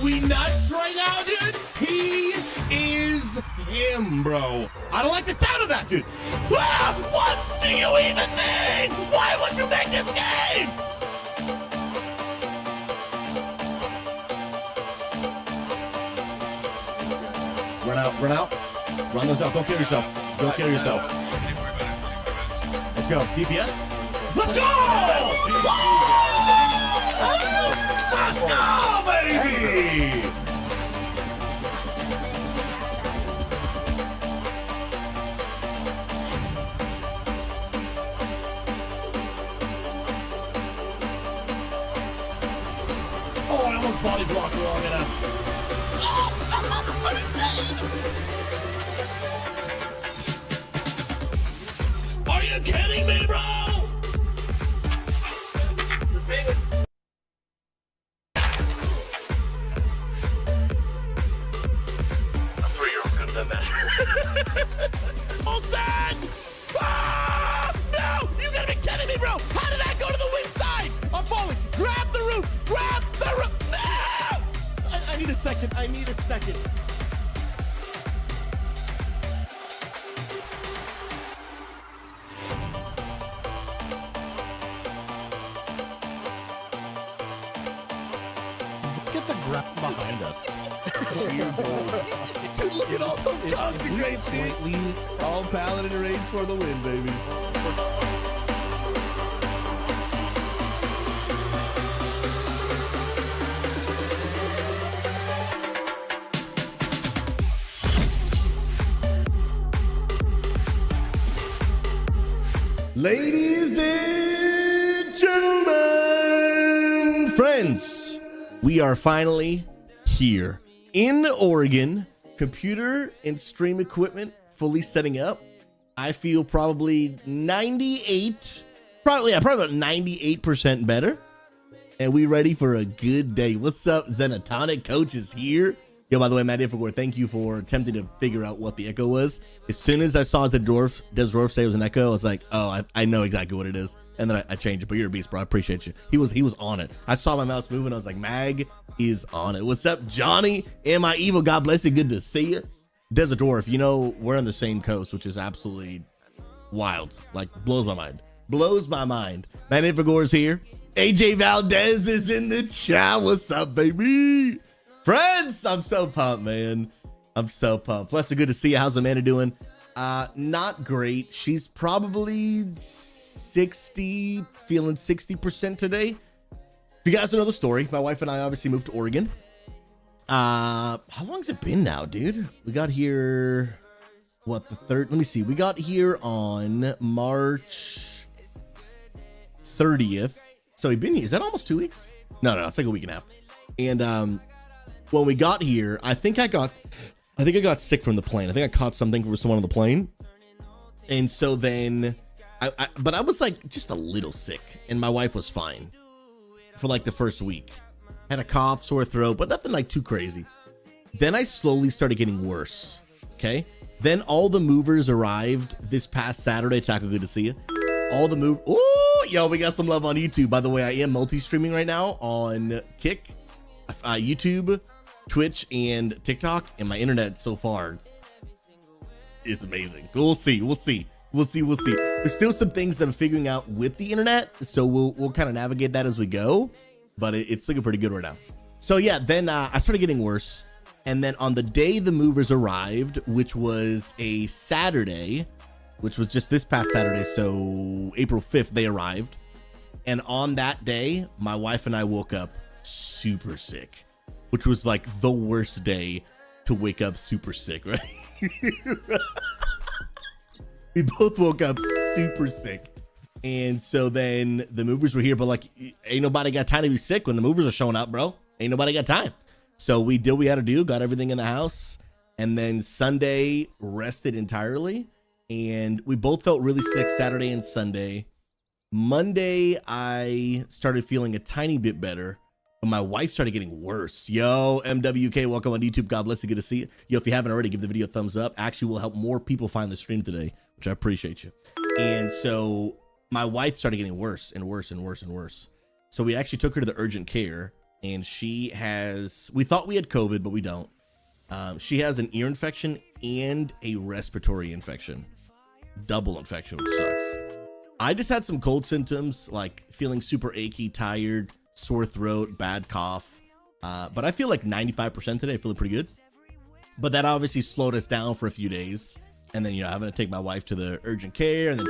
we nuts right now, dude? He is him, bro. I don't like the sound of that, dude. Ah, what do you even mean? Why would you make this game? Run out, run out. Run those out. Go kill yourself. Go kill yourself. Let's go. DPS. Let's go! Let's go, baby! Oh, I almost body blocked long enough. I'm insane! Are you kidding me, bro? A 3-year-old could have done that. Mon-Sat! Ah! No! You gotta be kidding me, bro! How did I go to the wing side? I'm falling. Grab the roof! Grab the roof! No! I need a second. I need a second. Get the grab behind us. Dude, look at all those cogs and grapes, dude. All paladin raids for the win, baby. Ladies and gentlemen, friends, we are finally here in Oregon. Computer and stream equipment fully setting up. I feel probably about 98% better. And we ready for a good day. What's up, Zenatonic? Coach is here. Yo, by the way, Matt Ifragor, thank you for attempting to figure out what the echo was. As soon as I saw Desdorf say it was an echo, I was like, oh, I know exactly what it is. And then I changed it, but you're a beast, bro. I appreciate you. He was on it. I saw my mouse moving. I was like, Mag is on it. What's up, Johnny? Am I evil? God bless you. Good to see you. Desdorf, you know, we're on the same coast, which is absolutely wild. Like, blows my mind. Blows my mind. Matt Ifragor's here. AJ Valdez is in the chat. What's up, baby? Friends, I'm so pumped, man. I'm so pumped. Plus, good to see you. How's Amanda doing? Not great. She's probably 60, feeling 60% today. If you guys don't know the story, my wife and I obviously moved to Oregon. How long's it been now, dude? We got here, what, the 3rd? Let me see. We got here on March 30th. So we've been here. Is that almost 2 weeks? No, it's like a week and a half. And when we got here, I think I got sick from the plane. I think I caught something from someone on the plane. And so then, but I was like just a little sick, and my wife was fine for like the first week. Had a cough, sore throat, but nothing like too crazy. Then I slowly started getting worse. Okay. Then all the movers arrived this past Saturday. Taco, good to see you. All the move. Oh, yo, we got some love on YouTube. By the way, I am multi-streaming right now on Kick, YouTube, Twitch, and TikTok, and my internet so far is amazing. We'll see. There's still some things I'm figuring out with the internet, so we'll kind of navigate that as we go, but it's looking pretty good right now. So yeah, then I started getting worse, and then on the day the movers arrived, which was a Saturday, which was just this past Saturday, so April 5th, they arrived, and on that day, my wife and I woke up super sick, which was like the worst day to wake up super sick, right? We both woke up super sick. And so then the movers were here, but like, ain't nobody got time to be sick when the movers are showing up, bro. Ain't nobody got time. So we did what we had to do, got everything in the house. And then Sunday rested entirely. And we both felt really sick Saturday and Sunday. Monday, I started feeling a tiny bit better. But my wife started getting worse. Yo, MWK, welcome on YouTube. God bless you. Good to see you. Yo, if you haven't already, give the video a thumbs up. Actually, will help more people find the stream today, which I appreciate you. And so my wife started getting worse and worse and worse and worse. So we actually took her to the urgent care. and we thought we had COVID, but we don't. She has an ear infection and a respiratory infection, double infection, which sucks. I just had some cold symptoms, like feeling super achy, tired, sore throat, bad cough. But I feel like 95% today, feeling pretty good. But that obviously slowed us down for a few days. And then, having to take my wife to the urgent care and then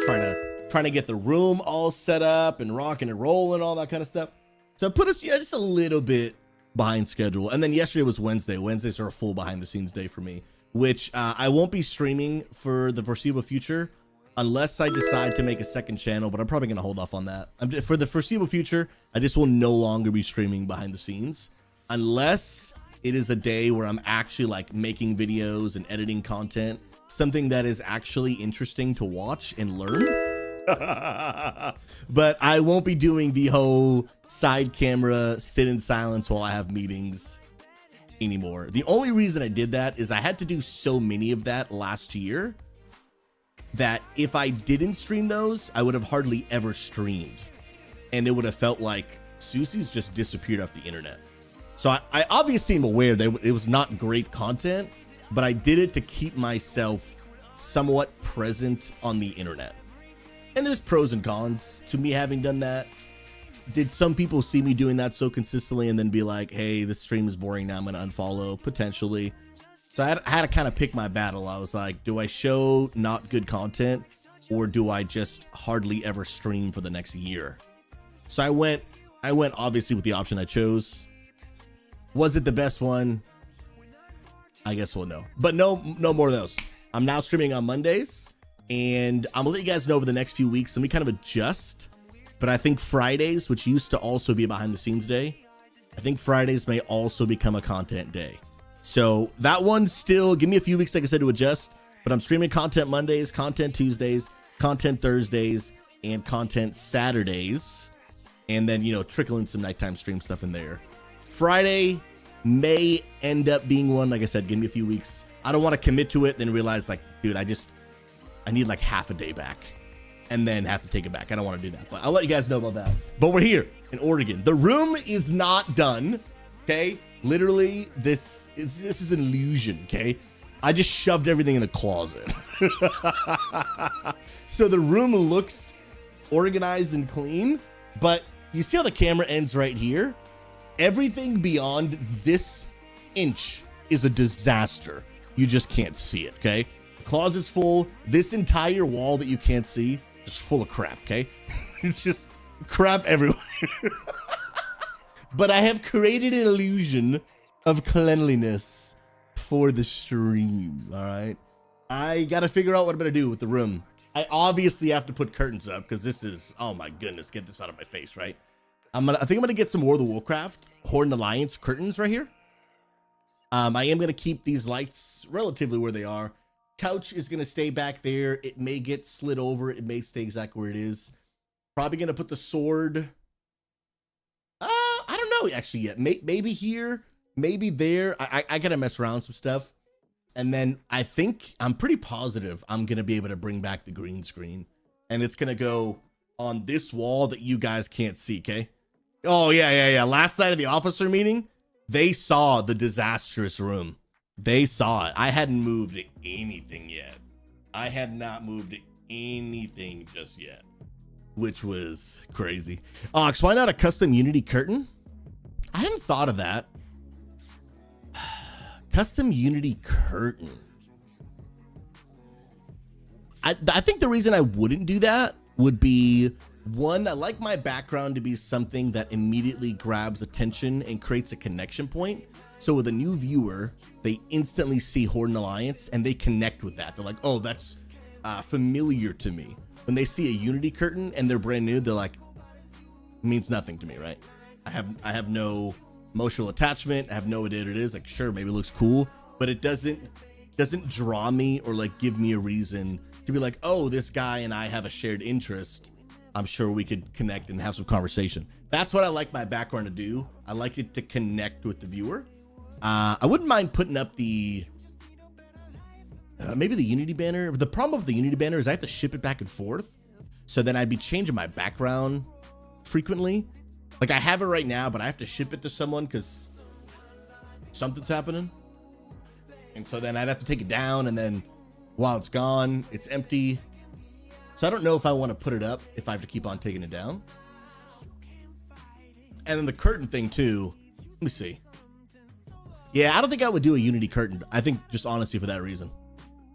trying to get the room all set up and rocking and rolling, all that kind of stuff. So it put us just a little bit behind schedule. And then yesterday was Wednesday. Wednesdays are a full behind the scenes day for me, which I won't be streaming for the foreseeable future unless I decide to make a second channel, but I'm probably going to hold off on that. For the foreseeable future, I just will no longer be streaming behind the scenes unless it is a day where I'm actually like making videos and editing content, something that is actually interesting to watch and learn. But I won't be doing the whole side camera, sit in silence while I have meetings anymore. The only reason I did that is I had to do so many of that last year that if I didn't stream those, I would have hardly ever streamed. And it would have felt like Susie's just disappeared off the internet. So I obviously am aware that it was not great content, but I did it to keep myself somewhat present on the internet. And there's pros and cons to me having done that. Did some people see me doing that so consistently and then be like, hey, this stream is boring now, I'm gonna unfollow? Potentially. So I had to kind of pick my battle. I was like, do I show not good content or do I just hardly ever stream for the next year? So I went obviously with the option I chose. Was it the best one? I guess we'll know. But no more of those. I'm now streaming on Mondays, and I'm gonna let you guys know over the next few weeks. Let me kind of adjust. But I think Fridays, which used to also be a behind the scenes day, I think Fridays may also become a content day. So that one still, give me a few weeks, like I said, to adjust. But I'm streaming content Mondays, content Tuesdays, content Thursdays, and content Saturdays. And then, I some nighttime stream stuff in there. Friday may end up being one. Like I said, give me a few weeks. I don't want to commit to it, then realize like, dude, I need like half a day back and then have to take it back. I don't want to do that, but I'll let you guys know about that. But we're here in Oregon. The room is not done. Okay. Literally this is an illusion. Okay. I just shoved everything in the closet. So the room looks organized and clean, but you see how the camera ends right here? Everything beyond this inch is a disaster. You just can't see it, okay? The closet's full. This entire wall that you can't see is full of crap, okay? It's just crap everywhere. But I have created an illusion of cleanliness for the stream, all right? I got to figure out what I'm going to do with the room. I obviously have to put curtains up because this is, oh my goodness, get this out of my face, right? I think I'm gonna get some more of the Warcraft Horde Alliance curtains right here. I am gonna keep these lights relatively where they are. Couch is gonna stay back there. It may get slid over. It may stay exactly where it is. Probably gonna put the sword. I don't know actually yet. Maybe here, maybe there. I gotta mess around with some stuff. And then I'm pretty positive I'm gonna be able to bring back the green screen, and it's gonna go on this wall that you guys can't see. Okay. Oh, yeah. Last night at the officer meeting, they saw the disastrous room. They saw it. I hadn't moved anything yet. I had not moved anything just yet, which was crazy. Ox, why not a custom Unity curtain? I hadn't thought of that. Custom Unity curtain. I think the reason I wouldn't do that would be, one, I like my background to be something that immediately grabs attention and creates a connection point. So with a new viewer, they instantly see Horde Alliance and they connect with that. They're like, oh, that's familiar to me. When they see a Unity curtain and they're brand new, they're like, it means nothing to me, right? I have no emotional attachment. I have no idea what it is. Like, sure, maybe it looks cool, but it doesn't draw me or like give me a reason to be like, oh, this guy and I have a shared interest. I'm sure we could connect and have some conversation. That's what I like my background to do. I like it to connect with the viewer. I wouldn't mind putting up the maybe the Unity banner. The problem with the Unity banner is I have to ship it back and forth. So then I'd be changing my background frequently. Like I have it right now, but I have to ship it to someone because something's happening. And so then I'd have to take it down, and then while it's gone, it's empty. So I don't know if I want to put it up if I have to keep on taking it down. And then the curtain thing too. Let me see. Yeah, I don't think I would do a Unity curtain. I think just honestly for that reason.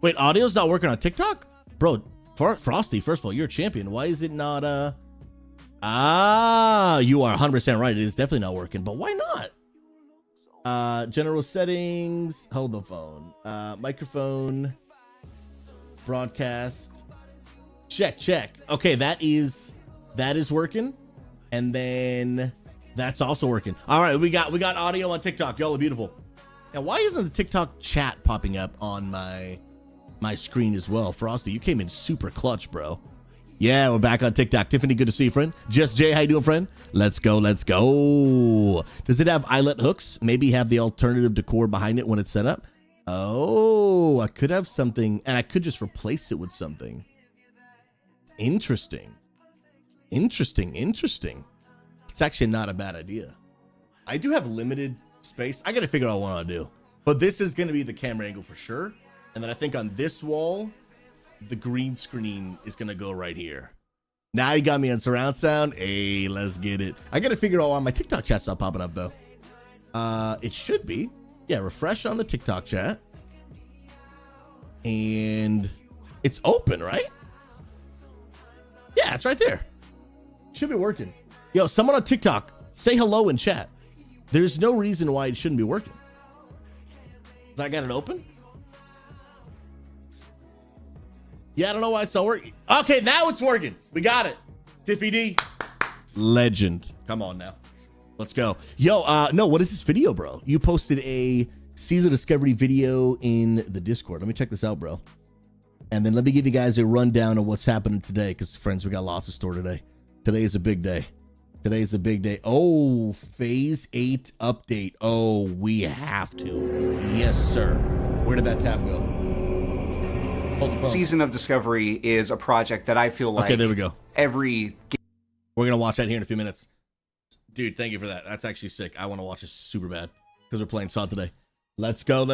Wait, audio's not working on TikTok? Bro, Frosty, first of all, you're a champion. Why is it not, you are 100% right. It is definitely not working, but why not? General settings, hold the phone. Microphone, broadcast, check. Okay, that is working. And then that's also working. All right, we got audio on TikTok. Y'all are beautiful. And why isn't the TikTok chat popping up on my screen as well? Frosty, you came in super clutch, bro. Yeah, we're back on TikTok. Tiffany, good to see you, friend. Just Jay, how you doing, friend? Let's go. Does it have eyelet hooks? Maybe have the alternative decor behind it when it's set up. Oh, I could have something, and I could just replace it with something. Interesting. It's actually not a bad idea. I do have limited space. I got to figure out what I want to do. But this is going to be the camera angle for sure. And then I think on this wall, the green screen is going to go right here. Now you got me on surround sound. Hey, let's get it. I got to figure out why my TikTok chat's not popping up, though. It should be. Yeah, refresh on the TikTok chat. And it's open, right? Yeah, it's right there. Should be working. Yo, someone on TikTok, say hello in chat. There's no reason why it shouldn't be working. I got it open? Yeah, I don't know why it's not working. Okay, now it's working. We got it. Tiffy D. Legend. Come on now. Let's go. Yo, no, what is this video, bro? You posted a Caesar Discovery video in the Discord. Let me check this out, bro. And then let me give you guys a rundown of what's happening today, because, friends, we got lots of store today. Today is a big day. Today's a big day. Oh, Phase 8 update. Oh, we have to. Yes, sir. Where did that tab go? Hold the phone. Season of Discovery is a project that I feel like okay, there we go. Every we're gonna watch that here in a few minutes. Dude, thank you for that. That's actually sick. I want to watch this super bad because we're playing SOD today. Let's go.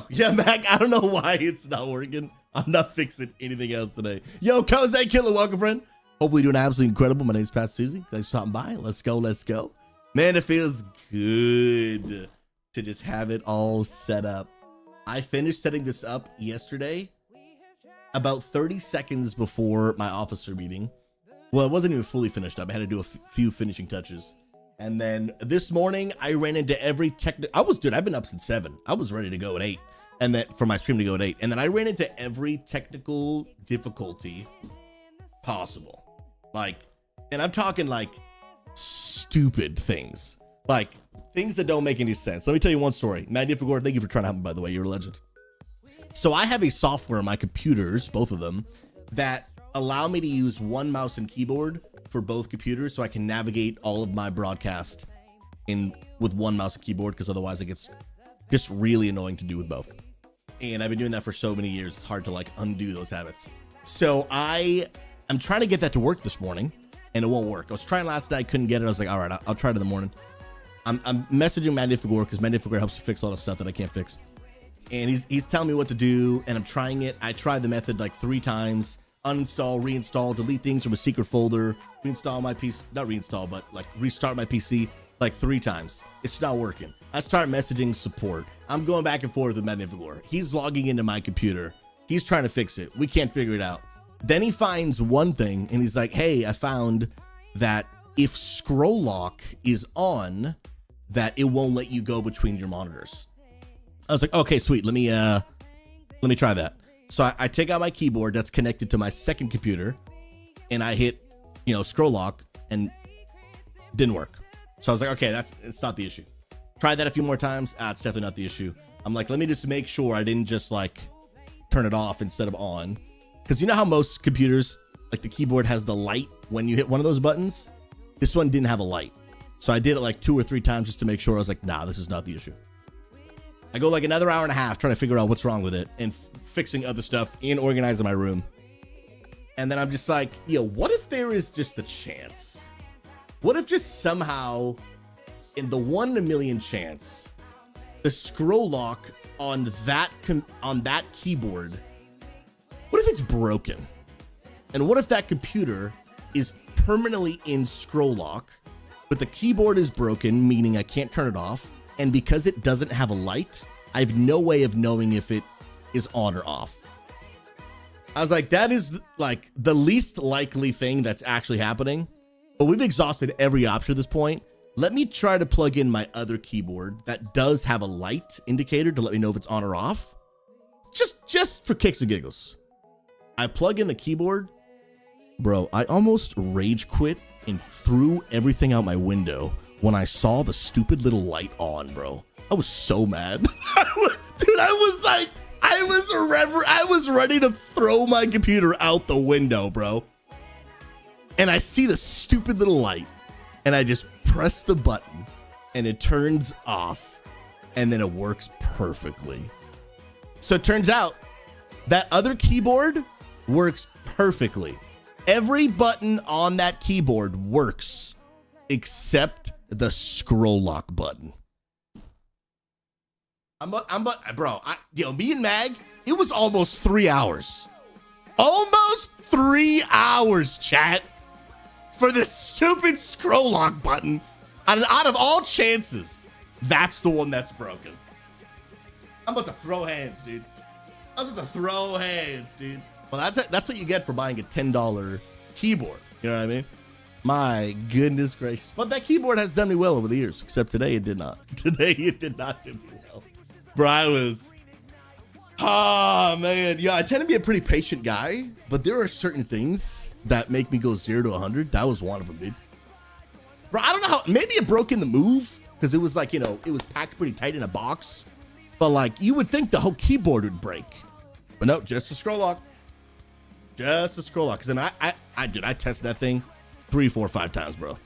Yeah, Mac, I don't know why it's not working. I'm not fixing anything else today. Yo, Koze Killer, welcome, friend. Hopefully doing absolutely incredible. My name's Pastor Susie. Thanks for stopping by. Let's go. Man, it feels good to just have it all set up. I finished setting this up yesterday, about 30 seconds before my officer meeting. Well, it wasn't even fully finished up. I had to do a few finishing touches. And then this morning, I ran into every I've been up since 7. I was ready to go at 8. And then for my stream to go at 8. And then I ran into every technical difficulty possible. Like, and I'm talking like stupid things. Like things that don't make any sense. Let me tell you one story. Magnificor, thank you for trying to help me, by the way. You're a legend. So I have a software on my computers, both of them, that allow me to use one mouse and keyboard for both computers, so I can navigate all of my broadcast with one mouse and keyboard, because otherwise it gets just really annoying to do with both. And I've been doing that for so many years, it's hard to like undo those habits. So I'm trying to get that to work this morning, and it won't work. I was trying last night, couldn't get it. I was like, all right, I'll try it in the morning. I'm messaging Magnificor because Magnificor helps you fix all the stuff that I can't fix. And he's telling me what to do, and I'm trying it. I tried the method like 3 times. Uninstall, reinstall, delete things from a secret folder, reinstall my PC, not reinstall, but like restart my PC like 3 times. It's not working. I start messaging support. I'm going back and forth with Magnificor. He's logging into my computer. He's trying to fix it. We can't figure it out. Then he finds one thing, and he's like, hey, I found that if scroll lock is on, that it won't let you go between your monitors. I was like, okay, sweet. Let me try that. So I take out my keyboard that's connected to my second computer, and I hit, scroll lock, and didn't work. So I was like, okay, it's not the issue. Tried that a few more times. It's definitely not the issue. I'm like, let me just make sure I didn't just like turn it off instead of on. Because you know how most computers, like the keyboard has the light when you hit one of those buttons? This one didn't have a light. So I did it like 2 or 3 times just to make sure. I was like, nah, this is not the issue. I go like another hour and a half trying to figure out what's wrong with it and fixing other stuff and organizing my room. And then I'm just like, what if there is just a chance What if just somehow, in the 1 in a million chance, the scroll lock on that keyboard, what if it's broken? And what if that computer is permanently in scroll lock, but the keyboard is broken, meaning I can't turn it off, and because it doesn't have a light, I have no way of knowing if it is on or off. I was like, that is like the least likely thing that's actually happening, but we've exhausted every option at this point. Let me try to plug in my other keyboard that does have a light indicator to let me know if it's on or off. Just for kicks and giggles. I plug in the keyboard. Bro, I almost rage quit and threw everything out my window when I saw the stupid little light on, bro. I was so mad. Dude, I was ready to throw my computer out the window, bro. And I see the stupid little light, and I just press the button, and it turns off, and then it works perfectly. So it turns out that other keyboard works perfectly. Every button on that keyboard works except the scroll lock button. Me and Mag, it was almost 3 hours. Almost 3 hours, chat, for this stupid scroll lock button. And out of all chances, that's the one that's broken. I'm about to throw hands, dude. Well, that's what you get for buying a $10 keyboard. You know what I mean? My goodness gracious. But that keyboard has done me well over the years, except today it did not. Today it did not do me well. Bro, man. Yeah, I tend to be a pretty patient guy, but there are certain things that make me go 0 to 100. That was one of them, dude. Bro, I don't know how, maybe it broke in the move, because it was like, it was packed pretty tight in a box. But like, you would think the whole keyboard would break. But no, just a scroll lock. Just a scroll lock. Because then I tested that thing 3, 4, 5 times, bro.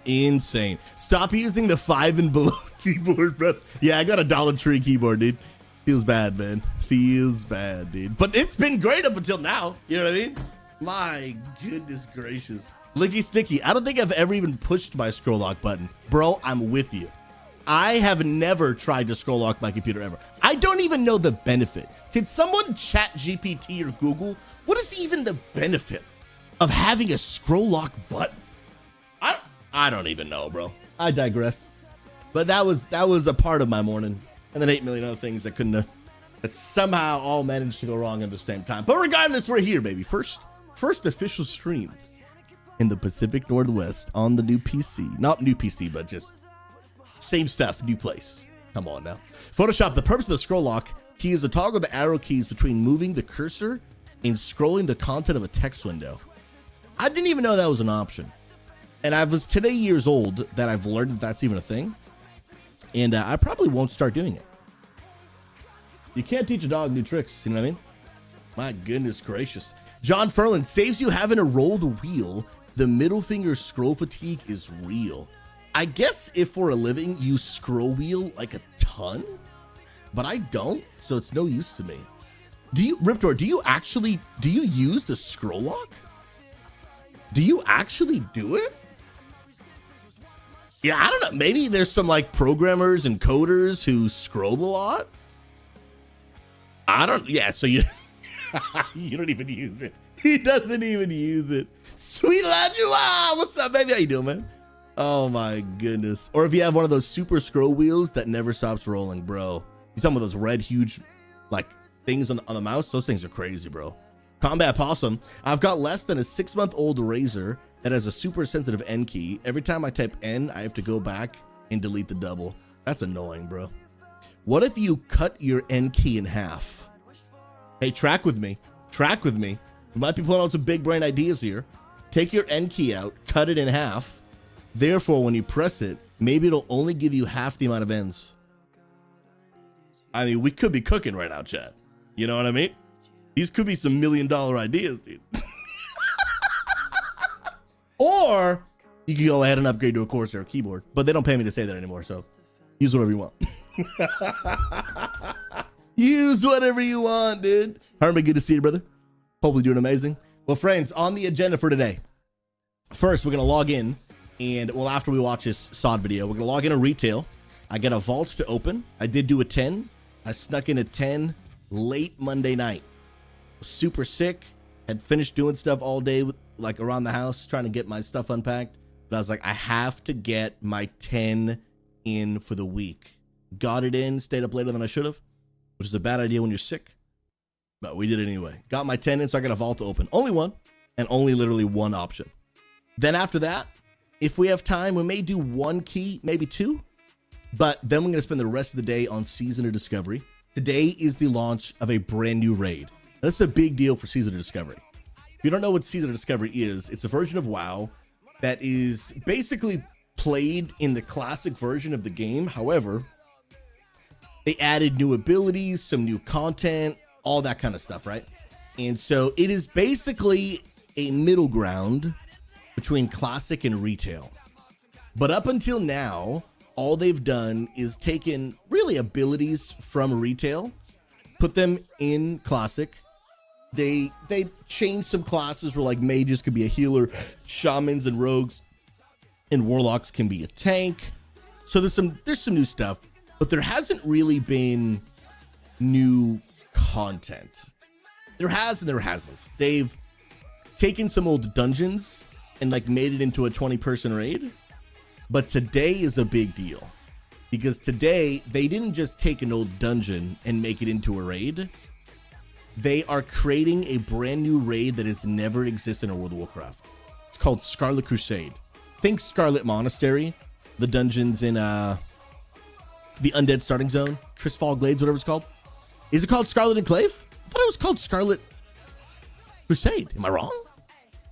Insane. Stop using the 5 and below keyboard, bro. Yeah, I got a Dollar Tree keyboard, dude. Feels bad, man. Feels bad, dude. But it's been great up until now. You know what I mean? My goodness gracious. Licky Sticky. I don't think I've ever even pushed my scroll lock button. Bro, I'm with you. I have never tried to scroll lock my computer ever. I don't even know the benefit. Can someone chat GPT or Google, what is even the benefit of having a scroll lock button? I don't even know, bro. I digress. But that was a part of my morning. And then 8 million other things that somehow all managed to go wrong at the same time. But regardless, we're here, baby. First official stream in the Pacific Northwest on the new PC. Not new PC, but just same stuff, new place. Come on now. Photoshop, the purpose of the scroll lock key is to toggle the arrow keys between moving the cursor and scrolling the content of a text window. I didn't even know that was an option. And I was today years old that I've learned that that's even a thing. And I probably won't start doing it. You can't teach a dog new tricks, you know what I mean? My goodness gracious. John Ferlin, saves you having to roll the wheel. The middle finger scroll fatigue is real. I guess if for a living you scroll wheel like a ton, but I don't, so it's no use to me. Riptor, do you use the scroll lock? Do you actually do it? Yeah, I don't know. Maybe there's some like programmers and coders who scroll a lot. So you you don't even use it. He doesn't even use it. Sweet Lajua, what's up, baby? How you doing, man? Oh my goodness. Or if you have one of those super scroll wheels that never stops rolling, bro. You talking about those red huge like things on the mouse? Those things are crazy, bro. Combat Possum. I've got less than a 6-month-old Razer that has a super sensitive N key. Every time I type N, I have to go back and delete the double. That's annoying, bro. What if you cut your N key in half? Hey, track with me. Track with me. We might be pulling out some big brain ideas here. Take your N key out, cut it in half. Therefore, when you press it, maybe it'll only give you half the amount of N's. I mean, we could be cooking right now, chat. You know what I mean? These could be some $1 million ideas, dude. Or you can go ahead and upgrade to a Corsair keyboard, but they don't pay me to say that anymore, so use whatever you want. Use whatever you want, dude. Herman, good to see you, brother. Hopefully doing amazing. Well, friends, on the agenda for today, First, we're going to log in, and well, after we watch this SOD video, we're going to log in to retail. I got a vault to open. I did do a 10. I snuck in a 10 late Monday night. Super sick. Had finished doing stuff all day, like around the house, trying to get my stuff unpacked. But I was like, I have to get my 10 in for the week. Got it in, stayed up later than I should have, which is a bad idea when you're sick. But we did it anyway. Got my 10 in, so I got a vault to open. Only one, and only literally one option. Then after that, if we have time, we may do one key, maybe two. But then we're going to spend the rest of the day on Season of Discovery. Today is the launch of a brand new raid. That's a big deal for Season of Discovery. If you don't know what Season of Discovery is, it's a version of WoW that is basically played in the classic version of the game. However, they added new abilities, some new content, all that kind of stuff, right? And so it is basically a middle ground between classic and retail. But up until now, all they've done is taken really abilities from retail, put them in classic. They changed some classes where like mages could be a healer, shamans and rogues and warlocks can be a tank. So there's some new stuff, but there hasn't really been new content. There has and there hasn't. They've taken some old dungeons and like made it into a 20-person raid. But today is a big deal because today they didn't just take an old dungeon and make it into a raid. They are creating a brand new raid that has never existed in World of Warcraft. It's called Scarlett Crusade. Think Scarlet Monastery, the dungeons in the Undead Starting Zone, Tristfall Glades, whatever it's called. Is it called Scarlet Enclave? I thought it was called Scarlet Crusade. Am I wrong?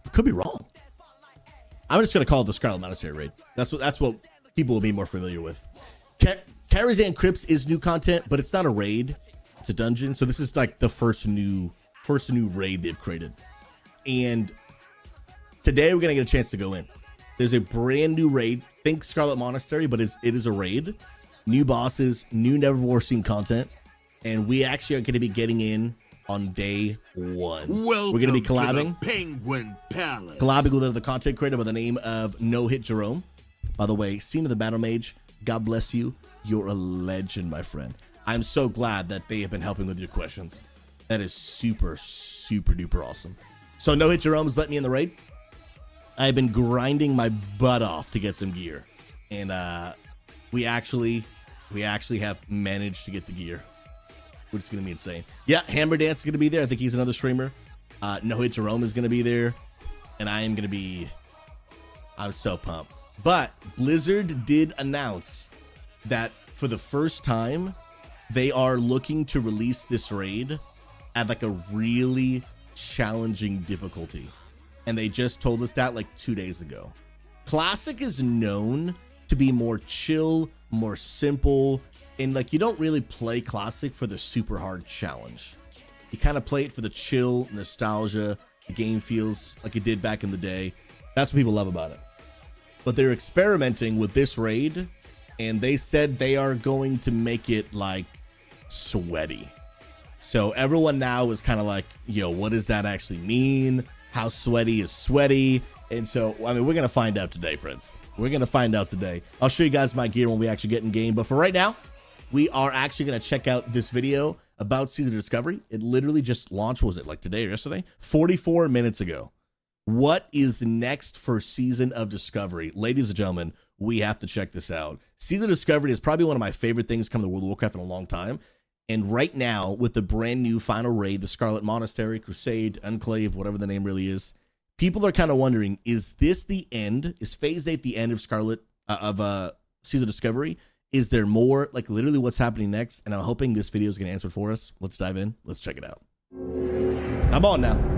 I could be wrong. I'm just going to call it the Scarlet Monastery raid. That's what people will be more familiar with. Karazhan Crypts is new content, but it's not a raid. It's a dungeon. So this is like the first new raid they've created. And today we're going to get a chance to go in. There's a brand new raid. Think Scarlet Monastery, but it is a raid. New bosses, new Nevermore Seen content. And we actually are going to be getting in on day one. Welcome we're going to be collabing. To the Penguin Palace. Collabing with another content creator by the name of No Hit Jerome. By the way, Scene of the Battle Mage, God bless you. You're a legend, my friend. I'm so glad that they have been helping with your questions. That is super, super duper awesome. So No Hit Jerome has let me in the raid. I've been grinding my butt off to get some gear. And we actually have managed to get the gear, which is going to be insane. Yeah, Hammer Dance is going to be there. I think he's another streamer. No Hit Jerome is going to be there. And I'm so pumped. But Blizzard did announce that for the first time, they are looking to release this raid at like a really challenging difficulty. And they just told us that like 2 days ago. Classic is known to be more chill, more simple, and like you don't really play Classic for the super hard challenge. You kind of play it for the chill, nostalgia. The game feels like it did back in the day. That's what people love about it. But they're experimenting with this raid, and they said they are going to make it like sweaty. So everyone now is kind of like, yo, what does that actually mean? How sweaty is sweaty? And so, I mean, we're going to find out today, friends. We're going to find out today. I'll show you guys my gear when we actually get in game. But for right now, we are actually going to check out this video about Season of Discovery. It literally just launched, was it like today or yesterday? 44 minutes ago. What is next for Season of Discovery? Ladies and gentlemen, we have to check this out. Season of Discovery is probably one of my favorite things coming to World of Warcraft in a long time. And right now, with the brand new final raid, the Scarlet Monastery, Crusade, Enclave, whatever the name really is, people are kind of wondering, is this the end? Is Phase 8 the end of Season of Discovery? Is there more? Like literally what's happening next? And I'm hoping this video is going to answer it for us. Let's dive in. Let's check it out. I'm on now.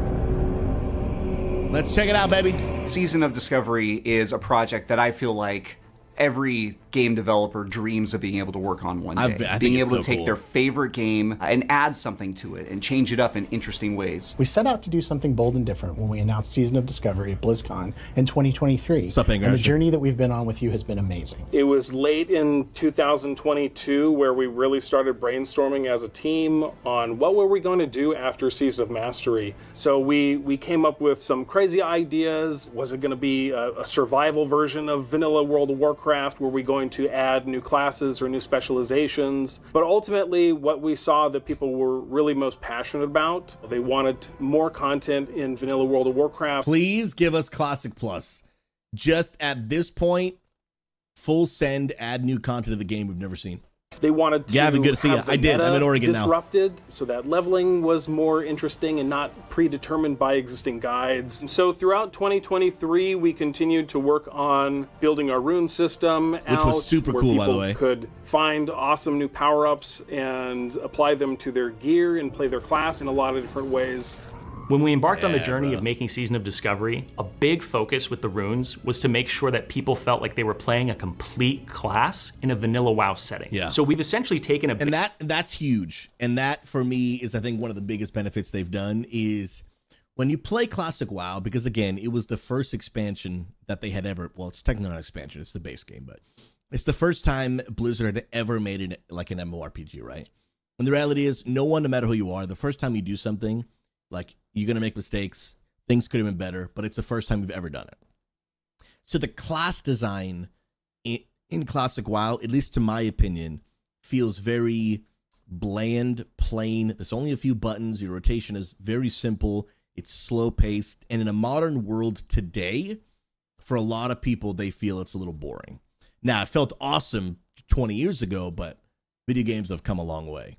Let's check it out, baby. Season of Discovery is a project that I feel like every game developer dreams of being able to work on one day. I think being it's able to so take cool. their favorite game and add something to it and change it up in interesting ways. We set out to do something bold and different when we announced Season of Discovery at BlizzCon in 2023. What's up, and the Angry? journey that we've been on with you has been amazing. It was late in 2022 where we really started brainstorming as a team on what were we going to do after Season of Mastery. So we came up with some crazy ideas. Was it going to be a survival version of vanilla World of Warcraft? Were we going to add new classes or new specializations? But ultimately, what we saw that people were really most passionate about, they wanted more content in vanilla World of Warcraft. Please give us Classic Plus. Just at this point, full send, add new content to the game we've never seen. They wanted to Gavin, good to see have ya. the I did. I'm meta in Oregon now. disrupted, so that leveling was more interesting and not predetermined by existing guides. So throughout 2023, we continued to work on building our rune system, Which was super where cool, by the people way. could find awesome new power-ups and apply them to their gear and play their class in a lot of different ways. When we embarked on the Yeah, journey bro. of making Season of Discovery, a big focus with the runes was to make sure that people felt like they were playing a complete class in a vanilla WoW setting. Yeah. So we've essentially taken a And that's huge. And that for me is, I think, one of the biggest benefits they've done is when you play Classic WoW, because again, it was the first expansion that they had ever, well, it's technically not an expansion, it's the base game, but it's the first time Blizzard had ever made it like an MMORPG, right? And the reality is, no one, no matter who you are, the first time you do something, like, you're going to make mistakes, things could have been better, but it's the first time you've ever done it. So the class design in Classic WoW, at least to my opinion, feels very bland, plain. There's only a few buttons. Your rotation is very simple. It's slow paced. And in a modern world today, for a lot of people, they feel it's a little boring. Now, it felt awesome 20 years ago, but video games have come a long way.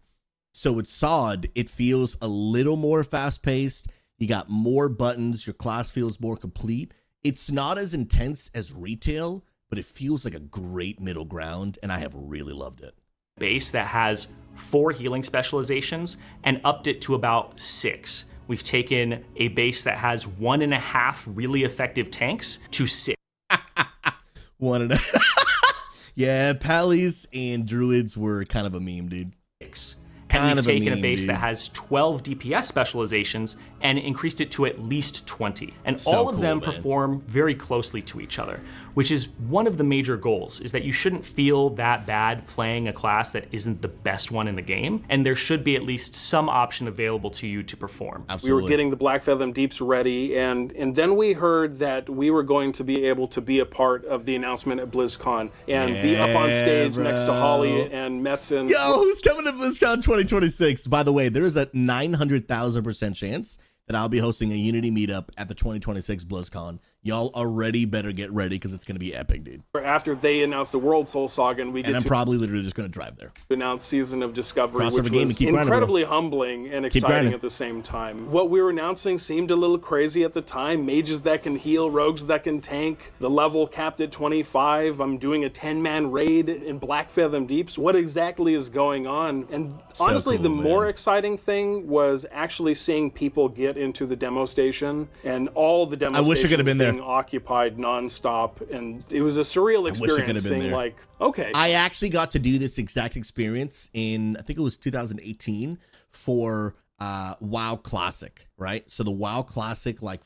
So with SOD, it feels a little more fast paced. You got more buttons. Your class feels more complete. It's not as intense as retail, but it feels like a great middle ground, and I have really loved it. base that has 4 healing specializations and upped it to about 6. We've taken a base that has 1.5 really effective tanks to 6. One and a yeah, Pallies and Druids were kind of a meme, dude. And Kind we've of a taken a meme, base dude. that has 12 DPS specializations and increased it to at least 20. And So all of cool, them man. perform very closely to each other, which is one of the major goals, is that you shouldn't feel that bad playing a class that isn't the best one in the game, and there should be at least some option available to you to perform. We Absolutely. were getting the Black Fathom Deeps ready, and then we heard that we were going to be able to be a part of the announcement at BlizzCon and be up on Yeah, stage next to bro. Holly and Metzen. Yo, who's coming to BlizzCon 2026? By the way, there is a 900,000% chance that I'll be hosting a Unity meetup at the 2026 BlizzCon. Y'all already better get ready because it's going to be epic, dude. After they announced the World Soul Saga, and we And get I'm to probably literally just going to drive there. announce Season of Discovery, Crossover which game and was keep grinding, bro. incredibly humbling and Keep exciting grinding. at the same time. What we were announcing seemed a little crazy at the time. Mages that can heal, rogues that can tank, the level capped at 25. I'm doing a 10-man raid in Black Fathom Deeps. What exactly is going on? And So honestly, cool, the man. more exciting thing was actually seeing people get into the demo station and all the demo I wish I stations could have been there. being occupied nonstop. And it was a surreal wish I could have experience been seeing there. like, okay. I actually got to do this exact experience in, I think it was 2018 for WoW Classic, right? So the WoW Classic, like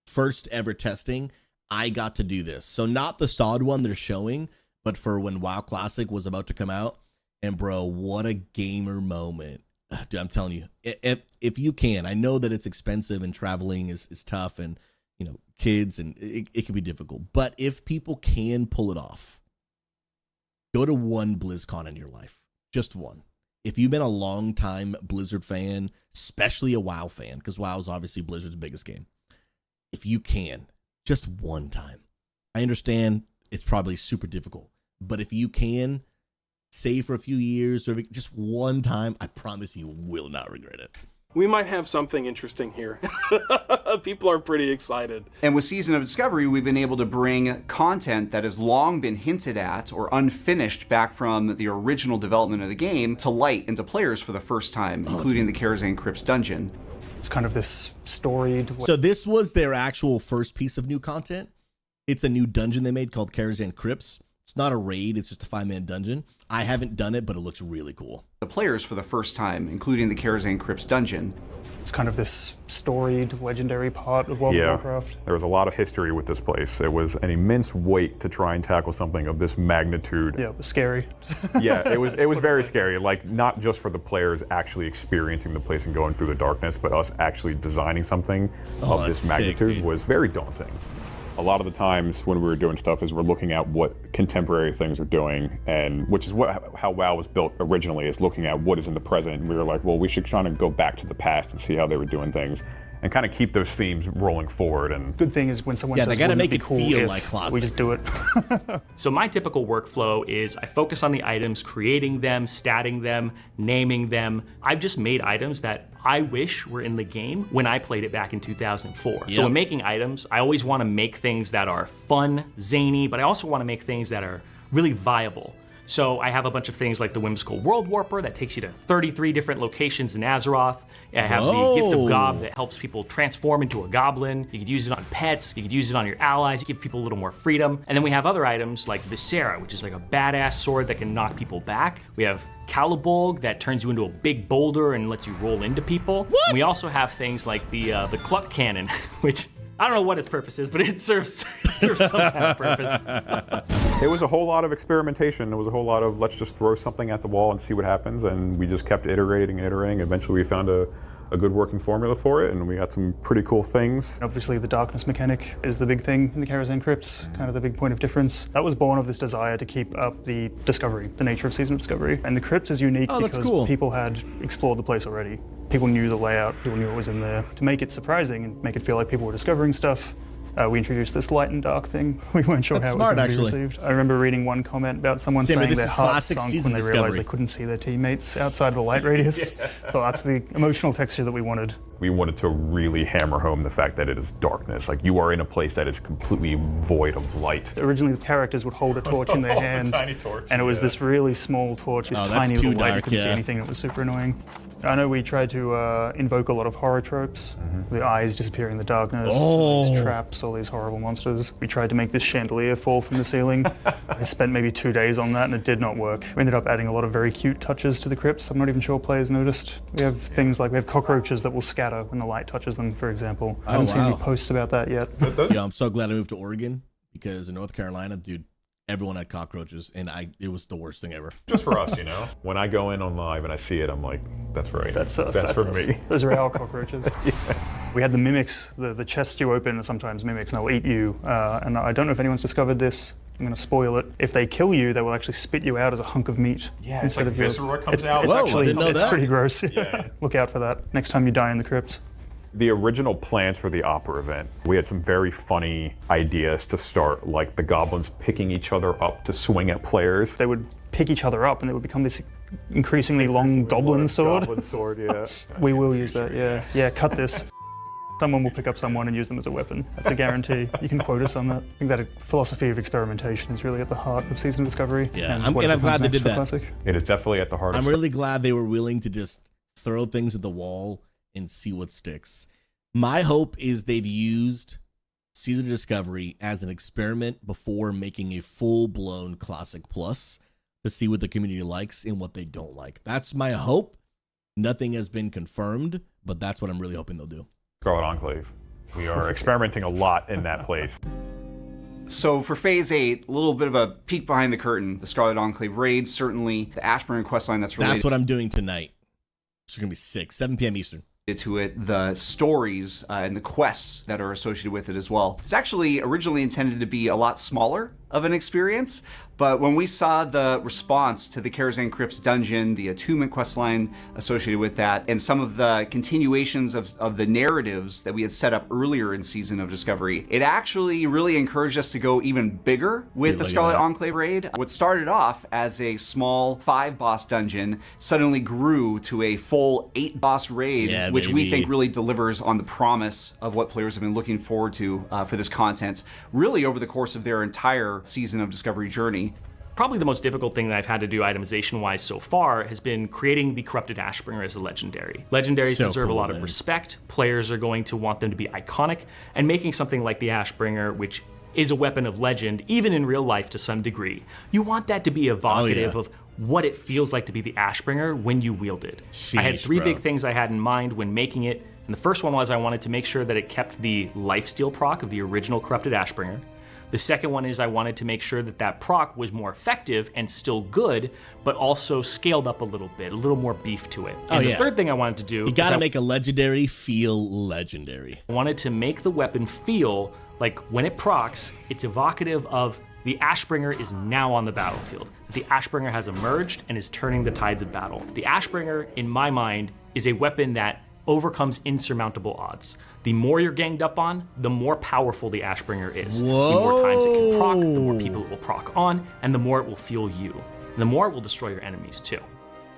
first ever testing, I got to do this. So not the SOD one they're showing, but for when WoW Classic was about to come out. And bro, what a gamer moment. Dude, I'm telling you, if you can, I know that it's expensive and traveling is tough and, you know, kids and it can be difficult. But if people can pull it off, go to one BlizzCon in your life. Just one. If you've been a long time Blizzard fan, especially a WoW fan, because WoW is obviously Blizzard's biggest game. If you can, just one time. I understand it's probably super difficult, but if you can, save for a few years or just one time, I promise you will not regret it. We might have something interesting here. People are pretty excited. And with Season of Discovery, we've been able to bring content that has long been hinted at or unfinished back from the original development of the game to light and to players for the first time, including the Karazhan Crypts dungeon. It's kind of this storied. So this was their actual first piece of new content. It's a new dungeon they made called Karazhan Crypts. It's not a raid, it's just a 5-man dungeon. I haven't done it, but it looks really cool. The players for the first time, including the Karazhan Crypts dungeon. It's kind of this storied, legendary part of World of Warcraft. There was a lot of history with this place. It was an immense weight to try and tackle something of this magnitude. Yeah, it was scary. Yeah, it was very scary. Like, not just for the players actually experiencing the place and going through the darkness, but us actually designing something of this magnitude was very daunting. A lot of the times when we were doing stuff is we're looking at what contemporary things are doing, and which is how WoW was built originally, is looking at what is in the present. And we were like, well, we should kind of go back to the past and see how they were doing things, and kind of keep those themes rolling forward. And good thing is when someone says, they gotta "Wouldn't make be it cool feel if," like classic. we just do it. So my typical workflow is I focus on the items, creating them, statting them, naming them. I've just made items that I wish were in the game when I played it back in 2004. So when making items, I always want to make things that are fun, zany, but I also want to make things that are really viable. So I have a bunch of things like the Whimsical World Warper that takes you to 33 different locations in Azeroth. I have the Gift of Gob that helps people transform into a goblin. You could use it on pets, you could use it on your allies, you give people a little more freedom. And then we have other items like Viscera, which is like a badass sword that can knock people back. We have Calibolg that turns you into a big boulder and lets you roll into people. And we also have things like the Cluck Cannon, which I don't know what its purpose is, but it serves some kind of purpose. it was a whole lot of experimentation. It was a whole lot of, let's just throw something at the wall and see what happens. And we just kept iterating and iterating. Eventually we found a good working formula for it, and we got some pretty cool things. Obviously the darkness mechanic is the big thing in the Karazhan Crypts, kind of the big point of difference. That was born of this desire to keep up the discovery, the nature of Season of Discovery. And the Crypt is unique because people had explored the place already. People knew the layout, people knew what was in there. To make it surprising and make it feel like people were discovering stuff, we introduced this light and dark thing. We weren't sure how it was going to be received. I remember reading one comment about someone saying their hearts sunk when they realized they couldn't see their teammates outside of the light radius. So that's the emotional texture that we wanted. We wanted to really hammer home the fact that it is darkness. Like, you are in a place that is completely void of light. Originally the characters would hold a torch in their hand, tiny torch, and it was this really small torch, this tiny little light. You couldn't see anything. It was super annoying. I know we tried to invoke a lot of horror tropes. The eyes disappearing in the darkness, these traps, all these horrible monsters. We tried to make this chandelier fall from the ceiling. I spent maybe 2 days on that and it did not work. We ended up adding a lot of very cute touches to the crypts. I'm not even sure players noticed. We have things like, we have cockroaches that will scatter when the light touches them, for example. I haven't seen any posts about that yet. Yeah, I'm so glad I moved to Oregon, because in North Carolina, dude, everyone had cockroaches, and it was the worst thing ever. Just for us, you know? When I go in on live and I see it, I'm like, that's right. That's us. That's for me. Those are our cockroaches. We had the mimics, the chests you open are sometimes mimics, and they'll eat you. And I don't know if anyone's discovered this. I'm going to spoil it. If they kill you, they will actually spit you out as a hunk of meat. Yeah, it's like viscera comes out. It's actually, didn't know it's that. pretty gross. Yeah. Look out for that next time you die in the crypt. The original plans for the opera event, we had some very funny ideas to start, like the goblins picking each other up to swing at players. They would pick each other up and they would become this increasingly long goblin sword. Goblin sword, yeah. We will use that, yeah. Yeah, cut this. Someone will pick up someone and use them as a weapon. That's a guarantee. You can quote us on that. I think that philosophy of experimentation is really at the heart of Season of Discovery. Yeah, I'm glad they did that. Classic. It is definitely at the heart of I'm really glad they were willing to just throw things at the wall and see what sticks. My hope is they've used Season of Discovery as an experiment before making a full-blown Classic Plus to see what the community likes and what they don't like. That's my hope. Nothing has been confirmed, but that's what I'm really hoping they'll do. Scarlet Enclave. We are experimenting a lot in that place. So for Phase 8, a little bit of a peek behind the curtain. The Scarlet Enclave raid, certainly the Ashburn questline that's related. That's what I'm doing tonight. It's going to be 7 p.m. Eastern. To it, the stories and the quests that are associated with it as well. It's actually originally intended to be a lot smaller of an experience, but when we saw the response to the Karazhan Crypts dungeon, the attunement questline associated with that, and some of the continuations of the narratives that we had set up earlier in Season of Discovery, it actually really encouraged us to go even bigger with the Scarlet Enclave raid. What started off as a small 5-boss dungeon suddenly grew to a full 8-boss raid, which we think really delivers on the promise of what players have been looking forward to for this content, really over the course of their entire Season of Discovery journey. Probably the most difficult thing that I've had to do itemization-wise so far has been creating the Corrupted Ashbringer as a legendary. Legendaries deserve a lot of respect. Players are going to want them to be iconic, and making something like the Ashbringer, which is a weapon of legend, even in real life to some degree. You want that to be evocative of what it feels like to be the Ashbringer when you wield it. I had three big things I had in mind when making it, and the first one was I wanted to make sure that it kept the lifesteal proc of the original Corrupted Ashbringer. The second one is I wanted to make sure that that proc was more effective and still good, but also scaled up a little bit, a little more beef to it. And the third thing I wanted to do, you gotta make a legendary feel legendary. I wanted to make the weapon feel like when it procs, it's evocative of the Ashbringer is now on the battlefield. The Ashbringer has emerged and is turning the tides of battle. The Ashbringer, in my mind, is a weapon that overcomes insurmountable odds. The more you're ganged up on, the more powerful the Ashbringer is. Whoa. The more times it can proc, the more people it will proc on, and the more it will fuel you. And the more it will destroy your enemies too.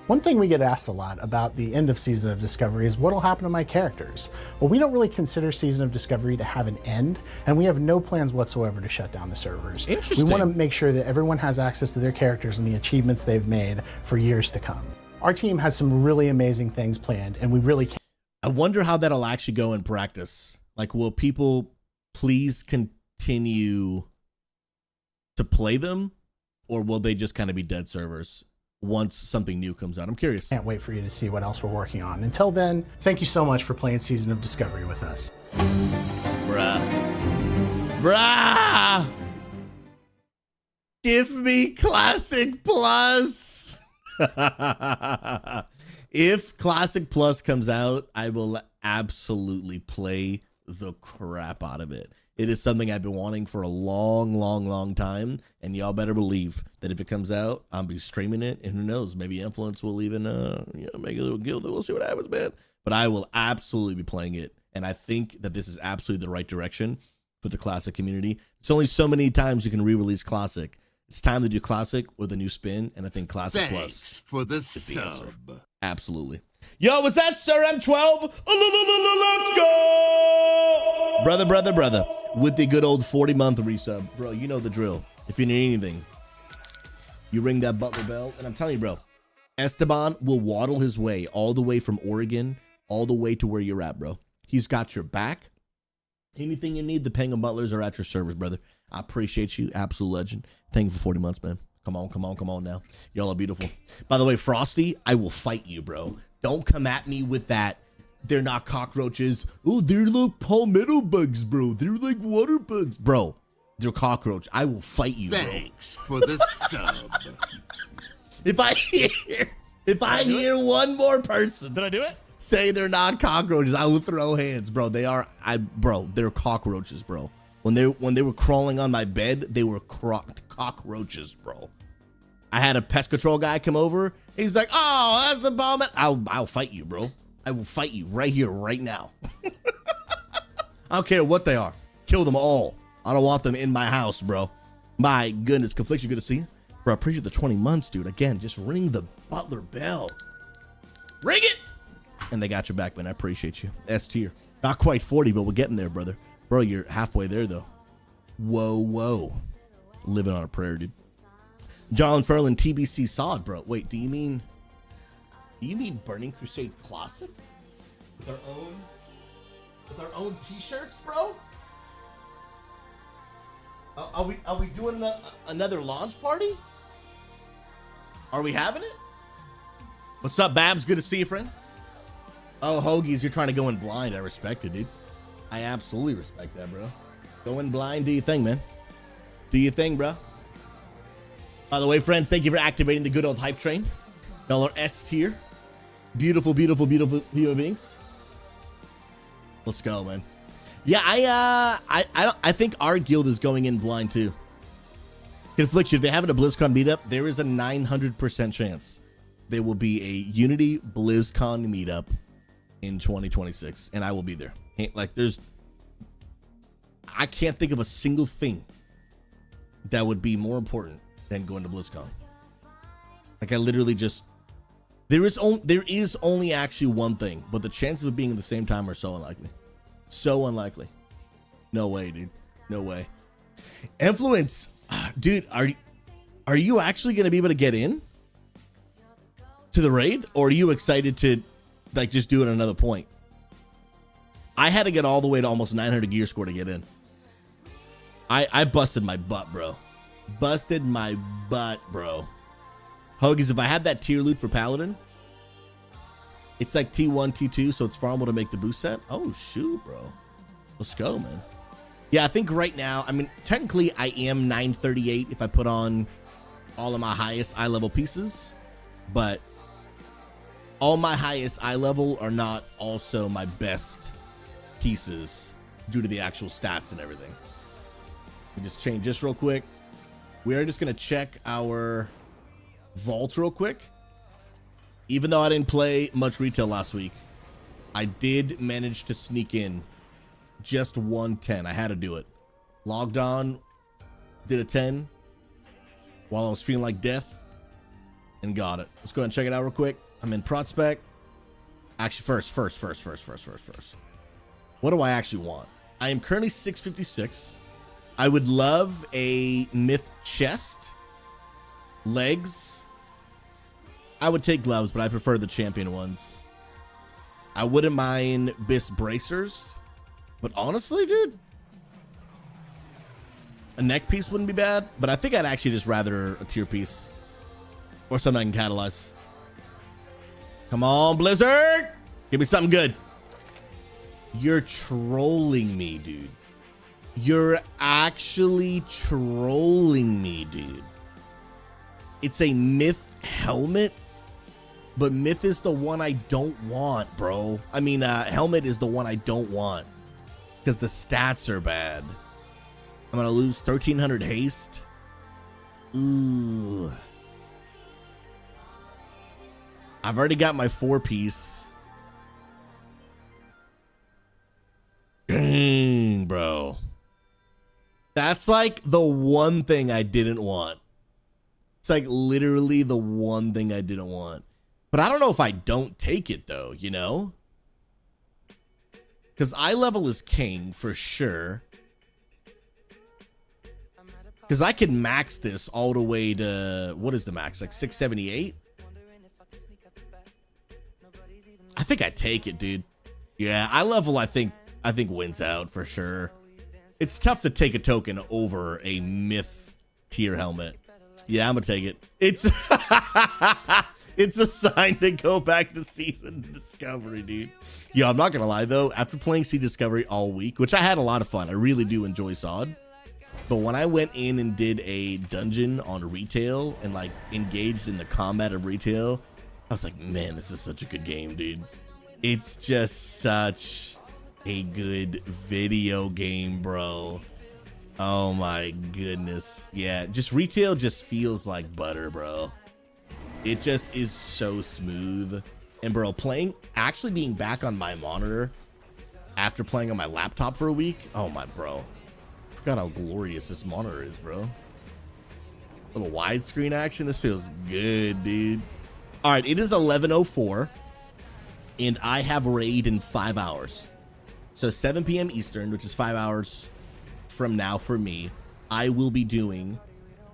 One thing we get asked a lot about the end of Season of Discovery is what'll happen to my characters? Well, we don't really consider Season of Discovery to have an end, and we have no plans whatsoever to shut down the servers. Interesting. We want to make sure that everyone has access to their characters and the achievements they've made for years to come. Our team has some really amazing things planned, and we really can't. I wonder how that'll actually go in practice. Like, will people please continue to play them, or will they just kind of be dead servers once something new comes out? I'm curious. Can't wait for you to see what else we're working on. Until then, thank you so much for playing Season of Discovery with us. Bruh. Give me Classic Plus. If Classic Plus comes out, I will absolutely play the crap out of it. It is something I've been wanting for a long time, and y'all better believe that if it comes out, I'll be streaming it, and who knows, maybe Influence will even make a little guild. We'll see what happens, man. But I will absolutely be playing it, and I think that this is absolutely the right direction for the Classic community. It's only so many times you can re-release Classic. It's time to do Classic with a new spin, and I think Classic Plus for the is the answer. sub. Absolutely. Yo, was that Sir M12? Let's go! Brother, with the good old 40-month resub. Bro, you know the drill. If you need anything, you ring that butler bell, and I'm telling you, bro, Esteban will waddle his way all the way from Oregon, all the way to where you're at, bro. He's got your back. Anything you need, the Penguin Butlers are at your service, brother. I appreciate you. Absolute legend. Thank you for 40 months, man. Come on now. Y'all are beautiful. By the way, Frosty, I will fight you, bro. Don't come at me with that. They're not cockroaches. Oh, they're like palmetto bugs, bro. They're like water bugs. Bro, they're cockroach. I will fight you, bro. Thanks for the sub. If I hear one more person, Did I do it? say they're not cockroaches, I will throw hands, bro. They're cockroaches, bro. When they were crawling on my bed, they were cockroaches, bro. I had a pest control guy come over. He's like, "Oh, that's a bomb." I'll fight you, bro. I will fight you right here, right now. I don't care what they are. Kill them all. I don't want them in my house, bro. My goodness, Confliction, good to see you. Bro, I appreciate the 20 months, dude. Again, just ring the butler bell. Ring it! And they got your back, man. I appreciate you. S tier. Not quite 40, but we're getting there, brother. Bro, you're halfway there, though. Whoa. Living on a prayer, dude. John Ferlin, TBC Sod, bro. Wait, do you mean Burning Crusade Classic? With our own t-shirts, bro? Are we doing another launch party? Are we having it? What's up, Babs? Good to see you, friend. Oh, Hoagies, you're trying to go in blind. I respect it, dude. I absolutely respect that, bro. Go in blind, do your thing, man. Do your thing, bro. By the way, friends, thank you for activating the good old hype train. Y'all are S tier. Beautiful human beings. Let's go, man. Yeah, I think our guild is going in blind too. Confliction, if they have it at BlizzCon meetup, there is a 900% chance there will be a Unity BlizzCon meetup in 2026, and I will be there. Like, I can't think of a single thing that would be more important than going to BlizzCon. Like, I literally just, there is only actually one thing, but the chances of it being at the same time are so unlikely. So unlikely. No way, dude. No way. Influence, dude, are you actually going to be able to get in to the raid, or are you excited to like just do it at another point? I had to get all the way to almost 900 gear score to get in. I busted my butt, bro. Busted my butt, bro. Hoagies, if I had that tier loot for Paladin, it's like T1, T2, so it's farmable to make the boost set. Oh, shoot, bro. Let's go, man. Yeah, I think right now, I mean, technically I am 938 if I put on all of my highest eye level pieces, but all my highest eye level are not also my best pieces due to the actual stats and everything. We just change this real quick. We are just going to check our vault real quick. Even though I didn't play much retail last week, I did manage to sneak in just 110. I had to do it. Logged on, did a 10 while I was feeling like death, and got it. Let's go ahead and check it out real quick. I'm in Prospect. Actually, first. What do I actually want? I am currently 656. I would love a myth chest. Legs. I would take gloves, but I prefer the champion ones. I wouldn't mind Bis bracers, but honestly, dude, a neck piece wouldn't be bad, but I think I'd actually just rather a tier piece or something I can catalyze. Come on, Blizzard. Give me something good. You're trolling me, dude. You're actually trolling me, dude. It's a myth helmet, but myth is the one I don't want, bro. I mean, helmet is the one I don't want because the stats are bad. I'm gonna lose 1300 haste. Ooh. I've already got my 4-piece. Dang, bro. That's like the one thing I didn't want. It's like literally the one thing I didn't want. But I don't know if I don't take it though, you know? Because eye level is king for sure. Because I can max this all the way to, what is the max? Like 678? I think I take it, dude. Yeah, eye level I think wins out for sure. It's tough to take a token over a myth tier helmet. Yeah, I'm gonna take it. It's it's a sign to go back to Season Discovery, dude. Yeah, I'm not gonna lie though. After playing Season Discovery all week, which I had a lot of fun, I really do enjoy SOD. But when I went in and did a dungeon on retail and like engaged in the combat of retail, I was like, man, this is such a good game, dude. It's just such a good video game, bro. Oh my goodness. Yeah, just retail just feels like butter, bro. It just is so smooth. And bro, actually being back on my monitor after playing on my laptop for a week, oh my bro. I forgot how glorious this monitor is, bro. Little widescreen action, this feels good, dude. All right, it is 11:04 and I have raid in 5 hours. So 7 p.m. Eastern, which is 5 hours from now for me, I will be doing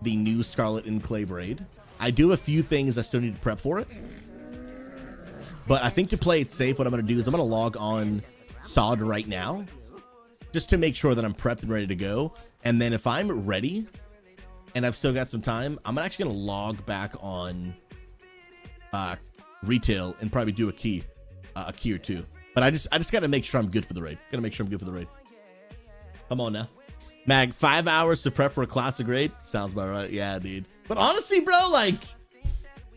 the new Scarlet Enclave raid. I do a few things I still need to prep for it. But I think to play it safe, what I'm going to do is I'm going to log on SOD right now just to make sure that I'm prepped and ready to go. And then if I'm ready and I've still got some time, I'm actually going to log back on retail and probably do a key or two. But I just got to make sure I'm good for the raid. Got to make sure I'm good for the raid. Come on now. Mag, 5 hours to prep for a classic raid? Sounds about right. Yeah, dude. But honestly, bro, like,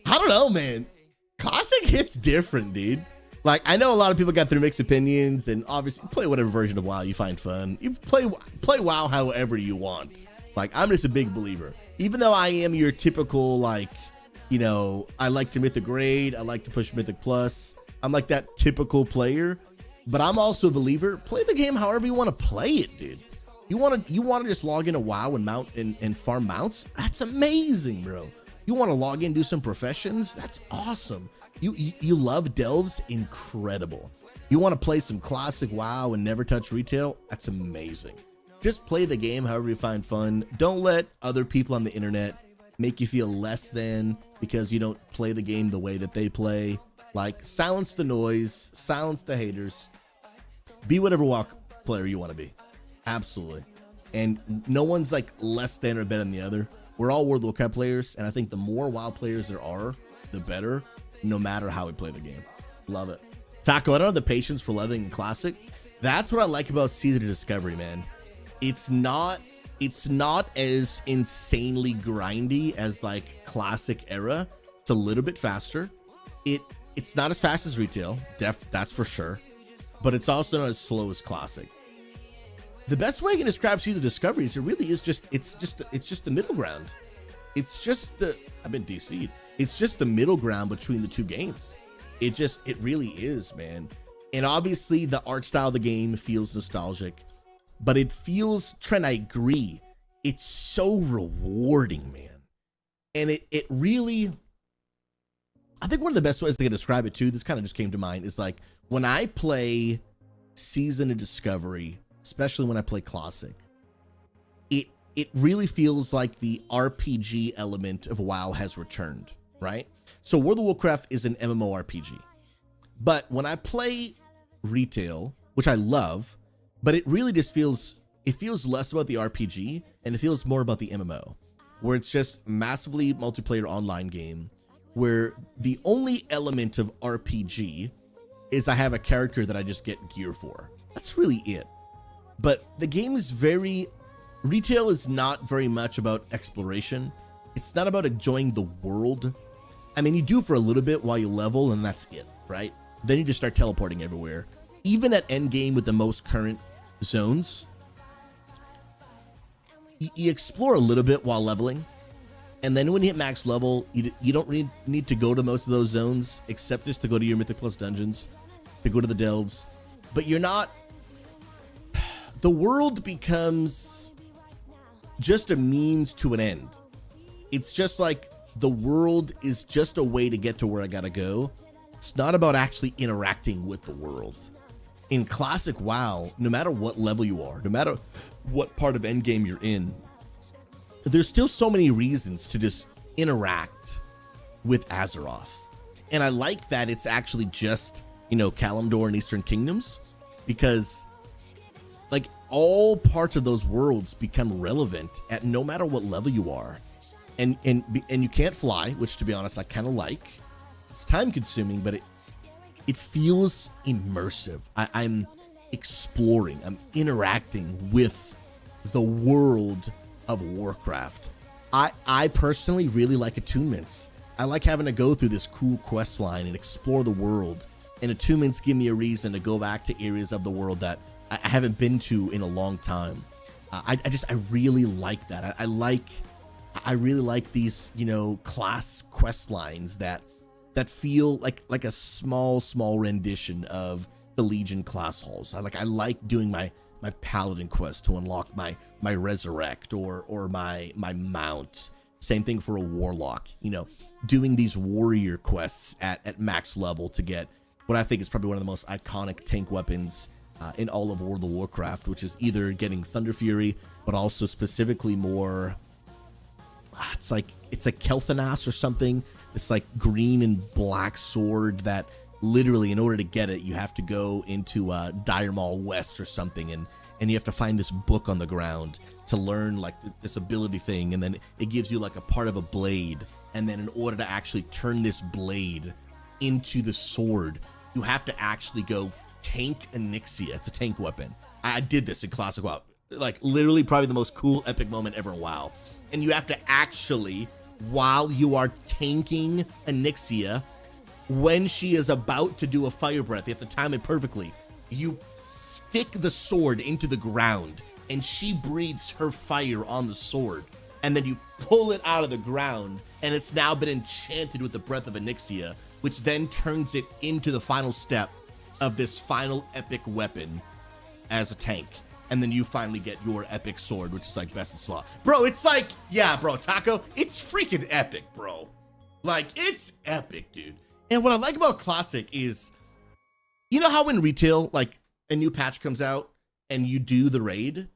I don't know, man. Classic hits different, dude. Like, I know a lot of people got their mixed opinions, and obviously play whatever version of WoW you find fun. You play WoW however you want. Like, I'm just a big believer. Even though I am your typical, like, you know, I like to Mythic Raid, I like to push Mythic Plus. I'm like that typical player, but I'm also a believer. Play the game however you want to play it, dude. You want to just log into WoW and mount and farm mounts? That's amazing, bro. You want to log in, do some professions? That's awesome. You love delves? Incredible. You want to play some classic WoW and never touch retail? That's amazing. Just play the game however you find fun. Don't let other people on the internet make you feel less than because you don't play the game the way that they play. Like, silence the noise, silence the haters. Be whatever WoW player you want to be. Absolutely. And no one's like less than or better than the other. We're all World of Warcraft players, and I think the more WoW players there are, the better, no matter how we play the game. Love it. Taco, I don't have the patience for leveling in Classic. That's what I like about Season of Discovery, man. It's not as insanely grindy as like Classic era. It's a little bit faster. It's not as fast as retail, that's for sure. But it's also not as slow as Classic. The best way I can describe Season of Discovery is it's just the middle ground. It's just I've been DC'd. It's just the middle ground between the two games. It really is, man. And obviously the art style of the game feels nostalgic, but it feels, Trent, I agree, it's so rewarding, man. And it really, I think one of the best ways I can describe it too, this kind of just came to mind, is like when I play Season of Discovery, especially when I play Classic, it really feels like the RPG element of WoW has returned, right? So World of Warcraft is an MMORPG. But when I play retail, which I love, but it really just feels less about the RPG and it feels more about the MMO, where it's just massively multiplayer online game where the only element of RPG is I have a character that I just get gear for. That's really it. But the game is retail is not very much about exploration. It's not about enjoying the world. I mean, you do for a little bit while you level and that's it, right? Then you just start teleporting everywhere. Even at endgame with the most current zones, you explore a little bit while leveling. And then when you hit max level, you don't really need to go to most of those zones, except just to go to your Mythic Plus dungeons, to go to the delves. But you're not... The world becomes just a means to an end. It's just like the world is just a way to get to where I gotta go. It's not about actually interacting with the world. In Classic WoW, no matter what level you are, no matter what part of endgame you're in, there's still so many reasons to just interact with Azeroth. And I like that it's actually just, Kalimdor and Eastern Kingdoms, because like all parts of those worlds become relevant at no matter what level you are. And you can't fly, which to be honest, I kind of like. It's time consuming, but it feels immersive. I'm exploring, I'm interacting with the world of Warcraft. I personally really like attunements. I like having to go through this cool quest line and explore the world. And attunements give me a reason to go back to areas of the world that I haven't been to in a long time. I really like that. I really like these, class quest lines that feel like a small rendition of the Legion class halls. I like doing my paladin quest to unlock my resurrect or my mount. Same thing for a warlock, doing these warrior quests at max level to get what I think is probably one of the most iconic tank weapons in all of World of Warcraft, which is either getting Thunder Fury, but also specifically more, it's like Kel'Thas or something. It's like green and black sword that literally, in order to get it, you have to go into Dire Maul West or something, and you have to find this book on the ground to learn like this ability thing, and then it gives you like a part of a blade, and then in order to actually turn this blade into the sword, you have to actually go tank Onyxia. It's a tank weapon. I did this in Classic WoW. Like literally probably the most cool epic moment ever in WoW. And you have to actually, while you are tanking Onyxia, when she is about to do a fire breath, you have to time it perfectly. You stick the sword into the ground and she breathes her fire on the sword. And then you pull it out of the ground and it's now been enchanted with the breath of Onyxia, which then turns it into the final step of this final epic weapon as a tank. And then you finally get your epic sword, which is like best in slot. Bro, it's like, yeah, bro, Taco, it's freaking epic, bro. Like, it's epic, dude. And what I like about Classic is, you know how in retail, like a new patch comes out and you do the raid,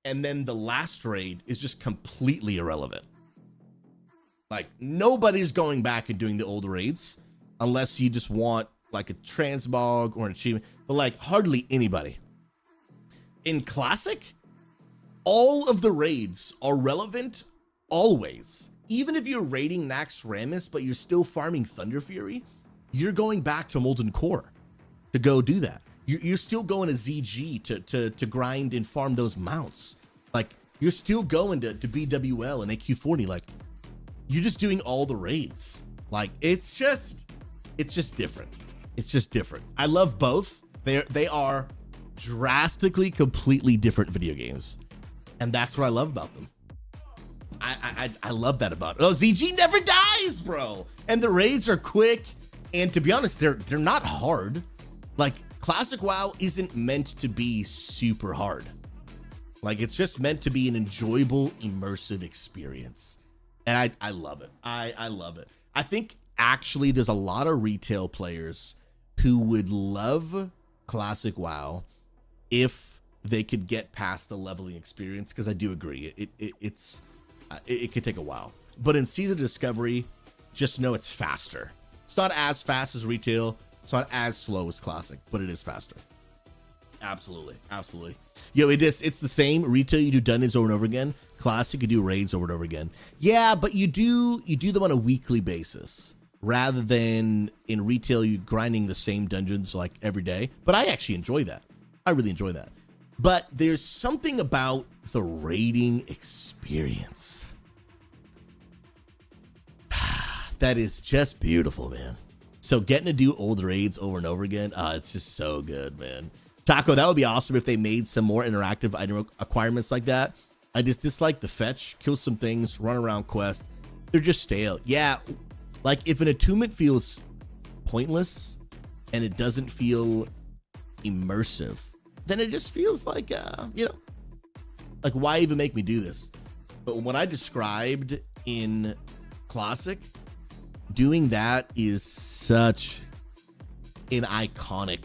and then the last raid is just completely irrelevant. Like, nobody's going back and doing the old raids unless you just want like a transmog or an achievement, but like hardly anybody. In Classic, all of the raids are relevant always. Even if you're raiding Nax Ramus, but you're still farming Thunder Fury, you're going back to Molten Core to go do that. You're still going to ZG to grind and farm those mounts. Like, you're still going to BWL and AQ40. Like, you're just doing all the raids. Like, it's just different. It's just different. I love both. They are drastically, completely different video games. And that's what I love about them. I love that about it. Oh, ZG never dies, bro. And the raids are quick. And to be honest, they're not hard. Like, Classic WoW isn't meant to be super hard. Like, it's just meant to be an enjoyable, immersive experience. And I love it. I love it. I think actually there's a lot of retail players who would love Classic WoW if they could get past the leveling experience, because I do agree it could take a while. But in Season of Discovery, just know it's faster. It's not as fast as retail. It's not as slow as Classic, but it is faster. Absolutely, absolutely. Yo, it's the same. Retail, you do dungeons over and over again. Classic, you do raids over and over again. Yeah, but you do them on a weekly basis rather than in retail you grinding the same dungeons like every day. But I actually enjoy that. I really enjoy that. But there's something about the raiding experience that is just beautiful, man. So getting to do old raids over and over again, it's just so good, man. Taco, that would be awesome if they made some more interactive item acquirements like that. I just dislike the fetch, kill some things, run around quests. They're just stale. Yeah, like if an attunement feels pointless and it doesn't feel immersive, then it just feels like, like why even make me do this? But what I described in Classic, doing that is such an iconic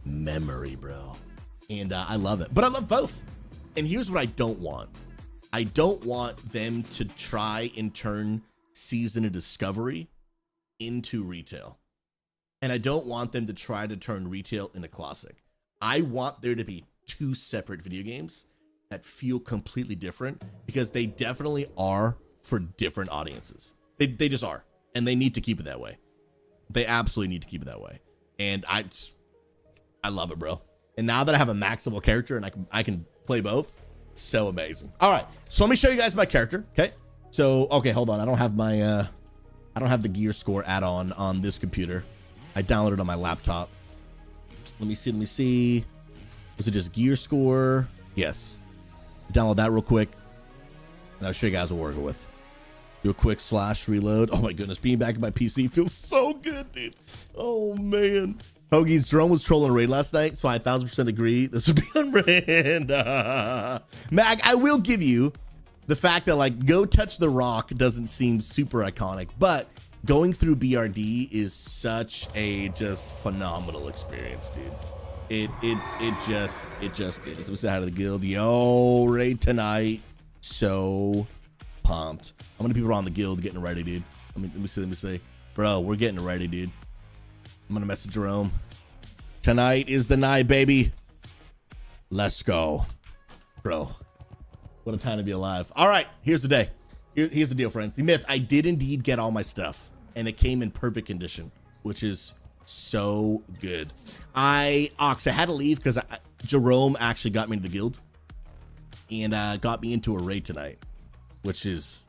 memory, bro. And I love it. But I love both. And here's what I don't want. I don't want them to try and turn Season of Discovery into retail. And I don't want them to try to turn retail into Classic. I want there to be two separate video games that feel completely different, because they definitely are for different audiences. They just are. And they need to keep it that way. They absolutely need to keep it that way. And I love it, bro. And now that I have a maxable character and I can play both, it's so amazing. All right, so let me show you guys my character. Okay, so hold on. I don't have my I don't have the gear score add-on on this computer. I downloaded it on my laptop. Let me see. Is it just gear score? Yes. Download that real quick, and I'll show you guys what we're working with. Do a quick /reload. Oh my goodness, being back in my PC feels so good, dude. Oh man. Hoagie's drone was trolling raid last night, so I 1000% agree. This would be on brand. Mag, I will give you the fact that like Go Touch the Rock doesn't seem super iconic, but going through BRD is such a just phenomenal experience, dude. It just is. We say hi to the guild. Yo, raid tonight. So pumped. How many people are on the guild getting ready, dude? Let me see. Bro, we're getting ready, dude. I'm gonna message Jerome. Tonight is the night, baby. Let's go. Bro, what a time to be alive. All right, here's the day. Here's the deal, friends. The myth, I did indeed get all my stuff, and it came in perfect condition, which is so good. I had to leave because Jerome actually got me into the guild and got me into a raid tonight, which is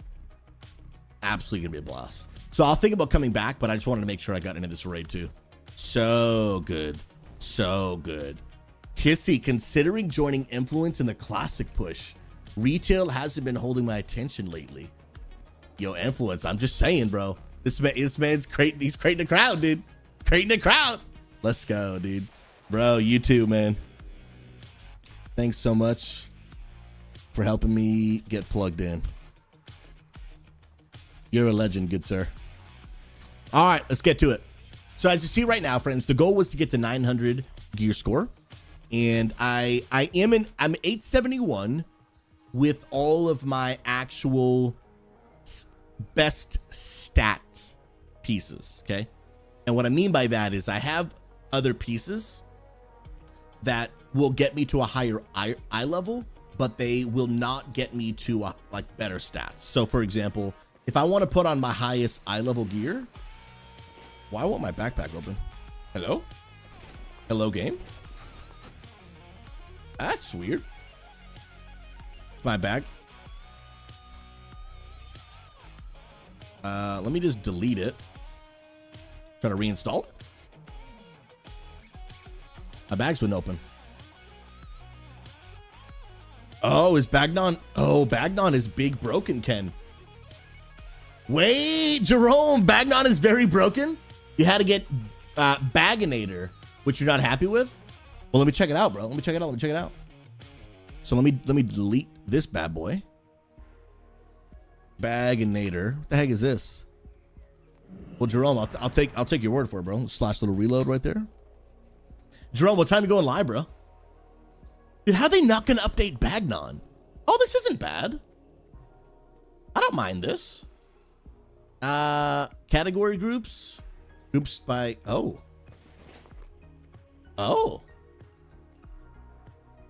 absolutely gonna be a blast. So I'll think about coming back, but I just wanted to make sure I got into this raid too. So good. So good. Kissy, considering joining Influence in the Classic push, retail hasn't been holding my attention lately. Yo, Influence, I'm just saying, bro. This man's creating, he's creating a crowd, dude. Creating a crowd. Let's go, dude. Bro, you too, man. Thanks so much for helping me get plugged in. You're a legend, good sir. All right, let's get to it. So as you see right now, friends, the goal was to get to 900 gear score. And I'm 871 with all of my actual best stat pieces, okay? And what I mean by that is I have other pieces that will get me to a higher eye level, but they will not get me to like better stats. So for example, if I want to put on my highest eye level gear, why won't my backpack open? Hello? Hello, game? That's weird. It's my bag. Let me just delete it. Try to reinstall it. My bags wouldn't open. Oh, is Bagnon? Oh, Bagnon is big broken, Ken. Wait, Jerome, Bagnon is very broken? You had to get Baginator, which you're not happy with? Well, let me check it out, bro. Let me check it out. So let me delete this bad boy. Baginator. What the heck is this? Well, Jerome, I'll take your word for it, bro. Slash little reload right there. Jerome, what time you going live, bro? Dude, how are they not gonna update Bagnon? Oh, this isn't bad. I don't mind this. Category groups. Groups by oh.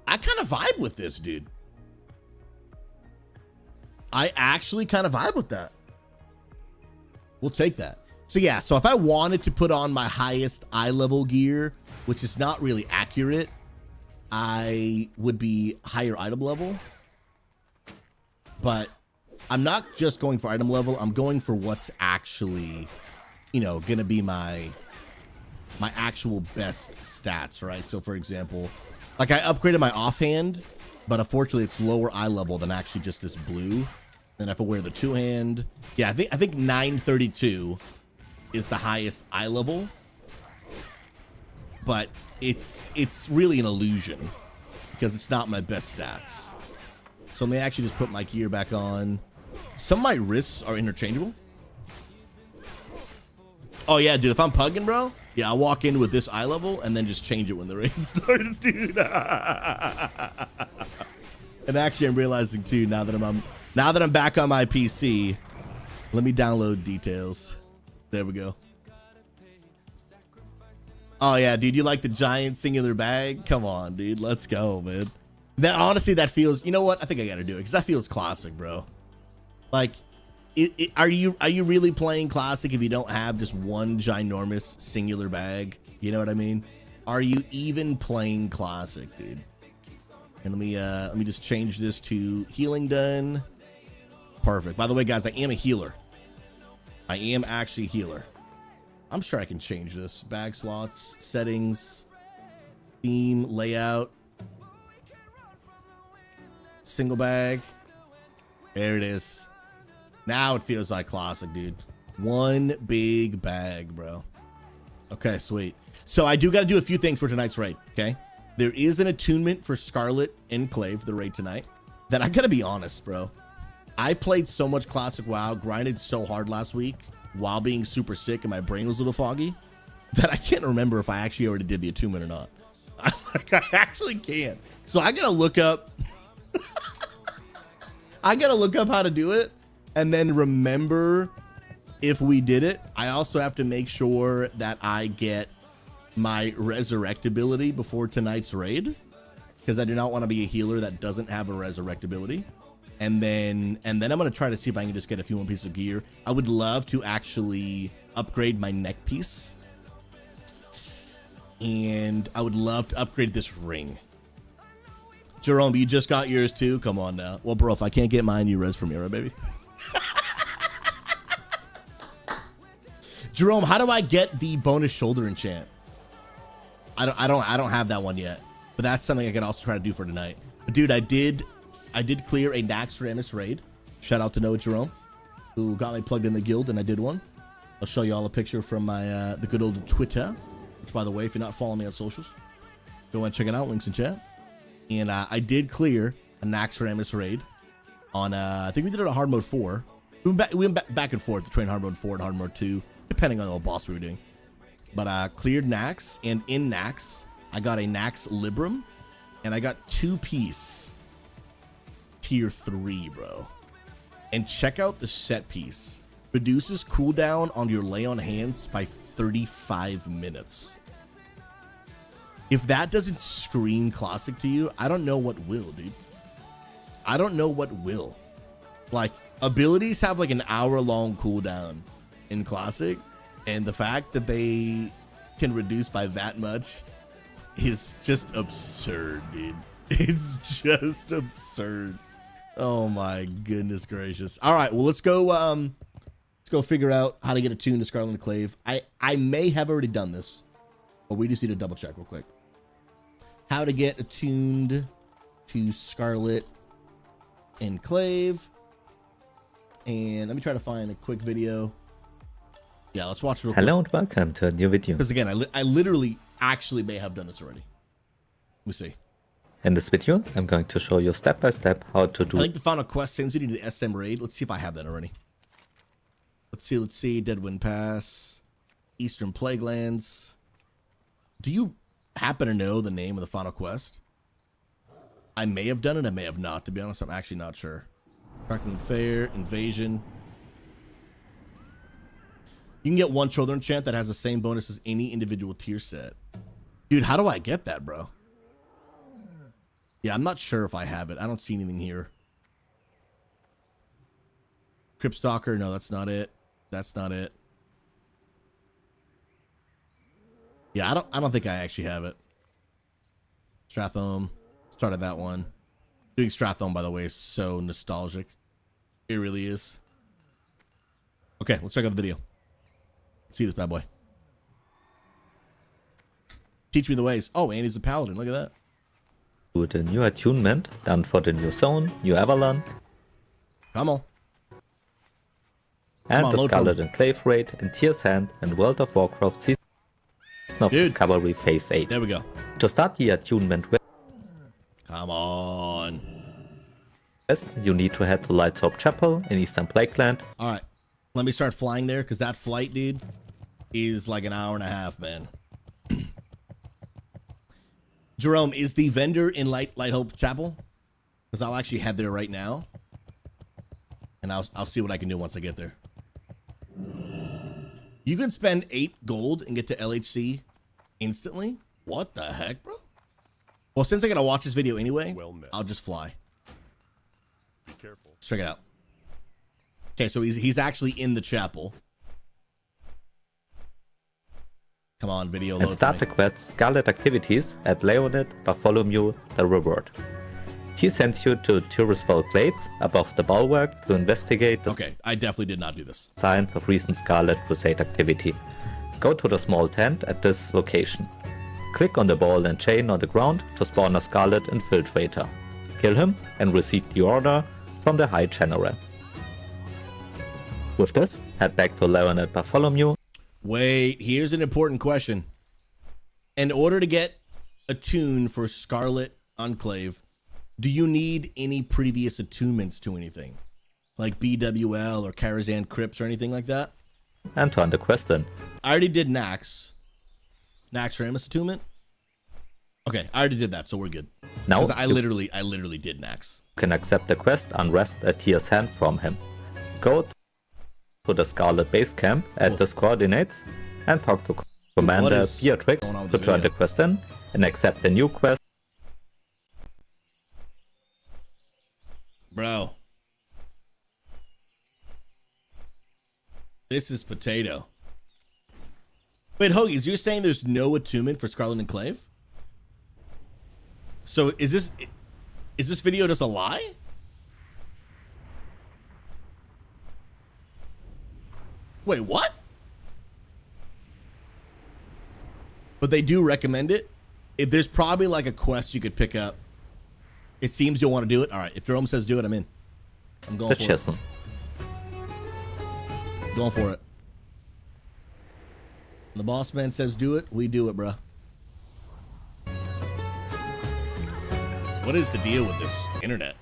I kind of vibe with this, dude. I actually kind of vibe with that. We'll take that. So yeah, so if I wanted to put on my highest eye level gear, which is not really accurate, I would be higher item level. But I'm not just going for item level, I'm going for what's actually, you know, gonna be my actual best stats, right? So for example, like I upgraded my offhand, but unfortunately it's lower eye level than actually just this blue. Then if I wear the two hand, yeah, I think 932 is the highest eye level, but it's really an illusion because it's not my best stats. So let me actually just put my gear back on. Some of my wrists are interchangeable. Oh yeah, dude, if I'm pugging, bro, yeah, I'll walk in with this eye level and then just change it when the raid starts, dude. And actually, I'm realizing too, now that I'm back on my PC, let me download details. There we go. Oh yeah, dude, you like the giant singular bag? Come on, dude, let's go, man. That honestly, that feels. You know what? I think I gotta do it because that feels classic, bro. Like, are you really playing classic if you don't have just one ginormous singular bag? You know what I mean? Are you even playing classic, dude? And let me just change this to healing done. Perfect. By the way, guys, I am a healer. I am actually a healer. I'm sure I can change this. Bag slots, settings, theme, layout, single bag. There it is. Now it feels like classic, dude. One big bag, bro. Okay, sweet. So I do got to do a few things for tonight's raid, okay? There is an attunement for Scarlett Enclave, the raid tonight, that I got to be honest, bro. I played so much classic WoW, grinded so hard last week while being super sick and my brain was a little foggy that I can't remember if I actually already did the attunement or not. I actually can't. So I got to look up... I got to look up how to do it and then remember if we did it. I also have to make sure that I get my resurrect ability before tonight's raid because I do not want to be a healer that doesn't have a resurrect ability. And then I'm going to try to see if I can just get a few more pieces of gear. I would love to actually upgrade my neck piece. And I would love to upgrade this ring. Jerome, you just got yours too? Come on now. Well, bro, if I can't get mine, you res for me, right, baby? Jerome, how do I get the bonus shoulder enchant? I don't have that one yet, but that's something I could also try to do for tonight. But dude, I did clear a Naxxramas raid. Shout out to Noah Jerome, who got me plugged in the guild, and I did one. I'll show you all a picture from my the good old Twitter, which, by the way, if you're not following me on socials, go and check it out. Links in chat. And I did clear a Naxxramas raid on I think we did it on hard mode 4. We went back and forth between hard mode 4 and hard mode 2, depending on what boss we were doing. But cleared Nax, and in Nax, I got a Nax Libram, and I got 2-piece tier 3, bro. And check out the set piece. Reduces cooldown on your lay on hands by 35 minutes. If that doesn't scream classic to you, I don't know what will, dude. I don't know what will. Like, abilities have like an hour-long cooldown in Classic, and the fact that they can reduce by that much is just absurd, dude. It's just absurd. Oh my goodness gracious. All right, well, let's go figure out how to get attuned to Scarlet Enclave. I may have already done this, but we just need to double check real quick. How to get attuned to Scarlet Enclave. And let me try to find a quick video. Yeah, let's watch it real quick. Hello and welcome to a new video. Because again, I literally actually may have done this already. Let me see. In this video, I'm going to show you step by step how to do. I think the final quest sends you to the SM raid. Let's see if I have that already. Let's see. Deadwind Pass, Eastern Plaguelands. Do you happen to know the name of the final quest? I may have done it. I may have not. To be honest, I'm actually not sure. Darkening Fair, Invasion. You can get one Children Chant that has the same bonus as any individual tier set. Dude, how do I get that, bro? Yeah, I'm not sure if I have it. I don't see anything here. Crypt Stalker, no, that's not it. That's not it. Yeah, I don't think I actually have it. Strathome. Started that one. Doing Strathome, by the way, is so nostalgic. It really is. Okay, let's check out the video. Let's see this bad boy. Teach me the ways. Oh, Andy's a paladin. Look at that. Do the new attunement done for the new zone, new Avalon, Come on. and on, the load Scarlet Enclave raid in Tier's Hand and World of Warcraft Season of Dude. Discovery Phase 8. There we go. To start the attunement Come on. quest, you need to head to Light's Hope Chapel in Eastern Plagueland. All right. Let me start flying there, because that flight, dude, is like an hour and a half, man. Jerome, is the vendor in Light Hope Chapel? Because I'll actually head there right now. And I'll see what I can do once I get there. You can spend 8 gold and get to LHC instantly? What the heck, bro? Well, since I gotta watch this video anyway, I'll just fly. Be careful. Let's check it out. Okay, so he's actually in the chapel. Come on, video load. And start the quest Scarlet Activities at Leonid Bartholomew the Reward. He sends you to Turisfall Glades above the bulwark to investigate the Okay, I definitely did not do this. signs of recent Scarlet Crusade activity. Go to the small tent at this location. Click on the ball and chain on the ground to spawn a Scarlet Infiltrator. Kill him and receive the order from the High General. With this, head back to Leonid Bartholomew. Wait, here's an important question. In order to get attuned for Scarlet Enclave, do you need any previous attunements to anything? Like BWL or Karazhan Crypts or anything like that? And turn the quest in. I already did Nax. Nax Ramus attunement? Okay, I already did that, so we're good. Now Because I you literally did Nax. can accept the quest Unrest at Tier's Hand from him. Go to the Scarlet base camp at this coordinates and talk to Commander Beatrix going on with to this turn video? the quest in and accept the new quest. Bro. This is potato. Wait, Hoagies, you're saying there's no attunement for Scarlet Enclave? So is this video just a lie? Wait, what? But they do recommend it. If there's probably like a quest you could pick up. It seems you'll want to do it. All right, if Jerome says do it, I'm in. I'm going for it. Going for it. The boss man says do it, we do it, bro. What is the deal with this internet?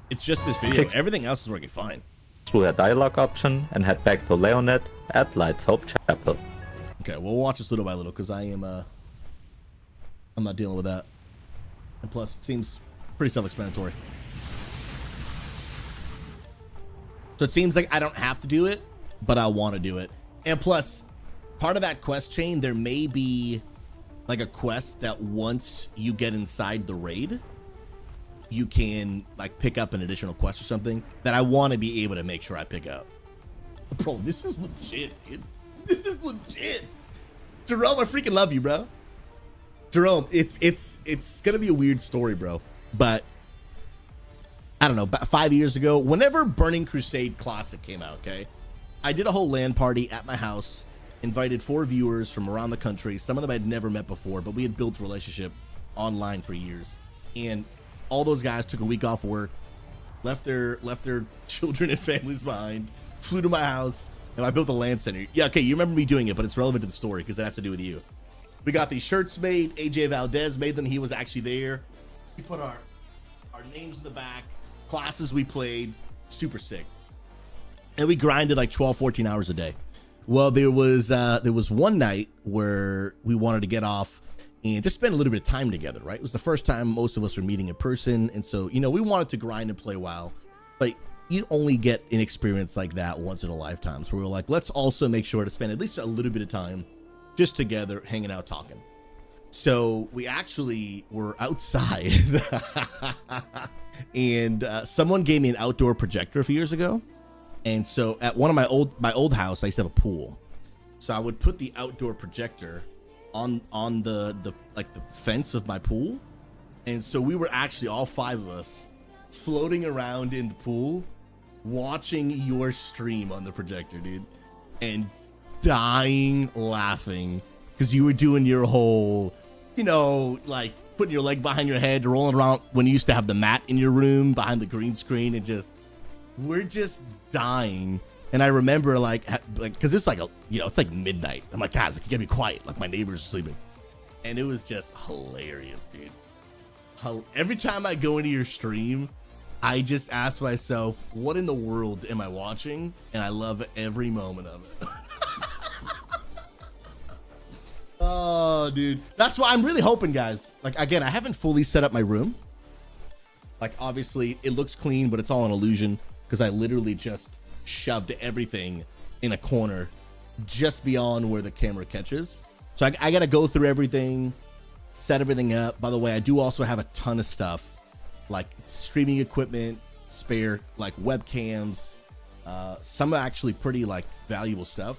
It's just this video. Everything else is working fine. Through a dialogue option and head back to Leonid at Light's Hope Chapel. Okay, we'll watch this little by little because I'm not dealing with that. And plus, it seems pretty self-explanatory. So it seems like I don't have to do it, but I want to do it. And plus, part of that quest chain, there may be like a quest that once you get inside the raid, you can like pick up an additional quest or something that I want to be able to make sure I pick up. Bro, this is legit, dude. This is legit. Jerome, I freaking love you, bro. Jerome, it's gonna be a weird story, bro. But I don't know, about 5 years ago, whenever Burning Crusade Classic came out, okay, I did a whole LAN party at my house, invited 4 viewers from around the country. Some of them I'd never met before, but we had built a relationship online for years. And all those guys took a week off work, left their children and families behind, flew to my house, and I built a LAN center. Yeah, okay, you remember me doing it, but it's relevant to the story because it has to do with you. We got these shirts made. AJ Valdez made them. He was actually there. We put our names in the back, classes we played, super sick. And we grinded like 12, 14 hours a day. Well, there was one night where we wanted to get off and just spend a little bit of time together, right? It was the first time most of us were meeting in person. And so, you know, we wanted to grind and play a while, but you only get an experience like that once in a lifetime. So we were like, let's also make sure to spend at least a little bit of time just together, hanging out, talking. So we actually were outside and someone gave me an outdoor projector a few years ago. And so at one of my old house, I used to have a pool. So I would put the outdoor projector on the fence of my pool. And so we were actually all 5 of us floating around in the pool, watching your stream on the projector, dude, and dying laughing because you were doing your whole, you know, like putting your leg behind your head, rolling around when you used to have the mat in your room behind the green screen, and just we're just dying. And I remember like because it's like it's like midnight. I'm like, guys, you gotta be quiet, like my neighbors are sleeping. And it was just hilarious, dude. Every time I go into your stream, I just ask myself, what in the world am I watching? And I love every moment of it. Oh, dude. That's why I'm really hoping, guys. Like, again, I haven't fully set up my room. Like, obviously, it looks clean, but it's all an illusion because I literally just shoved everything in a corner just beyond where the camera catches. So I got to go through everything, set everything up. By the way, I do also have a ton of stuff like streaming equipment, spare like webcams, some actually pretty like valuable stuff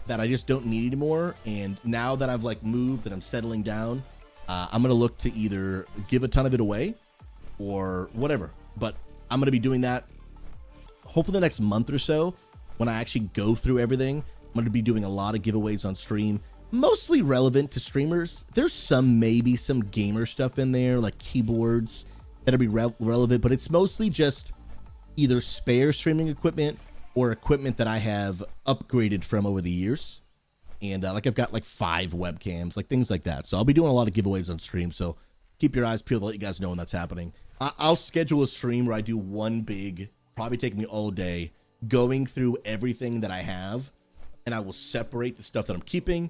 that I just don't need anymore. And now that I've like moved and I'm settling down, I'm gonna look to either give a ton of it away or whatever. But I'm gonna be doing that hopefully the next month or so. When I actually go through everything, I'm gonna be doing a lot of giveaways on stream, mostly relevant to streamers. There's maybe some gamer stuff in there, like keyboards that'll be relevant, but it's mostly just either spare streaming equipment or equipment that I have upgraded from over the years. And like I've got like 5 webcams, like things like that. So I'll be doing a lot of giveaways on stream. So keep your eyes peeled to let you guys know when that's happening. I'll schedule a stream where I do one big, probably take me all day, going through everything that I have. And I will separate the stuff that I'm keeping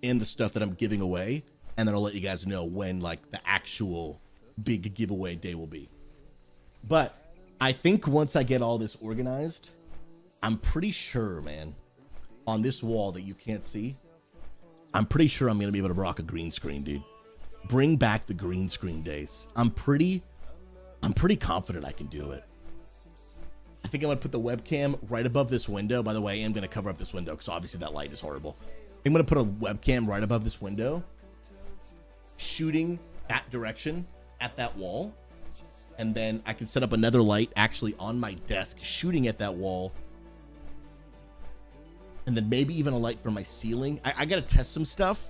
and the stuff that I'm giving away. And then I'll let you guys know when like the actual big giveaway day will be. But I think once I get all this organized, I'm pretty sure, man, on this wall that you can't see, I'm pretty sure I'm gonna be able to rock a green screen, dude. Bring back the green screen days. I'm pretty confident I can do it. I think I'm gonna put the webcam right above this window. By the way, I am gonna cover up this window because obviously that light is horrible. I'm gonna put a webcam right above this window, shooting that direction at that wall, and then I can set up another light actually on my desk shooting at that wall, and then maybe even a light from my ceiling. I gotta test some stuff,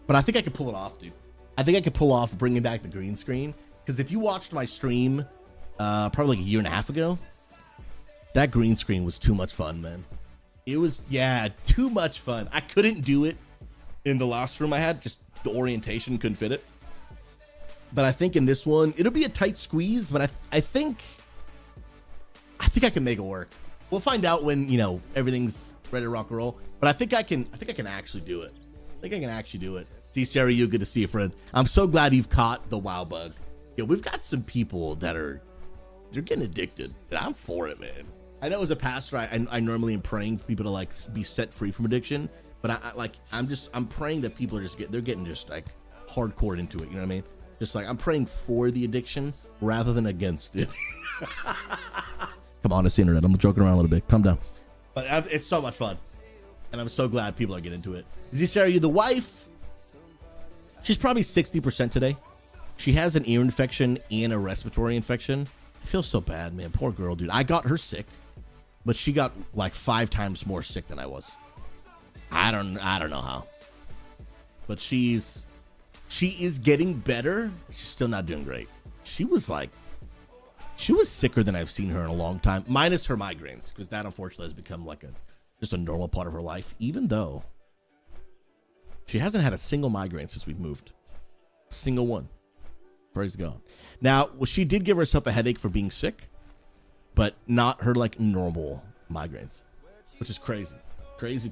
but I think I could pull it off, dude. I think I could pull off bringing back the green screen, because if you watched my stream probably like a year and a half ago, that green screen was too much fun, man. It was, yeah, too much fun. I couldn't do it in the last room I had, just the orientation couldn't fit it. But I think in this one, it'll be a tight squeeze, but I think I can make it work. We'll find out when, you know, everything's ready to rock and roll. But I think I can actually do it. I think I can actually do it. See, Sarah, you good to see you, friend. I'm so glad you've caught the WoW bug. Yo, we've got some people that they're getting addicted, and I'm for it, man. I know as a pastor, I normally am praying for people to like be set free from addiction, but I'm praying that people are they're getting just like hardcore into it. You know what I mean? Just like I'm praying for the addiction rather than against it. Come on, it's the internet. I'm joking around a little bit. Calm down. But it's so much fun. And I'm so glad people are getting into it. Sarah, you the wife? She's probably 60% today. She has an ear infection and a respiratory infection. I feel so bad, man. Poor girl, dude. I got her sick, but she got like 5 times more sick than I was. I don't know how. But she is getting better. She's still not doing great. She was sicker than I've seen her in a long time, minus her migraines, because that unfortunately has become like just a normal part of her life, even though she hasn't had a single migraine since we've moved. A single one. Praise God. Now, she did give herself a headache for being sick, but not her like normal migraines, which is crazy. Crazy.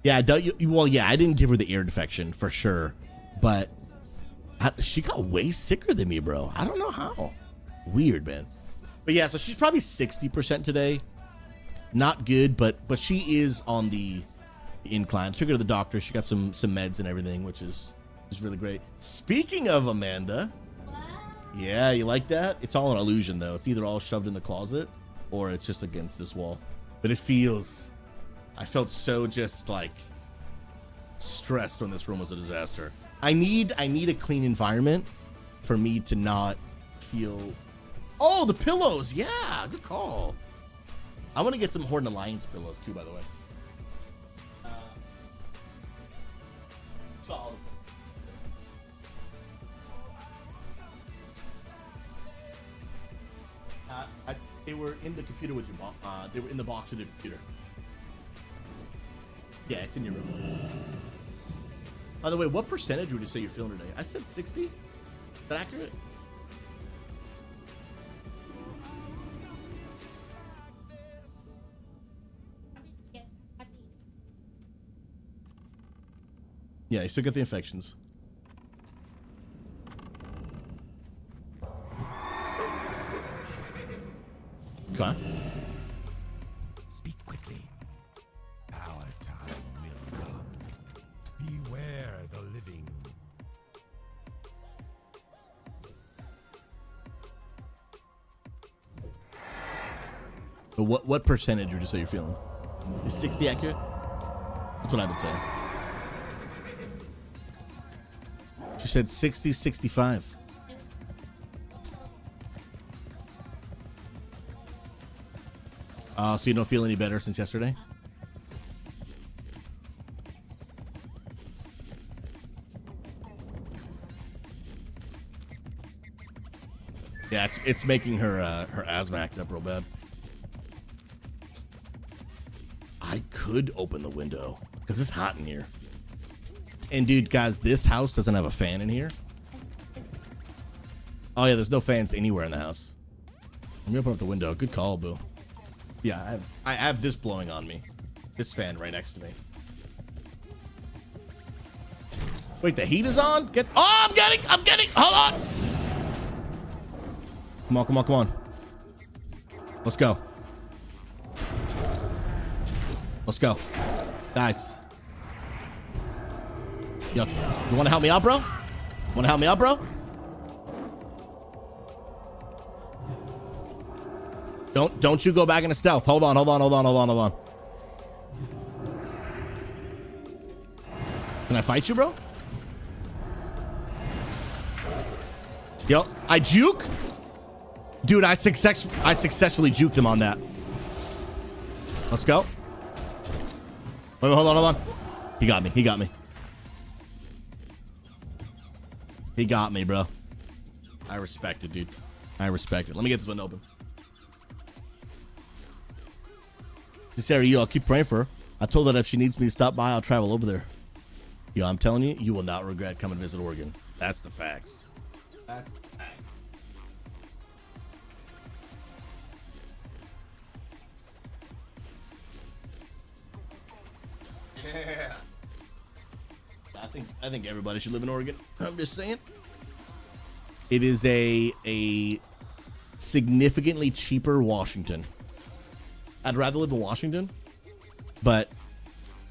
Yeah, I didn't give her the ear infection for sure, but she got way sicker than me, bro. I don't know how. Weird, man. But yeah, so she's probably 60% today. Not good, but she is on the incline. Took her to the doctor. She got some meds and everything, which is really great. Speaking of Amanda, yeah, you like that? It's all an illusion, though. It's either all shoved in the closet or it's just against this wall. But I felt so just like stressed when this room was a disaster. I need a clean environment for me to not feel. Oh, the pillows. Yeah, good call. I want to get some Horde and Alliance pillows too, by the way. Solid. They were in the computer with your box. They were in the box with your computer. Yeah, it's in your room. By the way, what percentage would you say you're feeling today? I said 60. Is that accurate? Yeah, you still got the infections. Okay. Speak quickly. Our time will come. Beware the living. But what percentage would you say you're feeling? Is 60 accurate? That's what I would say. She said 60, 65. So you don't feel any better since yesterday? Yeah, it's making her asthma act up real bad. I could open the window because it's hot in here. And dude, guys, this house doesn't have a fan in here. Oh yeah, there's no fans anywhere in the house. Let me open up the window. Good call, boo. Yeah, I have this blowing on me. This fan right next to me. Wait, the heat is on? Oh, I'm getting, hold on. Come on. Let's go. Nice. Yo, you want to help me out, bro? Don't you go back into stealth. Hold on. Can I fight you, bro? Yo, I juke? Dude, I successfully juked him on that. Let's go. Wait, hold on. He got me. He got me, bro. I respect it, dude. Let me get this one open. Sarah, I'll keep praying for her. I told her that if she needs me to stop by, I'll travel over there. Yo, I'm telling you, you will not regret coming to visit Oregon. That's the facts. Yeah. I think everybody should live in Oregon. I'm just saying. It is a significantly cheaper Washington. I'd rather live in Washington, but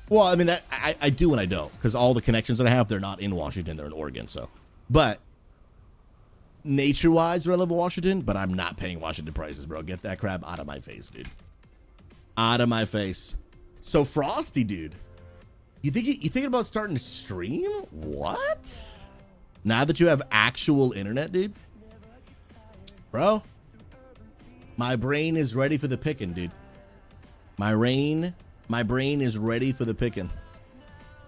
Well, I mean, that I do and I don't, because all the connections that I have, they're not in Washington, they're in Oregon. So, but nature-wise, I live in Washington, but I'm not paying Washington prices, bro. Get that crap out of my face, dude. Out of my face. So Frosty, dude, you thinking about starting to stream? What? Now that you have actual internet, dude, bro, my brain is ready for the picking, dude. My brain is ready for the picking.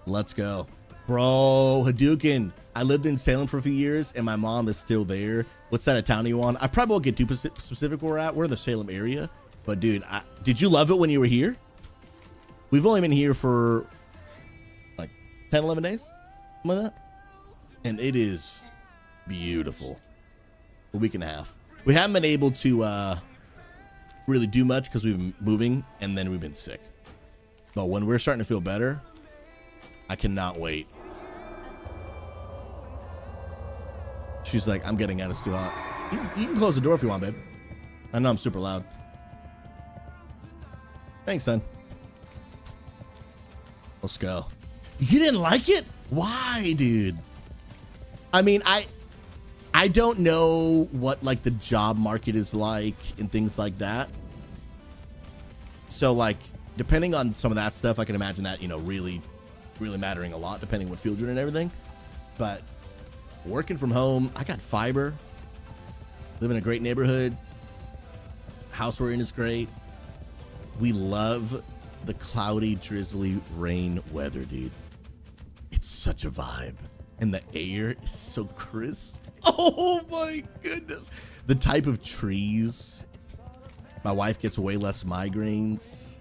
Let's go. Bro, Hadouken. I lived in Salem for a few years, and my mom is still there. What side of town are you on? I probably won't get too specific where we're at. We're in the Salem area. But, dude, did you love it when you were here? We've only been here for, like, 10, 11 days? Something like that. And it is beautiful. A week and a half. We haven't been able to really do much because we've been moving, and then we've been sick. But when we're starting to feel better, I cannot wait. She's like, I'm getting out. It's too hot. You can close the door if you want, babe. I know I'm super loud. Thanks, son. Let's go. You didn't like it? Why, dude? I mean, I don't know what, like, the job market is like and things like that. So, like, depending on some of that stuff, I can imagine that, you know, really mattering a lot, depending what field you're in and everything. But working from home, I got fiber. Live in a great neighborhood. House we're in is great. We love the cloudy, drizzly rain weather, dude. It's such a vibe. And the air is so crisp. Oh my goodness. The type of trees. My wife gets way less migraines.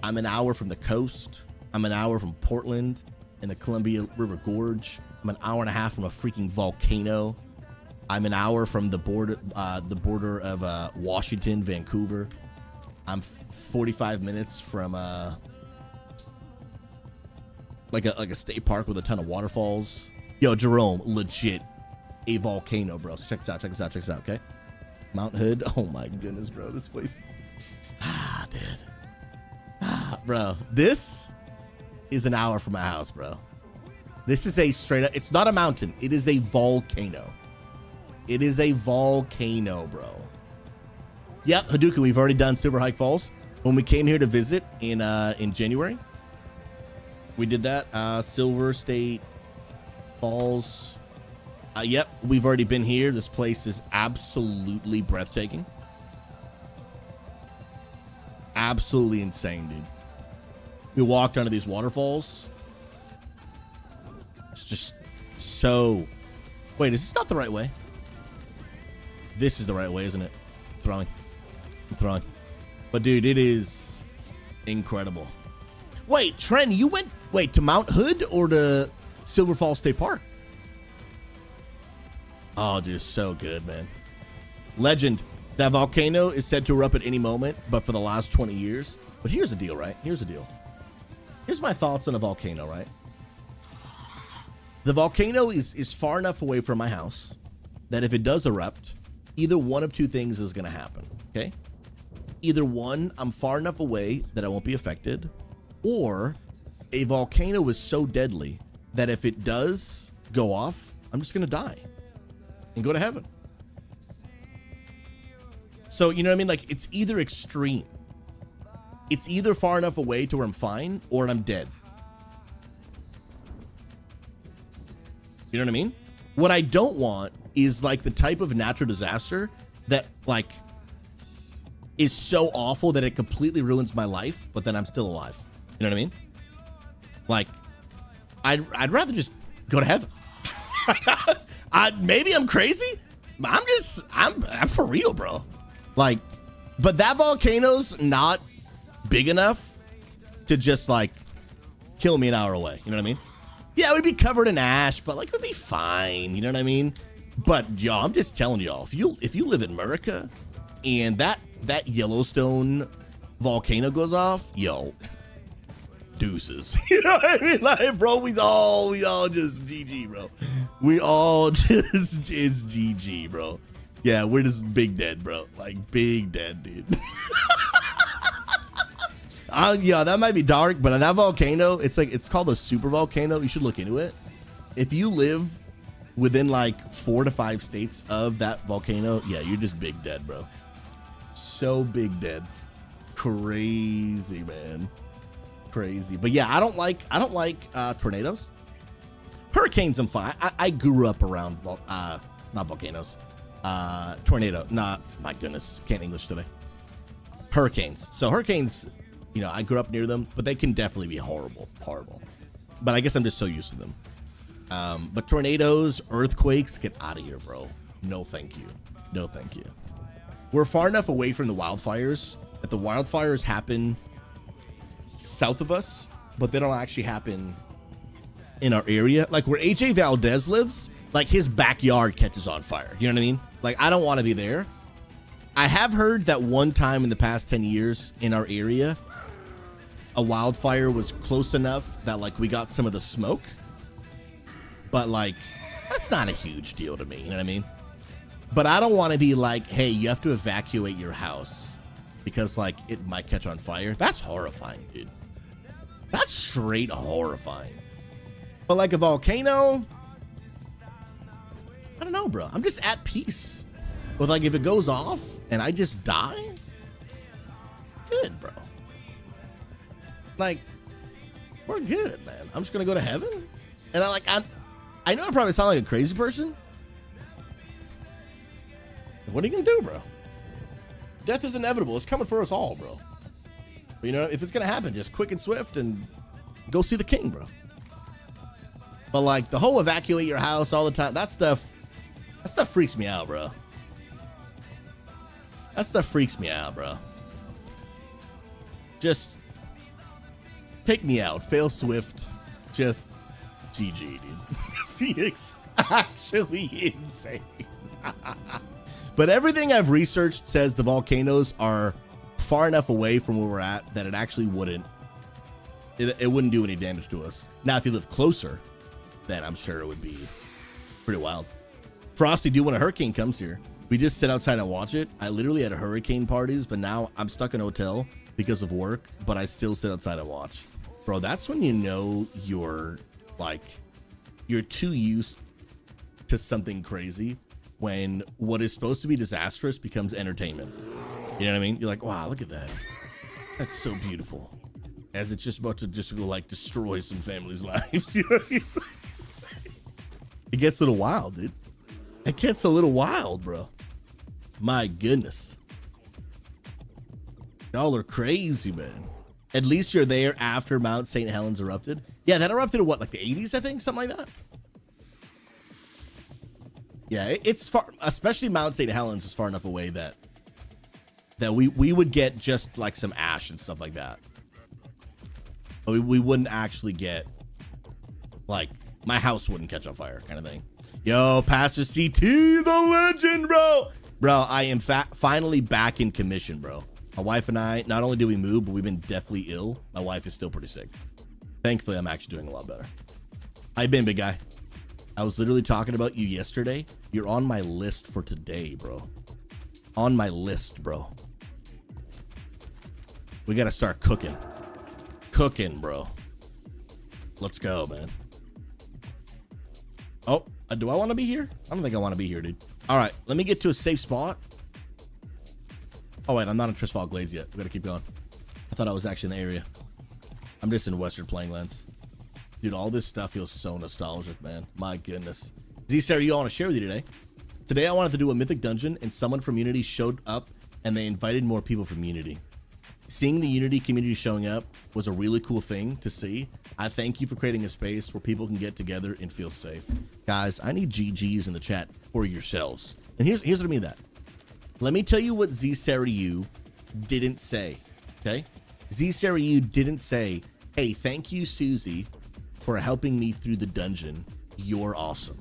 I'm an hour from the coast. I'm an hour from Portland and the Columbia River Gorge. I'm an hour and a half from a freaking volcano. I'm an hour from the border of Washington, Vancouver. I'm 45 minutes from like a state park with a ton of waterfalls. Yo, Jerome, legit a volcano, bro. So check this out, okay? Mount Hood. Oh my goodness, bro. This place. Dude. Bro, this is an hour from my house, bro. This is a straight up, it's not a mountain. It is a volcano. It is a volcano, bro. Yep, Hadouken, we've already done Silver Hike Falls. When we came here to visit in January, we did that. Silver State Falls. Yep, we've already been here. This place is absolutely breathtaking. Absolutely insane, dude. We walked under these waterfalls. It's just so... Wait, is this not the right way? This is the right way, isn't it? I'm throwing. But, dude, it is incredible. Wait, Trent, you went... Wait, to Mount Hood or to Silver Falls State Park? Oh, dude, so good, man. Legend. That volcano is said to erupt at any moment, but for the last 20 years. But here's the deal, right? Here's the deal. Here's my thoughts on a volcano, right? The volcano is far enough away from my house that if it does erupt, either one of two things is going to happen, okay? Either one, I'm far enough away that I won't be affected, or a volcano is so deadly that if it does go off, I'm just going to die and go to heaven. So, you know what I mean? Like, it's either extreme. It's either far enough away to where I'm fine or I'm dead. You know what I mean? What I don't want is like the type of natural disaster that like is so awful that it completely ruins my life, but then I'm still alive. You know what I mean? Like, I'd rather just go to heaven. Maybe I'm crazy. I'm for real, bro. Like, but that volcano's not big enough to just like kill me an hour away. You know what I mean? Yeah, it would be covered in ash, but like it would be fine. You know what I mean? But y'all, I'm just telling y'all, if you live in America and that Yellowstone volcano goes off, yo, deuces. You know what I mean? Like, bro, we all just GG, bro. We all just it's GG, bro. Yeah, we're just big dead, bro. Like big dead, dude. Yeah, that might be dark, but on that volcano, it's called a super volcano. You should look into it. If you live within like 4 to 5 states of that volcano, yeah, you're just big dead, bro. So big dead. Crazy, man. Crazy. But yeah, I don't like tornadoes. Hurricanes, I'm fine. I grew up around not volcanoes. Tornado. Nah, my goodness, can't English today. Hurricanes. So hurricanes, you know, I grew up near them, but they can definitely be horrible. But I guess I'm just so used to them. But tornadoes, earthquakes, get out of here, bro. No, thank you. No, thank you. We're far enough away from the wildfires that the wildfires happen south of us, but they don't actually happen in our area. Like where AJ Valdez lives, like his backyard catches on fire. You know what I mean? Like I don't want to be there. I have heard that one time in the past 10 years in our area, a wildfire was close enough that like we got some of the smoke. But like, that's not a huge deal to me. You know what I mean? But I don't want to be like, hey, you have to evacuate your house because like it might catch on fire. That's horrifying, dude. That's straight horrifying. But like a volcano, I don't know, bro. I'm just at peace. But like if it goes off and I just die, good, bro. Like, we're good, man. I'm just gonna go to heaven. And I know I probably sound like a crazy person. What are you gonna do, bro? Death is inevitable. It's coming for us all, bro. But, you know, if it's gonna happen, just quick and swift and go see the king, bro. But like the whole evacuate your house all the time, that stuff freaks me out, bro. That stuff freaks me out, bro. Just take me out. Fail swift. Just GG, dude. Phoenix actually insane. But everything I've researched says the volcanoes are far enough away from where we're at that it actually wouldn't do any damage to us. Now, if you live closer, then I'm sure it would be pretty wild. Frosty, do when a hurricane comes here, we just sit outside and watch it. I literally had hurricane parties, but now I'm stuck in a hotel because of work, but I still sit outside and watch. Bro, that's when you know you're too used to something crazy when what is supposed to be disastrous becomes entertainment. You know what I mean? You're like, wow, look at that. That's so beautiful. As it's just about to just go like destroy some families' lives. You know? It gets a little wild, dude. It gets a little wild, bro. My goodness. Y'all are crazy, man. At least you're there after Mount St. Helens erupted. Yeah, that erupted in what, like the 80s, I think? Something like that. Yeah, it's far, especially Mount St. Helens is far enough away that we would get just like some ash and stuff like that. But we wouldn't actually get, like, my house wouldn't catch on fire kind of thing. Yo, Pastor CT, the legend, bro. Bro, I am finally back in commission, bro. My wife and I, not only did we move, but we've been deathly ill. My wife is still pretty sick. Thankfully, I'm actually doing a lot better. How you been, big guy? I was literally talking about you yesterday. You're on my list for today, bro. On my list, bro. We got to start cooking. Cooking, bro. Let's go, man. Oh, do I want to be here? I don't think I want to be here, dude. All right, let me get to a safe spot. Oh, wait, I'm not in Tristfall Glades yet. We got to keep going. I thought I was actually in the area. I'm just in Western Playing Lands. Dude, all this stuff feels so nostalgic, man. My goodness. Z-Sarah, you all want to share with you today? Today, I wanted to do a Mythic Dungeon, and someone from Unity showed up, and they invited more people from Unity. Seeing the Unity community showing up was a really cool thing to see. I thank you for creating a space where people can get together and feel safe. Guys, I need GGs in the chat for yourselves. And here's what I mean that. Let me tell you what Z-Sarah didn't say, okay? Z-Sarah didn't say, hey, thank you, Susie, for helping me through the dungeon. You're awesome.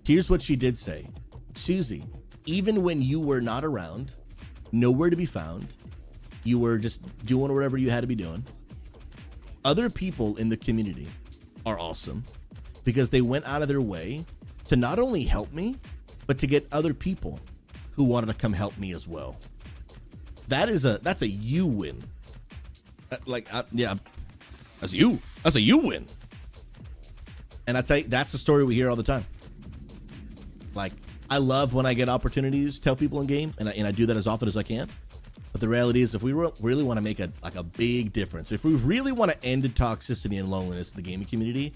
Here's what she did say. Susie, even when you were not around, nowhere to be found, you were just doing whatever you had to be doing, other people in the community are awesome because they went out of their way to not only help me, but to get other people who wanted to come help me as well. That's a you win. Yeah, that's a you win. And I'd say that's the story we hear all the time. Like, I love when I get opportunities to tell people in game, and I do that as often as I can. But the reality is, if we really want to make a big difference, if we really want to end the toxicity and loneliness in the gaming community,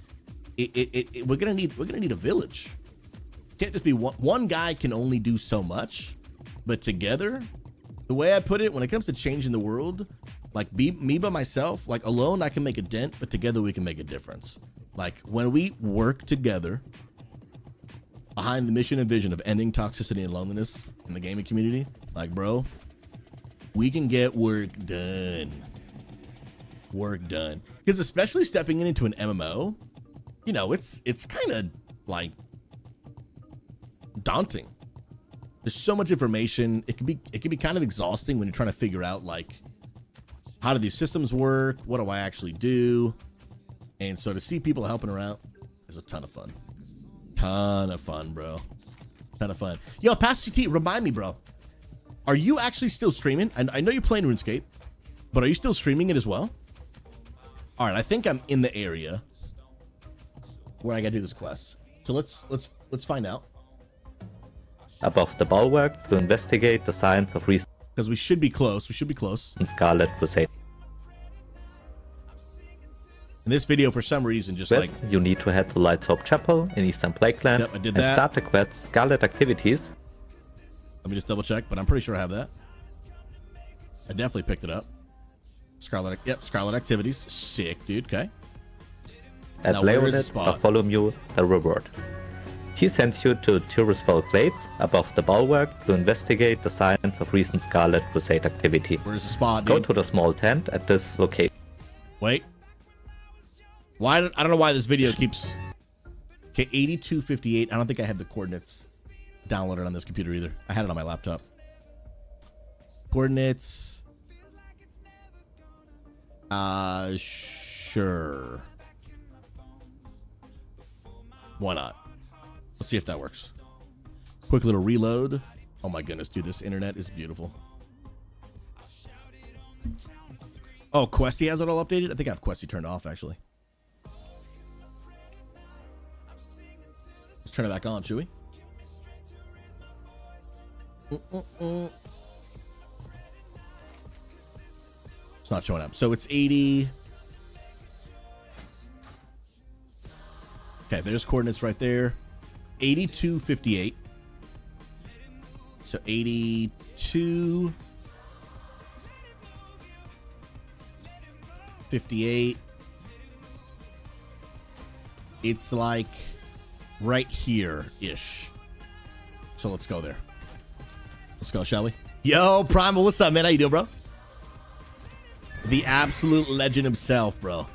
we're gonna need a village. Can't just be one guy can only do so much, but together, the way I put it, when it comes to changing the world, like me by myself, like alone I can make a dent, but together we can make a difference. Like when we work together behind the mission and vision of ending toxicity and loneliness in the gaming community, like bro, we can get work done. Work done. Because especially stepping into an MMO, you know, it's kind of like daunting. There's so much information. It can be kind of exhausting when you're trying to figure out like, how do these systems work? What do I actually do? And so to see people helping her out is a ton of fun. Ton of fun, bro. Ton of fun. Yo, Past CT, remind me, bro. Are you actually still streaming? I know you're playing RuneScape, but are you still streaming it as well? All right, I think I'm in the area where I gotta do this quest. So let's find out. Above the bulwark to investigate the signs of recent. Because we should be close. We should be close. Scarlett Crusade. In this video, for some reason, just West, like you need to head to Lightsoap Chapel in Eastern Plagueland and start the quest Scarlet Activities. Let me just double check, but I'm pretty sure I have that. I definitely picked it up. Scarlet Activities. Sick, dude. Okay. At Leonet, Bartholomew, the reward. He sends you to Turisfell Glades above the bulwark to investigate the signs of recent Scarlet Crusade activity. Where's the spot, dude? Go to the small tent at this location. Wait. Why? I don't know why this video keeps... Okay, 8258. I don't think I have the coordinates downloaded on this computer either. I had it on my laptop. Coordinates. Sure. Why not? Let's see if that works. Quick little reload. Oh my goodness, dude, this internet is beautiful. Oh, Questy has it all updated? I think I have Questy turned off, actually. Let's turn it back on, should we? It's not showing up. So it's 80. Okay, there's coordinates right there. 8258. So 82 58. It's like right here-ish. So let's go there. Let's go, shall we? Yo, Primal, what's up, man? How you doing, bro? The absolute legend himself, bro.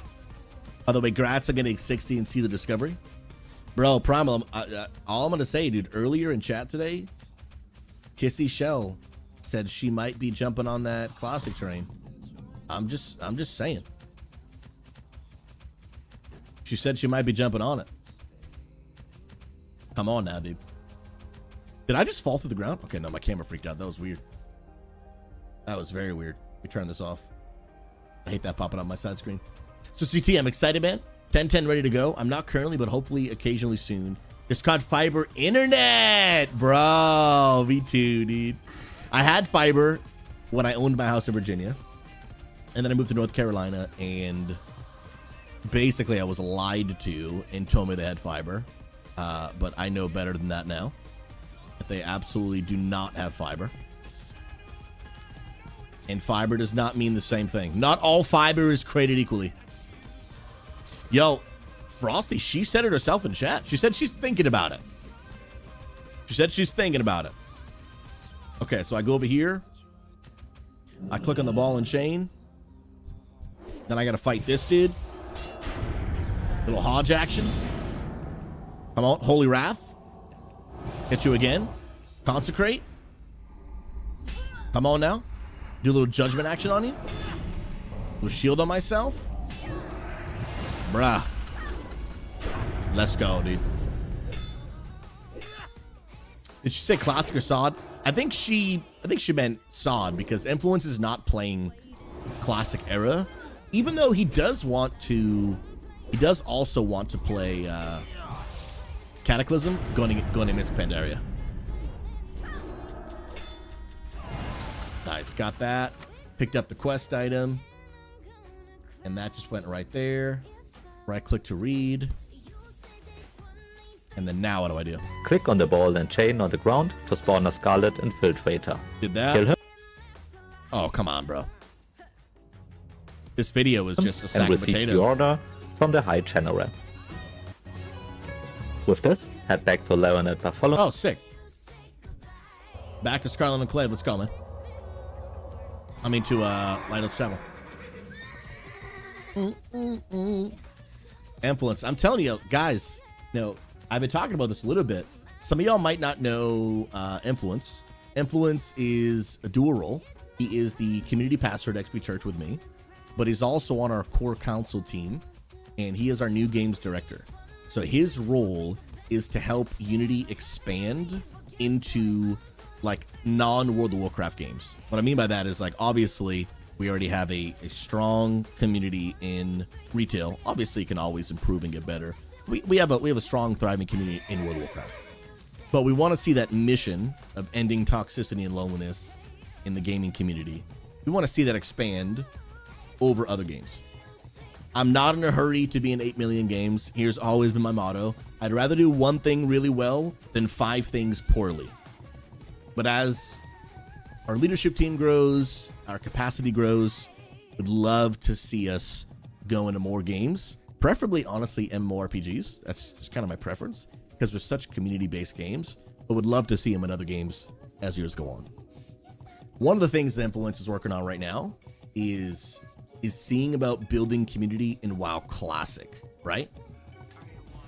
By the way, grats on getting 60 and see the discovery. Bro, Primal, all I'm going to say, dude, earlier in chat today, Kissy Shell said she might be jumping on that classic train. I'm just saying. She said she might be jumping on it. Come on now, dude. Did I just fall through the ground? Okay, no, my camera freaked out. That was weird. That was very weird. Let me turn this off. I hate that popping up my side screen. So CT, I'm excited, man. 1010 ready to go. I'm not currently, but hopefully occasionally soon. Just got fiber internet, bro. Me too, dude. I had fiber when I owned my house in Virginia. And then I moved to North Carolina, and basically I was lied to and told me they had fiber. But I know better than that now. That they absolutely do not have fiber. And fiber does not mean the same thing. Not all fiber is created equally. Yo, Frosty, she said it herself in chat. She said she's thinking about it. She said she's thinking about it. Okay, so I go over here. I click on the ball and chain. Then I gotta fight this dude. Little Hodge action. Come on, Holy Wrath. Hit you again. Consecrate. Come on now. Do a little judgment action on you. A little shield on myself. Bruh. Let's go, dude. Did she say classic or SOD? I think she meant SOD because Influence is not playing classic era. even though he does also want to play Cataclysm, going to miss Pandaria. Nice, got that. Picked up the quest item. And that just went right there. Right click to read. And then now what do I do? Click on the ball and chain on the ground to spawn a Scarlet Infiltrator. Did that? Kill him. Oh, come on, bro. This video was just a sack and of receive potatoes. the order from the High General. With this, head back to Leonard Buffalo. Oh, sick. Back to Scarlet Enclave. Let's go, man. I mean to Lighthouse Travel. Influence. I'm telling you, guys, I've been talking about this a little bit. Some of y'all might not know Influence. Influence is a dual role. He is the community pastor at XP Church with me, but he's also on our core council team, and he is our new games director. So his role is to help Unity expand into like non-World of Warcraft games. What I mean by that is, like, obviously we already have a strong community in retail. Obviously it can always improve and get better. We have a strong, thriving community in World of Warcraft. But we want to see that mission of ending toxicity and loneliness in the gaming community. We want to see that expand over other games. I'm not in a hurry to be in 8 million games. Here's always been my motto. I'd rather do one thing really well than 5 things poorly. But as our leadership team grows, our capacity grows, would love to see us go into more games. Preferably, honestly, MMORPGs. That's just kind of my preference because they're such community-based games. But would love to see them in other games as years go on. One of the things that Influence is working on right now is seeing about building community in WoW Classic, right?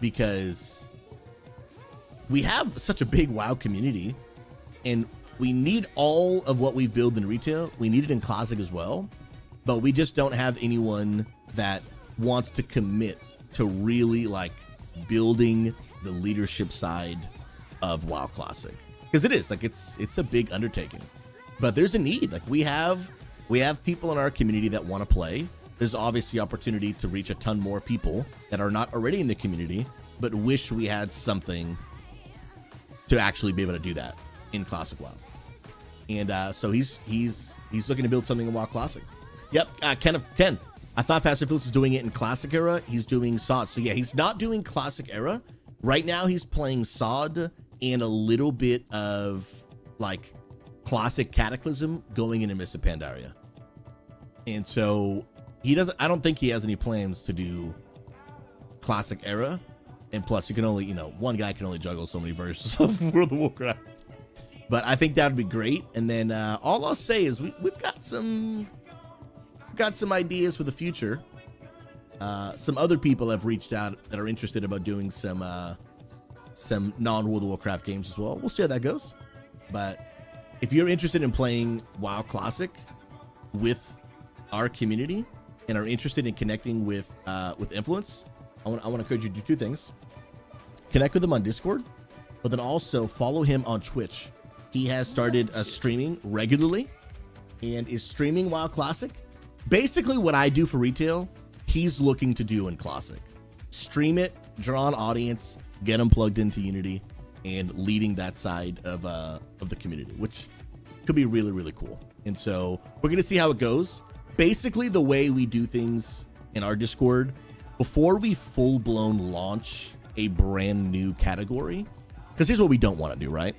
Because we have such a big WoW community, and we need all of what we build in retail. We need it in Classic as well, but we just don't have anyone that wants to commit to really like building the leadership side of WoW Classic, because it is like it's a big undertaking. But there's a need. Like we have people in our community that want to play. There's obviously opportunity to reach a ton more people that are not already in the community, but wish we had something to actually be able to do that in Classic WoW. And so he's looking to build something in WoW Classic. Yep, Ken. I thought Pastor Phillips was doing it in Classic Era. He's doing SOD. So yeah, he's not doing Classic Era. Right now he's playing SOD and a little bit of like Classic Cataclysm going into Mists of Pandaria. And so I don't think he has any plans to do Classic Era. And plus you can only, one guy can only juggle so many versions of World of Warcraft. But I think that would be great. And then all I'll say is we've got some ideas for the future. Some other people have reached out that are interested about doing some non-World of Warcraft games as well. We'll see how that goes. But if you're interested in playing WoW Classic with our community and are interested in connecting with Influence, I want to encourage you to do 2 things. Connect with him on Discord, but then also follow him on Twitch. He has started streaming regularly and is streaming WoW Classic. Basically what I do for retail, he's looking to do in Classic. Stream it, draw an audience, get them plugged into Unity, and leading that side of the community, which could be really, really cool. And so we're going to see how it goes. Basically, the way we do things in our Discord, before we full-blown launch a brand new category, because here's what we don't want to do, right?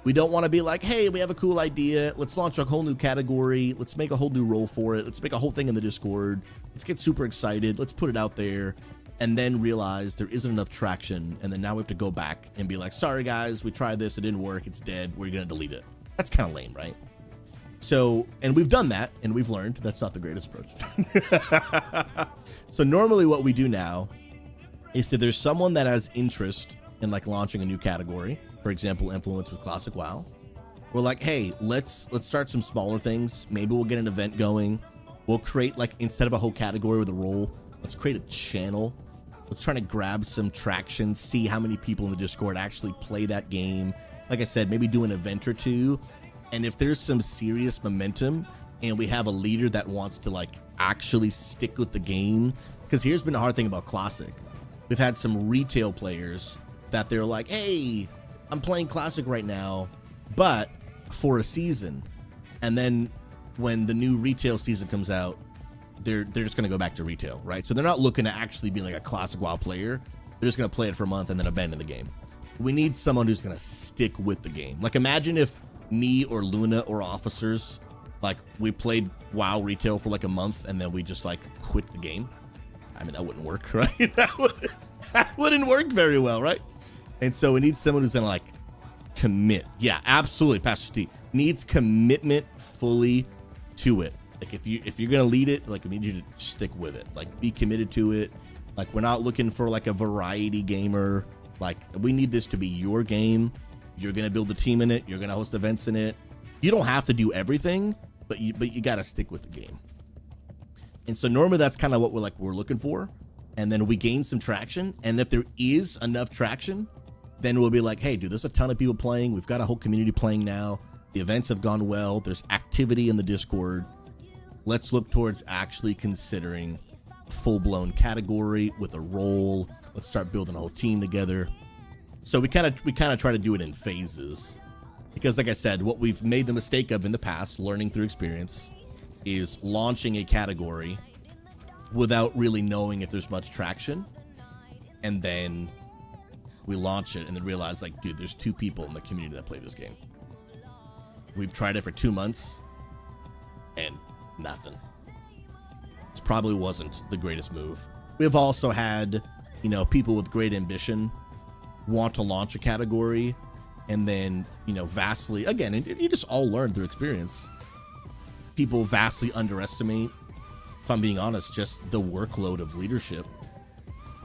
We don't want to be like, hey, we have a cool idea. Let's launch a whole new category. Let's make a whole new role for it. Let's make a whole thing in the Discord. Let's get super excited. Let's put it out there. And then realize there isn't enough traction. And then now we have to go back and be like, sorry, guys, we tried this. It didn't work. It's dead. We're going to delete it. That's kind of lame, right? So, and we've done that. And we've learned that's not the greatest approach. So normally what we do now is that there's someone that has interest in like launching a new category. For example, Influence with Classic WoW. We're like, hey, let's start some smaller things. Maybe we'll get an event going. We'll create, like, instead of a whole category with a role, let's create a channel. Let's try to grab some traction, see how many people in the Discord actually play that game. Like I said, maybe do an event or 2. And if there's some serious momentum and we have a leader that wants to like actually stick with the game. Because here's been the hard thing about Classic. We've had some retail players that they're like, hey, I'm playing Classic right now, but for a season. And then when the new retail season comes out, they're just going to go back to retail, right? So they're not looking to actually be like a Classic WoW player. They're just going to play it for a month and then abandon the game. We need someone who's going to stick with the game. Like, imagine if me or Luna or Officers, like, we played WoW retail for like a month and then we just like quit the game. I mean, that wouldn't work, right? That wouldn't work very well, right? And so we need someone who's going to like commit. Yeah, absolutely. Pastor T needs commitment fully to it. Like, if you're going to lead it, like, I need you to stick with it. Like, be committed to it. Like, we're not looking for like a variety gamer. Like, we need this to be your game. You're going to build a team in it. You're going to host events in it. You don't have to do everything, but you got to stick with the game. And so normally that's kind of what we're looking for. And then we gain some traction. And if there is enough traction, then we'll be like, hey, dude, there's a ton of people playing. We've got a whole community playing now. The events have gone well. There's activity in the Discord. Let's look towards actually considering a full-blown category with a role. Let's start building a whole team together. So we kind of try to do it in phases. Because like I said, what we've made the mistake of in the past, learning through experience, is launching a category without really knowing if there's much traction. And then we launch it and then realize, like, dude, there's 2 people in the community that play this game. We've tried it for 2 months and nothing. This probably wasn't the greatest move. We've also had, you know, people with great ambition want to launch a category and then, you know, vastly, again, and you just all learn through experience. People vastly underestimate, if I'm being honest, just the workload of leadership,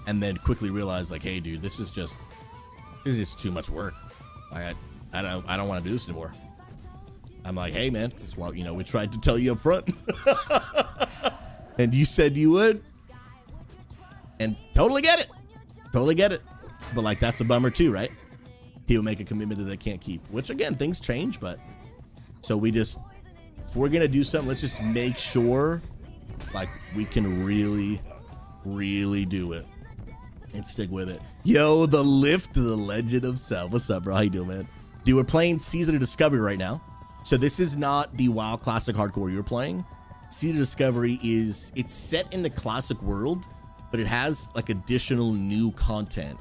and then quickly realize, like, hey, dude, this is just too much work. I don't want to do this anymore. I'm like, hey, man, this is what, you know, we tried to tell you up front, and you said you would, and totally get it, but like, that's a bummer too, right? People make a commitment that they can't keep, which again, things change, but so we just, if we're gonna do something, let's just make sure like we can really do it and stick with it. Yo, the lift to the legend of self. What's up, bro? How you doing, man? Dude, we're playing Season of Discovery right now. So this is not the WoW Classic Hardcore you're playing. Season of Discovery is, it's set in the Classic world, but it has like additional new content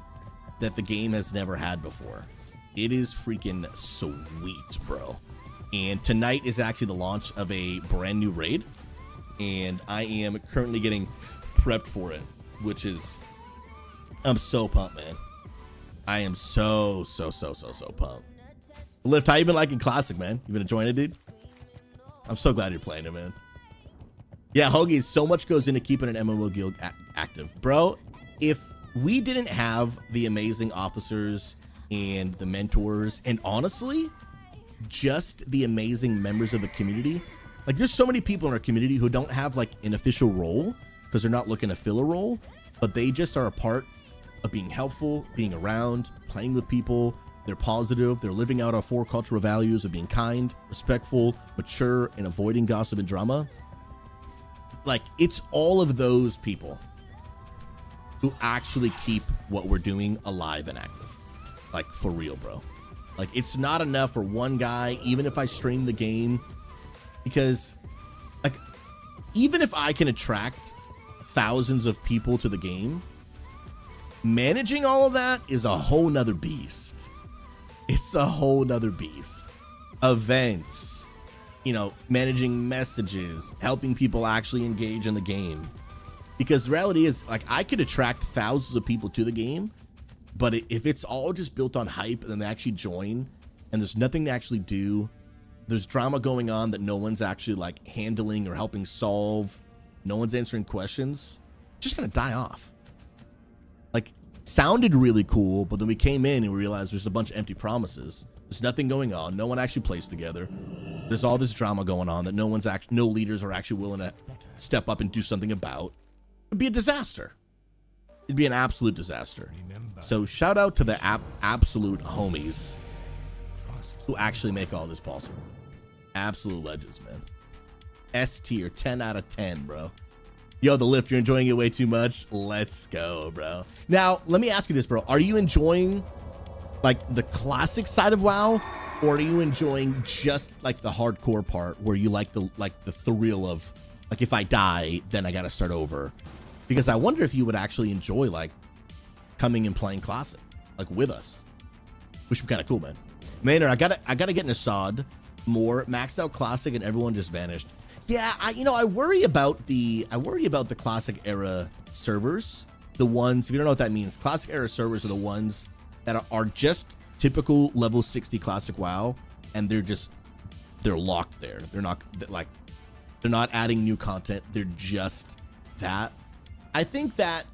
that the game has never had before. It is freaking sweet, bro. And tonight is actually the launch of a brand new raid, and I am currently getting prepped for it, which is, I'm so pumped, man. I am so pumped. Lift, how you been liking Classic, man? You been enjoying it, dude? I'm so glad you're playing it, man. Yeah, Hoagie, so much goes into keeping an MMO guild active. Bro, if we didn't have the amazing officers and the mentors, and honestly, just the amazing members of the community, like, there's so many people in our community who don't have like an official role because they're not looking to fill a role, but they just are a part of being helpful, being around, playing with people. They're positive. They're living out our 4 cultural values of being kind, respectful, mature, and avoiding gossip and drama. Like, it's all of those people who actually keep what we're doing alive and active. Like, for real, bro. Like, it's not enough for one guy, even if I stream the game, because, like, even if I can attract thousands of people to the game, managing all of that is a whole nother beast. It's a whole nother beast. Events, you know, managing messages, helping people actually engage in the game. Because the reality is, like, I could attract thousands of people to the game, but if it's all just built on hype and then they actually join and there's nothing to actually do, there's drama going on that no one's actually like handling or helping solve, no one's answering questions, it's just gonna die off. Like, sounded really cool, but then we came in and we realized there's a bunch of empty promises. There's nothing going on. No one actually plays together. There's all this drama going on that no leaders are actually willing to step up and do something about. It'd be a disaster. It'd be an absolute disaster. So shout out to the absolute homies who actually make all this possible. Absolute legends, man. S tier, 10 out of 10, bro. Yo, the lift, you're enjoying it way too much. Let's go, bro. Now, let me ask you this, bro. Are you enjoying like the classic side of WoW, or are you enjoying just like the hardcore part where you like the thrill of like, if I die, then I got to start over? Because I wonder if you would actually enjoy like coming and playing classic like with us, which would be kind of cool, man. Maynard, I gotta get Nasad more maxed out classic, and everyone just vanished. Yeah, I worry about the classic era servers. The ones, if you don't know what that means, classic era servers are the ones that are just typical level 60 classic WoW, and they're locked there. They're not adding new content. They're just that. I think that's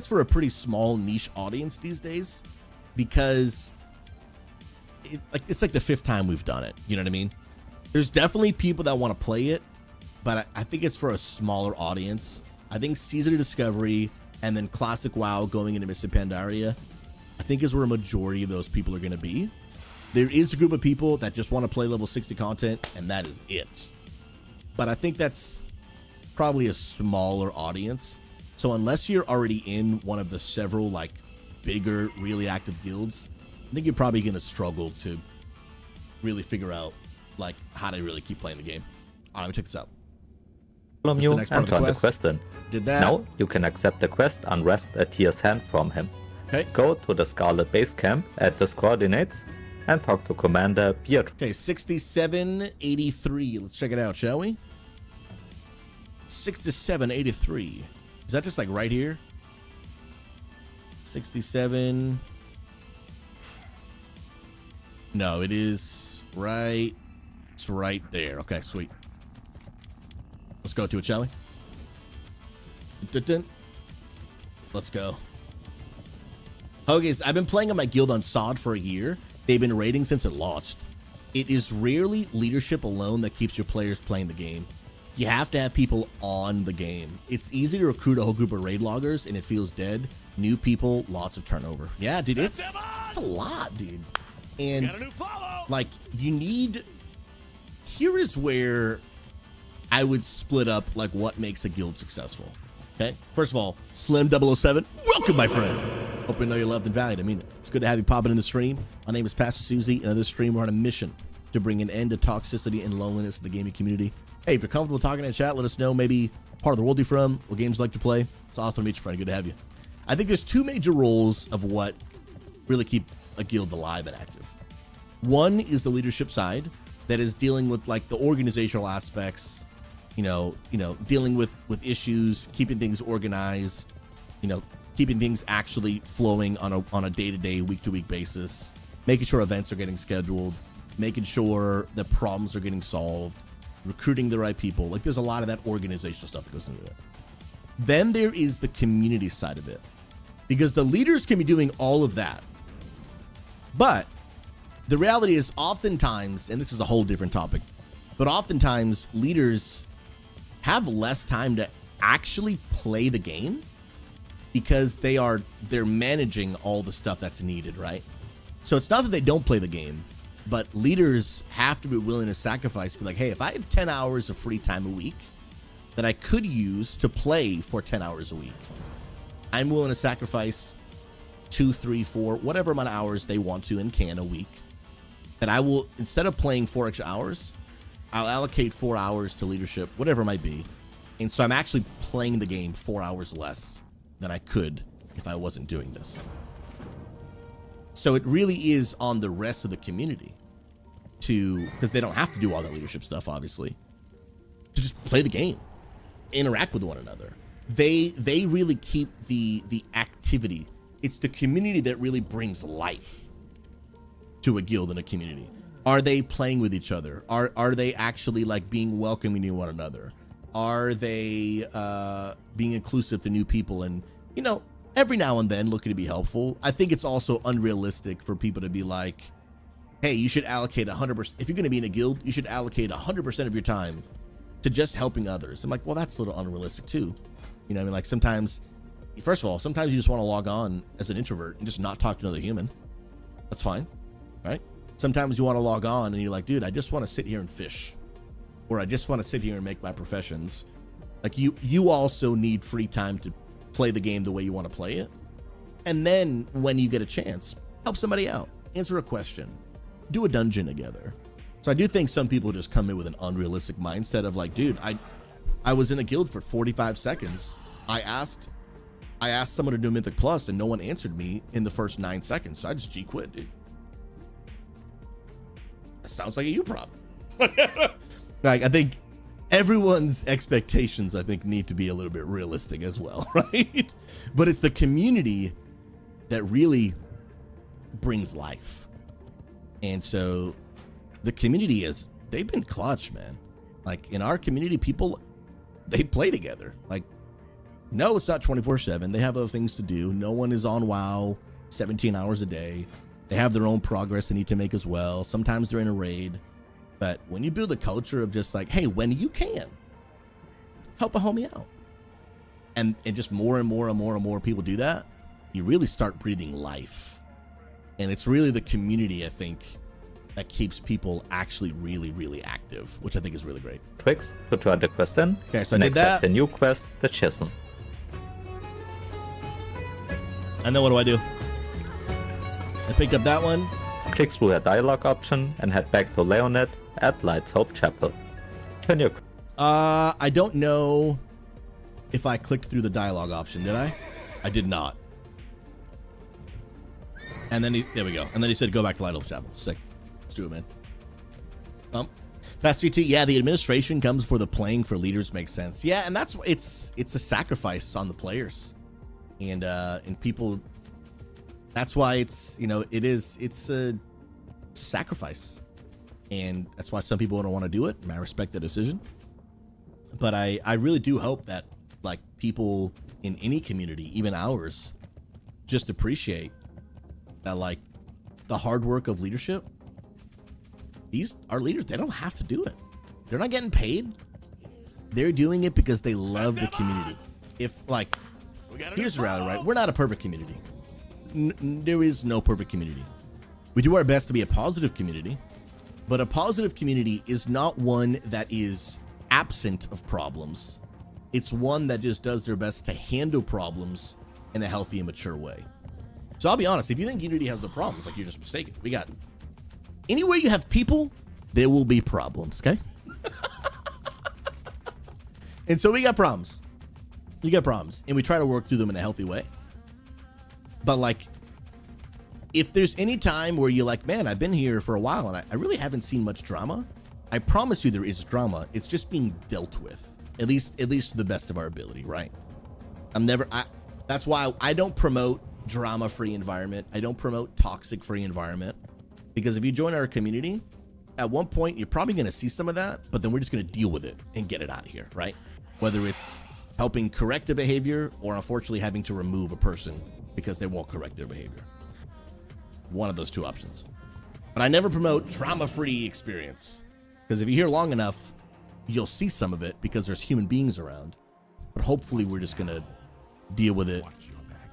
for a pretty small niche audience these days, because it's like the 5th time we've done it. You know what I mean? There's definitely people that want to play it, but I think it's for a smaller audience. I think Season of Discovery and then Classic WoW going into Mists of Pandaria, I think is where a majority of those people are going to be. There is a group of people that just want to play level 60 content, and that is it. But I think that's probably a smaller audience. So unless you're already in one of the several like bigger, really active guilds, I think you're probably going to struggle to really figure out like how to really keep playing the game. All right, let me check this out. Follow you and turn the quest in. Did that. Now you can accept the quest and wrest a tier's hand from him. Okay. Go to the Scarlet base camp at this coordinates and talk to Commander Beatrice. Okay, 6783. Let's check it out, shall we? 6783. Is that just like right here? 67. No, it is right. It's right there. Okay, sweet. Let's go to it, shall we? Let's go. Okay, so I've been playing on my guild on SOD for a year. They've been raiding since it launched. It is rarely leadership alone that keeps your players playing the game. You have to have people on the game. It's easy to recruit a whole group of raid loggers and it feels dead. New people, lots of turnover. Yeah, dude, it's a lot, dude. And like you need, here is where I would split up like what makes a guild successful. Okay, first of all, Slim 007, welcome, my friend. Hope you know you're loved and valued. I mean, it's good to have you popping in the stream. My name is Pastor Susie, and on this stream, we're on a mission to bring an end to toxicity and loneliness in the gaming community. Hey, if you're comfortable talking in chat, let us know maybe part of the world you're from, what games you like to play. It's awesome to meet you, friend. Good to have you. I think there's two major roles of what really keep a guild alive and active. One is the leadership side that is dealing with like the organizational aspects, you know, dealing with issues, keeping things organized, keeping things actually flowing on a day-to-day, week-to-week basis, making sure events are getting scheduled, making sure that problems are getting solved, recruiting the right people. Like there's a lot of that organizational stuff that goes into it. Then there is the community side of it, because the leaders can be doing all of that. But the reality is oftentimes, and this is a whole different topic, but oftentimes leaders have less time to actually play the game because they're managing all the stuff that's needed, right? So it's not that they don't play the game, but leaders have to be willing to sacrifice, be like, hey, if I have 10 hours of free time a week that I could use to play for 10 hours a week, I'm willing to sacrifice 2, 3, 4, whatever amount of hours they want to and can a week, that I will, instead of playing 4 extra hours, I'll allocate 4 hours to leadership, whatever it might be. And so I'm actually playing the game 4 hours less than I could if I wasn't doing this. So it really is on the rest of the community because they don't have to do all that leadership stuff, obviously, to just play the game, interact with one another. They really keep the activity. It's the community that really brings life to a guild and a community. Are they playing with each other? Are they actually like being welcoming to one another? Are they being inclusive to new people and, every now and then looking to be helpful? I think it's also unrealistic for people to be like, hey, you should allocate 100%. If you're going to be in a guild, you should allocate 100% of your time to just helping others. I'm like, well, that's a little unrealistic too. Like sometimes, first of all, sometimes you just want to log on as an introvert and just not talk to another human. That's fine, right? Sometimes you want to log on and you're like, dude, I just want to sit here and fish, or I just want to sit here and make my professions Like you also need free time to play the game the way you want to play it. And then when you get a chance, help somebody out, answer a question, do a dungeon together. So I do think some people just come in with an unrealistic mindset of like, dude, I was in the guild for 45 seconds. I asked someone to do Mythic Plus and no one answered me in the first 9 seconds. So I just G-quit, dude. That sounds like a you problem. Like, I think everyone's expectations, I think, need to be a little bit realistic as well, right? But it's the community that really brings life. And so the community they've been clutch, man. Like, in our community, people, they play together. Like, no, it's not 24/7. They have other things to do. No one is on WoW 17 hours a day. They have their own progress they need to make as well. Sometimes they're in a raid. But when you build a culture of just like, hey, when you can, help a homie out. And just more and more and more and more people do that, you really start breathing life. And it's really the community, I think, that keeps people actually really, really active, which I think is really great. Tricks to turn the quest in. Okay, so I Next did that. The new quest, the Chisholm. And then what do? I picked up that one. Click through a dialogue option and head back to Leonid at Light's Hope Chapel. Turn your... I don't know if I clicked through the dialogue option, did I? I did not. And then there we go. And then he said, go back to Light Hope Chapel. Sick. Let's do it, man. Fast CT, yeah, the administration comes for the playing for leaders makes sense. Yeah, and that's it's a sacrifice on the players. And people, that's why it's a sacrifice. And that's why some people don't want to do it. And I respect the decision. But I really do hope that like people in any community, even ours, just appreciate that like the hard work of leadership. Our leaders, they don't have to do it. They're not getting paid. They're doing it because they love the community. If like, here's the reality, right? We're not a perfect community. There is no perfect community. We do our best to be a positive community, but a positive community is not one that is absent of problems. It's one that just does their best to handle problems in a healthy and mature way. So I'll be honest, if you think Unity has no problems, like, you're just mistaken. We got anywhere you have people, there will be problems, okay? And so we got problems. You got problems, and we try to work through them in a healthy way. But like, if there's any time where you're like, man, I've been here for a while and I really haven't seen much drama, I promise you there is drama. It's just being dealt with, at least to the best of our ability, right? That's why I don't promote drama-free environment. I don't promote toxic-free environment, because if you join our community, at one point you're probably going to see some of that, but then we're just going to deal with it and get it out of here, right? Whether it's helping correct a behavior or unfortunately having to remove a person because they won't correct their behavior. One of those two options. But I never promote drama-free experience, because if you hear long enough, you'll see some of it because there's human beings around. But hopefully we're just going to deal with it,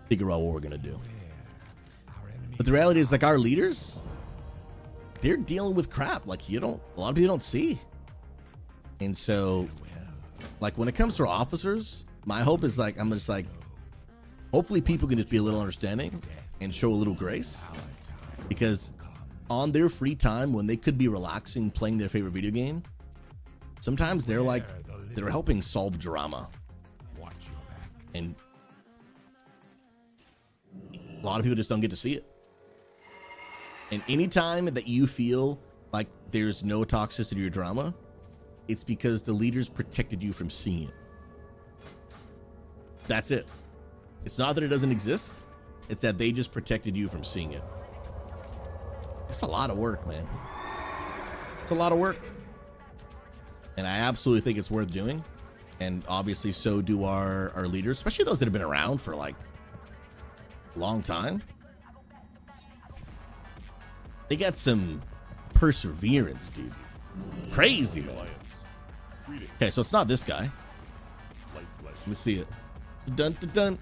figure out what we're going to do. But the reality is, like, our leaders, they're dealing with crap like a lot of people don't see. And so, like, when it comes to our officers, my hope is like, I'm just like, hopefully people can just be a little understanding and show a little grace, because on their free time when they could be relaxing, playing their favorite video game, sometimes they're helping solve drama. And a lot of people just don't get to see it. And anytime that you feel like there's no toxicity or drama, it's because the leaders protected you from seeing it. That's it. It's not that it doesn't exist. It's that they just protected you from seeing it. It's a lot of work, man. It's a lot of work. And I absolutely think it's worth doing. And obviously so do our leaders, especially those that have been around for like a long time. They got some perseverance, dude. Crazy, man. Okay, so it's not this guy. Let me see it. Dun dun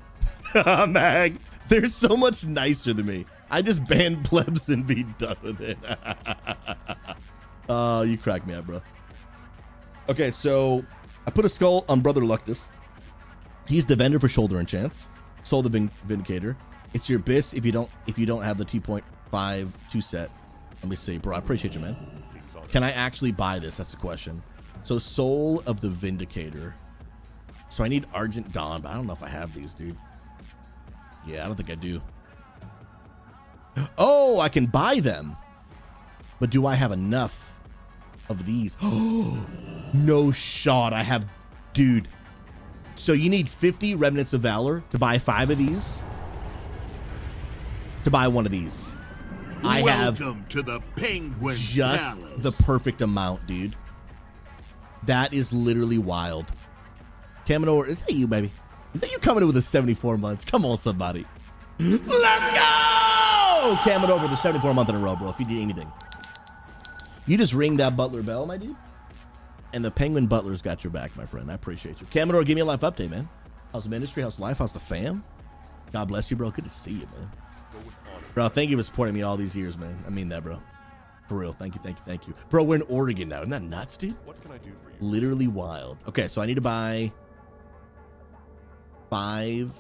dun. Mag, they're so much nicer than me. I just ban plebs and be done with it. Oh, you crack me up, bro. Okay, so I put a skull on Brother Luctus. He's the vendor for shoulder enchants. Soul the Vindicator. It's your bis if you don't have the 2.52 set. Let me see, bro. I appreciate you, man. Can I actually buy this? That's the question. So Soul of the Vindicator. So I need Argent Dawn, but I don't know if I have these, dude. Yeah, I don't think I do. Oh, I can buy them. But do I have enough of these? Oh, no shot. I have, dude. So you need 50 Remnants of Valor to buy 5 of these. To buy one of these. I have to the Penguin just Palace. the perfect amount, dude. That is literally wild. Caminor, is that you, baby? Is that you coming in with the 74 months? Come on, somebody. Let's go! Camin over the 74 month in a row, bro, if you need anything. You just ring that Butler bell, my dude. And the Penguin Butler's got your back, my friend. I appreciate you. Caminor, give me a life update, man. How's the ministry? How's life? How's the fam? God bless you, bro. Good to see you, man. Bro, thank you for supporting me all these years, man. I mean that, bro. For real. Thank you, thank you, thank you. Bro, we're in Oregon now. Isn't that nuts, dude? What can I do for you? Literally wild. Okay, so I need to buy 5.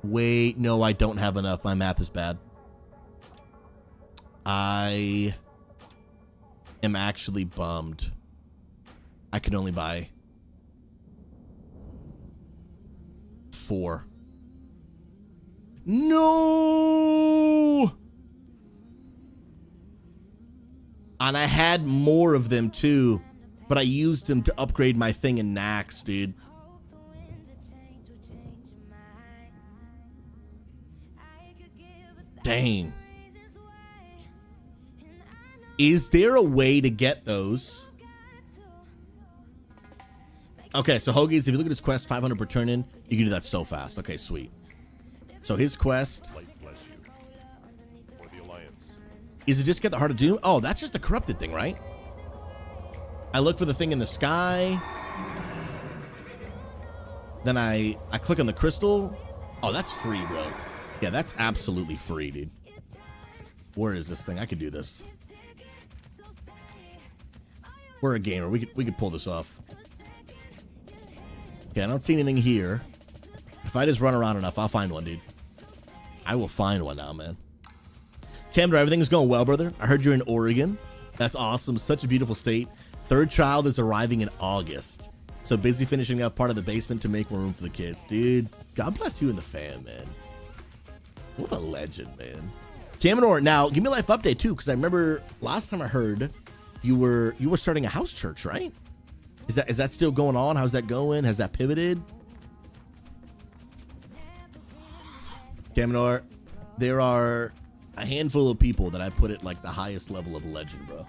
Wait, no, I don't have enough. My math is bad. I am actually bummed. I can only buy 4. No! And I had more of them too, but I used them to upgrade my thing in Nax, dude. Dang. Is there a way to get those? Okay, so Hoagies, if you look at his quest, 500 per turn in, you can do that so fast. Okay, sweet. So his quest... Light bless you. For the Alliance. Is it just get the Heart of Doom? Oh, that's just the corrupted thing, right? I look for the thing in the sky. Then I click on the crystal. Oh, that's free, bro. Yeah, that's absolutely free, dude. Where is this thing? I could do this. We're a gamer. We could pull this off. Okay, I don't see anything here. If I just run around enough, I'll find one, dude. I will find one now, man. Camder, everything's going well, brother. I heard you're in Oregon. That's awesome. Such a beautiful state. Third child is arriving in August. So busy finishing up part of the basement to make more room for the kids. Dude, God bless you and the fam, man. What a legend, man. Caminor, now give me a life update too, because I remember last time I heard you were starting a house church, right? Is that still going on? How's that going? Has that pivoted? Caminor, there are a handful of people that I put at like the highest level of legend, bro.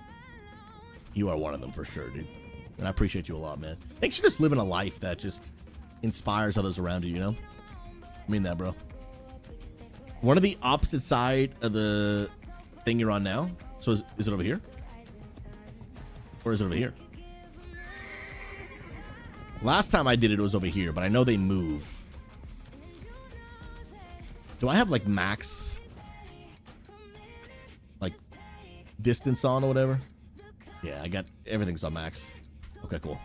You are one of them for sure, dude. And I appreciate you a lot, man. Thanks for just living a life that just inspires others around you, you know? I mean that, bro. One of the opposite side of the thing you're on now. So is it over here? Or is it over here? Last time I did it was over here, but I know they move. Do I have like max like distance on or whatever? Yeah, I got everything's on max. Okay, cool.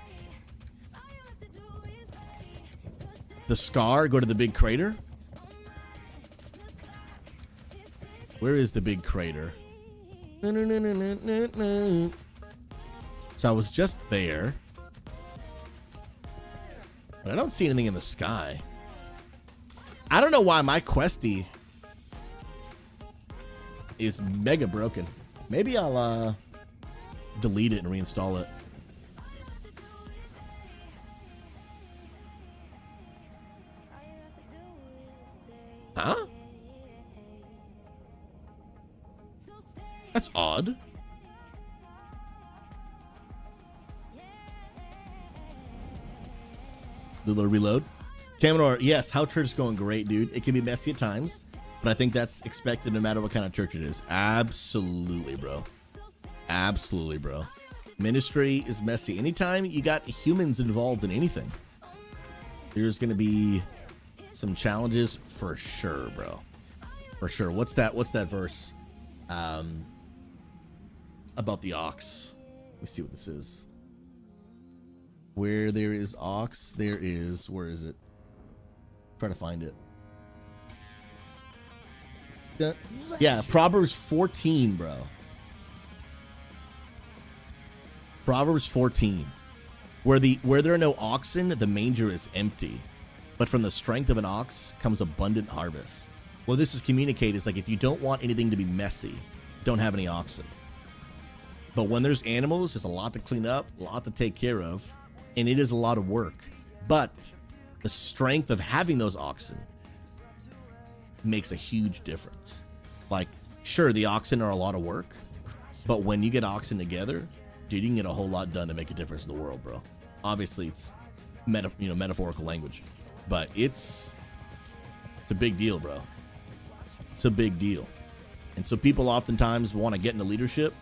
The scar, go to the big crater. Where is the big crater? So I was just there. But I don't see anything in the sky. I don't know why my questy is mega broken. Maybe I'll delete it and reinstall it. Huh? That's odd. The little reload. Caminor, yes, how church is going great, dude. It can be messy at times, but I think that's expected no matter what kind of church it is. Absolutely, bro. Absolutely, bro. Ministry is messy. Anytime you got humans involved in anything, there's going to be some challenges for sure, bro. For sure. What's that verse? About the ox. Let me see what this is. Where there is ox, there is, where is it? Try to find it. Yeah, Proverbs 14, bro. Proverbs 14. Where there are no oxen, the manger is empty. But from the strength of an ox comes abundant harvest. Well, this is communicated. It's like if you don't want anything to be messy, don't have any oxen. But when there's animals, there's a lot to clean up, a lot to take care of, and it is a lot of work. But the strength of having those oxen makes a huge difference. Like, sure, the oxen are a lot of work, but when you get oxen together, dude, you can get a whole lot done to make a difference in the world, bro. Obviously, it's metaphorical language, but it's a big deal, bro. It's a big deal. And so people oftentimes want to get into leadership,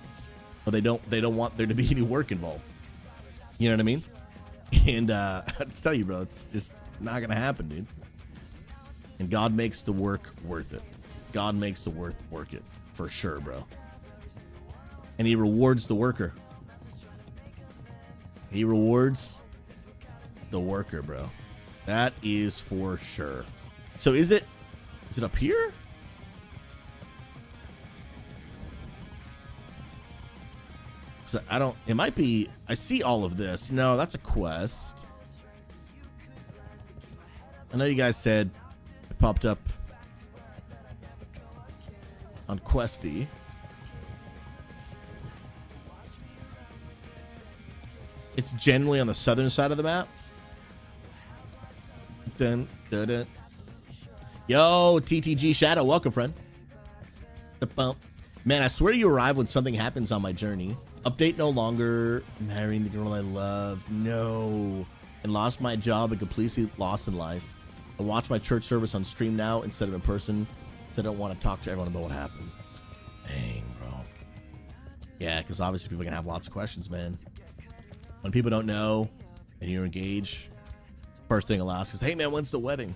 but they don't want there to be any work involved. You know what I mean? And I just tell you, bro, it's just not gonna happen, dude. And God makes the work worth it. God makes the work it for sure, bro. And He rewards the worker. He rewards the worker, bro. That is for sure. So is it up here? So it might be, I see all of this. No, that's a quest. I know you guys said it popped up on Questy. It's generally on the southern side of the map. Dun, dun, dun. Yo, TTG Shadow, welcome, friend. Man, I swear you arrive when something happens on my journey. Update no longer. Marrying the girl I love. No. And lost my job and completely lost in life. I watch my church service on stream now instead of in person. So I don't want to talk to everyone about what happened. Dang, bro. Yeah, because obviously people can have lots of questions, man. When people don't know and you're engaged, first thing I'll ask is, hey, man, when's the wedding?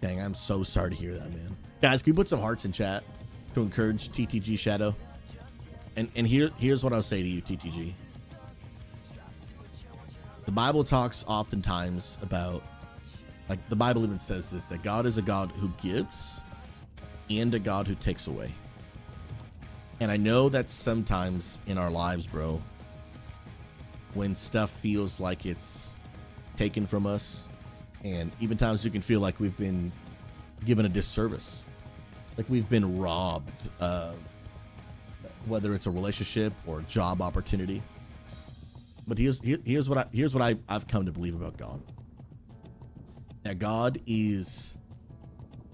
Dang, I'm so sorry to hear that, man. Guys, can you put some hearts in chat to encourage TTG Shadow? And here's what I'll say to you, TTG. The Bible talks oftentimes about, like the Bible even says this, that God is a God who gives and a God who takes away. And I know that sometimes in our lives, bro, when stuff feels like it's taken from us, and even times you can feel like we've been given a disservice, like we've been robbed, whether it's a relationship or job opportunity. But here's what I've come to believe about God. That God is,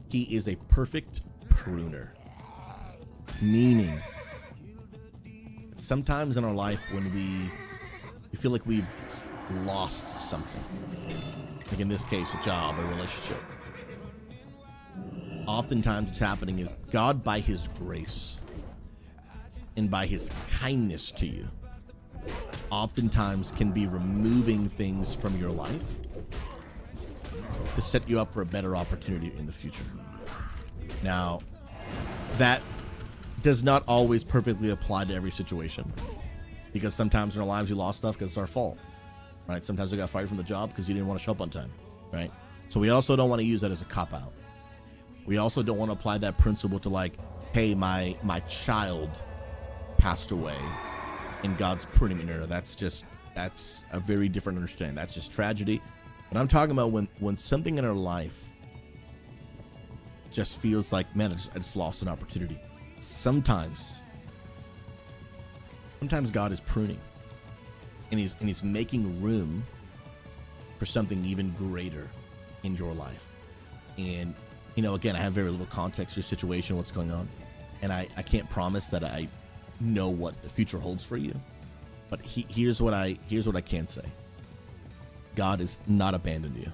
He is a perfect pruner. Meaning, sometimes in our life when we feel like we've lost something, like in this case, a job, a relationship, oftentimes what's happening is God, by His grace and by His kindness to you, oftentimes can be removing things from your life to set you up for a better opportunity in the future. Now, that does not always perfectly apply to every situation, because sometimes in our lives we lost stuff because it's our fault, right? Sometimes we got fired from the job because you didn't want to show up on time, right? So we also don't want to use that as a cop-out. We also don't want to apply that principle to, like, hey, my child passed away and God's pruning me. No, that's a very different understanding. That's just tragedy. But I'm talking about when something in our life just feels like, man, I just lost an opportunity. Sometimes God is pruning, and he's making room for something even greater in your life. And again, I have very little context to your situation, what's going on, and I can't promise that I know what the future holds for you. But here's what I can say: God has not abandoned you.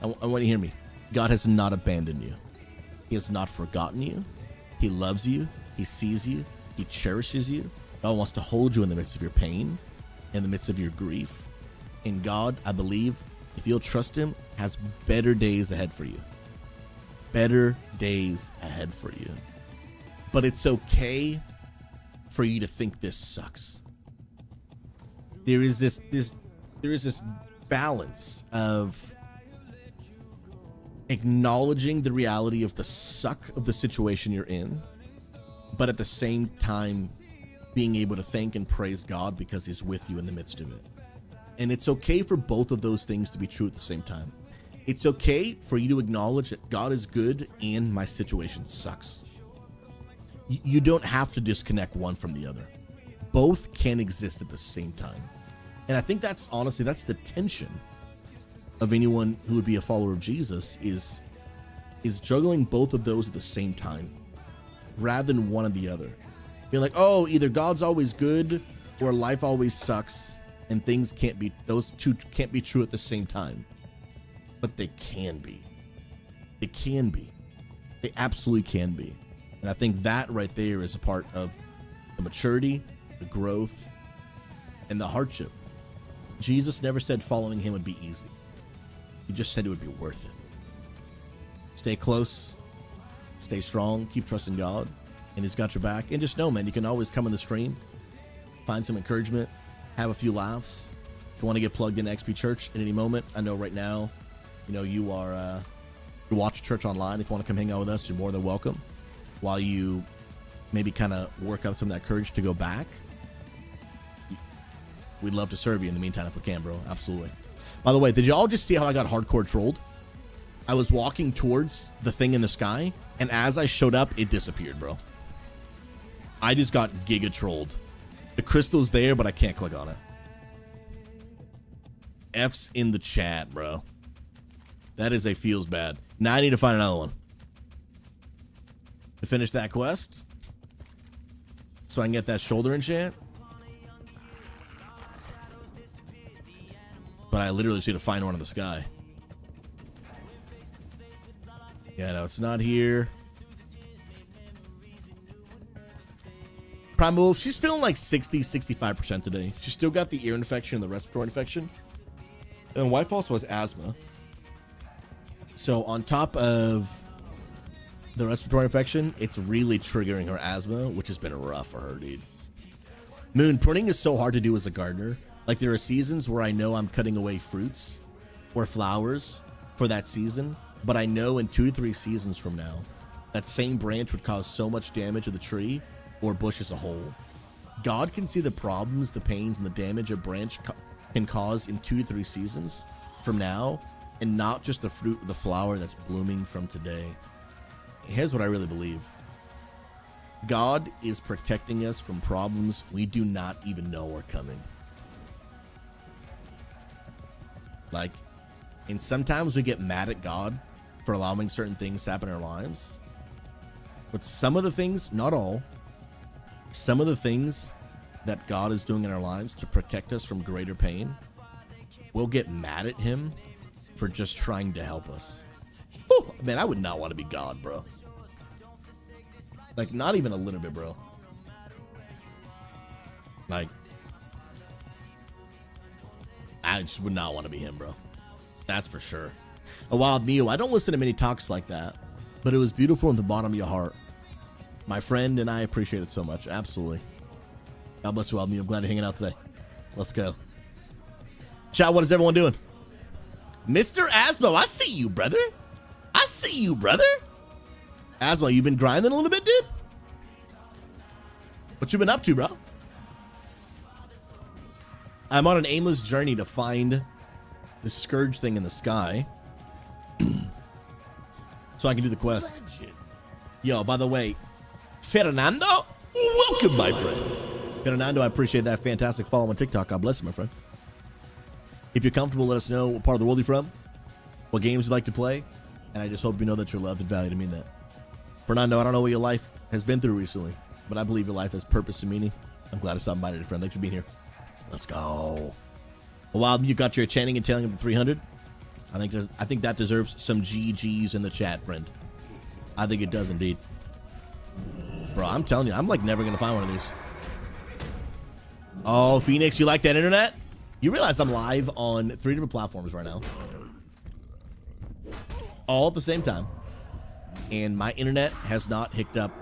I want you to hear me. God has not abandoned you. He has not forgotten you. He loves you. He sees you. He cherishes you. God wants to hold you in the midst of your pain, in the midst of your grief. And God, I believe, if you'll trust Him, has better days ahead for you. Better days ahead for you. But it's okay for you to think this sucks. There is this there is this balance of acknowledging the reality of the suck of the situation you're in, but at the same time being able to thank and praise God because he's with you in the midst of it. And it's okay for both of those things to be true at the same time. It's okay for you to acknowledge that God is good and my situation sucks. You don't have to disconnect one from the other. Both can exist at the same time. And I think that's honestly, that's the tension of anyone who would be a follower of Jesus is juggling both of those at the same time rather than one or the other. Being like, oh, either God's always good or life always sucks, and things can't be, those two can't be true at the same time. But they can be. They can be. They absolutely can be. And I think that right there is a part of the maturity, the growth, and the hardship. Jesus never said following him would be easy. He just said it would be worth it. Stay close, stay strong, keep trusting God, and he's got your back. And just know, man, you can always come in the stream, find some encouragement, have a few laughs. If you want to get plugged into XP Church at any moment, I know right now, you know, you are you watch church online. If you want to come hang out with us, you're more than welcome. While you maybe kind of work out some of that courage to go back, we'd love to serve you in the meantime if we can, bro. Absolutely. By the way, did you all just see how I got hardcore trolled? I was walking towards the thing in the sky, and as I showed up, it disappeared, bro. I just got giga trolled. The crystal's there, but I can't click on it. F's in the chat, bro. That is a feels bad. Now I need to find another one to finish that quest so I can get that shoulder enchant. But I literally just need to find one in the sky. Yeah, no, it's not here. Prime Wolf, she's feeling like 60-65% today. She's still got the ear infection and the respiratory infection. And wife also has asthma. So on top of the respiratory infection, it's really triggering her asthma, which has been rough for her, dude. Moon, pruning is so hard to do as a gardener. Like, there are seasons where I know I'm cutting away fruits or flowers for that season, but I know in 2 to 3 seasons from now, that same branch would cause so much damage to the tree or bush as a whole. God can see the problems, the pains, and the damage a branch can cause in 2 to 3 seasons from now, and not just the fruit or the flower that's blooming from today. Here's what I really believe. God is protecting us from problems we do not even know are coming. Like, and sometimes we get mad at God for allowing certain things to happen in our lives. But some of the things, not all, some of the things that God is doing in our lives to protect us from greater pain, we'll get mad at him for just trying to help us. Whew, man, I would not want to be God, bro. Like, not even a little bit, bro. Like, I just would not want to be him, bro. That's for sure. A Wild Mew, I don't listen to many talks like that, but it was beautiful in the bottom of your heart. My friend and I appreciate it so much. Absolutely. God bless you, Wild Mew. I'm glad you're hanging out today. Let's go. Chat, what is everyone doing? Mr. Asmo, I see you, brother. I see you, brother. Asmo, you been grinding a little bit, dude? What you been up to, bro? I'm on an aimless journey to find the Scourge thing in the sky so I can do the quest. Yo, by the way, Fernando, welcome, my friend. Fernando, I appreciate that fantastic follow on TikTok. God bless you, my friend. If you're comfortable, let us know what part of the world you're from, what games you'd like to play, and I just hope you know that you're loved and valued. I mean that. Fernando, I don't know what your life has been through recently, but I believe your life has purpose and meaning. I'm glad to stop by today, friend. Thanks for being here. Let's go. A Wild, you got your chanting and telling of the 300. I think that deserves some GGs in the chat, friend. I think it does indeed. Bro, I'm telling you, I'm like never going to find one of these. Oh, Phoenix, you like that internet? You realize I'm live on 3 different platforms right now. All at the same time. And my internet has not picked up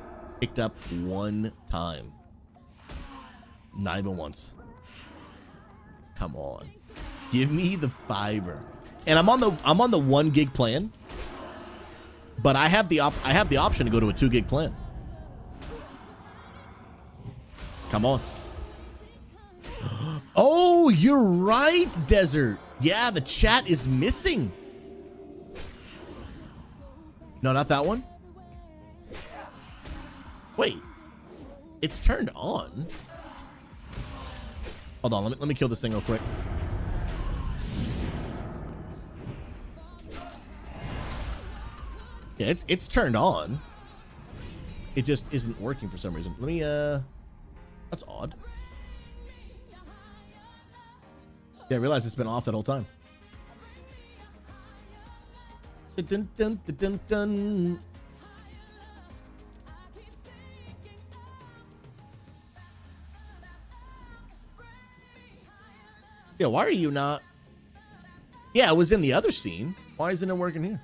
one time. Not even once. Come on. Give me the fiber. And I'm on the 1 gig plan, but I have the option to go to a 2 gig plan. Come on. Oh, you're right, Desert. Yeah, the chat is missing. No, not that one. Wait, it's turned on. Hold on, let me kill this thing real quick. Yeah, it's turned on. It just isn't working for some reason. Let me that's odd. Yeah, I realized it's been off that whole time. Dun, dun, dun, dun, dun. Yeah, why are you not? Yeah, it was in the other scene. Why isn't it working here?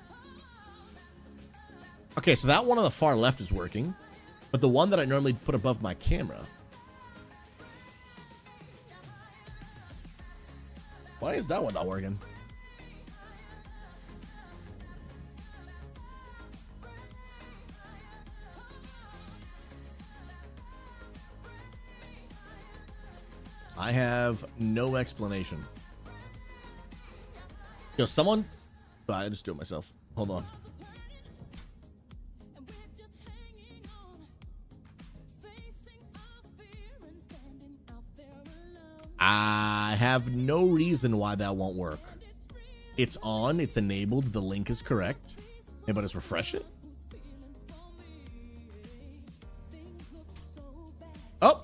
Okay, so that one on the far left is working, but the one that I normally put above my camera. Why is that one not working? I have no explanation. Yo, someone... I just do it myself. Hold on. I have no reason why that won't work. It's on, it's enabled, the link is correct. Hey, but let's refresh it. Oh!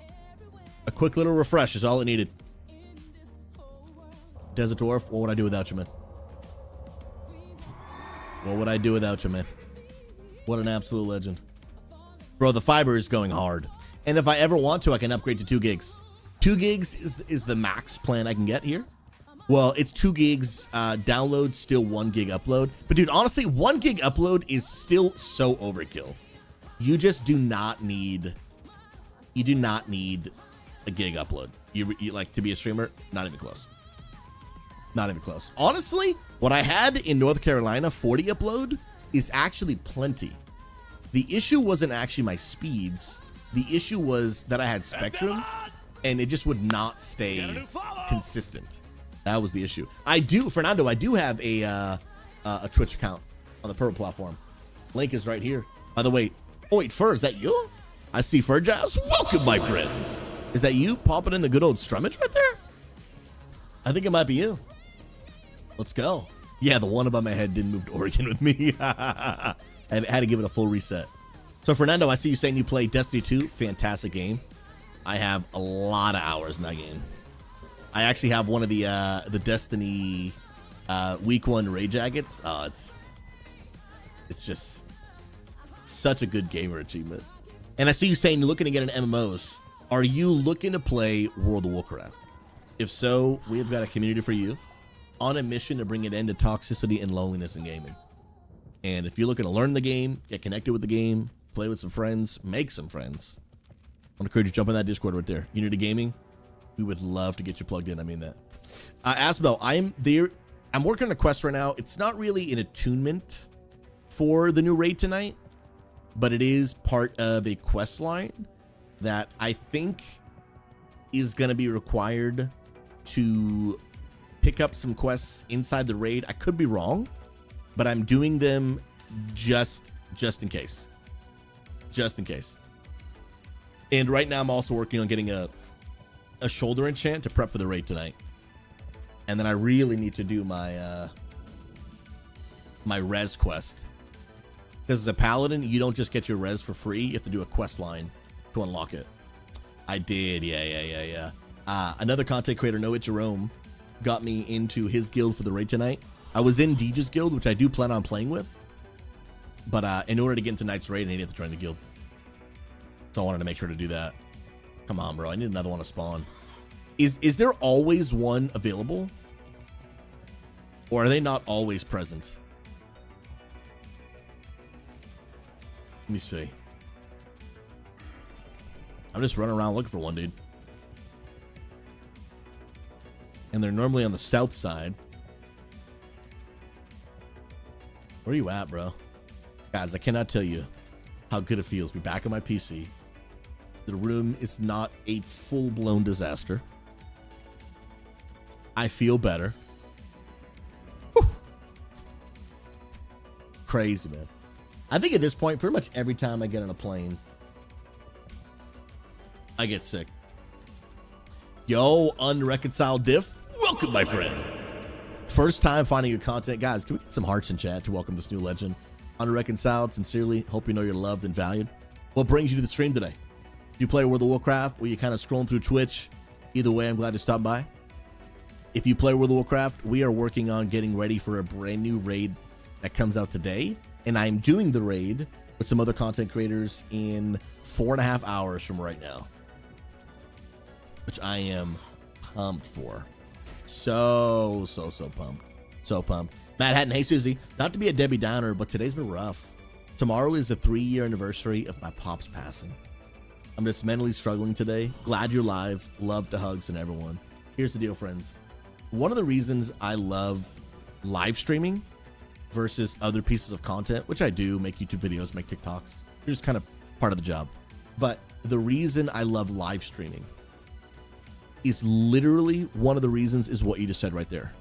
A quick little refresh is all it needed. Desert Dwarf, what would I do without you, man? What would I do without you, man? What an absolute legend. Bro, the fiber is going hard. And if I ever want to, I can upgrade to 2 gigs. 2 gigs is the max plan I can get here. Well, it's 2 gigs download, still 1 gig upload. But dude, honestly, 1 gig upload is still so overkill. You just do not need... You do not need a gig upload. You like to be a streamer? Not even close. Not even close. Honestly, what I had in North Carolina, 40 upload, is actually plenty. The issue wasn't actually my speeds. The issue was that I had Spectrum, and it just would not stay consistent. That was the issue. I do, Fernando, I do have a Twitch account on the Purple platform. Link is right here. By the way, oh wait, Fur, is that you? I see Fur Giles. Welcome, my friend. Is that you popping in the good old strummage right there? I think it might be you. Let's go. Yeah, the one above my head didn't move to Oregon with me. I had to give it a full reset. So, Fernando, I see you saying you play Destiny 2. Fantastic game. I have a lot of hours in that game. I actually have one of the Destiny week 1 raid jackets. Oh, it's just such a good gamer achievement. And I see you saying you're looking to get an MMOs. Are you looking to play World of Warcraft? If so, we have got a community for you on a mission to bring an end to toxicity and loneliness in gaming. And if you're looking to learn the game, get connected with the game, play with some friends, make some friends, I want to encourage you to jump in that Discord right there. Unity Gaming, we would love to get you plugged in. I mean that. Asbel, I'm working on a quest right now. It's not really an attunement for the new raid tonight, but it is part of a quest line that I think is going to be required to pick up some quests inside the raid. I could be wrong, but I'm doing them just in case. Just in case. And right now I'm also working on getting a shoulder enchant to prep for the raid tonight. And then I really need to do my my res quest. Because as a paladin, you don't just get your res for free. You have to do a quest line to unlock it. I did, yeah. Another content creator, Noah Jerome, got me into his guild for the raid tonight. I was in Deej's guild, which I do plan on playing with. But in order to get into tonight's raid, I needed to join the guild. So I wanted to make sure to do that. Come on, bro. I need another one to spawn. Is there always one available? Or are they not always present? Let me see. I'm just running around looking for one, dude. and they're normally on the south side. Where are you at, bro? Guys, I cannot tell you how good it feels to be back on my PC. The room is not a full-blown disaster. I feel better. Whew. Crazy, man. I think at this point, pretty much every time I get on a plane, I get sick. Yo, unreconciled diff. Welcome, my friend. First time finding your content. Guys, can we get some hearts in chat to welcome this new legend? Unreconciled, sincerely, hope you know you're loved and valued. What brings you to the stream today? Do you play World of Warcraft? Or you kind of scrolling through Twitch? Either way, I'm glad to stop by. If you play World of Warcraft, we are working on getting ready for a brand new raid that comes out today. And I'm doing the raid with some other content creators in 4.5 hours from right now, which I am pumped for. So pumped. So pumped. Matt Hatton, hey Susie, not to be a Debbie Downer, but today's been rough. Tomorrow is the 3-year anniversary of my pop's passing. I'm just mentally struggling today. Glad you're live. Love to hugs and everyone. Here's the deal, friends. One of the reasons I love live streaming versus other pieces of content, which I do, make YouTube videos, make TikToks. It's just kind of part of the job. But the reason I love live streaming is literally one of the reasons is what you just said right there.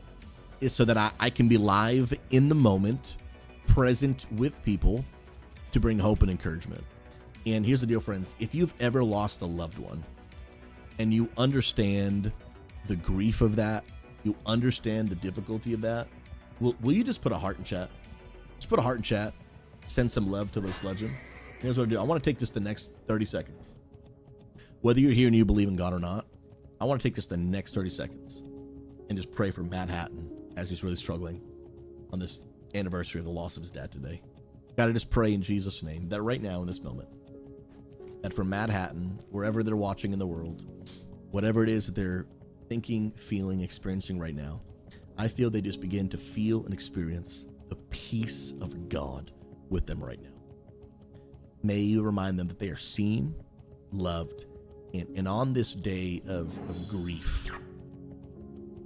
Is so that I can be live in the moment, present with people to bring hope and encouragement. And here's the deal, friends. If you've ever lost a loved one and you understand the grief of that, you understand the difficulty of that, will you just put a heart in chat? Just put a heart in chat. Send some love to this legend. Here's what I do. I want to take this the next 30 seconds. Whether you're here and you believe in God or not, I want to take this the next 30 seconds and just pray for Matt Hatton as he's really struggling on this anniversary of the loss of his dad today. Gotta just pray in Jesus' name that right now in this moment, that for Matt Hatton, wherever they're watching in the world, whatever it is that they're thinking, feeling, experiencing right now, I feel they just begin to feel and experience the peace of God with them right now. May you remind them that they are seen, loved, and on this day of grief,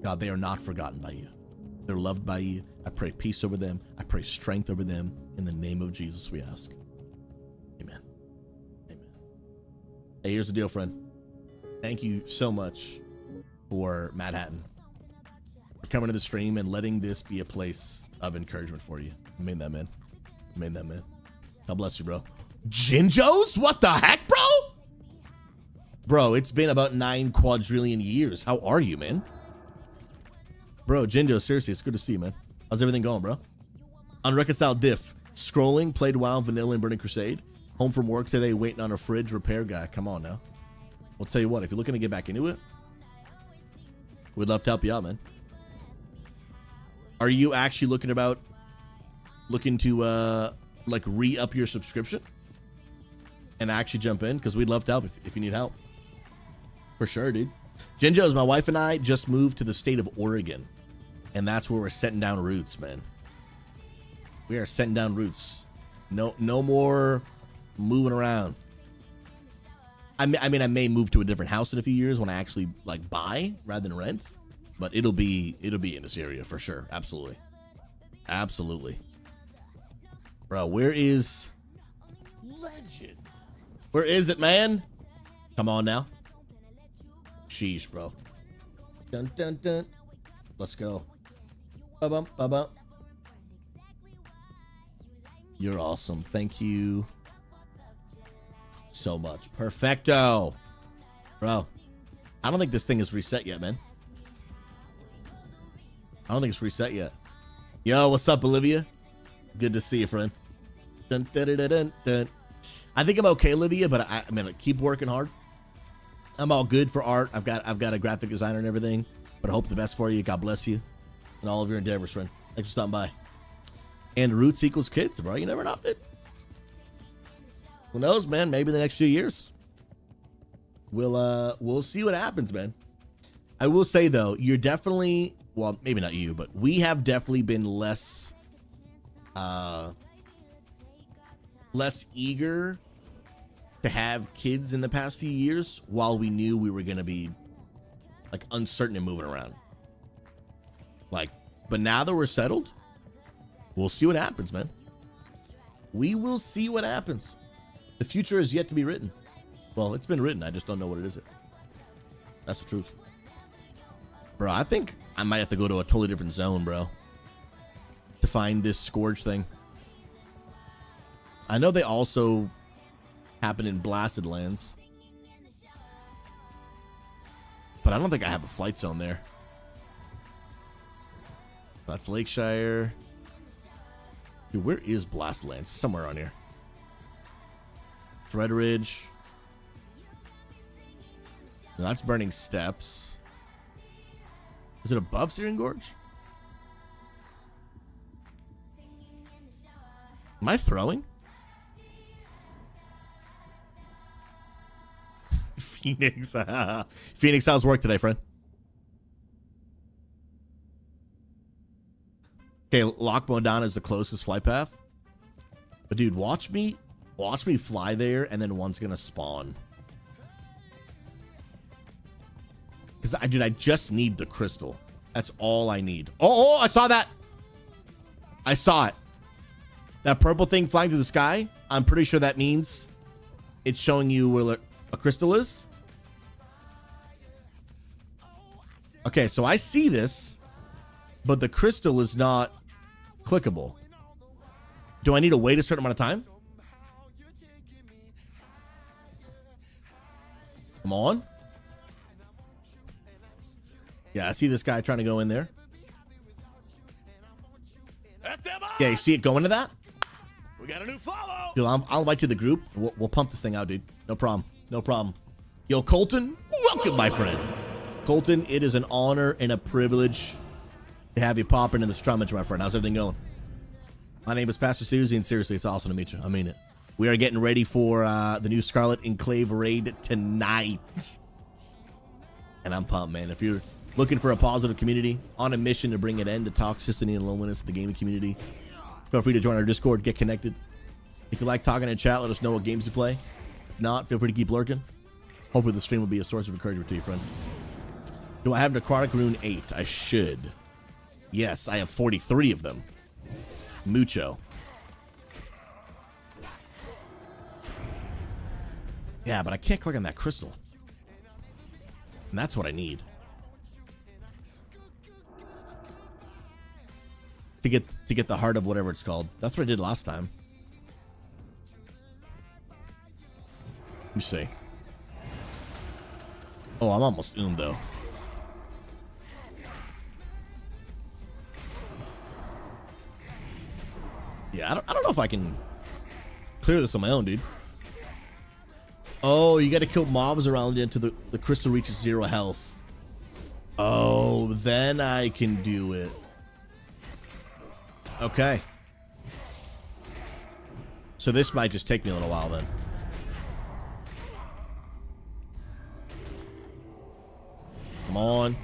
God, they are not forgotten by you. They're loved by you. I pray peace over them. I pray strength over them. In the name of Jesus, we ask. Amen. Amen. Hey, here's the deal, friend. Thank you so much for Matt Hatton, for coming to the stream and letting this be a place of encouragement for you. I mean that, man. I mean that, man. God bless you, bro. Jinjos? What the heck, bro? Bro, it's been about 9 quadrillion years. How are you, man? Bro, Jinjo, seriously, it's good to see you, man. How's everything going, bro? Unreconciled diff. Scrolling, played WoW, Vanilla, and Burning Crusade. Home from work today, waiting on a fridge repair guy. Come on now. I'll tell you what, if you're looking to get back into it, we'd love to help you out, man. Are you actually looking to like re-up your subscription and actually jump in? Because we'd love to help if you need help. For sure, dude. Jinjo's, my wife and I just moved to the state of Oregon, and that's where we're setting down roots, man. We are setting down roots. No more moving around. I mean, I may move to a different house in a few years when I actually like buy rather than rent, but it'll be in this area for sure. Absolutely, absolutely, bro. Where is Legend? Where is it, man? Come on now. Sheesh, bro. Dun dun dun. Let's go. Ba-bum, ba-bum. You're awesome. Thank you so much. Perfecto. Bro, I don't think this thing is reset yet, man. I don't think it's reset yet. Yo, what's up, Olivia? Good to see you, friend. Dun, dun, dun, dun, dun. I think I'm okay, Olivia, but I mean, keep working hard. I'm all good for art. I've got a graphic designer and everything, but I hope the best for you. God bless you and all of your endeavors, friend. Thanks for stopping by. And roots equals kids, bro. You never know, dude. Who knows, man? Maybe the next few years. We'll see what happens, man. I will say though, you're definitely, well, maybe not you, but we have definitely been less eager to have kids in the past few years while we knew we were going to be like uncertain and moving around. Like, but now that we're settled, we'll see what happens, man. We will see what happens. The future is yet to be written. Well, it's been written. I just don't know what it is. That's the truth. Bro, I think I might have to go to a totally different zone, bro, to find this Scourge thing. I know they also happen in Blasted Lands, but I don't think I have a flight zone there. That's Lakeshire. Dude, where is Blasted Lands? Somewhere around here. Dread Ridge. No, that's Burning Steps. Is it above Searing Gorge? Am I throwing? Phoenix. Phoenix, how's work today, friend? Okay, Loch Modan is the closest flight path. But dude, watch me fly there, and then one's gonna spawn. Because I just need the crystal. That's all I need. Oh, I saw that. I saw it. That purple thing flying through the sky. I'm pretty sure that means it's showing you where a crystal is. Okay, so I see this, but the crystal is not clickable. Do I need to wait a certain amount of time? Come on. Yeah, I see this guy trying to go in there. Yeah, you see it going to that? We got a new follow. Dude, I'll invite you to the group. We'll pump this thing out, dude. No problem. No problem. Yo, Colton, welcome, my friend. Colton, it is an honor and a privilege to have you pop into the Strummage, my friend. How's everything going? My name is Pastor Susie, and seriously, it's awesome to meet you. I mean it. We are getting ready for the new Scarlet Enclave raid tonight. And I'm pumped, man. If you're looking for a positive community, on a mission to bring an end to toxicity and loneliness in the gaming community, feel free to join our Discord, get connected. If you like talking in chat, let us know what games you play. If not, feel free to keep lurking. Hopefully the stream will be a source of encouragement to you, friend. Do I have Necrotic Rune 8? I should. Yes, I have 43 of them. Mucho. Yeah, but I can't click on that crystal. And that's what I need. To get the heart of whatever it's called. That's what I did last time. Let me see. Oh, I'm almost though. Yeah, I don't know if I can clear this on my own, dude. Oh, you got to kill mobs around it until the crystal reaches 0 health. Oh, then I can do it. Okay. So this might just take me a little while then. Come on.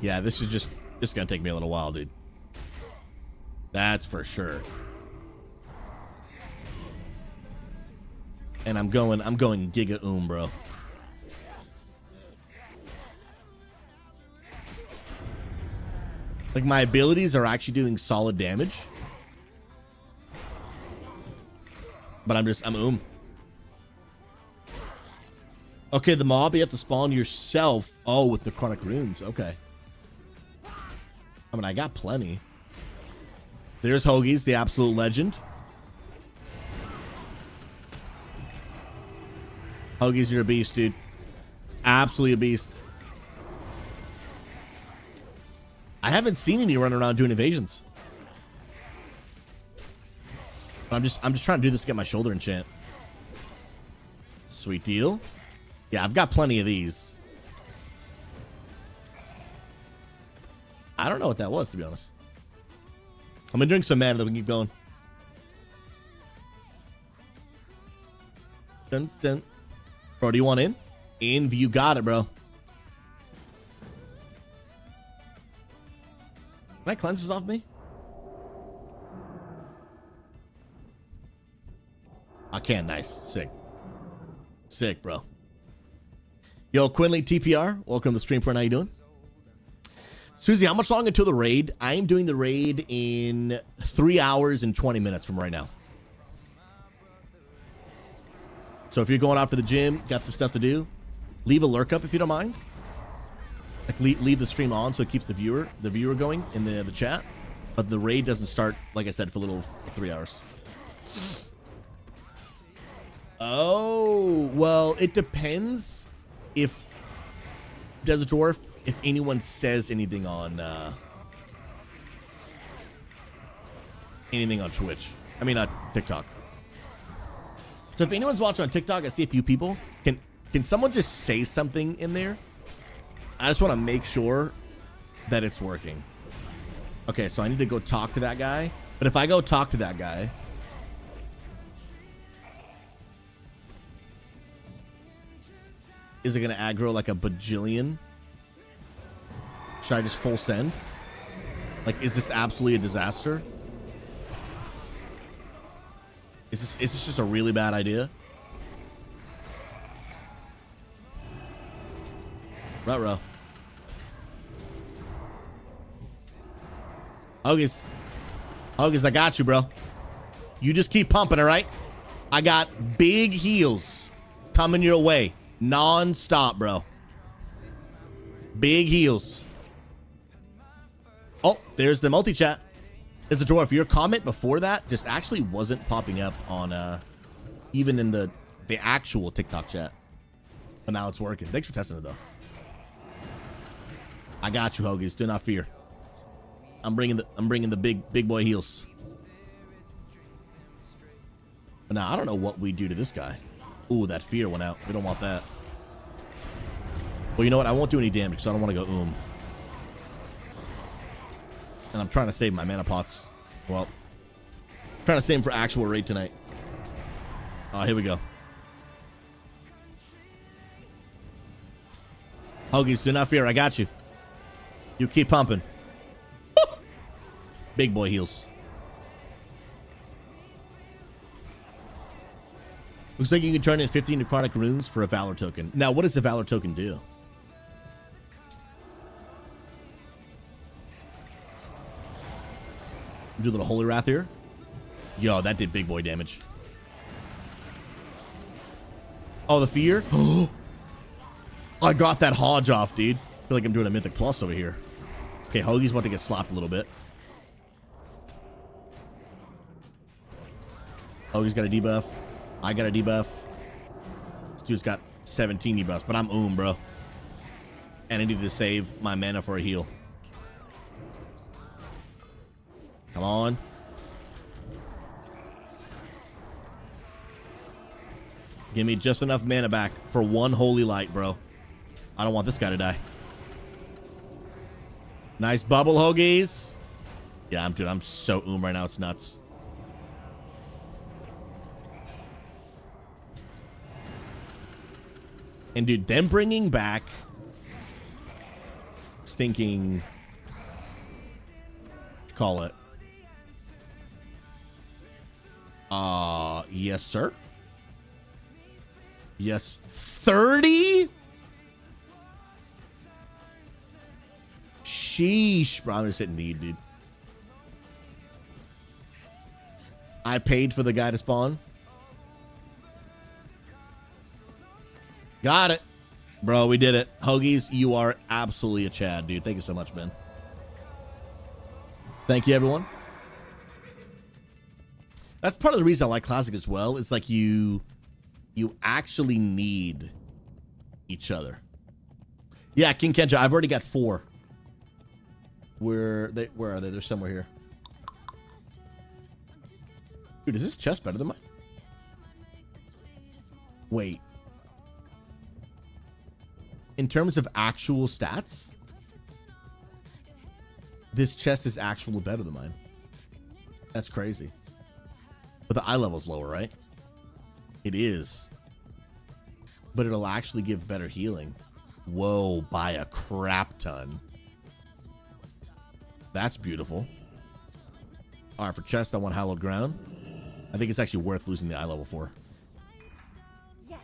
Yeah, this is gonna take me a little while, dude. That's for sure. And I'm going Giga bro. Like, my abilities are actually doing solid damage. But I'm Okay, the mob you have to spawn yourself. Oh, with the Necrotic Runes. Okay. I mean, I got plenty. There's Hoagie's, the absolute legend. Hoagie's, you're a beast, dude. Absolutely a beast. I haven't seen any running around doing evasions. But I'm just trying to do this to get my shoulder enchant. Sweet deal. Yeah, I've got plenty of these. I don't know what that was, to be honest. I'm gonna drink some mana that we can keep going. Dun, dun. Bro, do you want in? In, you got it, bro. Can I cleanse this off me? I can. Nice. Sick. Sick, bro. Yo, Quinley TPR. Welcome to the stream, friend. How you doing? Susie, how much longer until the raid? I am doing the raid in 3 hours and 20 minutes from right now. So if you're going out to the gym, got some stuff to do, leave a lurk up if you don't mind. Like leave the stream on so it keeps the viewer going in the chat. But the raid doesn't start, like I said, for a little 3 hours. Oh, well, it depends if Desert Dwarf, if anyone says anything on Twitch. I mean, TikTok. So if anyone's watching on TikTok, I see a few people. Can someone just say something in there? I just want to make sure that it's working. Okay, so I need to go talk to that guy. But if I go talk to that guy, is it going to aggro like a bajillion? Should I just full send? Like, is this absolutely a disaster? Is this just a really bad idea? Ruh-roh. Hoagies, I got you, bro. You just keep pumping, all right? I got big heals coming your way. Non-stop, bro. Big heals. Oh, there's the multi-chat. There's a dwarf. Your comment before that just actually wasn't popping up on even in the actual TikTok chat. But now it's working. Thanks for testing it, though. I got you, Hoagies. Do not fear. I'm bringing the big boy heals. But now I don't know what we do to this guy. Ooh, that fear went out. We don't want that. Well, you know what? I won't do any damage, so I don't want to go And I'm trying to save my mana pots. Well, I'm trying to save them for actual raid tonight. Oh, here we go. Hoagies, do not fear. I got you. You keep pumping. Woo! Big boy heals. Looks like you can turn in 15 necrotic runes for a Valor token. Now, what does the Valor token do? Do a little Holy Wrath here. Yo, that did big boy damage. Oh, the fear? I got that Hodge off, dude. I feel like I'm doing a Mythic Plus over here. Okay, Hoagie's about to get slapped a little bit. Hoagie's got a debuff. I got a debuff. This dude's got 17 debuffs, but I'm bro. And I need to save my mana for a heal. Come on. Give me just enough mana back for one Holy Light, bro. I don't want this guy to die. Nice bubble, Hoagies. Yeah, I'm so right now. It's nuts. And dude, them bringing back stinking, call it. Yes, sir. Yes, 30? Sheesh, bro. I'm just hitting need, dude. I paid for the guy to spawn. Got it. Bro, we did it. Hoagies, you are absolutely a Chad, dude. Thank you so much, man. Thank you, everyone. That's part of the reason I like Classic as well. It's like you actually need each other. Yeah, King Kenja, I've already got 4. Where are they? They're somewhere here. Dude, is this chest better than mine? Wait. In terms of actual stats, this chest is actually better than mine. That's crazy. But the eye level's lower, right? It is. But it'll actually give better healing. Whoa, by a crap ton. That's beautiful. All right, for chest, I want Hallowed Ground. I think it's actually worth losing the eye level for. Yes.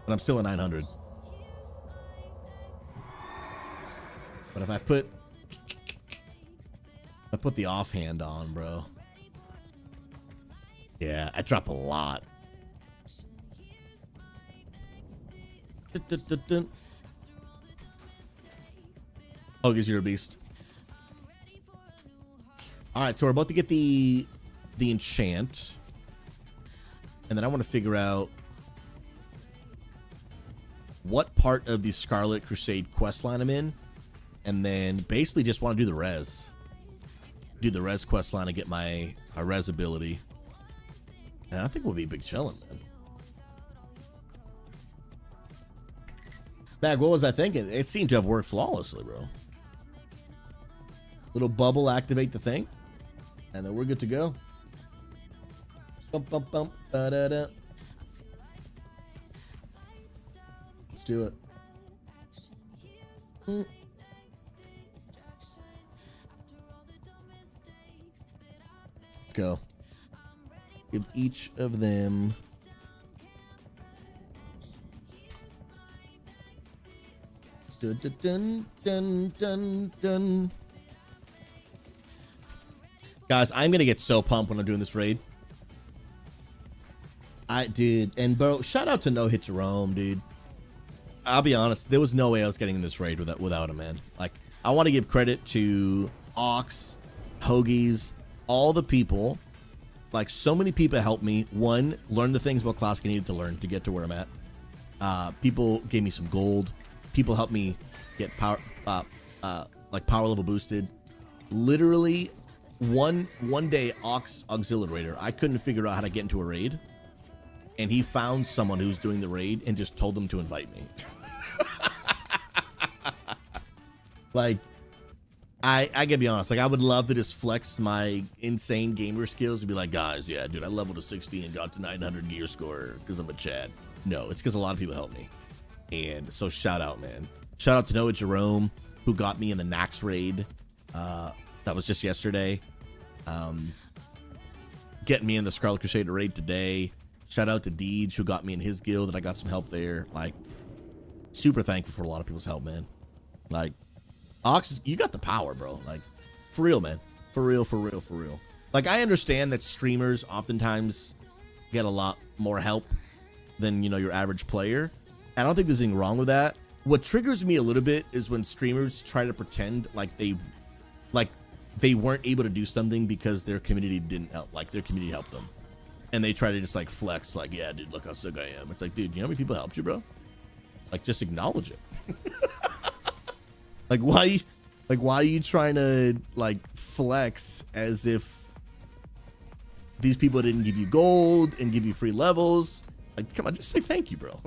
But I'm still at 900. But if I put put the offhand on, bro. Yeah, I drop a lot. Oh, because you're a beast. All right, so we're about to get the enchant, and then I want to figure out what part of the Scarlett Crusade quest line I'm in, and then basically just want to do the res. Do the res quest line and get my res ability. And I think we'll be big chillin', man. Bag, what was I thinking? It seemed to have worked flawlessly, bro. Little bubble, activate the thing, and then we're good to go. Bump, bump, bump, da-da-da. Let's do it. Let's go. Give each of them dun, dun, dun, dun, dun. Guys, I'm gonna get so pumped when I'm doing this raid. Dude, and bro, shout out to No Hit Jerome, dude. I'll be honest, there was no way I was getting in this raid without him, man. Like, I want to give credit to Ox, Hoagies, all the people. Like, so many people helped me. One, learn the things about Classic I needed to learn to get to where I'm at. People gave me some gold. People helped me get power level boosted. Literally, one day, Ox Auxiliator, I couldn't figure out how to get into a raid, and he found someone who was doing the raid and just told them to invite me. Like, I gotta be honest, like, I would love to just flex my insane gamer skills and be like, guys, yeah, dude, I leveled to 60 and got to 900 gear score because I'm a Chad. No, it's because a lot of people helped me. And so shout out, man. Shout out to Noah Jerome, who got me in the Nax raid. That was just yesterday. Getting me in the Scarlet Crusade raid today. Shout out to Deej, who got me in his guild, and I got some help there. Like, super thankful for a lot of people's help, man. Like, Ox, you got the power, bro. Like, for real, man. For real, for real, for real. Like, I understand that streamers oftentimes get a lot more help than, you know, your average player. I don't think there's anything wrong with that. What triggers me a little bit is when streamers try to pretend like they weren't able to do something because their community didn't help, like their community helped them. And they try to just like flex, like, yeah, dude, look how sick I am. It's like, dude, you know how many people helped you, bro? Like, just acknowledge it. Like, why are you trying to like flex as if these people didn't give you gold and give you free levels? Like, come on, just say thank you, bro.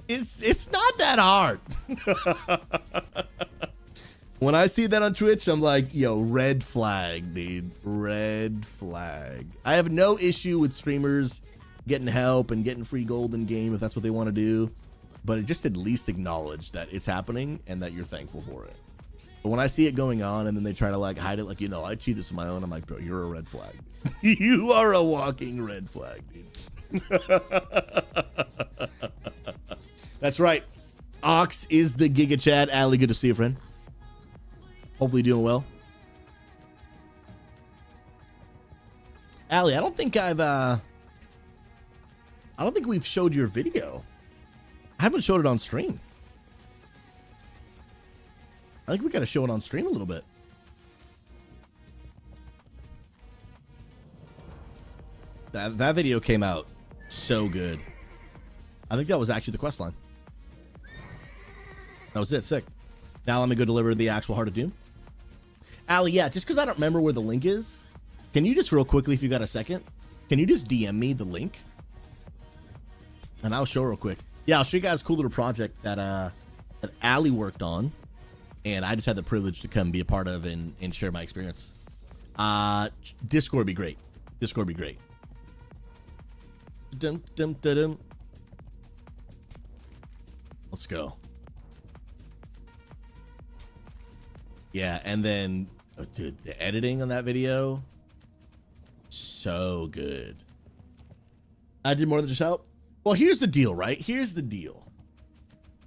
It's not that hard. When I see that on Twitch, I'm like, yo, red flag, dude. Red flag. I have no issue with streamers getting help and getting free gold in game if that's what they want to do. But it just at least acknowledge that it's happening and that you're thankful for it. But when I see it going on and then they try to like hide it, like, you know, I achieved this on my own, I'm like, bro, you're a red flag. You are a walking red flag, dude. That's right. Ox is the Giga Chad. Ali, good to see you, friend. Hopefully doing well. Ali, I don't think we've showed your video. I haven't showed it on stream. I think we got to show it on stream a little bit. That video came out so good. I think that was actually the quest line. That was it. Sick. Now let me go deliver the actual Heart of Doom. Ali, yeah, just because I don't remember where the link is, can you just real quickly, if you got a second, can you just DM me the link? And I'll show real quick. Yeah, I'll show you guys a cool little project that Ali worked on, and I just had the privilege to come be a part of and share my experience. Discord would be great. Discord would be great. Dum, dum, dum, dum. Let's go. Yeah, and then, oh, dude, the editing on that video, so good. I did more than just help. Well, here's the deal, right? Here's the deal.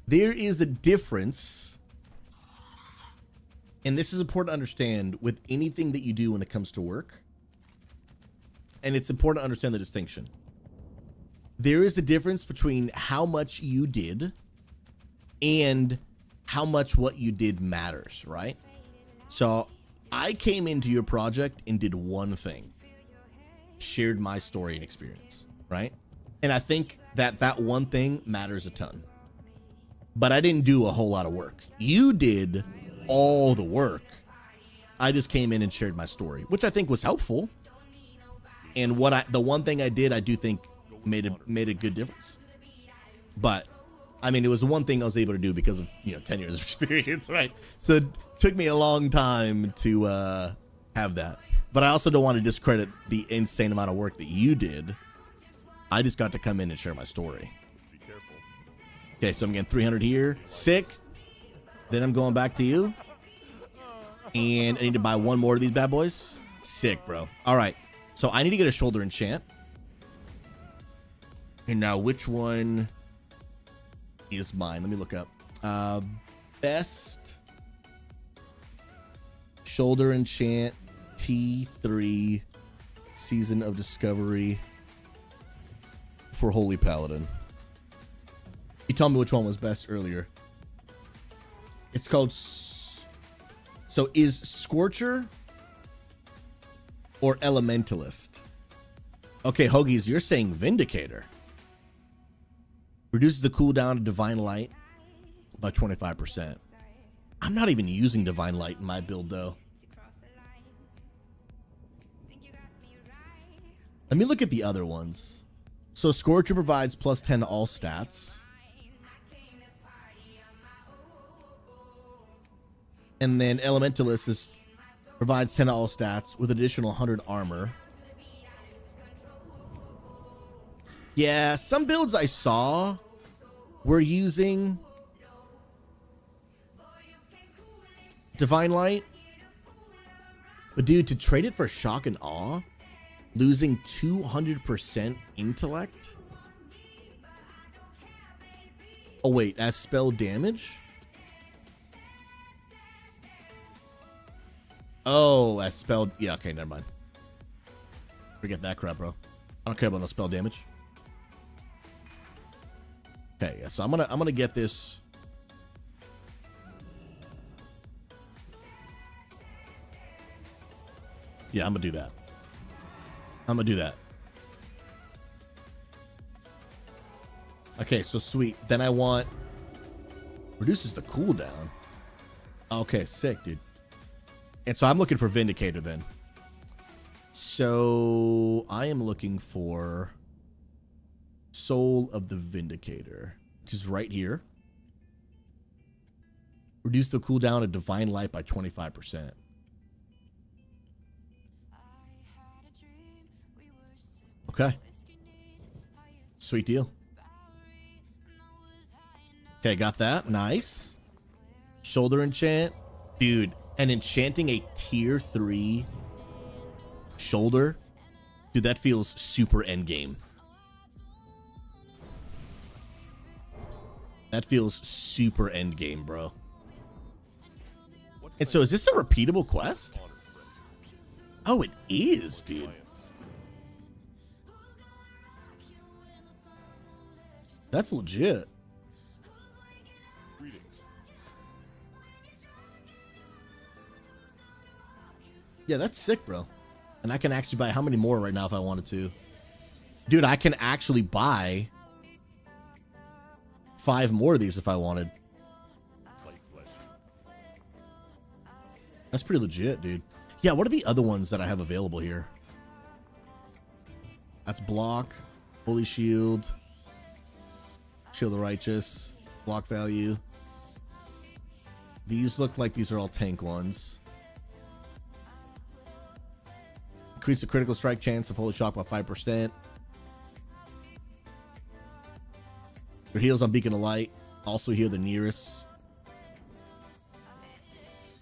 There is a difference And this is important to understand with anything that you do when it comes to work. And it's important to understand the distinction. There is a difference between how much you did and how much what you did matters, right? So I came into your project and did one thing. Shared my story and experience, right? And I think that one thing matters a ton. But I didn't do a whole lot of work. You did all the work. I just came in and shared my story, which I think was helpful. And the one thing I did, I do think made a good difference. But I mean, it was the one thing I was able to do because of 10 years of experience, right? So it took me a long time to have that. But I also don't want to discredit the insane amount of work that you did. I just got to come in and share my story. Be careful. Okay, so I'm getting 300 here. Sick. Then I'm going back to you. And I need to buy one more of these bad boys. Sick, bro. All right. So I need to get a shoulder enchant. And now which one is mine? Let me look up. Best shoulder enchant T3 Season of Discovery for Holy Paladin. You told me which one was best earlier. It's called... So is Scorcher or Elementalist? Okay, Hoagies, you're saying Vindicator. Reduces the cooldown of Divine Light by 25%. I'm not even using Divine Light in my build, though. Let me look at the other ones. So Scorcher provides plus 10 to all stats. And then Elementalist provides 10 to all stats with additional 100 armor. Yeah, some builds I saw were using Divine Light. But dude, to trade it for Shock and Awe, losing 200% intellect? Oh wait, as spell damage? Oh, as spell... Yeah, okay, never mind. Forget that crap, bro. I don't care about no spell damage. Okay, yeah, so I'm gonna get this. Yeah, I'm gonna do that. I'm gonna do that. Okay, so sweet. Then I want... Reduces the cooldown. Okay, sick, dude. And so I'm looking for Vindicator then. So I am looking for Soul of the Vindicator, which is right here. Reduce the cooldown of Divine Light by 25%. Okay. Sweet deal. Okay, got that. Nice. Shoulder enchant. Dude, and enchanting a tier 3 shoulder. Dude, that feels super endgame. That feels super endgame, bro. And so is this a repeatable quest? Oh, it is, dude. That's legit. Yeah, that's sick, bro. And I can actually buy how many more right now if I wanted to? Dude, I can actually buy 5 more of these if I wanted. That's pretty legit, dude. Yeah, what are the other ones that I have available here? That's block, holy shield, shield of the righteous, block value. These look like these are all tank ones. Increase the critical strike chance of holy shock by 5%. Your heals on Beacon of Light also heal the nearest.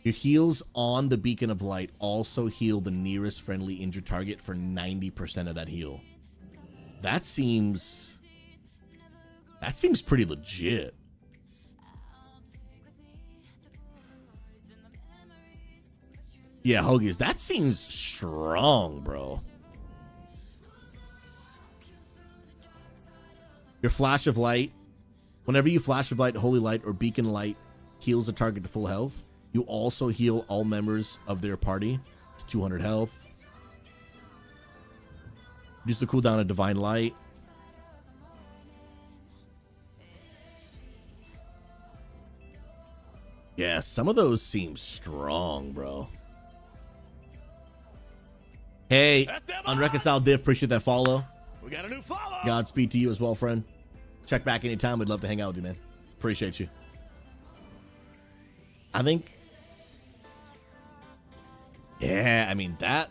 Your heals on the Beacon of Light also heal the nearest friendly injured target for 90% of that heal. That seems pretty legit. Yeah, Hoagies, that seems strong, bro. Your flash of light. Whenever you flash of light, holy light, or beacon light heals the target to full health, you also heal all members of their party to 200 health. Use the cooldown of divine light. Yeah, some of those seem strong, bro. Hey, Unreconciled Div, appreciate that follow. We got a new follow. Godspeed to you as well, friend. Check back anytime. We'd love to hang out with you, man. Appreciate you. I think... Yeah, I mean, that...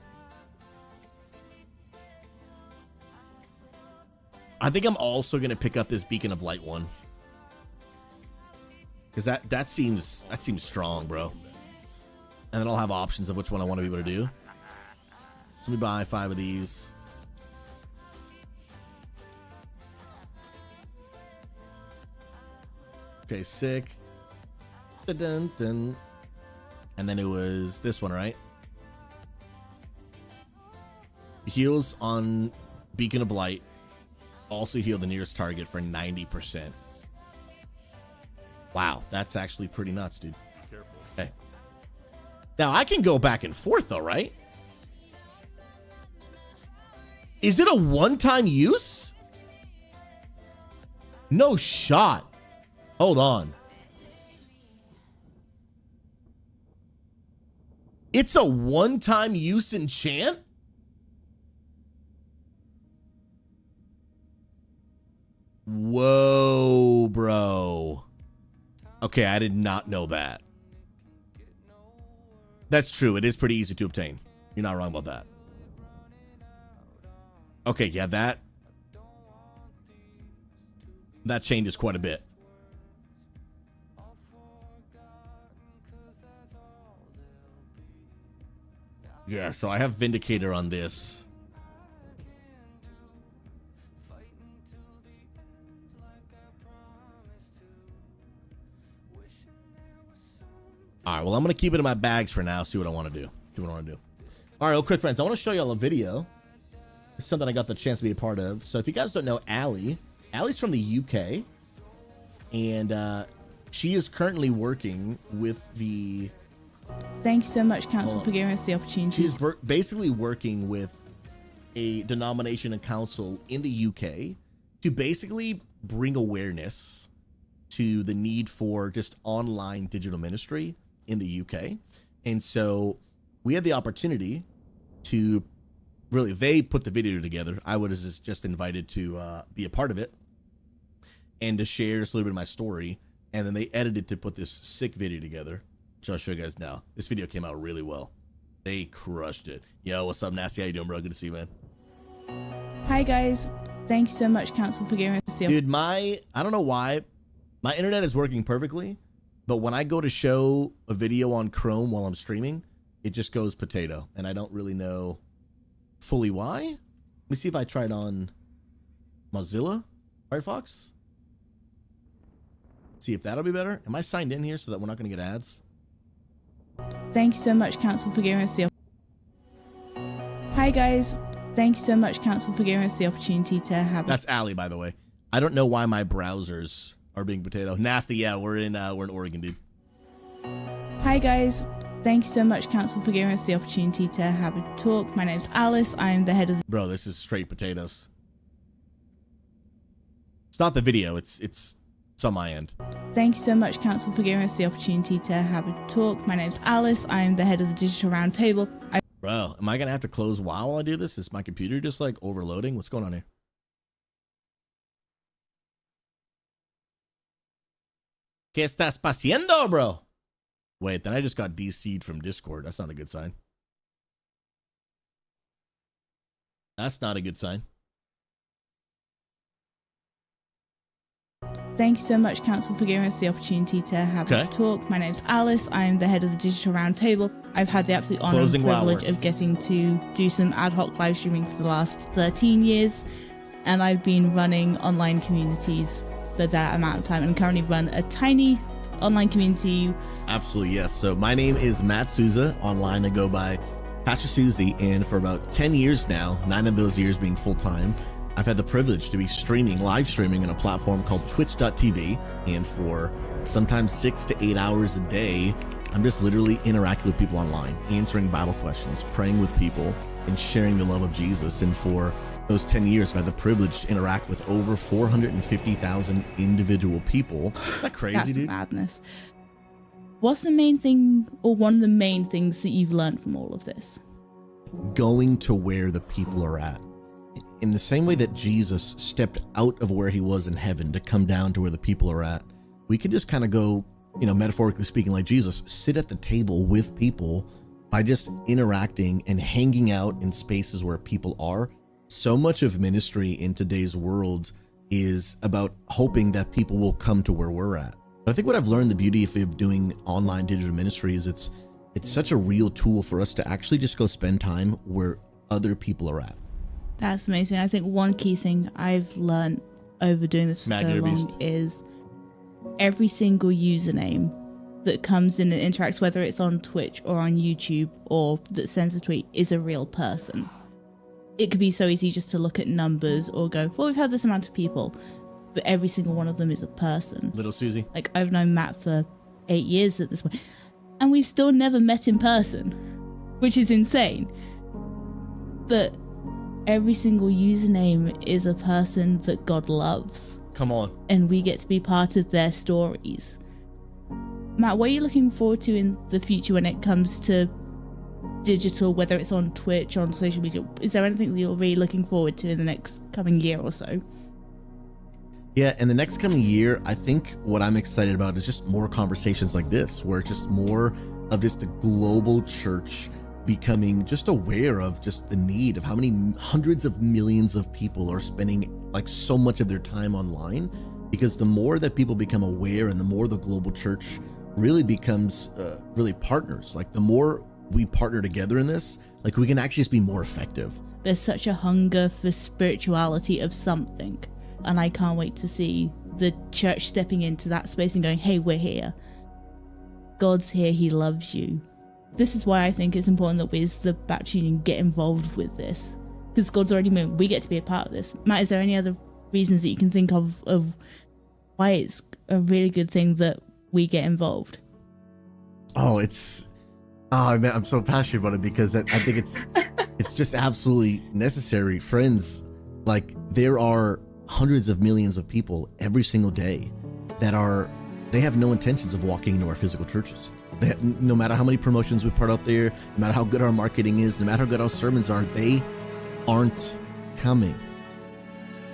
I think I'm also going to pick up this Beacon of Light one. Because that seems strong, bro. And then I'll have options of which one I want to be able to do. So let me buy 5 of these. Okay, sick. Dun, dun. And then it was this one, right? Heals on Beacon of Light. Also heal the nearest target for 90%. Wow, that's actually pretty nuts, dude. Careful. Okay. Now, I can go back and forth, though, right? Is it a one-time use? No shot. Hold on. It's a one-time use enchant? Whoa, bro. Okay, I did not know that. That's true. It is pretty easy to obtain. You're not wrong about that. Okay, yeah, that changes quite a bit. Yeah, so I have Vindicator on this. All right, well, I'm going to keep it in my bags for now, see what I want to do. All right, real quick, friends, I want to show you all a video. It's something I got the chance to be a part of. So if you guys don't know Allie, Allie's from the UK, and she is currently working with the... Thank you so much, Council, for giving us the opportunity. She's basically working with a denomination and council in the UK to basically bring awareness to the need for just online digital ministry in the UK. And so we had the opportunity to really, they put the video together. I was just invited to be a part of it and to share just a little bit of my story. And then they edited to put this sick video together, which I'll show you guys now. This video came out really well. They crushed it. Yo, what's up, Nasty? How you doing, bro? Good to see you, man. Hi, guys. Thank you so much, Council, for giving us the opportunity. Dude, I don't know why. My internet is working perfectly, but when I go to show a video on Chrome while I'm streaming, it just goes potato, and I don't really know fully why. Let me see if I try it on Mozilla Firefox. See if that'll be better. Am I signed in here so that we're not going to get ads? Thank you so much, Council, for giving us the opportunity. Hi, guys. Thank you so much, Council, for giving us the opportunity to have... That's Allie, by the way. I don't know why my browsers are being potato. Nasty, yeah, we're in Oregon, dude. Hi, guys. Thank you so much, Council, for giving us the opportunity to have a talk. My name's Alice. I'm the head of... Bro, this is straight potatoes. It's not the video. It's on my end. Thank you so much, Council, for giving us the opportunity to have a talk. My name's Alice. I'm the head of the Digital Roundtable. Bro, am I going to have to close WoW while I do this? Is my computer just like overloading? What's going on here? ¿Qué estás haciendo, bro? Wait, then I just got DC'd from Discord. That's not a good sign. That's not a good sign. Thank you so much, Council, for giving us the opportunity to have a talk. My name's Alice. I'm the head of the Digital Roundtable. I've had the absolute honor and privilege of getting to do some ad hoc live streaming for the last 13 years. And I've been running online communities for that amount of time and currently run a tiny online community. Absolutely, yes. So my name is Matt Souza. Online I go by Pastor Susie, and for about 10 years now, 9 of those years being full-time, I've had the privilege to be live streaming on a platform called twitch.tv, and for sometimes 6 to 8 hours a day, I'm just literally interacting with people online, answering Bible questions, praying with people, and sharing the love of Jesus. And for those 10 years, I've had the privilege to interact with over 450,000 individual people. Isn't that crazy, That's dude? madness. What's the main thing, or one of the main things that you've learned from all of this? Going to where the people are at. In the same way that Jesus stepped out of where he was in heaven to come down to where the people are at, we could just kind of go, metaphorically speaking, like Jesus, sit at the table with people by just interacting and hanging out in spaces where people are. So much of ministry in today's world is about hoping that people will come to where we're at. But I think what I've learned, the beauty of doing online digital ministry, is it's such a real tool for us to actually just go spend time where other people are at. That's amazing. I think one key thing I've learned over doing this for so long is every single username that comes in and interacts, whether it's on Twitch or on YouTube or that sends a tweet, is a real person. It could be so easy just to look at numbers or go, well, we've had this amount of people, but every single one of them is a person. Little Susie. Like, I've known Matt for 8 years at this point, and we've still never met in person, which is insane. But every single username is a person that God loves. Come on. And we get to be part of their stories. Matt, what are you looking forward to in the future when it comes to digital, whether it's on Twitch, on social media? Is there anything that you're really looking forward to in the next coming year or so? Yeah, in the next coming year, I think what I'm excited about is just more conversations like this, where it's just more of just the global church becoming just aware of just the need of how many hundreds of millions of people are spending like so much of their time online. Because the more that people become aware and the more the global church really becomes really partners, like the more we partner together in this, like we can actually just be more effective. There's such a hunger for spirituality of something. And I can't wait to see the church stepping into that space and going, hey, we're here. God's here, he loves you. This is why I think it's important that we as the Baptist Union get involved with this. Because God's already moved, we get to be a part of this. Matt, is there any other reasons that you can think of why it's a really good thing that we get involved? I'm so passionate about it because I think it's just absolutely necessary. Friends, like there are hundreds of millions of people every single day they have no intentions of walking into our physical churches. No matter how many promotions we put out there, no matter how good our marketing is, no matter how good our sermons are, they aren't coming.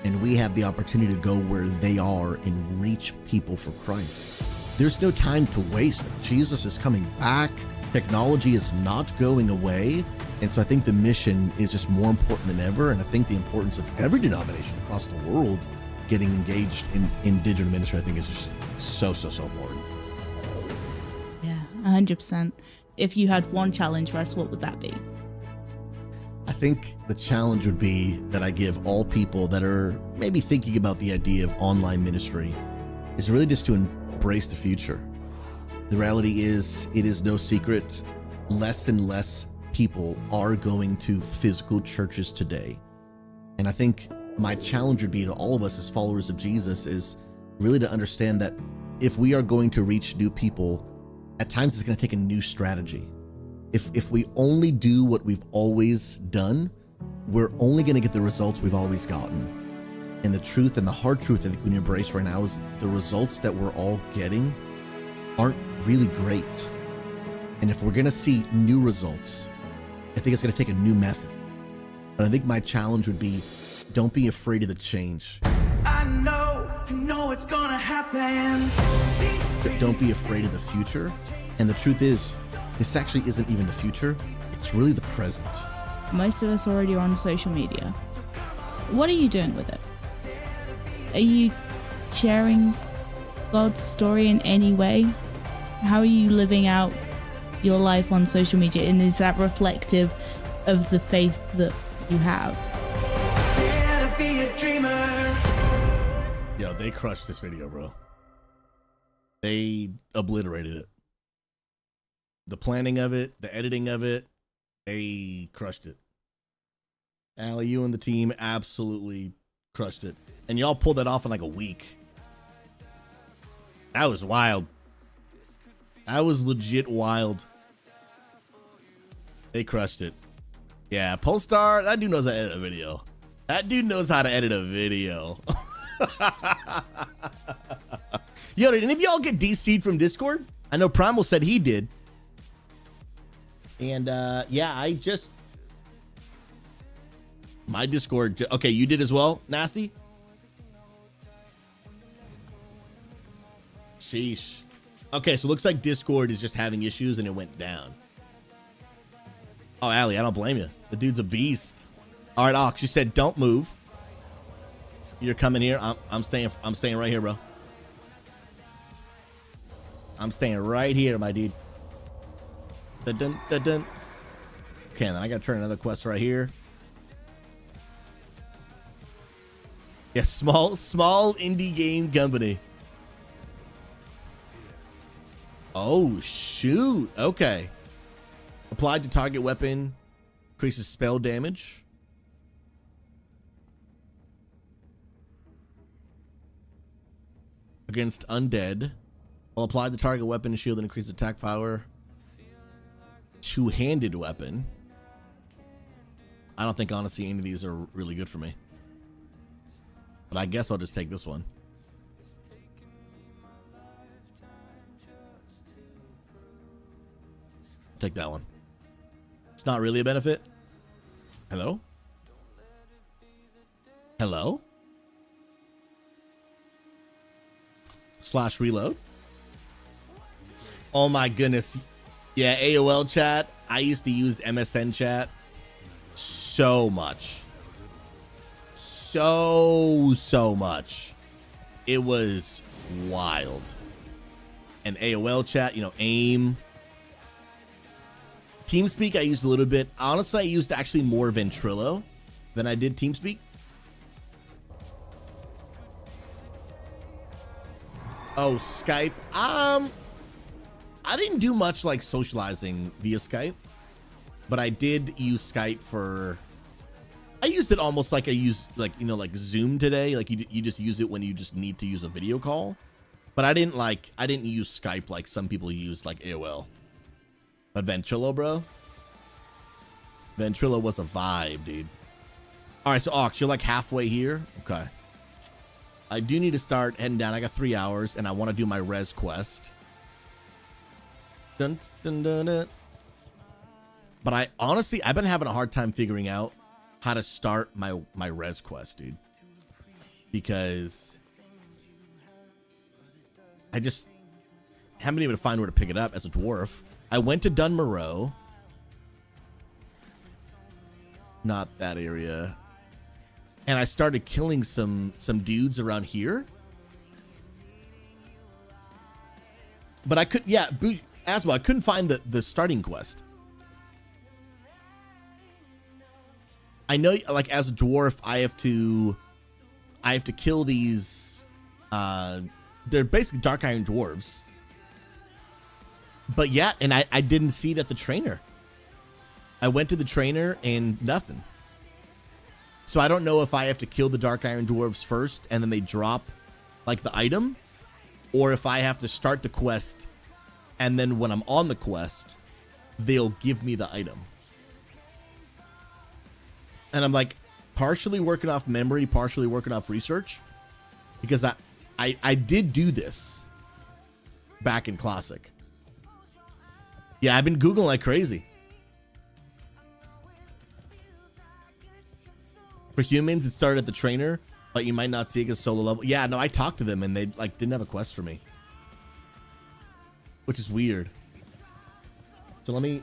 And we have the opportunity to go where they are and reach people for Christ. There's no time to waste. Jesus is coming back. Technology is not going away. And so I think the mission is just more important than ever. And I think the importance of every denomination across the world getting engaged in digital ministry, I think is just so important. Yeah, 100%. If you had one challenge for us, what would that be? I think the challenge would be that I give all people that are maybe thinking about the idea of online ministry is really just to embrace the future. The reality is, it is no secret, less and less people are going to physical churches today. And I think my challenge would be to all of us as followers of Jesus is really to understand that if we are going to reach new people, at times it's going to take a new strategy. If we only do what we've always done, we're only going to get the results we've always gotten. And the truth and the hard truth I think we need to embrace right now is the results that we're all getting aren't really great. And if we're going to see new results, I think it's going to take a new method. But I think my challenge would be, don't be afraid of the change. I know it's gonna happen. But don't be afraid of the future. And the truth is, this actually isn't even the future. It's really the present. Most of us already are on social media. What are you doing with it? Are you sharing God's story in any way? How are you living out your life on social media? And is that reflective of the faith that you have? Dare to be a dreamer. Yo, they crushed this video, bro. They obliterated it. The planning of it, the editing of it, they crushed it. Allie, you and the team absolutely crushed it. And y'all pulled that off in like a week. That was wild. That was legit wild. They crushed it. Yeah, Polestar, that dude knows how to edit a video. That dude knows how to edit a video. Yo, did any of y'all get DC'd from Discord? I know Primal said he did. And yeah, I just... My Discord... Okay, you did as well, Nasty? Sheesh. Okay, so it looks like Discord is just having issues and it went down. Oh, Allie, I don't blame you. The dude's a beast. All right, Ox, you said don't move. You're coming here. I'm staying right here, bro. I'm staying right here, my dude. Dun, dun, dun. Okay, then I gotta turn another quest right here. Yeah, small indie game company. Oh, shoot. Okay. Applied to target weapon. Increases spell damage. Against undead. While applied to target weapon and shield and increase attack power. Two-handed weapon. I don't think, honestly, any of these are really good for me. But I guess I'll just take this one. Take that one. It's not really a benefit. Hello? Hello? Slash reload. Oh my goodness. Yeah, AOL chat. I used to use MSN chat so much. So much. It was wild. And AOL chat, you know, AIM. TeamSpeak I used a little bit. Honestly, I used actually more Ventrilo than I did TeamSpeak. Oh, Skype. I didn't do much like socializing via Skype, but I did use Skype for... I used it almost like I use like, you know, like Zoom today. Like you just use it when you just need to use a video call. But I didn't use Skype like some people use like AOL. But Ventrilo, bro. Ventrilo was a vibe, dude. All right, so Ox, you're like halfway here. Okay. I do need to start heading down. I got 3 hours, and I want to do my res quest. Dun, dun, dun, dun. But I've been having a hard time figuring out how to start my res quest, dude. Because I just haven't been able to find where to pick it up as a dwarf. I went to Dunmoreau. Not that area. And I started killing some dudes around here. But I could, yeah, Asmo, I couldn't find the starting quest. I know, like, as a dwarf, I have to kill these, they're basically Dark Iron dwarves. But yeah, and I didn't see it at the trainer. I went to the trainer and nothing. So I don't know if I have to kill the Dark Iron dwarves first and then they drop like the item, or if I have to start the quest and then when I'm on the quest, they'll give me the item. And I'm like partially working off memory, partially working off research, because I did do this back in Classic. Yeah, I've been Googling like crazy. For humans, it started at the trainer, but you might not see it as solo level. Yeah, no, I talked to them and they like didn't have a quest for me, which is weird. So let me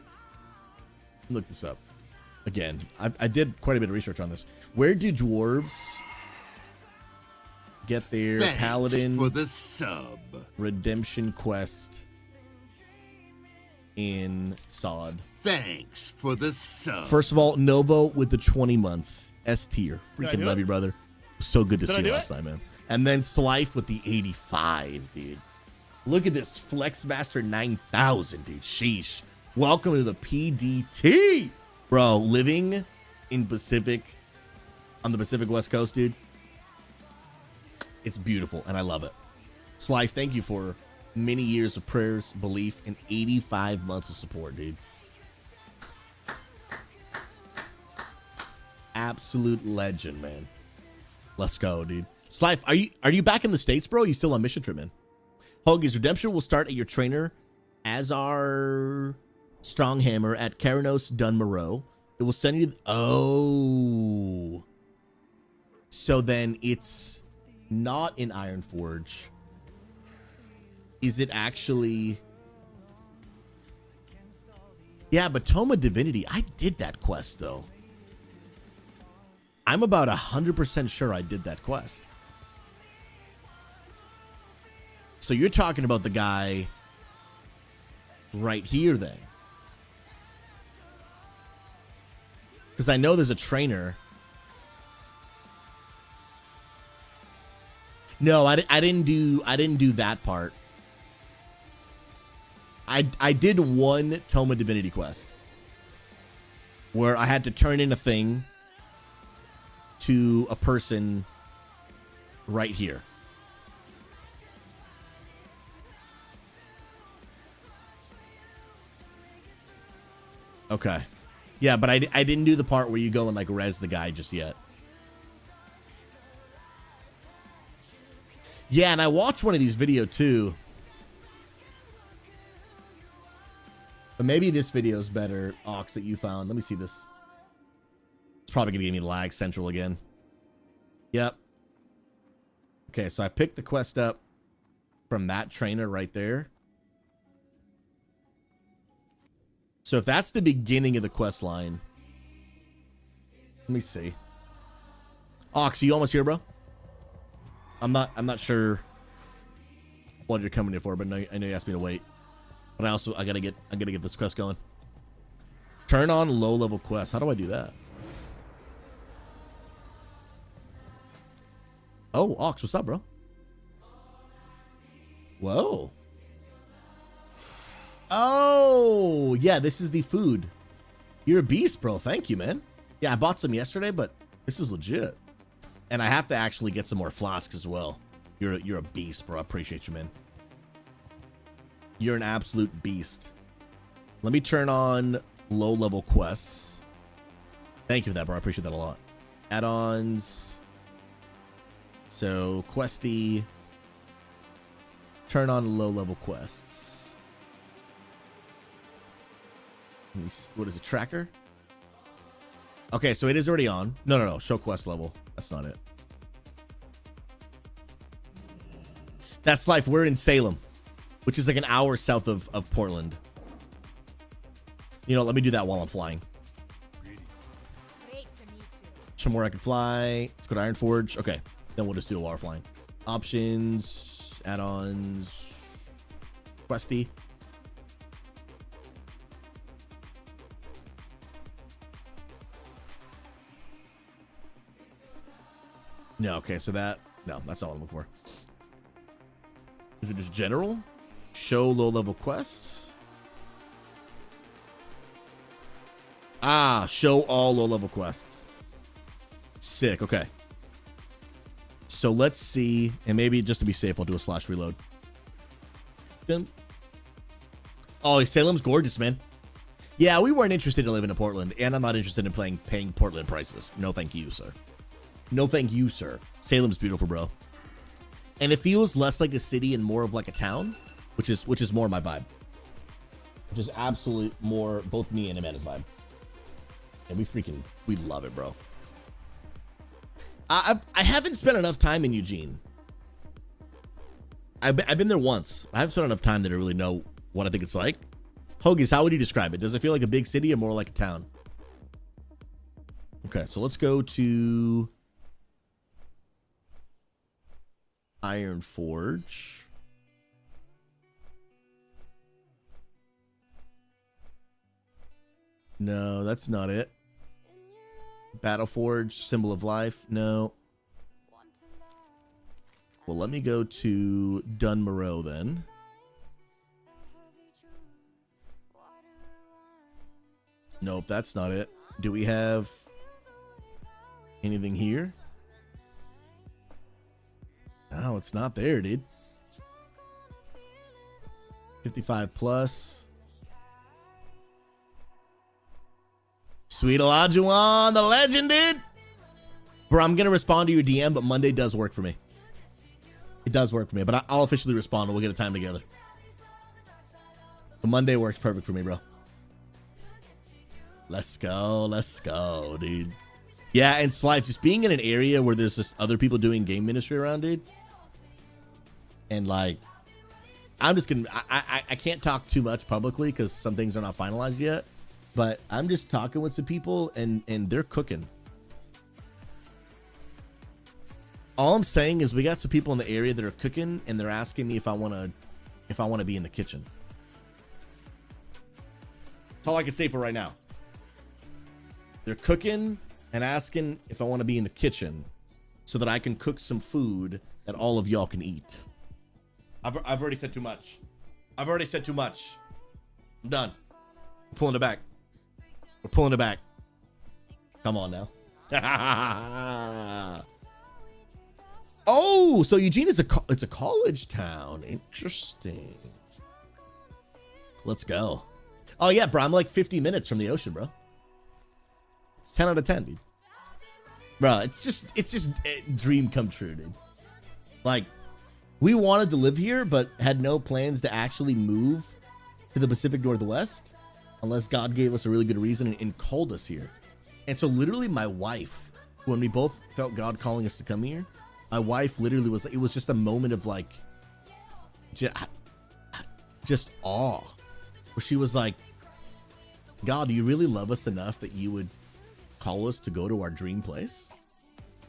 look this up again. I did quite a bit of research on this. Where do dwarves get their paladin for the sub redemption quest in SOD? Thanks for the sub. First of all, Novo with the 20 months. S tier. Freaking love you, brother. So good to see you last night, man. And then Slife with the 85, dude. Look at this Flexmaster 9000, dude. Sheesh. Welcome to the PDT. Bro, living in on the Pacific West Coast, dude. It's beautiful, and I love it. Slife, thank you for many years of prayers, belief, and 85 months of support, dude. Absolute legend, man. Let's go, dude. Slife, are you back in the States, bro? Are you still on mission trip, man? Hoagie's redemption will start at your trainer as our Stronghammer at Karanos Dunmoreau. It will send you. Oh. So then it's not in Ironforge. Is it actually? Yeah, but Tome of Divinity. I did that quest, though. I'm about 100% sure I did that quest. So you're talking about the guy right here, then. Because I know there's a trainer. No, I didn't do that part. I did one Tome of Divinity quest where I had to turn in a thing to a person right here. Okay. Yeah, but I didn't do the part where you go and like res the guy just yet. Yeah, and I watched one of these videos too. But maybe this video is better, Ox, that you found. Let me see this. It's probably going to give me lag central again. Yep. Okay, so I picked the quest up from that trainer right there. So if that's the beginning of the quest line, let me see. Ox, you almost here, bro? I'm not sure what you're coming here for, but I know you asked me to wait. But I gotta get this quest going. Turn on low level quests. How do I do that? Oh, Ox, what's up, bro? Whoa. Oh, yeah, this is the food. You're a beast, bro. Thank you, man. Yeah, I bought some yesterday, but this is legit. And I have to actually get some more flasks as well. You're a beast, bro. I appreciate you, man. You're an absolute beast. Let me turn on low-level quests. Thank you for that, bro. I appreciate that a lot. Add-ons. So, Questy. Turn on low-level quests. Let me see. What is it? Tracker? Okay, so it is already on. No. Show quest level. That's not it. That's life. We're in Salem, which is like an hour south of Portland. You know, let me do that while I'm flying. Somewhere I can fly. Let's go to Ironforge. Okay, then we'll just do it while we're flying. Options, add-ons, Questy. No, okay, so that's not what I'm looking for. Is it just general? Show low-level quests? Ah, show all low-level quests. Sick, okay. So let's see, and maybe just to be safe, I'll do a slash reload. Oh, Salem's gorgeous, man. Yeah, we weren't interested in living in Portland, and I'm not interested in paying Portland prices. No, thank you, sir. No, thank you, sir. Salem's beautiful, bro. And it feels less like a city and more of like a town, which is more my vibe. Which is absolute more both me and Amanda's vibe. And we love it, bro. I haven't spent enough time in Eugene. I've been there once. I haven't spent enough time there to really know what I think it's like. Hoagies, how would you describe it? Does it feel like a big city or more like a town? Okay, so let's go to Ironforge. No, that's not it. Battleforge, Symbol of Life. No. Well, let me go to Dunmoreau then. Nope, that's not it. Do we have anything here? No, it's not there, dude. 55 plus. Sweet Olajuwon, the legend, dude. Bro, I'm going to respond to your DM, but Monday does work for me. It does work for me, but I'll officially respond and we'll get a time together. But Monday works perfect for me, bro. Let's go, dude. Yeah, and Slife, just being in an area where there's just other people doing game ministry around, dude. And like, I'm just gonna, I can't talk too much publicly because some things are not finalized yet. But I'm just talking with some people and they're cooking. All I'm saying is we got some people in the area that are cooking and they're asking me if I want to be in the kitchen. That's all I can say for right now. They're cooking and asking if I want to be in the kitchen so that I can cook some food that all of y'all can eat. I've already said too much. I'm done. I'm pulling it back. We're pulling it back. Come on now. Oh, so Eugene is it's a college town. Interesting. Let's go. Oh yeah, bro. I'm like 50 minutes from the ocean, bro. It's 10 out of 10, dude. Bro, it's just a dream come true, dude. Like, we wanted to live here, but had no plans to actually move to the Pacific Northwest unless God gave us a really good reason and called us here. And so literally my wife, when we both felt God calling us to come here, my wife literally it was just a moment of like, just awe. Where she was like, God, do you really love us enough that you would call us to go to our dream place?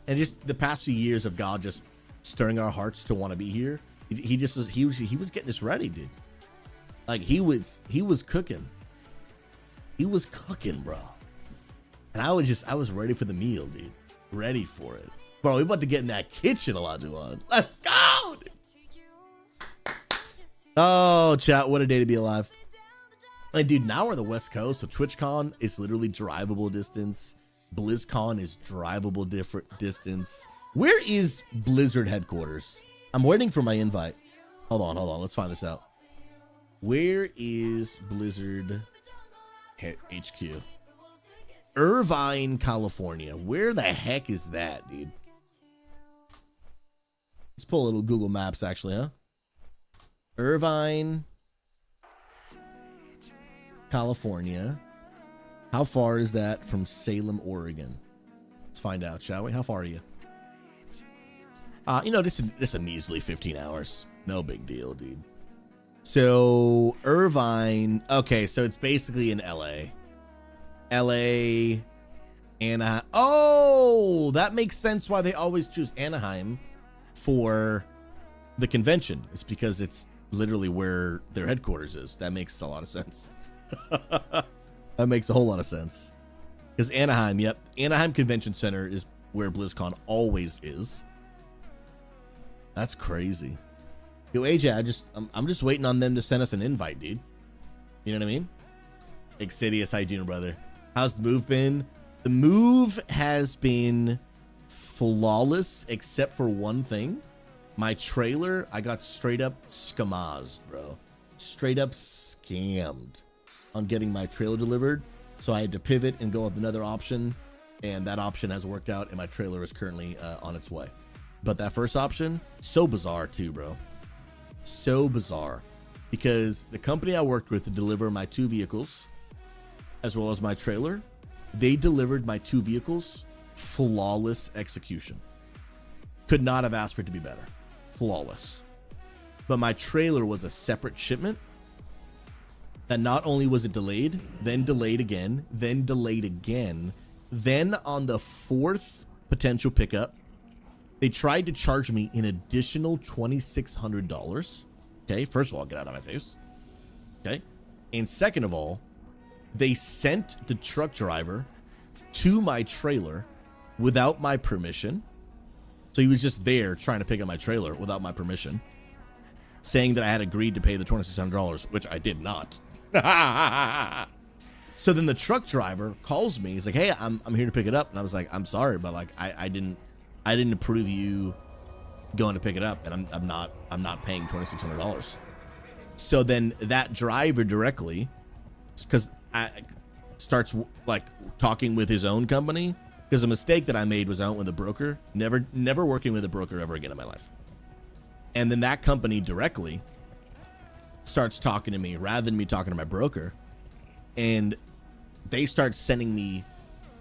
And just the past few years of God just stirring our hearts to want to be here. He was getting us ready, dude. Like he was cooking. He was cooking, bro. And I was ready for the meal, dude. Ready for it. Bro, we about to get in that kitchen, Olajuwon. Let's go, dude. Oh, chat, what a day to be alive. And dude, now we're on the West Coast, so TwitchCon is literally drivable distance. BlizzCon is drivable distance. Where is Blizzard headquarters? I'm waiting for my invite. Hold on. Let's find this out. Where is Blizzard HQ? Irvine, California. Where the heck is that, dude? Let's pull a little Google Maps, actually, huh? Irvine, California. How far is that from Salem, Oregon? Let's find out, shall we? How far are you? This a measly 15 hours. No big deal, dude. So Irvine, okay, so it's basically in LA. Anaheim. Oh, that makes sense why they always choose Anaheim for the convention. It's because it's literally where their headquarters is. That makes a lot of sense. That makes a whole lot of sense. Because Anaheim, yep, Anaheim Convention Center is where BlizzCon always is. That's crazy. Yo, AJ, I'm just waiting on them to send us an invite, dude. You know what I mean? Excidious, how you doing, brother? How's the move been? The move has been flawless, except for one thing. My trailer, I got straight up scamazed, bro. Straight up scammed on getting my trailer delivered. So I had to pivot and go with another option, and that option has worked out, and my trailer is currently on its way. But that first option, so bizarre too, bro. So bizarre. Because the company I worked with to deliver my 2 vehicles, as well as my trailer, they delivered my 2 vehicles, flawless execution. Could not have asked for it to be better. Flawless. But my trailer was a separate shipment that not only was it delayed, then delayed again, then delayed again, then on the 4th potential pickup, they tried to charge me an additional $2,600. Okay, first of all, get out of my face. Okay, and second of all, they sent the truck driver to my trailer without my permission. So he was just there trying to pick up my trailer without my permission, saying that I had agreed to pay the $2,600, which I did not. So then the truck driver calls me. He's like, hey, I'm here to pick it up. And I was like, I'm sorry, but like I didn't approve you going to pick it up, and I'm not paying $2,600. So then that driver directly, because I starts like talking with his own company, because a mistake that I made was I went with a broker. Never working with a broker ever again in my life. And then that company directly starts talking to me rather than me talking to my broker, and they start sending me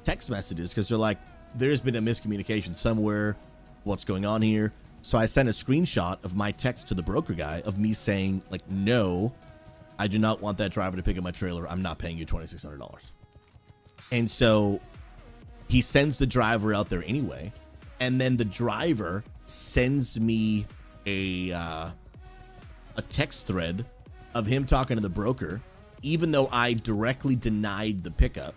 text messages because they're like, there's been a miscommunication somewhere. What's going on here? So I sent a screenshot of my text to the broker guy of me saying, like, no, I do not want that driver to pick up my trailer. I'm not paying you $2,600. And so he sends the driver out there anyway. And then the driver sends me a text thread of him talking to the broker. Even though I directly denied the pickup,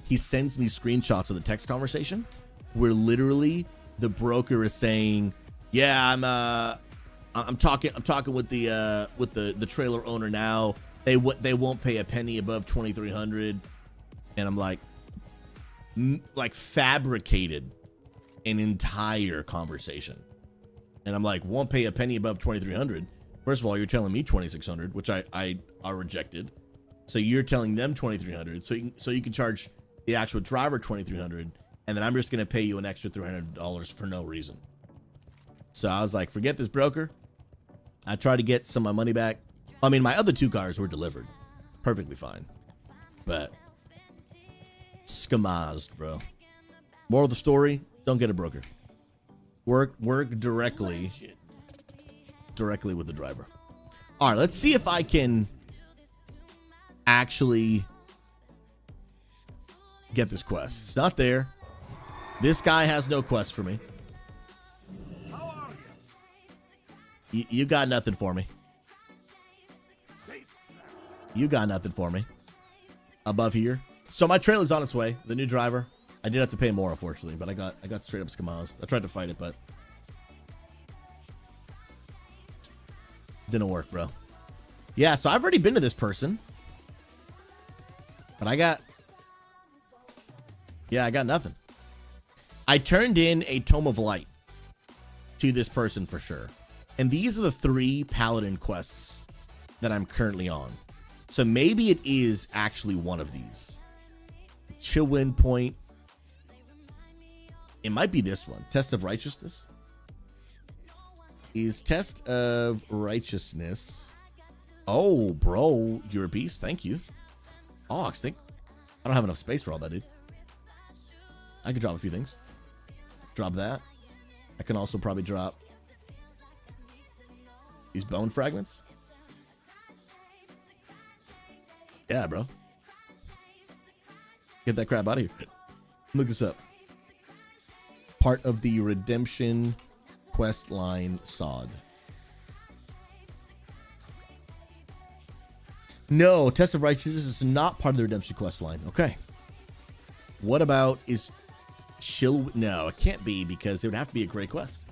he sends me screenshots of the text conversation where literally the broker is saying, yeah, I'm talking with the trailer owner now. They won't pay a penny above $2,300. And I'm like fabricated an entire conversation. And I'm like, won't pay a penny above $2,300. First of all, you're telling me $2,600, which I rejected. So you're telling them $2,300, so you can charge the actual driver $2,300, and then I'm just gonna pay you an extra $300 for no reason. So I was like, forget this broker. I tried to get some of my money back. I mean, my other two cars were delivered perfectly fine, but skamazed, bro. Moral of the story: don't get a broker. Work directly with the driver. All right, let's see if I can actually get this quest. It's not there. This guy has no quest for me. You got nothing for me. You got nothing for me. Above here. So my trailer's on its way. The new driver. I did have to pay more, unfortunately, but I got straight up skamazed. I tried to fight it, but didn't work, bro. Yeah, so I've already been to this person. But I got nothing. I turned in a Tome of Light to this person for sure. And these are the 3 Paladin quests that I'm currently on. So maybe it is actually one of these. Chill Wind Point. It might be this one. Test of Righteousness. Is Test of Righteousness. Oh, bro. You're a beast. Thank you. Oh, I think I don't have enough space for all that, dude. I could drop a few things. Drop that. I can also probably drop these bone fragments. Yeah, bro. Get that crap out of here. Look this up. Part of the Redemption quest line sod. No, Test of Righteousness is not part of the Redemption quest line. Okay. What about is Chill? No, it can't be because it would have to be a great quest.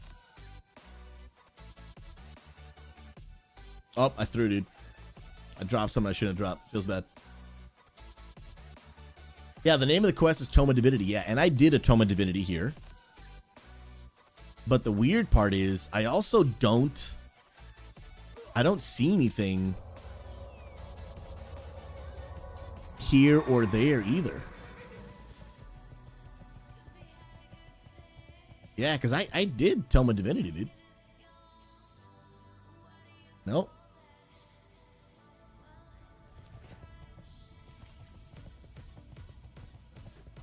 Oh, I threw, dude. I dropped something I shouldn't have dropped. Feels bad. Yeah, the name of the quest is Tome of Divinity. Yeah, and I did a Tome of Divinity here. But the weird part is I also don't see anything here or there either. Yeah, because I did Tome of Divinity, dude. Nope.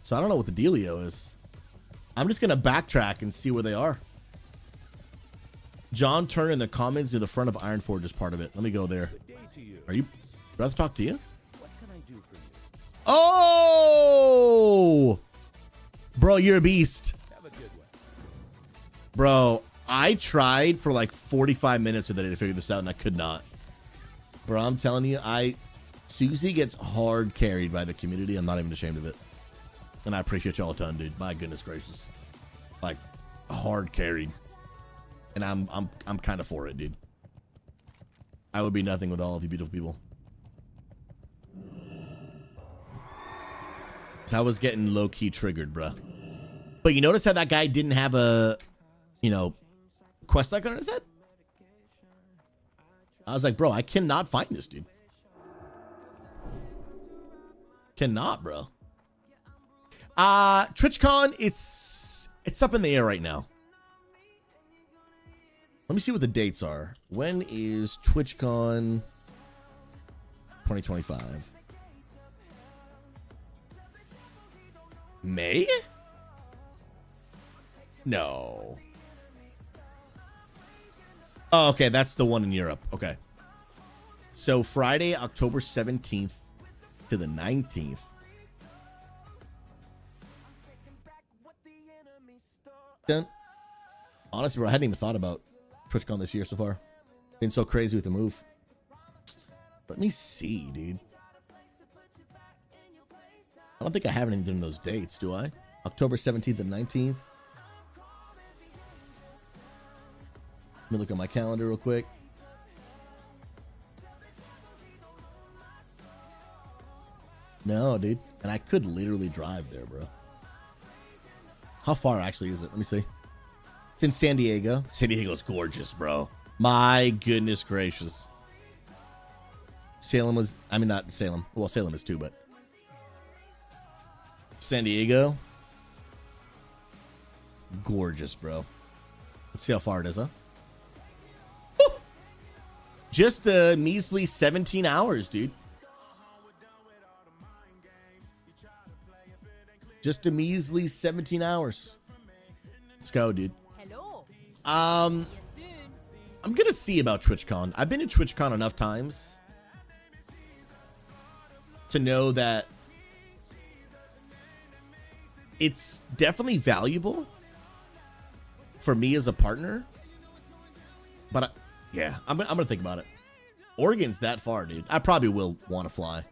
So I don't know what the dealio is. I'm just going to backtrack and see where they are. John Turner in the comments near the front of Ironforge is part of it. Let me go there. Are you... Do I have to talk to you? Oh! Bro, you're a beast. Bro, I tried for like 45 minutes of the day to figure this out, and I could not. Bro, I'm telling you, Susie gets hard carried by the community. I'm not even ashamed of it. And I appreciate y'all a ton, dude. My goodness gracious. Like, hard carried. And I'm kind of for it, dude. I would be nothing with all of you beautiful people. I was getting low-key triggered, bruh. But you notice how that guy didn't have a, quest icon on his head? I was like, bro, I cannot find this dude. Cannot, bro. TwitchCon, it's up in the air right now. Let me see what the dates are. When is TwitchCon 2025? May? No. Oh, okay, that's the one in Europe. Okay. So Friday, October 17th to the 19th. Then, honestly, bro, I hadn't even thought about TwitchCon this year so far. Been so crazy with the move. Let me see, dude. I don't think I have anything in those dates, do I? October 17th and 19th. Let me look at my calendar real quick. No, dude. And I could literally drive there, bro. How far actually is it? Let me see. It's in San Diego. San Diego's gorgeous, bro. My goodness gracious. Salem was, I mean, not Salem. Well, Salem is too, but San Diego. Gorgeous, bro. Let's see how far it is, huh? Woo! Just a measly 17 hours, dude. Just a measly 17 hours. Let's go, dude. Hello. I'm gonna see about TwitchCon. I've been to TwitchCon enough times to know that it's definitely valuable for me as a partner. But yeah, I'm gonna think about it. Oregon's that far, dude. I probably will want to fly.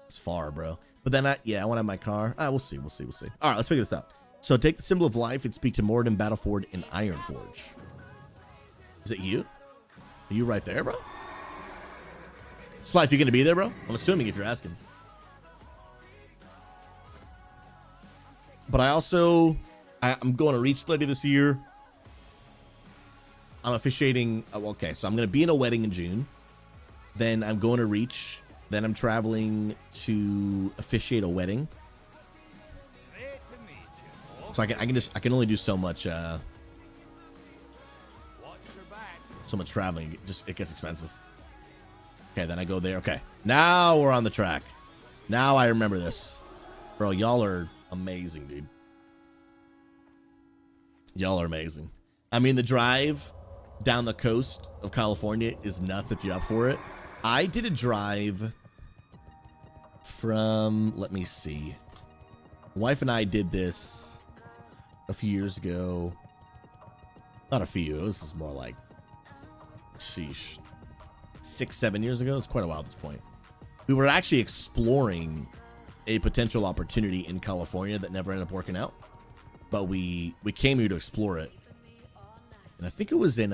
It's far, bro. But then I want to have my car. We'll see. All right, let's figure this out. So take the symbol of life and speak to Morden, Battleford, and Ironforge. Is it you? Are you right there, bro? Slife, you gonna be there, bro? I'm assuming if you're asking. But I'm going to Reach later this year. I'm officiating. Okay, so I'm going to be in a wedding in June. Then I'm going to Reach. Then I'm traveling to officiate a wedding. So I can only do so much traveling. It gets expensive. Okay, then I go there. Okay, now we're on the track. Now I remember this, bro. Y'all are amazing, dude. Y'all are amazing. I mean, the drive down the coast of California is nuts if you're up for it. I did a drive from, let me see. My wife and I did this a few years ago. Not a few. This is more like, sheesh, 6-7 years ago. It's quite a while at this point. We were actually exploring a potential opportunity in California that never ended up working out. But we came here to explore it. And I think it was in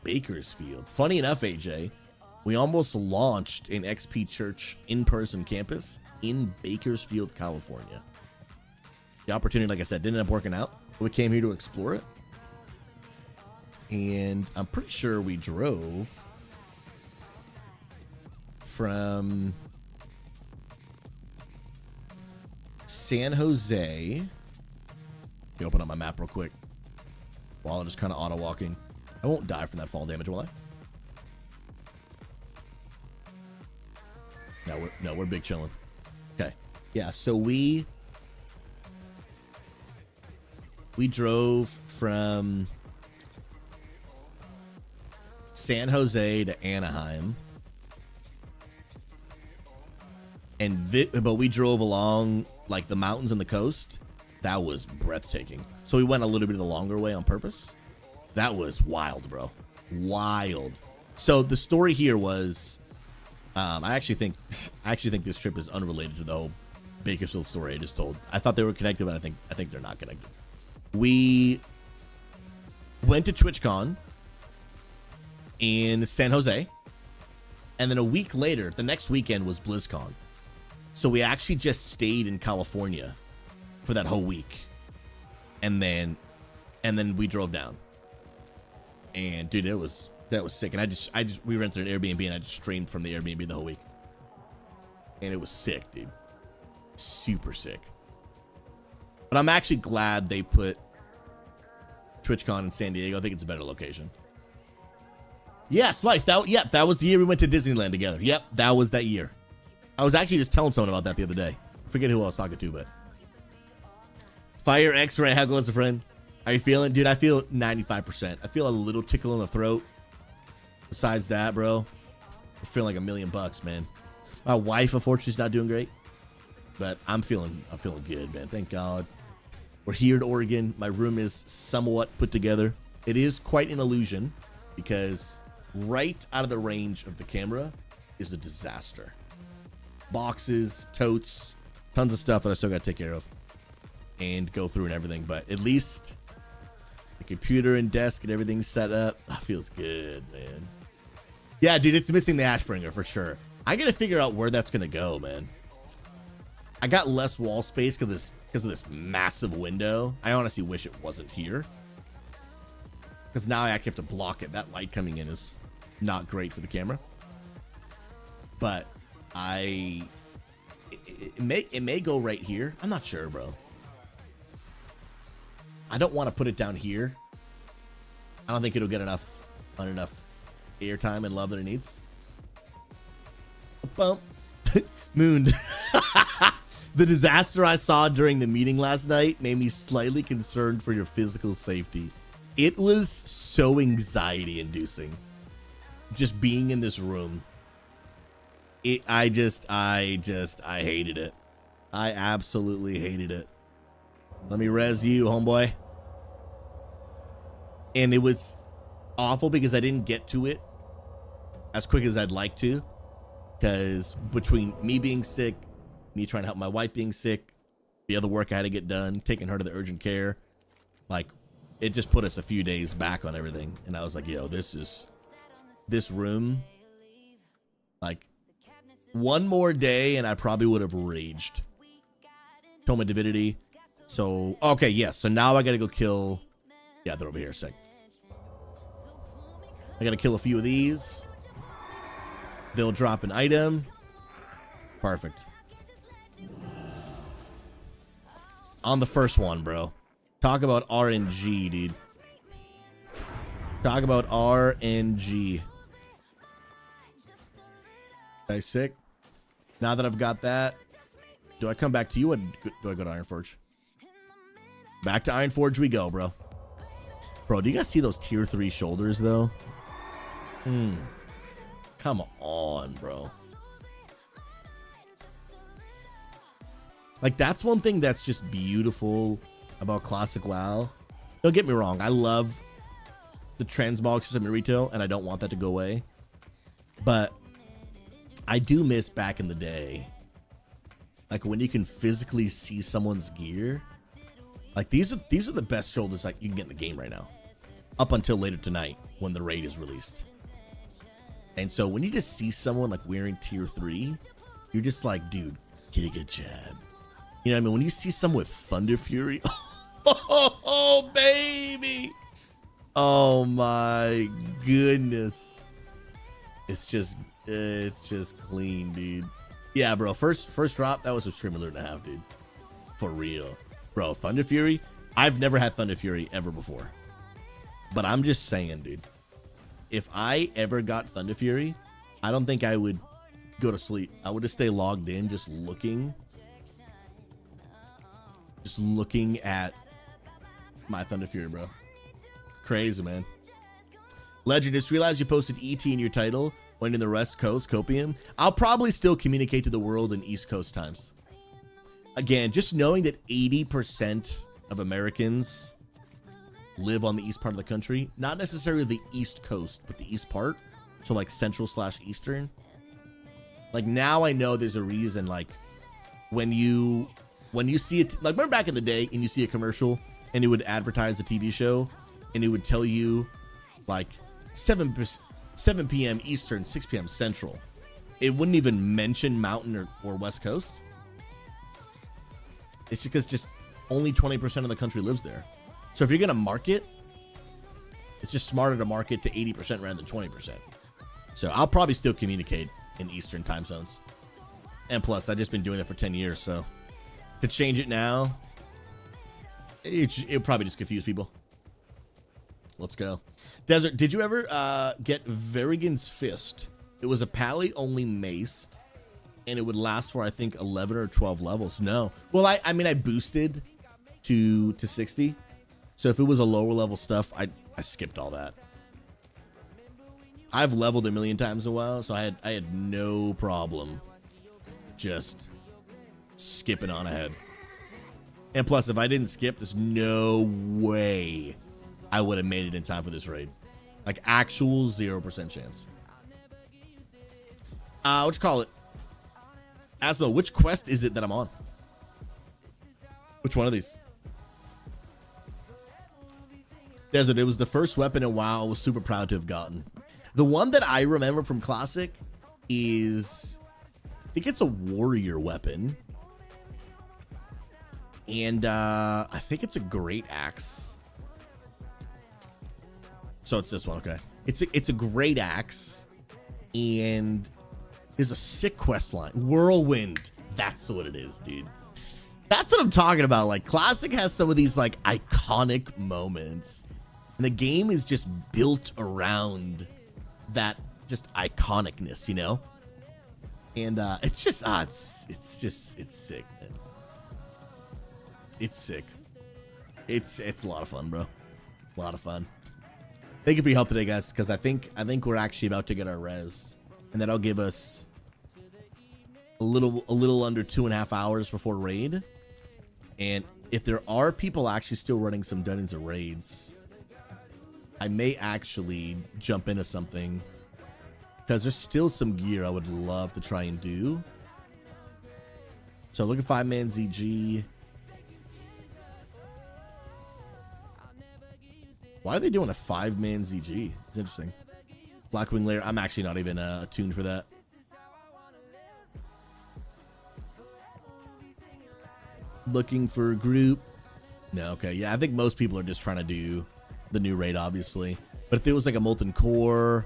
Bakersfield. Funny enough, AJ, we almost launched an XP Church in-person campus in Bakersfield, California. The opportunity, like I said, didn't end up working out. We came here to explore it. And I'm pretty sure we drove from San Jose. Let me open up my map real quick while I'm just kind of auto walking. I won't die from that fall damage, will I? No, we're big chilling. Okay. Yeah, so we drove from San Jose to Anaheim. But we drove along like the mountains and the coast. That was breathtaking. So we went a little bit of the longer way on purpose. That was wild, bro. Wild. So the story here was, I actually think this trip is unrelated to the whole Bakersfield story I just told. I thought they were connected, but I think they're not connected. We went to TwitchCon in San Jose, and then a week later, the next weekend was BlizzCon. So we actually just stayed in California for that whole week. And then we drove down. And dude, that was sick. And we rented an Airbnb and I just streamed from the Airbnb the whole week. And it was sick, dude. Super sick. But I'm actually glad they put TwitchCon in San Diego. I think it's a better location. Yes, Life. That was the year we went to Disneyland together. Yep, that was that year. I was actually just telling someone about that the other day. I forget who I was talking to, but Fire X-Ray, how goes the friend? How you feeling? Dude, I feel 95%. I feel a little tickle in the throat. Besides that, bro, I feel like $1,000,000, man. My wife, unfortunately, is not doing great. But I'm feeling good, man. Thank God. We're here in Oregon. My room is somewhat put together. It is quite an illusion because right out of the range of the camera is a disaster. Boxes, totes, tons of stuff that I still got to take care of and go through and everything. But at least the computer and desk and everything set up. That feels good, man. Yeah, dude, it's missing the Ashbringer for sure. I got to figure out where that's going to go, man. I got less wall space because of this massive window. I honestly wish it wasn't here. Because now I actually have to block it. That light coming in is not great for the camera. But it may go right here. I'm not sure, bro. I don't want to put it down here. I don't think it'll get enough airtime and love that it needs. Bump. Mooned. The disaster I saw during the meeting last night made me slightly concerned for your physical safety. It was so anxiety inducing. Just being in this room. I hated it. I absolutely hated it. Let me res you, homeboy. And it was awful because I didn't get to it as quick as I'd like to. Because between me being sick, me trying to help my wife being sick, the other work I had to get done, taking her to the urgent care, like, it just put us a few days back on everything. And I was like, yo, this room, like, one more day and I probably would have raged. Toma Divinity. So, okay, yes. So now I got to go kill. Yeah, they're over here. Sick. I got to kill a few of these. They'll drop an item. Perfect. On the first one, bro. Talk about RNG, dude. Talk about RNG. Okay, sick. Now that I've got that, do I come back to you or do I go to Ironforge? Back to Ironforge we go, bro. Bro, do you guys see those tier 3 shoulders, though? Come on, bro. Like, that's one thing that's just beautiful about Classic WoW. Don't get me wrong. I love the transmog system in retail, and I don't want that to go away. But I do miss back in the day, like, when you can physically see someone's gear. Like, these are the best shoulders like you can get in the game right now. Up until later tonight when the raid is released. And so when you just see someone like wearing tier 3, you're just like, dude, giga jab. You know what I mean? When you see someone with Thunder Fury, oh baby. Oh my goodness. It's just clean, dude. Yeah, bro. First drop, that was a stream alert and a half, dude. For real. Bro, Thunder Fury, I've never had Thunder Fury ever before. But I'm just saying, dude. If I ever got Thunder Fury, I don't think I would go to sleep. I would just stay logged in, just looking at my Thunder Fury, bro. Crazy, man. Legend, just realized you posted ET in your title when in the West Coast, Copium. I'll probably still communicate to the world in East Coast times. Again, just knowing that 80% of Americans live on the east part of the country, not necessarily the East Coast, but the east part, so like Central/Eastern. Like, now I know there's a reason, like, when you see it, like, remember back in the day and you see a commercial and it would advertise a TV show and it would tell you like 7 p.m. Eastern, 6 p.m. Central. It wouldn't even mention Mountain or West Coast. It's because just only 20% of the country lives there. So if you're going to market, it's just smarter to market to 80% rather than 20%. So I'll probably still communicate in Eastern time zones. And plus, I've just been doing it for 10 years, so to change it now, it'll probably just confuse people. Let's go. Desert, did you ever get Verigan's Fist? It was a pally-only mace, and it would last for, I think, 11 or 12 levels. No. Well, I mean, I boosted to 60. So if it was a lower level stuff, I skipped all that. I've leveled a million times in a while, so I had no problem just skipping on ahead. And plus, if I didn't skip, there's no way I would have made it in time for this raid. Like, actual 0% chance. What you call it? Asmo, which quest is it that I'm on? Which one of these? Desert, it was the first weapon in WoW I was super proud to have gotten. The one that I remember from Classic is, I think it's a warrior weapon. And I think it's a great axe. So it's this one, okay. It's a great axe. And there's a sick quest line. Whirlwind. That's what it is, dude. That's what I'm talking about. Like, Classic has some of these, like, iconic moments. And the game is just built around that just iconicness, you know? And it's just, it's sick, man. It's sick. It's a lot of fun, bro. A lot of fun. Thank you for your help today, guys, because I think we're actually about to get our res. And that'll give us a little under 2.5 hours before raid. And if there are people actually still running some dungeons or raids, I may actually jump into something, because there's still some gear I would love to try and do. So look at 5-man ZG. Why are they doing a 5-man ZG? It's interesting. Blackwing Lair. I'm actually not even tuned for that. Looking for a group. No, okay. Yeah, I think most people are just trying to do the new raid, obviously. But if there was like a Molten Core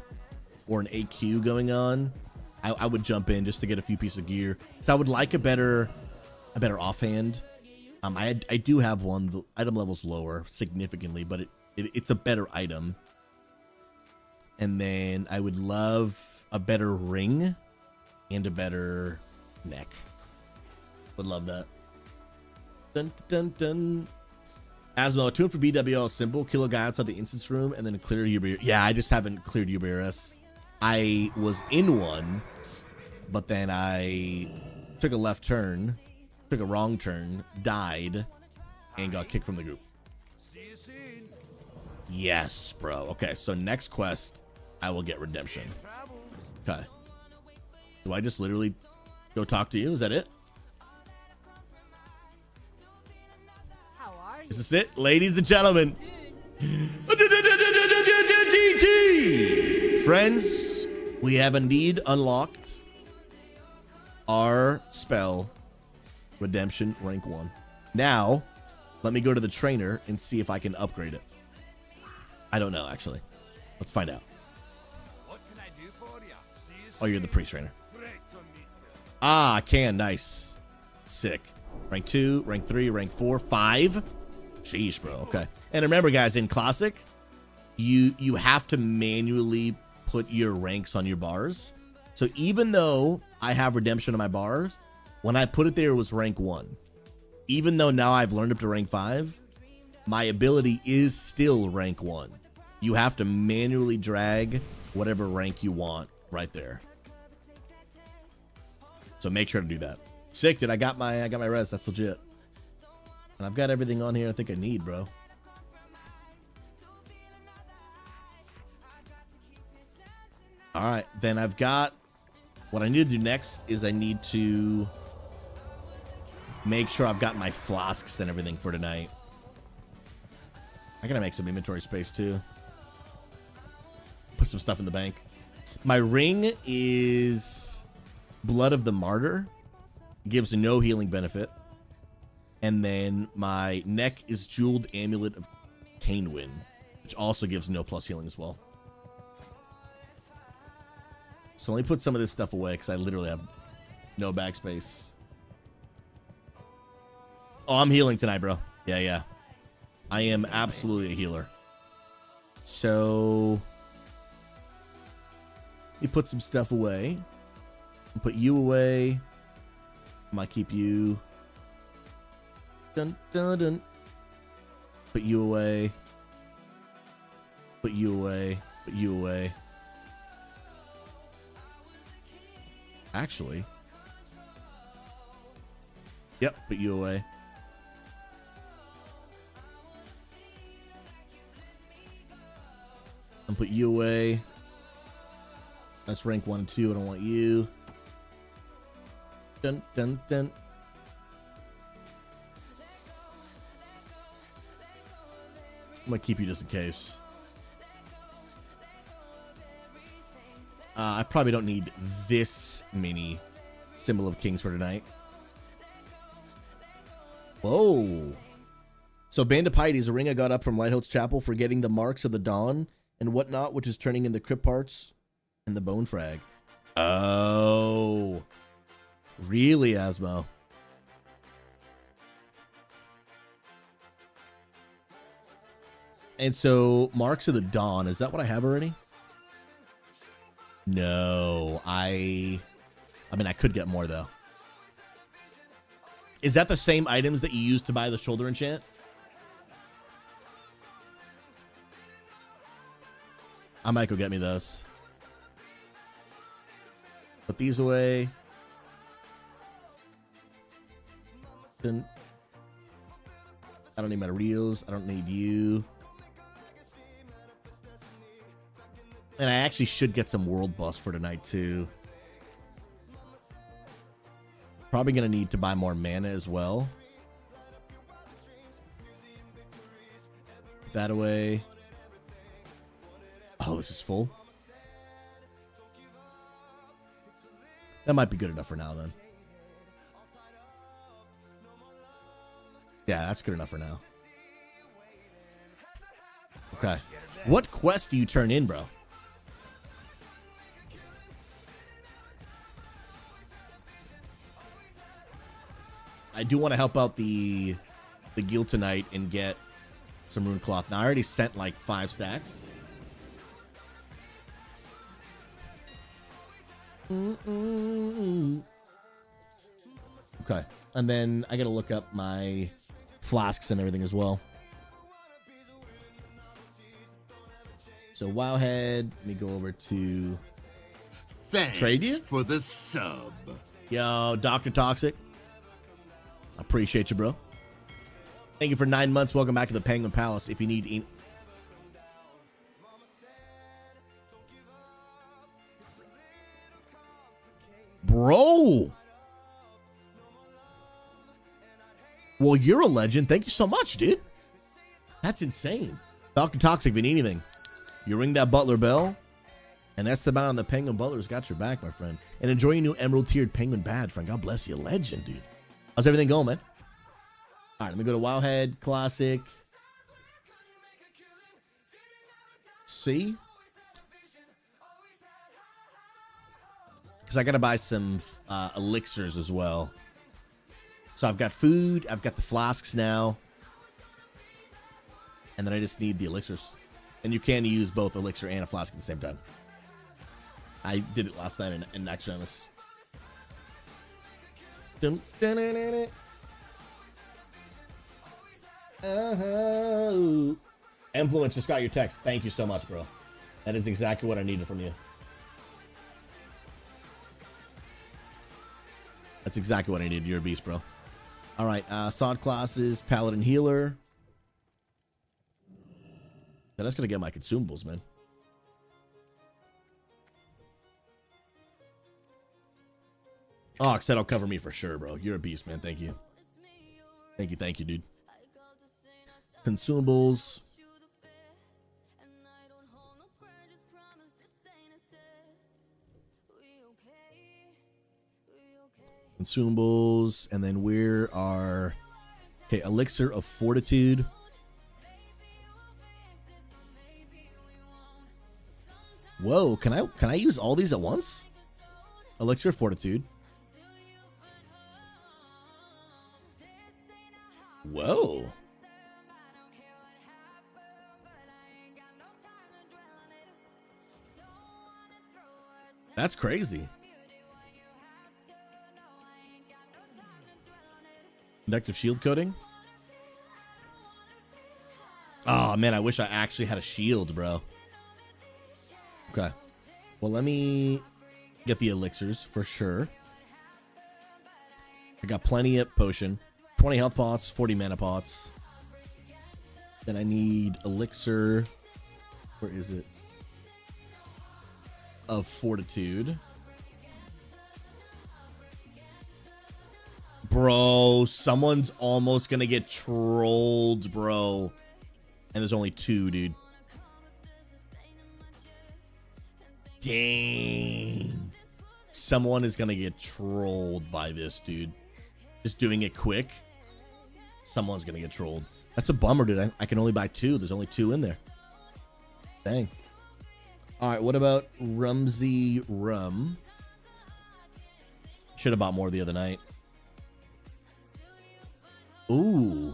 or an AQ going on, I would jump in just to get a few pieces of gear. So I would like a better offhand. I do have one. The item level's lower significantly, but it's a better item. And then I would love a better ring and a better neck. Would love that. Dun dun dun. Asmo, a tune for BWL simple. Kill a guy outside the instance room and then clear UBRS. Yeah, I just haven't cleared UBRS. I was in one, but then I took a left turn, took a wrong turn, died, and got kicked from the group. Yes, bro. Okay, so next quest, I will get redemption. Okay. Do I just literally go talk to you? Is that it? Is this it? Ladies and gentlemen. Friends, we have indeed unlocked our spell, Redemption Rank 1. Now, let me go to the trainer and see if I can upgrade it. I don't know, actually. Let's find out. Oh, you're the priest trainer. Ah, I can. Nice. Sick. Rank 2, rank 3, rank 4, 5. Sheesh, bro. Okay. And remember, guys, in Classic, you have to manually put your ranks on your bars. So even though I have redemption on my bars, when I put it there, it was rank 1. Even though now I've learned up to rank 5, my ability is still rank 1. You have to manually drag whatever rank you want right there. So make sure to do that. Sick, dude. I got my res. That's legit. And I've got everything on here I think I need, bro. All right, then I've got, what I need to do next is I need to make sure I've got my flasks and everything for tonight. I gotta make some inventory space too. Put some stuff in the bank. My ring is Blood of the Martyr. Gives no healing benefit. And then my neck is Jeweled Amulet of Cainwin, which also gives no plus healing as well. So let me put some of this stuff away because I literally have no backspace. Oh, I'm healing tonight, bro. Yeah. I am absolutely a healer. So let me put some stuff away. I'll put you away. I might keep you. Dun, dun, dun. Put you away. Put you away. Put you away. Actually. Yep, put you away. And put you away. That's rank 1 and 2. I don't want you. Dun, dun, dun. I'm going to keep you just in case. I probably don't need this many Symbol of Kings for tonight. Whoa. So Band of Pieties, a ring I got up from Lighthouse Chapel for getting the marks of the dawn and whatnot, which is turning in the crypt parts and the bone frag. Oh. Really, Asmo? And so marks of the dawn, is that what I have already? No, I mean, I could get more, though. Is that the same items that you use to buy the shoulder enchant? I might go get me those. Put these away. Then I don't need my reels. I don't need you. And I actually should get some world buffs for tonight, too. Probably going to need to buy more mana as well. Put that away. Oh, this is full. That might be good enough for now, then. Yeah, that's good enough for now. Okay. What quest do you turn in, bro? I do want to help out the guild tonight and get some rune cloth. Now, I already sent like 5 stacks. Okay. And then I got to look up my flasks and everything as well. So, Wowhead, let me go over to trade you for the sub. Yo, Dr. Toxic. Appreciate you, bro. Thank you for 9 months. Welcome back to the Penguin Palace. If you need... Bro! Well, you're a legend. Thank you so much, dude. That's insane. Dr. Toxic, if you need anything, you ring that butler bell, and that's the bound on the Penguin Butler's got your back, my friend. And enjoy your new emerald tiered penguin badge, friend. God bless you. Legend, dude. How's everything going, man? All right, let me go to Wowhead Classic. See? Because I got to buy some elixirs as well. So I've got food. I've got the flasks now. And then I just need the elixirs. And you can use both elixir and a flask at the same time. I did it last night in Nexus. Influence just got your text. Thank you so much, bro. That is exactly what I needed from you. That's exactly what I needed. You're a beast, bro. All right, sword classes, paladin healer. Then I was gonna get my consumables, man. Oh, that'll cover me for sure, bro. You're a beast, man. Thank you. Thank you, dude. Consumables. Consumables, and then where are Okay, Elixir of Fortitude. Whoa, can I use all these at once? Elixir of Fortitude. Whoa. That's crazy. Conductive shield coating. Oh man, I wish I actually had a shield, bro. Okay. Well, let me get the elixirs for sure. I got plenty of potion. 20 health pots, 40 mana pots. Then I need elixir. Where is it? Of Fortitude. Bro, someone's almost gonna get trolled, bro. And there's only 2, dude. Dang. Someone is gonna get trolled by this, dude. Just doing it quick. Someone's gonna get trolled. That's a bummer, dude. I can only buy 2. There's only 2 in there. Dang. Alright, what about Rumsey Rum? Should have bought more the other night. Ooh.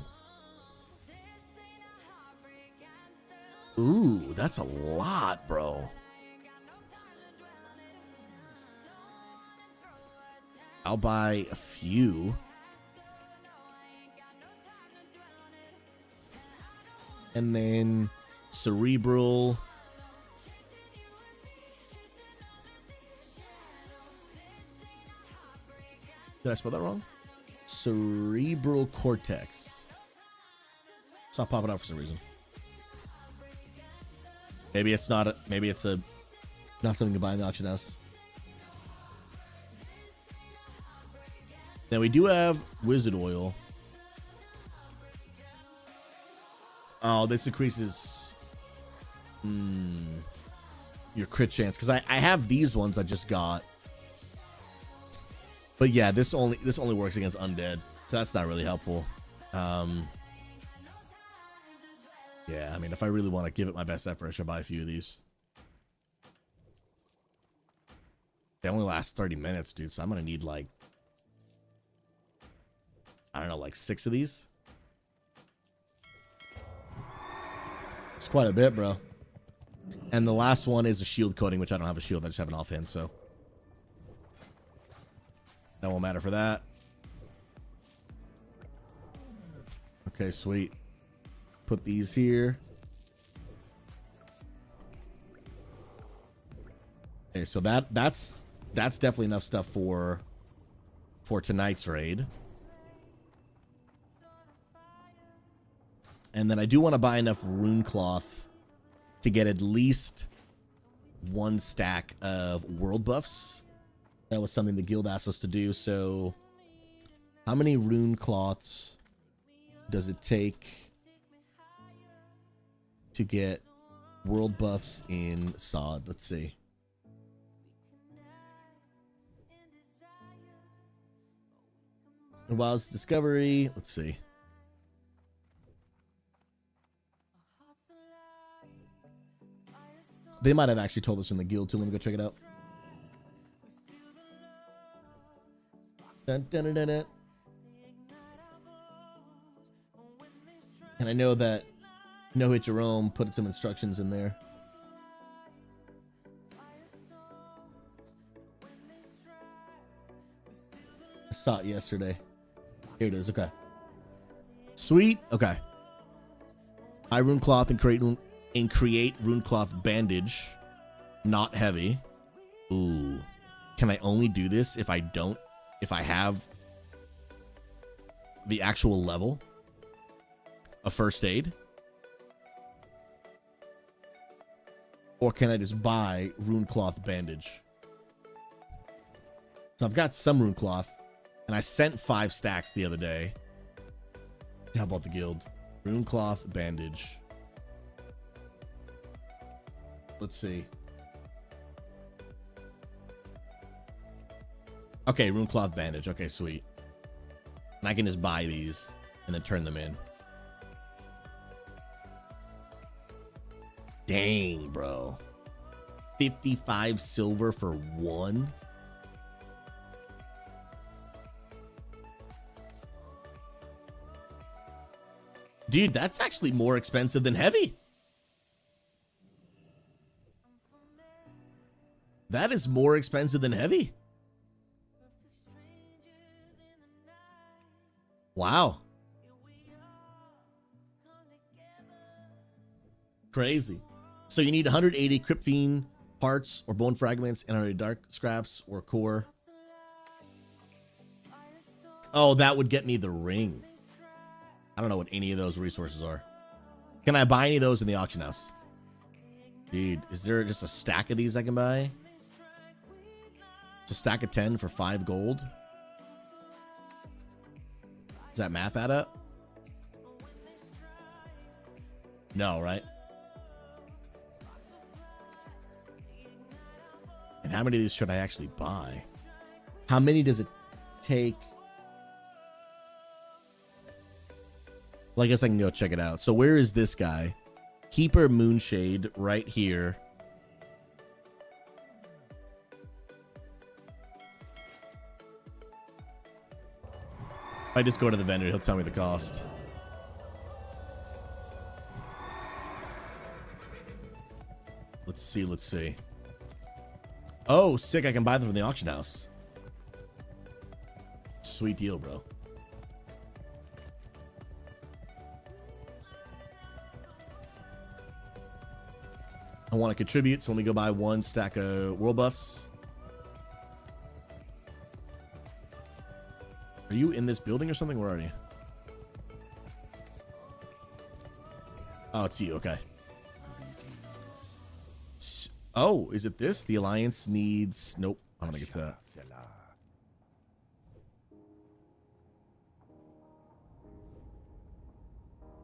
Ooh, that's a lot, bro. I'll buy a few. And then Cerebral. Did I spell that wrong? Cerebral Cortex. It's not popping up for some reason. Maybe it's not. Maybe it's a not something to buy in the auction house. Now we do have Wizard Oil. Oh, this increases your crit chance because I have these ones I just got. But yeah, this only works against undead, so that's not really helpful. Yeah, I mean, if I really want to give it my best effort, I should buy a few of these. They only last 30 minutes, dude, so I'm gonna need like, I don't know, like 6 of these. It's quite a bit, bro. And the last one is a shield coating, which I don't have a shield, I just have an offhand, so that won't matter for that. Okay, sweet. Put these here. Okay, so that's definitely enough stuff for tonight's raid. And then I do want to buy enough rune cloth to get at least 1 stack of world buffs. That was something the guild asked us to do. So how many rune cloths does it take to get world buffs in Sod? Let's see. And WoW's Discovery. Let's see. They might have actually told us in the guild too. Let me go check it out. Dun, dun, dun, dun, dun. And I know that No Hit Jerome put some instructions in there. I saw it yesterday. Here it is. Okay. Sweet. Okay. Buy rune cloth and create rune cloth bandage. Not heavy. Ooh. Can I only do this if I have the actual level of first aid? Or can I just buy rune cloth bandage? So I've got some rune cloth, and I sent 5 stacks the other day. How about the guild? Rune cloth bandage. Let's see. Okay, rune cloth bandage. Okay, sweet. And I can just buy these. and then turn them in. Dang, bro. 55 silver for one. Dude, that's actually more expensive than heavy. That is more expensive than heavy. Wow. Crazy. So you need 180 Crypt Fiend parts or bone fragments and 100 dark scraps or core. Oh, that would get me the ring. I don't know what any of those resources are. Can I buy any of those in the auction house? Dude, is there just a stack of these I can buy? It's a stack of 10 for 5 gold. Does that math add up? No, right? And how many of these should I actually buy? How many does it take? Well, I guess I can go check it out. So where is this guy? Keeper Moonshade right here. I just go to the vendor, he'll tell me the cost. Let's see, let's see. Oh, sick, I can buy them from the auction house. Sweet deal, bro. I want to contribute, so let me go buy 1 stack of world buffs. Are you in this building or something? Where are you? Oh, it's you. Okay. Oh, is it this? The Alliance needs... Nope. I don't think it's that.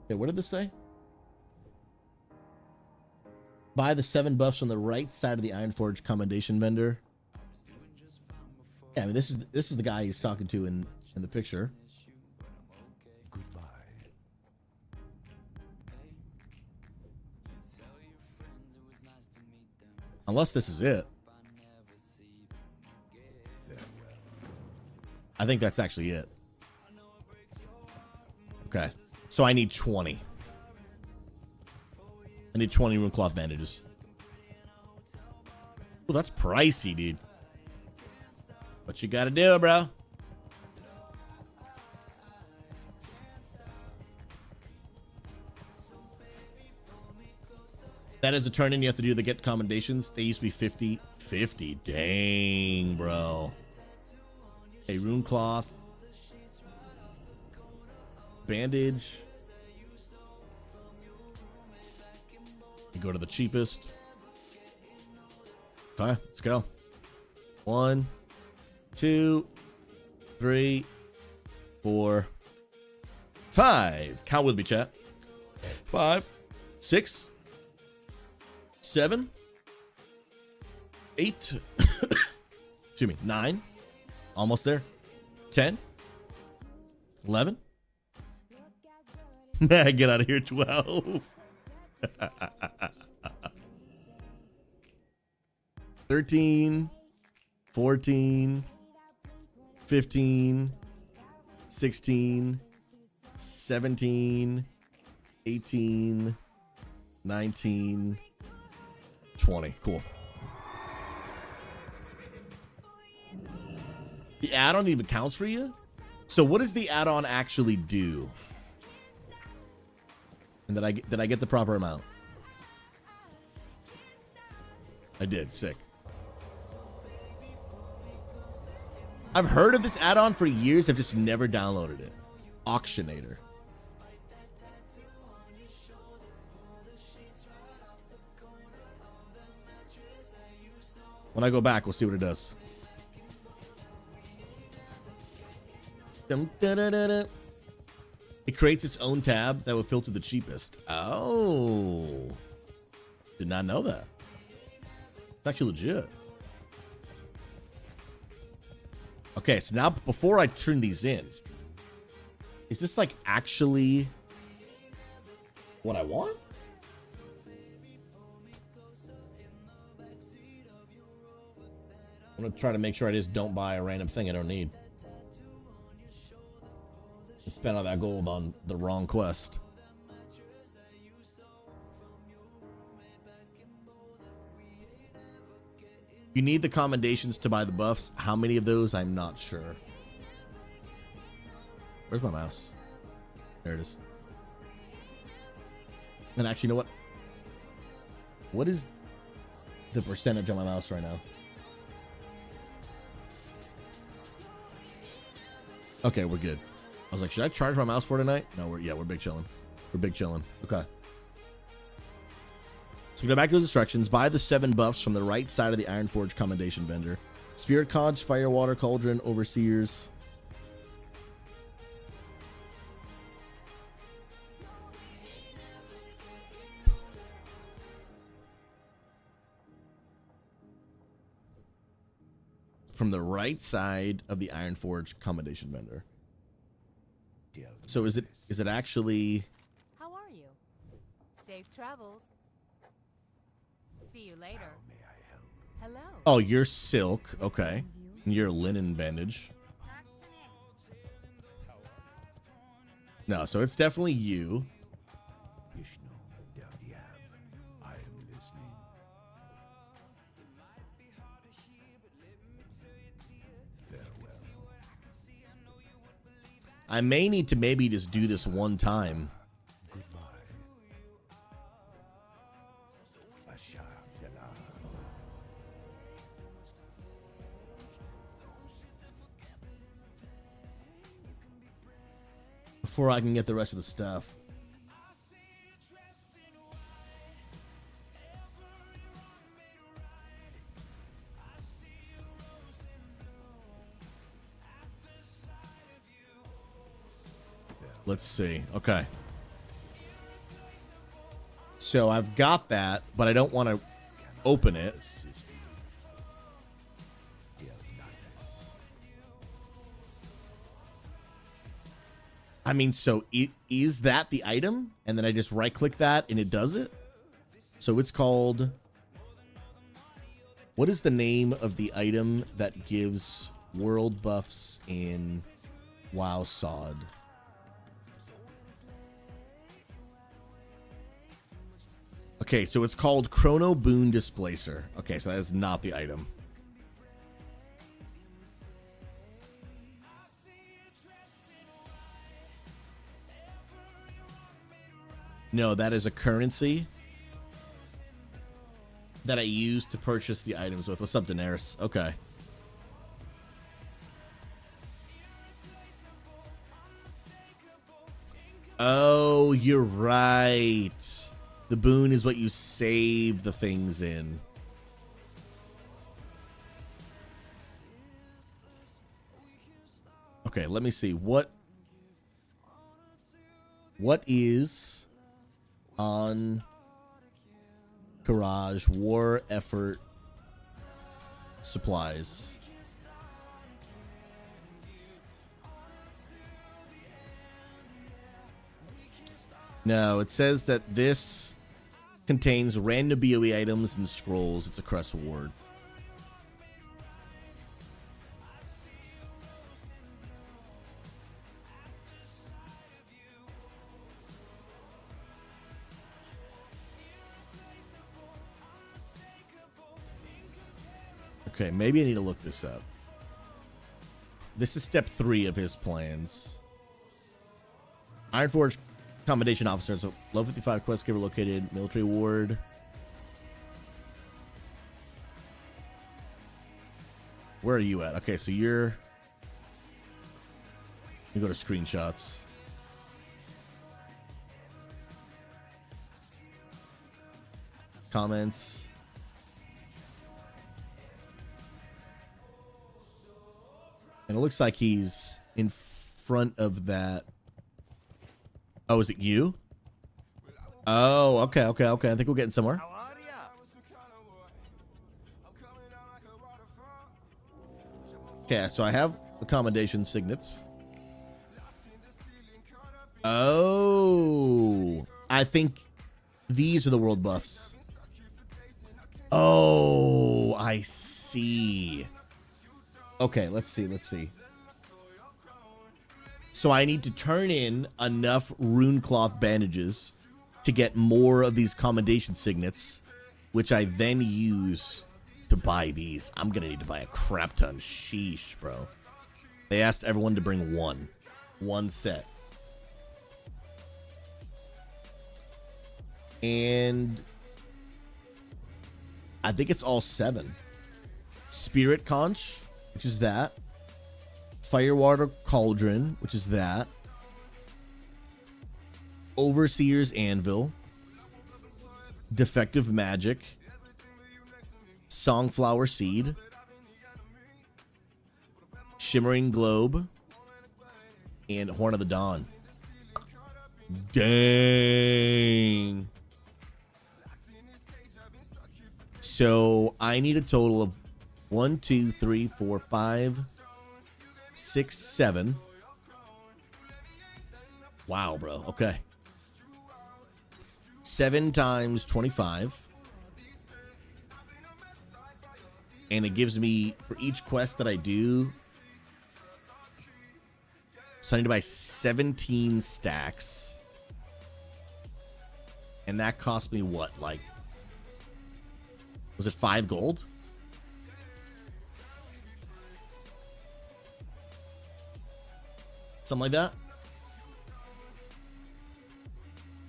Okay, what did this say? Buy the 7 buffs on the right side of the Ironforge commendation vendor. Yeah, I mean, this is the guy he's talking to in the picture. Unless this is it. I think that's actually it. Okay. So I need 20. I need 20 rune cloth bandages. Well, that's pricey, dude. But you gotta do it, bro. That is a turn in. You have to do the get commendations. They used to be 50. 50. Dang, bro. A rune cloth. Bandage. You go to the cheapest. Okay, let's go. 1, 2, 3, 4, 5. Count with me, chat. 5, 6, 7, 8. Excuse me. 9. Almost there. 10. 11. Get out of here. 12. 13, 14, 15, 16, 17, 18, 19, 20. Cool. The add-on even counts for you? So what does the add-on actually do? And did I get the proper amount? I did. Sick. I've heard of this add-on for years. I've just never downloaded it. Auctionator. When I go back, we'll see what it does. It creates its own tab that will filter the cheapest. Oh. Did not know that. It's actually legit. Okay, so now before I turn these in, Is this like actually what I want? I'm gonna try to make sure I just don't buy a random thing I don't need. And spend all that gold on the wrong quest. You need the commendations to buy the buffs. How many of those? I'm not sure. Where's my mouse? There it is. And actually, you know what? What is the percentage on my mouse right now? Okay, we're good. I was like, should I charge my mouse for tonight? No, we're big chilling. We're big chilling. Okay. So go back to those instructions. Buy the 7 buffs from the right side of the Ironforge commendation vendor. Spirit Conch, Fire, Water, Cauldron, Overseers. From the right side of the Ironforge commendation vendor. So is it actually? How are you? Safe travels. See you later. Hello. Oh, you're silk. Okay. And you're linen bandage. No, so it's definitely you. I may need to maybe just do this one time. Before I can get the rest of the stuff. Let's see. Okay. So I've got that, but I don't want to open it. I mean, so is that the item? And then I just right click that and it does it? So it's called... What is the name of the item that gives world buffs in WoW Sod? Okay, so it's called Chrono Boon Displacer. Okay, so that is not the item. No, that is a currency that I use to purchase the items with. What's up, Daenerys? Okay. Oh, you're right. The boon is what you save the things in. Okay, let me see. What is on Garage War Effort supplies? No, it says that this contains random BOE items and scrolls. It's a Crest Award. Okay, maybe I need to look this up. This is step 3 of his plans. Ironforge Commendation Officer. So level 55 quest giver located. Military Award. Where are you at? Okay, so you're... You go to screenshots. Comments. And it looks like he's in front of that. Oh, is it you? Oh, okay. I think we're getting somewhere. Okay, so I have accommodation signets. Oh, I think these are the world buffs. Oh, I see. Okay, let's see. So I need to turn in enough rune cloth bandages to get more of these commendation signets, which I then use to buy these. I'm going to need to buy a crap ton. Sheesh, bro. They asked everyone to bring one set. And I think it's all 7. Spirit Conch, which is that. Firewater Cauldron, which is that. Overseer's Anvil. Defective Magic. Songflower Seed. Shimmering Globe. And Horn of the Dawn. Dang. So I need a total of 1, 2, 3, 4, 5, 6, 7. Wow, bro. Okay. 7 times 25. And it gives me, for each quest that I do, so I need to buy 17 stacks. And that cost me what? Like, was it 5 gold? Something like that?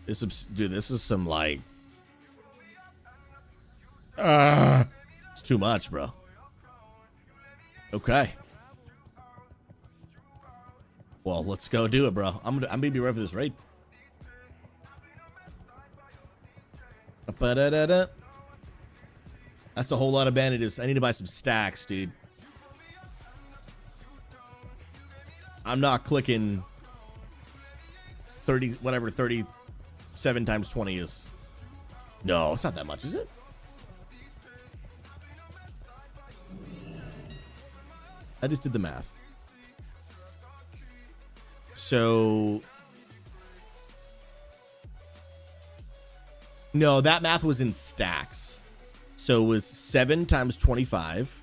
This is some like... it's too much, bro. Okay. Well, let's go do it, bro. I'm gonna be ready for this raid. That's a whole lot of bandages. I need to buy some stacks, dude. I'm not clicking 30, whatever 37 times 20 is. No, it's not that much, is it? I just did the math. So... no, that math was in stacks. So it was 7 times 25.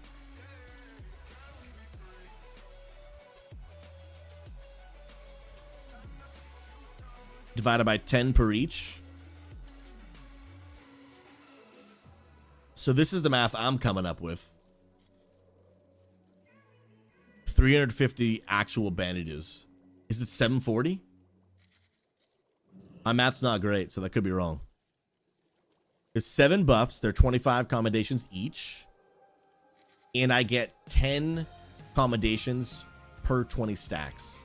Divided by 10 per each. So this is the math I'm coming up with. 350 actual bandages. Is it 740? My math's not great, so that could be wrong. It's 7 buffs. They're 25 commendations each. And I get 10 commendations per 20 stacks.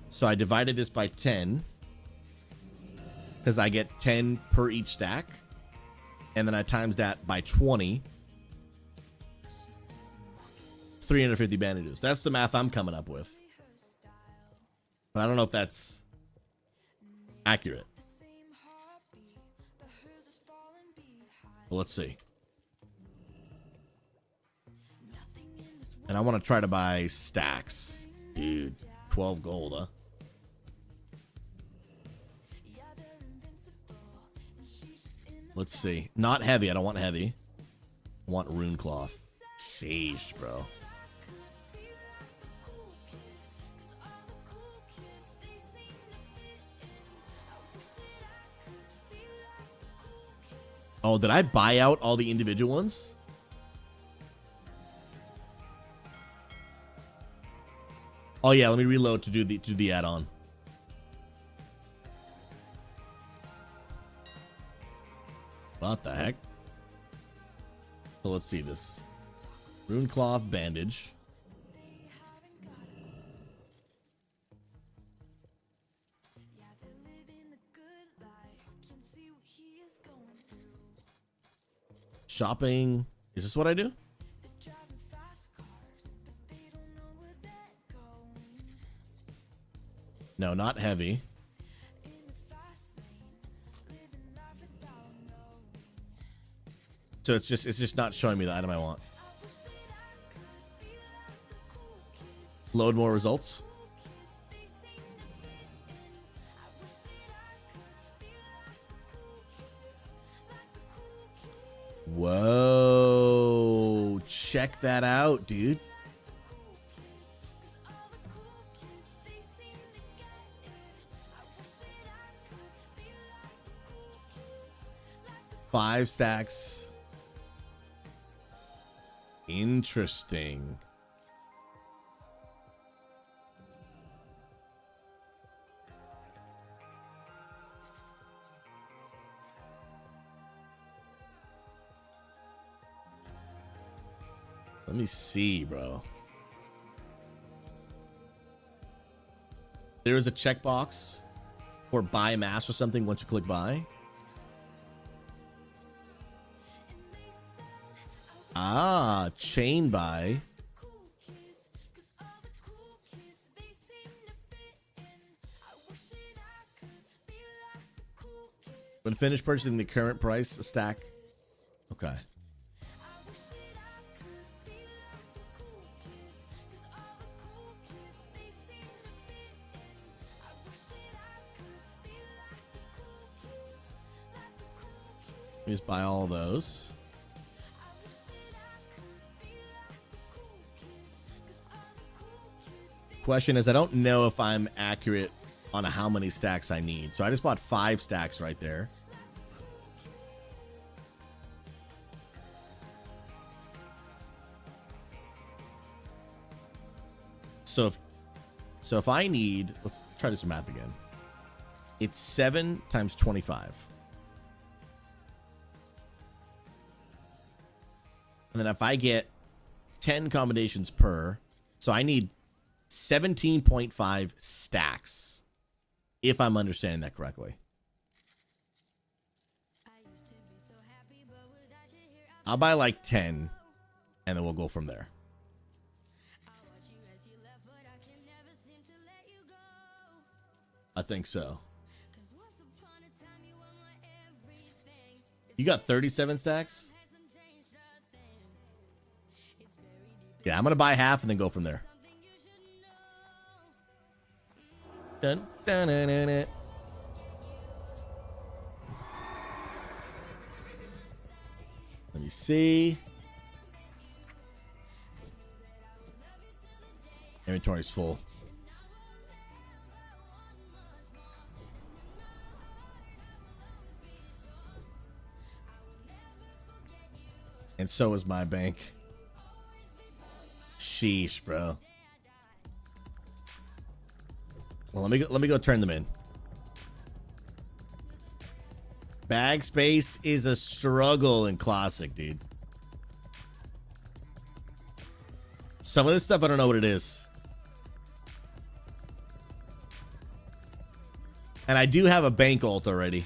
So I divided this by 10. Because I get 10 per each stack. And then I times that by 20. 350 bandages. That's the math I'm coming up with. But I don't know if that's accurate. Well, let's see. And I want to try to buy stacks. Dude, 12 gold, huh? Let's see. Not heavy. I don't want heavy. I want rune cloth. Sheesh, bro. Oh, did I buy out all the individual ones? Oh yeah, let me reload to do the add-on. What the heck? So let's see this. Rune cloth bandage. Shopping. Is this what I do? No, not heavy. So it's just not showing me the item I want. Load more results. Whoa. Check that out, dude. Five stacks. Interesting. Let me see, bro. There is a checkbox for buy mass or something once you click buy. Ah, chain buy. When finished purchasing the current price, a stack. Okay. Let me just buy all those. Question is, I don't know if I'm accurate on how many stacks I need. So I just bought 5 stacks right there. So if I need, let's try this math again. It's 7 times 25. And then if I get 10 combinations per, so I need 17.5 stacks, if I'm understanding that correctly. I'll buy like 10, and then we'll go from there. I think so. You got 37 stacks? Yeah, I'm going to buy half and then go from there. Dun, dun, dun, dun, dun. Let me see. Inventory's full. And so is my bank. Sheesh, bro. Well, let me go turn them in. Bag space is a struggle in Classic, dude. Some of this stuff I don't know what it is. And I do have a bank ult already.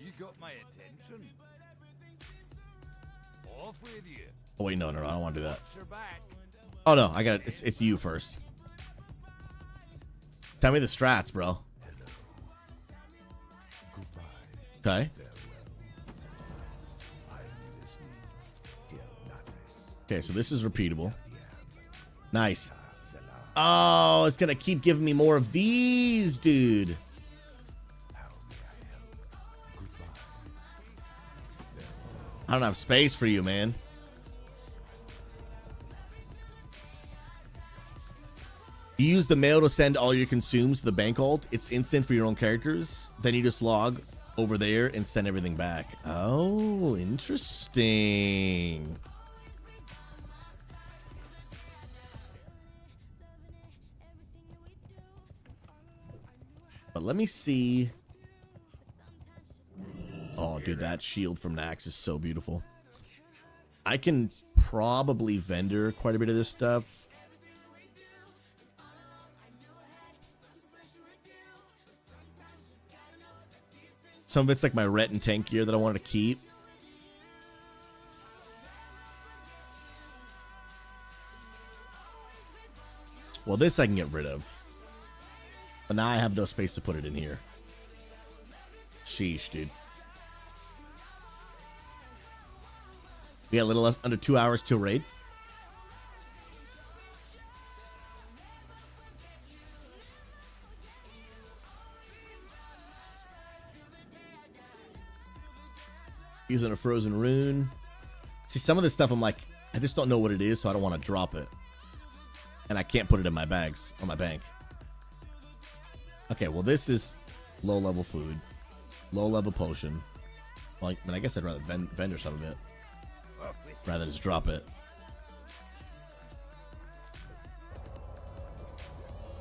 You got my attention. Off with you. Oh wait, no, I don't want to do that. Oh no, I got it. It's you first. Tell me the strats, bro. Okay. Okay, so this is repeatable. Nice. Oh, it's gonna keep giving me more of these, dude. I don't have space for you, man. You use the mail to send all your consumes to the bank ult. It's instant for your own characters. Then you just log over there and send everything back. Oh, interesting. But let me see. Oh, dude, that shield from Nax is so beautiful. I can probably vendor quite a bit of this stuff. Some of it's like my ret and tank gear that I wanted to keep. Well, this I can get rid of. But now I have no space to put it in here. Sheesh, dude. We got a little less under 2 hours till raid. Using a frozen rune. See, some of this stuff I'm like, I just don't know what it is, so I don't want to drop it. And I can't put it in my bags on my bank. Okay, well, this is low-level food. Low-level potion. Like, I mean, I guess I'd rather vendor some of it rather than just drop it.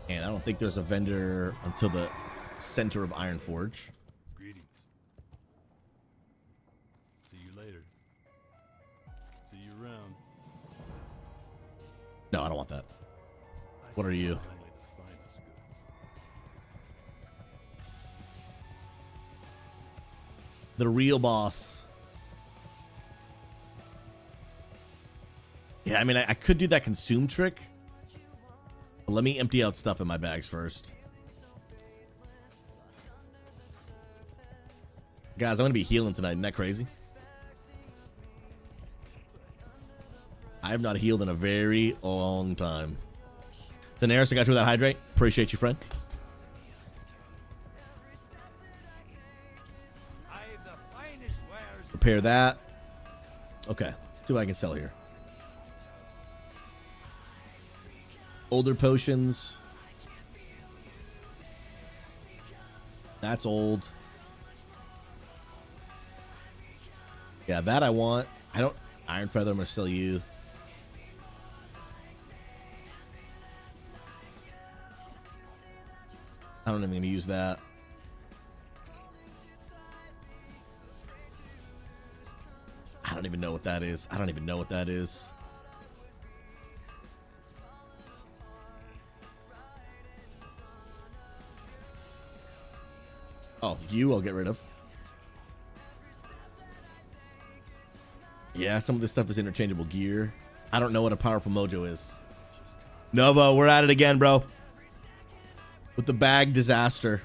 And I don't think there's a vendor until the center of Ironforge. Greetings. See you later. See you around. No, I don't want that. What are you? The real boss. Yeah, I mean, I could do that consume trick. But let me empty out stuff in my bags first. Guys, I'm going to be healing tonight. Isn't that crazy? I have not healed in a very long time. Daenerys, I got you with that hydrate. Appreciate you, friend. Prepare that. Okay. See what I can sell here. Older potions. That's old. Yeah, that I want. I don't. Iron Feather, I'm going to sell you. I don't even going to use that. I don't even know what that is. I don't even know what that is. Oh, you I'll get rid of. Yeah, some of this stuff is interchangeable gear. I don't know what a powerful mojo is. Novo, we're at it again, bro. With the bag disaster.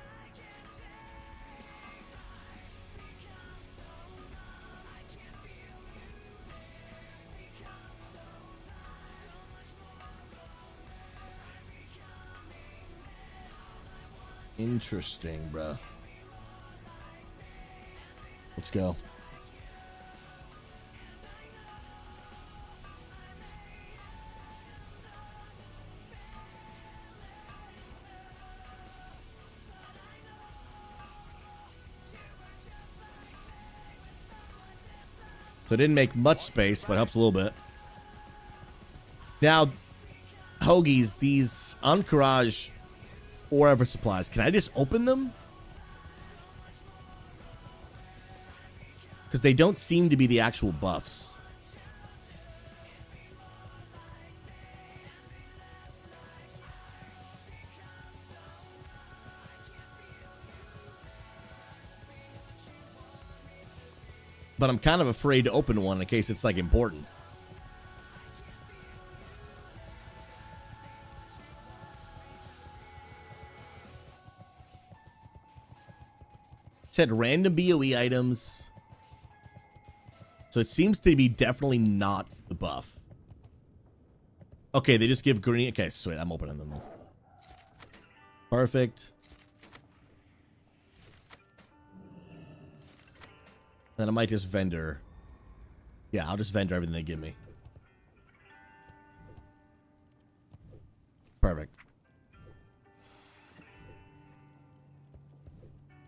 Interesting, bro. Let's go. So it didn't make much space, but helps a little bit. Now, Hoagies, these Encourage or ever supplies, can I just open them? Because they don't seem to be the actual buffs. But I'm kind of afraid to open one in case it's like important. It said random BOE items. So it seems to be definitely not the buff. Okay, they just give green. Okay, sweet. I'm opening them then. Perfect. Then I might just vendor. Yeah, I'll just vendor everything they give me. Perfect.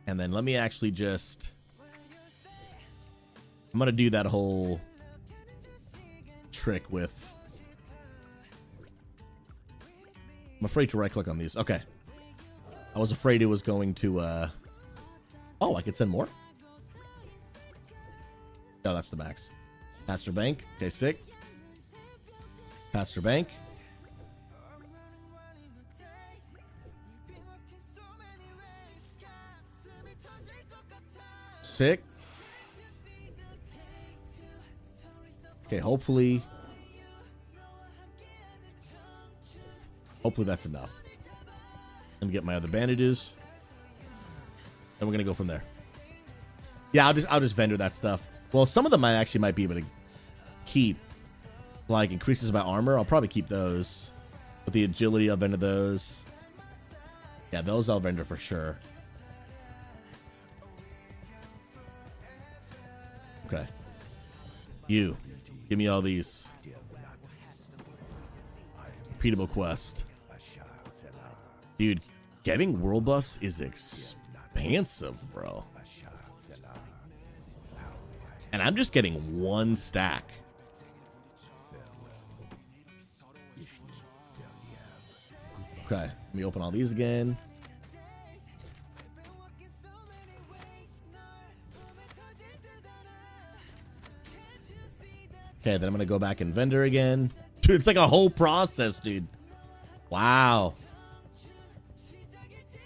And then let me actually just... I'm going to do that whole trick with... I'm afraid to right-click on these. Okay. I was afraid it was going to... Oh, I could send more? No, that's the max. Pastor Bank. Okay, sick. Pastor Bank. Sick. Okay, hopefully that's enough. Let me get my other bandages. And we're gonna go from there. Yeah, I'll just vendor that stuff. Well, some of them I actually might be able to keep. Like increases my armor. I'll probably keep those. With the agility, I'll vendor those. Yeah, those I'll vendor for sure. Okay. You. Give me all these. Repeatable quest. Dude, getting world buffs is expansive, bro. And I'm just getting one stack. Okay, let me open all these again. Okay, then I'm gonna go back and vendor again. Dude, it's like a whole process, dude. Wow.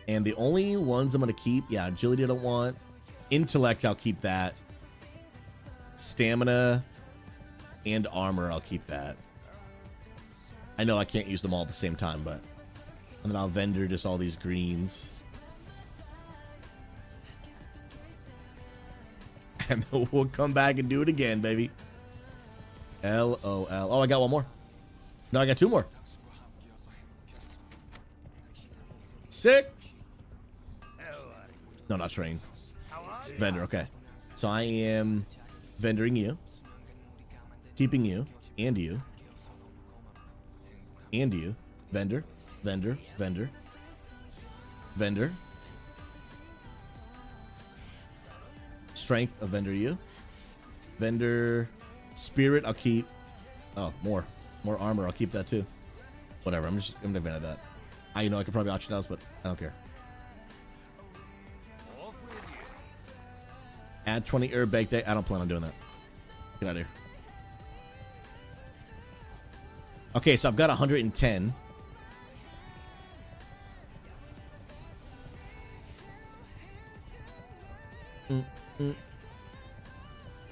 And the only ones I'm gonna keep, yeah, agility I don't want. Intellect, I'll keep that. Stamina and armor, I'll keep that. I know I can't use them all at the same time, but... And then I'll vendor just all these greens. And then we'll come back and do it again, baby. LOL. Oh, I got one more. No, I got two more. Sick. No, not train. Vendor, okay. So I am vendoring you. Keeping you. And you. And you. Vendor. Vendor. Vendor. Vendor. Strength of vendor you. Vendor. Spirit, I'll keep. Oh, more armor. I'll keep that too. Whatever. I'm gonna vendor that. I know I could probably auction house, but I don't care. Add 20 herb bake day. I don't plan on doing that. Get out of here. Okay, so I've got 110.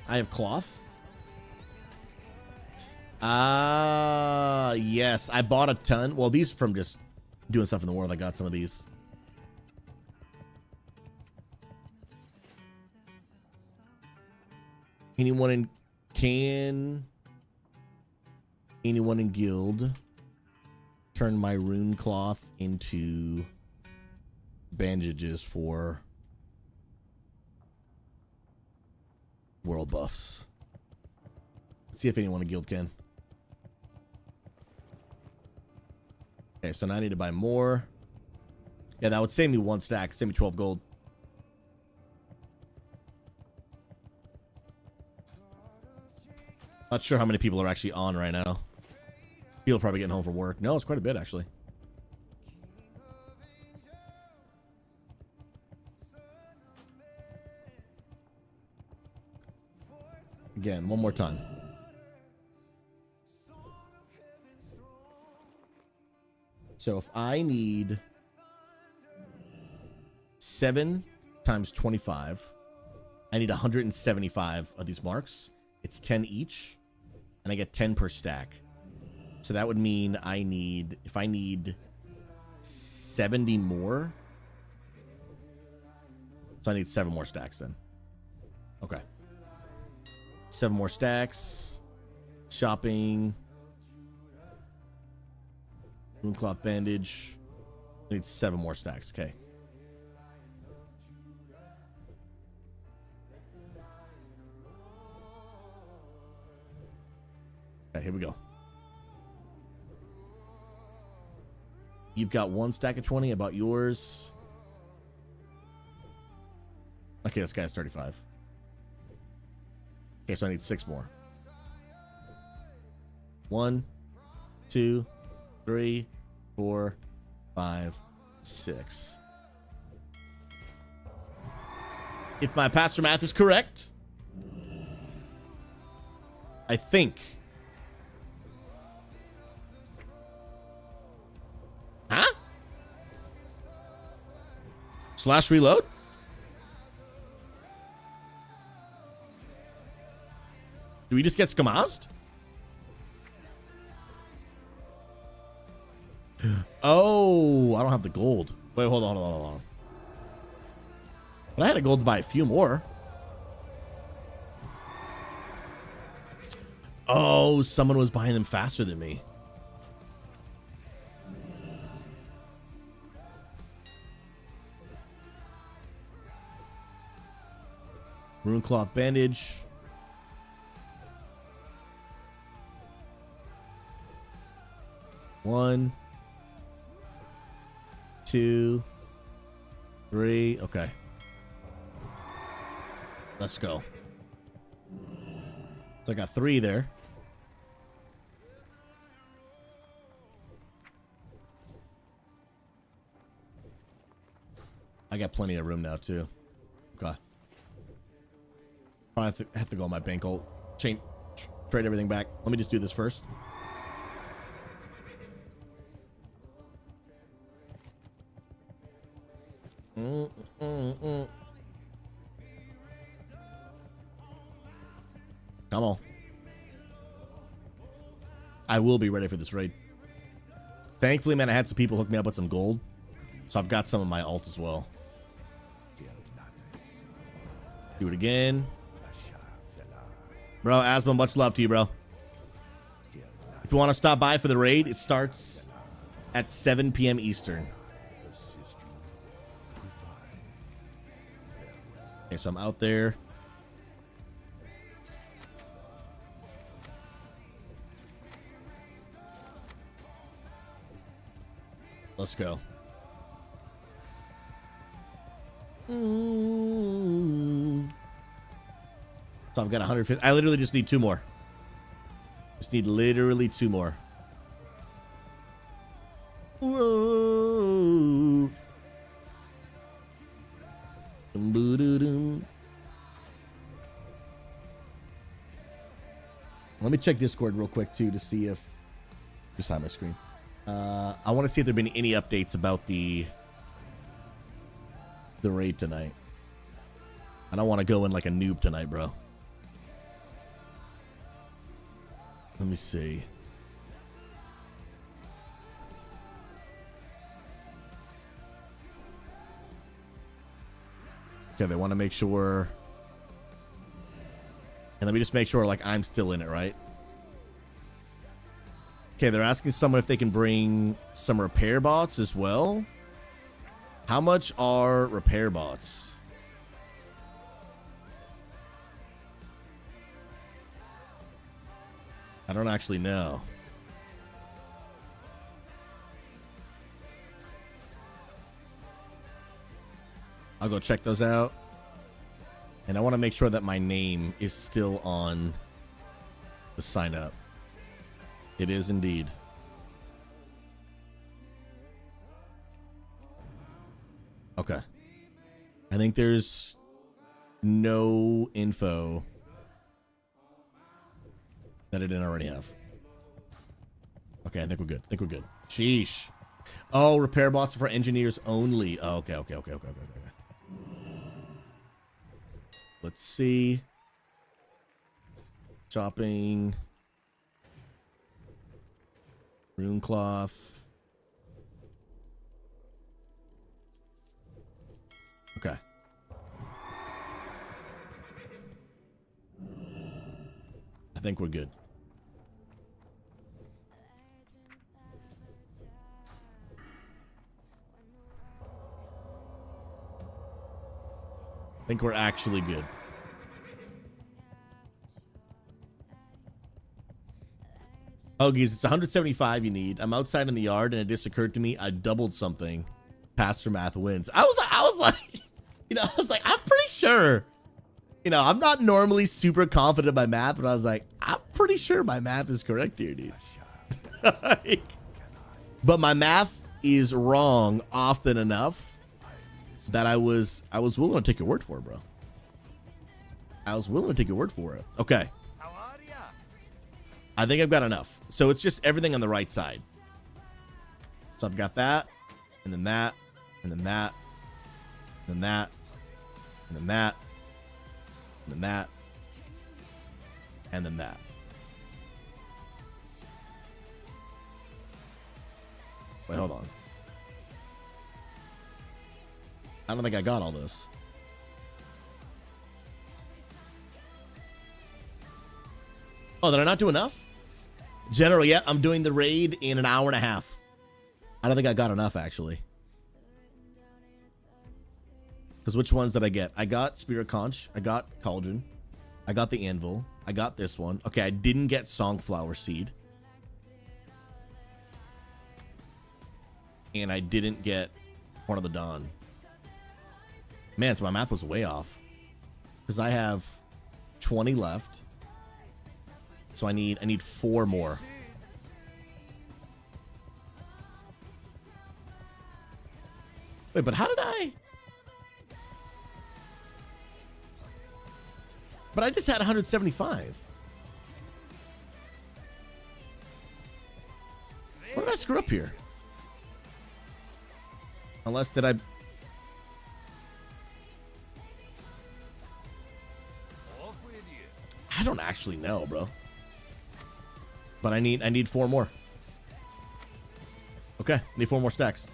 I have cloth. Yes, I bought a ton. Well, these from just doing stuff in the world. I got some of these. Anyone in guild turn my rune cloth into bandages for world buffs? Let's see if anyone in guild can. Okay, so now I need to buy more. Yeah, that would save me one stack. Save me 12 gold. Not sure how many people are actually on right now. People are probably getting home from work. No, it's quite a bit, actually. Again, one more time. So if I need 7 times 25, I need 175 of these marks. It's 10 each, and I get 10 per stack. So that would mean I need, if I need 70 more, so I need 7 more stacks then. Okay. 7 more stacks. Shopping. Mooncloth bandage. I need 7 more stacks. Okay. Okay, here we go. You've got 1 stack of 20. About yours. Okay, this guy's 35. Okay, so I need 6 more. 1, 2, 3, 4, 5, 6. If my pastor math is correct, I think. Huh? Slash reload? Do we just get skamazed? Oh, I don't have the gold. Wait, hold on. But I had a gold to buy a few more. Oh, someone was buying them faster than me. Rune cloth bandage. 1, 2, 3. Okay. Let's go. So I got 3 there. I got plenty of room now too. Okay. Probably have to go on my bank ult. Trade everything back. Let me just do this first. Come on. I will be ready for this raid. Thankfully, man, I had some people hook me up with some gold. So I've got some of my ult as well. Do it again. Bro, Asma, much love to you, bro. If you want to stop by for the raid, it starts at 7 p.m. Eastern. Okay, so I'm out there. Let's go. So I've got 150. I literally just need 2 more. Just need literally 2 more. Whoa. Let me check Discord real quick too to see if just on my screen. I want to see if there've been any updates about the raid tonight. I don't want to go in like a noob tonight, bro. Let me see. Okay, they want to make sure. And let me just make sure like I'm still in it, right? Okay, they're asking someone if they can bring some repair bots as well. How much are repair bots? I don't actually know. I'll go check those out. And I want to make sure that my name is still on the sign up. It is indeed. Okay. I think there's no info that I didn't already have. Okay, I think we're good. Sheesh. Oh, repair bots are for engineers only. Oh, okay. Let's see. Shopping. Rune cloth. Okay. I think we're good. I think we're actually good. Oh, geez, it's 175 you need. I'm outside in the yard, and it just occurred to me I doubled something. Pastor Math wins. I was like, I'm pretty sure. I'm not normally super confident in my math, but I was like, I'm pretty sure my math is correct here, dude. But my math is wrong often enough that I was willing to take your word for it, bro. I was willing to take your word for it. Okay. How are ya? I think I've got enough. So it's just everything on the right side. So I've got that, and then that, and then that, and then that, and then that, and then that, and then that. Wait, hold on. I don't think I got all those. Oh, did I not do enough? General, yeah, I'm doing the raid in an hour and a half. I don't think I got enough, actually. Because which ones did I get? I got Spirit Conch. I got Cauldron. I got the Anvil. I got this one. Okay, I didn't get Songflower Seed. and I didn't get Horn of the Dawn. Man, so my math was way off. Because I have 20 left. So I need 4 more. Wait, but how did I? But I just had 175. What did I screw up here? Unless did I? I don't actually know, bro. But I need 4 more. Okay, need 4 more stacks.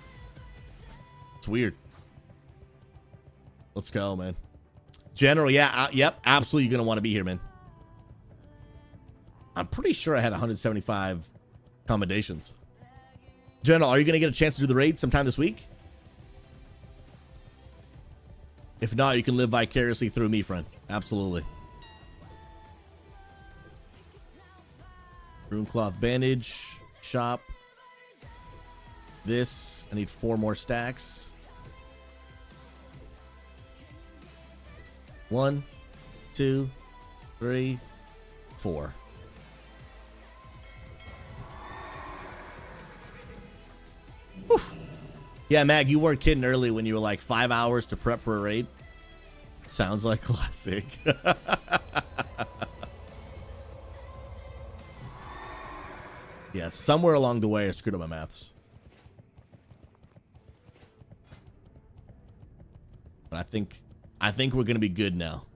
It's weird. Let's go, man. General, yeah, yep, absolutely gonna want to be here, man. I'm pretty sure I had 175 accommodations. General, are you gonna get a chance to do the raid sometime this week? If not, you can live vicariously through me, friend. Absolutely. Runecloth bandage, shop. This, I need 4 more stacks. 1, 2, 3, 4. Whew. Yeah, Mag, you weren't kidding early when you were like 5 hours to prep for a raid. Sounds like classic. Yeah, somewhere along the way I screwed up my maths. But I think we're gonna be good now.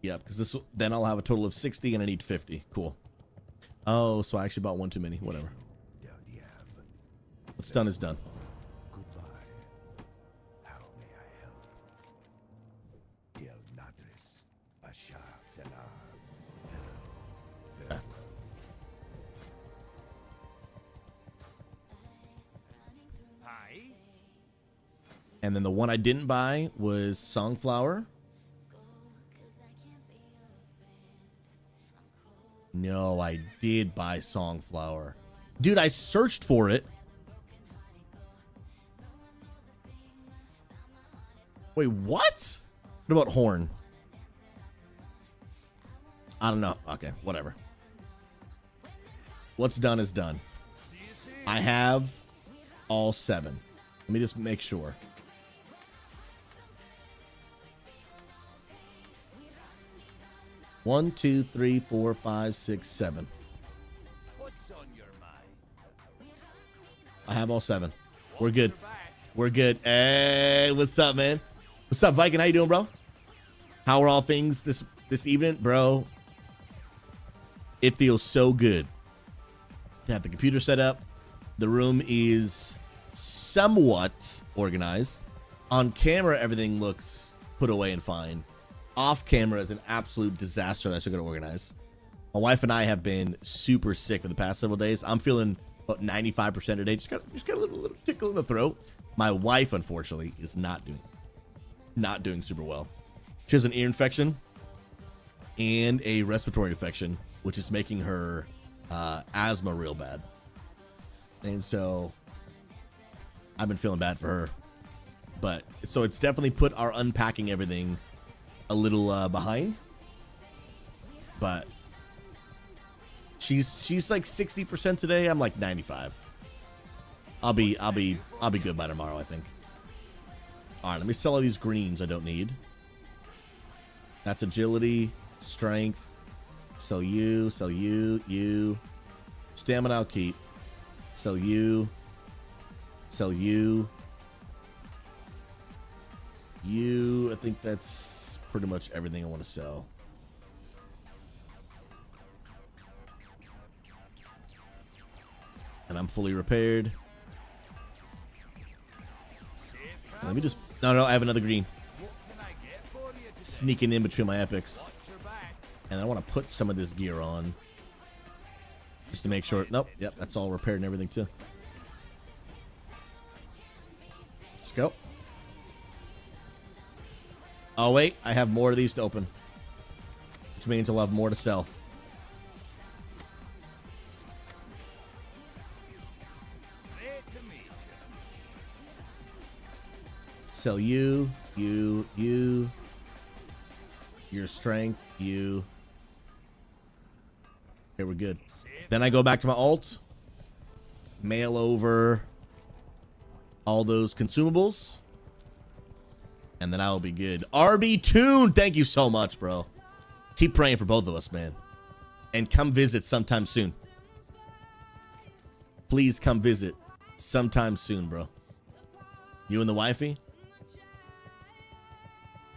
Yep, because then I'll have a total of 60 and I need 50. Cool. Oh, so I actually bought 1 too many. Whatever. What's done is done. Okay. And then the one I didn't buy was Songflower. No, I did buy Songflower. Dude, I searched for it. Wait, what? What about Horn? I don't know. Okay, whatever. What's done is done. I have all 7. Let me just make sure. One, 2, 3, 4, 5, 6, 7. I have all 7. We're good. We're good. Hey, what's up, man? What's up, Viking? How you doing, bro? How are all things this evening, bro? It feels so good to have the computer set up. The room is somewhat organized. On camera, everything looks put away and fine. Off camera is an absolute disaster that I should go to organize. My wife and I have been super sick for the past several days. I'm feeling about 95% today. Just got a little tickle in the throat. My wife, unfortunately, is not doing super well. She has an ear infection and a respiratory infection, which is making her asthma real bad. And so I've been feeling bad for her. But so it's definitely put our unpacking everything a little behind. But she's like 60% today. I'm like 95. I'll be good by tomorrow, I think. All right, let me sell all these greens I don't need. That's agility, strength. Sell you, you. Stamina I'll keep. Sell you. Sell you. You, I think that's pretty much everything I want to sell. And I'm fully repaired. Let me just... No, I have another green. Sneaking in between my epics. And I want to put some of this gear on. Just to make sure... Nope, yep, that's all repaired and everything too. Let's go. Oh, wait, I have more of these to open. Which means I'll have more to sell. sell you, you, your strength, you. Okay, we're good. Then I go back to my alt, mail over all those consumables, and then I'll be good. RB Tune, thank you so much, bro. Keep praying for both of us, man. And come visit sometime soon. Please come visit sometime soon, bro. You and the wifey?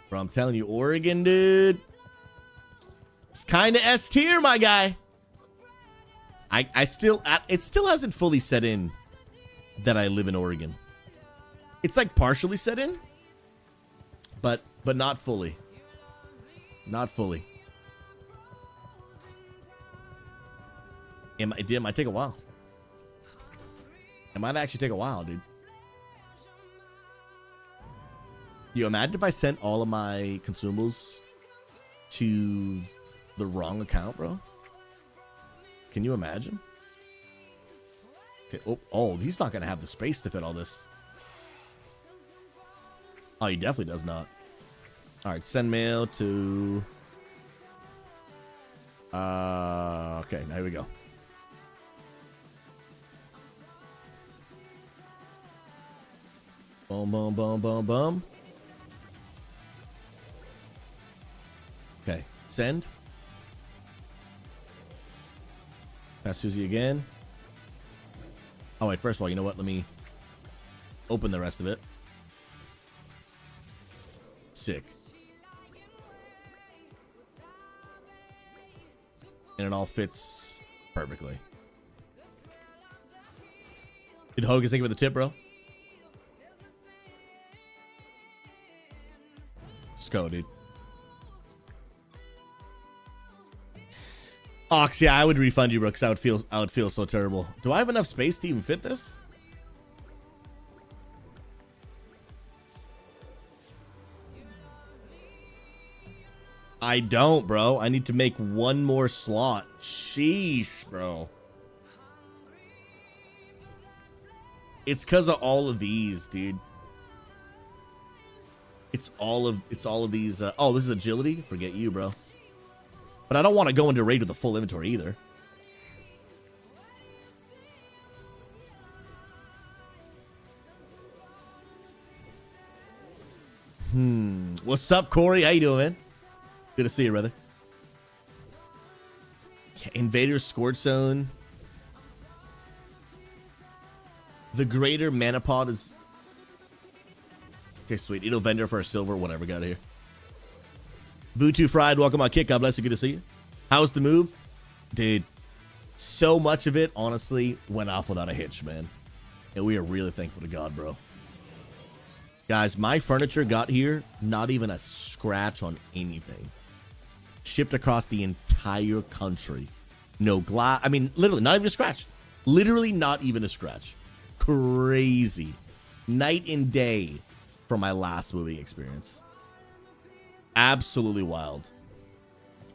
Bro, I'm telling you, Oregon, dude. It's kind of S tier, my guy. It still hasn't fully set in that I live in Oregon. It's like partially set in, but not fully. Not fully. It might take a while. It might actually take a while, dude. You imagine if I sent all of my consumables to the wrong account, bro? Can you imagine? Okay. Oh, he's not gonna have the space to fit all this. Oh, he definitely does not. All right, send mail to. Okay, now here we go. Boom, boom, boom, boom, boom. Okay, send. Pass Susie again. Oh, wait, first of all, you know what? Let me open the rest of it. Sick. And it all fits perfectly. Did Hogan think of the tip, bro? Let's go, dude. Ox, yeah, I would refund you, bro, because I would feel so terrible. Do I have enough space to even fit this? I don't, bro. I need to make one more slot. Sheesh, bro. It's because of all of these, dude. It's all of these. Oh, this is agility? Forget you, bro. But I don't want to go into raid with a full inventory either. What's up, Corey? How you doing, man? Good to see you, brother. Invader's Scourge Zone. The greater mana pod is... Okay, sweet. It'll vendor for a silver, whatever. Get out of here. Boo2 Fried, welcome on Kick. God bless you. Good to see you. How's the move? Dude, so much of it, honestly, went off without a hitch, man. And we are really thankful to God, bro. Guys, my furniture got here, not even a scratch on anything. Shipped across the entire country. No glass. I mean, literally, not even a scratch. Literally not even a scratch. Crazy. Night and day from my last moving experience. Absolutely wild.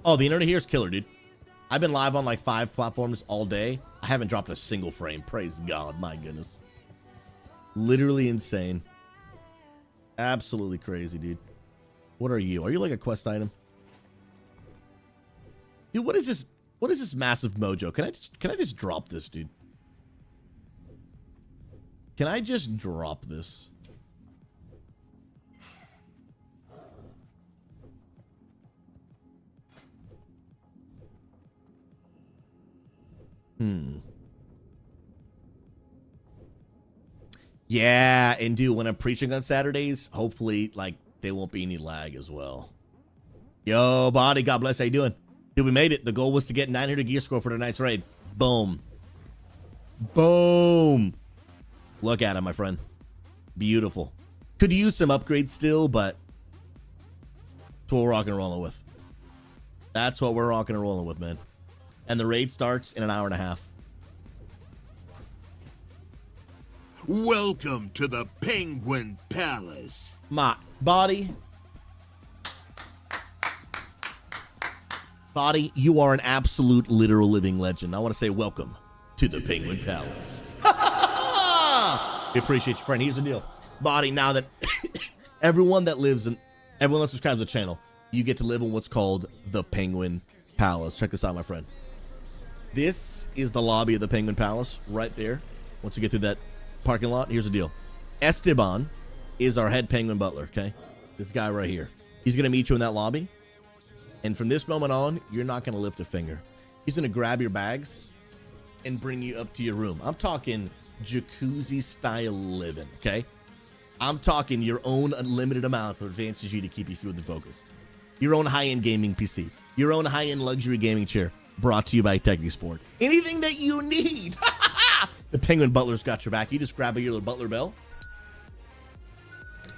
Oh, the internet here is killer, dude. I've been live on like 5 platforms all day. I haven't dropped a single frame. Praise God. My goodness. Literally insane. Absolutely crazy, dude. What are you? Are you like a quest item? Dude, what is this? What is this massive mojo? Can I just drop this, dude? Can I just drop this? Yeah, and dude, when I'm preaching on Saturdays, hopefully, like, there won't be any lag as well. Yo, Body, God bless. How you doing? Dude, we made it. The goal was to get 900 gear score for tonight's raid. Boom. Boom. Look at him, my friend. Beautiful. Could use some upgrades still, but that's what we're rocking and rolling with. That's what we're rocking and rolling with, man. And the raid starts in an hour and a half. Welcome to the Penguin Palace. My Body, you are an absolute literal living legend. I want to say welcome to the Penguin Palace. We appreciate you, friend. Here's the deal. Body, now that everyone that subscribes to the channel, you get to live in what's called the Penguin Palace. Check this out, my friend. This is the lobby of the Penguin Palace right there. Once you get through that parking lot, here's the deal. Esteban is our head penguin butler, okay? This guy right here. He's going to meet you in that lobby. And from this moment on, you're not going to lift a finger. He's going to grab your bags and bring you up to your room. I'm talking jacuzzi-style living, okay? I'm talking your own unlimited amounts of advanced GG to keep you fueled and focused. Your own high-end gaming PC. Your own high-end luxury gaming chair. Brought to you by TechniSport. Anything that you need. The Penguin Butler's got your back. You just grab your little butler bell.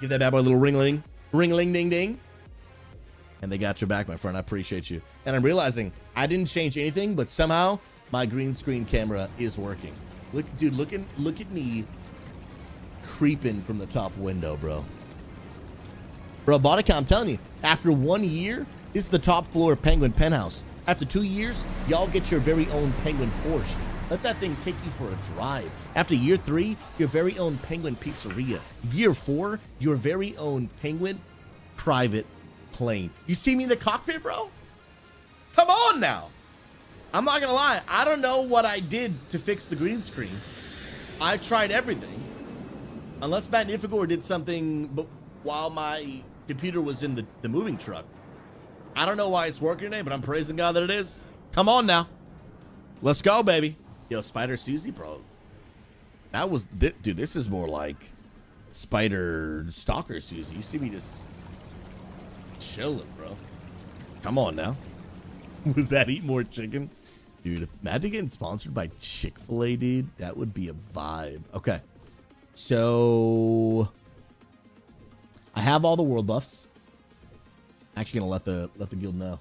Give that bad boy a little ring-a-ling. Ring-a-ling-ding-ding. And they got your back, my friend. I appreciate you. And I'm realizing I didn't change anything, but somehow my green screen camera is working. Look, dude, look at me creeping from the top window, bro. Bro, Botica, I'm telling you, after 1 year, this is the top floor Penguin penthouse. After 2 years, y'all get your very own Penguin Porsche. Let that thing take you for a drive. After year 3, your very own Penguin Pizzeria. Year 4, your very own Penguin private plane. You see me in the cockpit, bro? Come on now. I'm not gonna lie. I don't know what I did to fix the green screen. I tried everything. Unless Magnificor did something while my computer was in the moving truck. I don't know why it's working today, but I'm praising God that it is. Come on now. Let's go, baby. Yo, Spider Susie, bro. That was, dude, this is more like Spider Stalker Susie. You see me just chilling, bro. Come on now. Was that Eat More Chicken? Dude, imagine getting sponsored by Chick-fil-A, dude. That would be a vibe. Okay. So I have all the world buffs. Actually gonna let the guild know.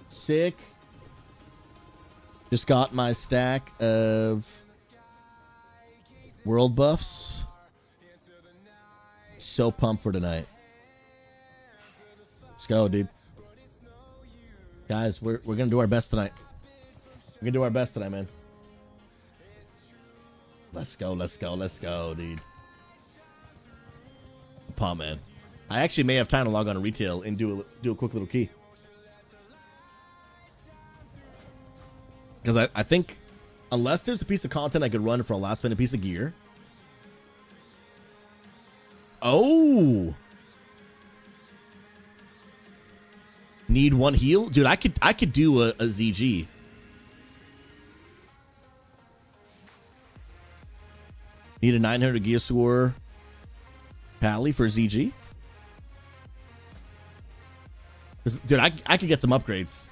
Sick. Just got my stack of world buffs. So pumped for tonight. Let's go, dude. Guys, we're gonna do our best tonight. We're gonna do our best tonight, man. Let's go, dude. Pump, man. I actually may have time to log on to retail and do a quick little key. Because I think, unless there's a piece of content I could run for a last minute piece of gear. Oh. Need one heal? Dude, I could do a ZG. Need a 900 gear score Pally for ZG? Dude, I could get some upgrades.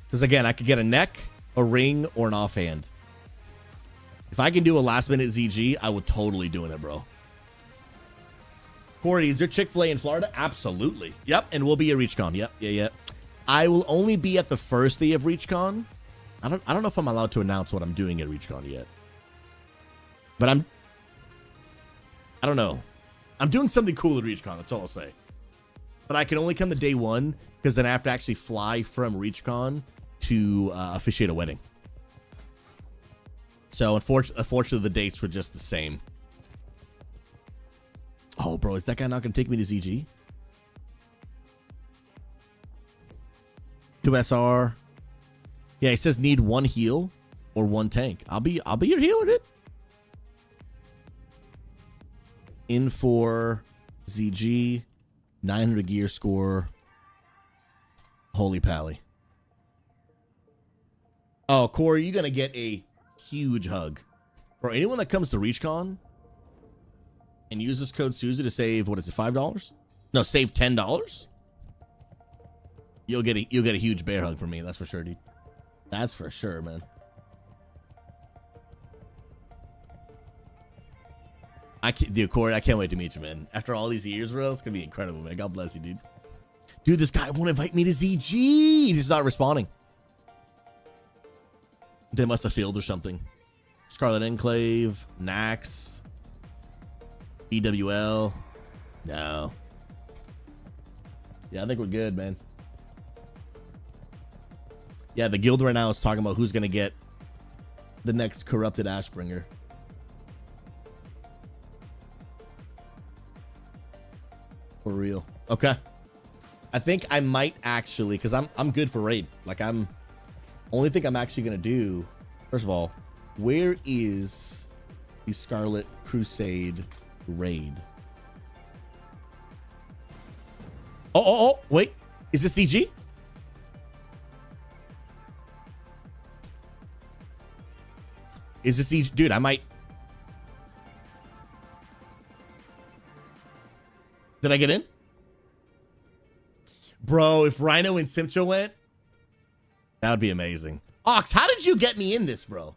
Because again, I could get a neck, a ring, or an offhand. If I can do a last minute ZG, I would totally do it, bro. Corey, is there Chick-fil-A in Florida? Absolutely. Yep, and we'll be at ReachCon. Yep, yeah. I will only be at the first day of ReachCon. I don't know if I'm allowed to announce what I'm doing at ReachCon yet. But I don't know. I'm doing something cool at ReachCon, that's all I'll say. But I can only come to day one, because then I have to actually fly from ReachCon to officiate a wedding. So unfortunately, the dates were just the same. Oh, bro, is that guy not going to take me to ZG? 2 SR. Yeah, he says need one heal or one tank. I'll be your healer, dude. In for ZG, 900 gear score. Holy pally. Oh, Corey, you're going to get a huge hug. For anyone that comes to ReachCon and uses code Susie to save, what is it, $5? No, save $10. You'll get a huge bear hug from me. That's for sure, dude. That's for sure, man. Dude, Corey, I can't wait to meet you, man. After all these years, bro, it's gonna be incredible, man. God bless you, dude. Dude, this guy won't invite me to ZG. He's not responding. They must have failed or something. Scarlet Enclave, Nax, BWL. No. Yeah, I think we're good, man. Yeah, the guild right now is talking about who's going to get the next corrupted Ashbringer. For real. Okay. I think I might actually, because I'm good for raid. Like, only thing I'm actually going to do, first of all, where is the Scarlett Crusade raid? Oh, wait. Is this CG? Is this CG? Dude, I might. Did I get in? Bro, if Rhino and Simcha went, that would be amazing. Ox, how did you get me in this, bro?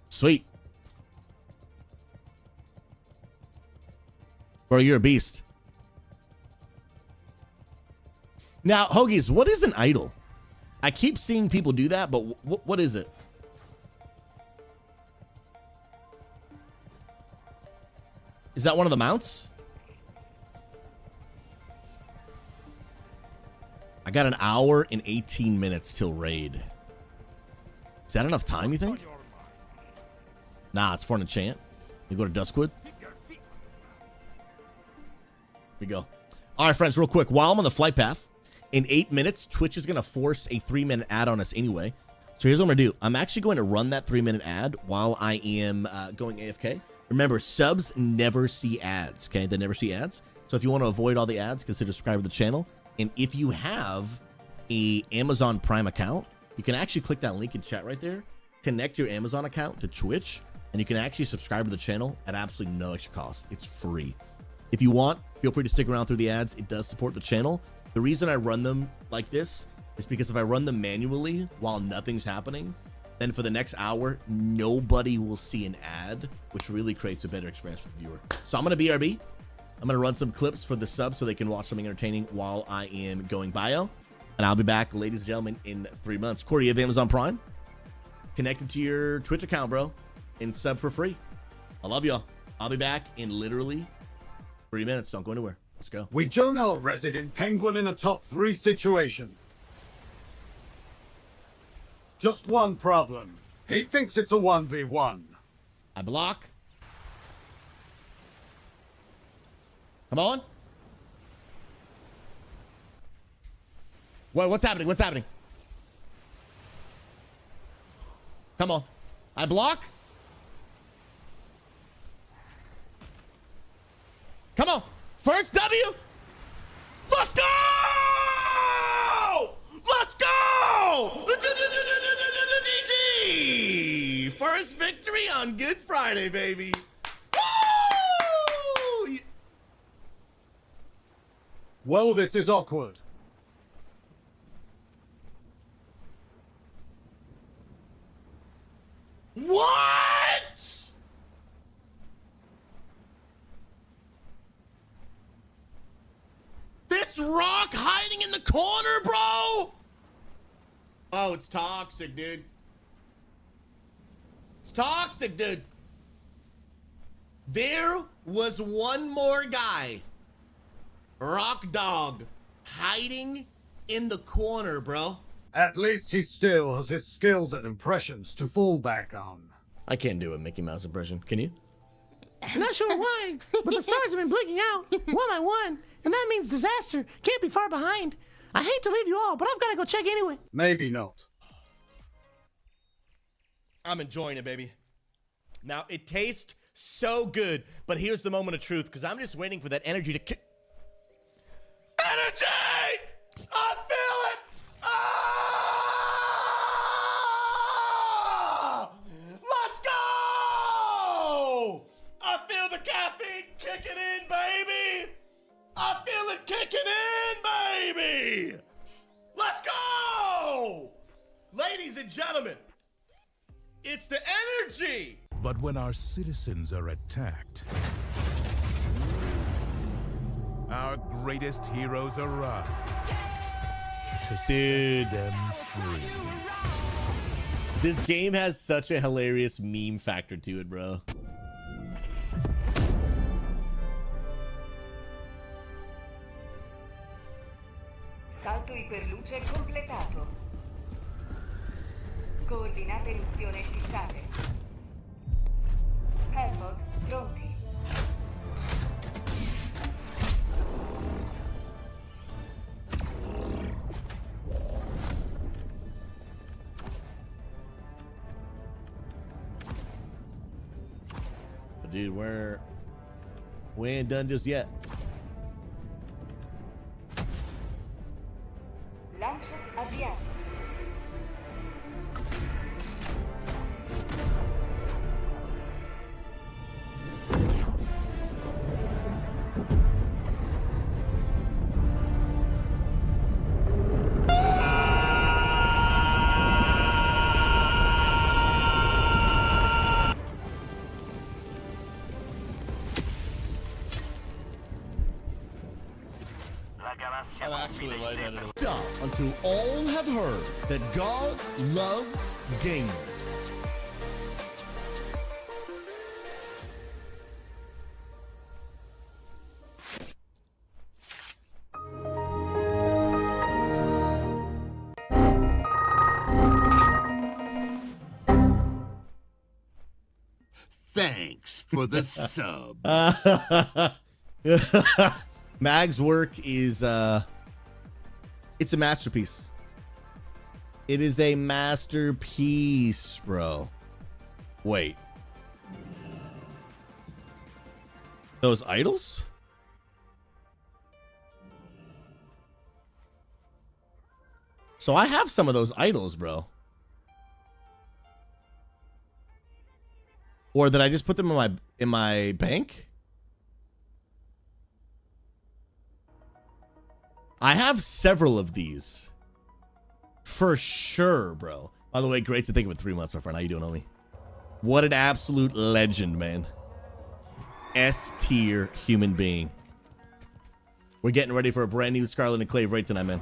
Sweet. Bro, you're a beast. Now, Hoagies, what is an idol? I keep seeing people do that, but what is it? Is that one of the mounts? I got an hour and 18 minutes till raid. Is that enough time, you think? Nah, it's for an enchant. You go to Duskwood. Here we go. All right, friends, real quick. While I'm on the flight path, in 8 minutes, Twitch is going to force a 3-minute ad on us anyway. So here's what I'm going to do. I'm actually going to run that 3-minute ad while I am going AFK. Remember, subs never see ads, okay? They never see ads. So if you want to avoid all the ads, consider subscribing to the channel. And if you have a Amazon Prime account, you can actually click that link in chat right there, connect your Amazon account to Twitch, and you can actually subscribe to the channel at absolutely no extra cost. It's free. If you want, feel free to stick around through the ads. It does support the channel. The reason I run them like this is because if I run them manually while nothing's happening, then for the next hour, nobody will see an ad, which really creates a better experience for the viewer. So I'm going to BRB. I'm going to run some clips for the subs so they can watch something entertaining while I am going bio. And I'll be back, ladies and gentlemen, in 3 months. Corey, you have Amazon Prime? Connected to your Twitch account, bro. And sub for free. I love y'all. I'll be back in literally 3 minutes. Don't go anywhere. Let's go. We don't know Resident Penguin in a top 3 situation. Just one problem. He thinks it's a 1v1. I block. Come on. What's happening? What's happening? Come on. I block. Come on. First W. Let's go! Let's go! GG! First victory on Good Friday, baby. Woo! Well, this is awkward. What? This rock hiding in the corner, bro? Oh, it's toxic, dude. It's toxic, dude. There was one more guy, Rock Dog, hiding in the corner, bro. At least he still has his skills and impressions to fall back on. I can't do a Mickey Mouse impression. Can you? I'm not sure why, but the stars have been blinking out one by one, and that means disaster can't be far behind. I hate to leave you all, but I've got to go check anyway. Maybe not. I'm enjoying it, baby. Now, it tastes so good, but here's the moment of truth, because I'm just waiting for that energy to kick. Energy! I feel it! Ah! Let's go! I feel the caffeine kicking in, baby! I feel it kicking in, baby! Let's go! Ladies and gentlemen, it's the energy! But when our citizens are attacked, our greatest heroes arrive to set them free. This game has such a hilarious meme factor to it, bro. Salto iperluce completato. Coordinate missione fissate. Hellbot pronti. Dude, we ain't done just yet. Lancio avviato. Stop until all have heard that God loves gamers. Thanks for the sub. Mag's work is it's a masterpiece. It is a masterpiece, bro. Wait. Those idols? So I have some of those idols, bro. Or did I just put them in my bank? I have several of these. For sure, bro. By the way, great to think of it 3 months, my friend. How you doing, homie? What an absolute legend, man. S-tier human being. We're getting ready for a brand new Scarlet and Clave right tonight, man.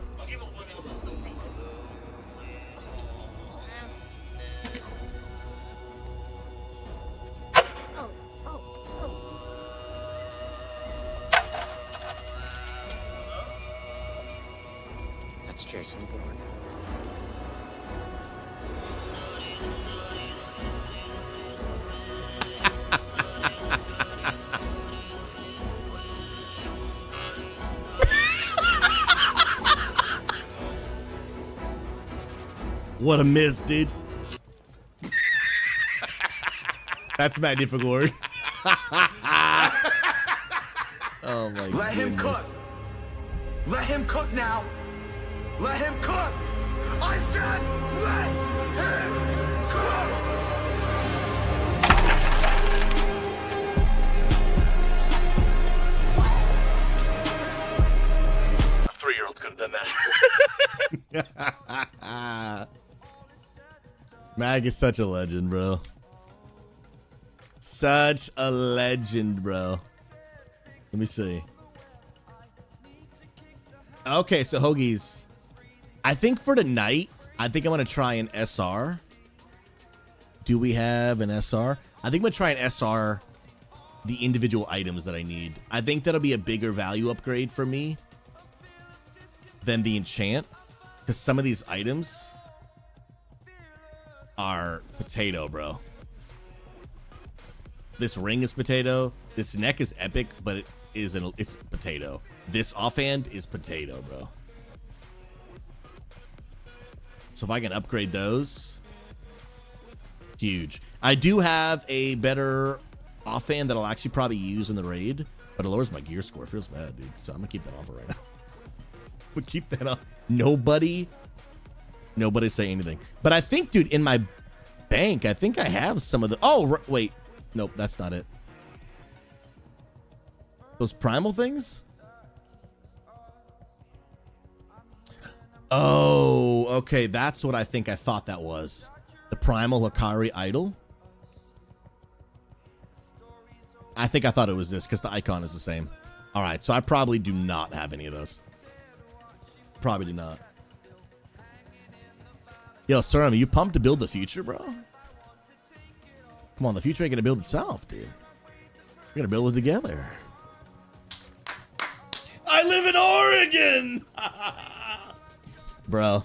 That's Jason Bourne. What a miss, dude. That's Magnificor. Oh my god. Let him cook. Let him cook now. Let him cook. I said let him cook. A 3-year-old could have done that. Mag is such a legend, bro. Such a legend, bro. Let me see. Okay, so Hoagies. I think for tonight, I think I'm going to try an SR. Do we have an SR? I think I'm going to try an SR the individual items that I need. I think that'll be a bigger value upgrade for me than the enchant. Because some of these items are potato, bro. This ring is potato. This neck is epic, but it's potato. This offhand is potato, bro. So if I can upgrade those, huge. I do have a better offhand that I'll actually probably use in the raid, but it lowers my gear score. It feels bad, dude. So I'm gonna keep that on for right now. But keep that on. Nobody say anything. But I think, dude, in my bank, I think I have some of the. Oh, wait. Nope, that's not it. Those primal things? Oh, okay. That's what I think I thought that was. The primal Hikari idol. I think I thought it was this because the icon is the same. All right, so I probably do not have any of those. Probably do not. Yo, Serum, are you pumped to build the future, bro? Come on, the future ain't gonna build itself, dude. We're gonna build it together. I live in Oregon! Bro.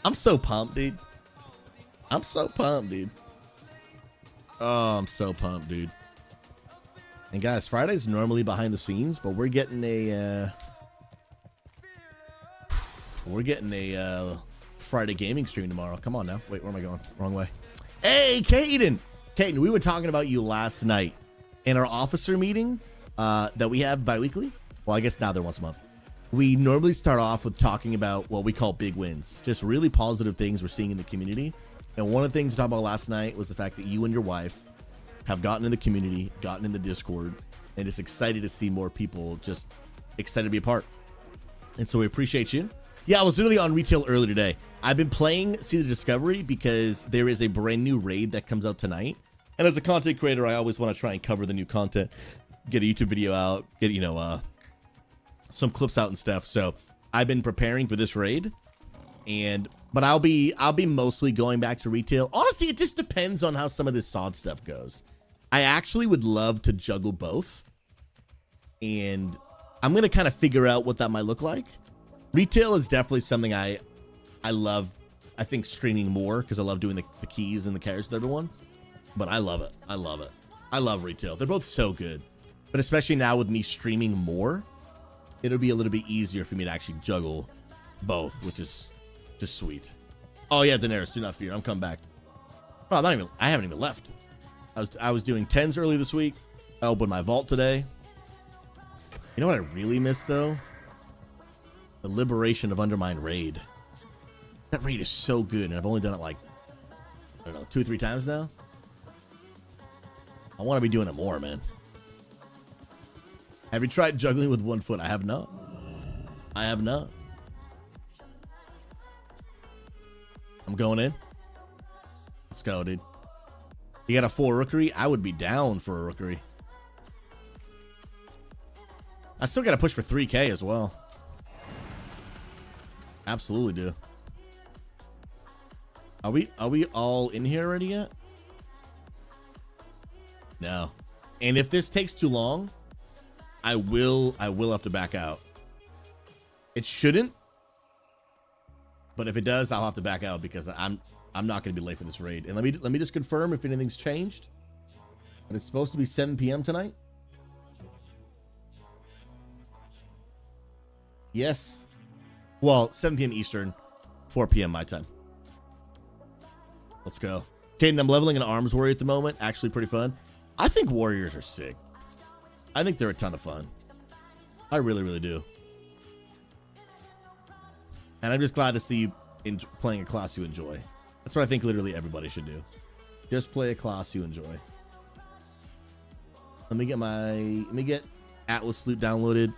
I'm so pumped, dude. I'm so pumped, dude. Oh, I'm so pumped, dude. And guys, Friday's normally behind the scenes, but we're getting a Friday gaming stream tomorrow. Come on now. Wait, where am I going? Wrong way. Hey, Caden. Caden, we were talking about you last night in our officer meeting that we have bi-weekly. Well, I guess now they're once a month. We normally start off with talking about what we call big wins, just really positive things we're seeing in the community. And one of the things we talked about last night was the fact that you and your wife have gotten in the community, gotten in the Discord, and just excited to see more people just excited to be a part. And so we appreciate you. Yeah, I was literally on retail earlier today. I've been playing Season of Discovery because there is a brand new raid that comes out tonight. And as a content creator, I always want to try and cover the new content, get a YouTube video out, get, some clips out and stuff. So I've been preparing for this raid, but I'll be mostly going back to retail. Honestly, it just depends on how some of this SOD stuff goes. I actually would love to juggle both, and I'm gonna kind of figure out what that might look like. Retail is definitely something I love. I think streaming more because I love doing the keys and the carrots with everyone. But I love it. I love it. I love retail. They're both so good. But especially now with me streaming more, it'll be a little bit easier for me to actually juggle both, which is just sweet. Oh yeah, Daenerys, do not fear. I'm coming back. Oh, I haven't even left. I was doing 10s early this week. I opened my vault today. You know what I really miss though? The Liberation of Undermine raid. That raid is so good, and I've only done it like, I don't know, 2 or 3 times now. I want to be doing it more, man. Have you tried juggling with 1 foot? I have not. I have not. I'm going in. Let's go, dude. You got a 4 rookery? I would be down for a rookery. I still got to push for 3K as well. Absolutely do. Are we all in here already yet? No. And if this takes too long, I will have to back out. It shouldn't, but if it does, I'll have to back out because I'm not going to be late for this raid. And let me just confirm if anything's changed. But it's supposed to be 7 p.m. tonight. Yes. Well, 7 p.m. Eastern, 4 p.m. my time. Let's go. Caden, I'm leveling an arms warrior at the moment. Actually pretty fun. I think warriors are sick. I think they're a ton of fun. I really, really do. And I'm just glad to see you playing a class you enjoy. That's what I think literally everybody should do. Just play a class you enjoy. Let me get Atlas loot downloaded.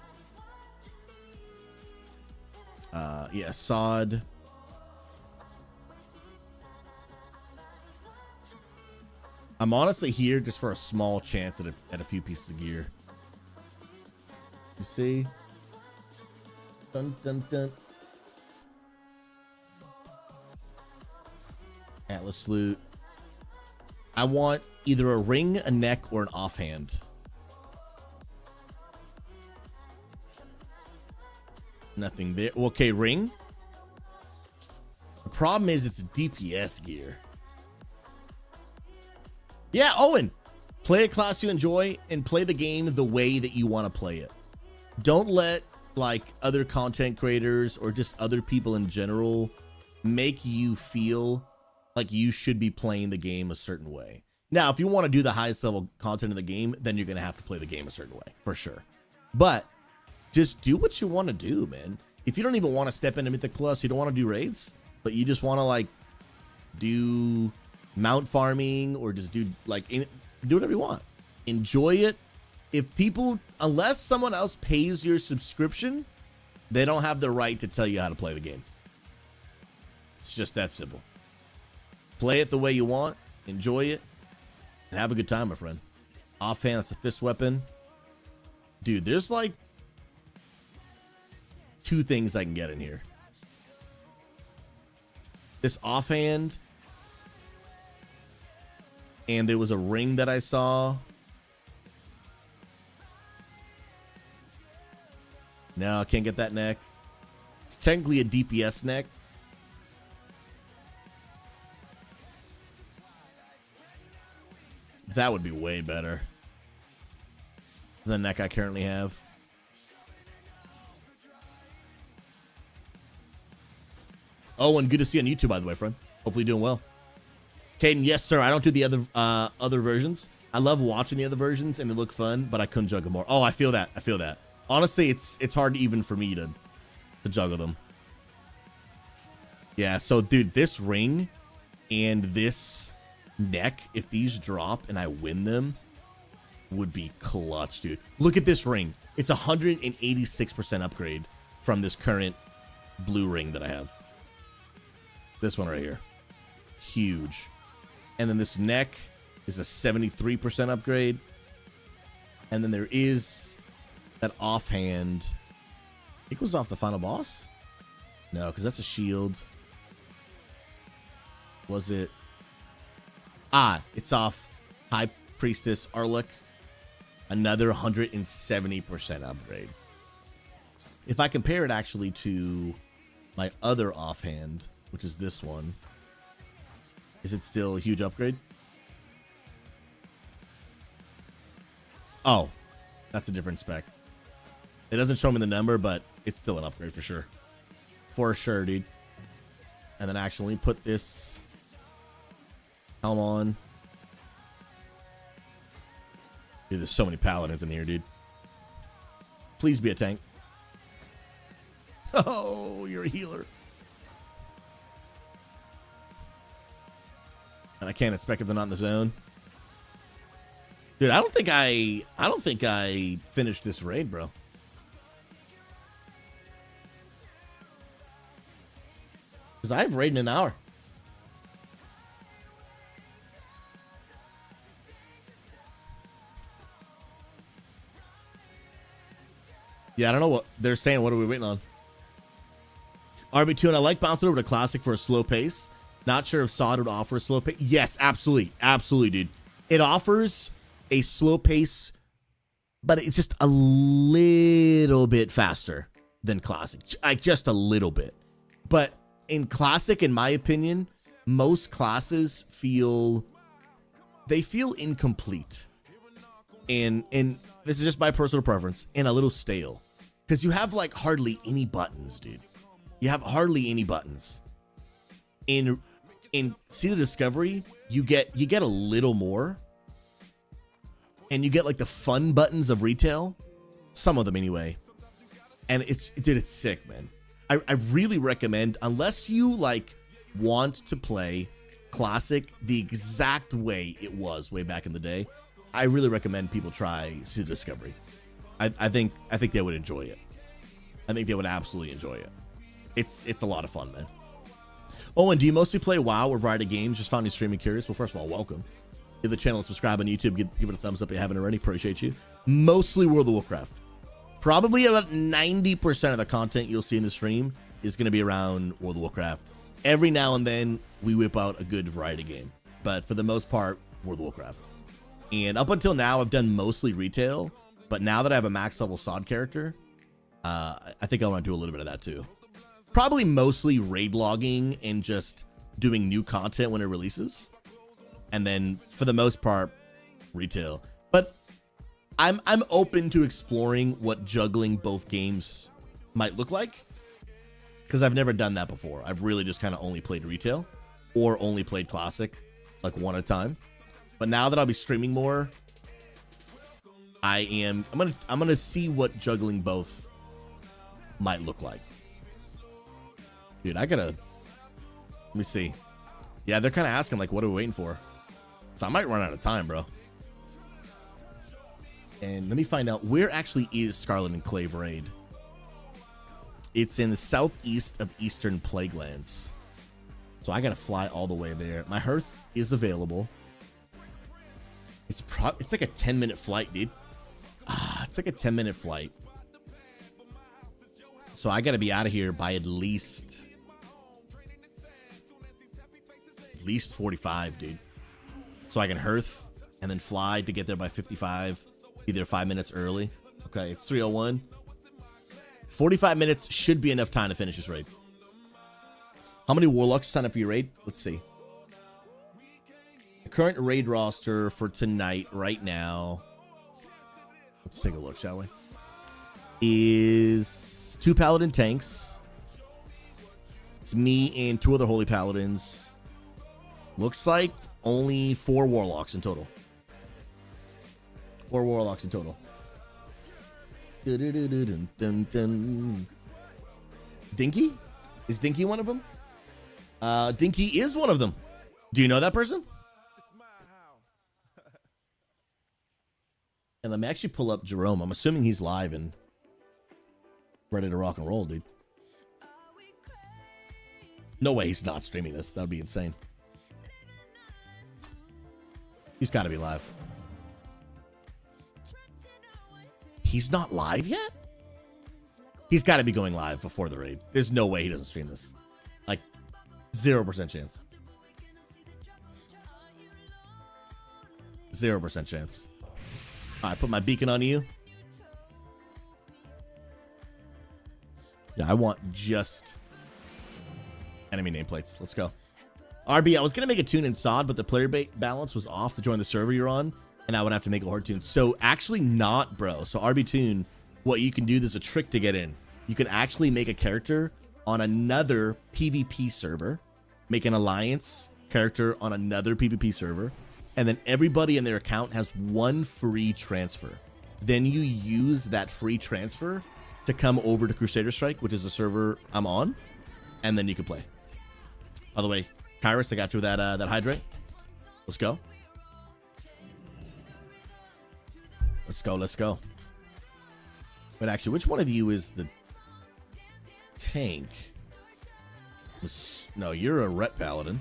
Yeah, SOD. I'm honestly here just for a small chance at a few pieces of gear. You see? Dun dun dun. Atlas loot. I want either a ring, a neck, or an offhand. Nothing there. Okay, ring. The problem is it's DPS gear. Yeah, Owen. Play a class you enjoy and play the game the way that you want to play it. Don't let like other content creators or just other people in general make you feel like you should be playing the game a certain way. Now, if you want to do the highest level content in the game, then you're going to have to play the game a certain way, for sure. But just do what you want to do, man. If you don't even want to step into Mythic Plus, you don't want to do raids, but you just want to like do mount farming or just do like do whatever you want. Enjoy it. If people, unless someone else pays your subscription, they don't have the right to tell you how to play the game. It's just that simple. Play it the way you want, enjoy it, and have a good time, my friend. Offhand, that's a fist weapon. Dude, there's like 2 things I can get in here. This offhand, and there was a ring that I saw. No, I can't get that neck. It's technically a DPS neck. That would be way better than the neck I currently have. Oh, and good to see you on YouTube, by the way, friend. Hopefully doing well. Caden, yes, sir. I don't do the other versions. I love watching the other versions, and they look fun, but I couldn't juggle more. Oh, I feel that. I feel that. Honestly, it's hard even for me to juggle them. Yeah, so, dude, this ring and this neck, if these drop and I win them, would be clutch, dude. Look at this ring. It's 186% upgrade from this current blue ring that I have. This one right here. Huge. And then this neck is a 73% upgrade. And then there is that offhand. I think it was off the final boss. No, because that's a shield. Was it? Ah, it's off High Priestess Arluk. Another 170% upgrade. If I compare it actually to my other offhand, which is this one, is it still a huge upgrade? Oh, that's a different spec. It doesn't show me the number, but it's still an upgrade for sure. For sure, dude. And then actually put this helm on. Dude, there's so many paladins in here, dude. Please be a tank. Oh, you're a healer. And I can't expect if they're not in the zone. Dude, I don't think I finished this raid, bro. Because I've raided in an hour. Yeah, I don't know what they're saying. What are we waiting on? RB2, and I like bouncing over to Classic for a slow pace. Not sure if SOD would offer a slow pace. Yes, absolutely. Absolutely, dude. It offers a slow pace, but it's just a little bit faster than Classic. Just a little bit. But in Classic, in my opinion, most classes feel incomplete. And this is just my personal preference, and a little stale. Because you have like hardly any buttons, dude. You have hardly any buttons. In Sea of Discovery, you get a little more. And you get like the fun buttons of retail. Some of them anyway. And it's sick, man. I really recommend, unless you like want to play Classic the exact way it was way back in the day, I really recommend people try Sea of Discovery. I think they would enjoy it. I think they would absolutely enjoy it. It's a lot of fun, man. Oh, and do you mostly play WoW or a variety of games? Just found you streaming curious. Well, first of all, welcome. Give the channel a subscribe on YouTube. Give it a thumbs up if you haven't already. Appreciate you. Mostly World of Warcraft. Probably about 90% of the content you'll see in the stream is going to be around World of Warcraft. Every now and then, we whip out a good variety game. But for the most part, World of Warcraft. And up until now, I've done mostly retail. But now that I have a max level SOD character, I think I want to do a little bit of that too. Probably mostly raid logging and just doing new content when it releases. And then for the most part, retail. But I'm open to exploring what juggling both games might look like. Because I've never done that before. I've really just kind of only played retail or only played Classic, like one at a time. But now that I'll be streaming more, I'm gonna see what juggling both might look like. Dude, let me see. Yeah, they're kind of asking like, what are we waiting for? So I might run out of time, bro. And let me find out where actually is Scarlet Enclave raid. It's in the southeast of Eastern Plaguelands. So I gotta fly all the way there. My hearth is available. It's like a 10-minute flight, dude. It's like a 10-minute flight. So I gotta be out of here by at least 45, dude. So I can hearth and then fly to get there by 55. Be there 5 minutes early. Okay, it's 3:01. 45 minutes should be enough time to finish this raid. How many warlocks sign up for your raid? Let's see. The current raid roster for tonight, right now. Let's take a look, shall we? Is 2 paladin tanks. It's me and 2 other holy paladins. Looks like only 4 warlocks in total. 4 warlocks in total. Dinky? Is Dinky one of them? Dinky is one of them. Do you know that person? And let me actually pull up Jerome. I'm assuming he's live and ready to rock and roll, dude. No way he's not streaming this. That would be insane. He's got to be live. He's not live yet? He's got to be going live before the raid. There's no way he doesn't stream this. Like, 0% chance. 0% chance. All right, put my beacon on you. Yeah, I want just enemy nameplates. Let's go. RB, I was going to make a tune in SOD, but the player balance was off to join the server you're on, and I would have to make a Horde tune. So actually not, bro. So RB tune, what you can do, there's a trick to get in. You can actually make a character on another PvP server, make an alliance character on another PvP server, and then everybody in their account has 1 free transfer. Then you use that free transfer to come over to Crusader Strike, which is the server I'm on, and then you can play. By the way, Kyrus, I got you with that hydrate. Let's go. Let's go, let's go. But actually, which one of you is the tank? No, you're a Ret Paladin.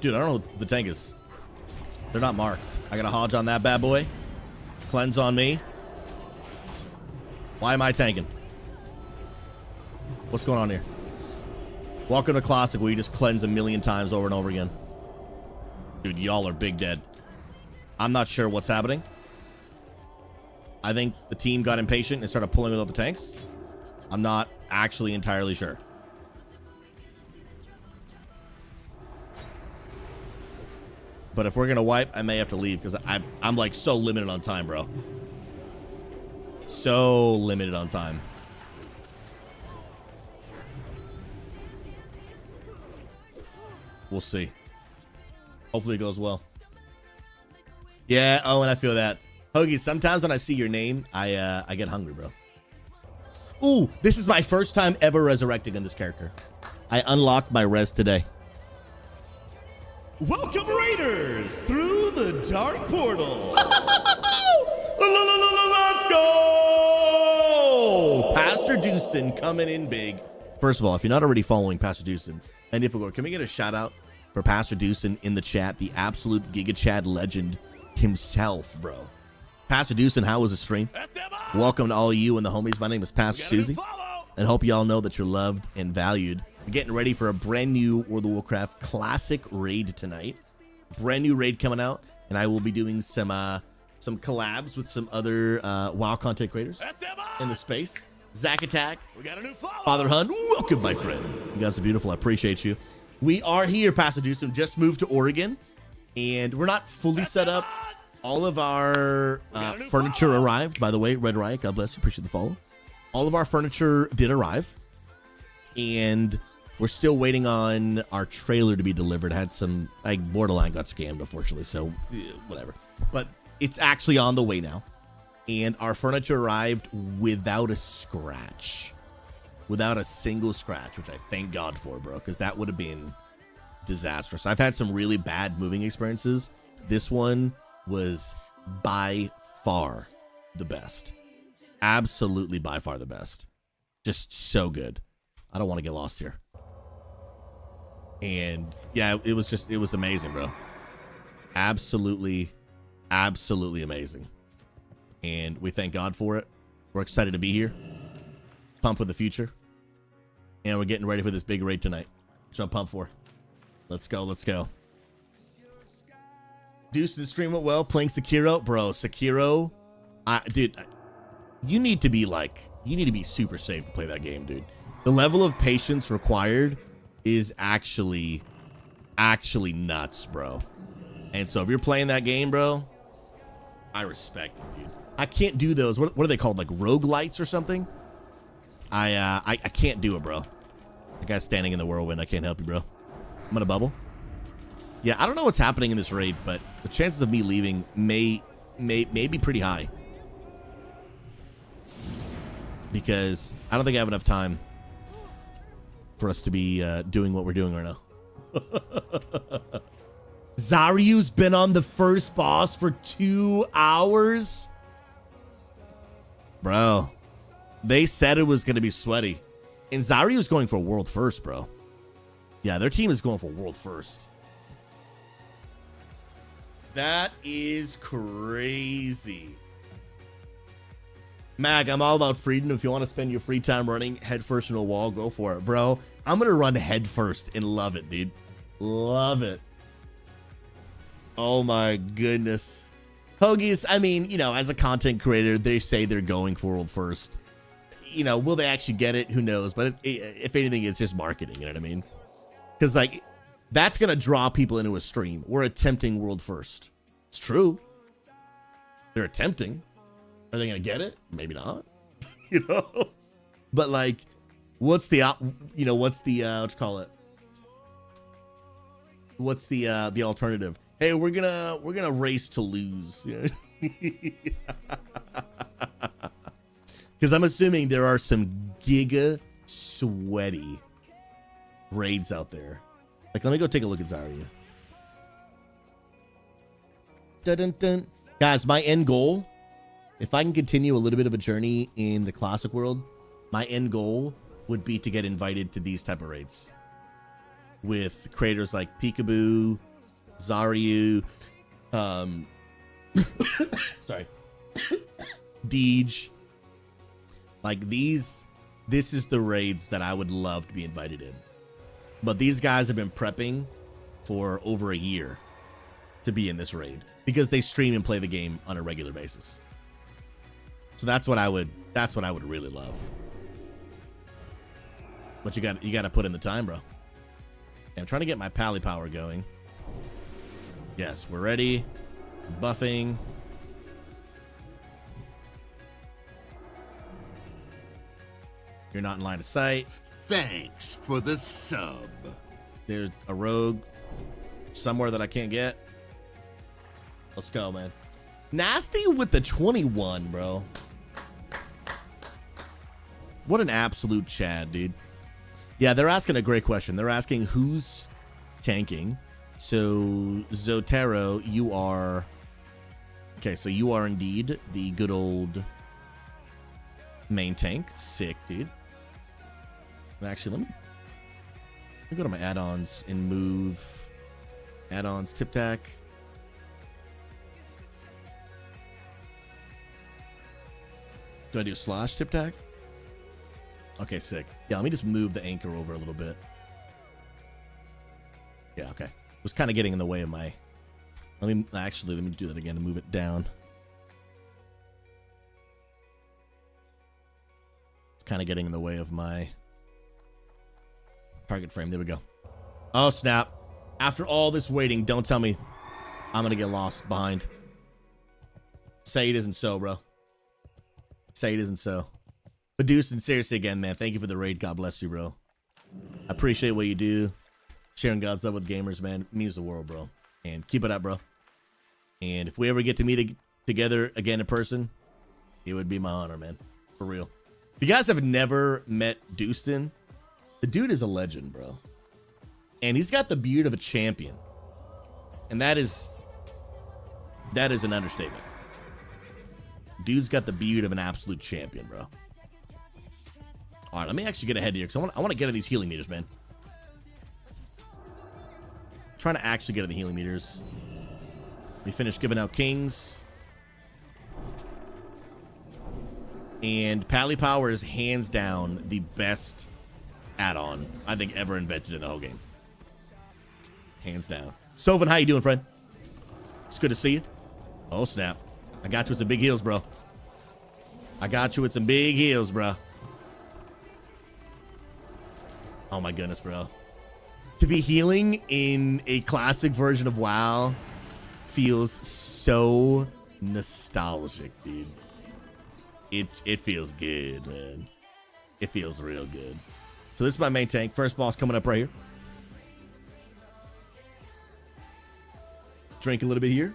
Dude, I don't know what the tank is. They're not marked. I got a Hodge on that bad boy. Cleanse on me. Why am I tanking? What's going on here? Welcome to Classic, where you just cleanse a million times over and over again. Dude, y'all are big dead. I'm not sure what's happening. I think the team got impatient and started pulling with all the tanks. I'm not actually entirely sure. But if we're going to wipe, I may have to leave because I'm like so limited on time, bro. So limited on time. We'll see. Hopefully it goes well. Yeah, oh, and I feel that. Hoagie, sometimes when I see your name, I get hungry, bro. Ooh, this is my first time ever resurrecting on this character. I unlocked my res today. Welcome, Raiders, through the dark portal. Let's go! Pastor Dustin coming in big. First of all, if you're not already following Pastor Dustin, and if we go, can we get a shout out for Pastor Dustin in the chat, the absolute Giga Chad legend himself, bro. Pastor Dustin, how was the stream? Welcome to all of you and the homies. My name is Pastor Susie, and hope y'all know that you're loved and valued. We're getting ready for a brand new World of Warcraft Classic raid tonight. Brand new raid coming out, and I will be doing some collabs with some other WoW content creators in the space. Zack Attack, we got a new Father Hun, welcome, my friend. You guys are beautiful. I appreciate you. We are here, Pastor Dustin. Just moved to Oregon, and we're not fully set up. All of our furniture arrived. By the way, Red Riot, God bless you. Appreciate the follow. All of our furniture did arrive, and we're still waiting on our trailer to be delivered. Had some, like, Borderline got scammed, unfortunately, so whatever. But it's actually on the way now, and our furniture arrived without a scratch. Without a single scratch, which I thank God for, bro, because that would have been disastrous. I've had some really bad moving experiences. This one was by far the best. Absolutely by far the best. Just so good. I don't want to get lost here. And yeah, it was amazing, bro. Absolutely amazing. And we thank God for it. We're excited to be here. Pumped for the future. And we're getting ready for this big raid tonight, which I'm pumped for. Let's go, let's go. Deuce the stream went well playing Sekiro. Bro, Sekiro, dude, you need to be super safe to play that game, dude. The level of patience required is actually nuts, bro. And so if you're playing that game, bro, I respect it, dude. I can't do those. What are they called? Like roguelites or something? I can't do it, bro. The guy's standing in the whirlwind. I can't help you, bro. I'm gonna bubble. Yeah, I don't know what's happening in this raid, but the chances of me leaving may be pretty high. Because I don't think I have enough time for us to be doing what we're doing right now. Zaryu's been on the first boss for 2 hours? Bro, they said it was going to be sweaty. And Zaryu's going for world first, bro. Yeah, their team is going for world first. That is crazy. Mag, I'm all about freedom. If you want to spend your free time running headfirst into a wall, go for it, bro. I'm going to run headfirst and love it, dude. Love it. Oh my goodness. Hoagies, I mean, you know, as a content creator, they say they're going for world first. You know, will they actually get it? Who knows? But if anything, it's just marketing, you know what I mean? Because, like, that's going to draw people into a stream. We're attempting world first. It's true. They're attempting. Are they going to get it? Maybe not. You know? But, like, what's the, you know, what's the, what you call it? What's the alternative? Hey, we're gonna race to lose. Because I'm assuming there are some giga sweaty raids out there. Like, let me go take a look at Zarya. Dun, dun, dun. Guys, my end goal, if I can continue a little bit of a journey in the classic world, my end goal would be to get invited to these type of raids with creators like Peekaboo, Zaryu, sorry, Deej. Like, this is the raids that I would love to be invited in. But these guys have been prepping for over a year to be in this raid because they stream and play the game on a regular basis. So that's what I would really love. But you got to put in the time, bro. I'm trying to get my pally power going. Yes, we're ready. Buffing. You're not in line of sight. Thanks for the sub. There's a rogue somewhere that I can't get. Let's go, man. Nasty with the 21, bro. What an absolute Chad, dude. Yeah, they're asking a great question. They're asking who's tanking. So, Zotero, you are... Okay, so you are indeed the good old main tank. Sick, dude. Actually, let me go to my add-ons and move add-ons, tip tack. Do I do slash tip tack? Okay, sick. Yeah, let me just move the anchor over a little bit. Yeah, okay. It was kind of getting in the way of my... Let me do that again and move it down. It's kind of getting in the way of my target frame. There we go. Oh, snap. After all this waiting, don't tell me I'm going to get lost behind. Say it isn't so, bro. Say it isn't so. But Deuce, and seriously again, man, thank you for the raid. God bless you, bro. I appreciate what you do. Sharing God's love with gamers, man, means the world, bro. And keep it up, bro. And if we ever get to meet together again in person, it would be my honor, man. For real. If you guys have never met Deuceton, the dude is a legend, bro. And he's got the beard of a champion. And that is an understatement. Dude's got the beard of an absolute champion, bro. All right, let me actually get ahead here because I want to get to these healing meters, man. Trying to actually get to the healing meters. We finished giving out kings. And Pally Power is hands down the best add-on I think ever invented in the whole game. Hands down. Sovin, how you doing, friend? It's good to see you. Oh, snap. I got you with some big heals, bro. I got you with some big heals, bro. Oh, my goodness, bro. To be healing in a classic version of WoW feels so nostalgic, dude. It feels good, man. It feels real good. So this is my main tank. First boss coming up right here. Drink a little bit here.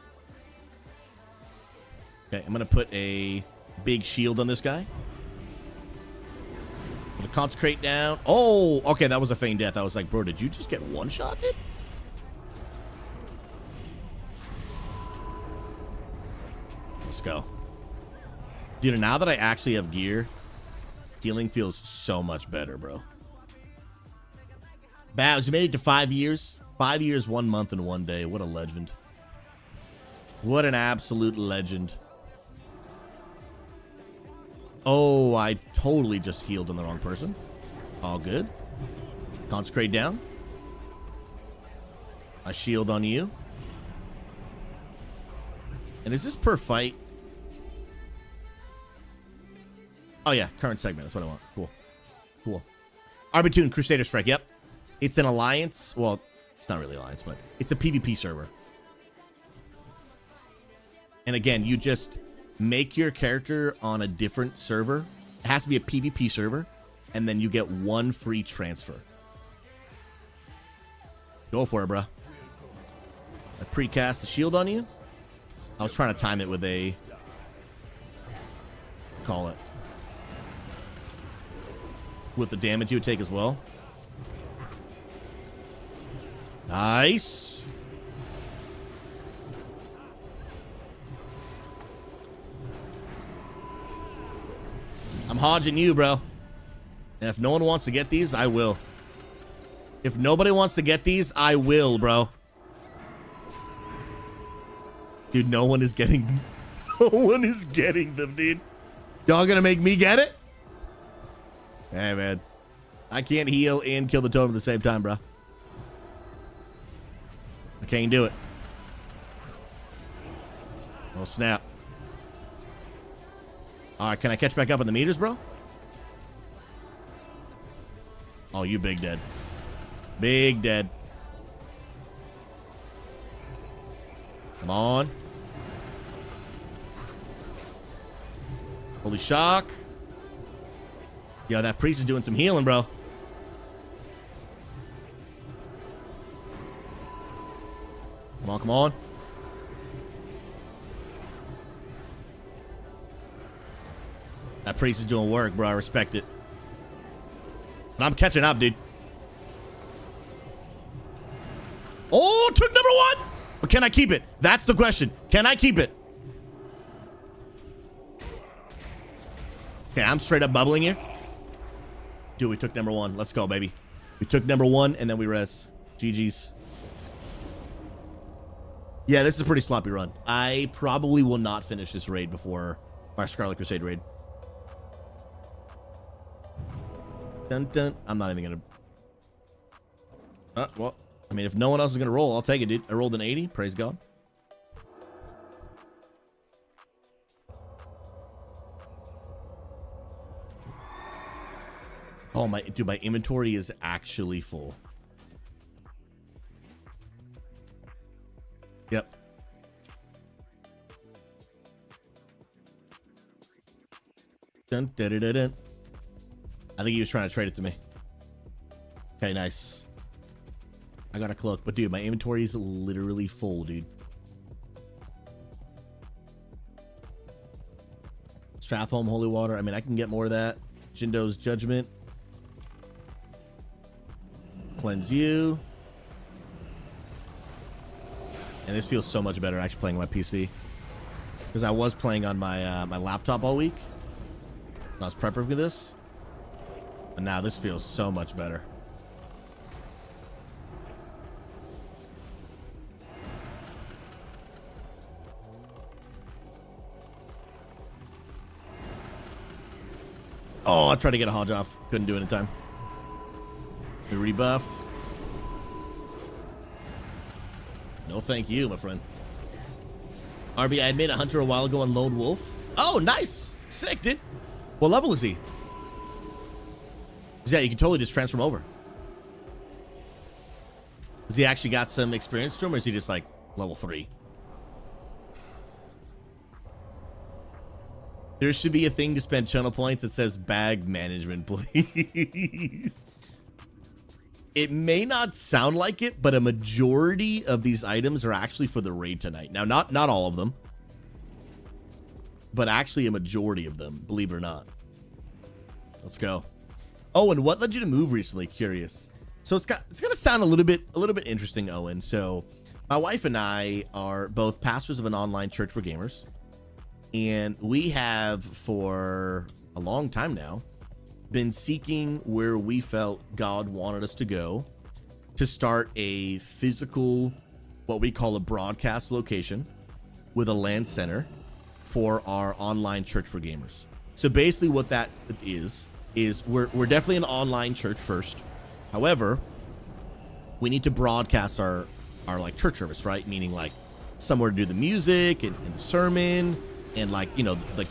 Okay, I'm going to put a big shield on this guy. Put a consecrate down. Oh, okay, that was a feign death. I was like, bro, did you just get one shot, dude? Let's go. Dude, now that I actually have gear, healing feels so much better, bro. Babs, you made it to 5 years. 5 years, 1 month, and 1 day. What a legend. What an absolute legend. Oh, I totally just healed on the wrong person. All good. Consecrate down. A shield on you. And is this per fight? Oh, yeah. Current segment. That's what I want. Cool. Cool. Arbitune Crusader Strike. Yep. It's an alliance. Well, it's not really alliance, but it's a PvP server. And again, you just make your character on a different server. It has to be a PvP server. And then you get 1 free transfer. Go for it, bro. I precast the shield on you. I was trying to time it with a... Call it. With the damage you would take as well. Nice. I'm hodging you, bro. And if no one wants to get these, I will. If nobody wants to get these, I will, bro. Dude, no one is getting... No one is getting them, dude. Y'all gonna make me get it? Hey, man. I can't heal and kill the totem at the same time, bro. I can't do it. Oh, snap. All right, can I catch back up on the meters, bro? Oh, you big dead. Big dead. Come on. Holy shock. Yo, that priest is doing some healing, bro. Come on, come on. That priest is doing work, bro. I respect it. But I'm catching up, dude. Oh, took number 1. But can I keep it? That's the question. Can I keep it? Okay, I'm straight up bubbling here. Dude, we took number 1. Let's go, baby. We took number 1, and then we res. GG's. Yeah, this is a pretty sloppy run. I probably will not finish this raid before our Scarlett Crusade raid. Dun, dun. I'm not even going to... well, I mean, if no one else is going to roll, I'll take it, dude. I rolled an 80. Praise God. Oh, my... Dude, my inventory is actually full. Yep. Dun, dun, dun, dun, dun. I think he was trying to trade it to me. Okay, nice. I got a cloak, but dude, my inventory is literally full, dude. Strathholm, Holy Water. I mean, I can get more of that. Jindo's Judgment. Cleanse you. And this feels so much better actually playing on my PC. Because I was playing on my my laptop all week. And I was prepping for this. And now this feels so much better. Oh, I tried to get a Hodge off. Couldn't do it in time. The rebuff. No thank you, my friend. RB, I made a hunter a while ago on Lone Wolf. Oh, nice. Sick, dude. What level is he? Yeah, you can totally just transform over. Has he actually got some experience to him, or is he just like level 3? There should be a thing to spend channel points that says bag management, please. It may not sound like it, but a majority of these items are actually for the raid tonight. Now, not all of them, but actually a majority of them, believe it or not. Let's go. Oh, and what led you to move recently? Curious. So it's gonna sound a little bit interesting, Owen. So my wife and I are both pastors of an online church for gamers, and we have for a long time now been seeking where we felt God wanted us to go to start a physical, what we call a broadcast location with a LAN center for our online church for gamers. So basically what that is we're definitely an online church first. However, we need to broadcast our like church service, right? Meaning like somewhere to do the music and the sermon and like, you know, like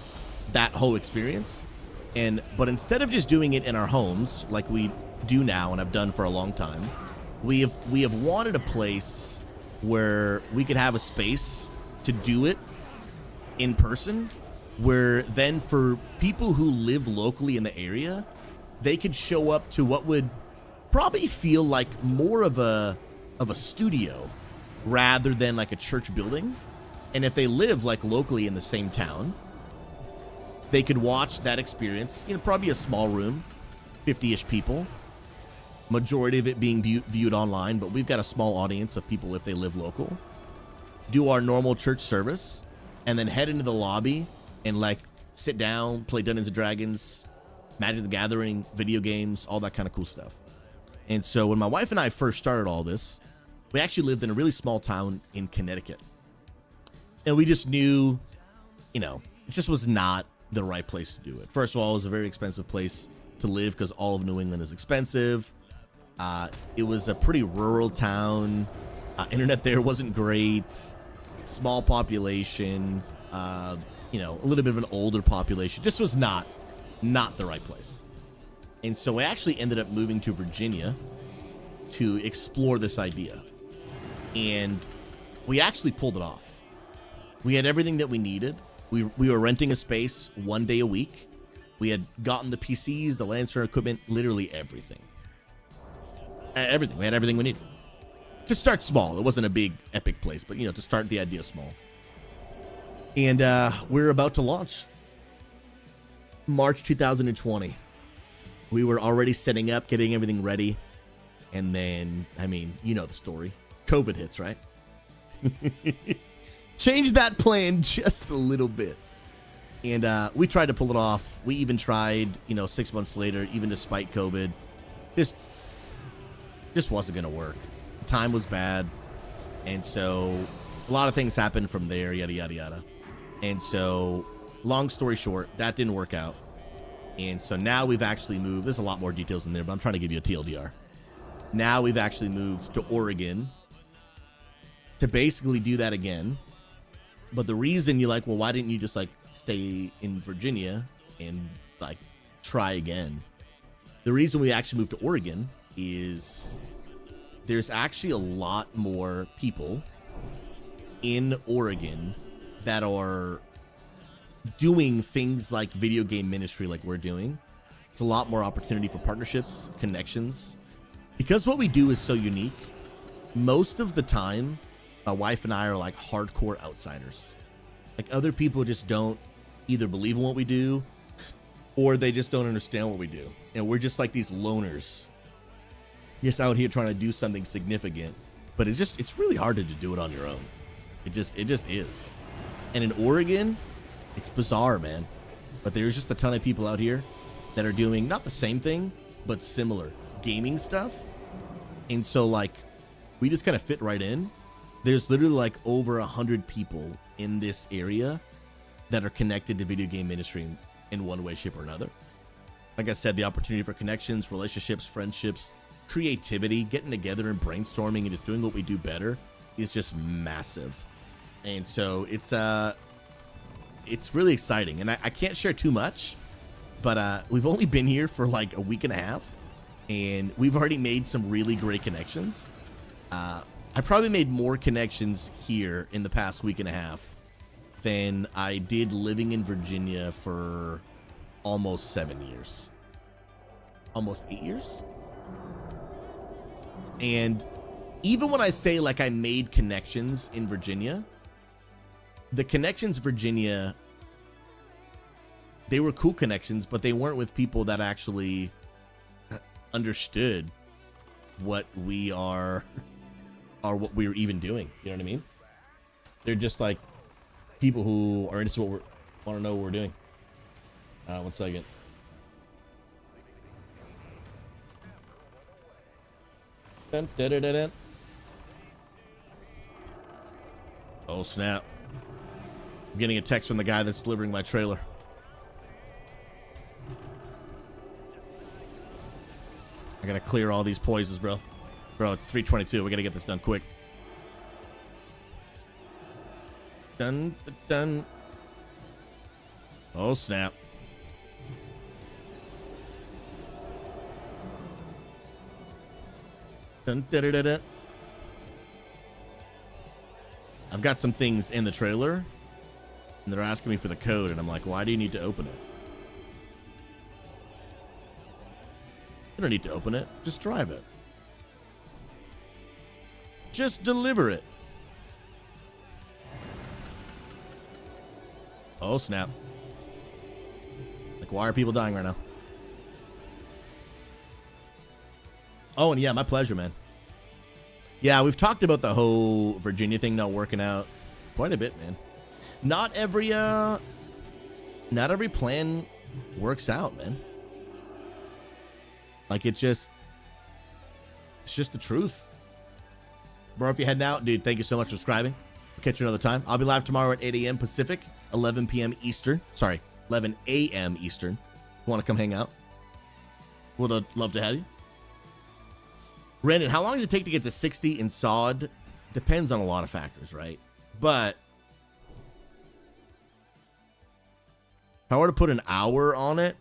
that whole experience. But instead of just doing it in our homes like we do now and have done for a long time, we have wanted a place where we could have a space to do it in person, where then for people who live locally in the area, they could show up to what would probably feel like more of a studio rather than like a church building. And if they live like locally in the same town, they could watch that experience, you know, probably a small room, 50-ish people, majority of it being viewed online, but we've got a small audience of people if they live local, do our normal church service, and then head into the lobby and like sit down, play Dungeons and Dragons, Magic the Gathering, video games, all that kind of cool stuff. And so when my wife and I first started all this, we actually lived in a really small town in Connecticut. And we just knew, you know, it just was not the right place to do it. First of all, it was a very expensive place to live because all of New England is expensive. It was a pretty rural town. Internet there wasn't great. Small population. You know, a little bit of an older population. Just was not the right place. And so we actually ended up moving to Virginia to explore this idea. And we actually pulled it off. We had everything that we needed. We were renting a space 1 day a week. We had gotten the PCs, the LAN center equipment, literally everything. Everything. We had everything we needed. To start small. It wasn't a big, epic place, but, you know, to start the idea small. And we're about to launch. March 2020. We were already setting up, getting everything ready. And then, I mean, you know the story. COVID hits, right? Changed that plan just a little bit. And we tried to pull it off. We even tried, you know, 6 months later, even despite COVID. Just wasn't going to work. Time was bad. And so a lot of things happened from there, yada, yada, yada. And so long story short, that didn't work out. And so now we've actually moved. There's a lot more details in there, but I'm trying to give you a TLDR. Now we've actually moved to Oregon to basically do that again. But the reason you're like, well, why didn't you just like stay in Virginia and like try again? The reason we actually moved to Oregon is there's actually a lot more people in Oregon that are doing things like video game ministry like we're doing. It's a lot more opportunity for partnerships, connections. Because what we do is so unique, most of the time, my wife and I are like hardcore outsiders. Like other people just don't either believe in what we do or they just don't understand what we do. And we're just like these loners just out here trying to do something significant. But it's really hard to do it on your own. It just is. And in Oregon, it's bizarre, man. But there's just a ton of people out here that are doing not the same thing, but similar gaming stuff. And so like we just kind of fit right in. There's literally like over 100 people in this area that are connected to video game ministry in one way, shape, or another. Like I said, the opportunity for connections, relationships, friendships, creativity, getting together and brainstorming and just doing what we do better is just massive. And so it's really exciting. And I can't share too much, but we've only been here for like a week and a half, and we've already made some really great connections. I probably made more connections here in the past week and a half than I did living in Virginia for almost 7 years. Almost 8 years? And even when I say like I made connections in Virginia, the connections Virginia, they were cool connections, but they weren't with people that actually understood what we are, or what we were even doing. You know what I mean? They're just like people who are into what we're, want to know what we're doing. 1 second. Dun, dun, dun, dun, dun. Oh snap. I'm getting a text from the guy that's delivering my trailer. I gotta clear all these poisons, bro. Bro, it's 3:22. We gotta get this done quick. Dun, dun, dun. Oh snap. Dun, dun, dun, dun, dun. I've got some things in the trailer, and they're asking me for the code, and I'm like, why do you need to open it? You don't need to open it. Just drive it. Just deliver it. Oh, snap. Like, why are people dying right now? Oh, and yeah, my pleasure, man. Yeah, we've talked about the whole Virginia thing not working out quite a bit, man. Not every plan works out, man. Like, it's just the truth. Bro, if you're heading out, dude, thank you so much for subscribing. I'll catch you another time. I'll be live tomorrow at 8 a.m. Pacific, 11 p.m. Eastern. Sorry, 11 a.m. Eastern. Want to come hang out? Would love to have you. Brandon, how long does it take to get to 60 in SOD? Depends on a lot of factors, right? But if I were to put an hour on it,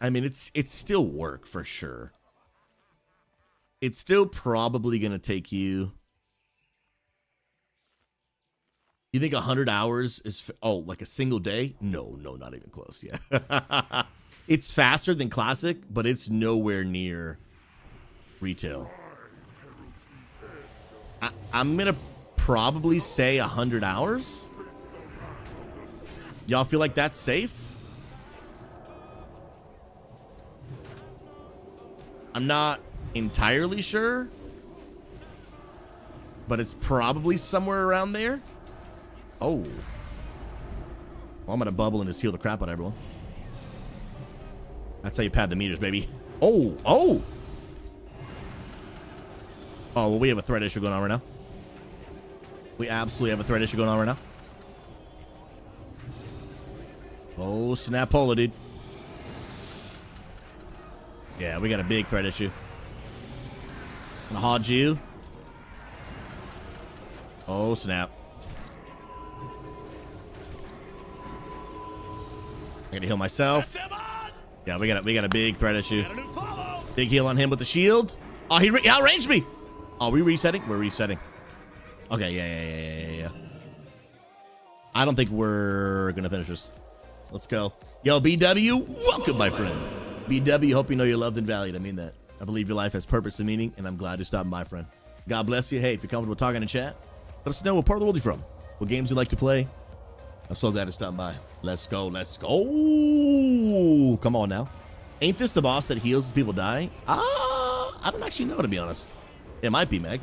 I mean, it's still work for sure. It's still probably going to take you. You think 100 hours is, like a single day? No, not even close. Yeah. It's faster than Classic, but it's nowhere near retail. I'm going to probably say 100 hours. Y'all feel like that's safe? I'm not entirely sure, but it's probably somewhere around there. Oh. Well, I'm going to bubble and just heal the crap out of everyone. That's how you pad the meters, baby. Oh. Oh, well, we have a threat issue going on right now. We absolutely have a threat issue going on right now. Oh, snapola, dude. Yeah, we got a big threat issue. I'm gonna hodge you. Oh, snap. I gotta heal myself. Yeah, we got a big threat issue. Big heal on him with the shield. Oh, he outranged me. Are we resetting? We're resetting. Okay, yeah. I don't think we're gonna finish this. Let's go. Yo, BW, welcome, my friend. BW, hope you know you're loved and valued. I mean that. I believe your life has purpose and meaning, and I'm glad you're stopping by, friend. God bless you. Hey, if you're comfortable talking in chat, let us know what part of the world you're from, what games you like to play. I'm so glad to stop by. Let's go. Come on now. Ain't this the boss that heals as people die? I don't actually know, to be honest. It might be, Meg.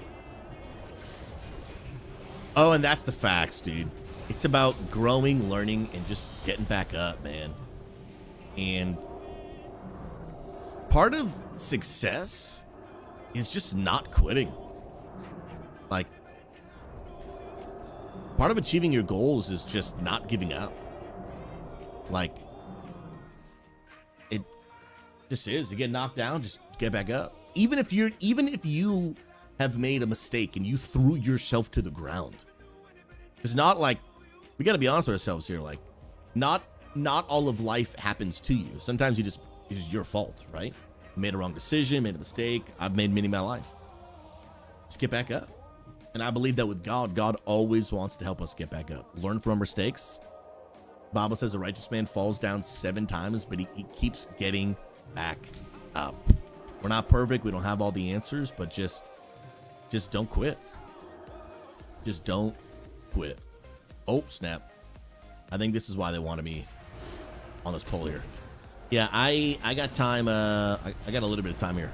Oh, and that's the facts, dude. It's about growing, learning, and just getting back up, man. And part of success is just not quitting. Like, part of achieving your goals is just not giving up. Like, it just is. You get knocked down, just get back up. Even if you have made a mistake and you threw yourself to the ground, It's not like, we got to be honest with ourselves here. Like, not all of life happens to you. Sometimes it's your fault, right? You made a wrong decision, made a mistake. I've made many in my life. Just get back up. And I believe that with God, God always wants to help us get back up. Learn from our mistakes. The Bible says a righteous man falls down 7 times, but he keeps getting back up. We're not perfect. We don't have all the answers, but just don't quit. Just don't quit. Oh, snap. I think this is why they wanted me on this poll here. Yeah, I got time. I got a little bit of time here.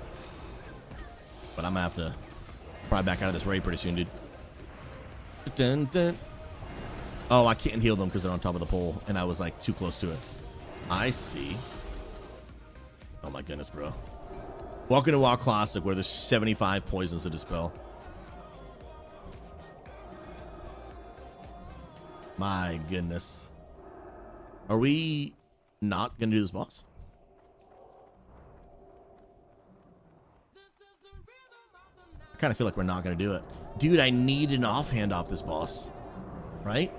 But I'm going to have to probably back out of this raid pretty soon, dude. Dun, dun. Oh, I can't heal them because they're on top of the pole, and I was, like, too close to it. I see. Oh, my goodness, bro. Welcome to WoW Classic, where there's 75 poisons to dispel. My goodness. Are we not going to do this boss? I kind of feel like we're not going to do it. Dude, I need an offhand off this boss. Right?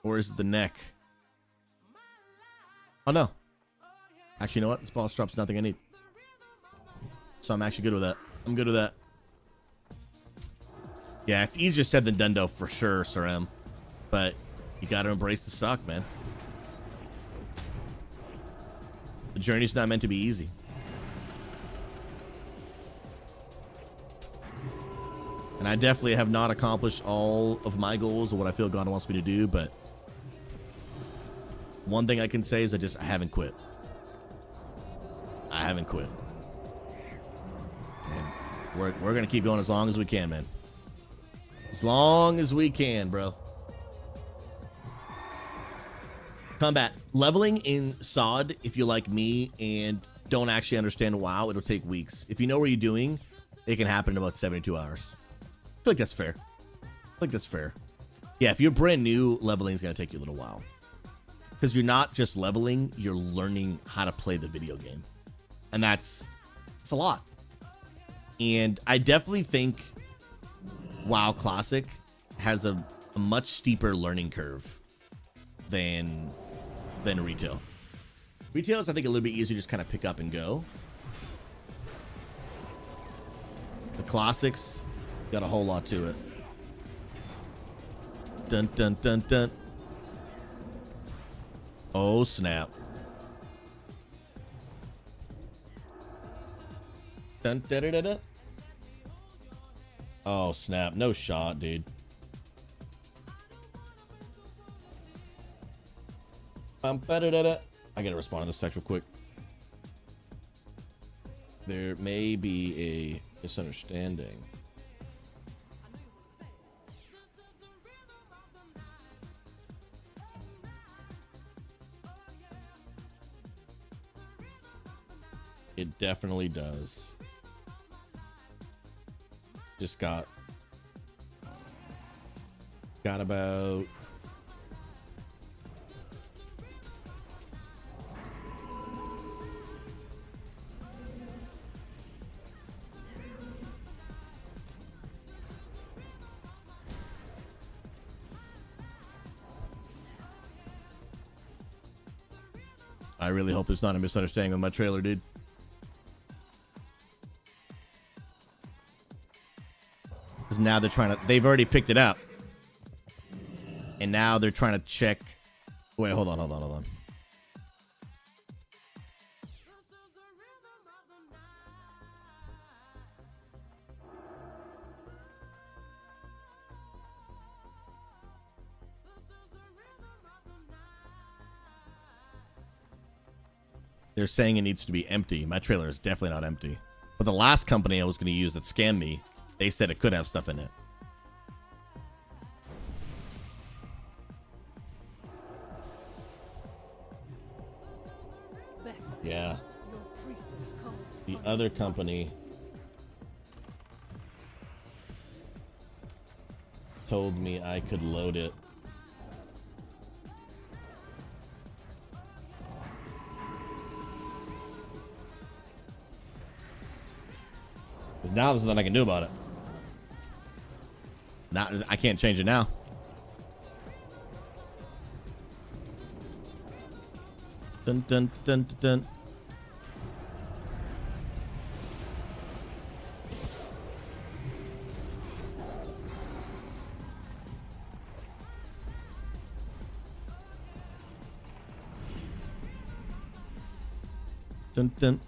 Or is it the neck? Oh, no. Actually, you know what? This boss drops nothing I need. So I'm actually good with that. I'm good with that. Yeah, it's easier said than done, though, for sure, Sir M. But you got to embrace the suck, man. The journey's not meant to be easy. And I definitely have not accomplished all of my goals or what I feel God wants me to do, but one thing I can say is I haven't quit. I haven't quit. And we're going to keep going as long as we can, man. As long as we can, bro. Combat. Leveling in SOD, if you're like me and don't actually understand WoW, it'll take weeks. If you know what you're doing, it can happen in about 72 hours. I feel like that's fair. Yeah, if you're brand new, leveling is going to take you a little while. Because you're not just leveling, you're learning how to play the video game. And it's a lot. And I definitely think WoW Classic has a much steeper learning curve than retail. Retail is, I think, a little bit easier to just kind of pick up and go. The classics got a whole lot to it. Dun dun dun dun. Oh snap. Dun da da da da. Oh snap, no shot, dude. I gotta respond to this text real quick. There may be a misunderstanding. It definitely does. Just got about I really hope there's not a misunderstanding with my trailer, dude. Because now they've already picked it up. And now they're trying to check. Wait, hold on. They're saying it needs to be empty. My trailer is definitely not empty. But the last company I was going to use that scammed me, they said it could have stuff in it. Yeah. The other company told me I could load it. Because now there's nothing I can do about it. Not, I can't change it now. Dun, dun, dun, dun, dun. Dun, dun.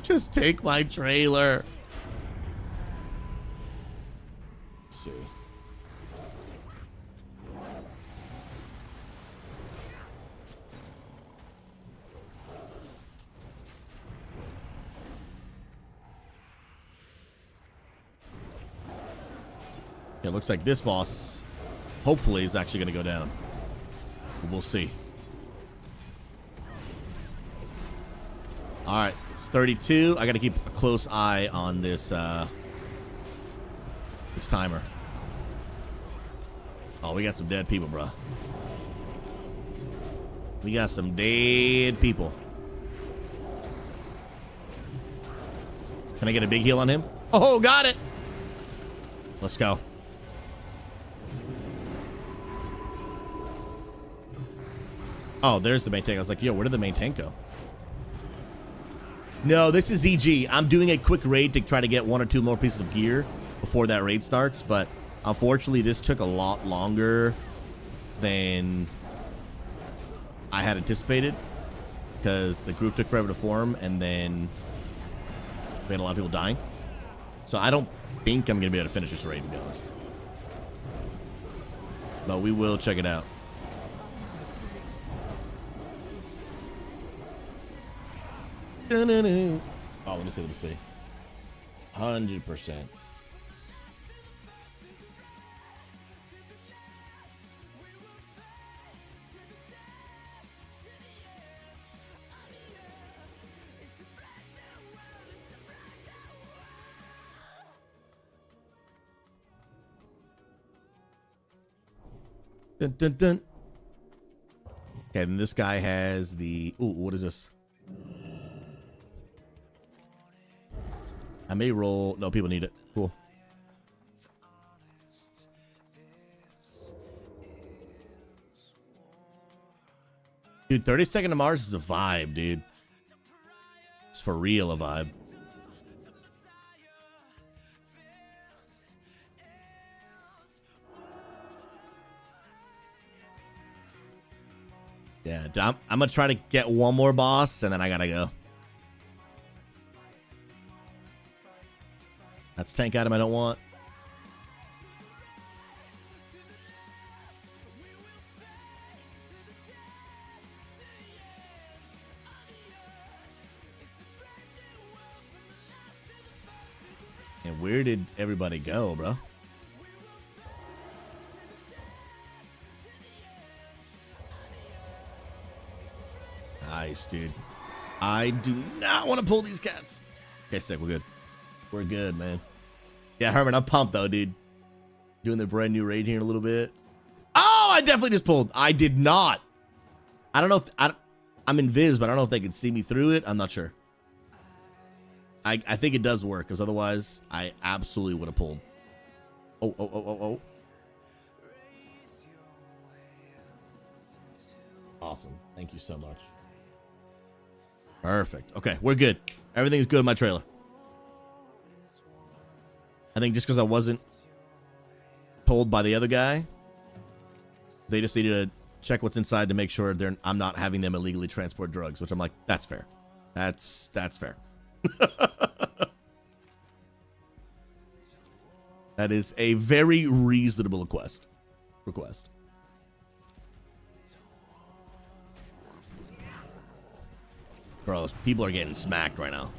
Just take my trailer. Let's see. It looks like this boss, hopefully, is actually going to go down. We'll see. All right, it's 32. I got to keep a close eye on this this timer. Oh, we got some dead people, bro. We got some dead people. Can I get a big heal on him? Oh, got it. Let's go. Oh, there's the main tank. I was like, yo, where did the main tank go? No, this is EG. I'm doing a quick raid to try to get 1 or 2 more pieces of gear before that raid starts, but unfortunately, this took a lot longer than I had anticipated because the group took forever to form, and then we had a lot of people dying. So I don't think I'm going to be able to finish this raid, to be honest. But we will check it out. Oh, let me see. 100%. Dun, dun, dun. Okay, then this guy has the... Ooh, what is this? I may roll... No, people need it. Cool. Dude, 32nd to Mars is a vibe, dude. It's for real a vibe. Yeah, I'm going to try to get one more boss, and then I got to go. That's tank item I don't want. And where did everybody go, bro? Nice, dude. I do not want to pull these cats. Okay, sick. We're good. We're good, man. Yeah, Herman, I'm pumped, though, dude. Doing the brand new raid here in a little bit. Oh, I definitely just pulled. I did not. I don't know if... I'm invis, but I don't know if they can see me through it. I'm not sure. I think it does work, because otherwise, I absolutely would have pulled. Oh. Awesome. Thank you so much. Perfect. Okay, we're good. Everything's good in my trailer. I think just because I wasn't told by the other guy, they just needed to check what's inside to make sure I'm not having them illegally transport drugs, which I'm like, that's fair. That's fair. That is a very reasonable request. Bro, people are getting smacked right now.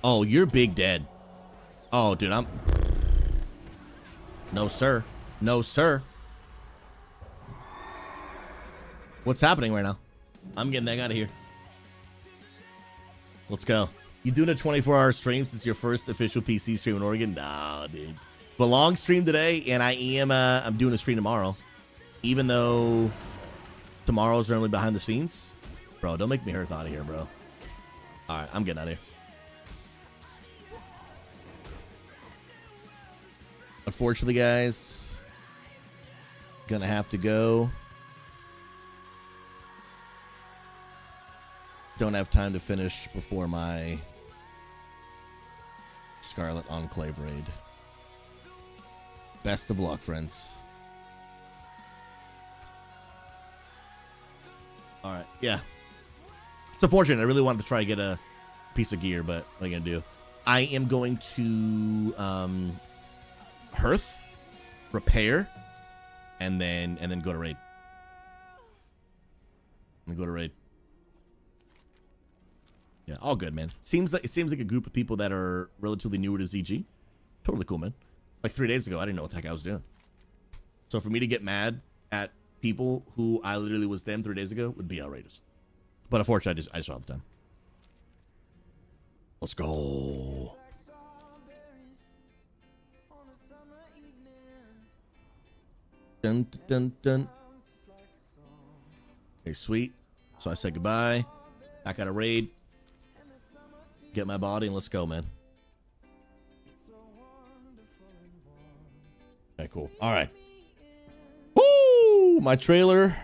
Oh, you're big dead. Oh, dude, No, sir. No, sir. What's happening right now? I'm getting that out of here. Let's go. You doing a 24-hour stream since your first official PC stream in Oregon? Nah, dude. But long stream today, and I am I'm doing a stream tomorrow. Even though tomorrow's normally behind the scenes. Bro, don't make me hurt out of here, bro. All right, I'm getting out of here. Unfortunately, guys, gonna have to go. Don't have time to finish before my Scarlet Enclave raid. Best of luck, friends. All right, yeah. It's unfortunate. I really wanted to try to get a piece of gear, but what are you gonna do? I am going to Hearth, repair, and then go to raid. And go to raid. Yeah, all good, man. It seems like a group of people that are relatively newer to ZG. Totally cool, man. Like 3 days ago, I didn't know what the heck I was doing. So for me to get mad at people who I literally was them 3 days ago would be outrageous. But unfortunately, I just don't have the time. Let's go. Dun, dun, dun. Okay, sweet. So I say goodbye. Back out of raid. Get my body and let's go, man. Okay, cool. All right. Woo! My trailer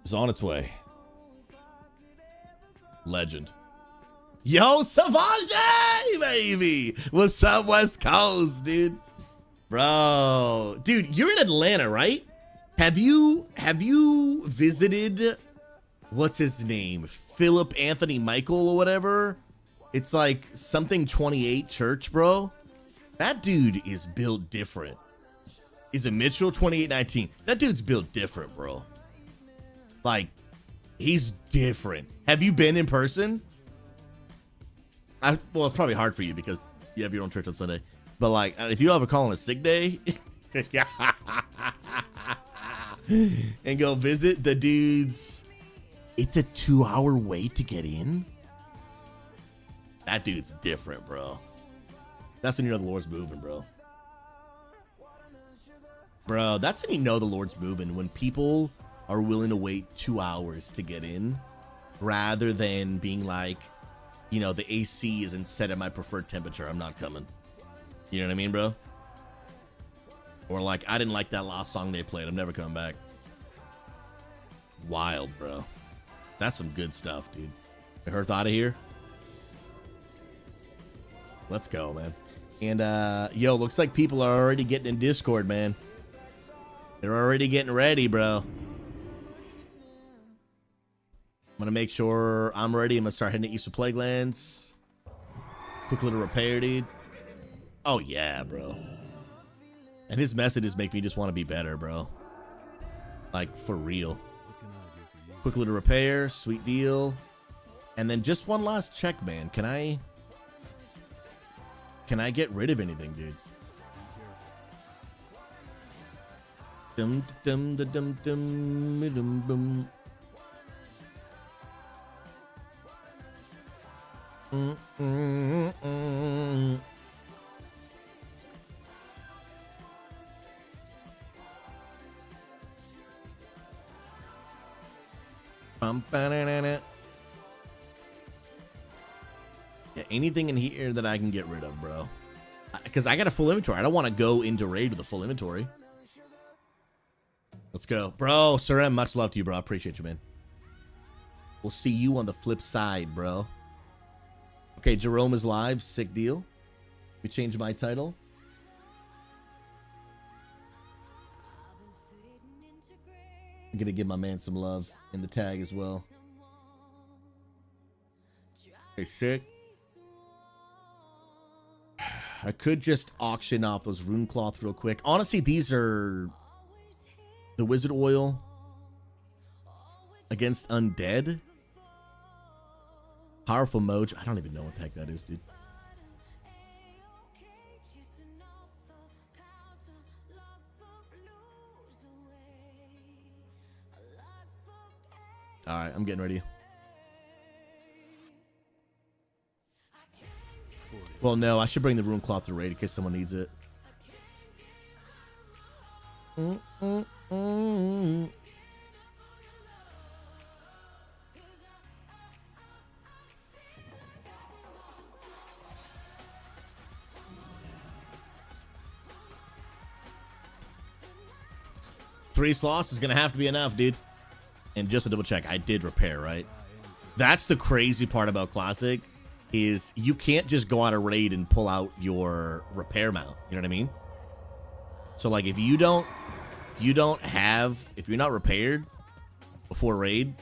is on its way. Legend. Yo, Savage, baby. What's up, West Coast, dude? Bro. Dude, you're in Atlanta, right? Have you visited, what's his name? Philip Anthony Michael or whatever? It's like something 28 church, bro. That dude is built different. Is it Mitchell 2819? That dude's built different, bro. Like, he's different. Have you been in person? Well, it's probably hard for you because you have your own church on Sunday. But like, if you ever call on a sick day and go visit the dudes, it's a 2-hour wait to get in. That dude's different, bro. That's when you know the Lord's moving, bro. Bro, that's when you know the Lord's moving, when people are willing to wait 2 hours to get in rather than being like, you know, the AC isn't set at my preferred temperature, I'm not coming. You know what I mean, bro? Or like, I didn't like that last song they played, I'm never coming back. Wild, bro. That's some good stuff, dude. Hearth out of here. Let's go, man. And yo, looks like people are already getting in Discord, man. They're already getting ready, bro. I'm gonna make sure I'm ready. I'm gonna start heading to Eastern Plaguelands. Quick little repair, dude. Oh yeah, bro. And his messages make me just want to be better, bro. Like, for real. Quick little repair, sweet deal. And then just one last check, man. Can I get rid of anything, dude? Dum dum dum dum dum dum dum. Yeah, anything in here that I can get rid of, bro. Because I got a full inventory. I don't want to go into raid with a full inventory. Let's go. Bro, Sir M, much love to you, bro. I appreciate you, man. We'll see you on the flip side, bro. Okay, Jerome is live. Sick deal. We changed my title. I'm going to give my man some love in the tag as well. Okay, sick. I could just auction off those rune cloth real quick. Honestly, these are the wizard oil against undead. Powerful moj. I don't even know what the heck that is, dude. All right, I'm getting ready. Well, no, I should bring the rune cloth to raid in case someone needs it. 3 slots is going to have to be enough, dude. And just to double check, I did repair, right? That's the crazy part about Classic, is you can't just go on a raid and pull out your repair mount. You know what I mean? So like if you're not repaired before raid,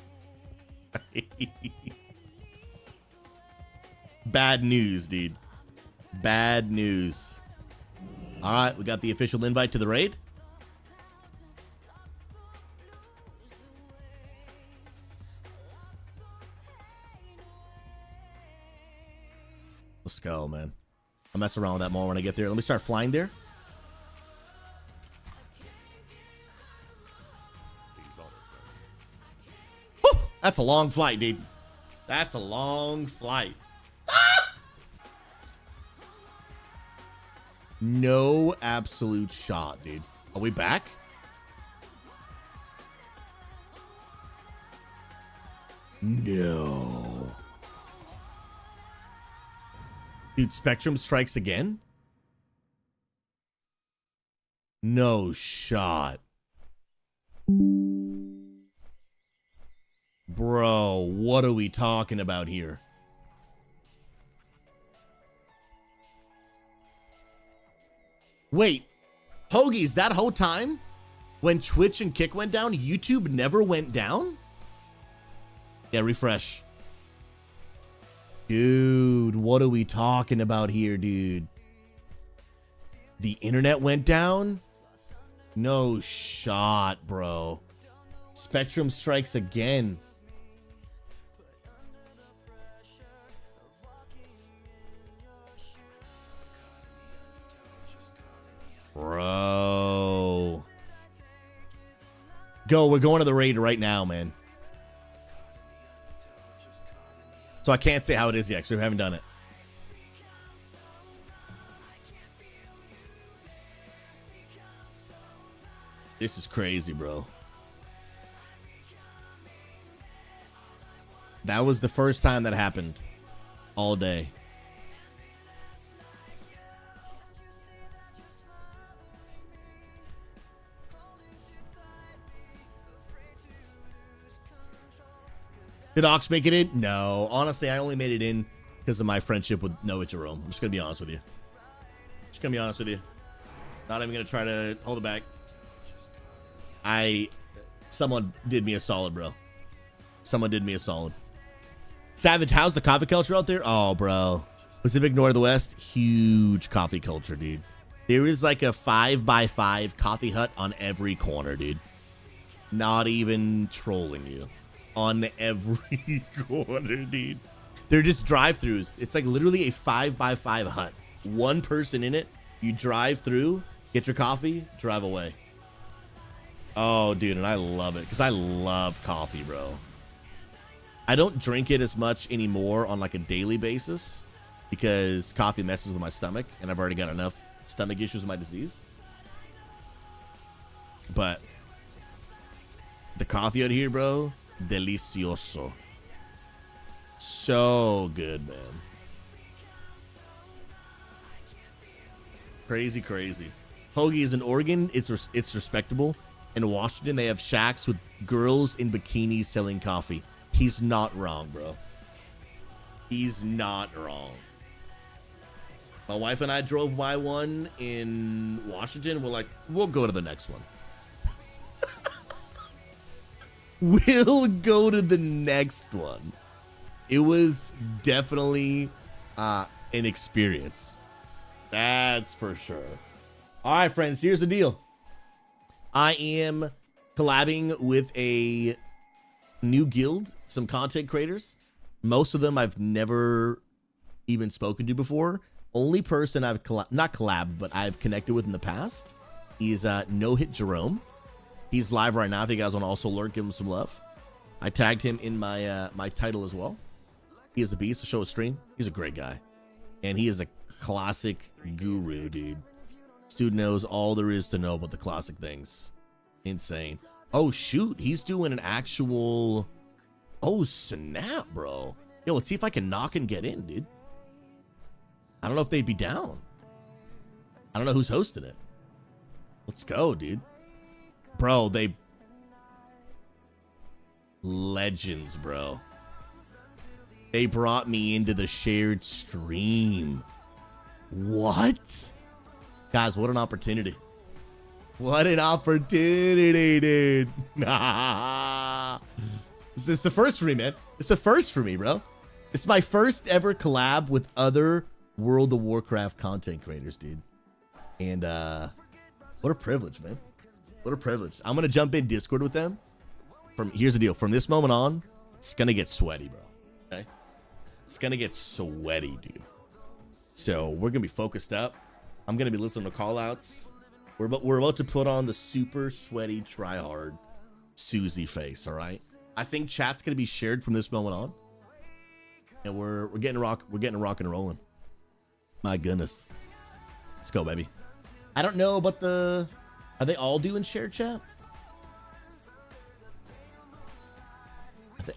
bad news, dude. Bad news. All right, we got the official invite to the raid. Let's go, man. I'll mess around with that more when I get there. Let me start flying there. Whew, that's a long flight, dude. That's a long flight. Ah! No absolute shot, dude. Are we back? No. Dude, Spectrum strikes again? No shot. Bro, what are we talking about here? Wait, Hoagies, that whole time when Twitch and Kick went down, YouTube never went down? Yeah, refresh. Dude, what are we talking about here, dude? The internet went down? No shot, bro. Spectrum strikes again. Bro. Go, we're going to the raid right now, man. So I can't say how it is yet, because we haven't done it. This is crazy, bro. That was the first time that happened all day. Did Ox make it in? No. Honestly, I only made it in because of my friendship with Noah Jerome. I'm just going to be honest with you. Not even going to try to hold it back. Someone did me a solid, bro. Someone did me a solid. Savage, how's the coffee culture out there? Oh, bro. Pacific Northwest, huge coffee culture, dude. There is like a 5x5 coffee hut on every corner, dude. Not even trolling you. On every corner, dude. They're just drive-throughs. It's like literally a 5x5 hut. One person in it. You drive through, get your coffee, drive away. Oh, dude, and I love it because I love coffee, bro. I don't drink it as much anymore on like a daily basis because coffee messes with my stomach, and I've already got enough stomach issues with my disease. But the coffee out here, bro, delicioso. So good, man. Crazy, crazy. Hoagie is in Oregon. It's respectable. In Washington, they have shacks with girls in bikinis selling coffee. He's not wrong, bro. He's not wrong. My wife and I drove by one in Washington. We're like, we'll go to the next one. We'll go to the next one. It was definitely an experience. That's for sure. All right, friends, here's the deal. I am collabing with a new guild, some content creators. Most of them I've never even spoken to before. Only person I've not collabed, but I've connected with in the past is No Hit Jerome. He's live right now. If you guys want to also lurk, give him some love. I tagged him in my my title as well. He is a beast to show a stream. He's a great guy. And he is a classic guru, dude. This dude knows all there is to know about the classic things. Insane. Oh, shoot. He's doing an actual... Oh, snap, bro. Yo, let's see if I can knock and get in, dude. I don't know if they'd be down. I don't know who's hosting it. Let's go, dude. Bro, they... Legends, bro. They brought me into the shared stream. What? Guys, what an opportunity. What an opportunity, dude. This is the first for me, man. It's the first for me, bro. It's my first ever collab with other World of Warcraft content creators, dude. And what a privilege, man. What a privilege. I'm going to jump in Discord with them. Here's the deal. From this moment on, it's going to get sweaty, bro. Okay? It's going to get sweaty, dude. So we're going to be focused up. I'm going to be listening to call-outs. We're about to put on the super sweaty, try-hard Susie face, all right? I think chat's going to be shared from this moment on. And we're getting rock and rolling. My goodness. Let's go, baby. I don't know about the... Are they all doing shared chat?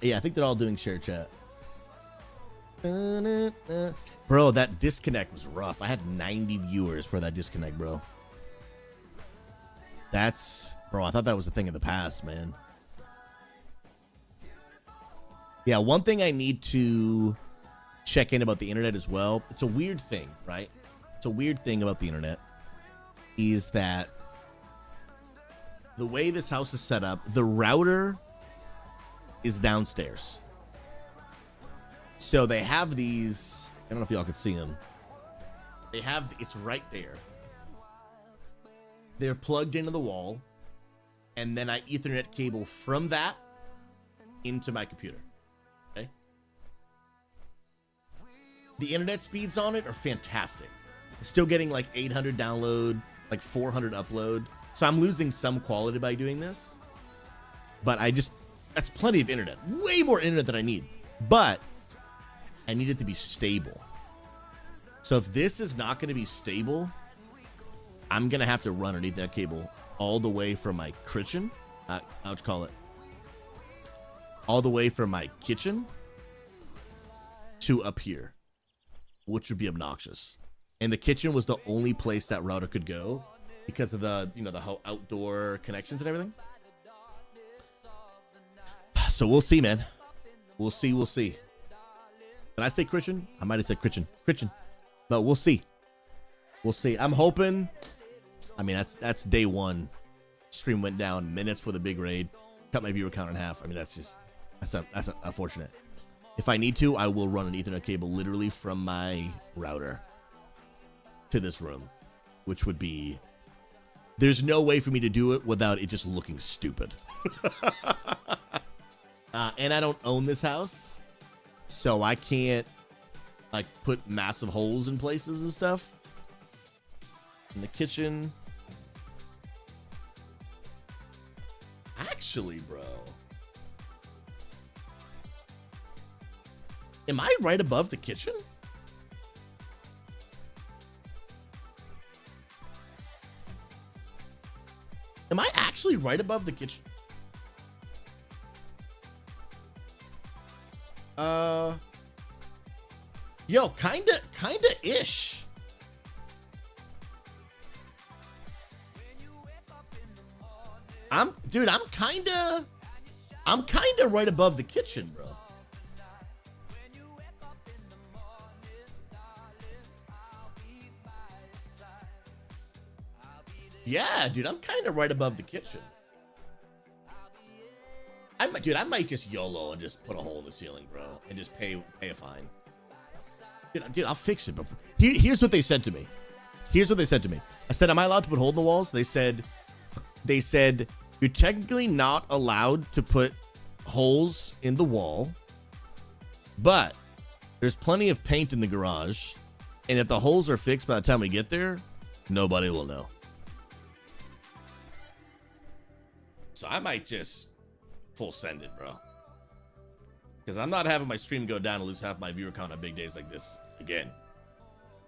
Yeah, I think they're all doing shared chat. Bro, that disconnect was rough. I had 90 viewers for that disconnect, bro. Bro, I thought that was a thing of the past, man. Yeah, one thing I need to check in about the internet as well. It's a weird thing, right? It's a weird thing about the internet is that the way this house is set up, the router is downstairs. So they have these, I don't know if y'all can see them. It's right there. They're plugged into the wall, and then I Ethernet cable from that into my computer. Okay. The internet speeds on it are fantastic. I'm still getting like 800 download, like 400 upload. So I'm losing some quality by doing this. But that's plenty of internet. Way more internet than I need. But I need it to be stable. So if this is not going to be stable, I'm going to have to run underneath that cable all the way from my kitchen. How'd you call it? All the way from my kitchen to up here, which would be obnoxious. And the kitchen was the only place that router could go because of the, the whole outdoor connections and everything. So we'll see, man. We'll see. Did I say Christian? I might have said Christian. But we'll see. I'm hoping. I mean, that's day one. Stream went down minutes for the big raid. Cut my viewer count in half. I mean, that's unfortunate. If I need to, I will run an Ethernet cable literally from my router to this room, which would be... There's no way for me to do it without it just looking stupid. And I don't own this house, so I can't like put massive holes in places and stuff. In the kitchen. Actually, bro. Am I right above the kitchen? Am I actually right above the kitchen? Yo, kinda ish. I'm kinda right above the kitchen, bro. Yeah, dude, I'm kind of right above the kitchen. I might just YOLO and just put a hole in the ceiling, bro, and just pay a fine. Dude, I'll fix it. Before. Here's what they said to me. I said, am I allowed to put holes in the walls? They said, you're technically not allowed to put holes in the wall, but there's plenty of paint in the garage, and if the holes are fixed by the time we get there, nobody will know. So I might just full send it, bro. Because I'm not having my stream go down and lose half my viewer count on big days like this again.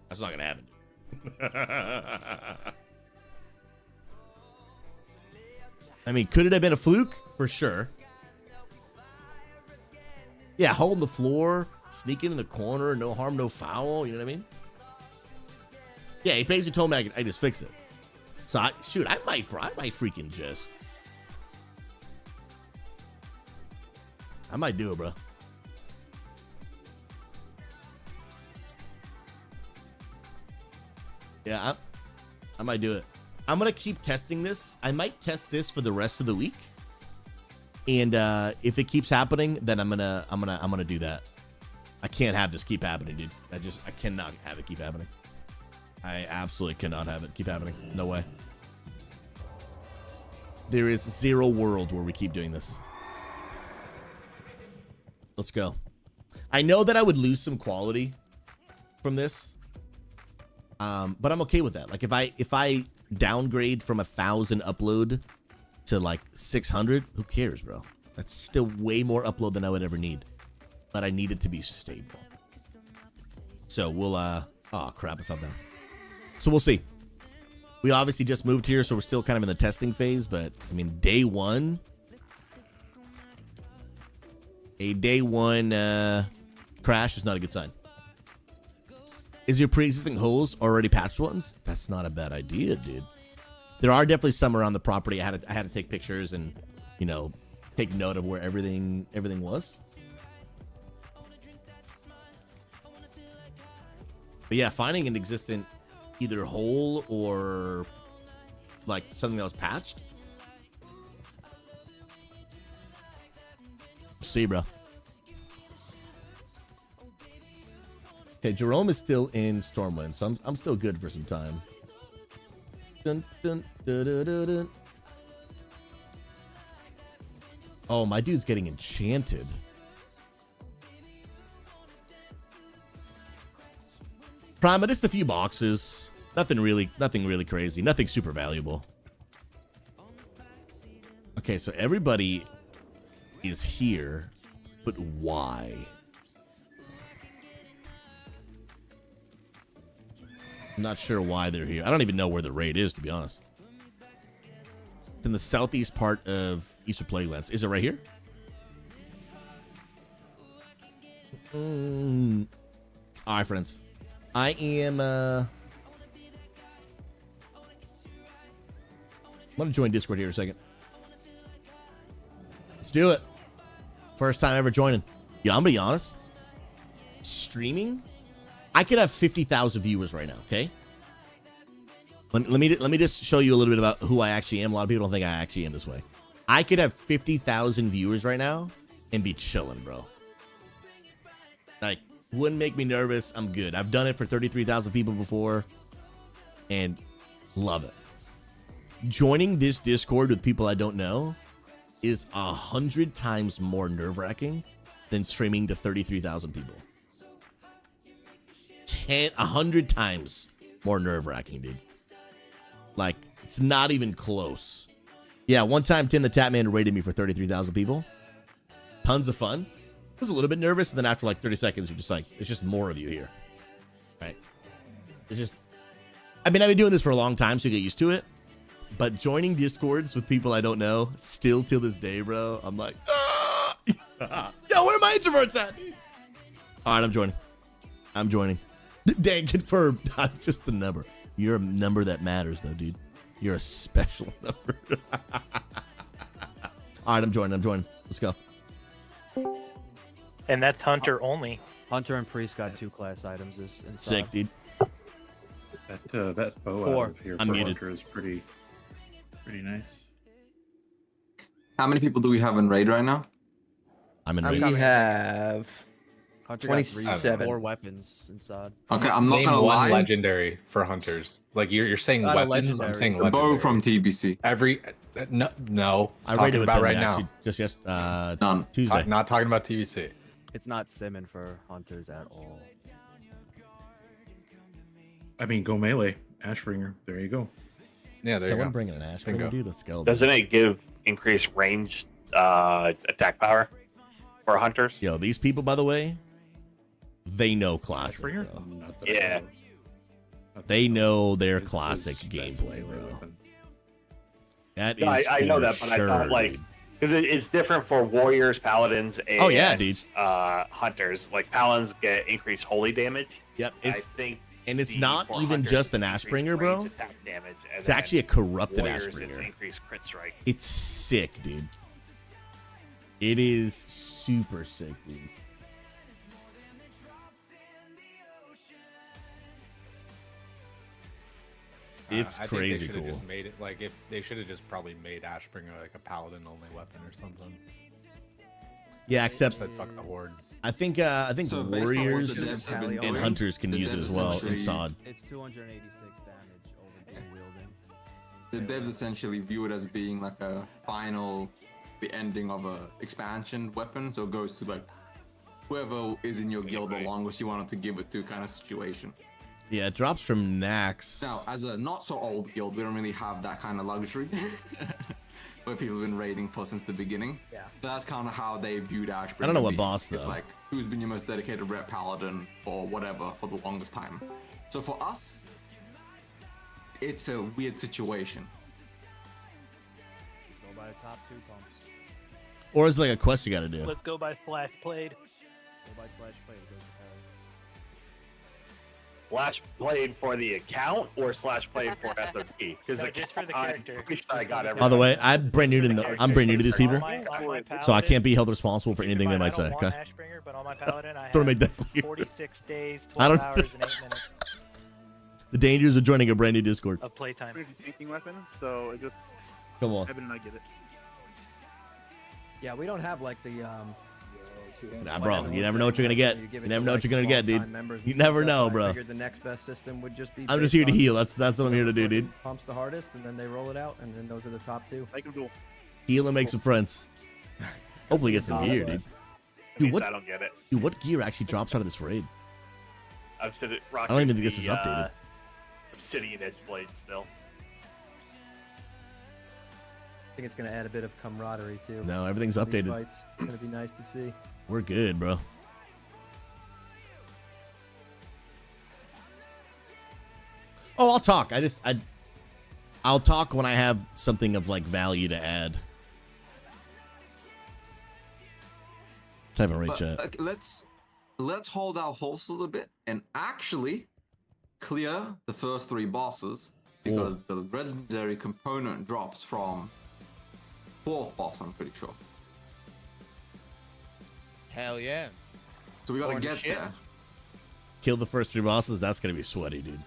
That's not going to happen. I mean, could it have been a fluke? For sure. Yeah, hole in the floor, sneaking in the corner, no harm, no foul. You know what I mean? Yeah, he basically told me I just fix it. So, I might freaking just might do it, bro. Yeah, I might do it. I'm gonna keep testing this. I might test this for the rest of the week, and if it keeps happening, then I'm gonna do that. I can't have this keep happening, dude. I cannot have it keep happening. I absolutely cannot have it keep happening. No way. There is zero world where we keep doing this. Let's go. I know that I would lose some quality from this, but I'm okay with that. Like if I downgrade from 1,000 upload to like 600, who cares, bro? That's still way more upload than I would ever need, but I need it to be stable. So we'll oh crap, I fell down. So we'll see. We obviously just moved here, so we're still kind of in the testing phase, but I mean, day one crash is not a good sign. Is your pre-existing holes already patched ones? That's not a bad idea, dude. There are definitely some around the property. I had to take pictures and, you know, take note of where everything was. But yeah, finding an existent either hole or like something that was patched. See, bro. Okay, Jerome is still in Stormwind, so I'm still good for some time. Dun, dun, dun, dun, dun, dun. Oh, my dude's getting enchanted. Prime, but just a few boxes. Nothing really crazy. Nothing super valuable. Okay, so everybody is here, but why? I'm not sure why they're here. I don't even know where the raid is, to be honest. It's in the southeast part of Eastern Plaguelands. Is it right here? All right, friends. I am I'm gonna join Discord here in a second. Let's do it. First time ever joining. Yeah, I'm gonna be honest. Streaming, I could have 50,000 viewers right now. Okay. Let me just show you a little bit about who I actually am. A lot of people don't think I actually am this way. I could have 50,000 viewers right now and be chilling, bro. Like, wouldn't make me nervous. I'm good. I've done it for 33,000 people before and love it. Joining this Discord with people I don't know is 100 times more nerve-wracking than streaming to 33,000 people. 100 times more nerve-wracking, dude. Like, it's not even close. Yeah, one time Tim the Tatman rated me for 33,000 people. Tons of fun. I was a little bit nervous, and then after like 30 seconds, you're just like, there's just more of you here. Right? It's just, I mean, I've been doing this for a long time, so you get used to it. But joining Discords with people I don't know, still till this day, bro, I'm like, ah! Yo, where are my introverts at? All right, I'm joining. Dang, confirmed. I'm just a number. You're a number that matters, though, dude. You're a special number. All right, I'm joining. Let's go. And that's Hunter only. Hunter and Priest got 2 class items inside. Sick, dude. That bow out of here for Hunter is pretty nice. How many people do we have in raid right now? I'm in raid. We have Hunter 27. got 4 weapons inside. Okay, I'm not Name gonna one lie. legendary for hunters. Like you're saying Not a weapons. I'm legendary. saying The legendary. bow from TBC. Every no. I Talking rated with about them right actually, now. just None. Tuesday. Not talking about TVC. It's not Simmon for Hunters at all. I mean, go melee, Ashbringer. There you go. Yeah, there Someone you go. bringing an Ashbringer, dude. Let's go. Doesn't it give increased range attack power for hunters? Yo, these people, by the way, they know classic. Ashbringer? Bro. Yeah. They know their classic gameplay, bro. That is. No, I know that, but sure, I thought like because it's different for warriors, paladins, and oh yeah, dude. Hunters. Like paladins get increased holy damage. Yep, I think, and it's the not for even hunters, just an it's Ashbringer, increased bro. range attack damage, and It's actually a corrupted warriors, Ashbringer. It's increased crit strike. It's sick, dude. It is super sick, dude. It's crazy think they cool. Just made it like if they should have just probably made Ashbringer like a paladin only weapon or something. Yeah, except said fuck the Horde. I think So warriors and hunters can use it as well in SOD. It's 286 damage over dual wielding. The devs essentially view it as being like a final, the ending of a expansion weapon, so it goes to like whoever is in your guild the longest you want it to give it to kind of situation. Yeah, it drops from Nax. Now, as a not so old guild, we don't really have that kind of luxury. Where people have been raiding for since the beginning. Yeah. But that's kind of how they viewed Ashbringer. I don't know what boss though. It's like, who's been your most dedicated rep paladin or whatever for the longest time. So for us, it's a weird situation. Go by the top 2 pumps. Or is it like a quest you gotta do? Let's go by Slash Played. Go by Slash Played. It goes to parry. Slash played for the account or slash played for SOP? Because No, just for the character. I'm pretty sure I got everything. By the way, I'm brand new to these people, so I can't be held responsible for anything they might say. Okay. Ashbringer, but on my paladin, I Don't have make that clear. 46 days, I 12 don't- hours, and 8 minutes The dangers of joining a brand new Discord. of playtime. It's a tanking weapon, so it just Come on. Evan and I get it. Yeah, we don't have like the Nah, bro, you never know what you're gonna get. You never know what you're gonna get, dude. You never know, bro. I figured the next best system would just be. I'm just based here to on heal. That's what I'm here to do, dude. Pumps the hardest, and then they roll it out, and then those are the top 2. Make them duel. Heal and make some friends. Hopefully get some gear, dude. Dude, what? I don't get it. Dude, what gear actually drops out of this raid? I've said it. I don't even think this is updated. Obsidian Edge Blade still. I think it's going to add a bit of camaraderie too. No, everything's to these updated. Fights. It's going to be nice to see. We're good, bro. Oh, I'll talk. I'll talk when I have something of like value to add. Type in raid chat. Let's hold our horses a bit and actually clear the first 3 bosses because the legendary component drops from 4th boss, I'm pretty sure. Hell yeah. So we gotta Going to get shit. there. Kill the first 3 bosses. That's gonna be sweaty, dude.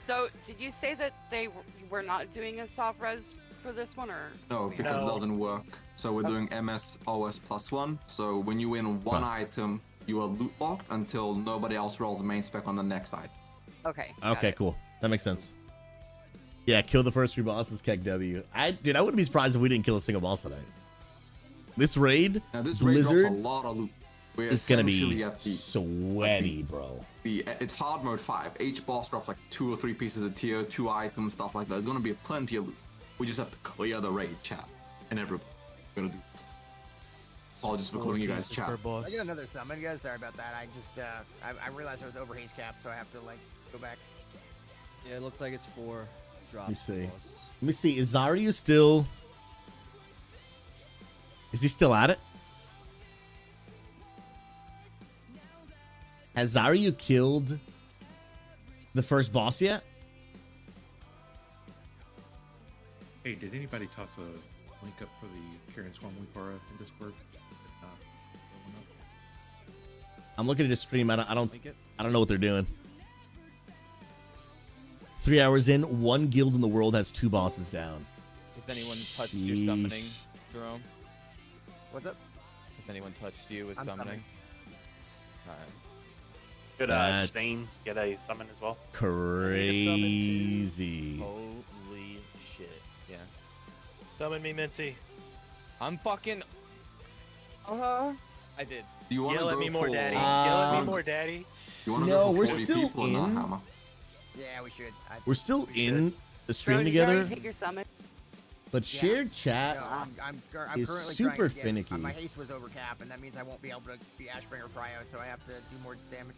So, did you say that they were not doing a soft res for this one, or? No, because it doesn't work. So we're doing MSOS +1. So when you win one item, you are loot locked until nobody else rolls a main spec on the next item. Okay. Okay, cool. That makes sense. Yeah, kill the first 3 bosses, Keck W. Dude, I wouldn't be surprised if we didn't kill a single boss tonight. This raid, Now this raid drops Blizzard, a lot of loot. We're is gonna be essentially at the- sweaty, bro. It's hard mode 5. Each boss drops like 2 or 3 pieces of tier, 2 items, stuff like that. There's gonna be plenty of loot. We just have to clear the raid, chat, and everybody's gonna do this. Apologies for calling you guys chat. I got another summon, guys. Sorry about that. I just I realized I was over haze cap, so I have to like go back. Yeah, it looks like it's 4 drops. Let me see. Let me see. Is Zaryu still? Is he still at it? Has Zaryu killed the first boss yet? Hey, did anybody toss a link up for the Kieran Swan Winkara in Discord? I'm looking at his stream. I don't know what they're doing. 3 hours in, 1 guild in the world has 2 bosses down. Has anyone touched you summoning, Jerome? What's up? Has anyone touched you with I'm summoning? Alright. Could That's Stain get a summon as well? Crazy. Holy shit. Yeah. Summon me, Mincy. I'm fucking. Uh-huh. I did. Do you want to Yell at go me more, for, Daddy. Yell at me more, Daddy. You want to No, go for we're 40 still people or not, in. Hammer? Yeah, we should. We're still in the stream Bro, did you already together, take your summon? but shared chat No, I'm is currently super trying to get, finicky. My haste was over cap, and that means I won't be able to be Ashbringer Cryo, so I have to do more damage.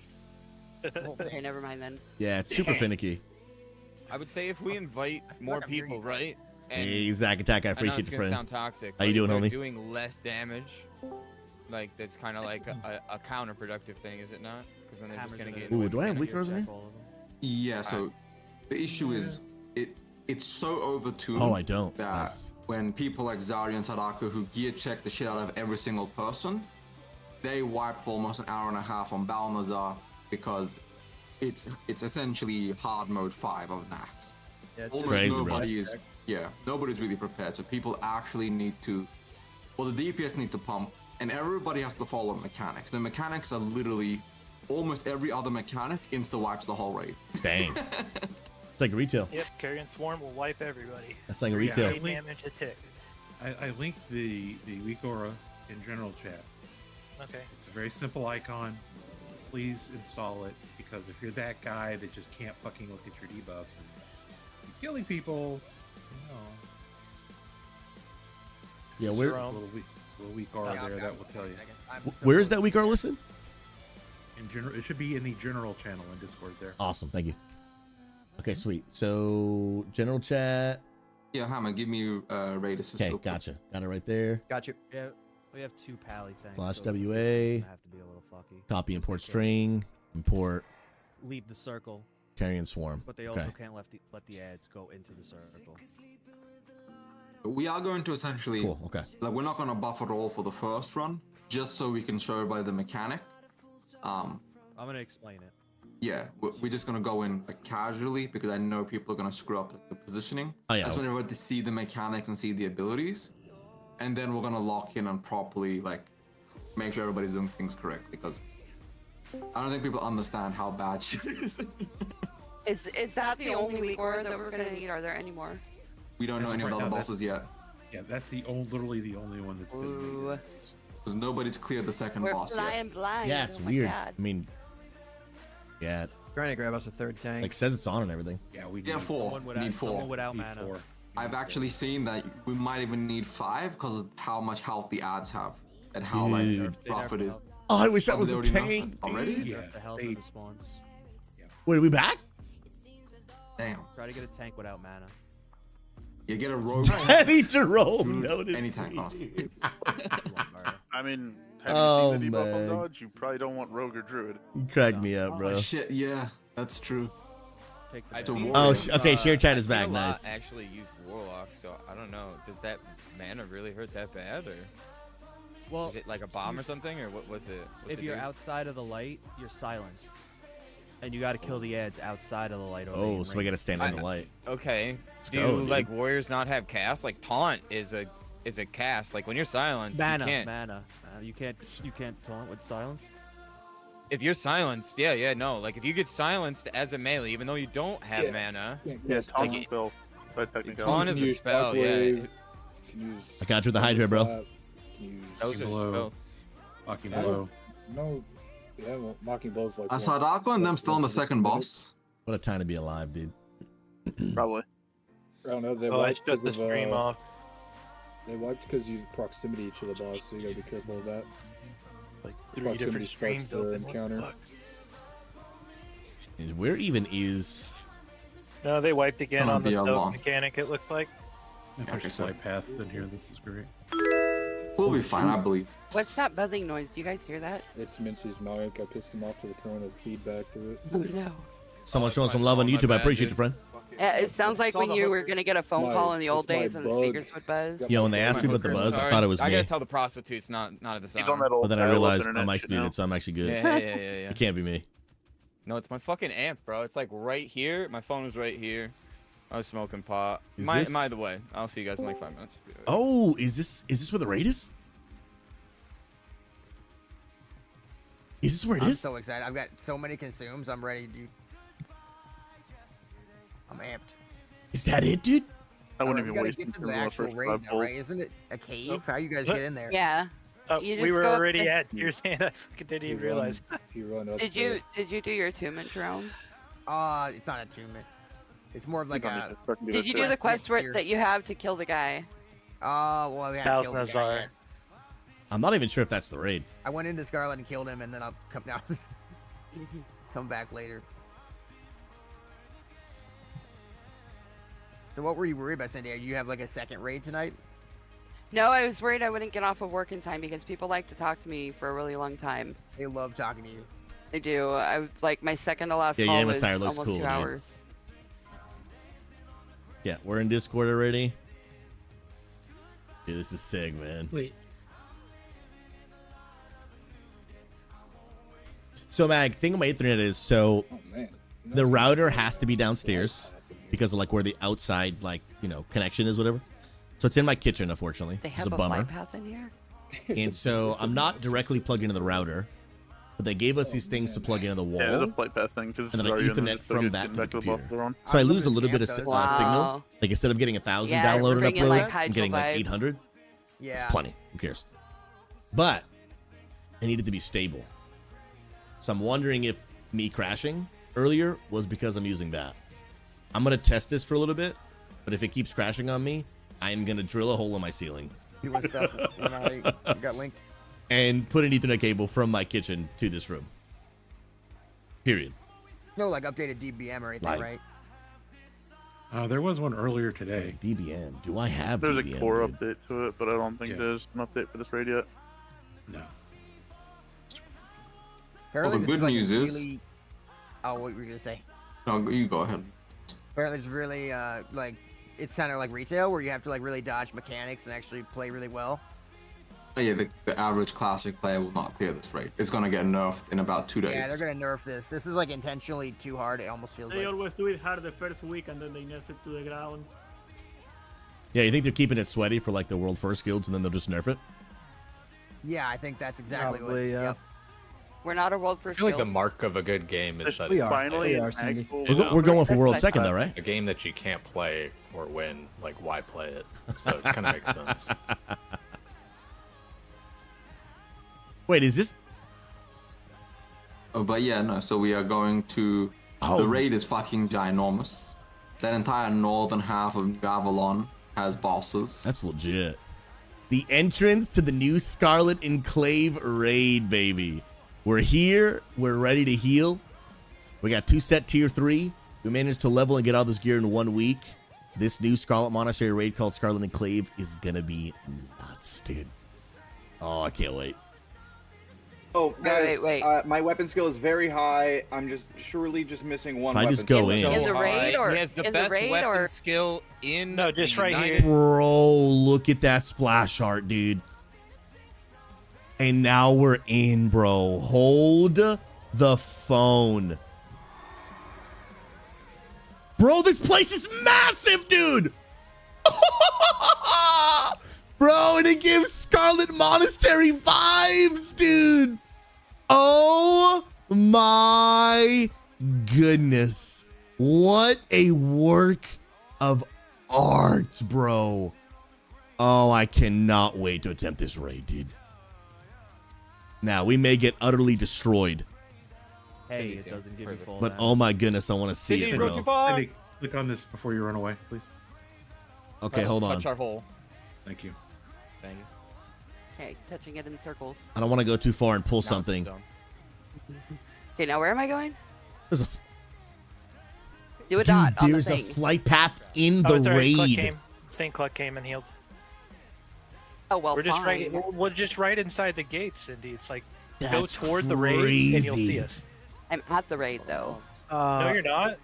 Okay, never mind then. Yeah, it's super finicky. I would say if we invite more I'm hearing people, you. right? Hey, Zach Attack, I I know appreciate it's the gonna friend. sound toxic. How you but doing, if we're homie? doing less damage. Like that's kind of like a counterproductive thing, is it not? Because then they're just gonna get. Ooh, do I have weak throws in here? Yeah, so the issue is it's so overtuned. Oh, I don't. That Nice. when people like Zarya and Sadako who gear check the shit out of every single person, they wipe for almost an hour and a half on Balnazar because it's essentially hard mode 5 of Nax. Yeah, it's Almost crazy, nobody is. Yeah, nobody's really prepared. So people actually need to. Well, the DPS need to pump, and everybody has to follow mechanics. The mechanics are literally almost every other mechanic insta wipes the whole raid. Dang. It's like retail. Yep, Carrion Swarm will wipe everybody. That's like a retail. Three damage a tick. I linked the weak aura in general chat. Okay. It's a very simple icon. Please install it, because if you're that guy that just can't fucking look at your debuffs and you're killing people, Yeah, where? a little weak aura there that will tell you. Where is that weak aura listed? In general, it should be in the general channel in Discord there. Awesome, thank you. Okay, sweet. So general chat. Yeah, Hammer, give me raid assist. Okay, gotcha. Got it right there. Got you. Yeah, we have 2 pally tanks. Slash so WA. it's gonna have to be a little fucky. Copy import string. Import. Leave the circle. Carrion Swarm. But they also Okay. can't let the ads go into the circle. We are going to essentially. Cool. Okay. Like, we're not going to buff at all for the first run, just so we can show everybody the mechanic. I'm gonna explain it. Yeah, we're just gonna go in like casually because I know people are gonna screw up the positioning. Oh, yeah. I just want everybody to see the mechanics and see the abilities, and then we're gonna lock in and properly like make sure everybody's doing things correctly, because I don't think people understand how bad shit is. Is that the only weak aura that we're gonna need? Are there any more? We don't know any of the other bosses yet. Yeah, that's literally the only one that's been. Because nobody's cleared the second We're boss flying yet. blind. Yeah, it's Oh my weird. God. I mean, yeah. Trying to grab us a 3rd tank. Like says it's on and everything. Yeah, we Yeah, 4. We need 4. Someone without mana. I've actually seen that we might even need 5 because of how much health the ads have and how Dude. like rough it is. Oh, I wish that was They a already know tank. already. dude. Yeah, the health and the spawns. Wait, are we back? Damn. Try to get a tank without mana. You get a rogue. Kenny Jerome noticed Any tank, honestly. I mean, have Oh, you seen the debuff man. on Dodge? You probably don't want Rogue or Druid. You cracked me up, bro. Oh shit, yeah, that's true. I've So seen Warrior. some, okay, share chat I've is seen back, a lot nice. Actually use Warlock, so I don't know. Does that mana really hurt that bad, or Well, is it like a bomb or something, or what was it? What's if it you're do? outside of the light, you're silenced. And you gotta kill the ads outside of the light. Oh, so we gotta stand in the light. Okay. Let's Do go, dude. like warriors not have cast? Like taunt is a cast. Like when you're silenced, Mana, you can't. mana. You can't taunt with silence. If you're silenced, yeah, no. Like if you get silenced as a melee, even though you don't have mana. Yeah, taunt like, spell. By technicality. Taunt is a spell, yeah. I got you with the Hydra, bro. Those are Blow. spells. Mocking blow. No, yeah, well, mocking blows like. Are Sadako and them still in the second boss? What a time to be alive, dude. Probably. I don't know. They Oh, it's wiped just the 'cause of, stream off. They wiped because you proximity to the boss, so you gotta be careful of that. Like 3 Proximity different starts streams the open. What the encounter. fuck? And where even is? No, they wiped again gonna on the be a soak long- mechanic, it looks like. There's side paths in here. This is great. We'll be fine, I believe. What's that buzzing noise? Do you guys hear that? Oh no. Someone showing some love on YouTube. I appreciate you, friend. Yeah, it sounds like when you were gonna get a phone My- call in the old it's my days and the bug. speakers would buzz. Yo, when they asked me about the buzz, I thought it was I me. gotta tell the prostitutes not at the He's on sound. that old But then I dial-up realized my internet mic's shit now. muted, so I'm actually good. Yeah. It can't be me. No, it's my fucking amp, bro. It's like right here. My phone was right here. I was smoking pot. Is My this- either way. I'll see you guys in like 5 minutes. Oh, is this where the raid is? Is this where it I'm is? so excited. I've got so many consumes. I'm ready, dude. I'm amped. Is that it, dude? I wouldn't You even gotta waste get to them the on the actual first raid 5 now, pulls. right? Isn't it a cave? Oh. How you guys get in there? Yeah. You We just were go up already the- at You're saying I didn't even realize. You run up Did there. you do your attunement, Jerome? It's not attunement. It's more of like a. Did you do the quest where, that you have to kill the guy? Well, we haven't killed the guy yet. I'm not even sure if that's the raid. I went into Scarlet and killed him, and then I'll come down. Come back later. So what were you worried about, Sandy? Do you have like a second raid tonight? No, I was worried I wouldn't get off of work in time because people like to talk to me for a really long time. They love talking to you. They do. I like my second to last Yeah, call yeah, was Messiah looks almost cool, 2 dude. hours. Yeah, we're in Discord already. Dude, this is sick, man. Wait. So, Mag, thing on my Ethernet is, so the router has to be downstairs because of like where the outside, like, you know, connection is, whatever. So it's in my kitchen, unfortunately. They It's have a a bummer. flight path in here. And so I'm not directly plugged into the router, but they gave us these things to plug into the wall. Yeah, there's a flight path thing. And then I Ethernet from that to the back to the computer. bus they're on. So I lose a little bit of Wow. signal. Like instead of getting 1,000 Yeah, download and bringing, upload, like, I'm getting like hydro vibes. 800. Yeah. It's plenty. Who cares? But I need it to be stable. So I'm wondering if me crashing earlier was because I'm using that. I'm going to test this for a little bit, but if it keeps crashing on me, I'm going to drill a hole in my ceiling You and stuff when I got linked. and put an Ethernet cable from my kitchen to this room. Period. No, like updated DBM or anything, Like- right? There was one earlier today. DBM. Do I have There's DBM? a core dude? update to it, but I don't think Yeah. there's an update for this raid yet. No. Apparently the this good like news is- really... Oh, what were you gonna say? No, you go ahead. Apparently it's really like it's kind of like retail where you have to like really dodge mechanics and actually play really well. Oh, yeah, the average classic player will not clear this raid. It's gonna get nerfed in about 2 days. Yeah, they're gonna nerf this. This is like intentionally too hard. It almost feels They like. always do it hard the first week and then they nerf it to the ground. Yeah, you think they're keeping it sweaty for like the world first guilds and then they'll just nerf it? Yeah, I think that's exactly what. Probably, yeah. Yep. We're not a world I first feel like the guild. mark of a good game is that We it's are. Finally, We are, an Cindy. actual- We're going for That's world what I second thought. though, right? a game that you can't play or win. Like, why play it? So it kind of makes sense. Wait, is this? Oh, but yeah, no. So we are going to. Oh. The raid is fucking ginormous. That entire northern half of New Avalon has bosses. That's legit. The entrance to the new Scarlet Enclave raid, baby. We're here. We're ready to heal. We got 2 set tier 3. We managed to level and get all this gear in 1 week. This new Scarlet Monastery raid called Scarlet Enclave is gonna be nuts, dude. Oh, I can't wait. Oh, guys, wait. my weapon skill is very high. I'm just surely just missing one If I weapon. just go in. In the raid or he has the in best the raid weapon or skill in. No, just the right United- here. Bro, look at that splash art, dude. And now we're in, bro. Hold the phone. Bro, this place is massive, dude. Bro, and it gives Scarlet Monastery vibes, dude. Oh my goodness. What a work of art, bro. Oh, I cannot wait to attempt this raid, dude. Now, we may get utterly destroyed, Hey, it doesn't give you full. but damage. oh my goodness, I want to see it, bro. Cindy, click on this before you run away, please. Okay, hold on. Touch our hole. Thank you. Thank you. okay, touching it in circles. I don't want to go too far and pull Now it's something. stone. Okay, now where am I going? There's a, Do a dude, dot on the there's a thing. flight path in Oh, the sorry, Cluck raid. came. Thing Cluck came and healed. Oh well, We're just fine. right. We're just right inside the gates, Cindy. It's like go That's toward the raid and you'll see crazy. us. I'm at the raid though. No, you're not.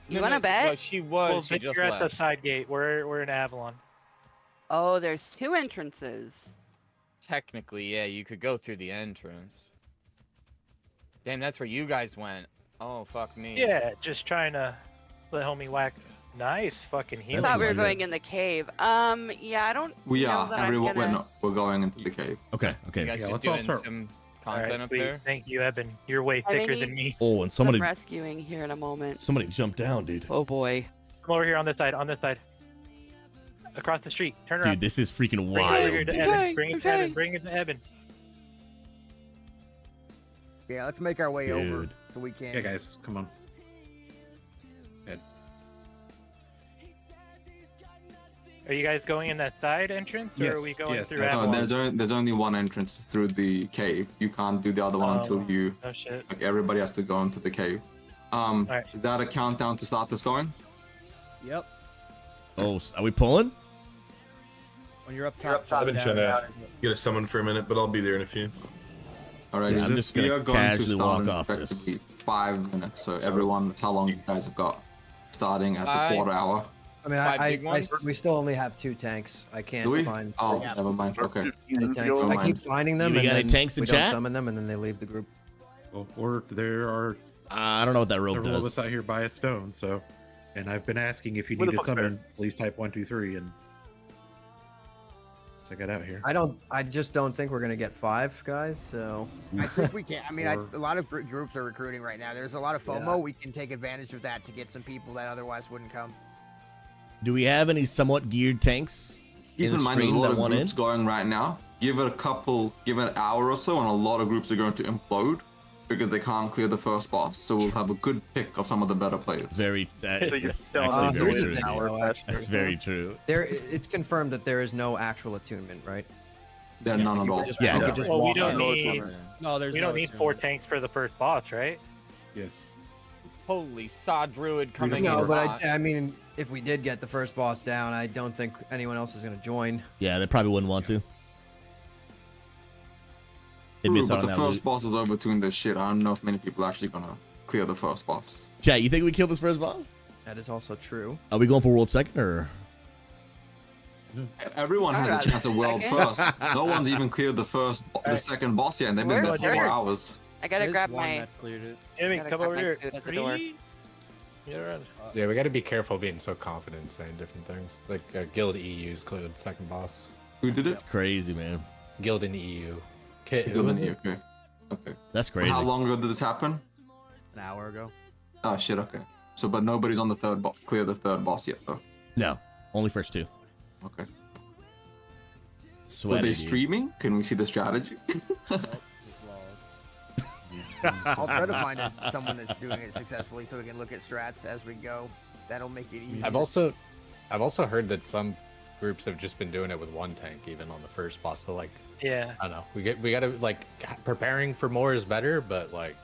You want to bet? No, she was. Well, she then just you're at left. the side gate. We're in Avalon. Oh, there's 2 entrances. Technically, yeah, you could go through the entrance. Damn, that's where you guys went. Oh, fuck me. Yeah, just trying to let homie whack. Nice fucking I healing. thought we were legit. going in the cave. Yeah, I don't. We know are. that I'm Everyone, gonna... we're not. We're going into the cave. Okay, You okay. guys Yeah, just let's all doing start. some All content right, up sweet. there? Thank you, Eben. You're way I thicker need than me. Oh, and Some somebody rescuing here in a moment. jumped down, dude. Oh boy. Come over here on this side. On this side. Across the street. Turn around. Dude, this is freaking Bring it over here wild. to dude. Eben. Okay, Bring it to okay. Eben. Bring it to Eben. Yeah, let's make our way over Dude. so we can. Yeah, guys, come on. Are you guys going in that side entrance, or are we Yes, going yes, through that's- Avalon? There's only one entrance through the cave. You can't do the other one until you. Oh shit. Like everybody has to go into the cave. Alright. Is that a countdown to start this going? Yep. Oh, are we pulling? When you're up top, I've been down, trying to down. get a summon for a minute, but I'll be there in a few. All right, Yeah, I'm just gonna casually walk off this. effectively 5 minutes. So everyone, that's how long you guys have got. Starting at the quarter hour. I mean, Five big ones? we still only have 2 tanks. I can't Do we? find. Oh, never mind. Okay. Any tanks. I keep finding them. You and got any then tanks in we don't chat? summon them, and then they leave the group. Well, or there are I don't know what that rope several of does. us out here by a stone, so. And I've been asking if you Where need the to fuck summon, please type 1, 2, 3, and so I got out here. I just don't think we're gonna get 5 guys. So I think we can. I mean, Or- a lot of groups are recruiting right now. There's a lot of FOMO. Yeah. We can take advantage of that to get some people that otherwise wouldn't come. Do we have any somewhat geared tanks Keep in the in mind, there's a stream lot that of want in? groups going right now. Give it an hour or so, and a lot of groups are going to implode because they can't clear the first boss. So we'll have a good pick of some of the better players. Very. So you're That's telling actually me very there's true. an hour faster. That's very true. it's confirmed that there is no actual attunement, right? They're none at all. Yeah. You could just Well, we walk don't in. need. No, there's We no don't need 4 tanks for the first boss, right? Yes. Holy saw druid coming No, in. but I mean, if we did get the first boss down, I don't think anyone else is gonna join. Yeah, they probably wouldn't want to. It'd True, miss but out the on that first loot. boss is overtuned this shit. I don't know if many people are actually gonna clear the first boss. Chat, you think we kill this first boss? That is also true. Are we going for world second or? Everyone has a chance of world first. No one's even cleared the second boss yet, and they've been there for 4 hours. I gotta There's grab one my. that cleared it. Jimmy, Gotta come grab over my here. food at the door. Get around. Yeah, we got to be careful being so confident saying different things. Like Guild EU's cleared second boss. Who did it? It's crazy, man. Guild in EU. Kit, who Guild was in it? EU, okay. Okay. That's crazy. How long ago did this happen? An hour ago. Oh shit. Okay. So, but nobody's on the clear the third boss yet, though. No, only first 2. Okay. Sweaty, Were they dude. streaming? Can we see the strategy? I'll try to find someone that's doing it successfully so we can look at strats as we go. That'll make it easy. I've also heard that some groups have just been doing it with 1 tank even on the first boss. So like, Yeah. I don't know. We got to like preparing for more is better, but like,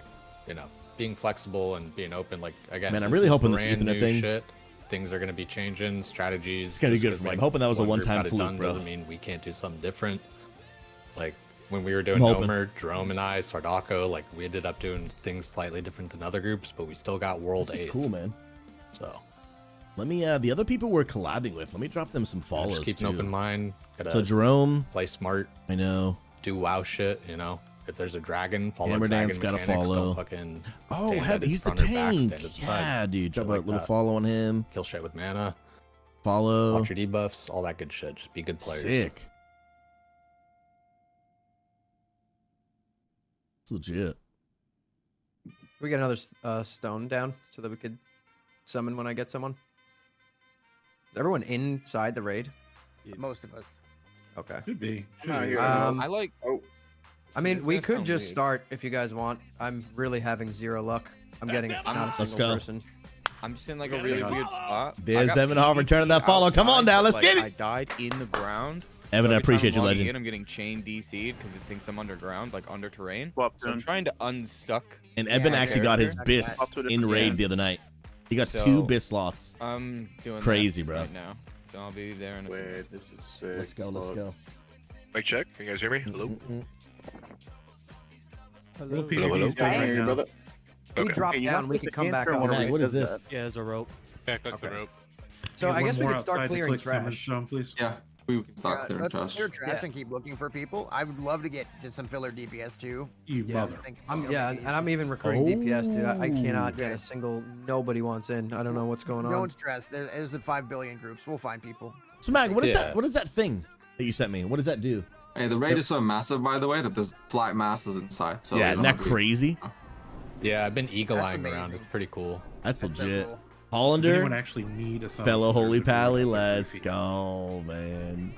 you know, being flexible and being open. Like again, Man, I'm this really is hoping this brand Ethernet new thing- shit. Things are going to be changing. Strategies. It's gonna be just good 'cause, for me. I'm like, hoping that was a one group one-time got it fluke, done bro. Doesn't mean we can't do something different. Like when we were doing I'm hoping. Nomer, Jerome and I, Sardako, like we ended up doing things slightly different than other groups, but we still got world This is 8th. cool, man. So Let me the other people we're collabing with. Let me drop them some follows just keep too. an open mind. Gotta So Jerome, play smart. I know. Do WoW shit. You know, if there's a dragon, follow Hammer dragon Dance gotta mechanics, don't follow. fucking Oh, stand at its he's the front or back, tank. stand at the Yeah, side, dude. shit Drop a like little that. follow on him. Kill shit with mana. Follow. Watch your debuffs, all that good shit. Just be good players. Sick. It's legit. We get another stone down so that we could summon when I get someone. Is everyone inside the raid? Most of us. Okay. Should be. I like. Oh. I mean, This we guy's could kinda just weird. start if you guys want. I'm really having 0 luck. I'm getting not a Let's single go. person. I'm just in like a really weird spot. I There's got Evan Harvard turning that follow. Come on outside, down. but, Let's like, get it. I died in the ground. Evan, so I every time appreciate I'm you, logging legend. in, I'm getting chain DC'd because it thinks I'm underground, like under terrain. Swap So I'm soon. trying to unstuck. And Eben my actually got his character. bis Up to a in different raid game. the other night. He got So, 2 bis slots. I'm doing Crazy, that bro. right now. So I'll be there in a few Wait, minutes. this is sick. Let's go. Let's go. Mic check. Can you guys hear me? Hello. Little Hello, PvP's going right now. We Okay. drop Hey, you down. have We to can come back answer up. one of Mag, them. what is Does this? Yeah, there's a rope. Yeah, click the rope. So Get I one guess we more could start outside to clearing click summon trash. stone, please. Yeah, we can start clearing let's trash. clear trash Yeah. and keep looking for people. I would love to get just some filler DPS too. You Yeah, mother. and I'm even recruiting DPS, dude. I cannot get a single. Nobody wants in. I don't know what's going on. Don't stress. There's 5 billion groups. We'll find people. So Mag, what is Yeah. that? What is that thing that you sent me? What does that do? Hey, the raid is so massive, by the way, that there's flight masters inside. So yeah, you isn't don't that have to be- crazy? Yeah, I've been eagle-eyeing amazing. around. It's pretty cool. That's That's so legit. cool. Does Hollander, anyone actually need a summon fellow stone Holy to Pally, move up to let's 3 feet? go, man.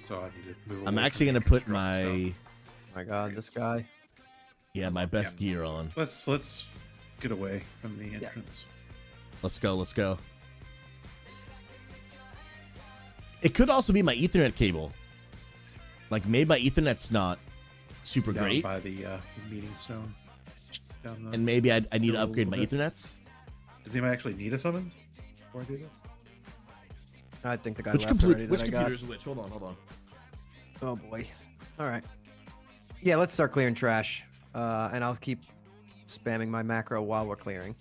So I need to move I'm away actually from gonna the put drop my stone. My God, this guy. my best gear on. Let's get away from the entrance. Let's go. Let's go. It could also be my Ethernet cable. Like maybe my Ethernet's not super Down great, by the meeting stone. Down the, and maybe I need to a upgrade my little bit. Ethernets. Does anybody actually need a summon before I do that? I think the guy Which left already which that I got. computer is which? Hold on, hold on. Oh boy. All right. Yeah, let's start clearing trash, and I'll keep spamming my macro while we're clearing.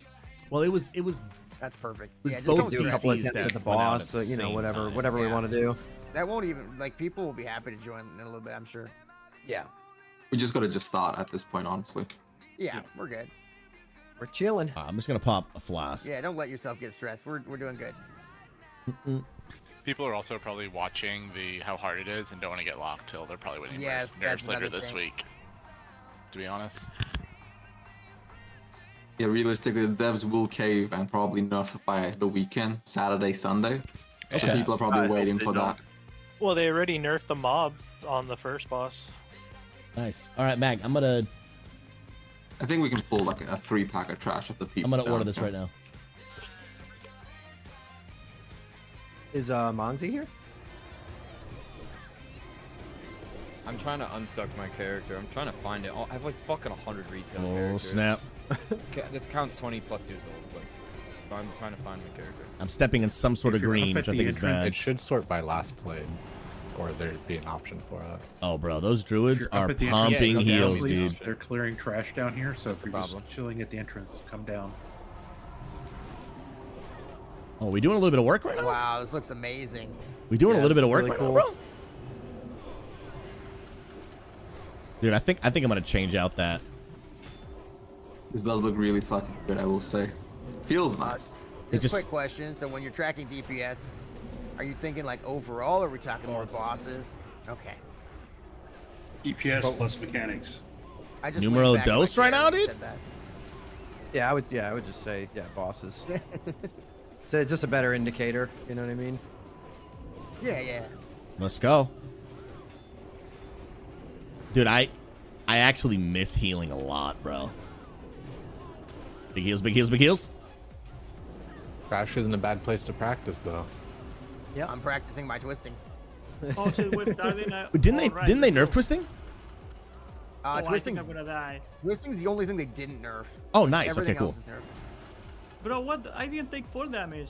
Well, it was That's perfect. was Yeah, just both don't Do a stress. couple PCs attempts that at the went out boss, at the you know, same whatever time. we Yeah. want to do. That won't even like people will be happy to join in a little bit. I'm sure. Yeah, We just gotta just start at this point, honestly. Yeah, we're good. we're chilling. I'm just gonna pop a flask. Yeah, don't let yourself get stressed. We're doing good. People are also probably watching how hard it is and don't want to get locked till they're probably winning Yes, nerfs that's later another this thing. week. To be honest. Yeah, realistically, the devs will cave and probably nerf by the weekend, Saturday, Sunday. So Okay. people are probably I hope waiting they for don't. that. Well, they already nerfed the mob on the first boss. Nice. All right, Mag. I'm gonna I think we can pull like a 3-pack of trash at the people. order this right now. Is Mongzy here? I'm trying to unstuck my character. I'm trying to find it. Oh, I have like fucking 100 retail Oh characters. snap! This counts 20 plus years old. Like, so I'm trying to find my character. I'm stepping in some sort of If you're green, up which at I the think is entrance, bad. It should sort by last played, or there'd be an option for that. Oh, bro, those druids If you're are up at the entrance, pumping come down, heals, please. dude. They're clearing trash down here, so That's if the you're just problem. chilling at the entrance, come down. Oh, we doing a little bit of work right now? Wow, this looks amazing. We doing a Yeah, little bit it's of work really right cool. now, bro? Dude, I think I'm gonna change out that. This does look really fucking good, I will say. Feels nice. It Just just quick question. So when you're tracking DPS, are you thinking like overall, or are we talking more bosses? Okay. EPS plus mechanics. I just Numero leaned back in my dos right chair now, and dude? said that. Yeah, I would just say bosses. So it's just a better indicator. You know what I mean? Yeah. let's go, dude. I actually miss healing a lot, bro. Big heals, big heals, big heals. Crash isn't a bad place to practice, though. Yeah, I'm practicing my twisting. Oh, so we're starting. Didn't they nerf twisting? I Twisting's, think I'm gonna die. Twisting's the only thing they didn't nerf. Oh, nice. Everything Okay, cool. else is nerfed. Bro, what? I didn't take 4 damage.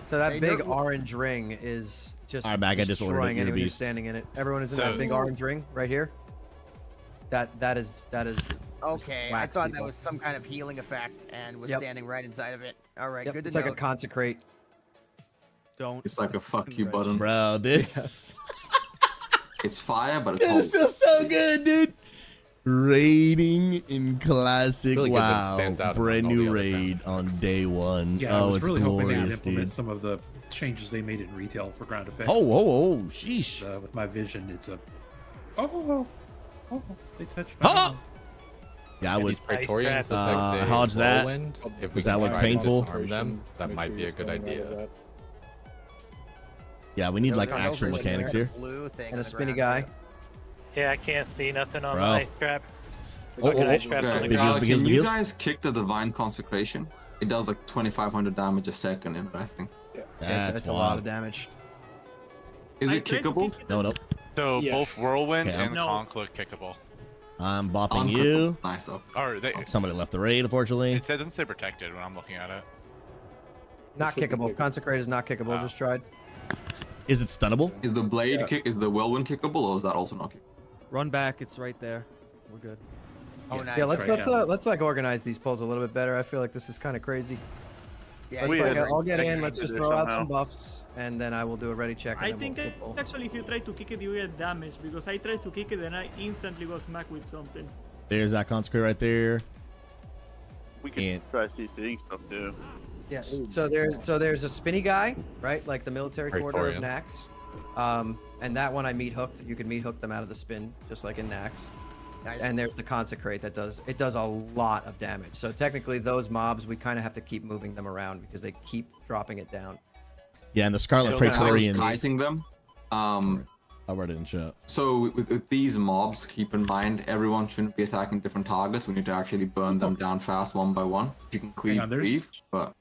So that They big don't- orange ring is just All right, Mag, I just ordered destroying it, you're a anyone who's beast. standing in it. Everyone is in So- that big orange ring right here. That is Okay, I wax thought that people. was some kind of healing effect and was Yep. standing right inside of it. All right, Yep, good to it's know. like a consecrate. Don't. It's like a fuck you button. Bro, this It's fire, but it's this cold. feels so good, dude. Raiding in classic. Really good that it Wow, stands out brand among all new the other raid on day one. Yeah, I Oh, was it's really hoping they would glorious, implement dude. some of the changes they made in retail for ground effects. Oh, sheesh. With my vision, it's a. Oh, they touched my. Huh? Yeah, I Yeah, would. these Praetorians look like they Hodge that. whirlwind. If we Does that can look try to painful? disarm them, that Make might sure be you're a good staying out of idea. that. Yeah, we need like Those are actual like mechanics a here. blue thing And in a the spinny ground. guy. Yeah, I can't see nothing on Bro. the ice trap. Oh, Fucking oh, ice oh. traps on Okay, the Big ground. heals, big heals, can big you heals. guys kick the Divine Consecration? It does like 2,500 damage a second in it, I think. That's It's a lot wild. of damage. Is I it tried to kickable? kick it No, no. So Yeah. both Whirlwind Okay, and No. Conch look kickable. I'm bopping Unkickable. you. Nice. Okay. Or they, Somebody left the raid, unfortunately. it doesn't say protected when I'm looking at it. Not should be kickable. kickable. Consecrate is not kickable. Oh. Just tried. Is it stunnable? Is the blade Yeah. is the Whirlwind kickable, or is that also not kickable? Run back. It's right there. We're good. Oh, nice. Yeah, let's right. let's like organize these polls a little bit better. I feel like this is kind of crazy. Yeah, Let's you like, guys are I'll get in. exaggerating. Let's just it throw out some somehow. buffs, and then I will do a ready check. And I then think we'll pull. actually if you try to kick it, you get damage because I tried to kick it and I instantly got smacked with something. There's that consecrate right there. We can And- try CCing stuff too. Yes. So there's a spinny guy, right? Like the military quarter of Praetorian. Nax. And that one I meat hooked. You can meat hook them out of the spin, just like in Nax. Nice. And there's the consecrate that does a lot of damage. So technically those mobs we kind of have to keep moving them around because they keep dropping it down. Yeah, and the Scarlet So I was Praetorians. kiting them. I'll write it in chat. So with these mobs, keep in mind everyone shouldn't be attacking different targets. We need to actually burn them down fast one by one. You can cleave, on, there's- leave, but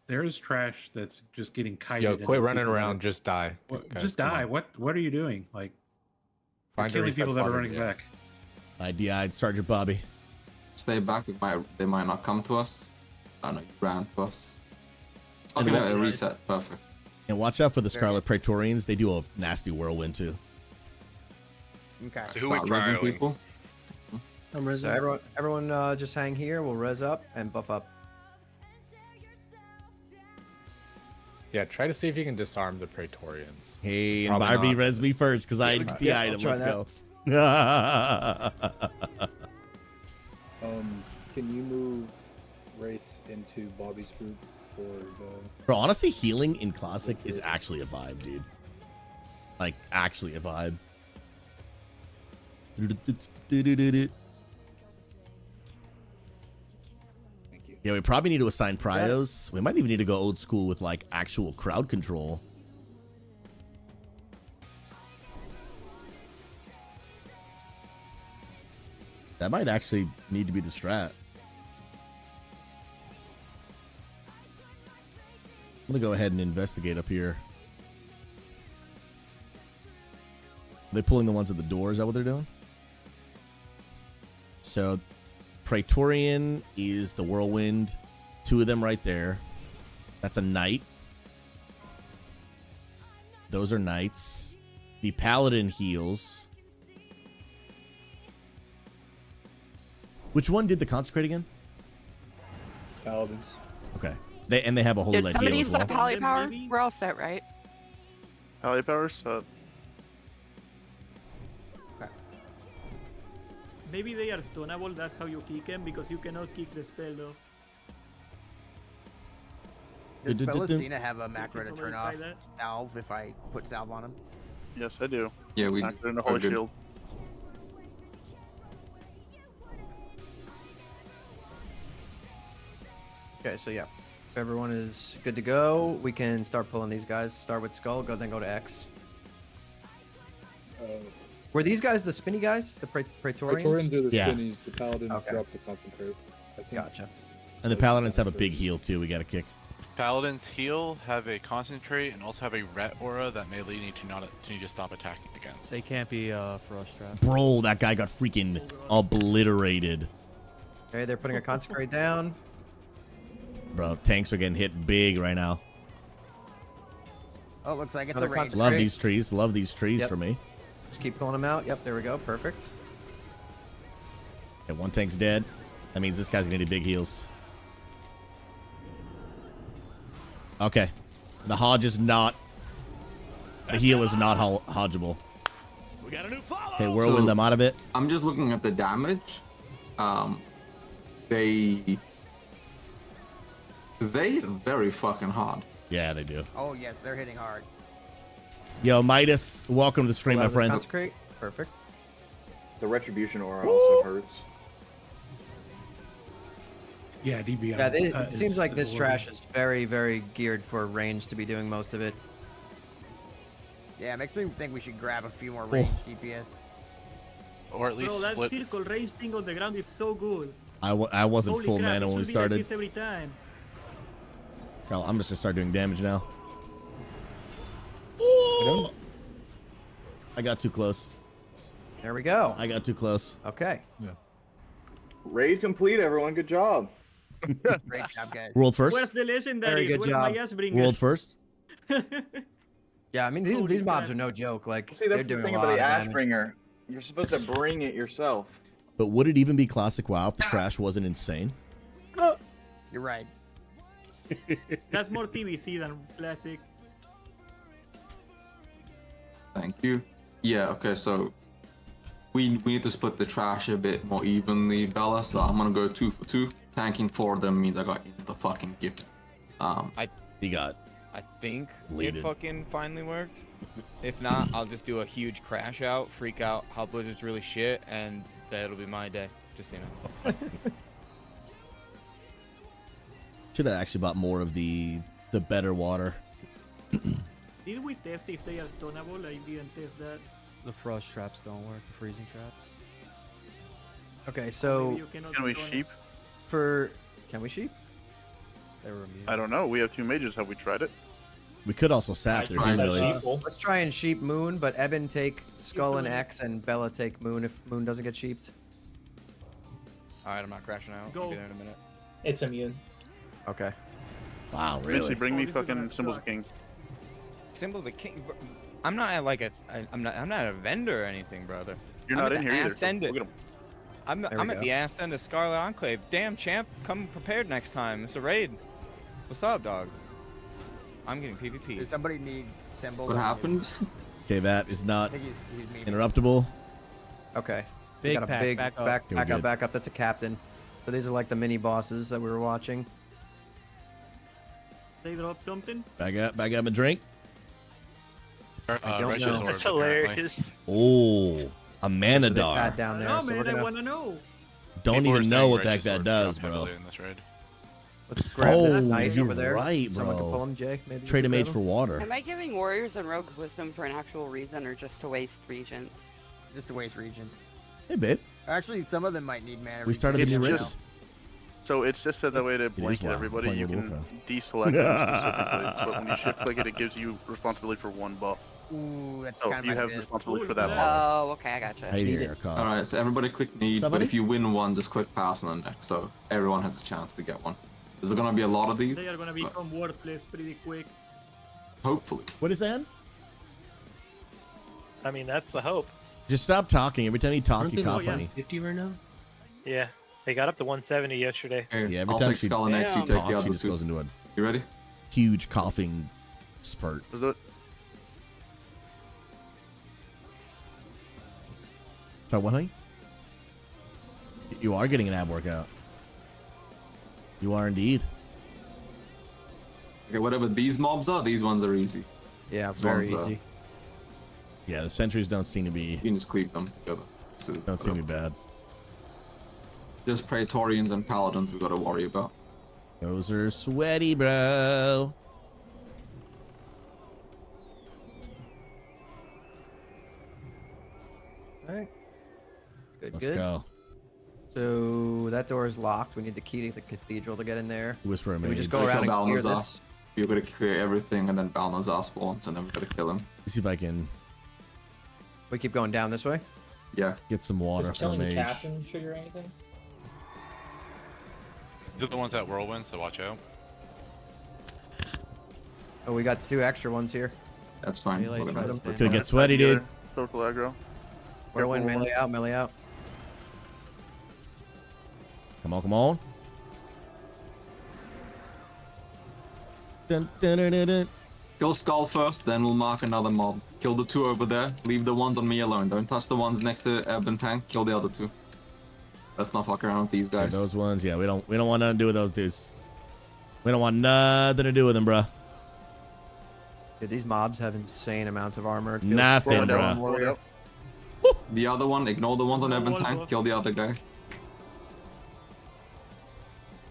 There's trash that's just getting kited. Yo, into quit running people that around. are- Just die. What- guys, just come die. on. What are you doing? Like, you're Find a killing reset people that spot are or running do. back. I DI'd Sergeant Bobby. stay back. They might not come to us. I know you ran to us. And Okay, what- a reset. Perfect. And watch out for the Scarlet Praetorians. They do a nasty whirlwind too. Okay. Who we resin people? So everyone just hang here. We'll res up and buff up. Yeah, try to see if you can disarm the Praetorians. Hey, and Probably Barbie not. res me first because I Yeah, the yeah, item. I'll try Let's go. Can you move Wraith into Bobby's group for the? Bro, honestly, healing in Classic is actually a vibe, dude. Like, actually a vibe. Yeah, we probably need to assign prios. We might even need to go old school with like actual crowd control. That might actually need to be the strat. I'm gonna go ahead and investigate up here. Are they pulling the ones at the door? Is that what they're doing? So Praetorian is the whirlwind. 2 of them right there. That's a knight. Those are knights. The paladin heals. Which one did the consecrate again? Paladins. Okay. They have a holy Did light somebody heal use as well. that poly power? We're all set, right? Pally powers? Maybe they are stonable, that's how you kick them, because you cannot kick the spell though. Does Celestina have a macro to Can turn somebody off try that? salve if I put salve on him? Yes, I do. Yeah, we Accident in the are Holy good. Shield. Okay, so yeah, if everyone is good to go, we can start pulling these guys. Start with Skull, then go to X. Were these guys the spinny guys, the Praetorians? Praetorians are the Yeah. spinnies. The Paladins Okay. drop the concentrate. I think. Gotcha. And the paladins have a big heal too. We got to kick. Paladins heal, have a concentrate, and also have a ret aura that may lead you to need to stop attacking against. They can't be frost trap. Bro, that guy got freaking obliterated. Okay, they're putting a consecrate down. Bro, tanks are getting hit big right now. Oh, looks like it's Another a raid. Love these trees. Love these trees Yep. for me. Just keep pulling them out. Yep, there we go. Perfect. Okay, 1 tank's dead. That means this guy's gonna need big heals. Okay. The Hodge is not... The heal is not hodgeable. We got a new follow. Okay, whirlwind them out of it. I'm just looking at the damage. They hit very fucking hard. Yeah, they do. Oh yes, they're hitting hard. Yo, Midas, welcome to the stream, Pull out my of this friend. consecrate. Perfect. The Retribution aura also hurts. Yeah, DB. Yeah, it seems like this trash is very, very geared for range to be doing most of it. Yeah, it makes me think we should grab a few more range DPS. Or at least Bro, that split. circle range thing on the ground is so good. I wasn't Holy full crap, mana it when we should be like started. this every time. Carl, I'm just gonna start doing damage now. I got too close. There we go. I got too close. Okay. Yeah. Raid complete, everyone. Good job. Great job, guys. World first. Where's the Very legendaries? good Where's job. my ass bringer? World first. Yeah, I mean these Holy mobs crap. are no joke. Like See, they're that's the doing thing a about lot the of damage. Ashbringer. You're supposed to bring it yourself. But would it even be classic WoW if the trash wasn't insane? You're right. That's more TBC than classic. Thank you. Yeah, okay, so we need to split the trash a bit more evenly, Bella, so I'm gonna go 2 for 2. Tanking 4 of them means I got insta fucking gift. He got I think Bleeded. it fucking finally worked. If not, I'll just do a huge crash out, freak out how Blizzard's really shit, and that'll be my day. Just so you know. should have actually bought more of the better water. Did we test if they are stonable? I didn't test that. The frost traps don't work. The freezing traps. Okay, Maybe so you cannot Can we stone it. sheep? can we sheep? They were immune. I don't know. We have 2 mages. Have we tried it? We could also sap their tried Heat-Blades. Let's try and sheep Moon, but Eben take Skull and X, and Bella take Moon if Moon doesn't get sheeped. Alright, I'm not crashing out. Go. I'll be there in a minute. It's immune. Okay. Wow, Eventually, really? bring me this is gonna fucking Symbols suck. of King. Symbols of King. I'm not at like I'm not a vendor or anything, brother. You're I'm not at in the here either. ass So end we'll it. get 'em. I'm There we at go. the ass end of Scarlet Enclave. Damn, champ, come prepared next time. It's a raid. What's up, dog? I'm getting PvP. Does somebody need symbol? What happened? Okay, that is I not think he's memeing. interruptible. Okay. Big got a pack, big back up. back, Okay, back good. up, back up. That's a captain. So these are like the mini bosses that we were watching. They drop something. Back up and drink. don't Righteous know. Orbs, That's apparently. hilarious. Oh, a mana So they dar. pad down there. No, so man, we're I gonna, wanna know. Don't People even are know saying what the heck Righteous that Orbs does, drop bro. heavily in this raid. let's grab Oh, this knight you're over there. right, Someone can bro. pull him, Jay. Maybe. Trade a you can mage grab for him? water. Am I giving warriors and rogues wisdom for an actual reason or just to waste regions? Just to waste regions. Hey, babe. Actually, some of them might need mana. We started the regeneration new now. raid. So it's just so that way to is blanket wild, everybody, playing you with can Warcraft. deselect them specifically. But when you shift click it, it gives you responsibility for one buff. Ooh, that's So kind you of have like responsibility for that buff. Oh, okay, I gotcha. Hey, here, All right, so everybody click need, Somebody? but if you win one, just click pass on the next, so everyone has a chance to get one. There's gonna be a lot of these. They are gonna but become worthless pretty quick. hopefully. What is that? I mean, that's the hope. Just stop talking. Every time you talk, Aren't you they- cough oh, yeah. funny. 50 right now? Yeah, they got up to 170 yesterday. Here, Yeah, every I'll time take she Skull next, you take talks, the she other just two. goes into a You ready? huge coughing spurt. Let's do it. Sorry, what, honey? You are getting an ab workout. You are indeed. Okay, whatever these mobs are, these ones are easy. Yeah, These very ones, easy. Yeah, the sentries don't seem to be You can just cleave them together. This is don't seem to whatever. be bad. Just Praetorians and Paladins we gotta worry about. Those are sweaty, bro. All right. Good, Let's good. go. So that door is locked. We need the key to the cathedral to get in there. Whisper a Can we mage. just go around and clear Balnazar. this? We're gonna clear everything, and then Balnazar spawns, and then we're gonna kill him. Let's see if I can We keep going down this way. Yeah. get some water Does for a killing the mage. captain trigger anything? These are the ones that whirlwind, so watch out. Oh, we got 2 extra ones here. That's fine. Melee We'll get tries them. to stand Could by. get sweaty, dude. Social aggro. Whirlwind, melee out, melee out. Come on, come on. Dun, dun, dun, dun, dun. Kill Skull first, then we'll mark another mob. Kill the 2 over there. Leave the ones on me alone. Don't touch the ones next to Ebb and Tank. Kill the other 2. Let's not fuck around with these Yeah, guys. those ones, yeah, we don't want nothing to do with those dudes. We don't want nothing to do with them, bruh. Dude, these mobs have insane amounts of armor. It feels- Nothing, Rolling down, bruh. rolling up. The other one, ignore the ones on Ebb and One Tank. more. Kill the other guy.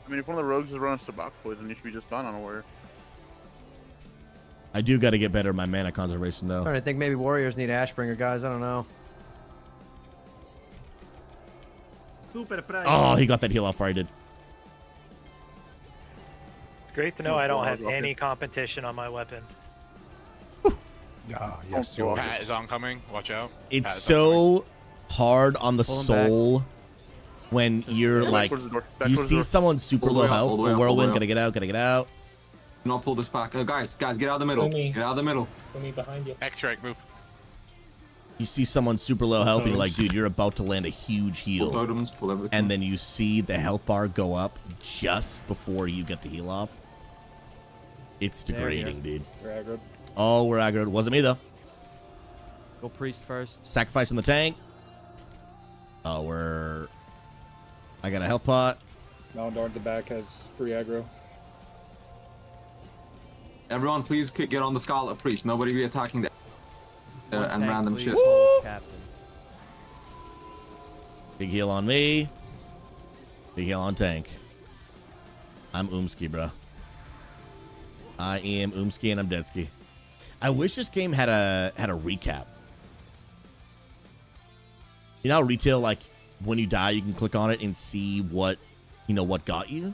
I mean, if one of the rogues is running Sabak poison, you should be just done on a warrior. I do got to get better at my mana conservation, though. I think maybe warriors need Ashbringer, guys. I don't know. Super price. Oh, he got that heal off before I did. It's great to know I don't have any competition on my weapon. Ah, yes, you Pat are. is oncoming. Watch out. It's Pat is oncoming. so hard on the Pull him back. soul when you're Back like, towards the door, back you towards the see door. someone super All the low way up, health, all the way a up, all the whirlwind, way gotta get out, gotta get out. Do not pull this back. Guys, get out of the middle. Me. Get out of the middle. Put me behind you. X-Strike, move. You see someone super low health, and you're like, dude, you're about to land a huge Pull heal. totems, pull everything. And then you see the health bar go up just before you get the heal off. It's There we degrading, dude. We're aggroed. Oh, we're aggroed. Wasn't me, though. Go priest first. Sacrifice on the tank. Oh, we're... I got a health pot. Malandar at the back has 3 aggro. Everyone, please get on the Scarlet Priest. Nobody be attacking the One and tank, random please, shit. hold captain. Big heal on me. Big heal on tank. I'm Umski, bro. I am Umski and I'm Deadski. I wish this game had a recap. You know how retail, like, when you die, you can click on it and see what, you know, what got you?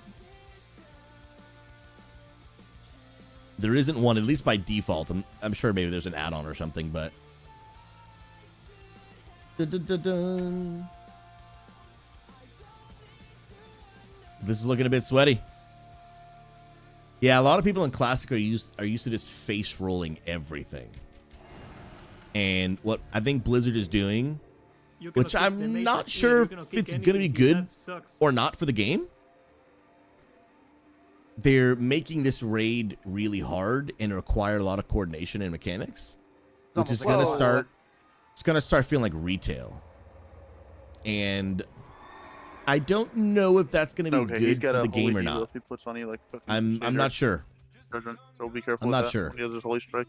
There isn't one, at least by default. I'm sure maybe there's an add-on or something, but... Dun-dun-dun-dun. This is looking a bit sweaty. Yeah, a lot of people in Classic are used to just face rolling everything. And what I think Blizzard is doing, You cannot which kick the I'm mage not of sure speed, you if cannot it's kick going to be anything, good that sucks. or not for the game. they're making this raid really hard and require a lot of coordination and mechanics, which is gonna start. It's gonna start feeling like retail, and I don't know if that's gonna be good for the game or not. I'm not sure. So be careful. I'm with not that sure. when he has his holy strike.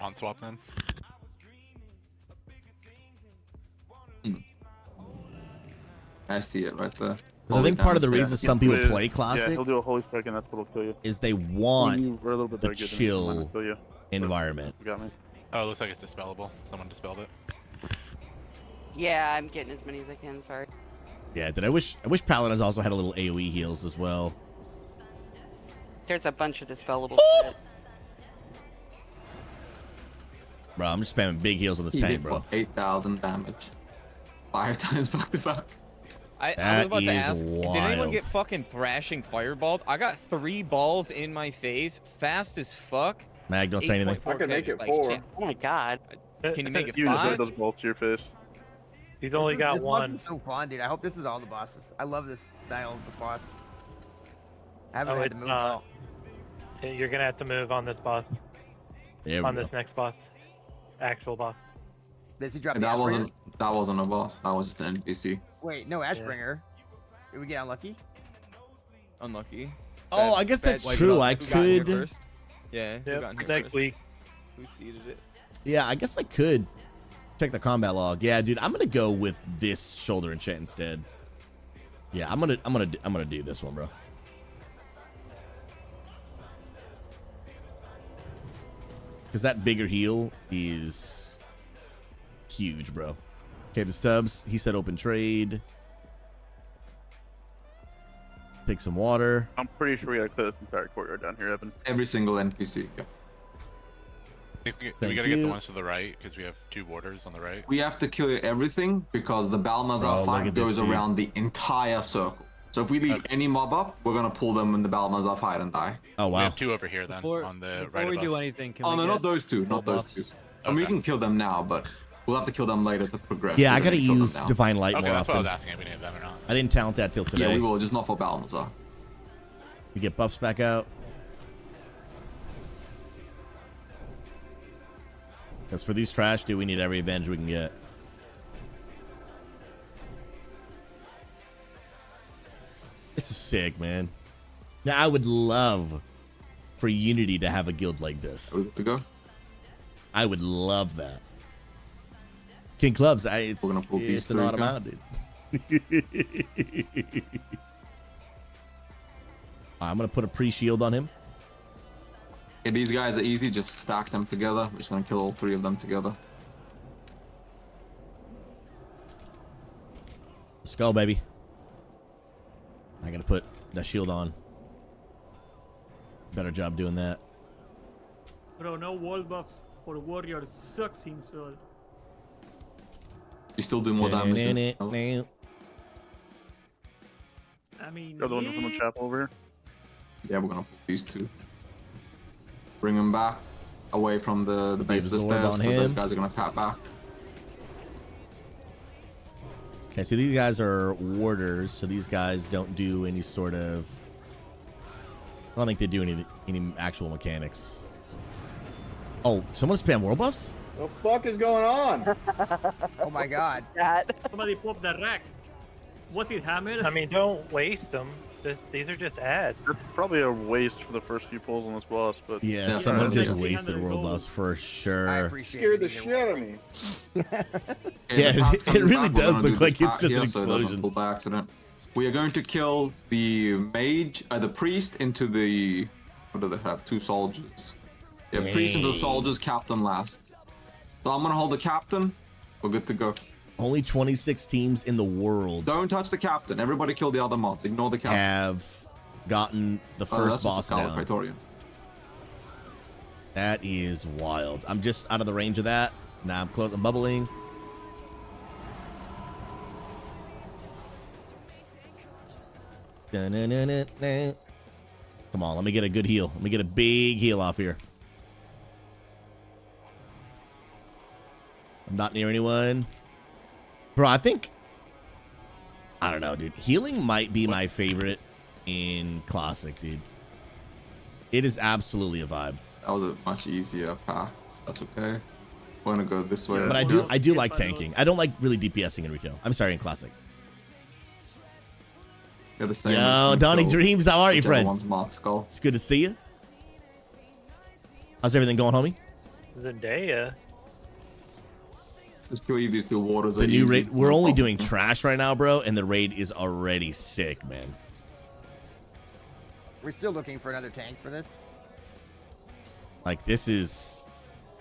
On swap then. I see it right there. Because I think part of the reason some people play Yeah, Classic he'll do a holy strike and that's what'll kill you. is they When want you were a little bit the better good than chill mine, it'll kill you. environment. You got me. Oh, it looks like it's dispellable. Someone dispelled it. Yeah, I'm getting as many as I can. Sorry. Yeah, I wish Paladins also had a little AoE heals as well. There's a bunch of dispellable shit. Bro, I'm just spamming big heals on this He tank, did, bro. what, 8,000 damage. 5 times back to back. I was That about to is ask, did anyone wild. get fucking thrashing fireballed? I got 3 balls in my face, fast as fuck. Mag, don't say anything. 8.4 I can make catches, it like, 4. shit. Oh my god. Can you make it You just 5? made those balls to your face. He's only got this one. This is so fun, dude. I hope this is all the bosses. I love this style of the boss. I haven't Oh, had it's to move not. at all. You're gonna have to move on this boss. There we On go. this next boss. Actual boss. Does he drop And the that Ashbringer? wasn't a boss. That was just an NPC. Wait, no Ashbringer. Did we get unlucky? Unlucky. Oh, I guess that's true. I Who got here could. first? Yeah, who got Yep. here Next first? week. Who seeded it? Yeah, I guess I could check the combat log. Yeah, dude, I'm gonna go with this shoulder enchant instead. Yeah, I'm gonna do this one, bro. Because that bigger heal is huge, bro. Okay, the Stubbs, he said open trade. Take some water. I'm pretty sure we gotta clear this entire courtyard down here, Evan. Every single NPC. Yeah. We Thank gotta get you. the ones to the right because we have 2 warders on the right. We have to kill everything because the Balmazar Bro, look fight at this, goes dude. around the entire circle. So if we leave any mob up, we're gonna pull them in the Balmazar fight and die. Oh We wow. have 2 over here then on the right we of do us. anything, can Oh we no, get not those two, full not those buffs? two. I mean, we Okay. can kill them now, but we'll have to kill them later to progress. Yeah, We're I gotta gonna kill them use now. Divine Light Okay, more that's what I was often. asking if we needed them or not. I didn't talent that till Yeah, today. we will, just not for Balmazar. We get buffs back out. Because for these trash, dude, we need every advantage we can get. This is sick, man. Now, I would love for Unity to have a guild like this. Are we good to go? I would love that. King Clubs, it's We're gonna pull these it's an three, autumn okay? out, dude. I'm gonna put a pre-shield on him. Yeah, these guys are easy, just stack them together. We're just gonna kill all 3 of them together. Let's go, baby. I gotta put that shield on. Better job doing that. Bro, no wall buffs for warriors sucks in Sol. You still do more damage. than- I mean, You're the one from the chapel over here. Yeah, we're gonna put these 2. Bring them back away from the base of the Absorb stairs. on So those him. guys are gonna pat back. Okay, so these guys are warders, so these guys don't do any sort of... I don't think they do any actual mechanics. Oh, someone spam world buffs? The fuck is going on? Oh my god. somebody pop the rack. Was it hammer? I mean, don't waste them. These are just ads. That's probably a waste for the first few pulls on this boss, but Yeah, someone just wasted world buffs for sure. Scared the shit out of me. Yeah, the path's it coming really back. We're does gonna look do like this it's path just an here, so it doesn't explosion. pull by accident. We are going to kill the mage, the priest into the... What do they have? 2 soldiers. Yeah, priest into Dang. soldiers, captain last. So I'm gonna hold the captain. We're good to go. Only 26 teams in the world Don't touch the captain. Everybody kill the other mods. Ignore the captain. have gotten the Oh, first that's just the boss Scarlet down. Praetorian. That is wild. I'm just out of the range of that. Now I'm close. I'm bubbling. Dun-dun-dun-dun-dun. Come on, let me get a good heal. Let me get a big heal off here. I'm not near anyone. Bro, I think... I don't know, dude. Healing might be my favorite in Classic, dude. It is absolutely a vibe. That was a much easier path. That's okay. We're gonna go this way. But I do like tanking. I don't like really DPSing in retail. I'm sorry, in Classic. You're the same. Yo, Donnie Dreams, how are you, whichever friend? one's Mark Skull. It's good to see you. How's everything going, homie? Zendaya. Just kill you, these two waters. The new raid. We're only doing trash right now, bro, and the raid is already sick, man. We're still looking for another tank for this. Like, this is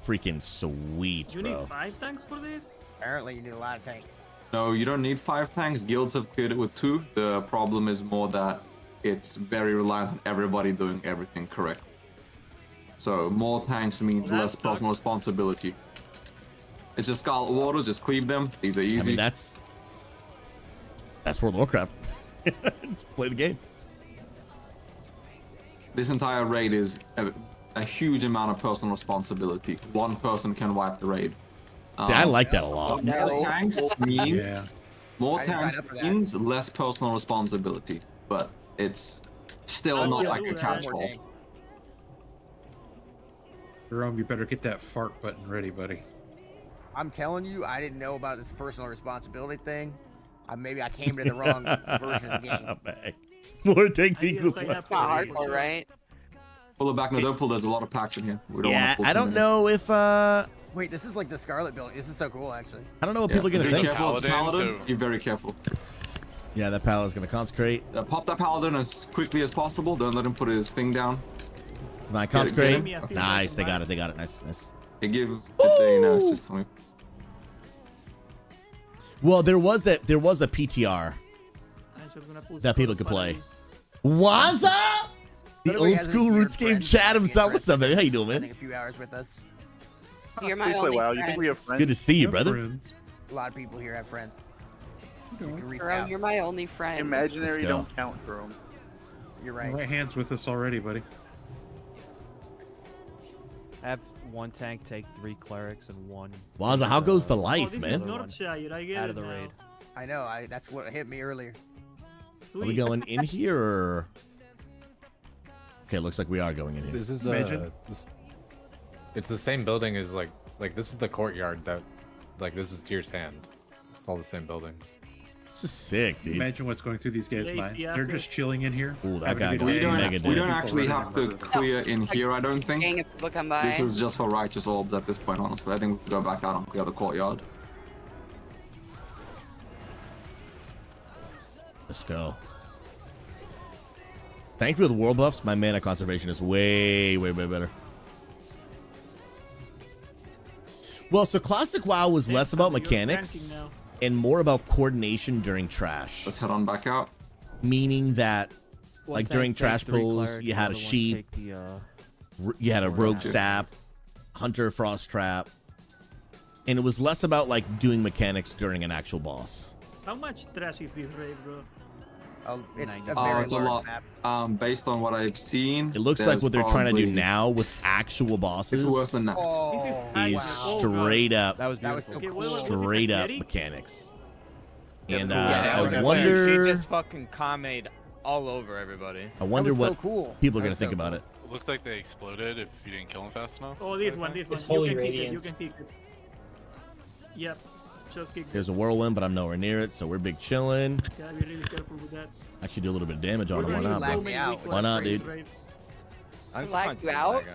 freaking sweet, You bro. need 5 tanks for this? Apparently, you need a lot of tanks. No, you don't need 5 tanks. Guilds have cleared it with 2. The problem is more that it's very reliant on everybody doing everything correctly. So more tanks means less personal responsibility. It's just Scarlet Waters, just cleave them. These are easy. I mean, that's World of Warcraft. Just play the game. This entire raid is a huge amount of personal responsibility. One person can wipe the raid. See, I like that a lot. More tanks means more I didn't tanks sign up for that. means less personal responsibility, but it's still not like a catch-all. Jerome, you better get that fart button ready, buddy. I'm telling you, I didn't know about this personal responsibility thing. Maybe I came to the wrong version of the game. More tanks equals It's less. not hardcore, right? Pull it back. No, don't pull. There's a lot of packs in here. We don't Yeah, wanna pull I too don't many. know if Wait, this is like the Scarlet building. This is so cool, actually. I don't know what people are gonna Be think. careful. It's Paladin, Paladin. so- Be very careful. Yeah, that paladin's gonna consecrate. Pop that Paladin as quickly as possible. Don't let him put his thing down. My Get consecrate. it. Nice, they got it. They got it. Nice, nice. They give it a nice system. Well, there was a PTR that people could play. Waza, the Literally old has an school weird Roots game friend chat being himself. friends What's up, man? How you doing, spending man? a few hours with us. You're my We play only WoW. You friend. think we have It's friends? good to see you, brother. A lot of people here have friends. You can reach Jerome, out. you're my only friend. Imaginary Let's go. don't count, Jerome. You're right. Right hand's with us already, buddy. Have 1 tank take 3 clerics and 1. Waza, how goes the Oh, life, this man? is Northshire. I get Out it of the now. raid. I know. That's what hit me earlier. Are we Sweet. going in here or? Okay, looks like we are going in here. This is Imagine. it's the same building as like this is the courtyard that this is Tyr's hand. It's all the same buildings. This is sick, dude. Imagine what's going through these guys' Lazy minds. ass They're it. just chilling in here. Ooh, that having guy a good got day. We don't, mega we dead. don't actually have to clear in here, I don't Gang think. if people come by. This is just for righteous orbs at this point, honestly. I think we go back out and clear the courtyard. Let's go. Thankfully, with the world buffs, my mana conservation is way, way, way better. Well, so Classic WoW was less about You're mechanics ranking now. and more about coordination during trash. Let's head on back out. Meaning that, One like tank during take trash 3 pulls, clerics, you had a the other one sheep, take the, you had a rogue Okay. sap, hunter frost trap, and it was less about like doing mechanics during an actual boss. How much trash is this raid, bro? Oh, it's a 90. very It's a large lot. map. Based on what I've seen, It looks like there's what they're trying to do probably- now with actual bosses It's worse than that. Oh, This is is wow. straight up, that was That was beautiful. Okay, what was it, straight up Eddie? mechanics. Yeah, And cool. Yeah, I I was I gonna say, wonder, She just fucking Kame all over everybody. I wonder That was what so cool. people are That gonna was think so about cool. it. Looks like they exploded if you didn't kill them fast enough. Oh, this one. It's You Holy can kick it. You Radiance. can kick it. Yep. Just kick it. There's a whirlwind, but I'm nowhere near it, so we're big chilling. Gotta be really careful with that. Actually, do a little bit of damage on him. Why Really not, lag bro? me out. Why not, dude? Right. I'm It lagged surprised you it didn't out? lag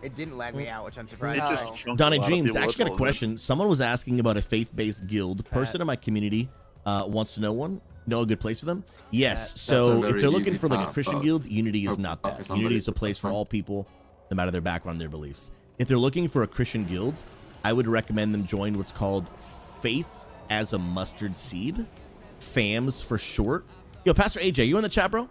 It didn't lag me out, which I'm surprised. Oh. Just chunked Donnie a lot of Dreams, people I actually got a up question. Someone was asking about a faith-based guild. Person in my community wants to know one. Know a good place for them? Yes. That's So a if very they're looking easy for like a path, Christian but- guild, Unity is Okay, not that. somebody- Unity is a place for all people, no matter their background, their beliefs. If they're looking for a Christian guild, I would recommend them join what's called Faith as a Mustard Seed. FAMS for short. Yo, Pastor AJ, you in the chat, bro?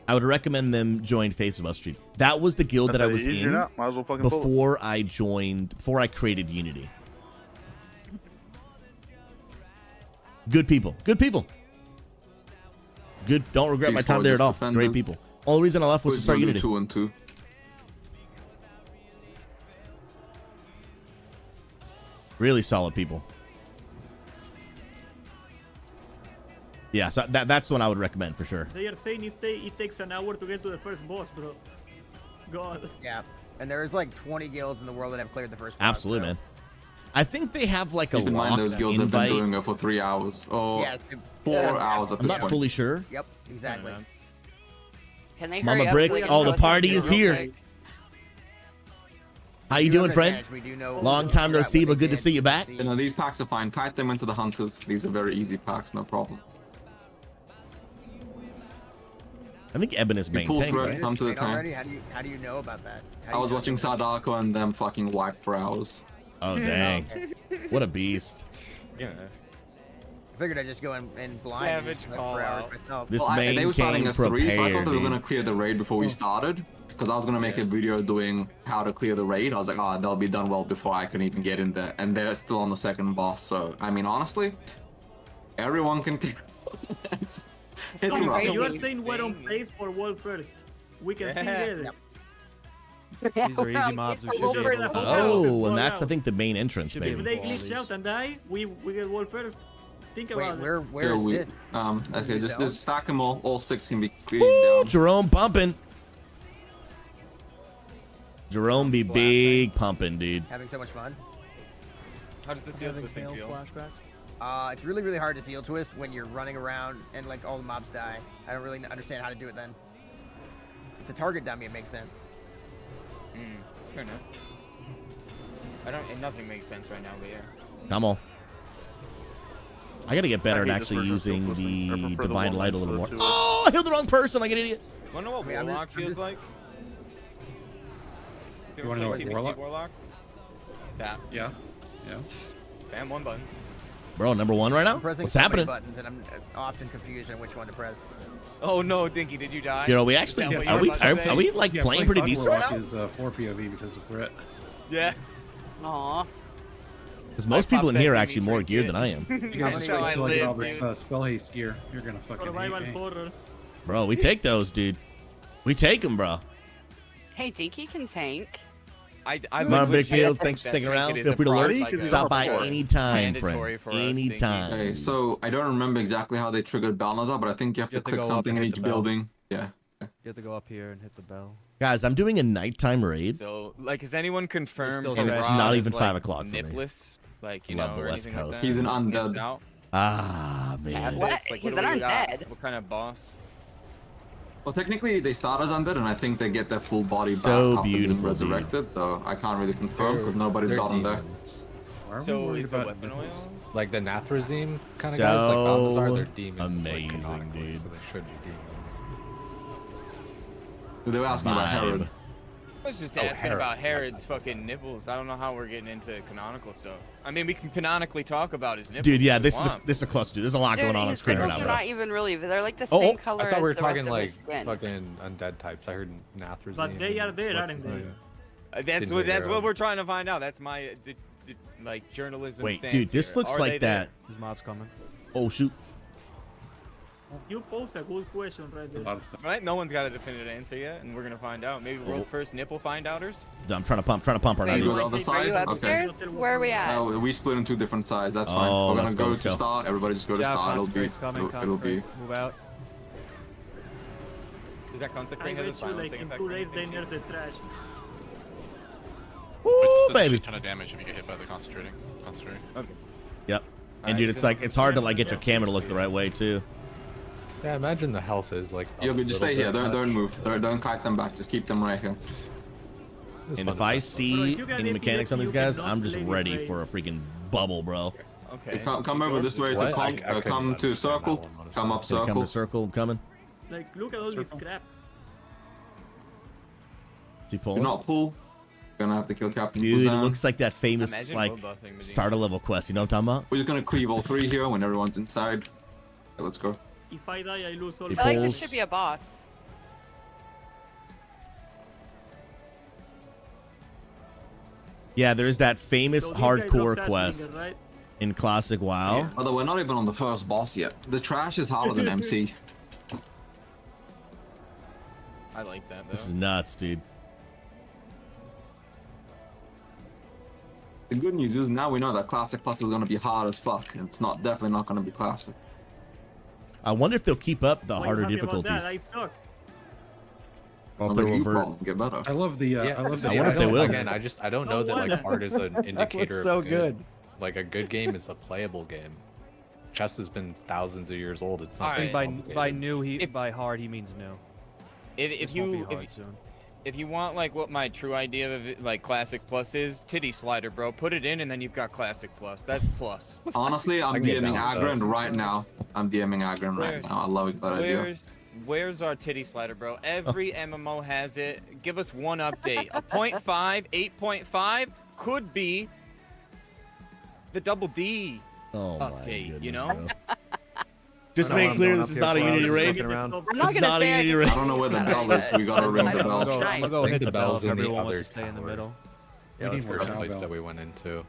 I would recommend them join Faith as a Mustard Seed. That was the guild that I was You're in not. Might as well fucking pull it. before I created Unity. Good people. Good people. Good. Don't regret my These time there at all. Forges Great defenders. people. Only reason I left was to Who's start gonna do Unity. 2 and 2? Really solid people. Yeah, so that's one I would recommend for sure. They are saying it takes an hour to get to the first boss, bro. God. Yeah, and there's like 20 guilds in the world that have cleared the first boss. Absolutely, so. man. I think they have like a Keep in mind locked those guilds invite. have been doing it for 3 hours or Yeah, 4 hours at I'm this not point. fully sure. Yep, exactly. Can they Mama hurry up Bricks, so we all can the go party through is real here. quick? How you We do have doing, an friend? advantage. We do know Long time no what see, they but good to did see you back. You know, these packs are fine. Kite them into the hunters. These are very easy packs, no problem. I think Eben is You main pull tank, through it, right? come to the Wait, tank. already? How do you know about that? How do I you was know watching that? Sadako and them fucking wipe for hours. Oh, dang. What a beast. Yeah. I figured I'd just go in blind Savage and just call for hours out. myself. This Well, main they were starting came at 3, so I prepared, thought they were dude. going to clear the raid before we started. Because I was going to make a video doing how to clear the raid. I was like, oh, they'll be done well before I can even get in there. And they're still on the second boss. So, I mean, honestly, everyone can clear. It's So, rough. you are saying we're on pace for world first. We can still get it. These are easy mobs. We should be Just able to. Oh, and that's, I think, the main entrance, Should be If baby. they glitch out and die, we get world first. Think about Wait, it. where is this? That's good. Just stack them all 6 can be cleared Ooh, down. Jerome pumping. Jerome be big pumping, dude. Having so much fun. How does the seal twisting feel? It's really, really hard to seal twist when you're running around and like all the mobs die. I don't really understand how to do it then. If the target dummy, it makes sense. Fair enough. Nothing makes sense right now, but yeah. Come on. I gotta get better at I hate actually this version of using Twisting. I the prefer the divine one light a with little more. the two. Oh, I hit the wrong person like an idiot. Wanna know what Wait, Warlock feels like? You wanna know what TBC Warlock? Warlock? That. Yeah. Yeah. Spam one button. Bro, number 1 right now? I'm pressing What's so many happening? buttons and I'm often confused on which one to press. Oh no, Dinky, did you die? You know, we actually, Is that what are you we, were about to are we say? like playing pretty decent right now? Is 4 POV because of threat. Yeah. Aw. Because most people in here are actually more geared than I am. You guys That's how I still get all live, this spell haste gear. You're gonna fucking Survival hate me. horror. Bro, we take those, dude. We take them, bro. Hey, Dinky can tank. Mom Big Field, thanks for sticking around. Feel free to lurk. Stop by anytime, friend. Anytime. Okay, so I don't remember exactly how they triggered Balnazar, but I think you have to click go up something and in hit each the bell. building. Yeah. You have to go up here and hit the bell. Guys, I'm doing a nighttime raid. So, like, has anyone confirmed still And it's Rob not is, even like, 5 o'clock for me. nipless? Like, you Love know, the or West anything like Coast. that? He's an undead. Nipped out? Ah, man. Assets? What? Like, He's what an do we got? undead. What kind of boss? Well, technically they start as undead, and I think they get their full body So back after being beautiful, dude. resurrected. Though I can't really confirm because nobody's They're got them there. demons. Why are we So worried is the about weapon nipples? oil? Like the Nathrazim kind of So guys, like Balthazar, they're demons. amazing, like, canonically, dude. So they should be demons. They were asking about Herod. Vibe. I was just Oh, asking Herod. about Herod's fucking nipples. I don't know how we're getting into canonical stuff. I mean, we can canonically talk about his nipples. Dude, yeah, if we this is want. this is a cluster, dude. There's a lot Dude, going on his screen right nipples now, are bro. not even really. They're like the Oh, same oh, color I thought we were as the rest talking of like his skin. fucking undead types. I heard Nathrazim. But they are there, and aren't what's they? his name? That's Didn't what hear him. we're trying to find out. That's my like journalism. Wait, stance dude, this here. looks Are like they there? that. These mobs coming. Oh, shoot. You pose a good question right there. Right? No one's got a definitive answer yet, and we're gonna find out. Maybe world first nipple find outers. I'm trying to pump right Can now. you go dude. to the other Are side? you Okay. upstairs? Where are we at? We split in 2 different sides. That's fine. Oh, We're gonna let's go, go let's to go. start. Everybody just go to Yeah, start. It'll be. consecrate's coming. It'll be. Consecrate. Move out. Does that I consecrate bet has a you like silencing in effect? 2 or days they anything, nerf too? the trash. Ooh, Does baby. a ton of damage if you get hit by the concentrating. Okay. Yep. And Alright, dude, so it's like it's hard to like get your camera to look the right way too. Yeah, imagine the health is like. Yeah, but just stay here. Don't Don't move. Don't kite them back. Just keep them right here. And if I see any mechanics on these guys, I'm just ready for a freaking bubble, bro. Okay. Come over this way to What? come. I couldn't Come to understand circle. that one, honestly. Come up Okay, come circle. to circle, I'm coming. Like, look at all this crap. Is he Do pulling? not pull. Gonna have to kill Captain Dude, it Kuzan. looks like that famous Imagine like world buffing Medina. starter level quest. You know what I'm talking about? We're just gonna cleave all 3 here when everyone's inside. Okay, let's go. If I die, I lose all He I feel like pulls. this should be a boss. Yeah, there's that famous So these guys hardcore love quest Sashinger, right? in Classic WoW. Although we're not even on the first boss yet. The trash is harder than MC. I like that This though. is nuts, dude. The good news is now we know that Classic Plus is gonna be hard as fuck. And it's not definitely not gonna be Classic. I wonder if they'll keep up the Why harder you happy about difficulties. that? I suck. Or if they revert. Get better. I love the. I love the. I wonder if they will. Again, I don't know that like hard is an indicator. so of good. Like a good game is a playable game. Chess has been thousands of years old. It's not. I think by hard he means new. If you want like what my true idea of it, like classic plus is, titty slider, bro. Put it in and then you've got classic plus. That's plus. Honestly, I'm DMing Agron right now. I'm DMing Agron right now. I love that idea. Where's our titty slider, bro? Every MMO has it. Give us one update. A 0.5, 8.5 could be the double D update, you know? Just to make clear, this is not a Unity raid. I'm not This is gonna not a say Unity I raid. I don't know where the bell is. We gotta ring the bell. I'm gonna go hit the bell if in the everyone wants other to stay in the tower. middle. Yeah, that's the more first cowbell. place that we went into.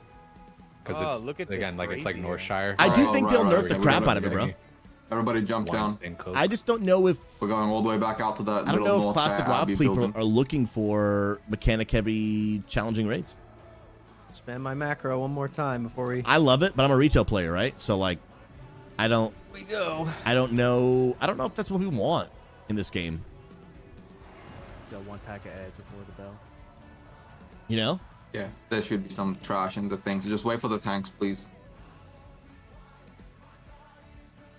Because Oh, it's look at this again like it's like brazier. Northshire. I do Oh, think right, they'll right, nerf we the gotta crap go out of it, bro. again. Everybody jump down. Weinstein Cove. I just don't know if We're going all the way back out to that I don't little know if Monastery classic WoW Abbey people building. are looking for mechanic heavy challenging raids. Spam my macro one more time before we. I love it, but I'm a retail player, right? So like, I don't go. I don't know if that's what we want in this game. Got one pack of ads before the bell. You know? Yeah, there should be some trash in the thing. So just wait for the tanks, please.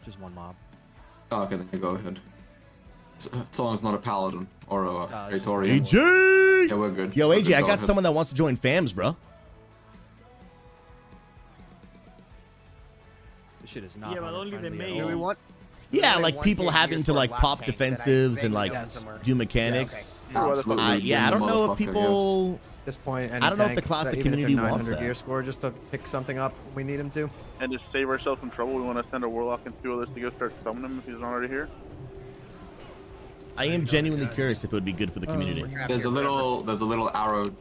Just one mob. Oh, okay, then you go ahead. So long as it's not a paladin or a it's just Praetorian. AJ! Yeah, we're good. Yo, We're AJ, good, I go got ahead. someone that wants to join FAMs, bro. This shit is not. Yeah, but only the hunter-friendly at main. all. We want. Yeah, Only like one people kid having used to for like lab pop tanks that I defensives and vaguely like know somewhere. do mechanics. Absolutely. Yeah, I don't know if Motherfucker, people. At this point, I don't know if the classic community wants 900 gear that. score just to pick something up when we need him to. And to save ourselves some trouble, we want to send a warlock and 2 others to go start summoning him if he's not already here. I am genuinely curious if it would be good for the community. There's a little arrow.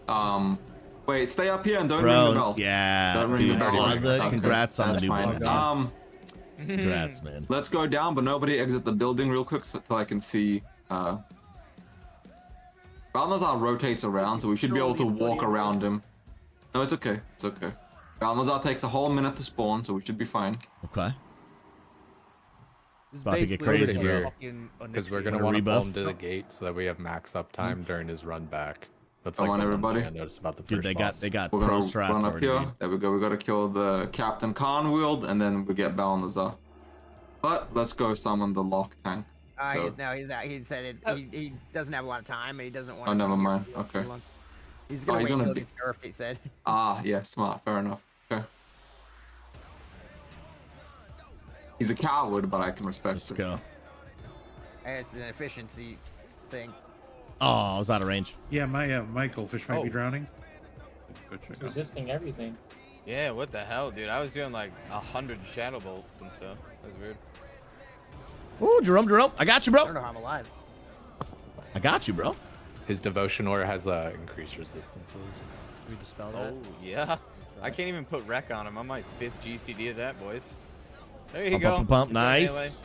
Wait, stay up here and don't ring the Bro, bell. yeah, Don't ring dude, the bell. Waza, Okay, congrats on the that's new fine. one. Congrats, man. Let's go down, but nobody exit the building real quick so I can see. Balnazar rotates around, so we should be able to walk around him. No, it's okay. It's okay. Balnazar takes a whole minute to spawn, so we should be fine. Okay. This is About to get basically crazy, just bro. fucking Because we're Onyxia. gonna Wanna want to pull rebuff? him to the gate so that we have max uptime during his run back. That's Come like on, one everybody. thing I noticed about the first Dude, they boss. got We're pro gonna strats run up already. here. Dude. There we go. We gotta kill the Captain Conwield, and then we get Balnazar. But let's go summon the lock tank. So- He's out. He said he doesn't have a lot of time and he doesn't want. Oh, to never be here mind. for Okay. too long. He's gonna wait on a until bi- he's nerfed. He said. Ah, yeah, smart. Fair enough. Okay. He's a coward, but I can respect Let's it. go. And it's an efficiency thing. Oh, I was out of range. Yeah, my goldfish might be drowning. Resisting everything. Yeah, what the hell, dude? I was doing like 100 shadow bolts and stuff. That was weird. Ooh, Jerome, I got you, I bro. don't know how I'm alive. I got you, bro. His devotion aura has increased resistances. We dispel that. Oh yeah. I can't even put wreck on him. I'm my 5th GCD of that, boys. There you Pump, go. pump, pump. Get that melee. Nice.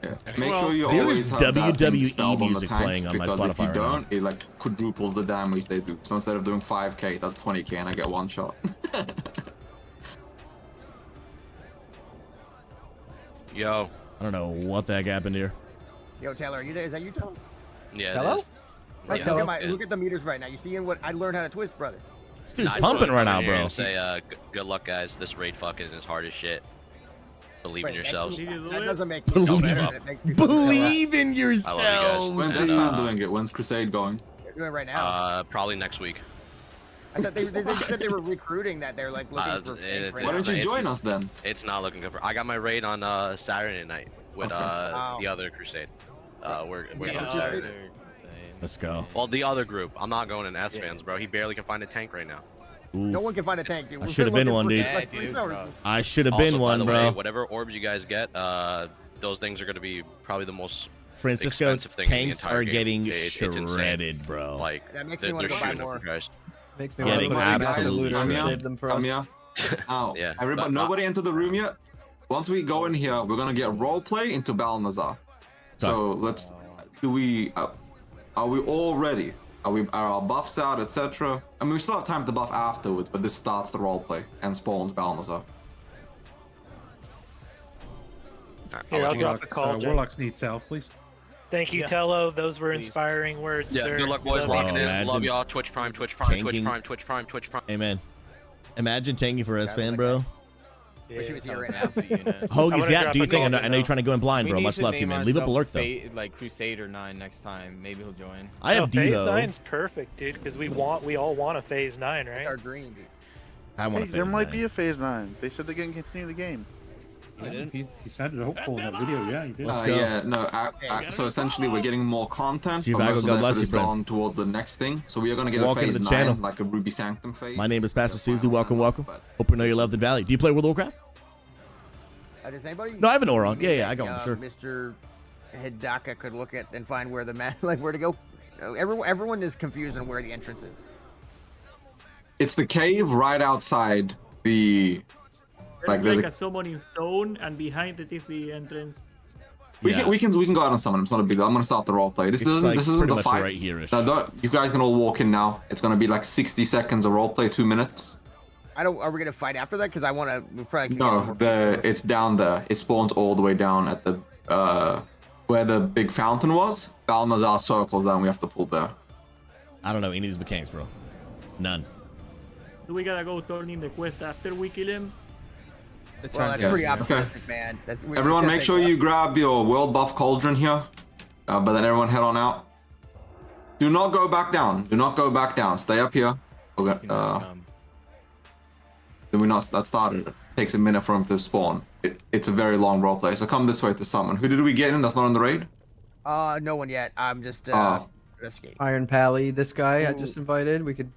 Yeah. Make sure you There always is have that thing WWE spelled on the music tanks, playing on my because if Spotify you right now. don't, it like quadruples the damage they do. So instead of doing 5k, that's 20k, and I get one shot. Yo. I don't know what the heck happened here. Yo, Taylor, are you there? Is that you, Taylor? Yeah. Hello? it is. Right, Yeah. look at the meters right now. You seeing what I learned how to twist, brother? This dude's I just pumping wanted to right come now, in here bro. and say, good luck, guys. This raid fucking is hard as shit. Believe in Wait, yourselves. That doesn't make me feel better. That makes me feel Believe in I love yourselves. you When's guys. this man doing it? When's Crusade going? They're doing it right now. Probably next week. I thought they said they were recruiting that. They're like looking for. Why don't you join us then? It's not looking good for. I got my raid on Saturday night with Wow. the other Crusade. We're Yeah, going okay. Saturday. Let's go. Well, the other group. I'm not going in S fans, bro. He barely can find a tank right now. No one can find a tank, dude. I We've should have been been one, looking dude. for, like, 3 hours. I should have Also, been by one, the bro. way, whatever orbs you guys get, those things are going to be probably the most Francisco, expensive thing in the tanks entire are game. getting It's insane. shredded, bro. Like, That makes me they're wanna go buy shooting up more. for guys. Makes me Getting want to absolutely Come here. save them for Come us. here. Ow. Yeah, Everybody, but- nobody into the room yet? Once we go in here, we're gonna get roleplay into Balnazar. So let's. Are we all ready? Are our buffs out, etc.? I mean, we still have time to buff afterwards, but this starts the roleplay and spawns Balnazar. Here, I'll drop a call. Warlocks need self, please. Thank you, Tello. Those were inspiring words, Yeah, sir. good luck, boys. Locking in. imagine Love y'all. Twitch Prime, Twitch Prime, Twitch tanking. Prime, Twitch Prime, Twitch Prime. Amen. Imagine tanking for us, fan, bro. Wish he was here right now. Hoagie's, yeah, do you think? I know you're trying to go in blind, bro. Much love to you, man. Leave up a lurk, though. Like Crusader 9 next time. Maybe he'll join. I have Phase Devo. 9's perfect, dude, because we all want a Phase 9, right? Our green, dude. I want a There phase might 9. be a phase 9. They said they're going to continue the game. He sounded hopeful in that video. Yeah, he did. Let's go. Yeah, no. So essentially, we're getting more content. But Givago, most of God the bless effort you, is friend. gone towards the next thing. So we are going to get Welcome a to phase the 9, channel. like a Ruby Sanctum phase. My name is Pastor Susie. Welcome, welcome. Hope you know you loved and valued. Do you play World of Warcraft? Does anybody? No, I have an aura on. Yeah, I got one, sure. Mr. Hidaka could look at and find where the map, like where to go. Everyone is confused on where the entrance is. It's the cave right outside the. There's like a summoning stone, and behind it is the entrance. We can go out and summon him. It's not a big deal. I'm gonna start the roleplay. This isn't pretty the much fight. right here-ish. No, you guys can all walk in now. It's gonna be like 60 seconds of roleplay, 2 minutes. Are we gonna fight after that? Because I want to. We probably can get some more It's down there. It spawns all the way down at the where the big fountain was. Balnazar circles down. We have to pull there. I don't know any of these mechanics, bro. None. Do we gotta go turn in the quest after we kill him? Well, that's pretty optimistic, man. Everyone, make sure you grab your world buff cauldron here. But then everyone head on out. Do not go back down. Do not go back down. Stay up here. Okay. Did we not? That started. It takes a minute for him to spawn. It's a very long roleplay. So come this way to summon. Who did we get in? That's not on the raid. No one yet. I'm just investigating. Iron Pally, this guy I just invited. We could.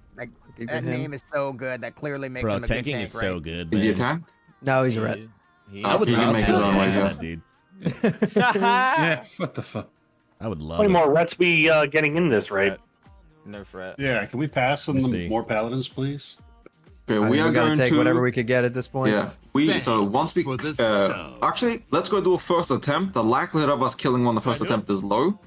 That name is so good. That clearly makes Bro, him a good tanking tank, is right? so good. Is he a man. tank? No, he's a red. I would love to have a tank set, dude. Yeah, what the fuck? I would love How many it. more rets be getting in this raid? No fret. Yeah, can we pass some more paladins, please? Okay, I we mean, are gotta going take to whatever we could get at this point. Yeah, so once we actually let's go do a first attempt. The likelihood of us killing on the first attempt is low,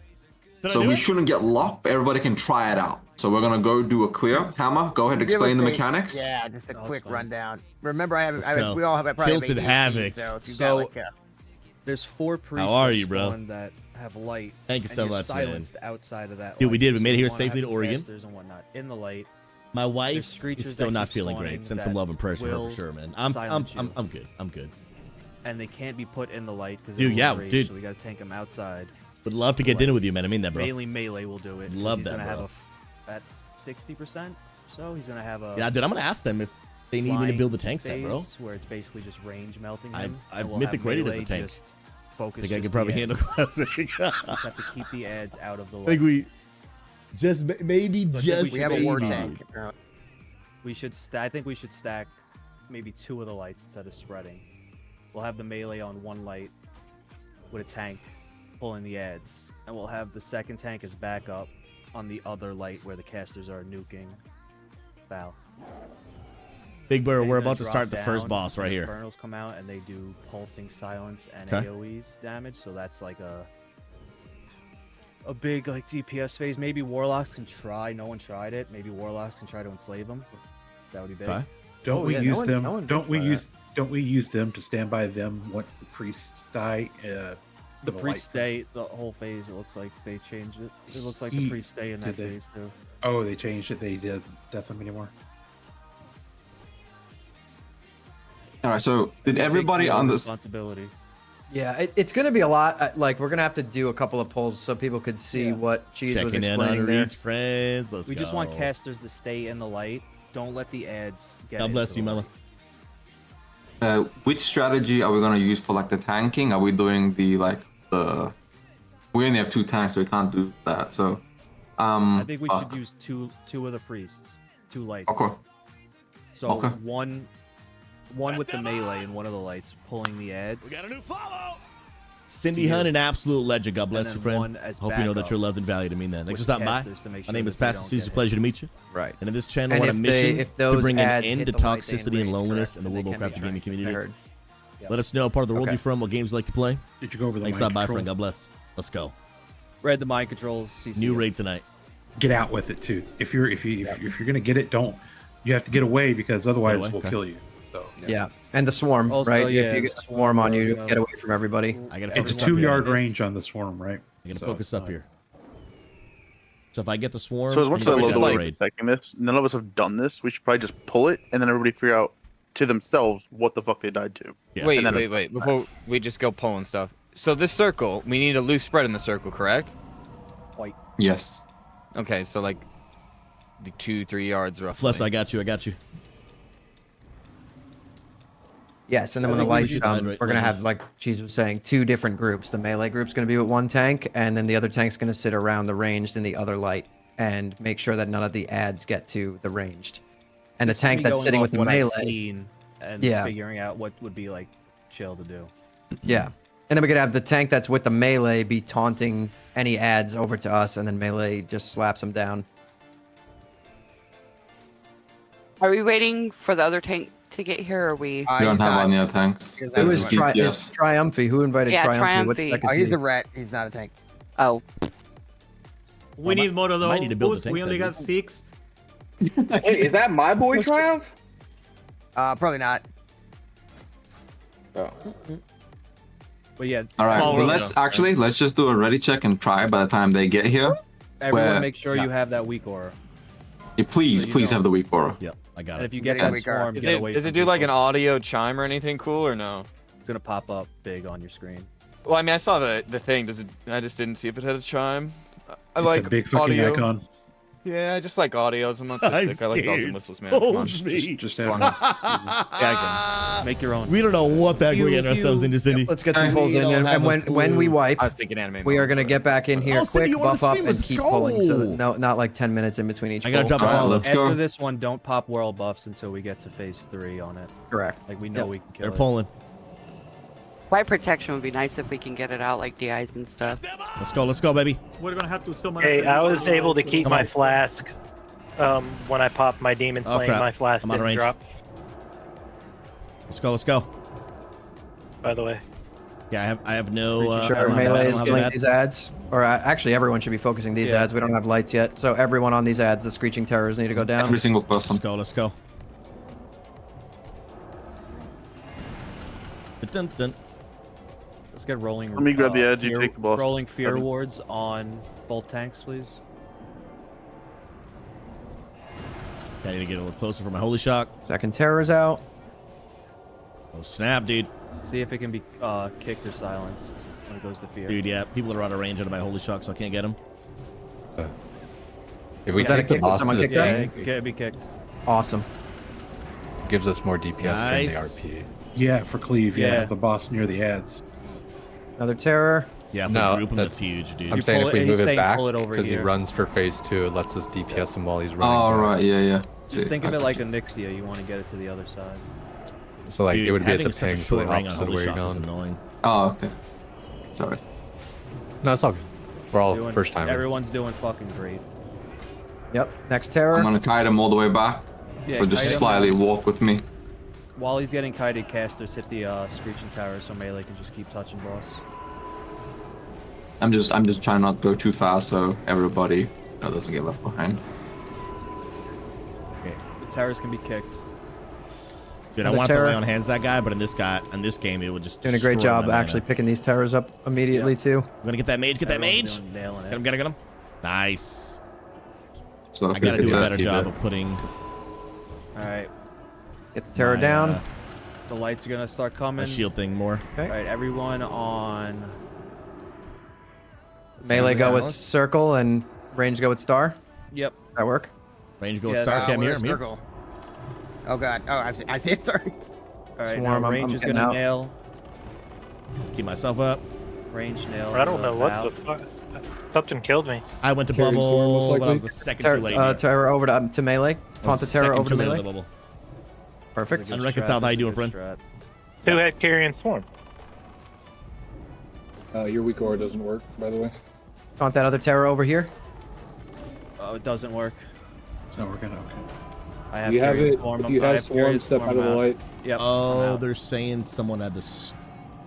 so we shouldn't get locked. But everybody can try it out. So we're gonna go do a clear. Hammer, go ahead, explain the mechanics. Yeah, just a quick rundown. Remember, go. we all have probably Tilted ADHD, Havoc. So if you got like there's 4 priests How are you, bro? that have light. Thank you so and you're much, man. silenced outside of that. Dude, we light. did. We made it here You wanna safely have to Oregon. casters and whatnot in the light. My There's wife is screechers still that not keep feeling spawning great. Send some that love and prayers for her will for sure, man. I'm silence you. good. I'm good. And they can't be put in the light because Dude, yeah, rage, dude. So we gotta tank them outside. Would love to get dinner with you, man. I mean that, bro. Mainly melee will do it. 'cause Love he's that, gonna bro. have at 60%. So he's gonna have a. Yeah, dude. I'm gonna ask them if they need me to build the tank set, bro. phase Where it's basically just range melting him. I've and we'll mythic have rated as a melee tank. just focus Think I just can probably the handle ads. classic. Just have to keep the ads out of the light. I think we just maybe So I think just we have a maybe. war tank. We should. I think we should stack maybe 2 of the lights instead of spreading. We'll have the melee on one light with a tank pulling the ads, and we'll have the second tank as backup on the other light where the casters are nuking. Val. Big Bird, And we're then about to drop start the first down, boss right here. Infernals come out and they do pulsing silence and Okay. AoE's damage, so that's like a big like DPS phase. Maybe Warlocks can try. No one tried it. Maybe Warlocks can try to enslave them. That would be big. Okay. Don't Oh, we yeah, use no one- them? no one Don't did we try use? Don't we use them to stand by them once the priests die? The priests stay the whole phase. It looks like they changed it. It looks like the priests stay in that Did they? phase too. Oh, they changed it. They doesn't death them anymore. All right. So did Big everybody deal on of this? responsibility? Yeah, it's gonna be a lot. Like we're gonna have to do a couple of polls so people could see what Cheese was Checking in explaining on there. Reach friends. Let's We go. just want casters to stay in the light. Don't let the ads get. God bless you, into the Mama. Which strategy are we gonna use for like the tanking? Are we doing the We only have 2 tanks, so we can't do that. So, I think we should use two of the priests, 2 lights. Okay. So Okay. one with the melee and one of the lights pulling the ads. We got a new follow. Cindy Hunt, an absolute legend. God bless And you, then friend. one as Hope you know that backup you're loved and valued. I mean that. Thanks for with stopping by. casters to make My sure name that is they Pastor don't Susie. get Pleasure to meet you. Right. And in this channel, And we're on a if they- mission if to those bring an ads end hit to the light, they toxicity and range loneliness correct, in the and World they of can Warcraft be gaming ranked. I community. heard. Let us know part of the world Okay. you're from, what games you like to play. Did you go over the Thanks mind for stopping by, control? friend. God bless. Let's go. Read the mind controls. CC. New raid tonight. get out with it too. If you're gonna get it, don't. You have to get away because otherwise we'll kill you. So Yeah, and the swarm, Also, right? yeah, if you get the a swarm on you, swarm, get away from everybody. I gotta it's a focus up here. 2-yard range on the swarm, right? I gotta So focus it's up fine. here. So if I get the swarm, So what's you the know, low just delay raid. second this? None of us have done this. We should probably just pull it and then everybody figure out to themselves what the fuck they died to. Yeah. Wait, And then wait. Before we just go pulling stuff. So this circle, we need a loose spread in the circle, correct? White. Yes. Okay, so like the 2-3 yards roughly. Fless, I got you. I got you. Yes, and then I when the think we lights should come, hide right- we're gonna like- have, like Cheese was saying, 2 different groups. The melee group's gonna be with 1 tank, and then the other tank's gonna sit around the ranged in the other light and make sure that none of the ads get to the ranged. And the Just me tank that's going sitting off with the what I've melee. seen and Yeah. figuring out what would be like chill to do. Yeah. And then we could have the tank that's with the melee be taunting any ads over to us, and then melee just slaps them down. Are we waiting for the other tank to get here, or are we? We don't have any other tanks. He's Who not is a tank. is Triumphy? Who invited Yeah, Triumphy? What Triumphy. spec Oh, is he's he? the rat. He's not a tank. Oh. We need more of might need to build the those. tank We only set, got dude. 6. Wait, is that my boy Triumph? Probably not. Oh. But yeah, All right. Small Well, world, let's just do a ready check and try by the time they get here. everyone Where- make sure you have that weak aura. Yeah, please, So you please know. have the weak aura. Yep, I got And it. if you get Yeah, that weak aura. swarm, Does get it, away does from it do like an people. audio chime or anything cool or no? It's gonna pop up big on your screen. Well, I mean, I saw the thing. Does it? I just didn't see if it had a chime. I It's like a big fucking audio. icon. Yeah, I just like audios. I'm not I'm autistic. I like bells scared. and whistles, man. Come on. Hold me. Just Come on. have Yeah, I can make your own. We don't know what the heck we're Pew, getting ourselves pew. into, Cindy. Let's get some pulls We in, don't and have a when we clue. wipe, I was thinking anime. we are mode, gonna but- get back in here Oh, Cindy, quick, you wanna buff up, stream? and Let's keep go. pulling. So that not like 10 minutes in between each. I gotta pull. drop a Alright, follow. let's After go. this one, don't pop world buffs until we get to phase 3 on it. Correct. Like we know Yep. we can kill They're it. pulling. White protection would be nice if we can get it out, like DIs and stuff. Let's go, baby. We're gonna have to summon. Hey, I was able to keep Come my on. flask. When I popped my demon Oh, flame, crap. my flask I'm out of didn't range. drop. Let's go. By the way. Yeah, I have no. Pretty I sure don't have that. I melee don't is have killing that. these ads, or actually everyone should be focusing these Yeah. ads. We don't have lights yet, so everyone on these ads, the screeching terrors need to go down. Every single person. Let's go. Dun, dun. Let's get rolling. Let me grab the edge, you fear- take the boss. Rolling fear Evan. wards on both tanks, please. I need to get a little closer for my holy shock. Second terror's out. Oh snap, dude. See if it can be kicked or silenced when it goes to fear. Dude, yeah, people are out of range under my holy shock, so I can't get them. If we Was that a take the kick? Did boss someone to the kick that? Yeah, tank, it can be kicked. Awesome. gives us more DPS Nice. than the RP. Yeah, for cleave. Yeah, Yeah. the boss near the ads. Another terror. Yeah, if No, we group him, that's- that's huge, dude. I'm You saying pull if we it- move he's it saying back pull it over because he here. runs for phase 2, it lets us DPS him while he's running. Oh, back. right. Yeah. Just think of it like a Nixia. You want to get it to the other side. So like Dude, it would be at having the such a ping, so the short ring on opposite of holy where you're shock is going. annoying. Oh, okay. Sorry. No, it's all good. We're all Doing- first time. Everyone's doing fucking great. Yep. Next terror. I'm gonna kite him all the way back. Yeah, So just kite him. slightly walk with me. While he's getting kited, casters hit the screeching tower, so melee can just keep touching boss. I'm just trying not to go too fast so everybody doesn't get left behind. The towers can be kicked. Dude, I Another want to terror. lay on hands that guy, but in this game, it would just Doing a great destroy job my mana. actually picking these terrors up immediately too. I'm gonna get that mage. Get that Everyone's mage. nailing it. Get him. Nice. So I gotta do a it's better job either. of putting. All right, Get the terror my, down. the lights are gonna start my coming. shield thing more. All right, everyone on. Melee go with Silence. circle and range go with star. Yep. That work? Range go Yeah, start. Okay, I'm here. where's I'm here. circle? Oh god. Oh, I see it. Sorry. All right, Swarm, now I'm range is getting gonna out. nail. Keep myself up. Range nail. I don't know what valve. the fuck. Something killed me. I went to Carried bubble, storm, most but I likely. was a second too late. here. Terror over to melee. I was Taunt the a terror second over to too late on melee. the bubble. Perfect. That's a good Unreconciled, strat, how you that's a doing, good friend? strat. Who had carrion swarm? Your weak aura doesn't work, by the way. Taunt that other terror over here. Oh, it doesn't work. It's not working. Okay. I have You have Carrion it. Swarm, If you I have swarm, Carrion step out of Swarm the light. Yep. I'm Oh, out. they're saying someone had the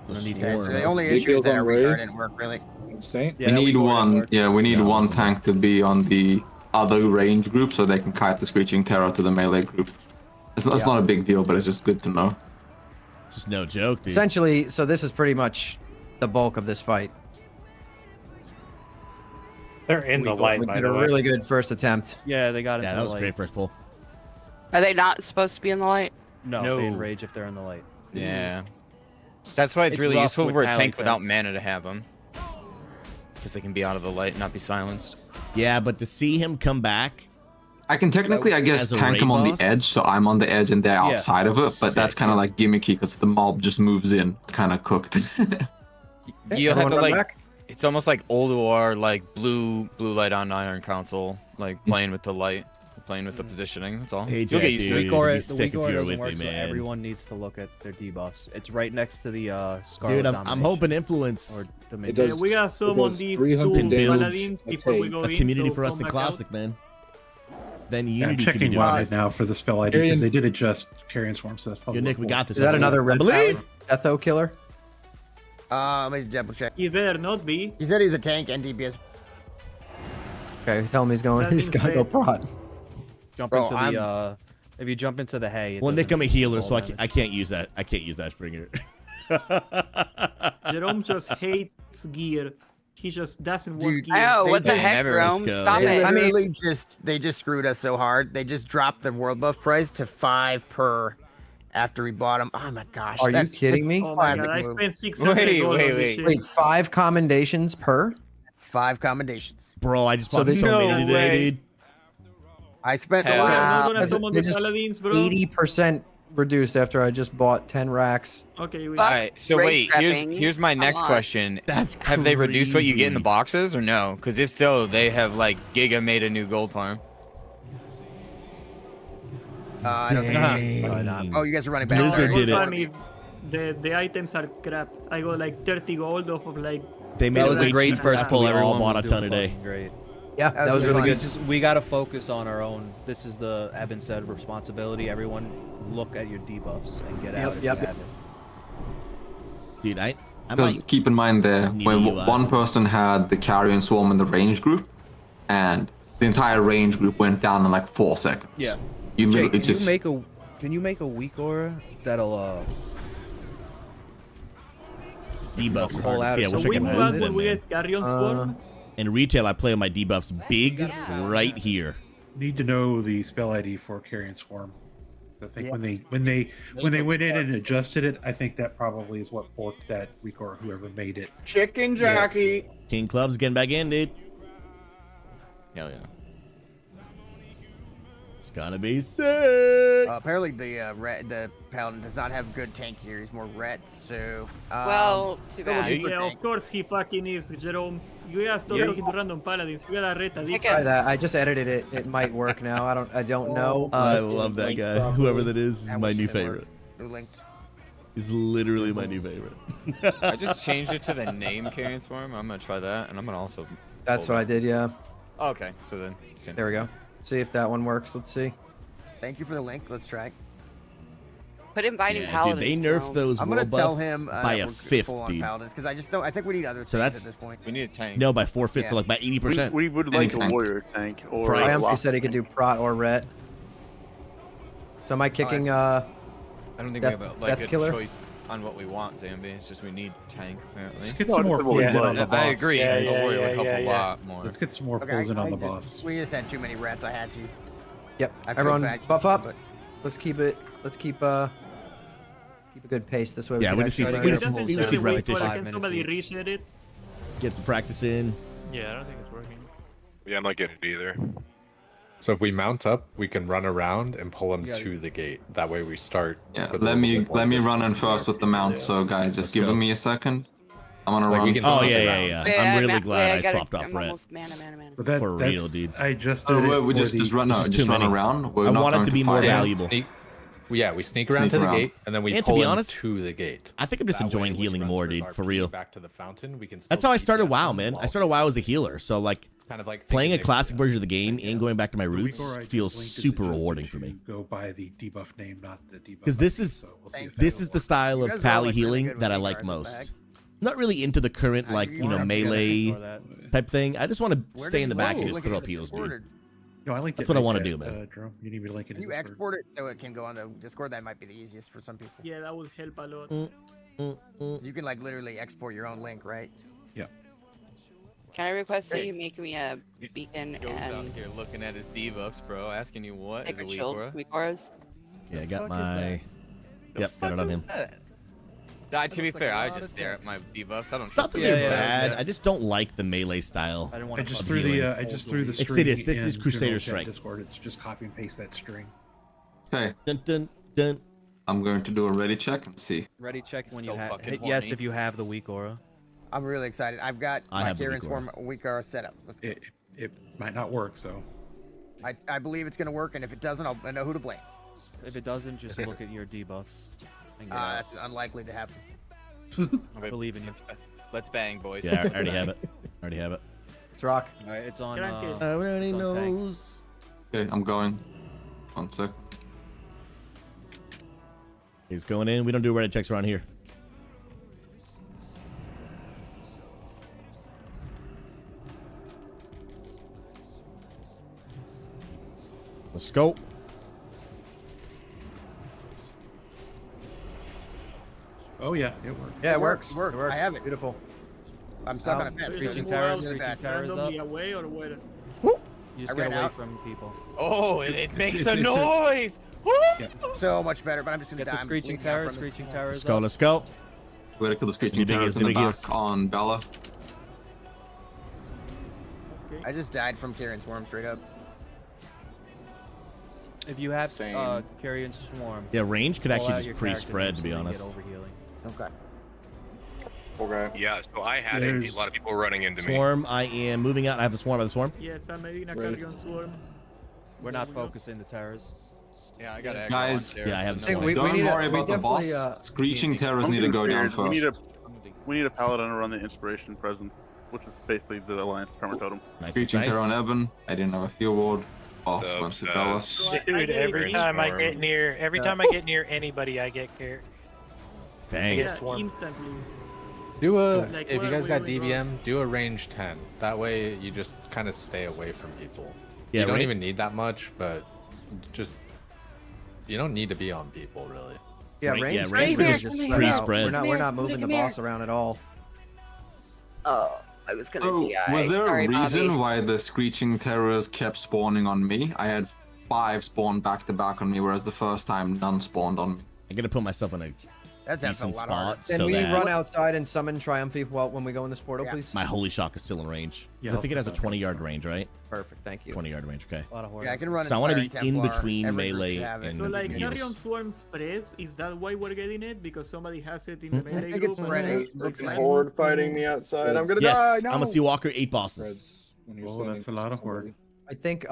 Gonna need Okay, so swarm. the only Big issue is build that on our raid. retard didn't work really. Insane. Yeah, we that need weak aura one. worked. Yeah, we need Yeah, one awesome. tank to be on the other range group so they can kite the Screeching Terror to the melee group. It's not a big deal, but it's just good to know. It's just no joke, dude. Essentially, so this is pretty much the bulk of this fight. They're in the light, We by did the a way. really good first attempt. Yeah, they got into Yeah, the that was light. great first pull. Are they not supposed to be in the light? No, they enrage if they're in the light. Yeah. That's why it's It's really rough useful with for a pally tank without tanks. mana to have them. Because they can be out of the light and not be silenced. Yeah, but to see him come back. I can technically, I guess, As a tank raid him on boss? the edge, so I'm on the edge and they're Yeah. outside of it, but that's Sick. kind of like gimmicky because if the mob just moves in, it's kind of cooked. You'll have everyone to run like. back? It's almost like old war, like blue light on Iron Council, like playing with the light, playing with the positioning. That's all. Hey, You'll Jack, get used to dude. it. It'd be The sick weak if aura you were doesn't with work, me, so man. everyone needs to look at their debuffs. It's right next to the Scarlet Dude, I'm Domination, hoping influence. or It Dominion. does, we gotta summon does these 300 two damage paladins a before we tank. go A in. community so for us come in back Classic, out. man. Then Yeah, I'm Unity could be checking doing on this. it now for the spell ID because they did adjust Carrion Swarm, so that's probably. Yo, Nick, we cool. got this. Is that I another believe. red I believe. Etho killer? Let me double check. He better not be. He said he was a tank and DPS. Okay, tell him he's going. That He's means gonna go red. prod. Jump Bro, into the if you jump into the hay. Well, Nick, I'm a healer, so I I can't use that. I can't use that Springer. Jerome just hates gear. He just doesn't want Dude, gear. I know, They what the just heck, never- let's Rome? go. Stop They it. literally they just screwed us so hard. They just dropped the world buff price to 5 per after we bought them. Oh my gosh. Are you that's kidding me? Oh my god, I move. spent 600 Wait, gold wait, on wait. this shit. Wait, 5 commendations per? It's 5 commendations. Bro, I just So bought they- so No many today, way. dude. I spent Hell So we're yeah. not gonna That's- summon they the just paladins, bro. 80% reduced after I just bought 10 racks. Okay, we Fuck. Alright, so Raid wait, trapping. here's my Come next on. question. That's Have they reduced what you get in the crazy. boxes or no? Because if so, they have like Giga made a new gold farm. I don't think I changed. Dang. Oh, you guys are running back. Blizzard Sorry. did it. Time is the items are crap. I got like 30 gold off of like. They made That it was a way great cheaper first after pull. we all Everyone bought a was ton doing today. fucking great. Yeah, That that was was really fun. good. We gotta focus on our own. This is the Evan said responsibility. Everyone, look at your debuffs and get out. If Yep, you yep. haven't. Dude, I Because might. keep in mind there, Need when you, one person had the Carrion Swarm in the range group, and the entire range group went down in like 4 seconds. Yeah. You Jake, literally can just. you make a weak aura that'll Debuffs are Pull hard out to see. I of So wish I we could move move out when them, we man. get Carrion Swarm. In retail, I play on my debuffs big right here. Need to know the spell ID for Carrion Swarm. I think when they went in and adjusted it, I think that probably is what forked that weak or whoever made it. Chicken jockey. King Club's getting back in, dude. Hell yeah. It's gonna be sick. Apparently the paladin does not have good tank gear. He's more ret, so. Well, too still bad. looking for Yeah, tank. of course he fucking is, Jerome. You gotta stop talking to random paladins. You gotta rate a Take Try it. that. I just edited it. It might work now. I don't know. I love that guy. Whoever that is I my wish new it favorite. worked. Who linked? He's literally my new favorite. I just changed it to the name Carrion Swarm. I'm gonna try that, and I'm gonna also. That's pull what I that. did, yeah. Oh, okay, so then. There we go. See if that one works. Let's see. Thank you for the link. Let's try. Put inviting Yeah, dude, paladins. they nerfed Jerome. those I'm gonna world tell buffs him by a we're fifth, full on dude. paladins because I just don't. I think we need other So things that's- at this point. We need a tank. No, by 4/5, so Yeah. like by 80%. We would like a warrior tank or a Price. He said he could do prot or ret. So am I kicking I don't think Death- we have like Death a Killer? choice on what we want, Zambi. It's just we need tank apparently. Let's get some more pulls in on the boss. I agree. Yeah, a warrior would help a yeah. lot more. Let's get some more Okay, pulls in I on the just- boss. We just had too many rats. I had to. Yep. I feel Everyone bad, buff up. but- Let's keep a good pace this way. Yeah, we can just need actually some- get we a just- full we Doesn't just set. need really wait for it. repetition. Can somebody reshare it? Get some practice in. Yeah, I don't think it's working. Yeah, I'm not getting it either. So if we mount up, we can run around and pull him Yeah. to the gate. That way we start. Yeah, with a let little me bit more run in distance first with the mount. So guys, just give go. me a second. I'm gonna Like, we run. can Oh, swap yeah, it yeah, around. yeah. I'm really glad I swapped off I'm red. almost mana. But that, For that's- real, dude. I just Oh, did it we for just the- run. No, This is just too run many. around. We're I not want it going to be more fight. valuable. Yeah, we sneak around Sneak to the around. gate, and then we And to pull be him honest, to the gate. I think I'm just That way, enjoying when he healing runs more, his dude. For RP real. Back to the fountain, we can still That's how I started DPS WoW, him man. I while- started WoW as a healer, so like kind of like playing a thinking classic extra. version of the game and going back to my The roots weak aura I just feels linked is super adjusted rewarding for to me. Go by the debuff name, not the debuff. Because this ID, is so we'll see if this that is the will style You of guys are all, pally like, really healing good that I with like cards in the most. bag. I'm not really into the current Nah, like you you know don't have to melee Ignore that. type thing. I just want to Where stay did in the you back go? and just Look throw at up the heals, dude. disordered. No, I like That's what I want to do, man. Jerome, you need me to link it. Can you export it so it can go on the Discord? That might be the easiest for some people. Yeah, that would help a lot. You can like literally export your own link, right? Yeah. Can I request that you make me a beacon Goes out and here looking at his debuffs, bro, asking you what is a sacred weak shield aura? weak auras? Yeah, I got my. Yep, got it on him. To be fair, I just stare at my debuffs. I don't. It's not that they're bad. I just don't like the melee style. I just threw the string. Exodus. This is in Crusader general chat Strike. Discord. It's just copy and paste that string. Okay. Dun, dun, dun. I'm going to do a ready check and see. Ready check when you so have. fucking Yes, horny. if you have the weak aura. I'm really excited. I've got I my have the Kieran weak aura. Swarm weak aura set up. Let's go. It might not work, so. I believe it's gonna work, and if it doesn't, I know who to blame. If it doesn't, just look at your debuffs. And get out. That's unlikely to happen. I believe in you. Let's bang, boys. Yeah, I already have it. Already have it. Let's rock. All right, it's on. Crank it. I already it's on tank. knows. Okay, I'm going. 1 sec. He's going in. We don't do Reddit checks around here. Let's go. Oh yeah, it works. Yeah, it works. It works. It works. I have it. Beautiful. I'm stuck on a So fence. you Screeching move towers, out screeching towers randomly up. away or where? You just I get ran away out. from people. Oh, it makes it's- a it's a- noise. So much better, but I'm just gonna Get die. the I'm screeching bleeding out towers, from it. screeching towers. Let's go. up. Let's go. We're gonna kill the screeching Give me terrors biggies, in the give me back biggies. on Bella. Okay. I just died from Kieran Swarm straight up. If you have Same. Carrion Swarm. Yeah, range could call actually out just your pre-spread, character to be names so honest. they get overhealing. Okay. Okay. Yeah, so I had a lot of people running into me. Swarm, I am moving out. I have the swarm. I have the swarm. Yes, I'm making a Ready. Carrion Swarm. We're not focusing the terrors. Yeah, I got aggro Guys, on there, yeah, I have so the no swarm. Don't need worry a- we about the boss. definitely, Screeching terrors I'm need to go getting down scared. first. We need a paladin to run the inspiration presence, which is basically the alliance karma totem. Nice. Screeching nice. terror on Eben. I didn't have a field ward. Boss went to Bella. Dude, every time I get near, anybody, I get scared. Dang. Yeah, instantly. Do a Like, if you where- guys got where we go? DBM, do a range 10. That way you just kind of stay away from people. Yeah, you don't right. even need that much, but just you don't need to be on people really. Yeah, Right, range. yeah, range range we is just just pre-spread. We're not Come moving the here. boss around at all. Oh, I was gonna So, DI. was there Sorry, a reason Bobby. why the screeching terrors kept spawning on me? I had 5 spawn back to back on me, whereas the first time none spawned on me. I'm gonna put myself in a That's decent a lot harder. spot Can so we that run outside and summon Triumph while when we go in this portal, Yeah. please? my holy shock is still in range. 'Cause Yeah, I think it has a 20-yard range, right? Perfect. Thank you. 20-yard range. Okay. A lot of horror. Yeah, I can run. So I wanna be Inspiring in Templar. between Every group melee should have it. and So like heals. Carrion Swarm spreads, is that why we're getting it? Because somebody has it in the melee think group? it's and spread then eight. it's It's like- Horde fighting me outside. I'm gonna Yes, die. I'm No. gonna see Walker 8 bosses. Spreads when you're Oh, swimming. that's a lot of horde. I think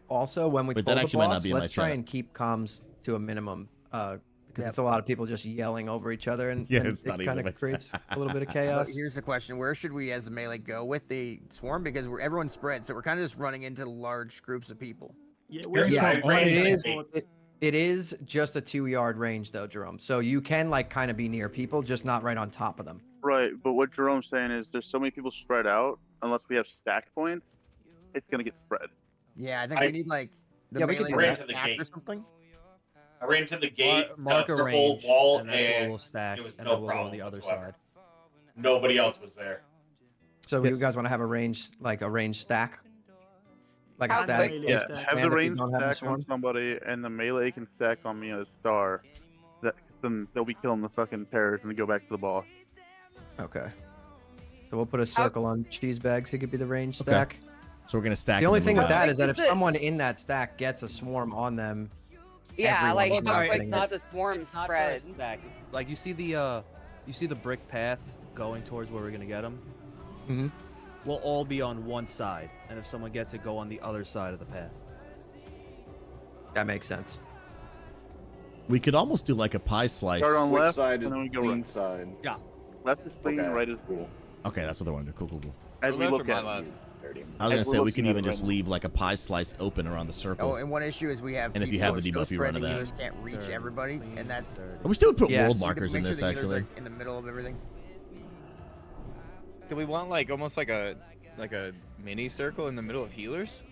also when we Wait, pull that the actually might not boss, be in my let's try chat. and keep comms to a minimum. Because Yep. it's a lot of people just yelling over each other, and, Yeah, and it's not it even kind in my of creates a little bit of But chaos. here's the question: where should we, as a melee, go with the swarm? Because everyone's spread, so we're kind of just running into large groups of people. Yeah, Yeah, spread it is- is. It is just a 2-yard range, though, Jerome. So you can like kind of be near people, just not right on top of them. Right, but what Jerome's saying is there's so many people spread out, unless we have stack points, it's gonna get spread. Yeah, I think we need like the Yeah, we could melee do that. stack or something. I ran into the gate, Mark a the range, full wall, and that's where and we'll stack, it was and no then we'll go on problem the other whatsoever. side. Nobody else was there. So you guys want to have a range stack, like a How stack? big? Yeah, stack. have And the if you range don't have the stack on swarm? somebody, and the melee can stack on me as a star. Then they'll be killing the fucking terrors and go back to the boss. Okay. So we'll put a circle on cheese bags. He could be the range Okay. stack. So we're gonna stack. The only and thing move with out. that is that if Is it- someone in that stack gets a swarm on them, Yeah, everyone like is it's not not, it's getting not it. the swarm It's not spread. first stack. Like you see the brick path going towards where we're gonna get them. Mhm. We'll all be on one side, and if someone gets it, go on the other side of the path. that makes sense. We could almost do like a pie slice. Start on Which left, side and is then we go clean right. side? Yeah. Left is clean, Okay. right is cool. Okay, that's what they want to do. Cool, cool, cool. As Your we left or look my at left? I was gonna As we're say we looking can at even it just right now. leave like a pie slice open around the circle. Oh, and one issue is we have. And if you people have the who are debuff, still you run spreading, to that. healers can't reach everybody, and that's. I wish they would put Yes. world You markers in Make sure this the healers actually. are in the middle of everything. Do we want like almost like a mini circle in the middle of healers?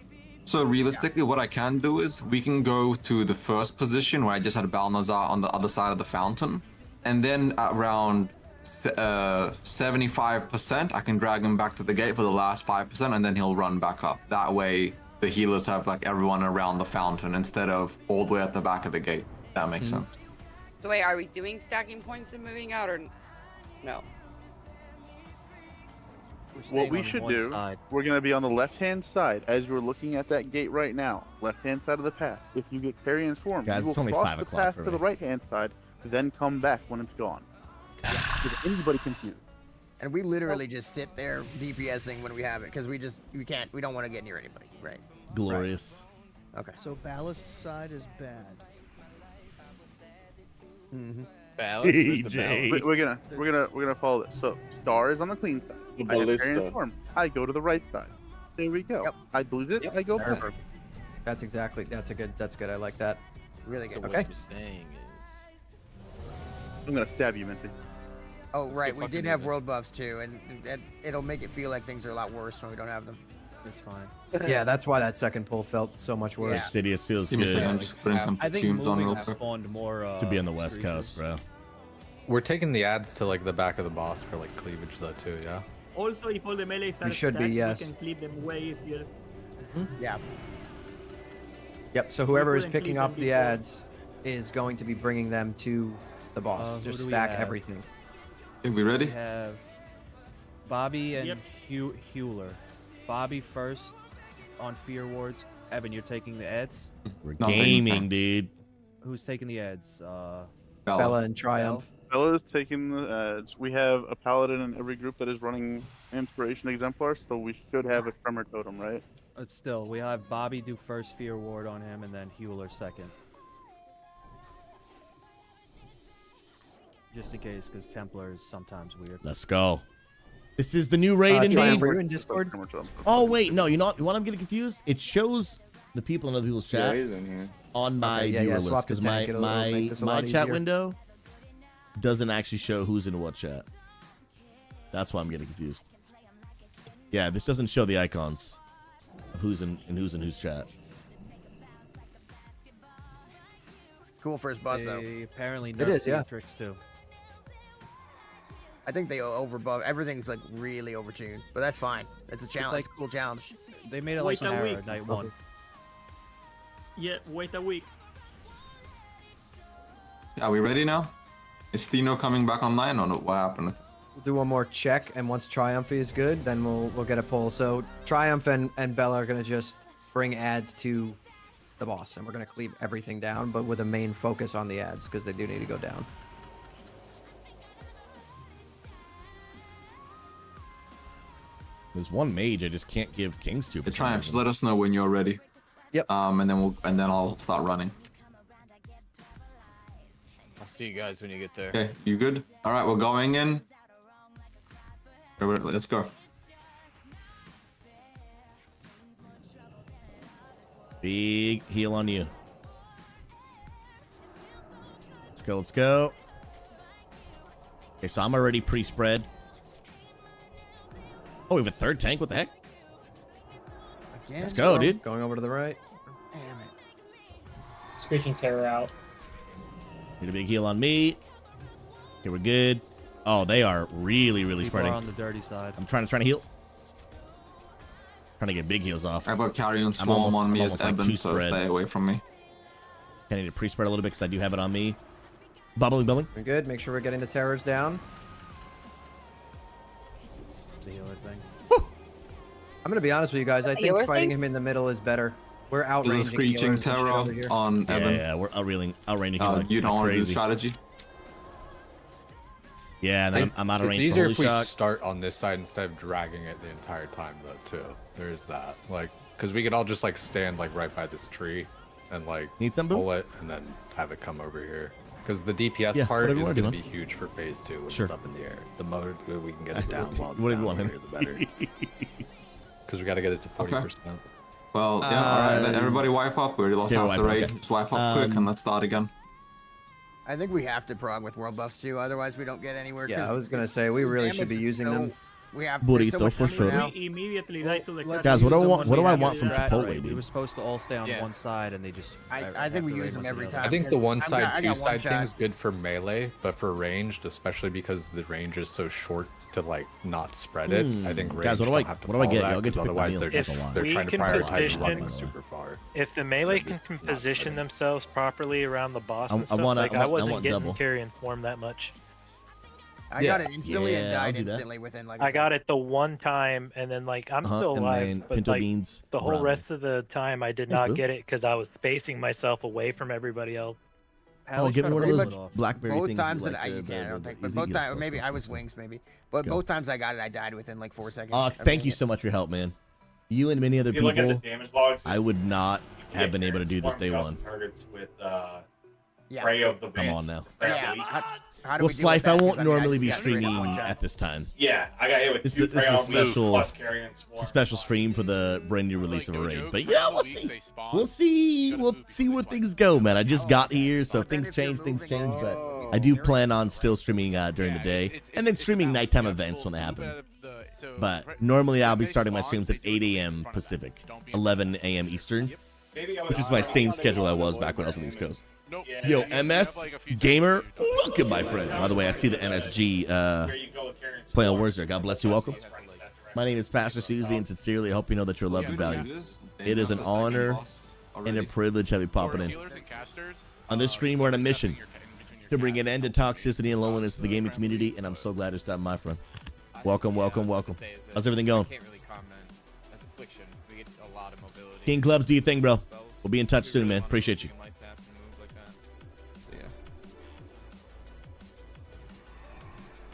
So realistically, what I can do is we can go to the first position where I just had Balnazar on the other side of the fountain, and then at around 75%, I can drag him back to the gate for the last 5%, and then he'll run back up. That way, the healers have like everyone around the fountain instead of all the way at the back of the gate. That makes sense. So wait, are we doing stacking points and moving out, or no? What we should do, we're going to be on the left-hand side as you're looking at that gate right now. Left-hand side of the path. If you get carrion swarm, Guys, you it's will only cross 5 the o'clock path for to the me. right-hand side, then come back when it's gone. Is anybody confused? And we literally just sit there DPSing when we have it because we don't want to get near anybody, right? Glorious. Okay. So ballast side is bad. Ballast? Where's the AJ. ballast? We're gonna follow this. So star is on the clean side. The I have ballista. carrion swarm. I go to the right side. There we go. Yep. I lose it. I go back. Perfect. That's good. I like that. Really So good. what Okay. you're saying is... I'm gonna stab you, Minty. Oh, right. get We fucking did have moving. world buffs too, and it'll make it feel like things are a lot worse when we don't have them. It's fine. Yeah, that's why that second pull felt so much worse. Sidious feels Give me a second, I'm good just putting some I think tombs on moving real quick. spawned more. to be on the West creatures. Coast, bro. We're taking the ads to like the back of the boss for like cleavage though too, yeah. Also, if all the melees are We should be, stacked, yes. we can clip them way easier. Yeah. Yep. So whoever is couldn't picking keep up them the before. ads is going to be bringing them to the boss. who Just do we stack have? everything. Okay, we ready? We have Bobby and Yep. Hewler. Bobby first on Fear Wards. Evan, you're taking the ads. We're Nothing. gaming, dude. Who's taking the ads? Bella and Triumph. Bella's taking the ads. We have a paladin in every group that is running Inspiration Exemplar, so we should have a Tremor Totem, right? But still, we have Bobby do first Fear Ward on him, and then Hewler second. Just in case, because Templar is sometimes weird. Let's go. This is the new raid indeed. Triumph, were you in Discord? Tremor Totem. Oh wait, no, you know what? I'm getting confused. It shows the people in other people's Yeah, chat he's in here. on my Okay, yeah, viewer list swap the because my tank, it'll make this a lot chat easier. window doesn't actually show who's in what chat. That's why I'm getting confused. Yeah, this doesn't show the icons of who's in whose chat. Cool first boss though. They apparently It nerfed is, yeah. Beatrix too. I think they overbuff. Everything's like really overtuned, but that's fine. It's a challenge. like- It's a cool challenge. They made it Wait like a Terra week. night one. Yeah, wait a week. Are we ready now? Is Thino coming back online or what happened? We'll do one more check, and once Triumph is good, then we'll get a pull. So Triumph and Bella are gonna just bring ads to the boss, and we're gonna cleave everything down, but with a main focus on the ads because they do need to go down. There's one mage I just can't give kings to. for The some Triumph, just reason. let us know when you're ready. Yep. And then I'll start running. I'll see you guys when you get there. Okay, you good? All right, we're going in. Let's go. Big heal on you. Let's go. Let's go. Okay, so I'm already pre-spread. Oh, we have a third tank. What the heck? Again? Let's go, dude. Going over to the right. Damn it. Screeching Terror out. Need a big heal on me. Okay, we're good. Oh, they are really, really People spreading. are on the dirty side. I'm trying to heal. Trying to get big heals off. I got Carrion I'm Swarm almost- on me I'm as almost like Eben, two so spread. stay away from me. I need to pre-spread a little bit because I do have it on me. Bubbling. We're good. Make sure we're getting the terrors down. It's a healer thing. I'm gonna be honest with you guys. I A think healer fighting thing? him in the middle is better. We're outranging There's a Screeching healers and shit Terror over here. on Yeah, Eben. yeah, we're outraining him like, You don't like want to do crazy. strategy? Yeah, and then I'm out of It's range. easier Holy if we shot. start on this side instead of dragging it the entire time though too. There's that. Like, because we could all just like stand like right by this tree and like Need some, Boo? pull it and then have it come over here. Because the DPS Yeah, part whatever you is wanna do, going to man. be huge for phase 2 when Sure. it's up in the air. The more we can get it down while it's Whatever you down want, here, the better. Because we got to get it to 40%. Well, yeah, alright, then everybody wipe up. We already lost yeah, half wipe the up, raid. okay. Just wipe up quick and let's start again. I think we have to prog with world buffs too, otherwise we don't get anywhere. Yeah, 'cause I was gonna the say we really should damage be is using so them. We have Burrito so much for food sure. now. We immediately die to the Guys, what do I catapult. want? What do I want from Strat, Chipotle, We dude? were supposed to all stay on Yeah. one side, and they just. I think we use them every time. I think the one side, I got two one side thing shot. is good for melee, but for ranged, especially because the range is so short to like not spread it. I think Guys, ranged what do I- don't have to what do I follow get? that, Y'all get to 'cause pick my otherwise meal. they're That's just a lot. they're We trying to can prioritize position- running super far. If the melee can position themselves properly around the boss, and I stuff, wanna- like I I want wasn't getting double. carrion swarm that much. I got it instantly and Yeah, I'll died do that. instantly within like. I got it the one time, and then like I'm still and alive, then but pinto like beans, the whole brownies. rest of the time I did Thanks, not boo. get it because I was spacing myself away from everybody else. Oh, give me one of Pretty those much blackberry both things. times like that I the- you the- can, I the- don't the think, but easy- both yes, times let's maybe go, I let's was go. wings maybe, but go. both times I got it, I died within like 4 seconds. Ox, thank you so much for your help, man. You and many other If you look at people, the damage logs, I would not you have get been able to do this swarm day custom one. Targets with Yeah. Prey of the I'm Wind. on now. Prey of the Yeah. Week. How do Well, we deal with Slife, that? I 'Cause, won't mean, I normally just be got straight streaming one shot. at this time. Yeah, I got hit with This two is Prey a on Week special. plus Carrion Swarm. It's a special stream for the brand new release of a raid. But yeah, we'll see. We'll see. We'll see where things go, man. I just got here, so if things change, things change. But I do plan on still streaming during the day, and then streaming nighttime events when they happen. But normally I'll be starting my streams at 8 a.m. Pacific, 11 a.m. Eastern, which is my same schedule I was back when I was on the East Coast. Yo, MS Gamer, welcome, my friend. By the way, I see the MSG play on words there. God bless you. Welcome. My name is Pastor Susie, and sincerely, I hope you know that you're loved and valued. It is an honor and a privilege having popping in. On this stream, we're on a mission to bring an end to toxicity and loneliness in the gaming community, and I'm so glad to stop, my friend. Welcome, welcome, welcome. How's everything going? King Clubs, do you think, bro? We'll be in touch soon, man. Appreciate you.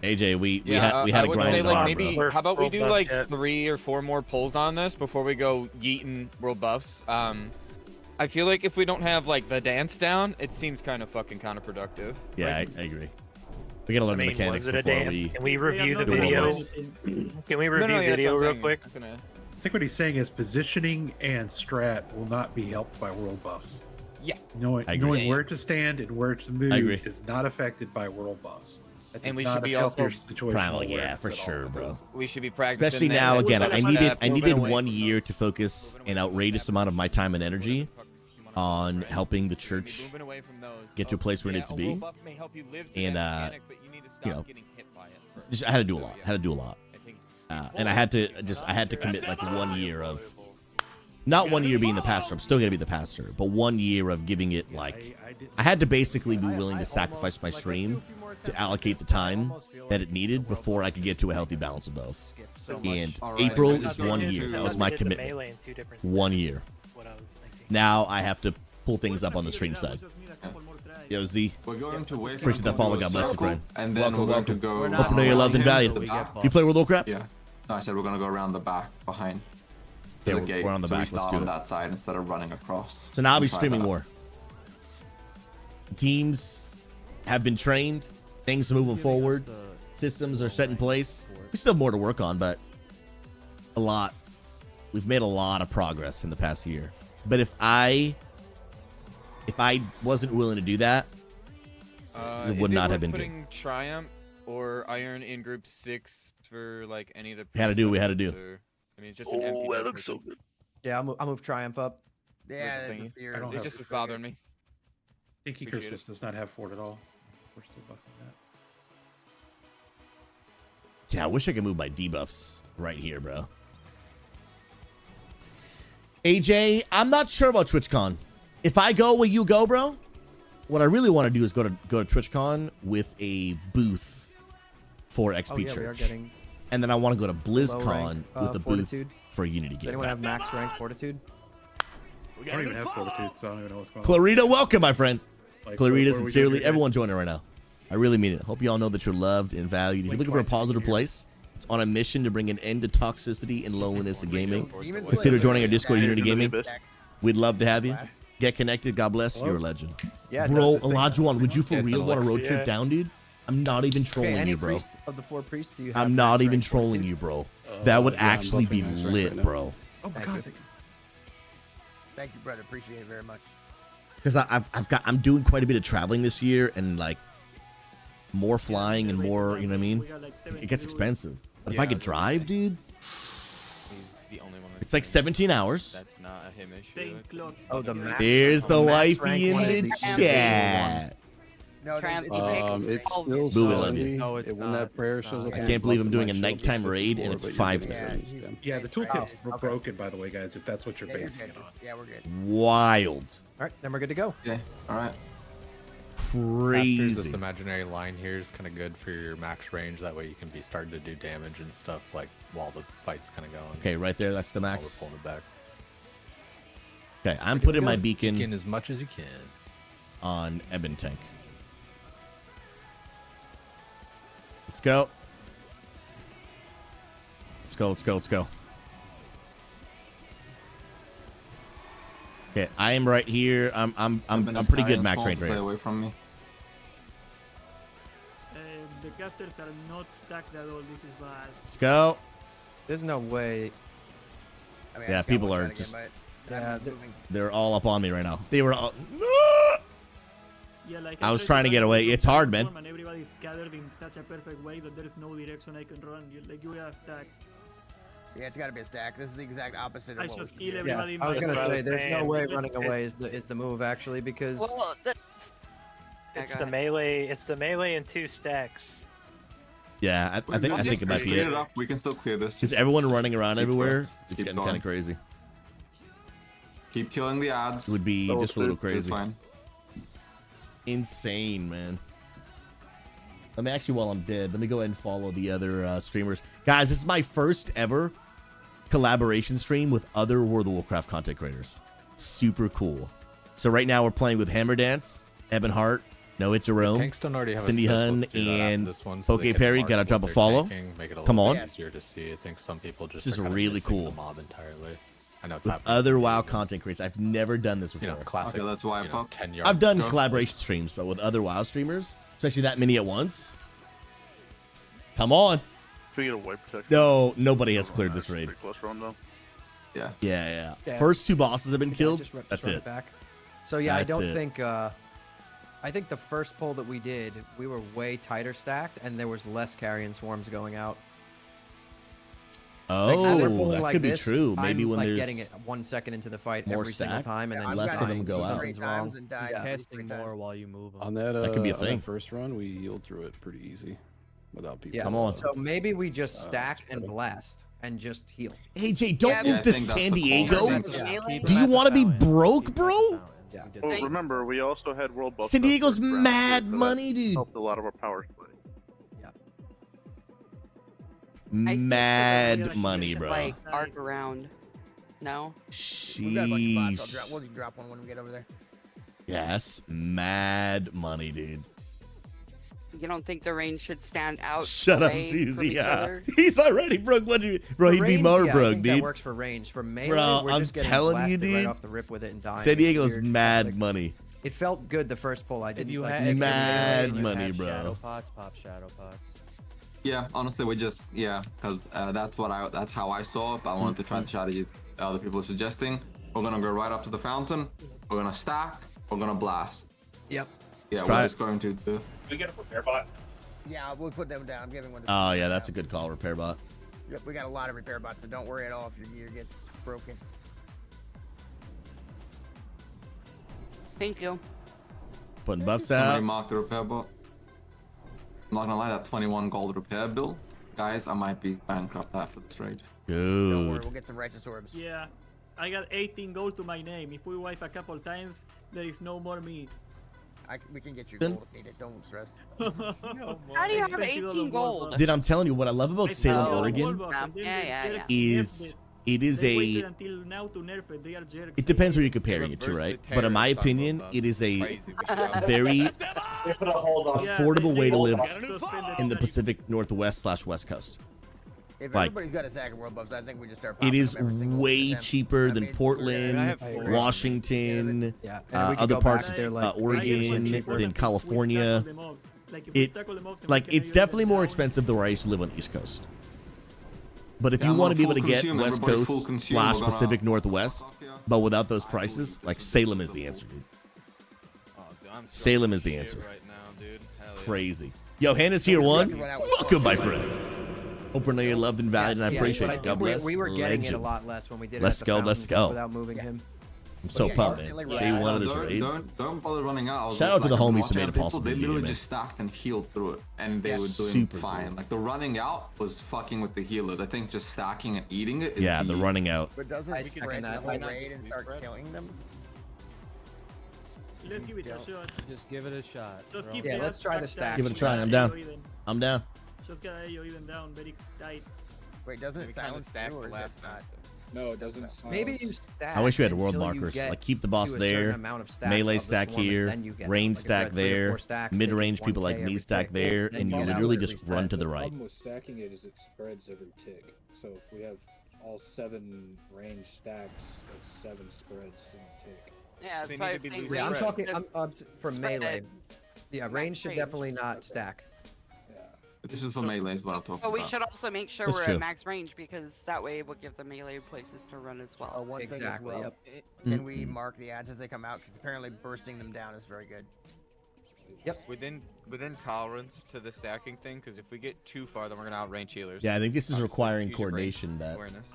AJ, we had I a would grind say, it like, on, maybe bro. how about we do like 3 or 4 more polls on this before we go yeeting world buffs. I feel like if we don't have like the dance down, it seems kind of fucking counterproductive. Yeah, I agree. We gotta learn the mechanics was it a before dance? we. Can we review the do world video? buffs. Can we review video real quick? I think what he's saying is positioning and strat will not be helped by world buffs. Yeah. I agree. Knowing where to stand and where to move I agree. is not affected by world buffs. That And does we not should be affect also your situational Primal, yeah, awareness for at all. sure, bro. We should be practicing. Especially that. now, again, I Step needed moving away one from year those. to focus an outrageous amount of my time and energy on helping the church Moving away from those. get to a place where it needs to A be. world buff may help you live through And that mechanic, but you need to stop you know, getting hit by it first. just, I had to do a lot. And I had to commit like 1 year of, not 1 year being the pastor. I'm still gonna be the pastor, but 1 year of giving it like, I had to basically be willing to sacrifice my stream to allocate the time that it needed before I could get to a healthy balance of both. And April is 1 year. That was my commitment. 1 year. Now I have to pull things up on the stream side. Yo, Z. We're going to wait Appreciate that follow. God bless you, circle, friend. and then Welcome, we're going to welcome. go. Hope you know you're loved and valued. You play World of Warcraft? Yeah. No, I said we're gonna go around the back behind Yeah, the we're gate. on the so we back. Let's start do on it. that side instead of running across. So now I'll be We'll try streaming that. more. Teams have been trained. Things are moving forward. Systems are set in place. We still have more to work on, but a lot. We've made a lot of progress in the past year. But if I wasn't willing to do that, it would not have been good. Putting Triumph or Iron in Group 6 for like any of the. We had to do what we had to do. I mean, it's just an empty. that looks so good. Yeah, I'll move Triumph up. Yeah, With the thingy. fear. I don't It have just was bothering me. Inky Appreciate Curses does not have Ford at all. We're still buffing that. Yeah, I wish I could move my debuffs right here, bro. AJ, I'm not sure about TwitchCon. If I go, will you go, bro? What I really want to do is go to TwitchCon with a booth for XP We are Church. getting And then I want to go to BlizzCon rank, with a Fortitude. booth for Unity Does Game. anyone have max rank Fortitude? I don't even have Fortitude, so I don't even know what's going on. Clarita, welcome, my friend. Like, Clarita, where are we sincerely, going, guys? everyone joining right now. I really mean it. Hope you all know that you're loved and valued. If you're looking for a positive place, it's on a mission to bring an end to toxicity and loneliness in gaming. Consider joining our Discord, Unity Gaming. We'd love to have you. Get connected. God bless. You're a legend. Yeah, Bro, that's the same. Olajuwon, would you for Yeah, it's real an want a road elixir. trip down, dude? I'm not even Okay, trolling any you, bro. priest of the 4 priests do you have I'm not max even rank trolling Fortitude? you, bro. That would yeah, I'm actually be buffing max rank lit, right now. bro. Oh my god. Thank you, brother. Appreciate it very much. Because I'm doing quite a bit of traveling this year and like more flying and more, you know what I mean? It gets expensive. But if I could drive, dude, He's the only one. it's like 17 hours. That's not a him issue. Same clock. Oh, the max. There's the max wifey in rank the one is chat. No, It's still Boo, we love you. Sunday. No, it's When not. that prayer shows up, I can't believe I'm doing a nighttime raid and it's 5. Yeah, the toolkit's broken, by the way, guys, if that's what you're basing it on. Yeah, we're good. Wild. All right, then we're good to go. Okay, all right. Crazy. This imaginary line here is kind of good for your max range. That way you can be starting to do damage and stuff like while the fight's kind of going. Okay, right there. That's the While max. we're pulling it back. Okay, I'm putting my beacon Beacon as much as you can. on Ebon Tank. Let's go. Let's go. Let's go. Let's go. Okay, I am right here. I'm pretty good max range right Stay here. away from me. The casters are not stacked at all. This is bad. Let's go. There's no way. I mean, I Yeah, just got people one are shot again, just. but Yeah, I'm moving. They're all up on me right now. They were all. Yeah, like I was tried trying to get away. It's hard, man. And everybody's scattered in such a perfect way that there's no direction I can run. You gotta stack. Yeah, it's got to be a stack. This is the exact opposite of I what just we kill did. everybody. I was gonna say there's no way It- running away is the move actually because Well, It's the melee. It's the melee in 2 stacks. Yeah, I think it might be Clear it. it up. We can still clear this. Because Just everyone running around keep everywhere, going. it's Keep getting going. kind of crazy. Keep killing the ads. It would be So just a little it's crazy. fine. Insane, man. Let me actually, while I'm dead, let me go ahead and follow the other streamers. Guys, this is my first ever collaboration stream with other World of Warcraft content creators. Super cool. So right now we're playing with Hammer Dance, Eben Hart, Noah Jerome, Tanks don't already have Cindy assists, Hun, let's do that after and this one so Poke they can Perry. mark Gotta what drop a they're follow. taking, make it a Come little on. bit easier to see. I think some people just This is are kinda really missing cool. the mob entirely. I know it's With happening. other WoW content creators. I've never done this before. You know, classic. Okay, that's why I 10 yards. I've done Go. collaboration streams, but with other WoW streamers, especially that many at once. Come on. Can we get a wipe protection? No, nobody has cleared this raid. Pretty close run though. Yeah. Yeah. Yeah. First 2 bosses have been Yeah, killed. just run That's it. back. So yeah, I That's don't it. think. I think the first pull that we did, we were way tighter stacked, and there was less carrion swarms going out. Like, when we're Oh, pulling that like could be this, true. Maybe I'm, when like, there's getting it 1 second into the fight more every single stack, time, and then I've less of them dying, go so out. something's Times wrong. and died Yeah. at least 3 Casting times. more while you move 'em. On that, That could be a on that thing. first run, we yield through it pretty easy without people. Yeah. Come on. So maybe we just stack and blast and just heal. Hey, Jay, don't Yeah, move I to think that's San the Diego. call. Yeah. Do you want to be broke, bro? Yeah. Well, remember, we also had World Buff. San Diego's Fest first round, mad so that money, dude. Helped a lot of our power split. Mad money, bro. Like arc around. No. We've got a bunch of bots. Sheesh. We'll just drop one when we get over there. Yes, mad money, dude. You don't think the range should stand out? Shut up, away from Susie. each Yeah. other? He's already broke. What do you, bro? He'd be Range, more yeah, I broke, think dude. That works for range. For melee, Bro, we're I'm just getting telling you, blasted dude. right off the rip with it and dying. San It's Diego's weird. mad Like, money. It felt good the first pull. I If didn't you like. had if you Mad and you money, have bro. Shadow pots, pop shadow pots. Yeah, honestly, we just because that's how I saw it. I wanted to try the strategy other people are suggesting. We're gonna go right up to the fountain. We're gonna stack. We're gonna blast. Yep. Yeah, Let's we're try just going to do. We get a repair bot. Yeah, we'll put them down. I'm giving one to Oh, Steve yeah, right that's a now. good call, repair bot. Yep, we got a lot of repair bots, so don't worry at all if your gear gets broken. Thank you. Putting buffs Somebody out. mark the repair bot. I'm not gonna lie, that 21 gold repair bill, guys, I might be bankrupt after this raid. Don't worry, Good. we'll get some righteous orbs. Yeah, I got 18 gold to my name. If we wipe a couple times, there is no more meat. We can get you Then- gold if needed. Don't stress. How do you have Spent it all 18 on gold? Dude, I'm telling you, what I love about Salem, Oregon Yeah. is it is They waited a. until now to nerf it. They are jerks. It depends who you're comparing it to, right? But in my opinion, it is a very affordable way to live in the Pacific Northwest / West Coast. If Like, everybody's got a stack of world buffs, I think we just start. it popping is them every single way attempt. cheaper I than mean, Portland, we're- Washington, Yeah, and we could other go parts back of there, like, Oregon, than California. It like it's definitely more expensive than where I used to live on the East Coast. But if Yeah, you I'm want to on be able to full get consume, West everybody full Coast consume, / we're gonna- Pacific Northwest, but without those prices, like Salem is the answer, dude. Oh, dude, I'm Salem is the shit answer. right now, dude. Hell yeah. Crazy. Yo, Hannah's here one. Welcome, my friend. Hope we know you loved and valued, and I appreciate it. God bless. We were getting it a Legend. lot less when we did Let's it. go, let's go. Without moving him. I'm so pumped, man. Day one of this raid. Don't bother running out. Shout out to the homies who made it people, possible. They literally man. just stacked and healed through it, and they were doing Super fine. cool. Like the running out was fucking with the healers. I think just stacking and eating it. Is Yeah, the running out. But doesn't it spread the whole raid and start killing them? Let's give it a shot. Just give it a shot. Just bro. keep Yeah, the let's try the attack stack. Give it a down. try. I'm down. I'm down. Just get AO even down very tight. Wait, doesn't it silence stack or last not? No, it doesn't. Maybe you stack. I wish we had world until you markers. get Like keep the boss to a certain there, amount of stacks melee of the stack swarm, and here, then you get range like, if stack you're at 3 or there, 4 stacks, they mid-range take people 1K like me every stack tick, there, then and you get out literally every just stack. run to the The right. problem with stacking it is it spreads every tick. So if we have all 7 range stacks, that's 7 spreads in a tick. Yeah, They that's why I need to was be saying loose. Yeah, I'm range talking just for spread melee. it. Yeah, range should range. definitely not stack. This is for melee, is what I'm talking But we about. should also make sure That's we're true. at max range because that way it will give the melee places to run as well. One thing as Exactly, well. yep. Can we mark the ads as they come out? Because apparently bursting them down is very good. Yep. Within tolerance to the stacking thing, because if we get too far, then we're gonna outrange healers. Yeah, I think this is Obviously, requiring use your brain coordination that awareness.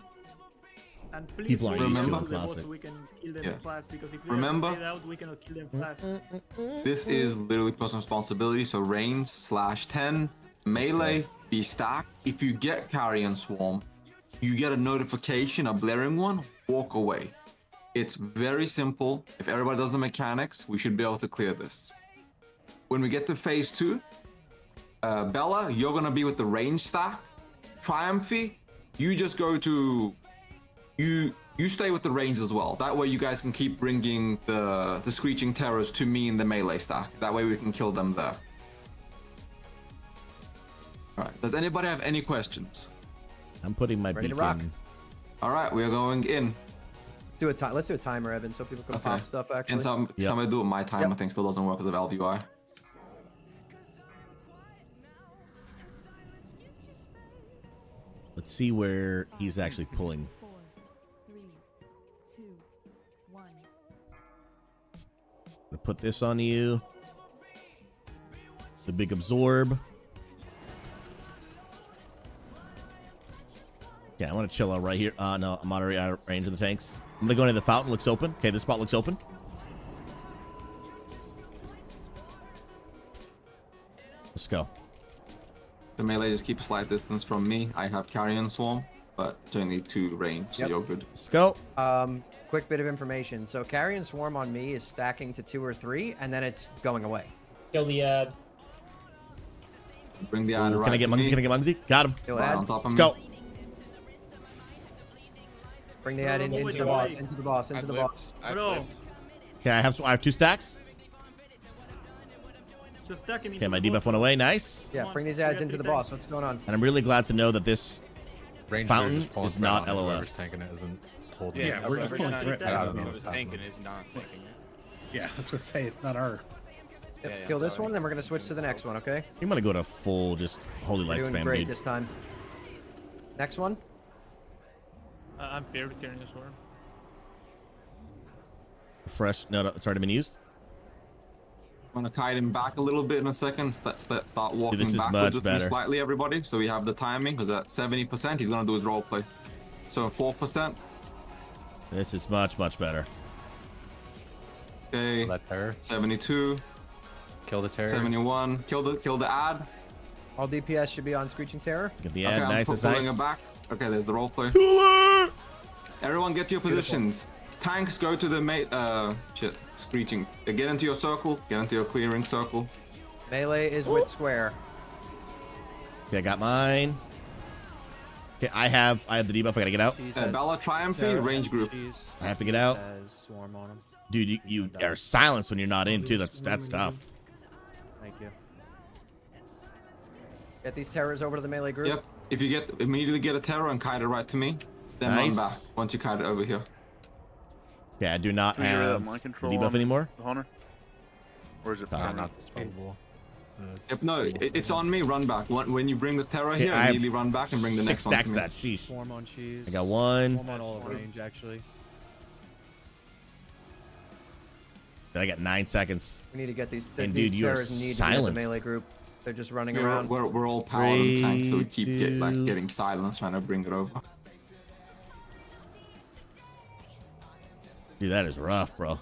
And please People aren't wait used to until it, the boss classic. so we can kill them Yeah. fast because if we Remember- have out, we cannot kill them fast. This is literally personal responsibility. So range /10, melee, be stacked. If you get carrion swarm, you get a notification, a blaring one, walk away. It's very simple. If everybody does the mechanics, we should be able to clear this. When we get to phase 2, Bella, you're gonna be with the range stack. Triumphy, you just go to you stay with the range as well. That way you guys can keep bringing the screeching terrors to me in the melee stack. That way we can kill them there. Alright, does anybody have any questions? I'm putting my Ready to beacon. rock. Alright, we're going in. Let's do a timer, Evan, so people can Okay. pop stuff actually. And somebody do it my time, Yep. I think still doesn't work because of LVI. Let's see where he's actually pulling. 4, 3, 2, 1. I'll put this on you. The big absorb. Yeah, I want to chill out right here. No, I'm already out of range of the tanks. I'm gonna go into the fountain. Looks open. Okay, this spot looks open. Let's go. The melee just keep a slight distance from me. I have carrion swarm, but it's only 2 range, so Yep. you're good. Let's go. Quick bit of information. So carrion swarm on me is stacking to 2 or 3, and then it's going away. Kill the ad. Bring the Ooh, ad can right I get to Mungsy? me. Can I get Mungsy? Got him. Kill Right ad. on top of Let's me. go. Bring the ad into the boss, into the boss, into the boss. Bro, Okay, I have 2 stacks. just stack him Okay, into my the debuff boss. went away. Nice. Yeah, bring these ads into the boss. What's going on? And I'm really glad to know that this Ranger fountain just pulling is not down, whoever's LOS. tanking it isn't holding Yeah, it. we're just pulling not. through it. I don't know. Whoever's tanking is not tanking it. Yeah, I was gonna say it's not our. Yep, Yeah, kill this sorry. one, then we're gonna switch to the next one. Okay? I'm gonna go to full just holy We're light doing spam, great dude. this time. Next one. I'm paired with carrying this one. Fresh. No, it's already been used. I'm gonna kite him back a little bit in a second. Start walking this is backwards much with me better. slightly, everybody. So we have the timing, because at 70%, he's gonna do his role play. So 4%. This is much, much better. Okay. Let her 72. kill the terror. 71. Kill the ad. All DPS should be on Screeching Terror. Get the Okay, ad. I'm Nice, it's pulling nice. it back. Okay, there's the role play. Everyone get to your positions. Tanks go to the screeching. Get into your circle. Get into your clearing circle. Melee is with square. Okay, I got mine. Okay, I have the debuff. I gotta get out. Bella Triumphy, range group. I have to get out. Swarm on him. Dude, you are silenced when you're not in too. That's tough. Thank you. Get these terrors over to the melee group. Yep. If you immediately get a terror and kite it right to me, then Nice. run back once you kite it over here. Okay, I do not Do you have have mind the control debuff on anymore. the Hunter? Or is it Not disposable. Yep, no, it's on me. Run back. When you bring the terror Okay, here, I have immediately run back and bring the 6 next one stacks to of me. that. Sheesh. Swarm on cheese. I got 1. Swarm on all of range, actually. Then I got 9 seconds. We need to get these. And these dude, you are terrors need to be at the silenced. melee group. They're just running Yeah, around. we're all paladin tanks, so we 3, keep 2. getting silence, trying to bring it over. Dude, that is rough, bro.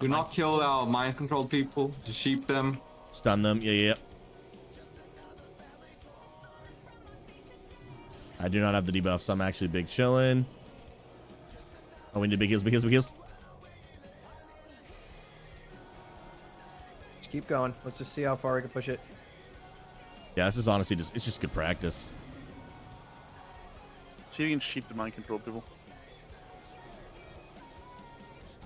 Do not kill our mind controlled people. Just sheep them. Stun them. Yeah. I do not have the debuff, so I'm actually big chilling. Oh, we need big heals. Just keep going. Let's just see how far we can push it. Yeah, this is honestly it's just good practice. See if you can sheep the mind control people.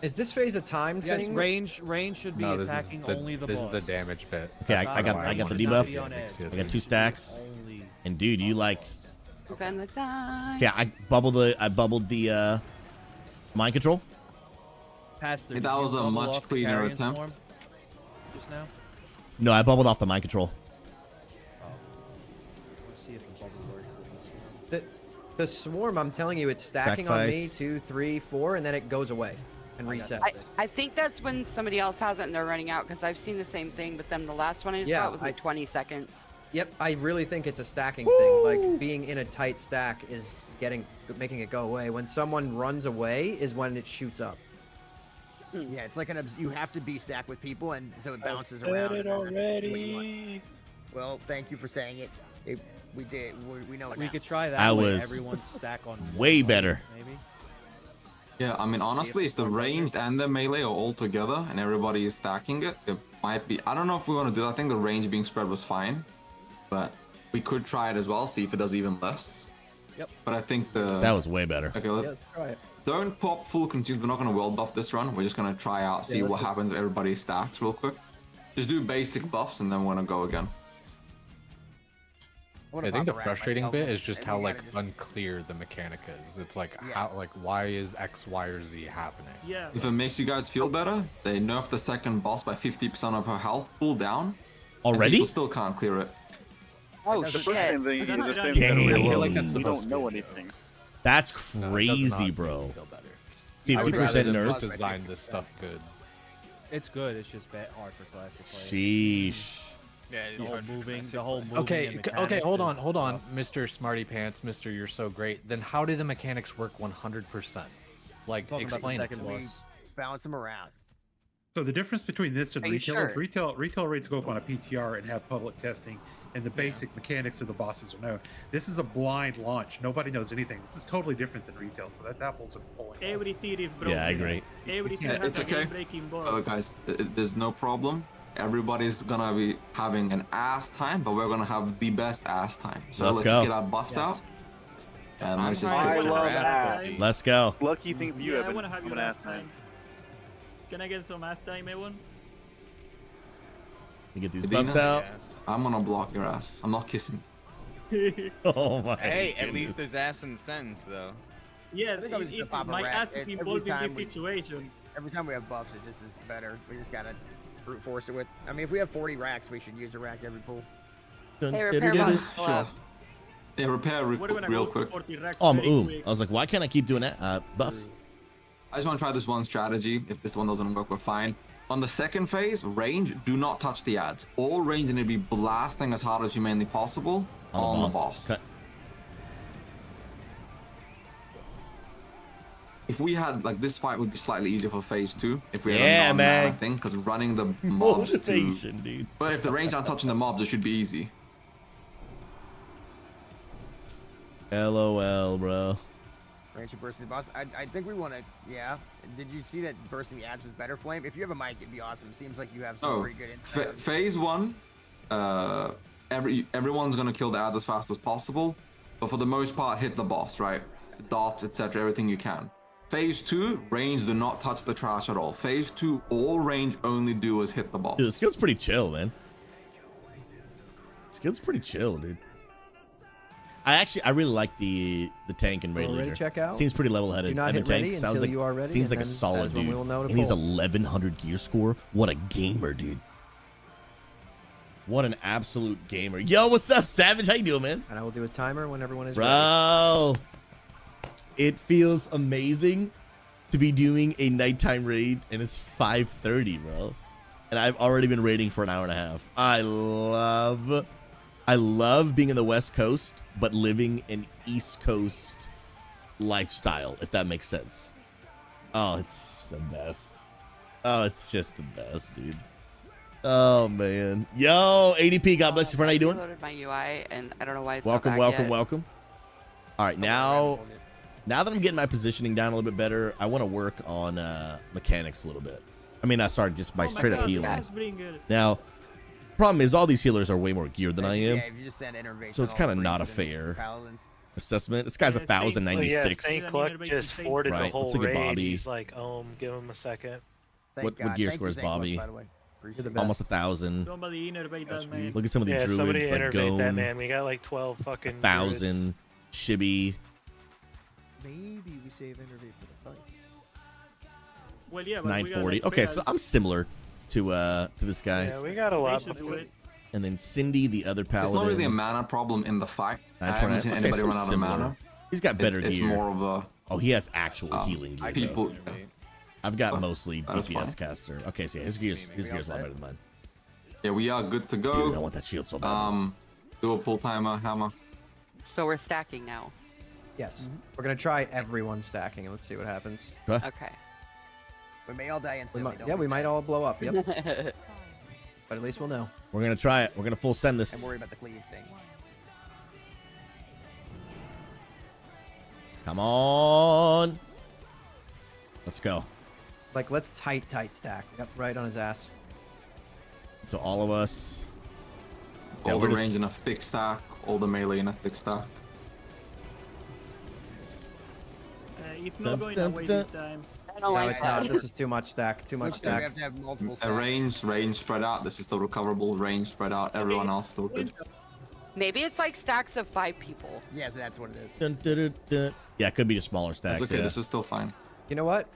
Is this phase a timed Yes, thing? range should be attacking only the boss. This is the damage bit. Okay, I got the debuff. I got 2 stacks. And dude, you like... Defend the time. Okay, I bubbled the mind control. Pastor, Hey, that was a much cleaner attempt. Just now? No, I bubbled off the mind control. Let's see if the bubble works. The swarm, I'm telling you, it's stacking on me. Sacrifice. 2, 3, 4, and then it goes away and resets. I think that's when somebody else has it and they're running out, because I've seen the same thing, but then the last one I just got was like 20 seconds. Yep, I really think it's a stacking thing. Like being in a tight stack is making it go away. When someone runs away is when it shoots up. Yeah, it's like you have to be stacked with people, and so it bounces around. It already. Well, thank you for saying it. We did. We know it. We now. could try that. I way. was Everyone stack on way one better. Maybe. Yeah, I mean, honestly, if the ranged and the melee are all together and everybody is stacking it, it might be... I don't know if we want to do that. I think the range being spread was fine. But we could try it as well, see if it does even less. Yep. But I think that was way better. Okay, let's try it. Don't pop full confused. We're not going to world buff this run. We're just going to try out, see what happens if everybody stacks real quick. Just do basic buffs and then we're going to go again. I think the frustrating bit is just how like unclear the mechanic is. It's like how why is X, Y, or Z happening? Yeah. If it makes you guys feel better, they nerf the second boss by 50% of her health, pull down. Already? People still can't clear it. Oh the shit! same thing. Damn. I feel like that's you don't know anything. That's crazy, bro. I would 50% rather just nerf. design this stuff good. It's good. It's just hard for classic players. Sheesh. Yeah, The whole moving. Okay, and okay, mechanics hold is on, tough. Mr. Smarty Pants, Mr. You're so great. Then how do the mechanics work 100%? Like, Talking about the explain it second to boss. me. Bounce them around. So the difference between this and Are you retail is sure? retail rates go up on a PTR and have public testing, and the basic mechanics of the bosses are known. This is a blind launch. Nobody knows anything. This is totally different than retail, so that's apples and pulling. Every tier is broken. Yeah, I agree. Every tier has It's a okay. game-breaking boss. Guys, there's no problem. Everybody's gonna be having an ass time, but we're gonna have the best ass time. So Let's let's go. get our buffs out. And let's just I get love ass. Let's go. Lucky thing for you, Yeah, I Evan. want to have I'm your an ass ass man. time. Can I get some ass time, Evan? You get these Dina? buffs out. I'm gonna block your ass. I'm not kissing. Oh my. Hey, at least goodness. there's ass in the sentence, though. Yeah, I think I was just pop a my rat. ass is Every involved in time this we- situation. Every time we have buffs, it just is better. We just gotta brute force it with. I mean, if we have 40 racks, we should use a rack every pull. Hey, repair box. Sure. Yeah, repair What do we real go quick. 40 racks Oh, I'm very quick? I was like, why can't I keep doing that? Buffs. I just want to try this one strategy. If this one doesn't work, we're fine. On the second phase, range, do not touch the ads. All range need to be blasting as hard as humanly possible on the boss. Okay. If we had, like, this fight would be slightly easier for phase 2. If we had Yeah, a non-mana man. thing, because running the mobs Motivation, dude. But if the range aren't touching the mobs, it should be easy. LOL, bro. Range of bursting the boss. I think we want to. Yeah. Did you see that bursting the ads was better, Flame? If you have a mic, it'd be awesome. Seems like you have some pretty good insight. Phase 1, everyone's gonna kill the ads as fast as possible, but for the most part, hit the boss, right? Dots, etc., everything you can. Phase 2, range do not touch the trash at all. Phase 2, all range only do is hit the boss. Dude, the skill's pretty chill, man. Skill's pretty chill, dude. I really like the tank and raid Ready to leader. check out? Seems pretty level-headed. Do not I've been hit ready tank. Sounds until like you are ready, seems and like a then solid that's when dude. we will know to And he's pull. 1100 gear score. What a gamer, dude. What an absolute gamer. Yo, what's up, Savage? How you doing, man? And I will do a timer when everyone is ready. Bro, it feels amazing to be doing a nighttime raid, and it's 5:30, bro. and I've already been raiding for an hour and a half. I love being in the West Coast, but living an East Coast lifestyle, if that makes sense. Oh, it's the best. Oh, it's just the best, dude. Oh, man. Yo, ADP, God bless you, friend. How you doing? I loaded my UI, and I don't know why it's Welcome, not back welcome, yet. welcome. All right, now that I'm getting my positioning down a little bit better, I want to work on mechanics a little bit. I mean, sorry, just by straight up healing. Now, problem is all these healers are way more geared than I am. Yeah, if you just send innervation, So it's kind of not a fair assessment. This guy's 1,096. St. Cluck just forwarded the whole Let's look at raid. Bobby. He's like, give him a second. What gear score is Bobby? Almost 1,000. Somebody innervate that man. Look at some of the somebody druids like innervate that Gome, man. We got like 12 fucking 1,000, Shibby. Maybe we save innervate for the fight. Well, yeah, but 940. Okay, so I'm similar to this guy. Yeah, we got a lot. And then Cindy, the other paladin. It's not really a mana problem in the fight. I haven't seen 929. anybody Okay, run so out of similar. mana. He's got better It's gear. more of a. Oh, he has actual healing gear. People. I've got mostly that's DPS fine. caster. Okay, so yeah, his gear's a lot better than mine. Yeah, we are good to go. Dude, I want that shield so bad. Do a pull timer hammer. So we're stacking now. Yes. We're gonna try everyone stacking and let's see what happens. Okay. We may all die instantly. Yeah, we might all blow up. Yep. But at least we'll know. We're gonna try it. We're gonna full send this. And worry about the cleave thing. Come on. Let's go. Like, let's tight stack. Yep, right on his ass. So all of us. All the range in a thick stack. All the melee in a thick stack. It's not going away this time. No, it's not. This is too much stack. Too much We stack. have to have multiple A stacks. range spread out. This is still recoverable. Range spread out. Everyone else still good. Maybe it's like stacks of 5 people. Yes, that's what it is. Dun, dun, dun, dun. Yeah, it could be just smaller stacks. That's okay. Yeah. This is still fine. You know what?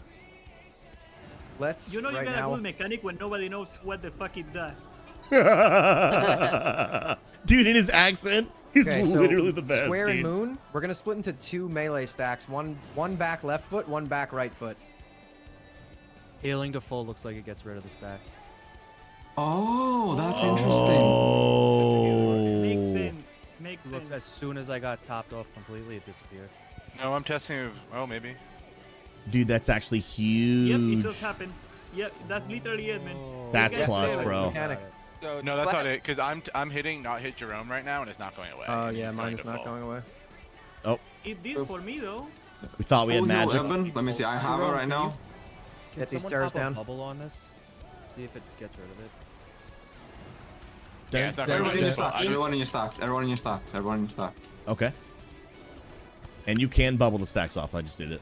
Let's You know you right got now. a good mechanic when nobody knows what the fuck it does. Dude, in his accent, he's Okay, so literally the best. Square dude. and moon. We're gonna split into 2 melee stacks. One back left foot, one back right foot. Healing to full looks like it gets rid of the stack. Oh, that's Oh. Makes sense. Makes Looks sense. as soon as I got topped off completely, it disappeared. No, I'm testing. Oh, maybe. Dude, that's actually Yep, it huge. just happened. Yep, that's literally it, man. That's You guys clutch, failed. bro. No, that's not it. Because I'm hitting not hit Jerome right now, and it's not going away. Oh yeah, It's mine going is to not full. going away. Oh, It did for me though. we thought we had Full heal, magic. Evan. Let me see. I have it right now. Get Can these someone stairs pop a down. bubble on this? See if it gets rid of it. Yeah, it's not Everyone in your going to stacks. Everyone in your stacks. Everyone in your stacks. Everyone in your stacks. Okay. And you can bubble the stacks off. I just did it.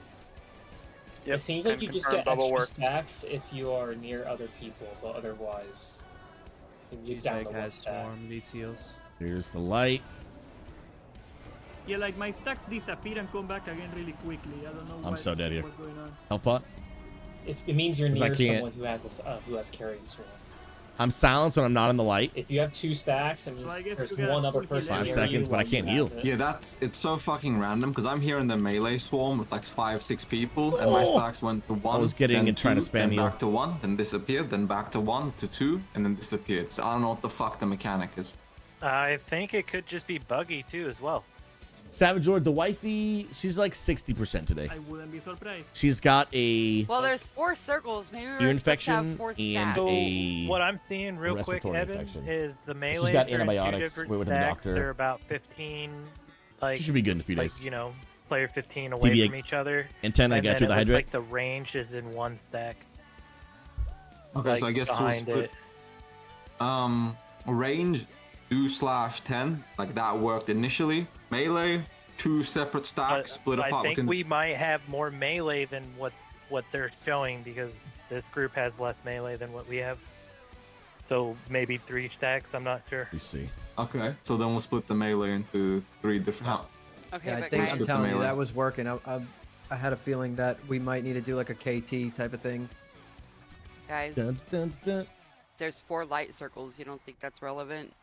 It seems like you just get extra stacks if you are near other people, but otherwise, you get down to Cheesebag one has stack. swarm, needs heals. Here's the light. Yeah, like my stacks disappear and come back again really quickly. I don't know I'm so dead here. what's going on. Help pot. It means you're 'Cause I near can't- someone who has carrying swarm. I'm silenced when I'm not in the light. If you have 2 stacks, it means I guess there's you got one a other full person. 5 near seconds, you but I while can't you heal. have it. Yeah, it's so fucking random because I'm here in the melee swarm with like 5-6 people, and my stacks went to 1. was getting then and trying to 2, spam then heal. back to 1, then disappeared, then back to 1 to 2, and then disappeared. So I don't know what the fuck the mechanic is. I think it could just be buggy too as well. Savage Lord, the wifey, she's like 60% today. I wouldn't be surprised. She's got a Well, there's 4 circles. Maybe we're ear supposed to infection have 4 and stacks. So a what I'm seeing real quick, respiratory Evan, infection. is the melee. got are in 2 antibiotics. different We went to the stacks. doctor. They're about 15. Like She should be good in a few like, days. you know, player 15 away PBA from each other. and 10, I and got then you it the looks hydrate. like the range is in 1 stack. Okay, like, so I guess we'll behind split. it. Range 2/10, like that worked initially. Melee 2 separate stacks split I apart. think within... we might have more melee than what they're showing because this group has less melee than what we have. So maybe 3 stacks. I'm not sure. Let's see. Okay, so then we'll split the melee into 3 different. Okay, Yeah, I but think guys, I'm telling you that was working. I had a feeling that we might need to do like a KT type of thing. guys, Dun, dun, dun. there's 4 light circles. You don't think that's relevant?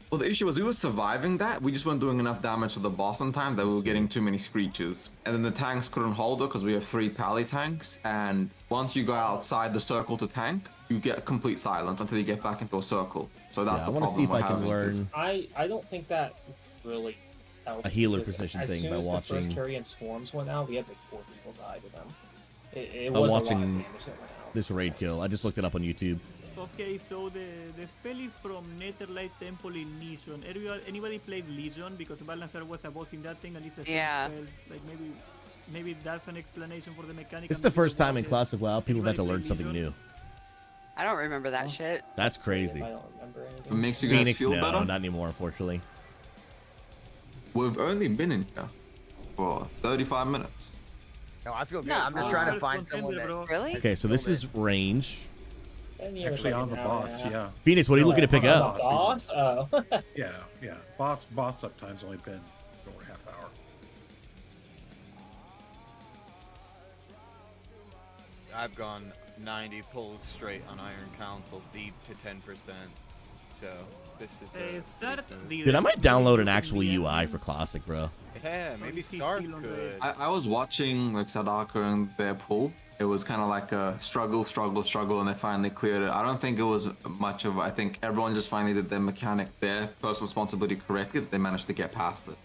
Well, the issue was we were surviving that. We just weren't doing enough damage to the boss in time that we were getting too many screeches. And then the tanks couldn't hold it because we have 3 pally tanks. And once you go outside the circle to tank, you get complete silence until you get back into a circle. So that's the problem. I want to see if I can learn I don't think that really helped. a healer because position as thing soon by as the watching. first carry and swarms went out, we had like 4 people die to them. It I'm was a lot of watching damage that went out. this raid kill. I just looked it up on YouTube. Okay, so the spell is from Netherlight Temple in Legion. Anybody played Legion? Because Balancer was a boss in that thing and it's a spell. Like maybe that's an explanation for the mechanic. It's the first time in Classic WoW people have had to learn something new. I don't remember that shit. That's crazy. I don't remember anything. It makes you guys Phoenix, feel no, better? not anymore, unfortunately. We've only been in here for 35 minutes. No, I feel good. No, I'm just trying to find someone that. Really? Okay, so this is range. Actually, on the boss, yeah. Phoenix, what are you looking to pick up? Boss? Oh. Yeah. Boss uptime's only been over half hour. I've gone 90 pulls straight on Iron Council, deep to 10%. So this is Dude, I might download an actual UI for Classic, bro. yeah, maybe Sarth could. I was watching like Sadako and their pull. It was kind of like a struggle, and they finally cleared it. I don't think it was much of. I think everyone just finally did their mechanic, their personal responsibility correctly. That they managed to get past it.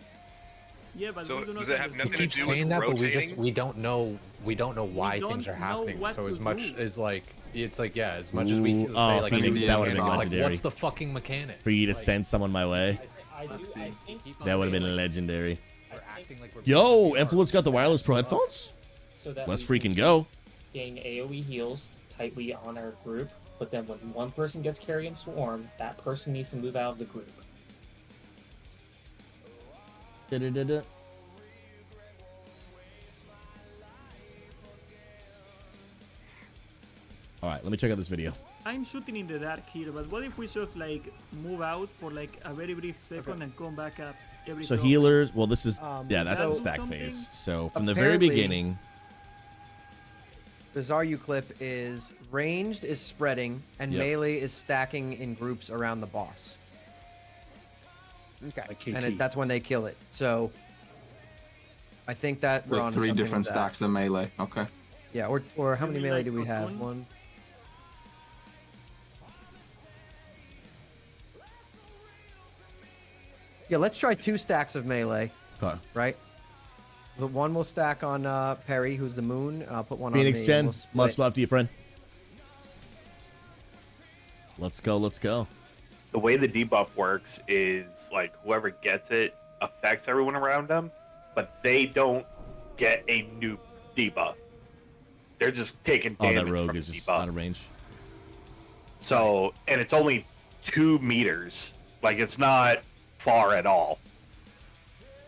Yeah, but So we do not does it have understand. nothing We to keep do with saying that, but rotating? we don't know why We things are don't know happening. what So to as much do. as like it's like as much as we Ooh, say oh, like Phoenix, I that would've been like, legendary. what's the fucking mechanic? For you to send someone my way, that would have been legendary. Yo, Influence got the wireless pro headphones? So that Let's we can freaking go. Getting AoE heals tightly on our group, but then when one person gets carry and swarm, that person needs to move out of the group. Da-da-da-da. All right, let me check out this video. I'm shooting in the dark here, but what if we just like move out for like a very brief second and come back up every So so healers, well, this is yeah, that's the so- stack something- phase. So from the very Apparently- beginning, The Zaryu clip is ranged is spreading and Yep. melee is stacking in groups around the boss. Okay. And that's when they kill it. So I think that we're on With 3 different stacks of melee. Okay. Yeah, or how You many mean melee like do we have? Cocoon? One. Yeah, let's try 2 stacks of melee. Okay. Right? The one will stack on Perry, who's the moon, and I'll put one Phoenix on me. Gen, and we'll split. much love to you, friend. Let's go, let's go. The way the debuff works is like whoever gets it affects everyone around them, but they don't get a new debuff. They're just taking Oh, damage that rogue from is the just debuff. out of range. So, and it's only 2 meters. Like, it's not far at all.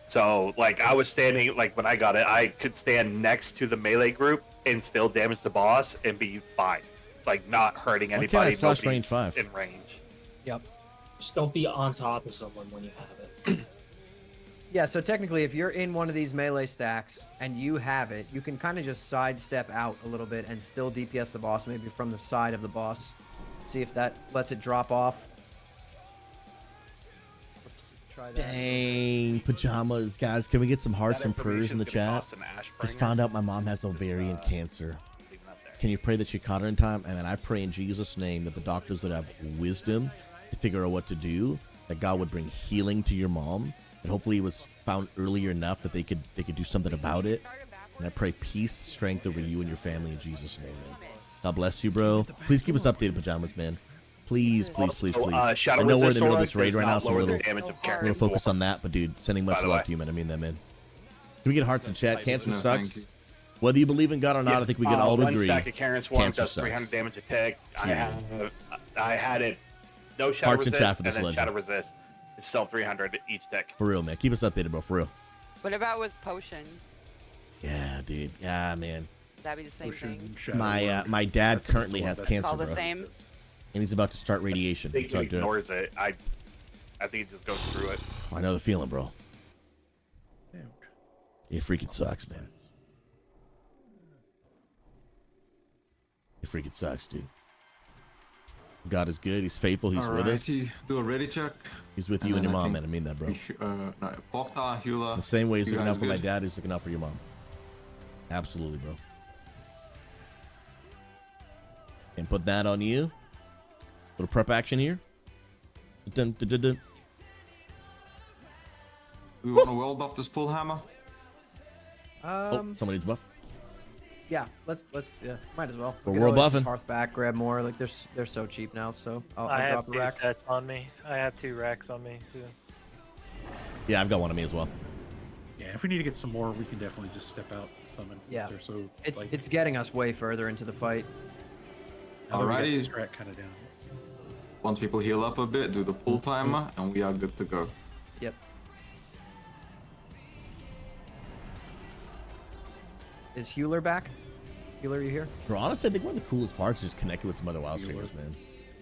So, like, I was standing, like, when I got it, I could stand next to the melee group and still damage the boss and be fine. Like, not hurting Why can't anybody. I slash Nobody's range 5? in range. Yep. Just don't be on top of someone when you have it. Yeah, so technically, if you're in one of these melee stacks and you have it, you can kind of just sidestep out a little bit and still DPS the boss, maybe from the side of the boss. See if that lets it drop off. Try that. Dang, pajamas, guys. Can we get some hearts and prayers in the chat? Just found out my mom has ovarian cancer. Can you pray that she caught her in time? And then I pray in Jesus' name that the doctors would have wisdom to figure out what to do, that God would bring healing to your mom, and hopefully it was found earlier enough that they could do something about it. And I pray peace, strength over you and your family in Jesus' name, man. God bless you, bro. Please keep us updated, pajamas, man. Please, please, please, please. Shadow I know we're in the middle of Resist this raid does right now, not so a lower the little, damage of carry little and focus swarm. on that. But dude, sending much By the love way. to you, man. I mean that, man. Can we get hearts in chat? Cancer No, thank sucks. you. Whether you believe in God or not, I think we can all one agree. stack of carry and swarm Cancer does 300 sucks. damage a tick. Period. I had it. No shadow Hearts in resist, chat for and this then legend. shadow resist. It's still 300 each tick. For real, man. Keep us updated, bro. For real. What about with potion? Yeah, dude. Yeah, man. That'd be the same thing. My dad currently has It's cancer, all the bro, same. and he's about to start radiation. I think So he ignores it. I think it just goes through it. I know the feeling, bro. It freaking sucks, man. It freaking sucks, dude. God is good. He's faithful. He's with us. Do a ready check. He's with you and your mom, man. I mean that, bro. Bokta, Hula. The same way he's you looking guys out for my good? dad, he's looking out for your mom. Absolutely, bro. And put that on you. Little prep action here. Dun, dun, dun, dun. We want to world buff this pull hammer. Oh, somebody needs buff. Yeah, let's yeah, might as well. We're We could world always just buffing. Hearth back, grab more. Like they're so cheap now, so I'll I drop have a rack. 2 sets on me. I have 2 racks on me too. Yeah, I've got one of me as well. Yeah, if we need to get some more, we can definitely just step out summons. Yeah, They're so, it's getting us way further into the fight. Alrighty. Strat kind of down. Once people heal up a bit, do the pull timer, and we are good to go. Yep. Is Hewler back? Hewler, you here? Bro, honestly, I think one of the coolest parts is connecting with some other wild streamers, man.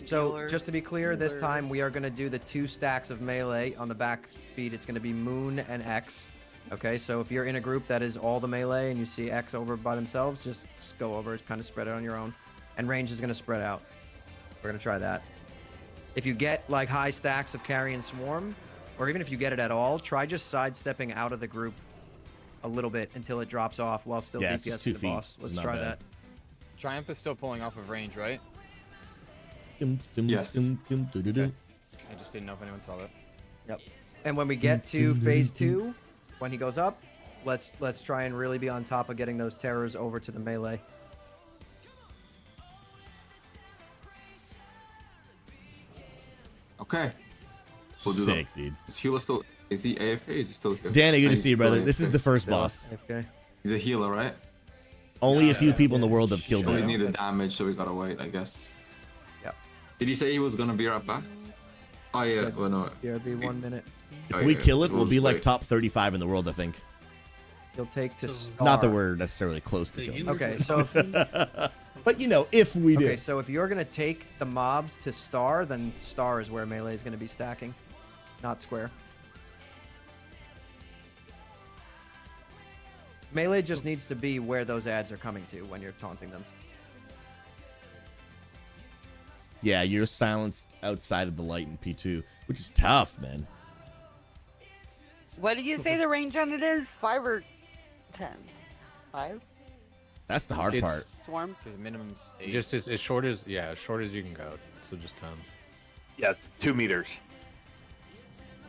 So just to be clear, this time we are going to do the 2 stacks of melee on the back feed. It's going to be Moon and X. Okay, so if you're in a group that is all the melee and you see X over by themselves, just go over, kind of spread it on your own. And range is going to spread out. We're going to try that. If you get like high stacks of carry and swarm, or even if you get it at all, try just sidestepping out of the group a little bit until it drops off while still Yeah, it's DPS just to 2 the feet. boss. Let's It's not try bad. that. Triumph is still pulling off of range, right? Yes. I just didn't know if anyone saw that. Yep. And when we get to phase 2, when he goes up, let's try and really be on top of getting those terrors over to the melee. Okay. We'll do Sick, that. dude. Is Hula still? Is he AFK? Is he still here? Danny, good to He's see you, brother. still This is AFK. the first boss. Okay. He's a healer, right? Only a few people in the world have killed We him. need the damage, so we gotta wait, I guess. Yep. Did he say he was gonna be right back? Oh yeah. Said Well, no. BRB 1 minute. If Oh, we yeah, kill it, we'll be like wait. top 35 in the world, I think. You'll take to star. Not that we're necessarily close to killing. Okay, so if, but you know, if we do. okay, so if you're gonna take the mobs to star, then star is where melee is gonna be stacking, not square. Melee just needs to be where those ads are coming to when you're taunting them. Yeah, you're silenced outside of the light in P2, which is tough, man. What did you say the range on it is? 5 or 10? 5? That's the hard It's- part. Swarm? There's a minimum 8. Just as short as as short as you can go. So just 10. Yeah, it's 2 meters.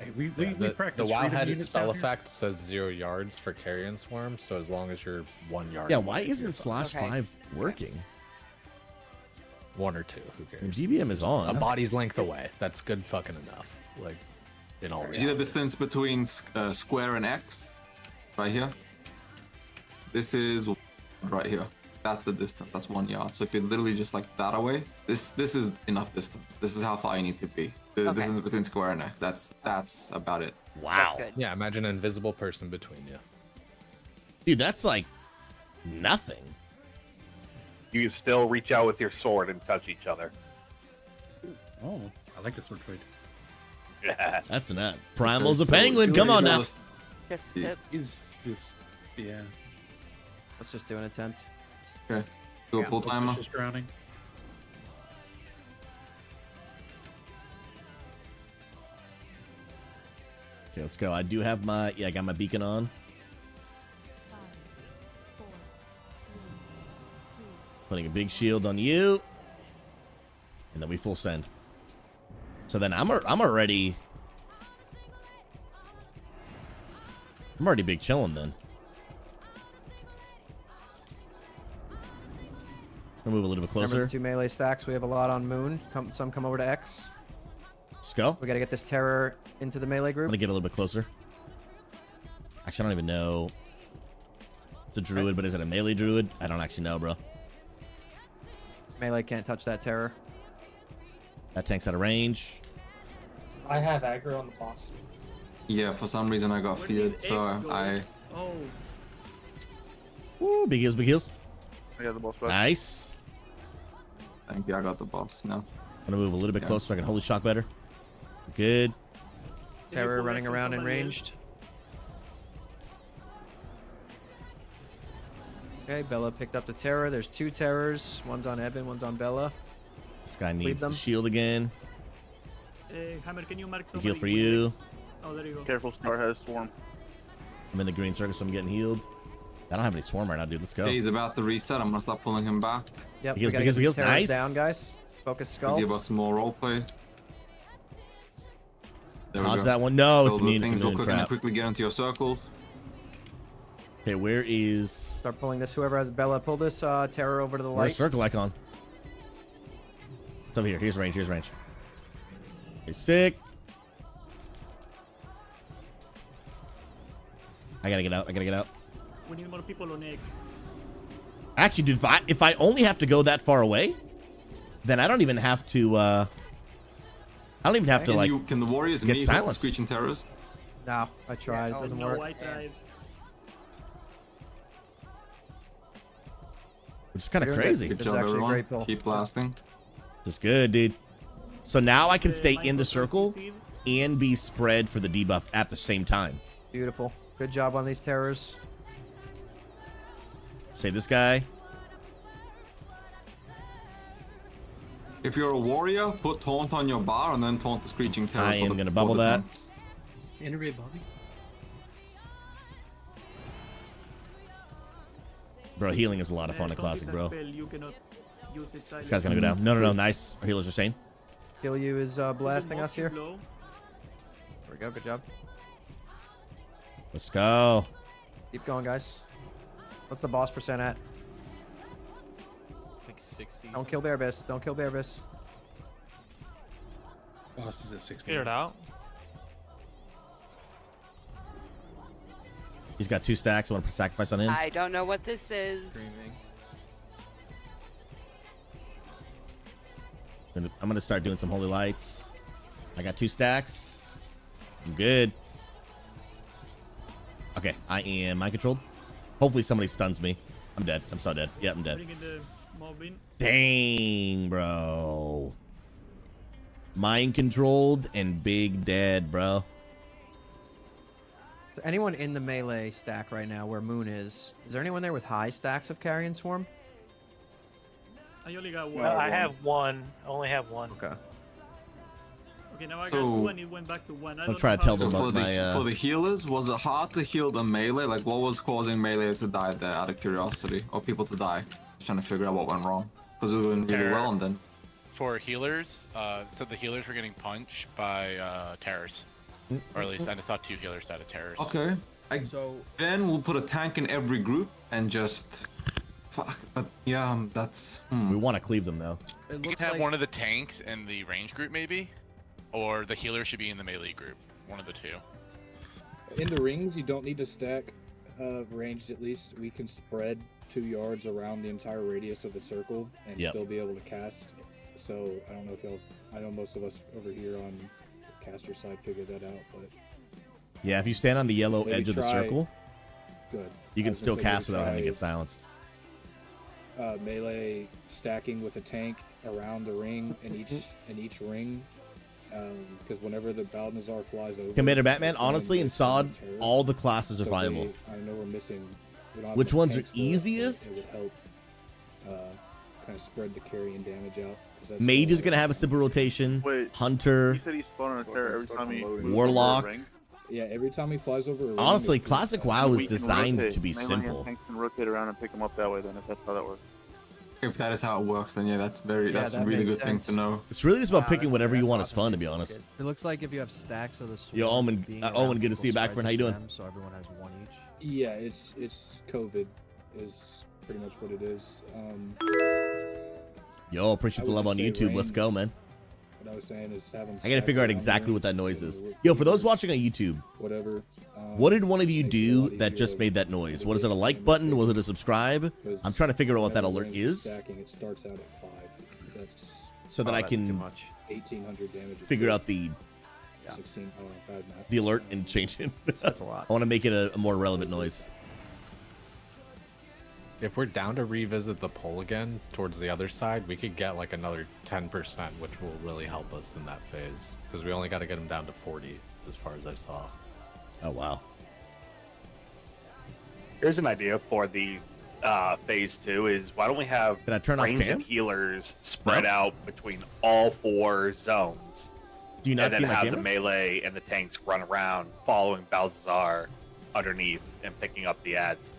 Hey, we the practice wild freedom headed units spell down here. effect says 0 yards for carrion swarm, so as long as you're 1 yard. Yeah, away, why you're isn't fine. /5 working? 1 or 2, who cares? DBM is on. A body's length away. That's good fucking enough. Like, in all You see the reality. distance between square and X? Right here? This is right here. That's the distance. That's 1 yard. So if you're literally just like that away, this is enough distance. This is how far you need to be. The distance between square and X. That's about it. Wow. Yeah, imagine an invisible person between you. Dude, that's like nothing. You can still reach out with your sword and touch each other. Oh, I like the sword trade. Yeah. That's an ad. Primal's a penguin. Come on now. He's just, yeah. Let's just do an attempt. Okay. Do a pull timer. Just drowning. Okay, let's go. I do have my, I got my beacon on. Putting a big shield on you. And then we full send. So then I'm already big chilling then. I'll move a little bit Remember closer. the 2 melee stacks? We have a lot on Moon. Some come over to X. Let's go. We gotta get this terror into the melee I'm group. gonna get a little bit closer. Actually, I don't even know. It's a druid, but is it a melee druid? I don't actually know, bro. Melee can't touch that terror. That tank's out of range. I have aggro on the boss. Yeah, for some reason I got feared, so I. Oh. Woo, big heals, big heals. I got the boss back. Nice. Thank you, I got the boss now. I'm gonna move a little bit closer so I can holy shock better. Good. Terror running around and ranged. Okay, Bella picked up the terror. There's 2 terrors. One's on Eben, one's on Bella. This guy needs the shield again. Hammer, can you mark somebody? Heal for you. Oh, there you go. Careful, Star has swarm. I'm in the green circle, so I'm getting healed. I don't have any swarm right now, dude. Let's go. He's about to reset. I'm gonna start pulling him back. Yep. He heals. Nice. Down, guys. Focus skull. Give us some more roleplay. Dodge that one. No, it's immune. It's Things real immune. quick and Crap. quickly get into your circles. Okay, where is? Start pulling this. Whoever has Bella, pull this terror over to the light. Where's circle icon? It's over here. Here's range. Here's range. He's sick. I gotta get out. I gotta get out. We need more people on X. Actually, dude, if I only have to go that far away, then I don't even have to. I don't even have to like. Can the warriors get meet silenced? Screeching Terrors? No, I tried. It doesn't work. I tried. Which is kind of crazy. Good job, everyone. Keep blasting. Just good, dude. So now I can stay in the circle and be spread for the debuff at the same time. Beautiful. Good job on these terrors. Save this guy. If you're a warrior, put taunt on your bar and then taunt the Screeching Terrors. I am gonna bubble that. Innervate Bobby. Bro, healing is a lot of fun in Classic, bro. You cannot use it This guy's gonna go down. No, nice. Our healers are staying. Kill you is blasting us here. There we go. Good job. Let's go. Keep going, guys. What's the boss percent at? It's like 60. Don't kill Bearbus. Don't kill Bearbus. Boss is at 60. Clear it out. He's got 2 stacks. I want to put sacrifice on him. I don't know what this is. I'm gonna start doing some holy lights. I got 2 stacks. I'm good. Okay, I am mind controlled. Hopefully somebody stuns me. I'm dead. I'm so dead. Yeah, I'm dead. Dang, bro. Mind controlled and big dead, bro. So anyone in the melee stack right now where Moon is there anyone there with high stacks of Carrion Swarm? I only got one. I have one. I only have one. Okay. Okay, now I got So- 2 and it went back to 1. I'll try to tell them for about the, for my. the healers, was it hard to heal the melee? Like, what was causing melee to die there, out of curiosity? Or people to die? Just trying to figure out what went wrong. Because we were doing really well, and then... For healers, so the healers were getting punched by terrors. Or at least I saw 2 healers die to terrors. Okay. Then we'll put a tank in every group and just... Fuck, but yeah, that's... We want to cleave them, though. You can have one of the tanks in the range group, maybe? Or the healer should be in the melee group. One of the 2. In the rings, you don't need to stack ranged at least. We can spread 2 yards around the entire radius of the circle and still be able to cast. So I don't know if y'all... I know most of us over here on the caster side figured that out, but... Yeah, if you stand on the yellow Maybe edge of the try- circle, Good. you I can was still gonna say maybe cast without having to try- get silenced. Melee stacking with a tank around the ring in each ring, because whenever the Balnazar flies over, Commander Batman, this one honestly, in gets SOD, terror. all the classes are So viable. I know we're missing. We don't have Which enough ones are tanks for it, but easiest? It would help kind of spread the carrying damage out. 'cause that's Mage all is gonna have a simple rotation. Hunter. You said he spawned on a terror every time he moves Warlock. over a ring? Yeah, every time he flies over a ring. Honestly, it's- Classic WoW We is can designed rotate. to be Melee and simple. tanks can rotate around and pick them up that way. Then, if that's how that works. If that is how it works, then yeah, that's Yeah, that's a that really makes good thing sense. to know. It's really just about Wow, picking that's- whatever you that's want awesome. is fun, to be honest. It looks like if you have stacks of the sword. Yo, Omen, being Owen, around good to see you people back, friend. How you spreads doing? them, so everyone has one each. Yeah, it's COVID is pretty much what it is. Yo, appreciate the I would love on just say YouTube. Let's go, man. What I was saying is having. I gotta figure out exactly what that noise is. Yo, for those watching on YouTube, Whatever. what did one of you makes it a lot do that easier just to made that noise? Was it a like button? Was it a subscribe? I'm trying to figure out what that whenever alert rings are is, Stacking, it starts out at 5. That's so that I that's too can much. 1,800 damage. a figure clip. out the 16. Oh, bad math. the alert and change it. That's a lot. I want to make it a more relevant noise. If we're down to revisit the poll again towards the other side, we could get like another 10%, which will really help us in that phase. Because we only got to get them down to 40, as far as I saw. Oh wow. Here's an idea for the phase 2 is why don't we have Can I turn off range cam? and healers spread No. out between all 4 zones. Do you not and then see my have camera? the melee and the tanks run around following Balthazar underneath and picking up the ads.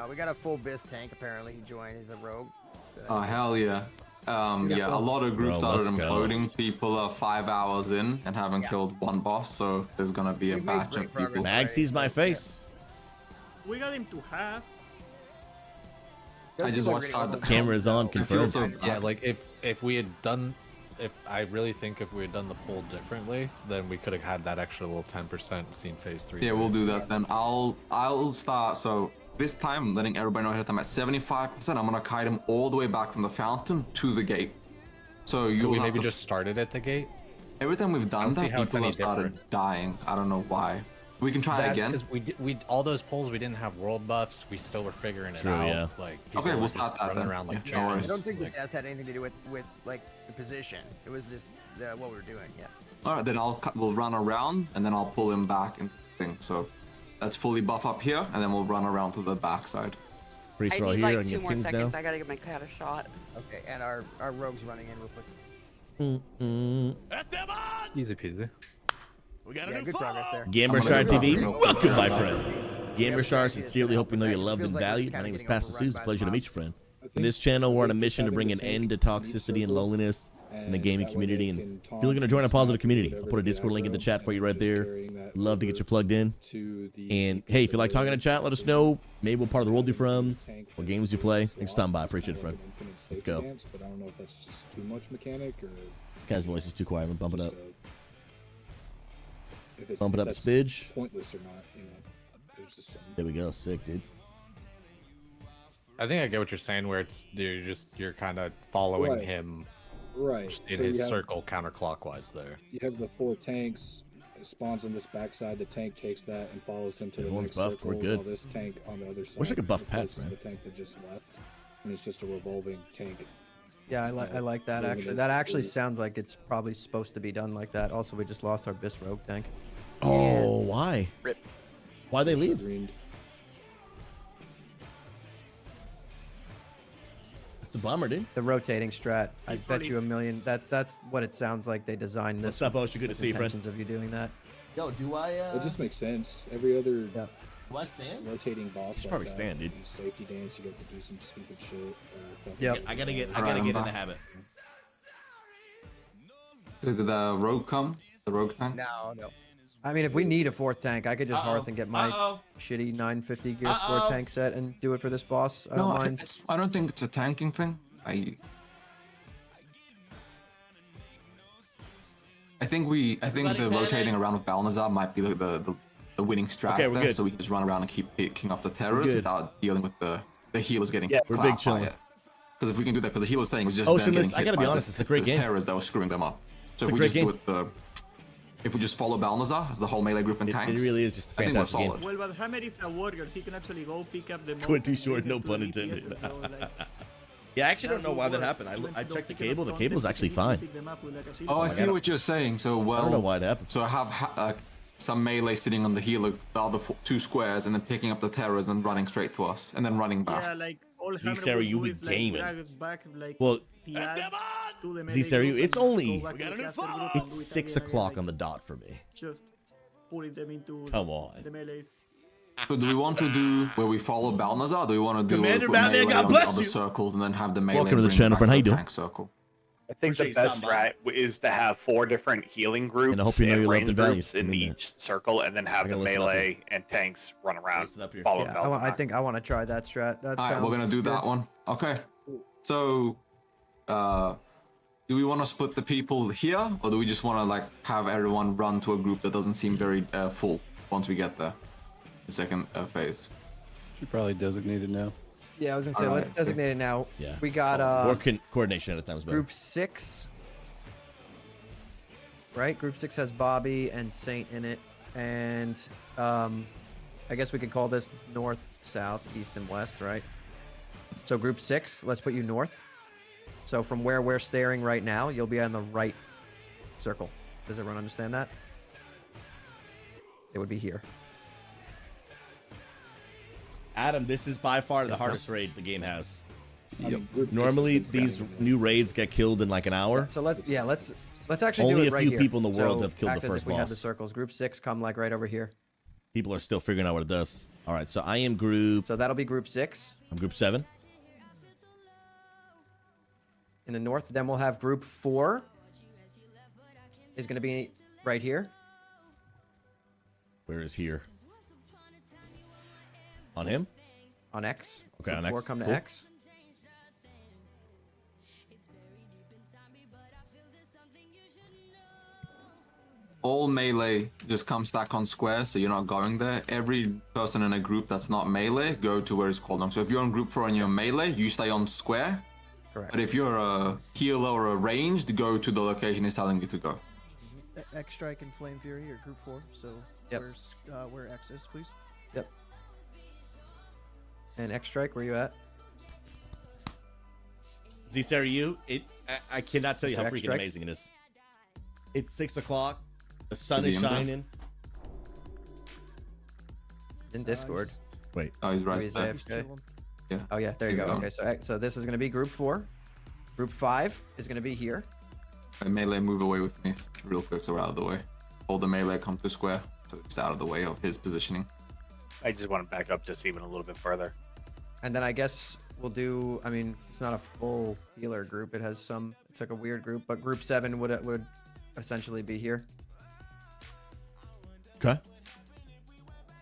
We got a full Biz tank apparently. He joined. He's a rogue. Oh hell yeah. Yeah, a lot of groups Bro, started let's go. imploding. People are 5 hours in and haven't killed one boss, so there's gonna be a We've made batch great of people. progress. Mag sees my face. We got him to half. I just watched Already Sard- Camera's on, I feel confirmed. so Yeah, like if we had done, I really think if we had done the poll differently, then we could have had that extra little 10% seen phase 3. Yeah, we'll do that then. I'll start. So this time, letting everybody know ahead of time at 75%. I'm gonna kite him all the way back from the fountain to the gate. So Could you we will maybe have to, just started at the gate? every time we've done don't see that, how it's people any have started different. dying. I don't know why. We can try again. Because we all those polls we didn't have world buffs. We still were figuring it True, out. yeah. Like people Okay, were we'll just start that running then. around like Yeah, no I worries. don't think the like, deaths had anything to do with like the position. It was just what we were doing. Yeah. All right, then we'll run around and then I'll pull him back into the thing. So let's fully buff up here and then we'll run around to the backside. Priest I are all need here. I like can 2 get more kings seconds. now. I gotta give my cat a shot. Okay, and our rogue's running in real quick. easy peasy. We got Yeah, good progress there. Gamerstar TV, go. welcome, my Yeah. friend. Gamerstar, sincerely hope you know you're loved and valued. My name is Pastor Sue. It's a pleasure to meet you, friend. In this channel, we're on a mission to bring an end to toxicity and loneliness in the gaming community. And if you're looking to join a positive community, I'll put a Discord link in the chat for you right there. Love to get you plugged in. And hey, if you like talking to chat, let us know. Maybe what part of the world you're from, what games you play. Thanks for stopping by. Appreciate it, friend. Let's go. But I don't know if that's just too much mechanic or This guy's voice is too quiet. I'm gonna bump it up. if it's Bump it if up a that's smidge. pointless or not. You know, there's just some. There we go. Sick, dude. I think I get what you're saying, where you're kind of following Right. him Right. in So his you have- circle counterclockwise there. You have the 4 tanks. It spawns on this backside. The tank takes that and follows him to the Everyone's next buffed, circle. we're good. While this tank on the other side. Wish I could buff replaces pets, man. The tank that just left, and it's just a revolving tank. Yeah, I like that actually. That actually sounds like it's probably supposed to be done like that. Also, we just lost our Bis Rogue tank. Oh, why? Rip. Why'd they leave? It's a bummer, dude. The rotating strat. I bet you a million. That's what it sounds like. They designed this. What's up, Osh? Good to with see you, friend. intentions of you doing that. Yo, do I? It just makes sense. Every other Do I stand? rotating boss. should like probably that, stand, dude. you Safety dance. You got to do some stupid shit. Or fucking Yep. I gotta get Alright, I'm in back. the habit. Did the rogue come? The rogue tank? No. I mean, if we need a 4th tank, I could just Uh-oh. hearth and get my Uh-oh. shitty 950 gear score Uh-oh. tank set and do it for this boss. I No, don't mind. I don't think it's a tanking thing. I think the rotating around with Balnazar might be the winning strat Okay, we're there, good. so we can just run around and keep picking up the terrors good. without dealing with the healers getting we're big clapped by chilling. it. Because if we can do that, because the healer was saying it was just Oh, them so getting I hit gotta by be honest, it's a great the game. terrors that was screwing them up. So It's if a we great just do it if we just follow Balnazar as the whole melee group and It tanks, really is just a I think we're fantastic game. Well, solid. but Hammer is a warrior. He can actually go pick up the. Going too most short, no negative pun 2 intended. DPS, so, like, Yeah, I actually don't that know will why that work. happened. Even I if you checked the don't pick up cable. The context, cable's you actually can fine. pick them up with, like, a shield Oh, I fire. see what you're saying. So well, I don't know why it happened. So I have some melee sitting on the healer, the other 2 squares, and then picking up the terrors and running straight to us, and then running back. Yeah, like all Z Hammer Sarah, will you do be is, like, gaming. drag it back, like, Well, the adds to the melee Z Sarah, group it's and only go back to the caster group and do it's it 6 again, o'clock like, on the dot for me. Just putting them into Come on. the melees. So do we want to do where we follow Balnazar? Or do we want to do Commander with Batman, melee God on bless the other you. circles and then have the melee Welcome to the bring channel, back friend. How the you doing? tank circle? I think the Appreciate you best stopping by. strat is to have 4 different healing groups And I hope you know your love range and values. groups in I mean each circle, and then have I the gotta listen up melee and tanks run around. Listen up here. Follow Yeah, Balthazar. I think I want to try that strat. That All right, sounds we're gonna do good. that one. Okay. So, do we want to split the people here, or do we just want to like have everyone run to a group that doesn't seem very full once we get there? The second phase. Should probably designate it now. Yeah, I was gonna say, All let's right, designate it now. Yeah. We got More coordination at a time is better. Group 6. Right? Group 6 has Bobby and Saint in it. And I guess we could call this north, south, east, and west, right? So group 6, let's put you north. So from where we're staring right now, you'll be on the right circle. Does everyone understand that? It would be here. Adam, this is by far the hardest raid the game has. Yep. Normally, these new raids get killed in like an hour. So let's actually Only do it right a few here. people in the world So have killed the act as first if we have the boss. circles. Group 6, come like right over here. People are still figuring out what it does. All right, so I am group. So that'll be group 6. I'm group 7. In the north, then we'll have group 4. Is going to be right here. Where is here? On him? On X. Okay, Group on 4 X. come to Cool. X. All melee just come stack on square, so you're not going there. Every person in a group that's not melee, go to where it's called on. So if you're on group 4 and you're melee, you stay on square. Correct. But if you're a healer or a ranged, go to the location it's telling you to go. X Strike and Flame Fury are group 4, so where X is, please. Yep. And X Strike, where you at? Z-Sarah, I cannot tell you how Mr. freaking X-Strike? amazing it is. It's 6 o'clock. The sun Is he is in there? shining. In Discord. Wait. Oh, he's Oh, right he's there. there. Yeah. Oh yeah, there you He's go. gone. Okay, so this is going to be group 4. Group 5 is going to be here. Melee, move away with me real quick so we're out of the way. Hold the melee, come to square, so it's out of the way of his positioning. I just want to back up just even a little bit further. And then I guess we'll do. I mean, it's not a full healer group. It has some. It's like a weird group, but group 7 would essentially be here. Okay.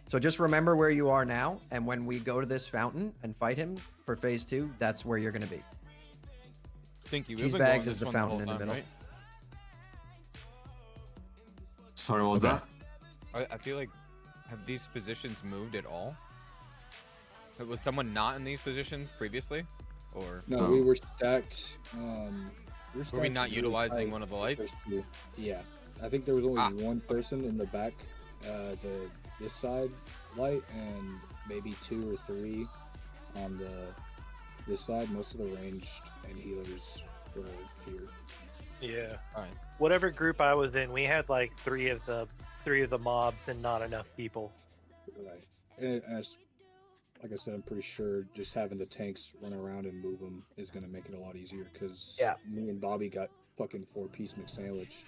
So just remember where you are now, and when we go to this fountain and fight him for phase 2, that's where you're going to be. Thank you. Cheese bags is the fountain in the middle. Sorry, what was that? I feel like, have these positions moved at all? Was someone not in these positions previously, or No, we were stacked. Were we not utilizing one of the lights? Yeah, I think there was only one person in the back, this side light, and maybe 2 or 3 on this side. Most of the ranged and healers were here. Yeah. All right. Whatever group I was in, we had like three of the mobs and not enough people. Right. And like I said, I'm pretty sure just having the tanks run around and move them is going to make it a lot easier, because me and Bobby got fucking 4-piece McSandwiched.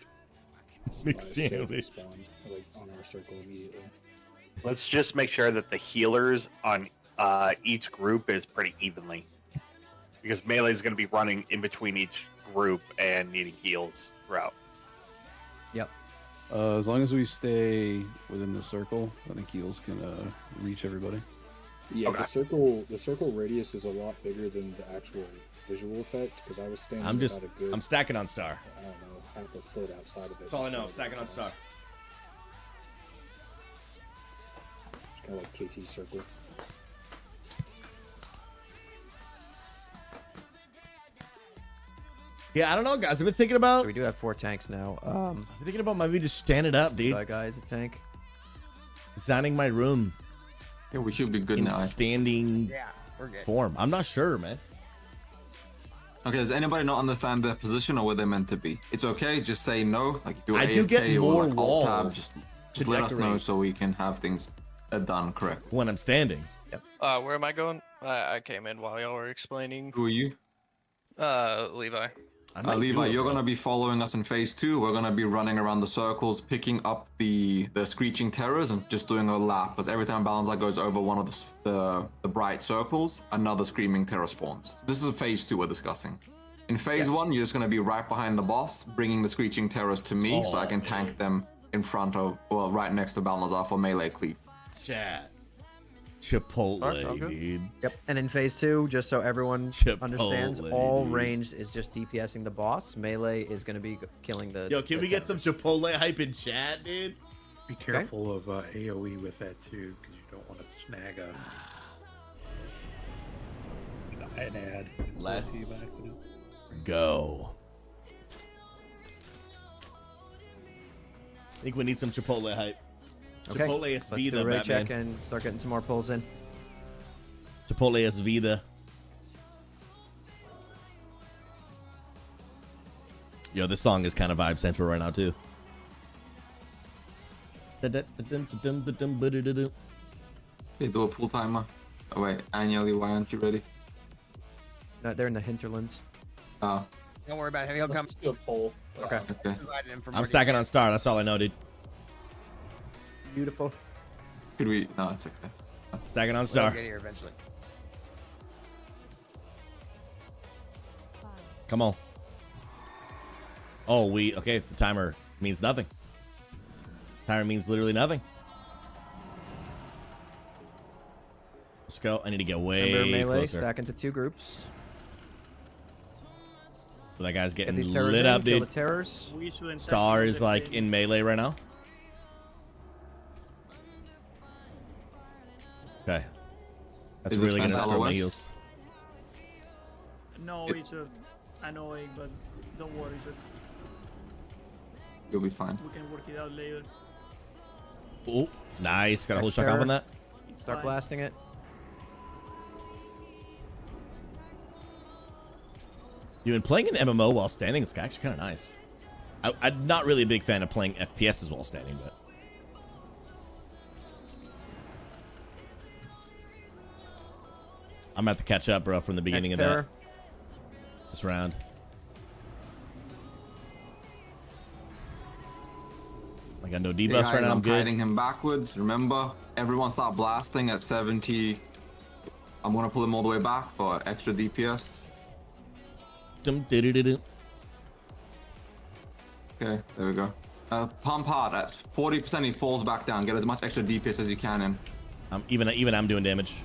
McSandwiched. Spawned, like, on our circle immediately. Let's just make sure that the healers on each group is pretty evenly, because melee is going to be running in between each group and needing heals throughout. Yep. As long as we stay within the circle, I think heals can reach everybody. Yeah, Okay. the circle radius is a lot bigger than the actual visual effect, because I was standing about a good, I'm stacking on star. I don't know, half a foot outside of it. That's all I know. I'm stacking on star. It's kind of like KT circle. Yeah, I don't know, guys. I've been thinking about. We do have 4 tanks now. I've been thinking about maybe just standing up, dude. That guy is a tank. Designing my room. Yeah, we should be good in now. standing we're good. form. I'm not sure, man. Okay, does anybody not understand their position or where they're meant to be? It's okay, just say no. Like if you're I AFK do get or more like wall alt tab, just to let us know decorate. so we can have things done correctly. When I'm standing. Yep. Where am I going? I came in while y'all were explaining. Who are you? Levi. Levi, you're gonna be following us in phase 2. We're gonna be running around the circles, picking up the screeching terrors and just doing a lap. Because every time Balanzar goes over one of the bright circles, another screaming terror spawns. This is phase 2 we're discussing. In phase 1, you're just gonna be right behind the boss, bringing the screeching terrors to me, so I can tank them in front of, well, right next to Balanzar for melee cleave. Chat. Chipotle, dude. Yep. And in phase 2, just so everyone understands, all ranged is just DPSing the boss. Melee is going to be killing the. Yo, can we get some Chipotle hype in chat, dude? Be careful of AoE with that too, because you don't want to snag an ad. Let's by accident. go. I think we need some Chipotle hype. Okay. Chipotle es Let's do vida, a raid Batman. check and start getting some more pulls in. Chipotle es vida. Yo, this song is kind of vibe central right now too. Okay, do a pull timer. Oh, wait, annually, why aren't you ready? They're in the hinterlands. Oh. Don't worry about it. He'll come. Let's do a poll. Okay. Okay. I'm stacking on star. That's all I know, dude. Beautiful. Could we? No, it's okay. Stacking on We'll star. get here eventually. Come on. Oh, okay. The timer means nothing. Timer means literally nothing. Let's go. I need to get way Remember melee, closer. stack into 2 groups. So that guy's getting Get these terrors lit in, up, kill dude. the terrors. Star is like in melee right now. Okay. That's really gonna screw my heels. No, it's just annoying, but don't worry, just You'll be fine. we can work it out later. Oh, nice. Got a whole Next chuck off terror. on that. Start fine. blasting it. Dude, and playing an MMO while standing is actually kind of nice. I'm not really a big fan of playing FPSs while standing, but I'm gonna have to catch up, bro, from the beginning Next of terror. that. This round. I got no Okay, debuffs guys, right now. I'm good. guiding him backwards. Remember, everyone start blasting at 70. I'm gonna pull him all the way back for extra DPS. Dum-dee-dee-dee-dee. Okay, there we go. Pump hard. At 40%, he falls back down. Get as much extra DPS as you can in. Even I'm doing damage.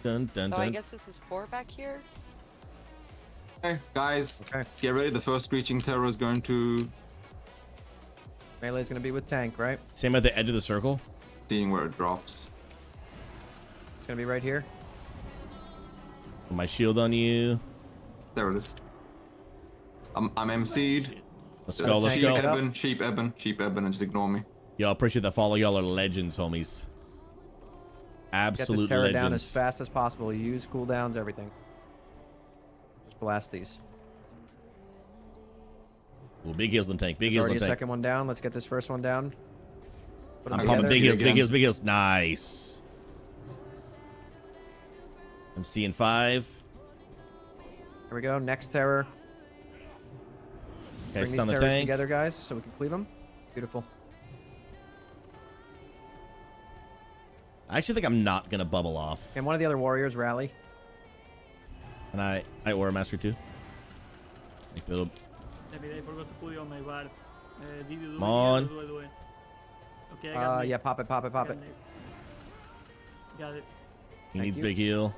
Dun, dun, So dun. I guess this is 4 back here. Okay, guys, Okay. get ready. The first Screeching Terror is going to... Melee's gonna be with tank, right? Same at the edge of the circle. Seeing where it drops. It's gonna be right here. Put my shield on you. There it is. I'm MC'd. Let's go, let's sheep go. Eben, sheep Eben, and just ignore me. Yo, appreciate that follow. Y'all are legends, homies. Get Absolute this terror down as legends. fast as possible. Use cooldowns, everything. Just blast these. Ooh, big heals and tank. Big There's heals already and a tank. second one down. Let's get this first one down. Put 'em I'm pumping together. big heals, big again. heals, big heals. Nice. I'm seeing 5. Here we go. Next terror. Okay, Bring these stun the terrors tank. together, guys, so we can cleave them. Beautiful. I actually think I'm not gonna bubble off. And one of the other warriors rally. And I Aura Master too. Like little. Maybe I forgot to put it on my bars. Did you do Come on. it? Do it. Okay, I got next. Yeah, pop it, pop it, pop Got it. next. Got it. He Thank needs you. big heal.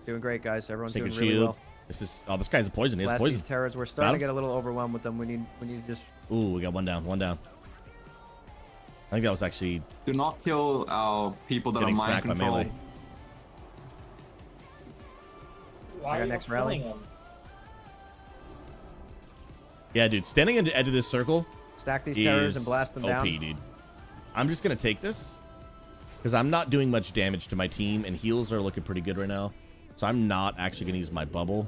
Doing great, guys. Everyone's Take a doing really shield. well. This is this guy's a poison. He has Blast poison. these terrors. We're Got starting to him? get a little overwhelmed with them. We need to just. Ooh, we got one down. One down. I think that was actually Do not kill our people that are getting mind smacked by controlled. melee. Why I got are you next killing rally. him? Yeah, dude. Standing at the edge of this circle Stack these terrors is and blast them OP, down. dude. I'm just gonna take this because I'm not doing much damage to my team, and heals are looking pretty good right now. So I'm not actually gonna use my bubble.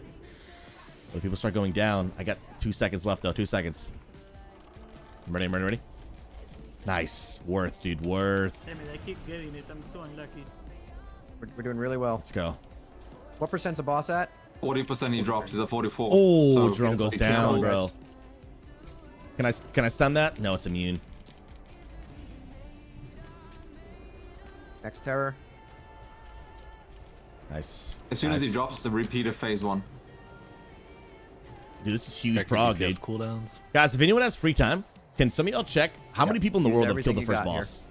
When people start going down, I got 2 seconds left though. 2 seconds. I'm ready. I'm ready. Ready. Nice. Worth, dude. Worth. Damn it, I keep getting it. I'm so unlucky. We're doing really well. Let's go. What percent's a boss at? 40% he drops. He's at 44. Oh, So drone goes be down, careful. bro. Can I stun that? No, it's immune. Next terror. Nice. As soon as he Nice. drops, it's a repeat of phase 1. Dude, this is huge Check your prog, DPS dude. cooldowns. Guys, if anyone has free time, can some of y'all check how many people in the Use world have everything killed the you first got here. boss?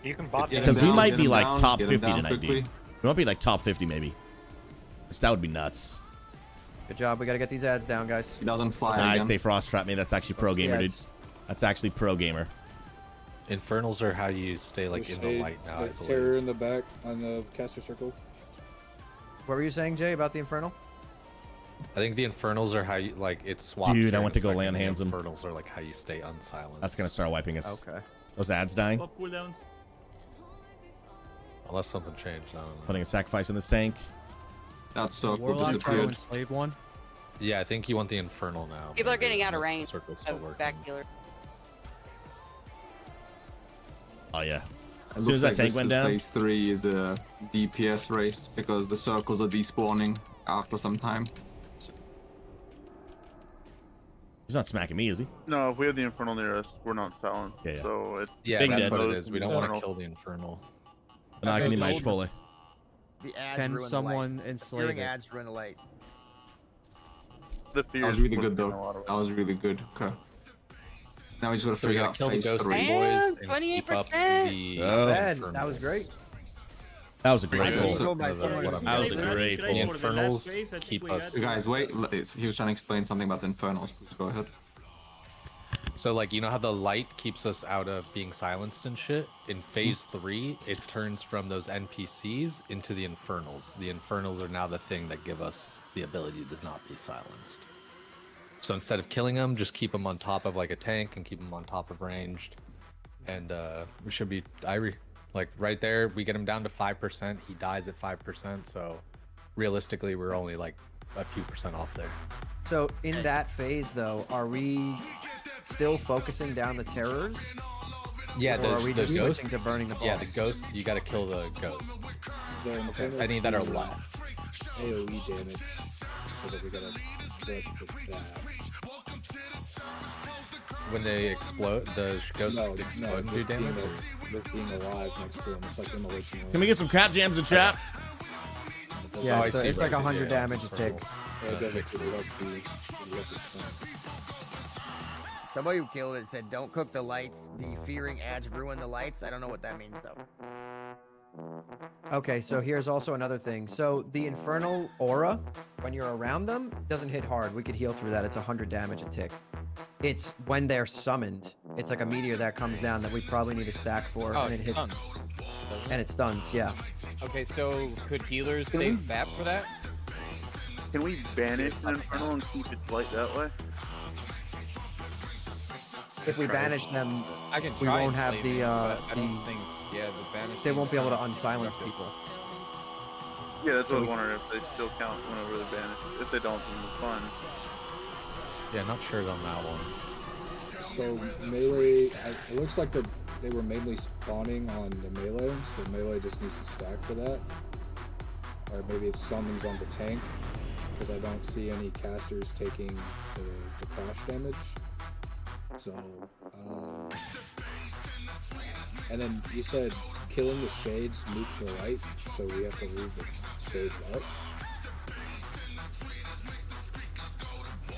You can bot Get him Because we down, might get be him like down, top get him 50 down tonight, quickly. dude. We might be like top 50 maybe. Which that would be nuts. Good job. We got to get these ads down, guys. He doesn't fly Nice, again. they frost trap me. That's actually pro gamer, dude. ads. That's actually pro gamer. Infernals are how you stay like in the Crusade, light now, I with believe. terror in the back on the caster circle. What were you saying, Jay, about the Infernal? I think the Infernals are how you like it swaps. Dude, I during went a to go second, land the hands him. Infernals are like how you stay unsilenced. That's gonna start wiping us. Okay. Those ads dying. Pop cooldowns. Unless something changed. I don't know. Putting a sacrifice in this tank. That circle Warlock try to disappeared. enslave one. Yeah, I think you want the Infernal now. People are maybe, getting out of unless the range circle's still of working. back healer. Oh yeah. It As soon as looks that like tank went down. Phase 3 is a DPS race because the circles are despawning after some time. He's not smacking me, is he? No, if we have the Infernal near us, we're not silenced. Yeah, yeah. So it's Big that's dead. what it is. We don't want to kill the Infernal. And I can need my Chipotle. The ads Can ruin someone the light. enslave Fearing it? ads ruin the light. The That was really good though. That was really good. Okay. Now we just gotta So we figure gotta out kill the phase Ghost 3. Boys Damn, and keep up 28%. the Oh. Bad. Infernals. That was great. That was a great Yeah, pull. so- That was a great The pull. Infernals keep us. Guys, wait. He was trying to explain something about the Infernals. Please go ahead. So like, you know how the light keeps us out of being silenced and shit? In phase 3, it turns from those NPCs into the Infernals. The Infernals are now the thing that give us the ability to not be silenced. So instead of killing them, just keep them on top of like a tank and keep them on top of ranged. And we should be like right there, we get him down to 5%. He dies at 5%. So realistically, we're only like a few percent off there. So in that phase, though, are we still focusing down the terrors? Yeah, or are we the just ghosts, switching to burning the boss? Yeah, the ghosts, you gotta kill the ghosts. Any that are left. AoE damage. So that we gotta fix that. When they explode, the ghosts explode and do just being damage? just being alive next to him. It's like immolation. Can we get some cat jams in chat? Yeah, Oh, I so see, it's like right, 100 yeah, damage a tick. Yeah, it does actually help the Somebody who killed it said, "Don't cook the lights. The fearing ads ruin the lights." I don't know what that means though. Okay, so here's also another thing. So the Infernal Aura, when you're around them, doesn't hit hard. We could heal through that. It's 100 damage a tick. It's when they're summoned. It's like a meteor that comes down that we probably need a stack for. Oh, and it hits. stuns. And it stuns, yeah. Okay, so could healers Can save we- FAP for that? Can we banish an Infernal and keep its light that way? If we banish them, I can we try won't have enslaving, the, but I don't think, yeah, the banish. they won't be able to unsilence people. Yeah, that's So what I we- was wondering if they still count whenever they're banished. If they don't, then it's fun. Yeah, not sure on that one. So melee, it looks like they were mainly spawning on the melee, so melee just needs to stack for that. Or maybe it summons on the tank, because I don't see any casters taking the crash damage. So, and then you said killing the shades nukes the light, so we have to leave the shades up.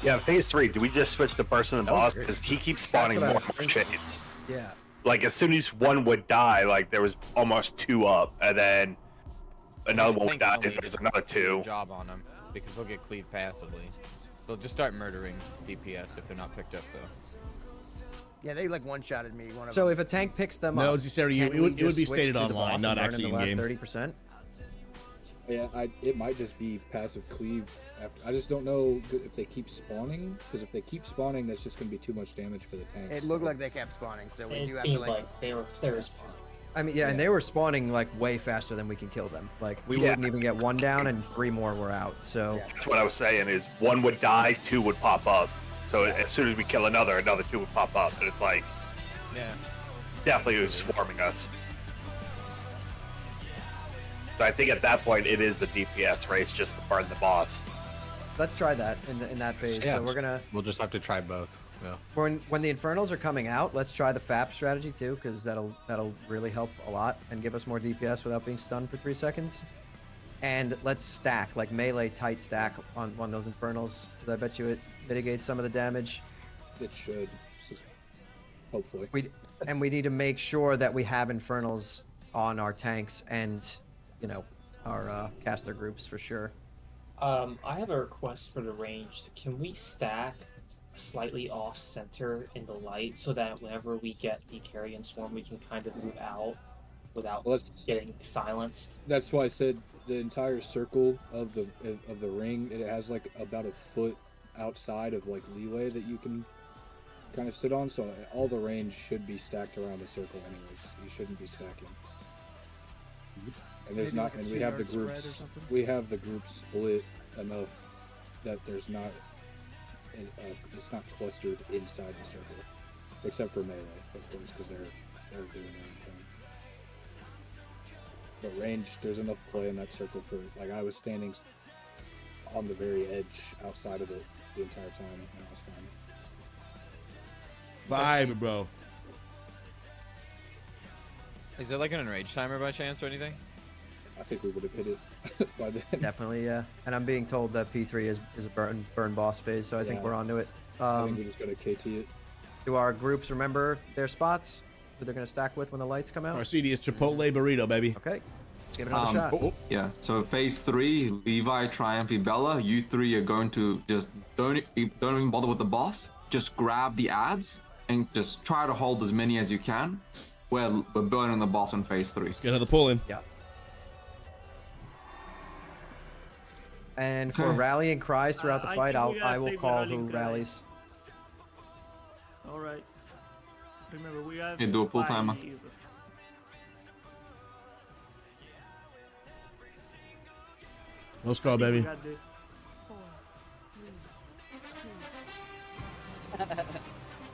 Yeah, phase 3. Do we just switch to Burst in the That was Boss? great. Because he keeps That's spawning what I more was and more thinking. shades. Yeah. Like as soon as one would die, like there was almost 2 up, and then another one would die, and there's another 2. Job on them because they'll get cleaved passively. They'll just start murdering DPS if they're not picked up though. Yeah, they like one-shotted me. One of So them. if a tank picks them No, up, Sarah, can it we would just be switch stated to the online, boss not and burn actually the last in-game. 30%? Yeah, it might just be passive cleave. After, I just don't know if they keep spawning, because if they keep spawning, that's just going to be too much damage for the tanks. It looked like they kept spawning, so we It do have to seemed like. like they were spawning. I mean, yeah, and they were spawning like way faster than we can kill them. Like we wouldn't even get one down, and 3 more were out. So That's what I was saying. Is one would die, 2 would pop up. So as soon as we kill another 2 would pop up, and it's like, Yeah. definitely was swarming us. So I think at that point it is a DPS race just to burn the boss. let's try that in that phase. Yeah. So we're gonna We'll just have to try both. Yeah. when the Infernals are coming out, let's try the FAP strategy too, because that'll really help a lot and give us more DPS without being stunned for 3 seconds. And let's stack like melee tight stack on one of those Infernals, because I bet you it mitigates some of the damage. It should, just hopefully. We need to make sure that we have Infernals on our tanks and, you know, our caster groups for sure. I have a request for the ranged. Can we stack slightly off center in the light so that whenever we get the Carrion Swarm, we can kind of move out without getting silenced? That's why I said the entire circle of the ring. It has like about a foot outside of like leeway that you can kind of sit on. So all the range should be stacked around the circle, anyways. You shouldn't be stacking. And there's Maybe not, like a and we have the 2-yard spread or groups. something? We have the groups split enough that there's not. It's not clustered inside the circle, except for melee, of course, because they're doing their own thing. But range, there's enough play in that circle for, like, I was standing on the very edge outside of it the entire time, and I was fine. Vibe, bro. Is there like an enrage timer by chance or anything? I think we would have hit it by then. Definitely, yeah. And I'm being told that P3 is a burn boss phase, so I think Yeah. we're onto it. I think we just gotta KT it. Do our groups remember their spots? Who they're gonna stack with when the lights come out? Our CD is Chipotle burrito, baby. Okay, let's give it another shot. Yeah, so phase 3, Levi, Triumph, Bella, you three are going to just don't even bother with the boss. Just grab the ads and just try to hold as many as you can. We're burning the boss in phase 3. Let's get another pull in. Yeah. And for rallying cries throughout the I fight, think we gotta I will save the call rallying who cry. rallies. All right. Remember, we have Yeah, do a pull 5 timer. leave. Let's go, I think we baby. got this.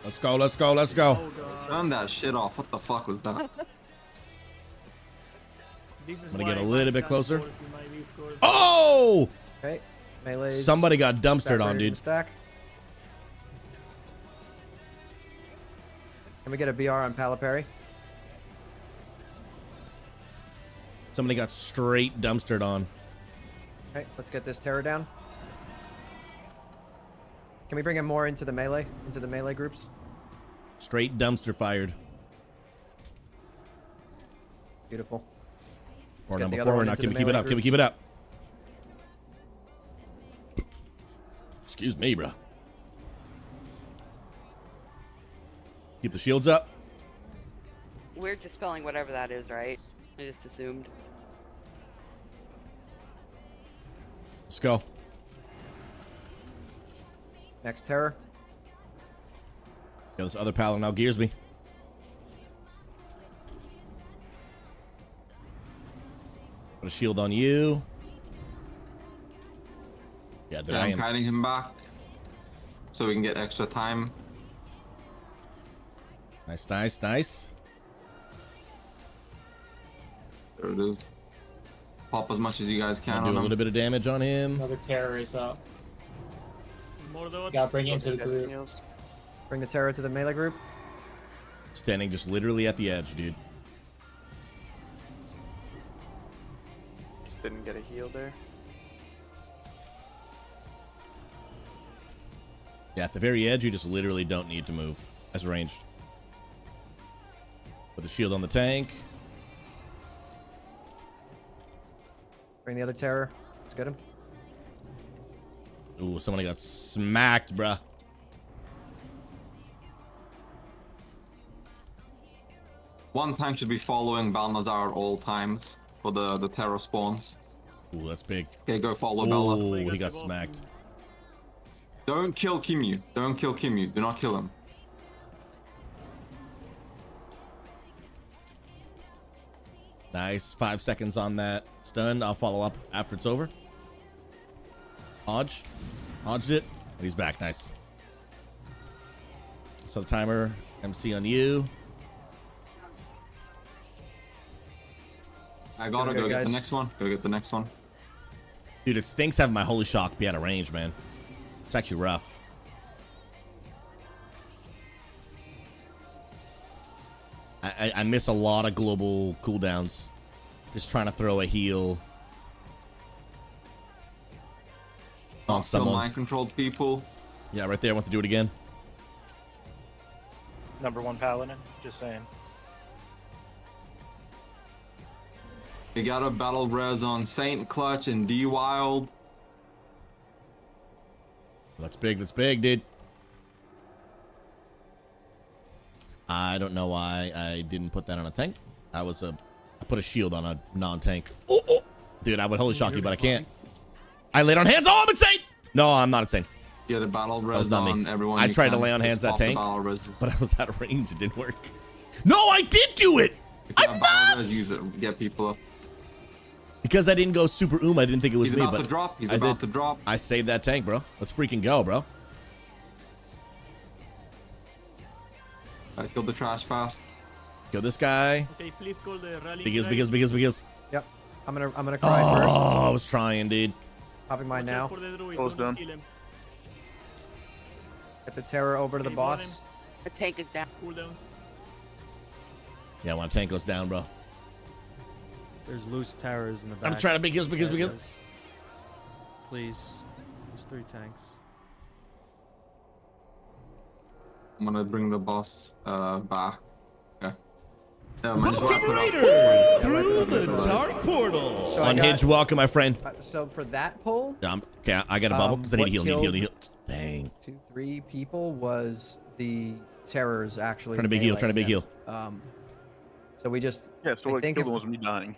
Let's go, let's go, let's go. Turn that shit off. What the fuck was that? I'm gonna get a little bit closer. Oh! Okay, melee. Somebody got dumpstered on, dude. Stack. Can we get a BR on Palipari? Somebody got straight dumpstered on. Okay, let's get this terror down. Can we bring him more into the melee groups? Straight dumpster fired. Beautiful. Or Let's get number the other 4, one now into can we the keep it melee up? Can we groups. keep it up? Excuse me, bro. Keep the shields up. We're dispelling whatever that is, right? I just assumed. Let's go. Next terror. Yeah, this other paladin now gears me. Put a shield on you. Yeah, there Yeah, I I'm am. kiting him back so we can get extra time. Nice, nice, nice. There it is. Pop as much as you guys can I'll on do a him. little bit of damage on him. Another terror is up. More dots. Gotta bring it into the group. Bring the terror to the melee group. Standing just literally at the edge, dude. Just didn't get a heal there. Yeah, at the very edge, you just literally don't need to move as ranged. Put the shield on the tank. Bring the other terror. Let's get him. Ooh, somebody got smacked, bruh. One tank should be following Balnazar at all times for the terror spawns. Ooh, that's big. Okay, go follow Bella. Ooh, he got smacked. Don't kill Kimyu. Don't kill Kimyu. Do not kill him. Nice. 5 seconds on that stun. I'll follow up after it's over. Hodge. Hodged it. And he's back. Nice. So the timer. MC on you. I gotta Okay, go get guys. the next one. Go get the next one. Dude, it stinks having my holy shock be out of range, man. It's actually rough. I miss a lot of global cooldowns. Just trying to throw a heal on Some someone. mind controlled people. Yeah, right there. I want to do it again. Number 1 paladin, just saying. You got a battle res on Saint Clutch and D Wild. That's big. That's big, dude. I don't know why I didn't put that on a tank. I put a shield on a non-tank. Oh, oh. Dude, I would holy shock you, but I can't. I laid on hands. Oh, I'm insane. No, I'm not insane. Yeah, the battle That was res not me. on everyone. I you tried to can. lay on hands Just that pop the tank, battle reses. but I was out of range. It didn't work. No, I did do it. If you have battle res, use it. Get people up. Because I didn't go super I didn't think it was He's me. about But to drop. He's I about did. to drop. I saved that tank, bro. Let's freaking go, bro. I killed the trash fast. Kill this guy. Okay, please call the rally. Because. Yep. I'm gonna cry first. Oh, I was trying, dude. Popping mine now. For the druid, Close don't done. kill him. Get the terror over to the Okay, boss. The tank is down. Cooldown. Yeah, when a tank goes down, bro. There's loose terrors in the back. I'm trying to big heals, Please. There's 3 tanks. I'm gonna bring the boss back. Okay. Welcome Raiders through the dark portal. So I Unhinged, got- welcome, my friend. So for that pull, Okay, I got a bubble because I need to heal, need to heal. Dang. 2, 3 people was the terrors actually. Trying to big heal, trying to big heal. So we just. Yeah, so I what think killed if- them was me dying.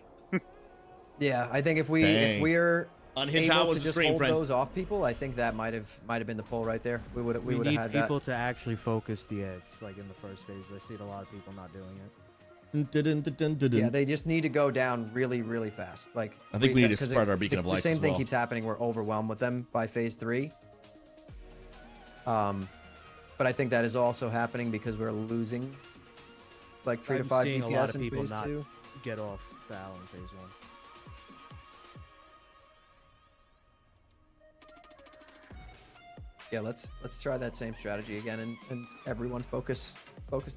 Yeah, I think if Dang. we're Unhinged, how able was to the just stream, hold friend? those off people, I think that might have been the pull right there. We would We have need had people that. to actually focus the eggs, like in the first phase. I see a lot of people not doing it. Yeah, they just need to go down really, really fast. Like I think we need to 'cause spread our beacon of lights The same as thing well. keeps happening. We're overwhelmed with them by phase 3. But I think that is also happening because we're losing like 3 to 5 seeing DPS a lot of in people phase not 2. get off Val in phase 1. Yeah, let's try that same strategy again and everyone focus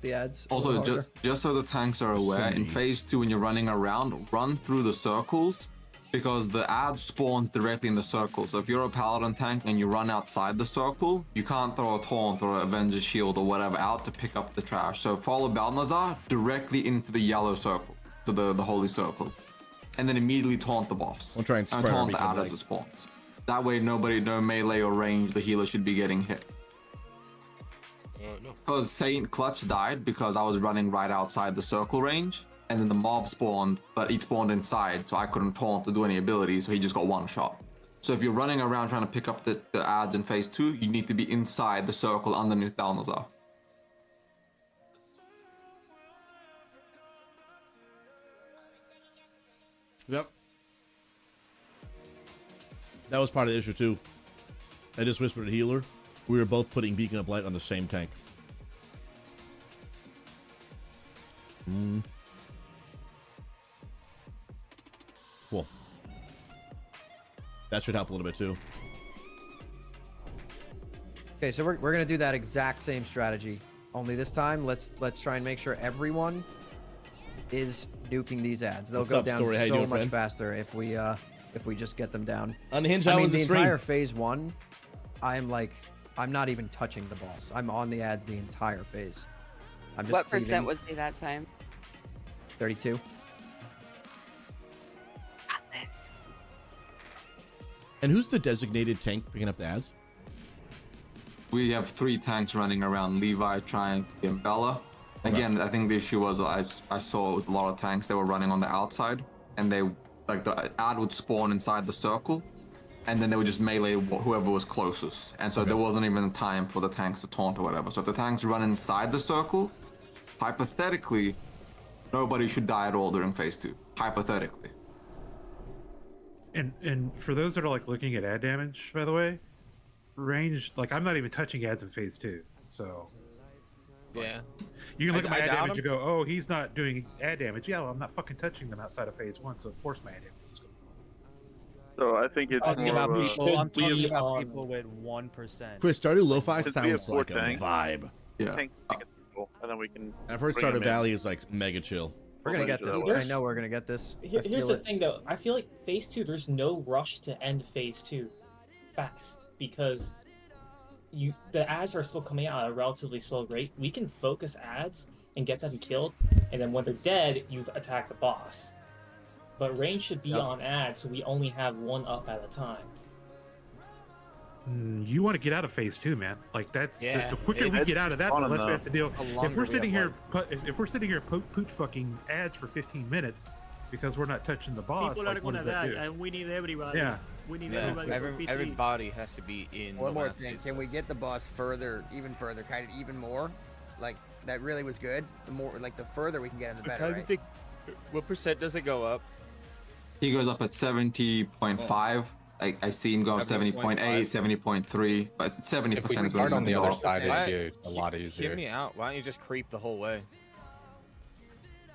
the ads. a Also, little harder. just so the tanks are aware, in Cindy. phase 2 when you're running around, run through the circles because the ad spawns directly in the circle. So if you're a paladin tank and you run outside the circle, you can't throw a taunt or an Avenger's shield or whatever out to pick up the trash. So follow Balnazar directly into the yellow circle, to the holy circle, and then immediately taunt the boss. We'll try and spread our taunt the beacon ad of as light. it spawns. That way no melee or range, the healer should be getting hit. No. Because Saint Clutch died because I was running right outside the circle range, and then the mob spawned, but it spawned inside, so I couldn't taunt to do any abilities, so he just got one shot. So if you're running around trying to pick up the ads in phase 2, you need to be inside the circle underneath Balnazar. Yep. That was part of the issue too. I just whispered to healer. We were both putting beacon of light on the same tank. Cool. That should help a little bit too. Okay, so we're gonna do that exact same strategy. Only this time, let's try and make sure everyone is nuking these ads. They'll What's go up, down Story? How you so doing, much friend? faster if we just get them down. Unhinged, I how mean, was the the stream? entire phase 1, I'm not even touching the boss. I'm on the ads the entire phase. I'm just What cleaving. percent was he that time? 32. And who's the designated tank picking up the ads? We have 3 tanks running around: Levi, Triumph, and Bella. Again, I think the issue was I saw with a lot of tanks they were running on the outside, and they like the ad would spawn inside the circle, and then they would just melee whoever was closest, and so there wasn't even time for the tanks to taunt or whatever. So if the tanks run inside the circle, hypothetically, nobody should die at all during phase 2. Hypothetically. And for those that are like looking at ad damage, by the way, range, like I'm not even touching ads in phase 2, so Yeah. you can look at my I ad doubt damage him. and go, oh, he's not doing ad damage. Yeah, well, I'm not fucking touching them outside of phase 1, so of course my ad damage is going. So I think it's I'm more of a, talking about people with 1%. Chris, Stardew Lo-Fi Since we have sounds 4 like a tanks, vibe. Yeah. tank people, and then we can. I've heard bring 'em Stardew in. Valley is like mega chill. We're gonna get That this. way. I know we're gonna get this. I Here's feel the it. thing, though. I feel like phase 2, there's no rush to end phase 2 fast because the ads are still coming out at a relatively slow rate. We can focus ads and get them killed, and then when they're dead, you've attacked the boss. But range should be on ads, so we only have 1 up at a time. You want to get out of phase 2, man. Like that's Yeah, the quicker we it's get out of that, the fun less we enough. have to deal. The If longer we're we sitting have here, if we're sitting here pooch fucking ads for 15 minutes because we're not touching the boss, People are like, what gonna does that die, do? and we need everybody. Yeah. We need Yeah, everybody for P3. everybody has to be in. One the more last thing. phase. Can we get the boss further, even further, kind of even more? Like, that really was good. The more, like, the further we can get him, the better, right? What percent does it go up? He goes up at 70.5. I see him go 70.8, 70.3, but 70% If we is start on the other go. side, Why- it'd be a lot easier. Hear me out. Why don't you just creep the whole way?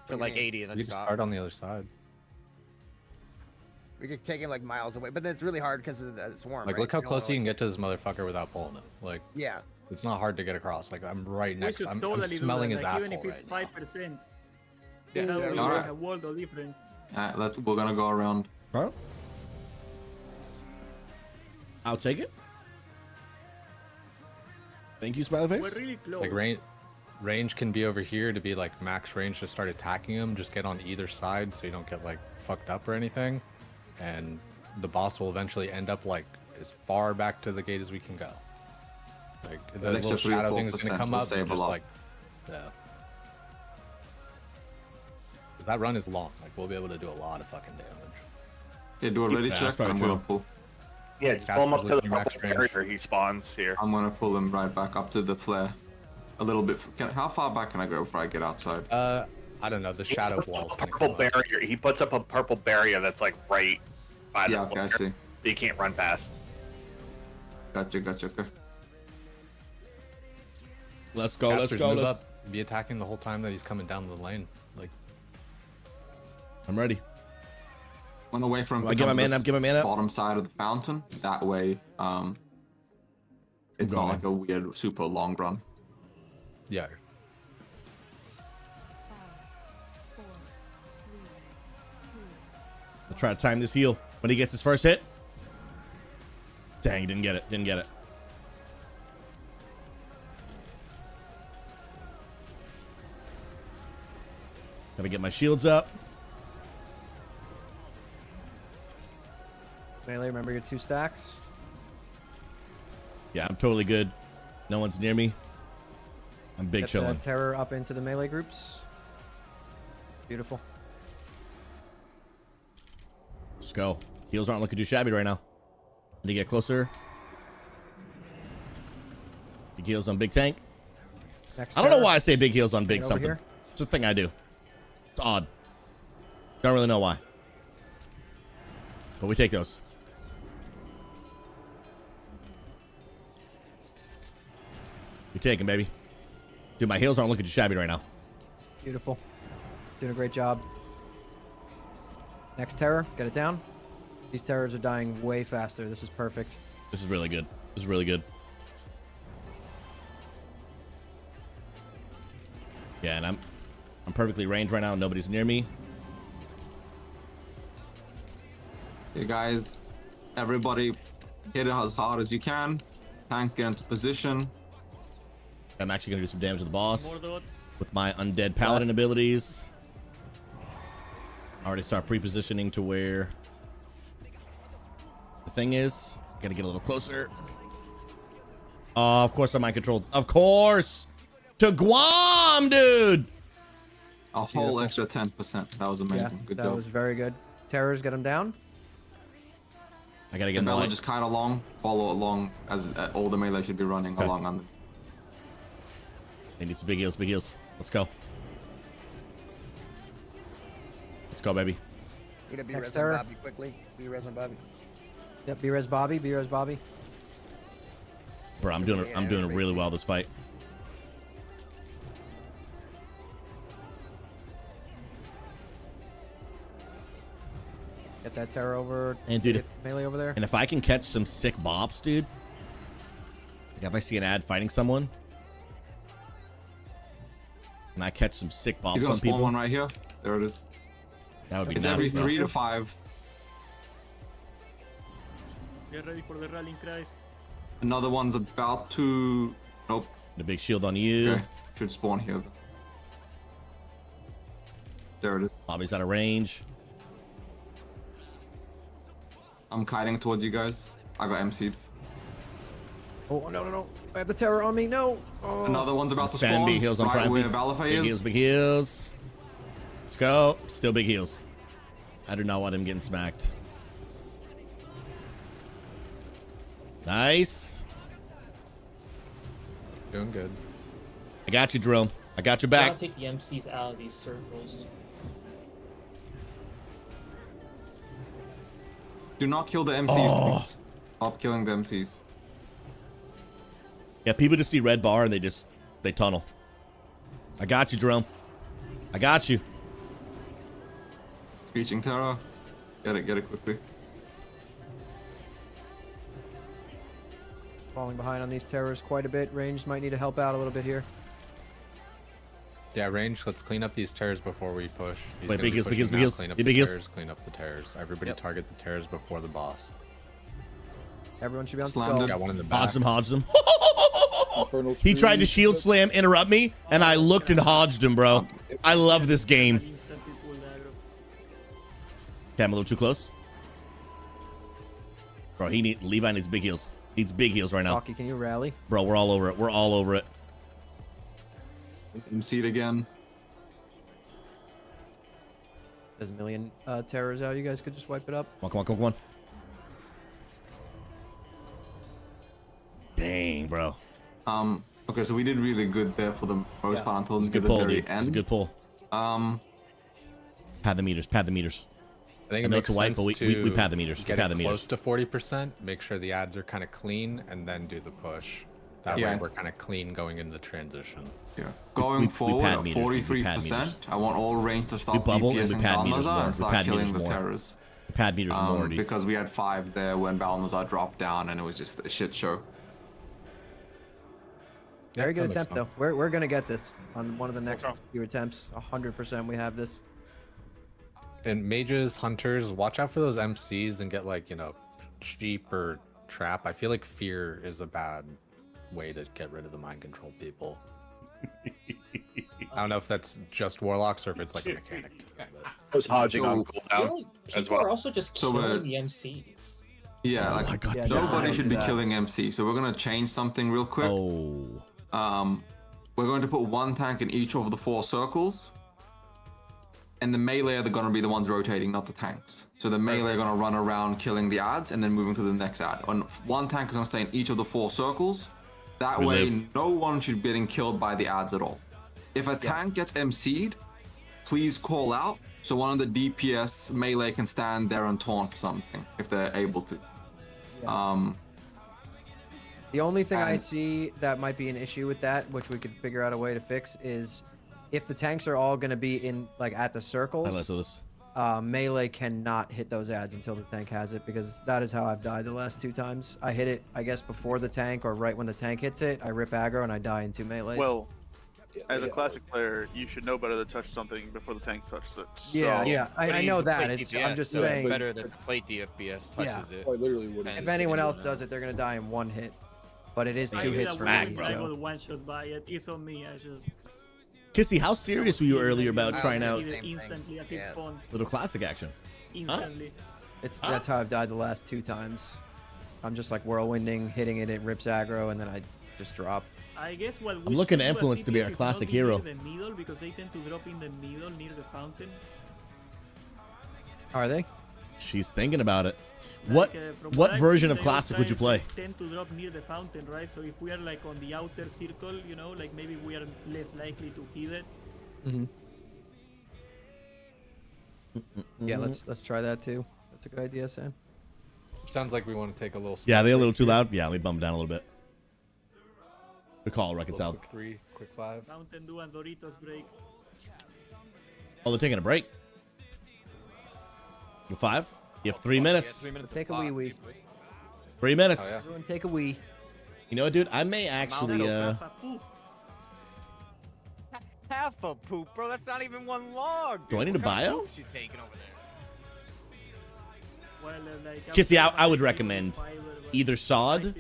For do you like mean? 80 and then You just stop. start on the other side. We could take him like miles away, but then it's really hard because of the swarm. Like, right? look how You don't close wanna, you can get to this motherfucker without pulling him. Like, yeah, it's not hard to get across. Like, I'm right We next. should I'm totally do smelling that, his like, asshole even if it's right 5%. Yeah, That would all make right. a world of difference. We're gonna go around. Huh? I'll take it. Thank you, Smiley Face. We're really close. Like, range can be over here to be like max range to start attacking him. Just get on either side so you don't get like fucked up or anything. And the boss will eventually end up like as far back to the gate as we can go. Like the extra little 3 or shadow thing is gonna 4% come will up, save and a just lot. like, yeah. 'Cause that run is long. Like we'll be able to do a lot of fucking damage. Yeah, do a ready that's check. probably I'm true. gonna pull. Yeah, just pull him up to the Casper's purple max range. barrier he spawns here. I'm gonna pull him right back up to the flare. A little bit. How far back can I go before I get outside? I don't know. The shadow He puts wall. up a purple barrier. He puts up a purple barrier that's like right by the Yeah, okay, I flare see. that you can't run past. Gotcha. Okay. Let's go. Let's Casters, go. move Let's... up. Be attacking the whole time that he's coming down the lane. Like, I'm ready. Went away from. Do I get my man up? Get my man up. Bottom side of the fountain. That way, it's not going. like a weird, super long run. yeah. I'll try to time this heal when he gets his first hit. Dang, didn't get it. Gotta get my shields up. Melee, remember your 2 stacks. Yeah, I'm totally good. No one's near me. I'm big Get chilling. the terror up into the melee groups. Beautiful. Let's go. Heals aren't looking too shabby right now. Need to get closer. Big heals on big tank. Next I don't know terror. why I say big heals on big Over something. here. It's a thing I do. It's odd. Don't really know why. But we take those. We take them, baby. Dude, my heals aren't looking too shabby right now. Beautiful. Doing a great job. Next terror, get it down. These terrors are dying way faster. This is perfect. This is really good. This is really good. Yeah, and I'm perfectly ranged right now. Nobody's near me. Hey guys, everybody, hit it as hard as you can. Tanks get into position. I'm actually gonna do some damage to the boss More dots. with my undead paladin abilities. I already start pre-positioning to where the thing is. Gotta get a little closer. Oh, of course I'm mind controlled. Of course! To Guam, dude! A whole extra 10%. That was amazing. Yeah, Good that job. was very good. Terrors, get them down. I gotta get in the Bella light. just kite along, follow along, as all the melee should be running Okay. along under. They need some big heals, big heals. Let's go. Let's go, baby. Need to be Next res on terror. Bobby quickly. Be res on Bobby. Yep, B-Res Bobby, B-Res Bobby. Bro, I'm doing really well this fight. Get that terror over. And dude, get melee over there. And if I can catch some sick bops, dude. Like if I see an ad fighting someone, and I catch some sick bops He's gonna on spawn people, one right here. There it is. that would be It's nice. every bro. 3 to 5. Get ready for the rallying cries. Another one's about to. Nope. The big shield on you. Okay. Should spawn here. There it is. Bobby's out of range. I'm kiting towards you guys. I got MC'd. Oh, no. I have the terror on me. No. Oh. Another one's about to Fan spawn. big heals on right where Triumph. Valifay Big is. heals, big heals. Let's go. Still big heals. I do not want him getting smacked. Nice. Doing good. I got you, Drill. I got your Gotta back. take the MCs out of these circles. Do not kill the MCs, Oh. please. Stop killing the MCs. Yeah, people just see red bar and they tunnel. I got you, Jerome. I got you. Screeching Terror. Get it quickly. Falling behind on these terrors quite a bit. Ranged might need to help out a little bit here. Yeah, range. Let's clean up these terrors before we push. He's Wait, gonna be big heals, pushing now. Clean up the big heals. terrors. Clean up the terrors. Everybody target the terrors before the boss. Everyone should be on Slammed skull. Got one in the back. Hodged him. He tried to shield slam, interrupt me, and I looked and hodged him, bro. I love this game. Okay, I'm a little too close. Bro, Levi needs big heals. Needs big heals right now. Rocky, can you rally? Bro, we're all over it. We're all over it. MC it again. There's a million terrors out. You guys could just wipe it up. Come on. Dang, bro. Okay, so we did really good there for the most part until the very end. It's a good pull. Pad the meters. I think it makes it's a wipe, sense but we pad the meters. Get it close to 40%. Make sure the ads are kind of clean, and then do the push. That way we're kind of clean going into the transition. Yeah. Going forward at 43%, I want all range to stop DPSing Balnazar and start killing the terrors. Pad meters more, dude. Because we had 5 there when Balnazar dropped down, and it was just a shit show. Very good attempt, though. We're going to get this on one of the next few attempts. 100% we have this. And mages, hunters, watch out for those MCs and get, like, sheep or trap. I feel like fear is a bad way to get rid of the mind control people. I don't know if that's just warlocks or if it's like a mechanic. I was hodging on cooldown as well. People are also just killing the MCs. Yeah, like nobody should be killing MC. So we're gonna change something real quick. We're going to put 1 tank in each of the 4 circles. And the melee are going to be the ones rotating, not the tanks. So the melee are going to run around killing the ads and then moving to the next ad. And 1 tank is going to stay in each of the 4 circles. That way, no one should be getting killed by the ads at all. If a tank gets MC'd, please call out so one of the DPS melee can stand there and taunt something if they're able to. The only thing I see that might be an issue with that, which we could figure out a way to fix, is if the tanks are all going to be in at the circles, melee cannot hit those ads until the tank has it, because that is how I've died the last 2 times. I hit it, I guess, before the tank or right when the tank hits it. I rip aggro and I die in 2 melees. Well, as a classic player, you should know better to touch something before the tank touches it. Yeah, I know that. I'm just saying. It's better that the plate DPS touches it. I literally wouldn't. If anyone else does it, they're going to die in 1 hit. But it is 2 hits for me. I got one shot by it. It's on me. I just. Kissy, how serious were you earlier about trying out instantly as it spawned. little classic action? Instantly. That's how I've died the last 2 times. I'm just like whirlwinding, hitting it, it rips aggro, and then I just drop. I guess what I'm looking to Influence to be our classic hero. The middle, because they tend to drop in the middle near the fountain. Are they? She's thinking about it. What version of classic would you play? They tend to drop near the fountain, right? So if we are like on the outer circle, like maybe we are less likely to hit it. Yeah, let's try that too. That's a good idea, Sam. Sounds like we want to take a little. Yeah, they're a little too loud. Yeah, let me bump them down a little bit. Good call, reconciled. Quick 3, quick 5. Mountain Dew and Doritos break. Oh, they're taking a break. You 5? You have 3 minutes. 3 minutes. Take a wee. 3 minutes. Oh, yeah. Everyone take a wee. You know what, dude? I may actually. Half a poop, bro. That's not even 1 log. Do I need a bio? She taking over there. Well, Kissy, I would recommend either Sod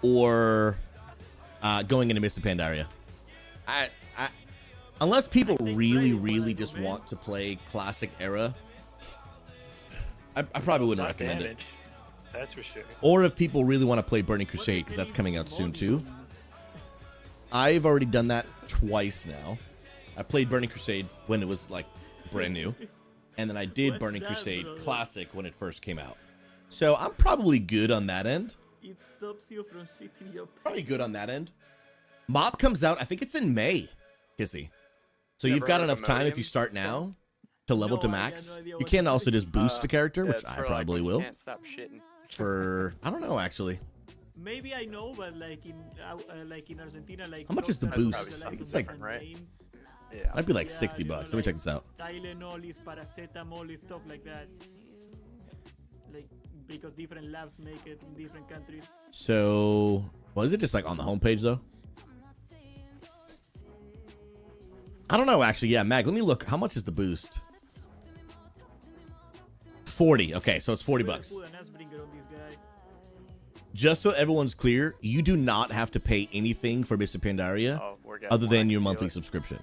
or going into Mr. Pandaria. Unless people really just want to play classic era, I probably wouldn't recommend it. That's for sure. Or if people really want to play Burning Crusade, because that's coming out soon too. I've already done that twice now. I played Burning Crusade when it was like brand new, and then I did Burning Crusade Classic when it first came out. So I'm probably good on that end. It stops you from shitting your Probably good on that end. Mob comes out, I think it's in May, Kissy. So you've got enough time if you start now to level to max. You can also just boost a character, which I probably will. Can't stop shitting. For I don't know actually. Maybe I know, but like in Argentina, like how much is the boost? I think it's like right. Yeah, might be like $60. Let me check this out. Tylenol is paracetamol is stuff like that. because different labs make it in different countries. So, was it just like on the homepage though? I don't know actually. Yeah, Mag, let me look. How much is the boost? 40. Okay, so it's 40 bucks. Just so everyone's clear, you do not have to pay anything for Miss Pandaria other than your monthly subscription.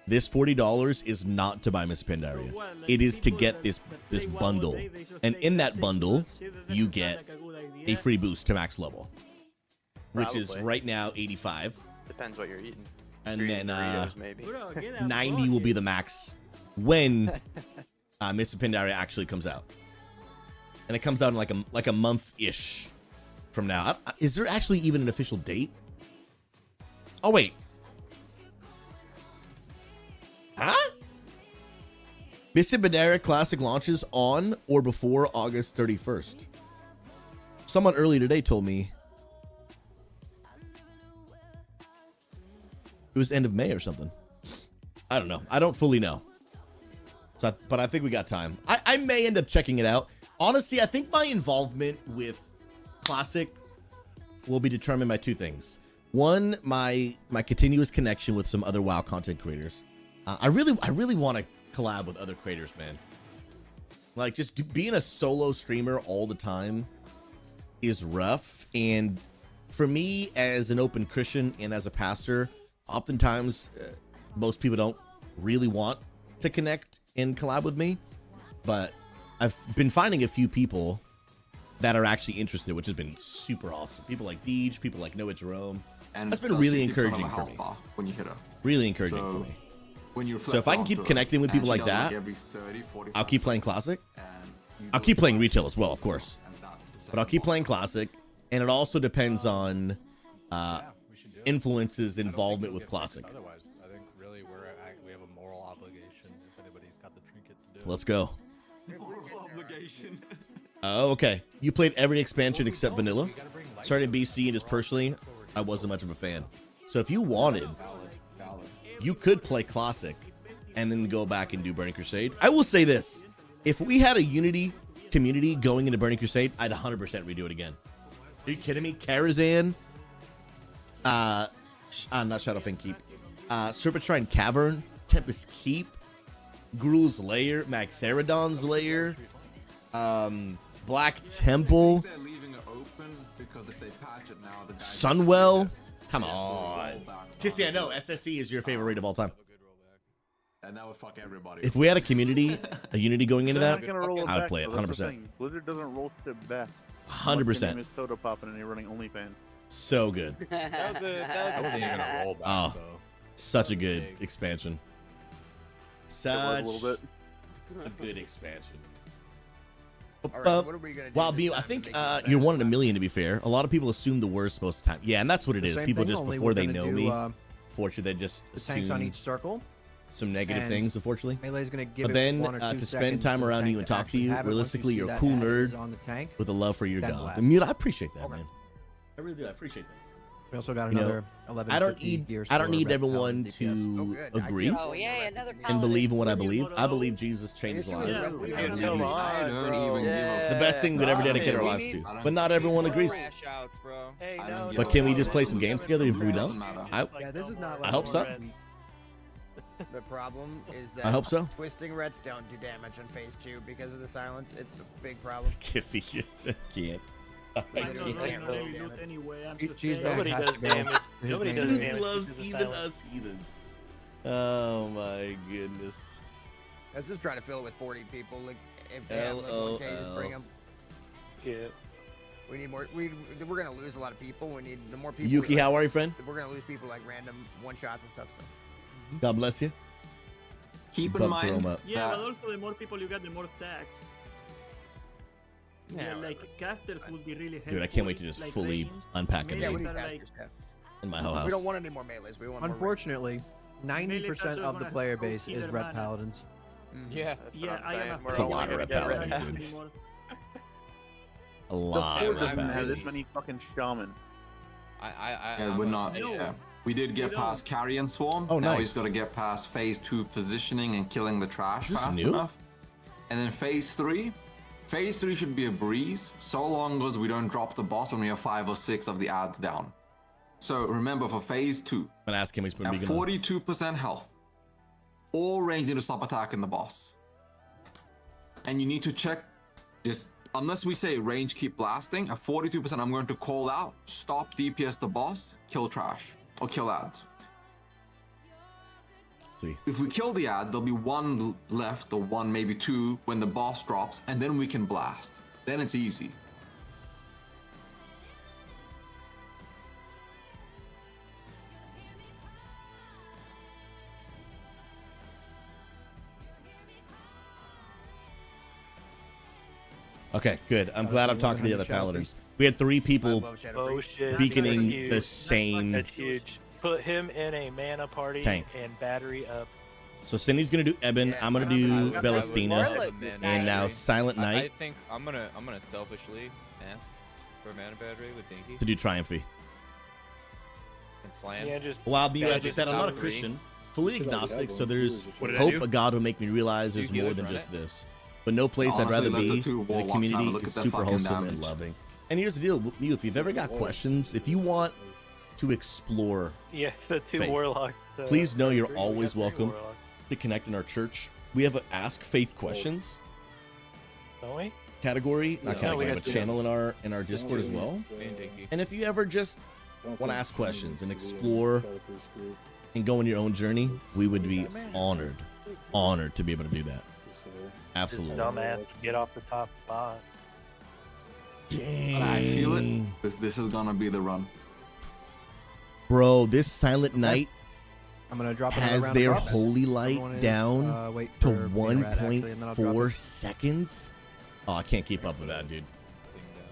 This $40 is not to buy Miss Pandaria. It is to get this bundle. And in that bundle, you get a free boost to max level, which is right now 85. Depends what you're eating. And then Doritos, maybe. 90 will be the max when Miss Pandaria actually comes out. And it comes out in like a month-ish from now. Is there actually even an official date? Oh, wait. Huh? Miss Pandaria Classic launches on or before August 31st. Someone early today told me it was end of May or something. I don't know. I don't fully know. So, but I think we got time. I may end up checking it out. Honestly, I think my involvement with Classic will be determined by two things. One, my continuous connection with some other WoW content creators. I really want to collab with other creators, man. Like, just being a solo streamer all the time is rough. And for me, as an open Christian and as a pastor, oftentimes most people don't really want to connect and collab with me. But I've been finding a few people that are actually interested, which has been super awesome. People like Deej, people like Noah Jerome. And that's been really encouraging for me. When you hit her. Really encouraging for me. So if I can keep connecting with people like that, I'll keep playing Classic. I'll keep playing retail as well, of course. But I'll keep playing Classic. And it also depends on Influence's involvement with Classic. Otherwise, I think really we have a moral obligation if anybody's got the trinket to do. Let's go. Moral obligation. Oh, okay. You played every expansion except Vanilla. Started BC, and just personally, I wasn't much of a fan. So if you wanted, you could play Classic and then go back and do Burning Crusade. I will say this. If we had a Unity community going into Burning Crusade, I'd 100% redo it again. Are you kidding me? Karazhan, not Shadowfang Keep, Serpentine Cavern, Tempest Keep, Gruul's Lair, Magtheridon's Lair, Black Temple, Sunwell. Come on. Kissy, I know SSC is your favorite raid of all time. And that would fuck everybody. If we had a community, a Unity going into that, Gonna roll it I would back, play it though, that's the 100%. thing. Blizzard doesn't roll shit back. 100%. Your name is Soda Poppin' and you're running OnlyFans. So good. That was a Oh, such a good expansion. Such a little bit. a good expansion. All right, what are we gonna do? Well, I think you're 1 in a million, to be fair. A lot of people assume the worst most of the time. Yeah, and that's what it The is. same People thing, just, only before we're they gonna know do, me, fortunately, they just the tanks on assume each circle. some negative and things, unfortunately. Melee's gonna give But it then 1 or 2 to spend seconds time for the around tank you and talk to actually you, have it. Once realistically, see you're a that cool ad is nerd on the tank, with a love for your then god. blast. And Mute, I appreciate that, man. I really do. I appreciate that. We also got You know, another 11. I don't need everyone to agree Oh, yay, another and believe in what I believe. I believe Jesus changed lives. I believe he's the best thing we could ever dedicate our lives to. But not everyone agrees. But can we just play some games together if we don't? Yeah, this is not I hope so. The problem is that I hope so. twisting reds don't do damage on phase 2 because of the silence. It's a big problem. Kissy just can't. Nobody does damage. Nobody does Jesus damage. loves even us heathens. Oh my goodness. Let's just try to fill it with 40 people. Like, if they have like 1K, just bring them. Yeah. We need more. We're gonna lose a lot of people. We need the more people. Yuki, how are you, friend? We're gonna lose people like random one shots and stuff. So. God bless you. Keep in mind. Yeah, but also the more people you got, the more stacks. Yeah, like casters would be really helpful. Dude, I can't wait to just like fully ranged. unpack Melees everything are like- in my whole house. We don't want any more melees. We want more Unfortunately, 90% of the player base is red mana. paladins. Yeah, that's what I'm saying. That's a lot of red paladins, dude. A lot of red doesn't have this paladins. many fucking shaman. Yeah, we're not. Yeah. We did get past Carrion Swarm. Oh, Now nice. he's got to get past phase 2 positioning and killing the trash Is this fast new? enough. And then phase 3, Phase 3 should be a breeze, so long as we don't drop the boss when we have 5 or 6 of the adds down. So remember, for Phase 2, I'm gonna ask him. He's been at 42% health, all range need to stop attacking the boss. And you need to check this, unless we say range keep blasting, at 42% I'm going to call out, stop DPS the boss, kill trash, or kill adds. See. If we kill the adds, there'll be 1 left, or 1, maybe 2, when the boss drops, and then we can blast. Then it's easy. Okay, good. I'm glad I'm talking to the other paladins. We had 3 people Oh shit. beaconing That's the huge. same That's huge. Put him in a mana party tank. and battery up. So Cindy's gonna do Eben. I'm gonna do Bellastina, and now Silent I Knight think I'm gonna selfishly ask for a mana battery with Dinky to do Triumphy. and Slam. Yeah, just Well, as I just said, I'm not a top 3. Christian, fully agnostic. So there's What did I hope do? a God will make me realize there's You more healers than run just it? this. But no place I'd Honestly, rather let be. the 2 And the warlocks community have a look is at their super fucking wholesome damage. and loving. And here's the deal, if you've ever got questions, if you want to explore yeah, the 2 faith, warlocks. please know you're 3, always we got 3 welcome warlocks. to connect in our church. We have an Ask Faith Questions Don't we? category, not No, category, we but got 2. channel in our Discord as well. And if you ever just want to ask questions and explore and go on your own journey, we would be honored to be able to do that. Absolutely. Dumbass, get off the top spot. I feel it. This is gonna be the run. Bro, this Silent Night I'm gonna drop another has round of their props. holy light Everyone is, down wait to for Big Rat, actually, and then I'll drop 1.4 it. seconds. Oh, I can't keep up with that, dude.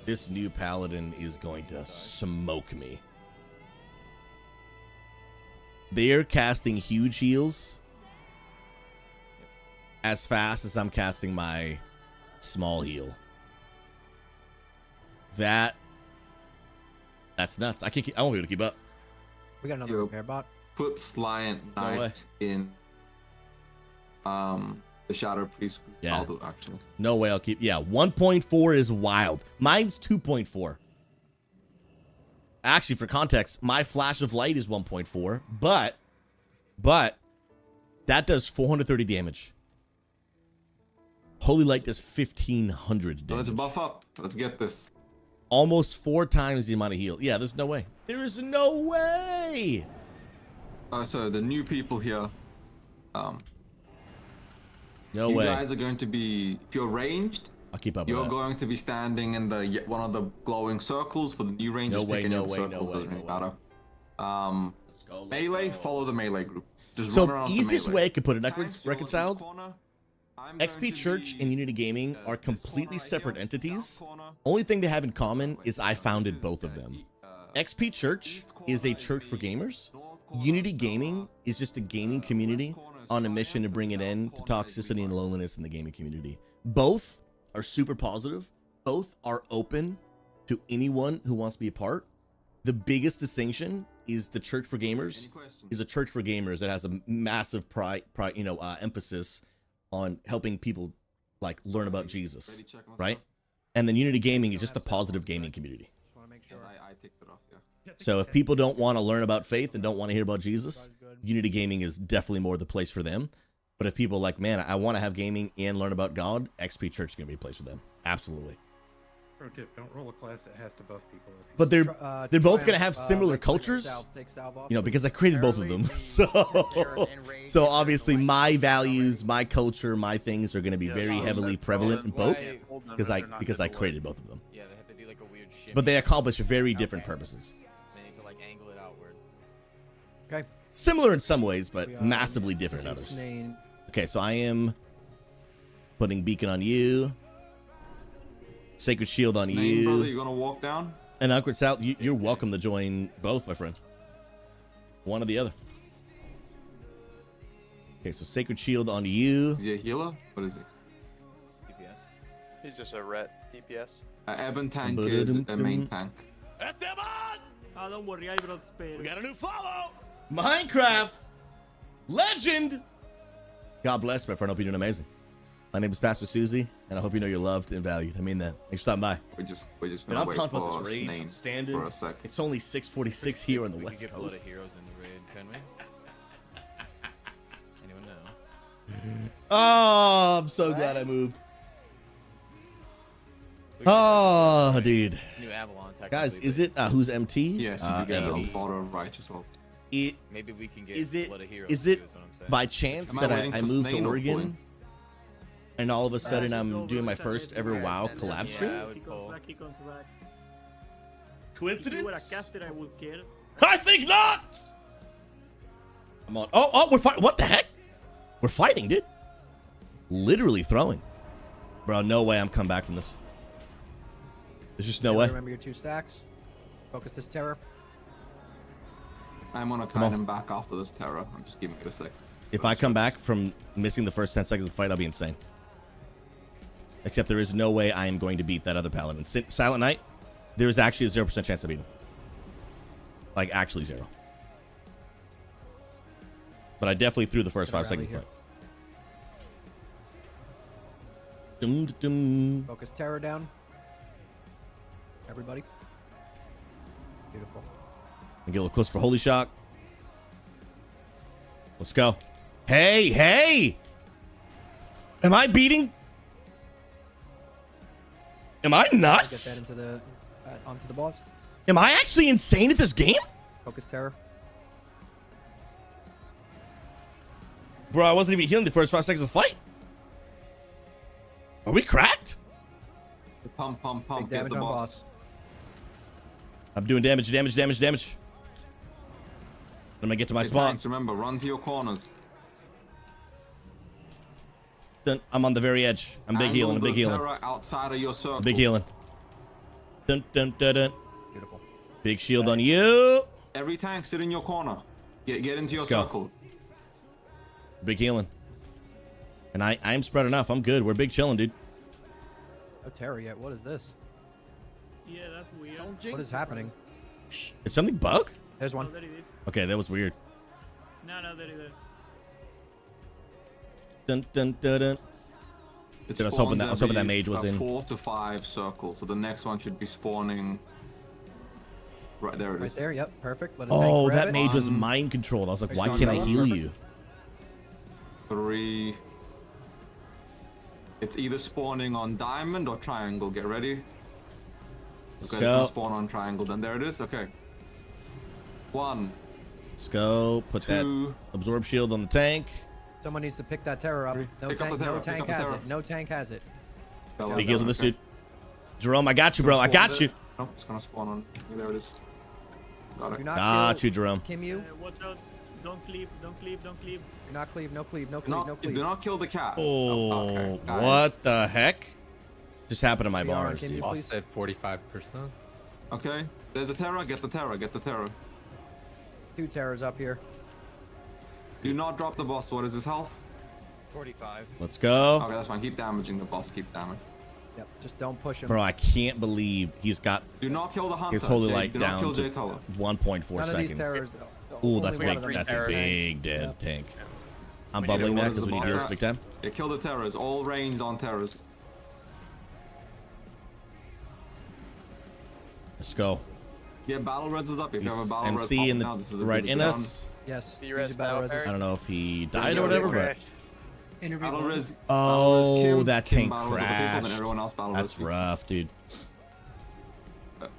This new paladin is going to smoke me. They're casting huge heals as fast as I'm casting my small heal. That's nuts. I won't be able to keep up. We got another repair bot. Put Sliant No way. Knight in the Shadow Priest group. Yeah. I'll do, actually. No way I'll keep. Yeah, 1.4 is wild. Mine's 2.4. Actually, for context, my flash of light is 1.4, but that does 430 damage. Holy light does 1500 damage. Let's buff up. Let's get this. Almost 4 times the amount of heal. Yeah, there's no way. There is no way. So the new people here. No you way. guys are going to be, if you're ranged, I'll keep up with you're that. going to be standing in the one of the glowing circles. For the new rangers, No way, pick any no of the way, circles, no way, doesn't no really way. matter. Melee, follow the melee group. Just So run around the easiest melee. way I could put it Tanks, you're in this reconciled. corner. I'm XP Church and Unity Gaming are completely separate entities. Only thing they have in common is I founded both of them. XP Church is a church for gamers. Unity Gaming is just a gaming community on a mission to bring an end to toxicity and loneliness in the gaming community. Both are super positive. Both are open to anyone who wants to be a part. The biggest distinction is the Church for Gamers is a church for gamers that has a massive emphasis on helping people like learn about Jesus, right? And then Unity Gaming is just a positive gaming community. Yes, I ticked it off, yeah. So if people don't want to learn about faith and don't want to hear about Jesus, Unity Gaming is definitely more the place for them. But if people are like, man, I want to have gaming and learn about God, XP Church is going to be a place for them. Absolutely. Pro tip: don't roll a class that has to buff people. But they're both going to have similar cultures, you know, because I created both of them. So obviously my values, my culture, my things are going to be very heavily prevalent in both because I created both of them. Yeah, they have to do like a weird shit. But they accomplish very different purposes. They need to like angle it outward. Okay. Similar in some ways, but massively different in others. Okay, so I am putting Beacon on you. Sacred Shield on Snake, brother, you. you gonna walk down? And Awkward South, you're welcome to join both, my friend. One or the other. Okay, so Sacred Shield on you. Is he a healer? What is he? DPS. He's just a ret DPS. Eben tank is a main tank. Oh, don't worry, I brought space. We got a new follow. Minecraft legend. God bless, my friend. Hope you're doing amazing. My name is Pastor Susie, and I hope you know you're loved and valued. I mean that. Thanks for stopping by. We just And I'm pumped about this raid. I'm standing. for a sec. It's only 6:46 here on the We West could get Blood Coast. of Heroes in the raid, can we? Anyone know? Oh, I'm so glad I moved. Oh, dude. It's new Avalon, Guys, technically, is but it who's MT? Yes, you get a MT. lot of righteous hope. Maybe we can get Is it Blood of Heroes. is it too, is what I'm saying. by chance that I moved to Oregon and all of a sudden I'm doing my first ever WoW collab stream? Yeah, I would pull. He comes back. Coincidence? If you were a caster, I would care. I think not. I'm on. Oh, we're fighting. What the heck? We're fighting, dude. Literally throwing, bro. No way I'm coming back from this. There's just no way. Remember your 2 stacks. Focus this terror. I'm gonna kite him back after this terror. I'm just giving it a sec. If I come back from missing the first 10 seconds of the fight, I'll be insane. Except there is no way I am going to beat that other paladin. Silent Knight, there is actually a 0% chance I beat him. Like, actually 0. But I definitely threw the first 5 seconds of the fight. Focus terror down. Everybody. Beautiful. And get a little closer for Holy Shock. Let's go. Hey! Am I beating? Am I Get nuts? that into the onto the boss. Am I actually insane at this game? Focus terror. Bro, I wasn't even healing the first 5 seconds of the fight. Are we cracked? Pump. Big Get damage the on boss. boss. I'm doing damage. Then I'm gonna get to my Hey, spot. tanks, remember, run to your corners. Then I'm on the very edge. I'm big healing. Angle the terror outside of your circle. Big healing. Beautiful. Big shield on you. Every tank, sit in your corner. Get into your Let's go. circle. Big healing. And I'm spread enough. I'm good. We're big chilling, dude. No terror yet. What is this? Yeah, that's weird. What is happening? Did something bug? There's one. Oh, there it is. Okay, that was weird. No, there it is. It Dude, I was hoping that spawns mage was every, in. 4 to 5 circles, so the next one should be spawning. Right there it Right is. there. Yep. Perfect. Let it Oh, grab that it. mage was mind controlled. I was like, why Perfect. can't I heal you? 3. It's either spawning on diamond or triangle. Get ready. Let's Okay, it's gonna go. spawn on triangle. Then there it is. Okay. 1. Let's go. Put that 2. absorb shield on the tank. Someone needs to pick that terror up. No Pick up tank. the terror, No pick tank up the has terror. it. No tank has it. Big heals on this dude. Jerome, I got you, bro. I got you. Nope, it's gonna spawn on. There it is. Got it. Do not Got kill you, Jerome. Kim you. Watch out. Don't cleave. Don't cleave. Don't cleave. Do not cleave. No cleave. No Do cleave. not, No cleave. do not kill the cat. Oh, okay, guys. what the heck? Just happened to my Leon, bars, can dude. you Boss please? at 45%. Okay, there's the terror. Get the terror. Get the terror. 2 terrors up here. Do not drop the boss. What is his health? 45. Let's go. Okay, that's fine. Keep damaging the boss. Keep damage. Yep. Just don't push him. Bro, I can't believe he's got Do not kill the hunter. his holy Jay. light Do not down kill Jay to Teller. 1.4 None of these seconds. terrors. Ooh, only that's one big. of them That's is a tank. big dead Yep. tank. I'm We need bubbling to- that what is because the we need boss heals at? big time. Yeah, kill the terrors. All ranged on terrors. Let's go. Yeah, battle reds is up. If you have a He's battle red MC popping in the now, this is a right really in good us. Yes. Do you use res your battle battle res. parry? I don't know if he died Yeah, or whatever, crash. but Battle res. oh, that Kim tank battle res other people, then crashed. everyone else battle That's res. rough, dude.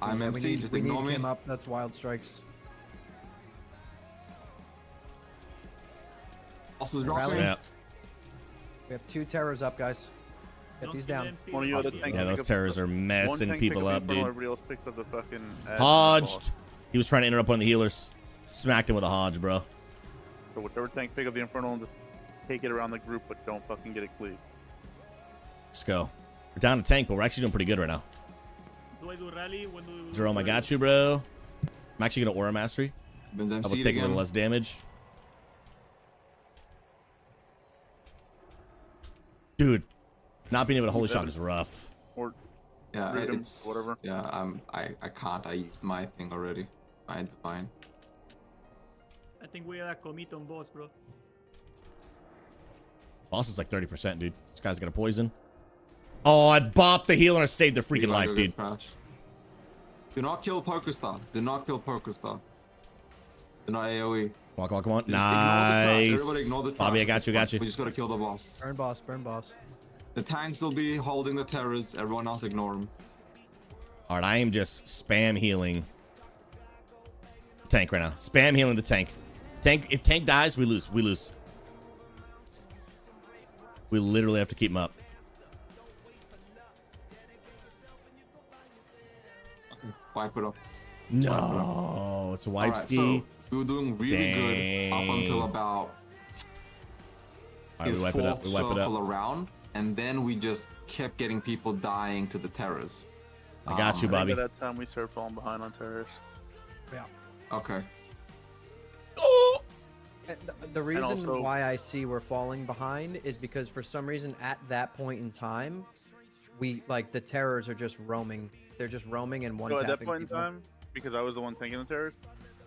I'm Yeah, MC. Just we ignore need me. Kim up. That's wild strikes. Also Rally. dropping. Yeah, We have 2 terrors up, guys. Get these down. One of you other tanks yeah, pick those up- terrors are one messing tank people pick the up, infernal, dude. Everybody else picks up the fucking Hodged. He was trying to interrupt one of the healers. Smacked him with a Hodge, bro. So whichever tank pick up the infernal and just take it around the group, but don't fucking get it cleaved. Let's go. We're down to tank, but we're actually doing pretty good right now. Do I do rally? When do Jerome, I got you, bro. I'm actually gonna aura mastery. Ben's Help us MC take a little again. less damage. Dude, not being able to holy shock is rough. Or Yeah, freedom, it's whatever. Yeah, I can't. I used my thing already. My divine. I think we gotta commit on boss, bro. Boss is like 30%, dude. This guy's gonna poison. Oh, I bopped the healer and saved their freaking life, dude. Crash. Do not kill PokerStar. Do not kill PokerStar. Do not AoE. Come on, come on, come on. Just Nice. Everybody ignore the trash. Bobby, I got you, got you. We just gotta kill the boss. Burn boss, burn boss. The tanks will be holding the terrors. Everyone else ignore them. All right, I am just spam healing tank right now. Spam healing the tank. Tank. If tank dies, we lose. We lose. We literally have to keep him up. Wipe it up. No, it's a wipe Alright, ski. so we were doing really good up until about his we wipe it up. fourth We wipe it circle up. around, and then we just kept getting people dying to the terrors. I got you, Bobby. By that time, we started falling behind on terrors. Yeah. Okay. The reason also- why I see we're falling behind is because for some reason at that point in time, the terrors are just roaming. They're just roaming and one So tapping at that point people. in time, because I was the one tanking the terrors,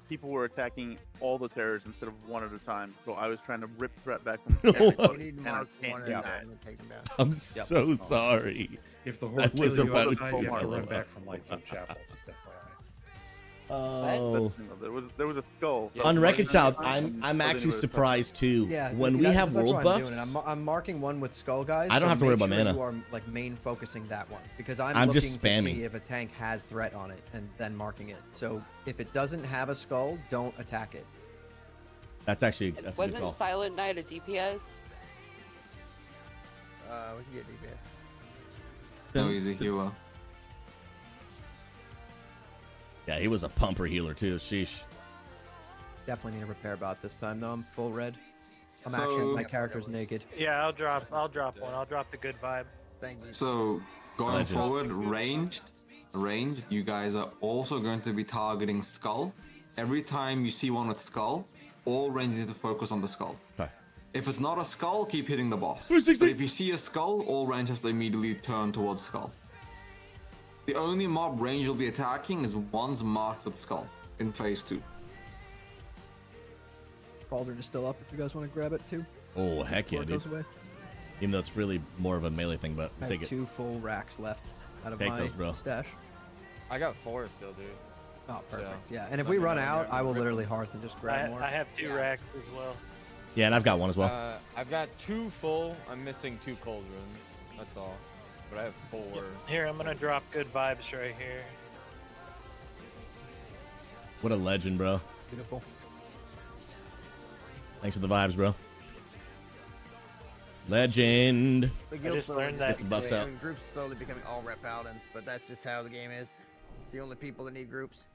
people were attacking all the terrors instead of one at a time. So I was trying to rip threat back from everybody. You need to and I mark can't one do at a that. time and take them down. I'm so sorry. If the That horde was kills you all about the to time, you have to be run over. back from Lights of Chapel. Just FYI. Oh. There was a skull. Unreconciled. I'm actually surprised too. Yeah, when we that's- have that's world what I'm doing. buffs, I'm marking one with skull guys. I don't so have to worry make about sure mana. You are like main focusing that one because I'm I'm looking just to spamming. see if a tank has threat on it and then marking it. So if it doesn't have a skull, don't attack it. that's a good Wasn't call. Silent Knight a DPS? We can get DPS. No, he's a healer. Yeah, he was a pumper healer too. Sheesh. Definitely need a repair bot this time though. I'm full red. I'm So- actually my character's naked. Yeah, I'll drop one. I'll drop the good vibe. Thank you. So going Legend. forward, ranged, you guys are also going to be targeting skull. Every time you see one with skull, all ranged need to focus on the skull. Okay. If it's not a skull, keep hitting the boss. 360. But if you see a skull, all range has to immediately turn towards skull. The only mob range you'll be attacking is ones marked with skull in phase 2. Cauldron is still up if you guys want to grab it too. Oh heck yeah, Before it dude. goes away. Even though it's really more of a melee thing, but I have take it. 2 full racks left out of Take my those, bro. stash. I got 4 still, dude. Oh, perfect. So, Yeah, and if let we me run know out, when I will you're literally hearth and just grab more. I have 2 racks as well. Yeah, and I've got one as well. I've got 2 full. I'm missing 2 cauldrons. That's all. But I have 4. Here, I'm gonna drop good vibes right here. What a legend, bro. Beautiful. Thanks for the vibes, bro. Legend. The guild just slowly learned is that Get some buffs out. groups are slowly becoming all rep paladins, but that's just how the game is. It's the only people that need groups.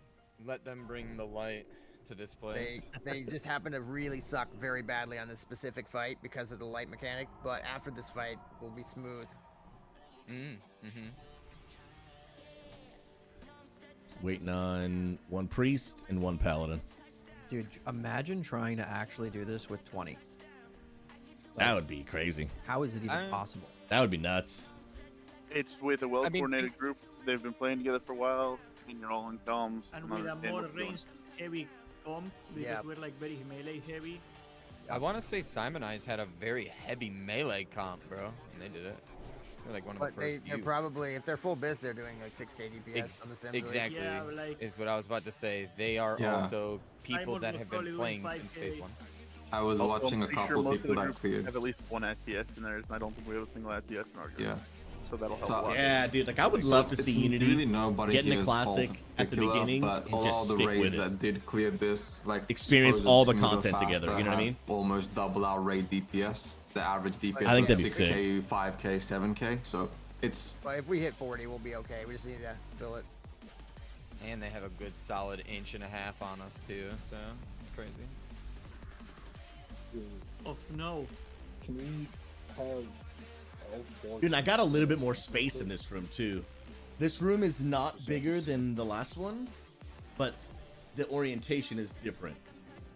Let them bring the light to this place. They just happen to really suck very badly on this specific fight because of the light mechanic, but after this fight, will be smooth. Waiting on 1 priest and 1 paladin. Dude, imagine trying to actually do this with 20. That would be crazy. How is it even possible? That would be nuts. It's with a well-coordinated group. They've been playing together for a while, and you're all in comms. And and with a understand more what's going on. ranged heavy comp, because Yeah. we're like very melee heavy. I want to say Simon Eyes had a very heavy melee comp, bro, and they did it. They're like one of But the they're first few. probably, if they're full biz, they're doing like 6k DPS on the stems. Exactly, Yeah, like- is what I was about to say. They are Yeah. also people Simon that was have probably been doing playing since 5K. phase 1. I was Also, watching a I'm pretty couple sure most people of the that groups cleared. have at least 1 STS in there, and I don't think we have a single STS in our group. Yeah. So that'll help So- a lot. Yeah, dude. Like I would So love to it's see Unity really nobody get in a here's classic fault in at the particular, beginning but and all just the stick raids with it. that did clear this, like Experience supposed all the smoother, content together, faster, you know what I have mean? Almost double our raid DPS. The average DPS I think was that'd be 6k, 5k, 7k. So it's But if we hit 40, we'll be okay. We just need to fill it. And they have a good solid 1.5 on us too, so it's crazy. Of snow. Can we have all 4? Dude, and I got a little bit more space in this room too. This room is not bigger than the last one, but the orientation is different.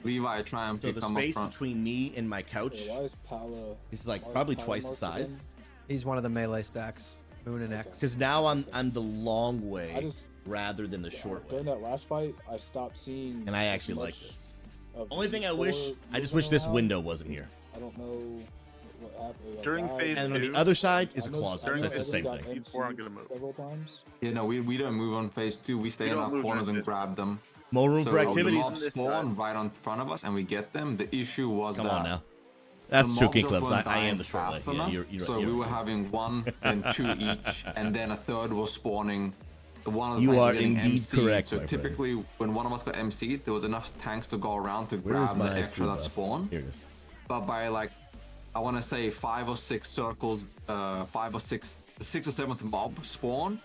Levi, try and So pick the them up space front. between me and my couch Why is Pala? is like why is probably Pala twice the marked size. again? He's one of the melee stacks. Moon and X. Because now I'm the long way I just- rather than the short way. During that last fight, I stopped seeing. And I as actually like much this. of Only the thing I score wish, I just moving wish this around. window wasn't here. I don't know During phase And on the 2, other side is a closet. So it's the same thing. Before I'm gonna move. Several times. Yeah, no, we don't move on phase 2. We stay in our corners and grab them. More room so for The activities. mobs spawn right on front of us, and we get them. The issue was Come that on now. That's the true, mobs King just Clubs. weren't I am dying the short leg. fast Yeah, enough. you're So right. we were having 1 and 2 each, and then a third was spawning. One of the You tanks are was getting indeed MC'd. correct, So my friend. typically, when one of us got MC'd, there was enough tanks to go around to Where is grab the my extra food that buff? spawn. Here it is. But by like, I want to say 5 or 6 circles, 5 or 6, the 6th or 7th mob spawn,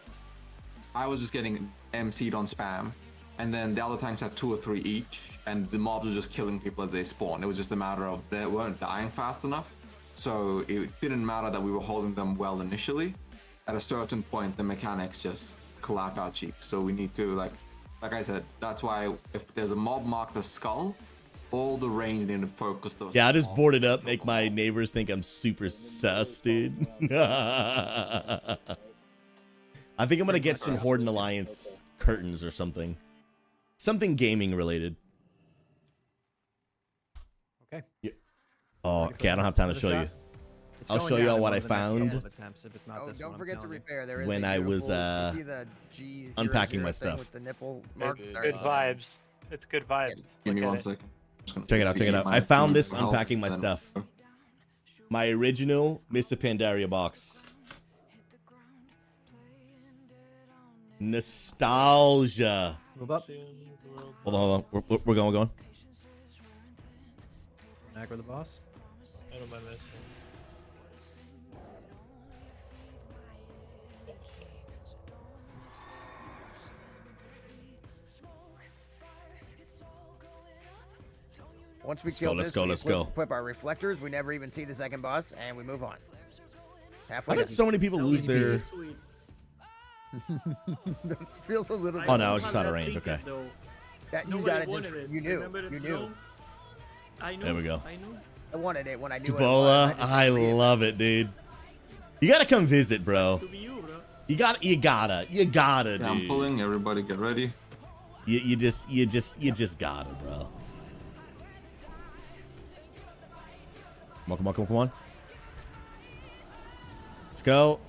I was just getting MC'd on spam. And then the other tanks had 2 or 3 each, and the mobs were just killing people as they spawn. It was just a matter of they weren't dying fast enough. So it didn't matter that we were holding them well initially. At a certain point, the mechanics just clap out cheap. So we need to, like I said, that's why if there's a mob marked as skull, all the range need to focus those. Yeah, I just board it up, make my neighbors think I'm super sus, dude. I think I'm gonna get some Horde and Alliance curtains or something. Something gaming related. Okay. Yeah. Oh, okay, I don't have time to show you. It's I'll going show you down all in what one I of the next found couple of attempts if it's not this Don't one, forget I'm to telling you. repair. There is when a I was, beautiful- you see the G000 unpacking my thing stuff. with the nipple mark Good, there? good vibes. It's good vibes. Give me Look at 1 it. second. Check it out, check it out. I found this unpacking my stuff. My original Mr. Pandaria box. Nostalgia. Move up. Hold on. We're going. Back with the boss. What am I missing? Once we Let's kill go, let's this, go, we let's go. equip our reflectors. We never even see the second boss, and we move on. How did so many people lose their... That feels a little. Oh, no, it's just out of range. Okay. That you Nobody gotta just. wanted it. You knew. Remember it? You No. knew. I know. There we go. I know. I wanted it when I knew Dubola, what it was. I love it, dude. You gotta come visit, bro. To be you, bro. You gotta, dude. Yeah, I'm pulling. Everybody get ready. You just gotta, bro. Come on. Let's go.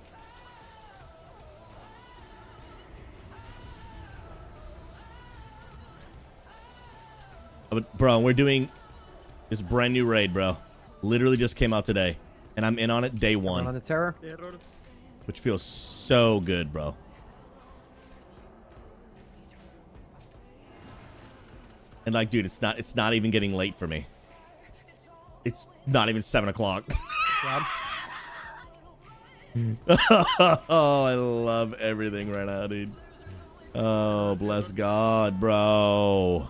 But bro, we're doing this brand new raid, bro. Literally just came out today, and I'm in on it day one. On the terror. Which feels so good, bro. And like, dude, it's not even getting late for me. It's not even 7 o'clock. Oh, I love everything right now, dude. Oh, bless God, bro.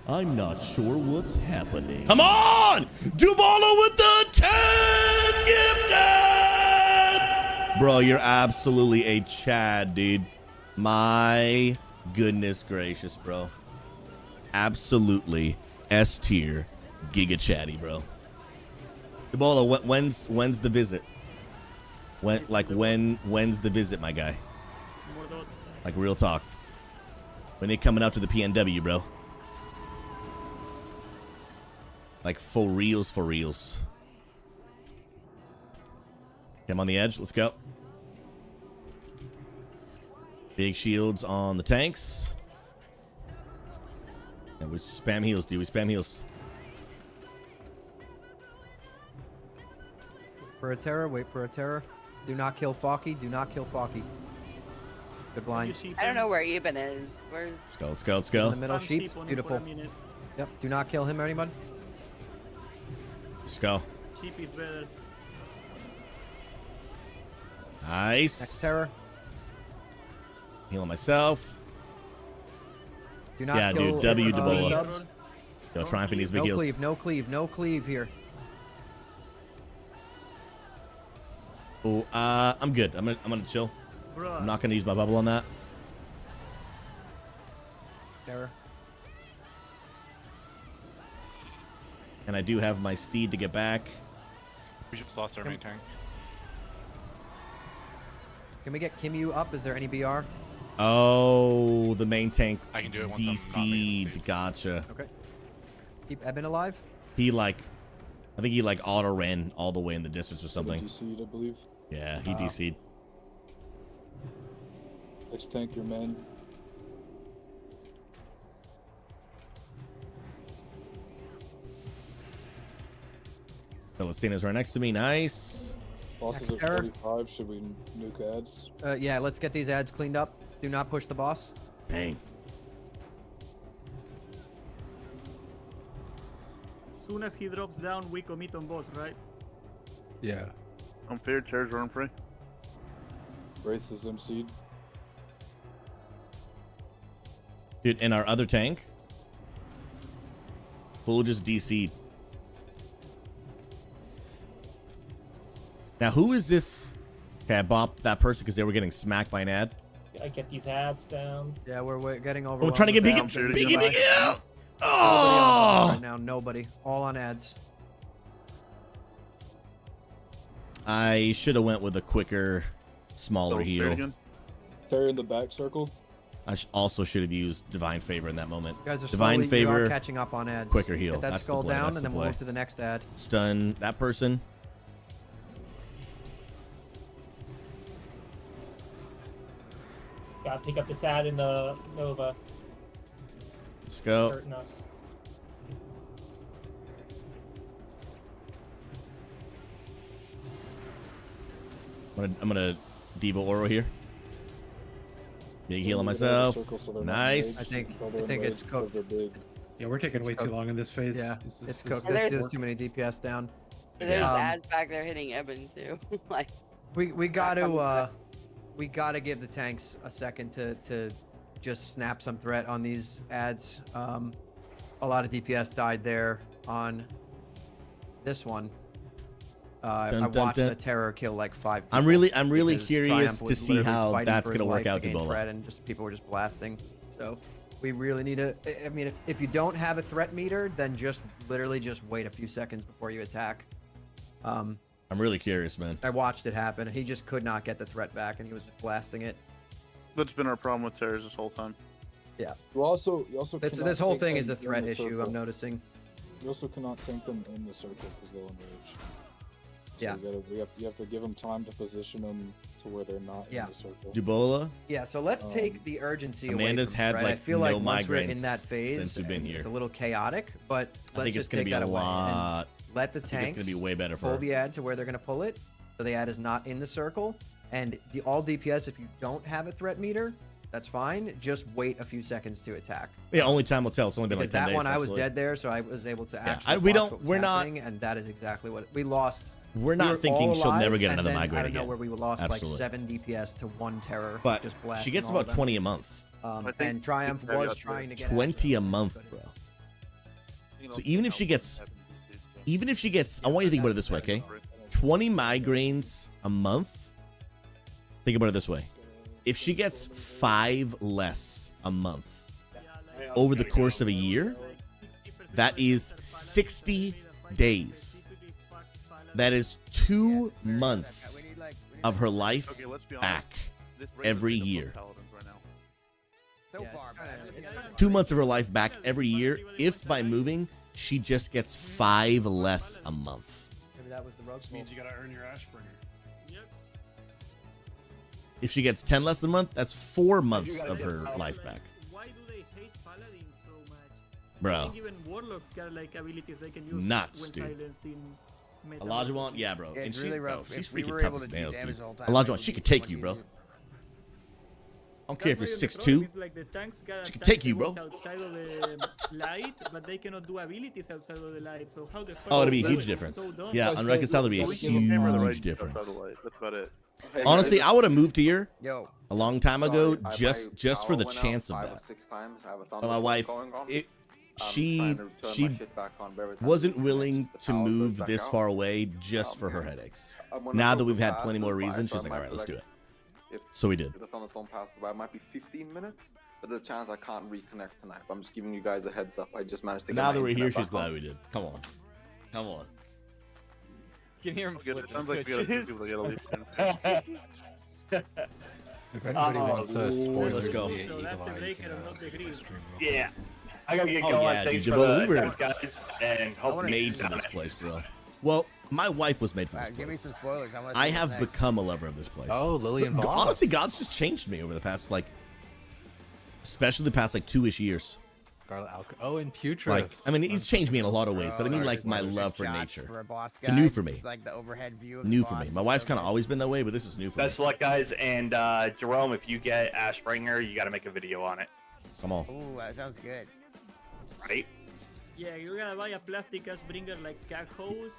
I'm not sure what's happening. Come on! Dubala with the 10 gifted! Bro, you're absolutely a Chad, dude. My goodness gracious, bro. Absolutely S tier Giga Chatty, bro. Dubala, when's the visit? When's the visit, my guy? Like real talk. When they coming out to the PNW, bro? Like for reals, for reals. I'm on the edge. Let's go. Big shields on the tanks. And we spam heals, dude. We spam heals. For a terror, wait for a terror. Do not kill Falky. Do not kill Falky. Good blind. I don't know where Eben is. Where's... Let's go. In the middle, sheep. Beautiful. Yep. Do not kill him, anyone. Let's go. Sheep is better. Nice. Next terror. Healing myself. Do not yeah, kill dude. W Stubs. Debola. Yo, triumphing these big heals. No cleave here. Oh, I'm good. I'm gonna chill. I'm not gonna use my bubble on that. Terror. And I do have my steed to get back. We just lost our main tank. Can we get Kimyu up? Is there any BR? Oh, the main tank. I can do it once DC'd. Gotcha. Okay. Keep Eben alive. He I think he auto ran all the way in the distance or something. DC'd, I believe. Yeah, he DC'd. Let's tank your men. Philistina's right next to me. Nice. Bosses at 45. Should we nuke ads? Yeah, let's get these ads cleaned up. Do not push the boss. Dang. As soon as he drops down, we commit on boss, right? Yeah. I'm fair. Chairs run free. Wraith is MC'd. Dude, and our other tank, full just DC'd. Now, who is this? Okay, I bopped that person because they were getting smacked by an ad. I get these ads down. Yeah, we're getting over. I'm trying to get big. Oh! Right now, nobody. All on ads. I should have went with a quicker, smaller heal. Terry in the back circle. I also should have used Divine Favor in that moment. You guys are Divine slowly, Favor, you are catching up on ads. quicker heal. Get that That's skull the play. down, That's and the then we'll play. move to the next ad. Stun that person. Gotta pick up this ad in the Nova. Let's go. Hurting us. I'm gonna Diva Oro here. Big heal on myself. Nice. I think it's cooked. Yeah, we're taking way too long in this phase. Yeah, it's cooked. There's- There's too many DPS down. There's ads back there hitting Eben too. Like We gotta give the tanks a second to just snap some threat on these ads. A lot of DPS died there on this one. I watched a terror kill like 5 people. I'm really because curious Triumph to was see literally how fighting that's for his gonna work life out, to gain Ebola. threat, and just people were just blasting. So we really need to. I mean, if you don't have a threat meter, then just literally just wait a few seconds before you attack. I'm really curious, man. I watched it happen. He just could not get the threat back, and he was just blasting it. That's been our problem with terrors this whole time. Yeah. You also This whole thing is a threat issue. I'm noticing. You also cannot tank them in the circle because they'll enrage. So Yeah. you have to give them time to position them to where they're not in the circle. Dubola. Yeah, so let's take the urgency Amanda's away from had, threat. like, I feel no like once we're migraines in that phase, since we've been it's here. a little chaotic, but I let's think it's just gonna take be that a away and lot. let the I think tanks it's gonna be way better for pull her. the ad to where they're going to pull it, so the ad is not in the circle. And all DPS, if you don't have a threat meter, that's fine. Just wait a few seconds to attack. Yeah, only time will tell. It's only been Because like 10 that days. one I was absolutely. dead there, so I was able to Yeah, actually. we watch don't- what was we're not- happening, and that is exactly what we lost. We're We not were thinking all she'll never alive, get and another then migrate out of again. nowhere, we lost Absolutely. like 7 DPS to 1 terror. But just blasting she gets all about of them. 20 a month. And Triumph was trying to get 20 a month, bro. So even if she gets, I want you to think about it this way, okay? 20 migraines a month. Think about it this way: if she gets 5 less a month over the course of a year, that is 60 days. That is 2 months of her life back every year. So far, man. 2 months of her life back every year, if by moving she just gets 5 less a month. Maybe that was the rogue means you gotta earn your Ashburner. If she gets 10 less a month, that's 4 months of her life back. Why do they hate Paladins so much? Bro. I think even Warlocks got like abilities they can use Nuts, when dude. silenced in meta. Olajuwon, yeah, bro. Yeah, And it's she, really bro, rough. she's If we freaking were tough able as to do nails, damage dude. the whole time, Olajuwon, it she would could be so take much you, bro. easier. I don't care if you're That's why the 6'2". problem is, like, the tanks got She could attacked take you, that bro. was outside of the light, but they cannot do abilities outside of the light. So how the fuck? Oh, it'd be a is huge that? difference. So dumb. Yeah, unreconciled would be a huge difference. That's about it. Honestly, I would have moved here Yo. a long time ago I- just for the went out chance of 5 or that. 6 times. I have a But my thunderstorm wife, going on. she trying to turn my shit back on, but every time wasn't it willing connects, to the power goes move back this out. far away just for her headaches. When Now I that go we've to had pass plenty more this by, reasons, so she's it like, all might right, be let's do like- it. If So we did. the thunderstorm passes by, it might be 15 minutes, but there's a chance I can't reconnect tonight. But I'm just giving you guys a heads up. I just managed to get Now my that we're here, internet she's back on. glad we did. Come on. Come on. You can hear him Okay, it flipping sounds like we got switches. people that gotta leave. If anybody wants Ooh, spoilers, let's go. the So Eagle that's the Eye, you breaker can, and not the check my green. stream real quick. I gotta get Oh, going. yeah, Thanks dude, for brother, the we were attempt, guys, and hopefully made for this place, bro. Well, my wife was made for this Give me place. some spoilers. I, I have become a lover of this place. Oh, Lillian But Voss. honestly, God's just changed me over the past, like, especially the past, like, 2-ish years. Scarlet Oh, and Putrid. Like, I mean, he's changed me in a lot of ways, but I mean, like, my love for nature. For a boss It's new guy, for me. just like the overhead view of New the for me. boss. My wife's kind of always been that way, but this is new for me. Best of luck, guys. And Jerome, if you get Ashbringer, you got to make a video on it. Come on. Ooh, that sounds good. Right? Yeah, you gotta buy a plastic ass bringer like cat hose.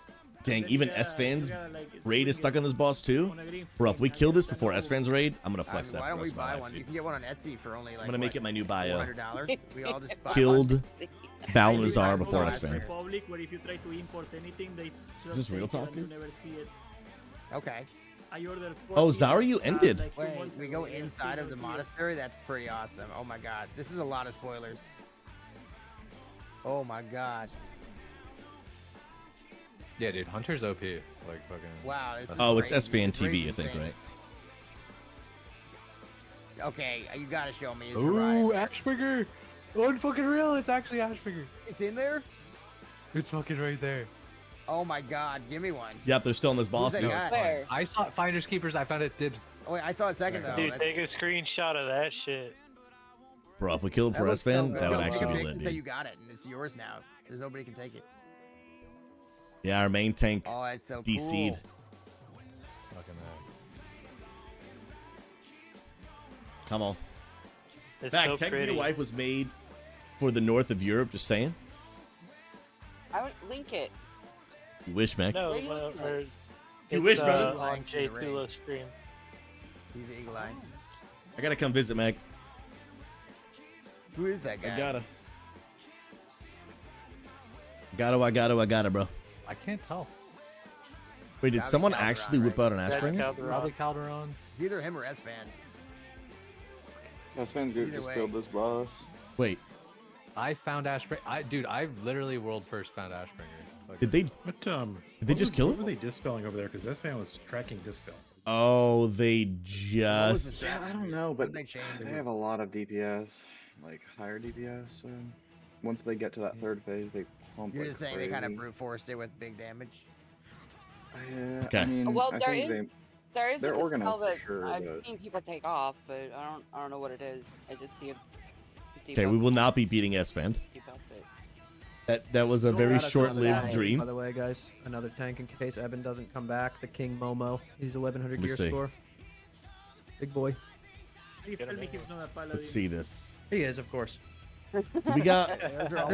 Dang, Then even you gotta- S-Fans you gotta, like, raid is swing stuck it on this boss too. on a green Bro, if screen we and kill then this stand before over. S-Fans raid, I'm gonna flex that Why for don't the we rest of my buy life, one? You dude. can get one on Etsy for only like. I'm gonna make it my new bio. $400. We all just buy Killed one. Balnazar Like before South S-Fan. Republic, where if you try to import anything, they just this real take it talk, and you dude? never see it. Okay. I ordered. Oh, 14 Zaryu ended. like 2 Wait, months we ago, go and inside still of the not here. monastery? That's pretty awesome. Oh my god. This is a lot of spoilers. Oh my god. Yeah, dude, Hunter's OP. Like fucking. Wow. This is Oh, it's crazy. S-Fan This TV, raid's I think, insane. right? Okay, you gotta show me. It's Ooh, Ashbringer! Fucking real, it's actually Ashbringer. It's in there? It's fucking right there. Oh my god, give me one. Yep, they're still in this boss, that dude. guy? Where? I saw Finders Keepers. I found it dibs. Oh wait, I saw it second though. Dude, That's- take a screenshot of that shit. Bro, if we killed that for looks so S-Fan, good. that would Take a actually be pic lit, and say dude. you got it, and it's yours now. There's nobody can take it. Yeah, our main tank Oh, that's so DC'd. cool. Fucking Come on. It's Back, so technically, pretty. your wife was made for the north of Europe, just saying. I would link it. You wish, Mac. No, Where you looking at? You wish, brother. On Lying J to the raid. Tulo stream. He's the eagle eye. I gotta come visit, Mac. Who is that guy? I gotta, bro. I can't tell. Wait, did Probably someone Calderon, actually whip out an That's Ashbringer? Calderon. Probably Calderon. It's either him or S-Fan. S-Fan group Either just way. killed this boss. Wait, I found Ashbringer. Dude, I've literally world first found Ashbringer. Fucking- did they What just kill What him? were they dispelling over there? Because S-Fan was tracking dispel. Oh, they What was the just. stat? I don't know, What but did they change? they have a lot of DPS, like higher DPS. So once they get to that third phase, they pump. You're like just saying they kind of crazy. brute forced it with big damage. Yeah, Okay. I mean, Well, I there think is there is they're a spell organized for that sure, I've but- seen people take off, but I don't know what it is. I just see it. Okay, we will not be beating S-Fan. That was a very Shout out to another short-lived tank, dream. By the way, guys, another tank in case Eben doesn't come back. The King Momo. He's 1100 Let me gear see. score. Big boy. Please tell me he's not a paladin. Let's see this. He is, of course. We got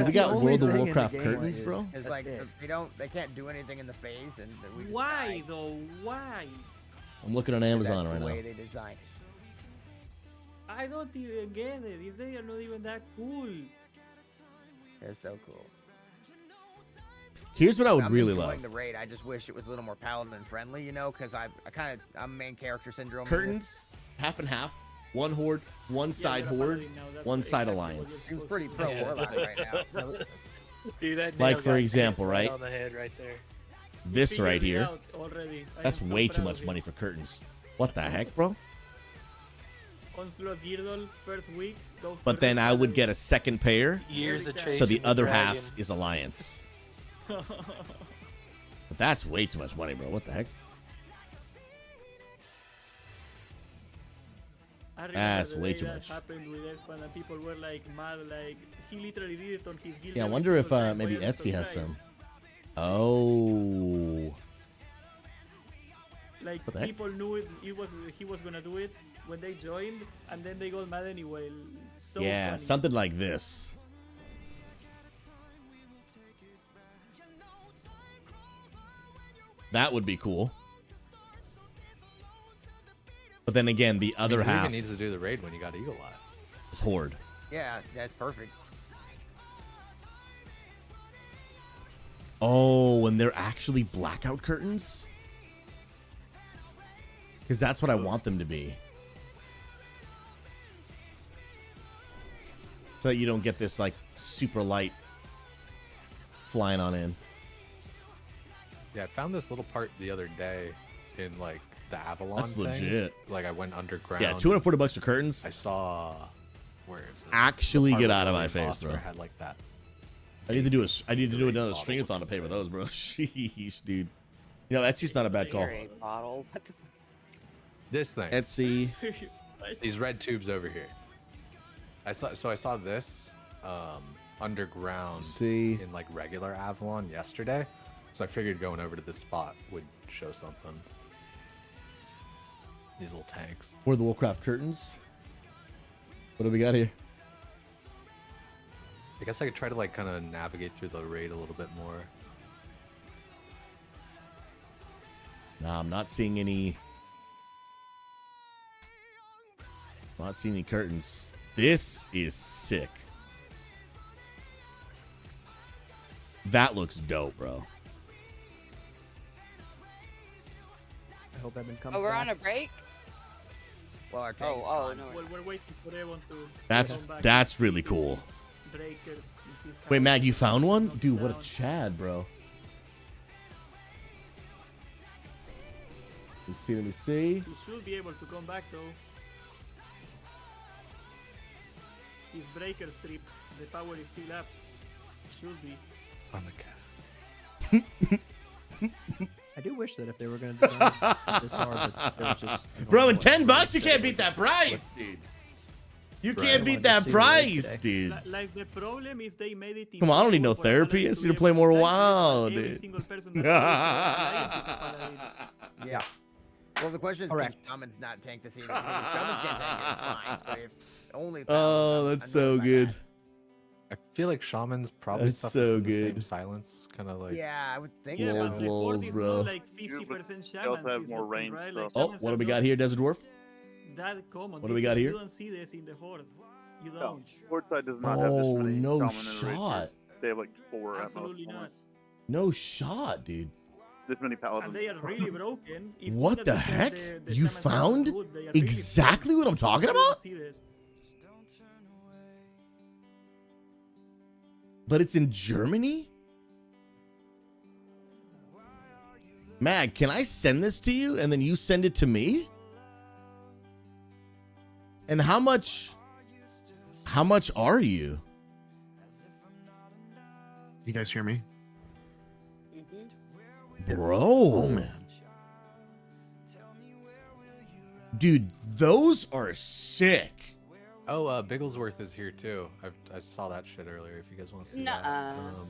we got World of Warcraft curtains, bro. It's like they can't do anything in the phase, and we just Why die. though? Why? I'm looking on Amazon That's right the way now. they designed it. I don't even get it. These days are not even that cool. They're so cool. Here's what I would I'm really enjoying love. the raid. I just wish it was a little more paladin friendly, you know, because I'm main character syndrome. in Curtains, half and half. One horde, one side horde, one side alliance. this. Seems pretty pro warlock right now. Dude, that Like, nail for got example, hit right? on the head right there. This right Figured it here. out already. I That's am so way too proud much of it. money for curtains. What the heck, bro? Onslaught Girdle first week. Go But then I would get a second pair, Years of so chasing the other half dragon. is alliance. But that's way too much money, bro. What the heck? I remember That's the way day too that much. happened with Espan and people were like mad, like he literally did it on his guild. Yeah, I every wonder if single time. maybe Why are you so Etsy has nice? some. Oh. Like What the heck? people knew he was gonna do it when they joined, and then they got mad anyway. So Yeah, funny. something like this. That would be cool. But then again, the other Illidan half needs to do the raid when you got Eagle Eye. is Horde. Yeah, that's perfect. Oh, and they're actually blackout curtains? Because that's what I want them to be. So that you don't get this, like, super light flying on in. Yeah, I found this little part the other day in like the Avalon That's thing. legit. Like I went underground. Yeah, $240 for curtains. I saw actually get out of my face, bro. Had like that. I need to do another stringathon to pay for those, bro. Sheesh, dude. You know, Etsy's not a bad call. Bottle. What the This thing. Etsy. These red tubes over here. I saw this underground in like regular Avalon yesterday. So I figured going over to this spot would show something. These little tanks. Where are the Warcraft curtains? What do we got here? I guess I could try to like kind of navigate through the raid a little bit more. Nah, I'm not seeing any. Not seeing any curtains. This is sick. That looks dope, bro. I hope Evan comes Oh, we're back. on a break? Well, our tank oh, is no. Well, we're waiting for Evan to. That's really cool. Breakers. Wait, Mag, you found one? Dude, what a Chad, bro. Let me see. He should be able to come back though. His breaker strip, the power is still up. Should be. On the cat. I do wish that if they were going to design this hard, that there was just. Bro, in $10 you can't beat that price, dude. You can't beat that price, dude. Like the problem is they made it. Come on, I don't need no therapy. I just need to play more WoW, dude. Yeah. Well, the question is, Correct. can Shaman's not tank this either? Because if Shaman's can't tank it, it's fine. But if only. Oh, that's so good. I feel like Shaman's probably That's suffer so from the good. same silence, kind of like. Yeah, I would think. Yeah, Lols, but the lols, Horde is bro. not like 50% shamans. have is more the thing, range right? stuff. Like, Oh, shamans what do are we got not here, Desert Dwarf? That common. What do we got here? You don't see this in the Horde. You No, don't. Horde side does not have Oh, this many no shaman in the raid shot. tier. They have like 4 at most. Absolutely not. No shot, dude. This many And paladins. they are really broken. It's What not the that heck? the You shamans are found good, they are really exactly what I'm talking You don't about? see this. But it's in Germany? Mag, can I send this to you and then you send it to me? And how much are you? You guys hear me? Bro. Oh, man. Dude, those are sick. Oh, Bigglesworth is here too. I saw that shit earlier. If you guys want to see that. Nuh-uh.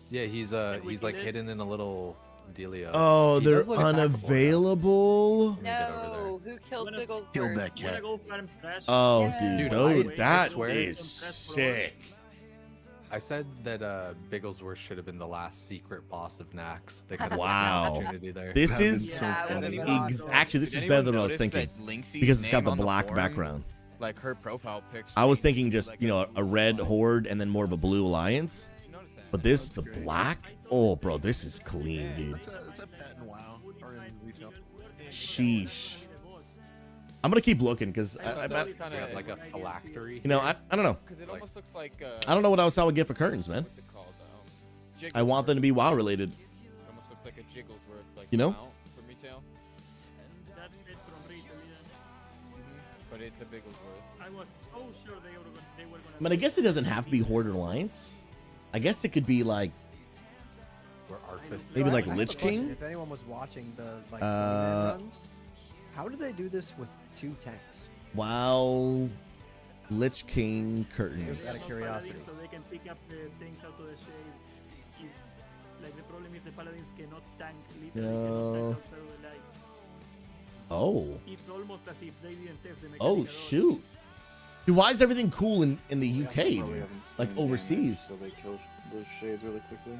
Yeah, he's like hidden in a little dealio. Oh, He they're does look attackable, unavailable. No, who killed Bigglesworth? Killed that cat. Oh, Yeah. dude, Dude, that swear- is sick. I said that Bigglesworth should have been the last secret boss of Nax. They could have Wow. an opportunity there. This is Yeah, actually this is better than what I was thinking because it's got the black background. Like her profile picture. I was thinking just, you know, a red horde and then more of a blue alliance. But this, the black, oh, bro, this is clean, dude. It's a pet in WoW or in retail. Sheesh. I'm gonna keep looking because I bet, Yeah, like a phylactery. you know, I don't know. Because it almost looks like. I don't know what else I would get for curtains, man. What's it called? I want them to be WoW related. It almost looks like a Jigglesworth, like You know? mount from retail. That's it from retail, yeah. But it's a Bigglesworth. I was so sure they were gonna. I mean, I guess it doesn't have to be Horde or Alliance. I guess it could be like maybe like I have a Lich question. King. If anyone was watching the like Uh, runs, how do they do this with 2 tanks? WoW, Lich King curtains. Just out of curiosity. So they can pick up the things out of the shade. Is like the problem is the paladins cannot tank literally No. cannot tank outside of the light. Oh. It's almost as if they didn't test the mechanic Oh at all. shoot. Dude, why is everything cool in the UK, Probably dude? haven't Like seen overseas? damage, so they kill those shades really quickly.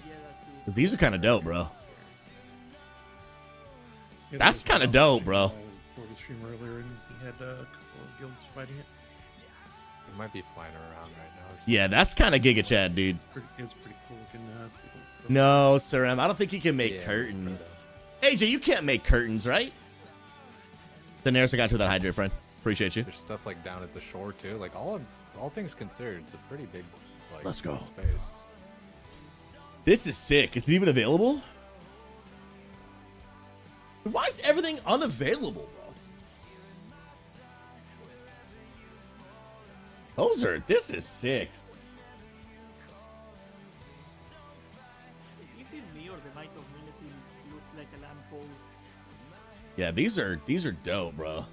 Yeah, that too. 'Cause these are kind of dope, bro. That's kind of dope, bro. For the stream earlier, and he had a couple of guilds fighting it. It might be flying around right now. Or Yeah, that's kind of Giga Chad, dude. It's pretty cool looking. No, Sir M, I don't think he can make Yeah, curtains. AJ, you can't make curtains, right? The nearest I got to that hydrate, friend. Appreciate you. There's stuff like down at the shore too. Like all things considered, it's a pretty big like Let's go. space. This is sick. Is it even available? Why is everything unavailable, bro? This is sick. Is it me or the Might of Military looks like a lamppost? Yeah, these are dope, bro.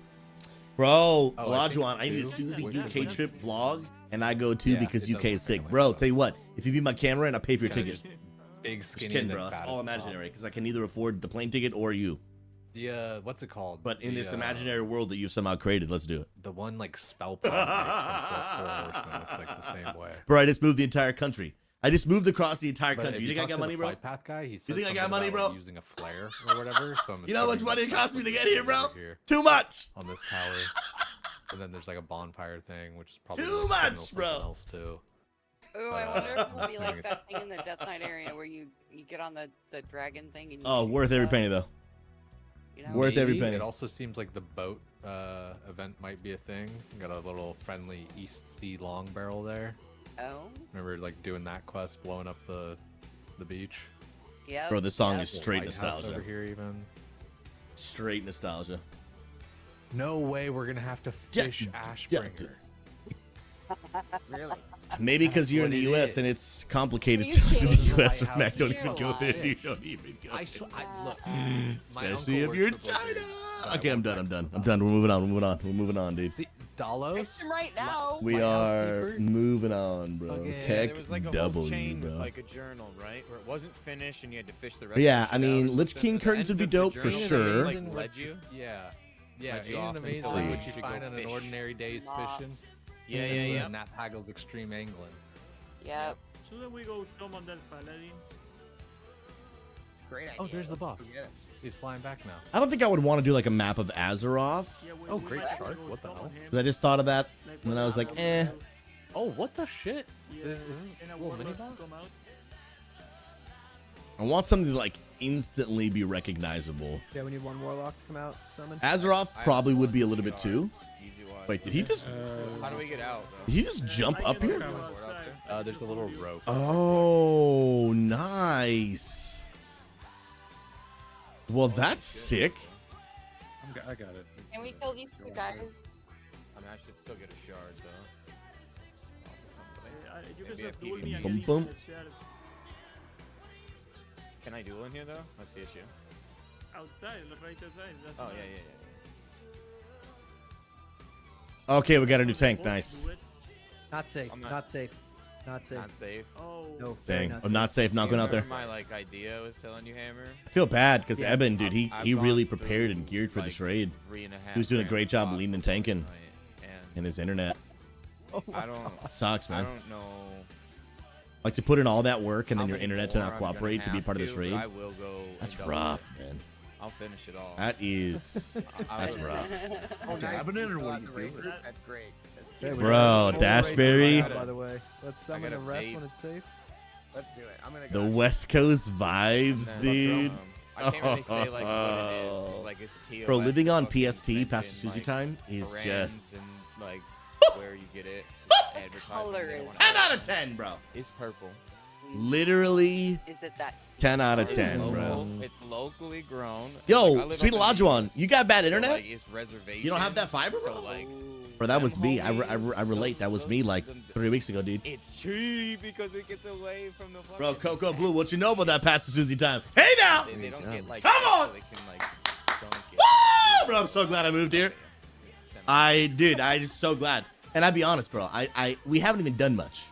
Bro, Oh, Olajuwon, I need a Susie UK trip vlog, and I go too because UK is sick. Bro, tell you what, if you be my camera and I pay for your ticket. Big Just skinny. kidding, and bro. then It's fat all as well. imaginary because I can neither afford the plane ticket or you. The what's it called? But in The, this imaginary world that you've somehow created, let's do it. The one like spell bomb looks like the same way. Bro, I just moved the entire country. I just moved across the entire But country. if You think I talk got to money, the bro? flight path guy, he You said think I got something money, about, bro? like, using a flare or whatever. So I'm You know how much assuming money it that's cost me to what's get here, over bro? here Too much. on this tower. And then there's like a bonfire thing, which is probably Too like, much, signal something bro. Else too. Ooh, I wonder if it'll be like that thing in the Death Knight area where you get on the dragon thing and you Oh, worth every penny though. You know? Worth every penny. It also seems like the boat event might be a thing. Got a little friendly East Sea long barrel there. Oh. Remember like doing that quest, blowing up the beach. Yeah. Bro, this song Yep. is straight Lighthouse nostalgia. over here even. Straight nostalgia. No way we're gonna have to fish Ashbringer. Really? Maybe because That's you're in what the it U.S. is. and it's complicated You to live in can't the U.S. Lighthouse Mac, don't is even go there. alive. You don't even go I there. look. My Especially uncle if you're works for Blizzard, but I Okay, I'm won't done. I'm text done. him I'm about done. We're moving on. We're moving on. We're moving on, dude. See, Dalos. Fix him right now. We are moving on, bro. Okay. Keck There was like a whole W, chain, bro. like a journal, right? Where it wasn't finished and you had to fish the rest. Yeah, of the I shit out or mean, Lich something, King but the curtains would end be of the dope for journal, sure. Like led you. Yeah. Led you Ain't off it into, amazing like, what you you should find go on an fish. ordinary day's fishing? Yeah, yeah, yeah. Nat Hagel's extreme angling. Yep. Shouldn't we go summon that paladin? Great idea. Oh, there's the boss. Forget it. He's flying back now. I don't think I would want to do like a map of Azeroth. Yeah, Oh, great shark. What the hell? 'Cause I just thought of that, and then I was like, eh. Oh, what the shit? Yeah, This is and a a little mini warlock boss? come out. I want something to like instantly be recognizable. Yeah, we need one warlock to come out, summon. Azeroth probably would be a little bit too. Easy wise. Wait, did he just? How do we get out? Did he just jump up here? There's a little rope. Oh, nice. Well, that's sick. I got it. Can we kill these two guys? I mean, I should still get a shard though. You Maybe can a just duel PvP. me and Boom, get boom. the shard Can I duel in here though? That's the issue. outside, right outside. That's Oh fine. yeah, yeah, yeah. Okay, we got a new tank. Nice. Do it. Not safe. I'm Not, not- safe. Not safe. Not safe. Oh. No. Dang, Not I'm not safe. Not going out there. My like idea was telling you, Hammer. I feel bad because Yeah. Eben, dude, he I've really gone prepared through, and geared for this like, raid. 3.5 He was doing a grand great job boxes leading and tanking, and and his internet. I don't. It sucks, I man. don't know. Like to put in all that work and then how your many internet to more not I'm gonna cooperate to be have part of this to, raid. but I will go. and That's double rough, it. man. I'll finish it all. That is. I That's will. rough. Oh, nice. Cabinet or Fill what out do the you raid do? group. That's great. That's Okay, we Bro, got a full raid Dashberry. going on, by the way, let's summon got the a rest bait. when it's safe. Let's do it. I'm gonna The go. West Coast vibes, And then, dude. I can't really say like what it is. 'Cause, like it's TOS. Bro, living on fucking PST past mention, the Susie like, time is brands just and like where you get it. Color Advertising. is- 10 out of 10, bro. It's purple. Literally Is it that? 10 out of It's 10, local- bro. It's locally grown. Yo, Like, I live sweet up in the Olajuwon, you got bad so, internet? like, it's reservation. You don't have that fiber, So bro? like, Bro, that was me. I homies, relate. That was me like 3 weeks ago, dude. it's cheap because it gets away from the. Bro, fucking- Coco Blue, what you know about that past the Susie time? Hey now! They don't get like. Come on! So they can like. Don't get. Woo! Bro, I'm so glad I moved here. I just so glad. And I'd be honest, bro. We haven't even done much.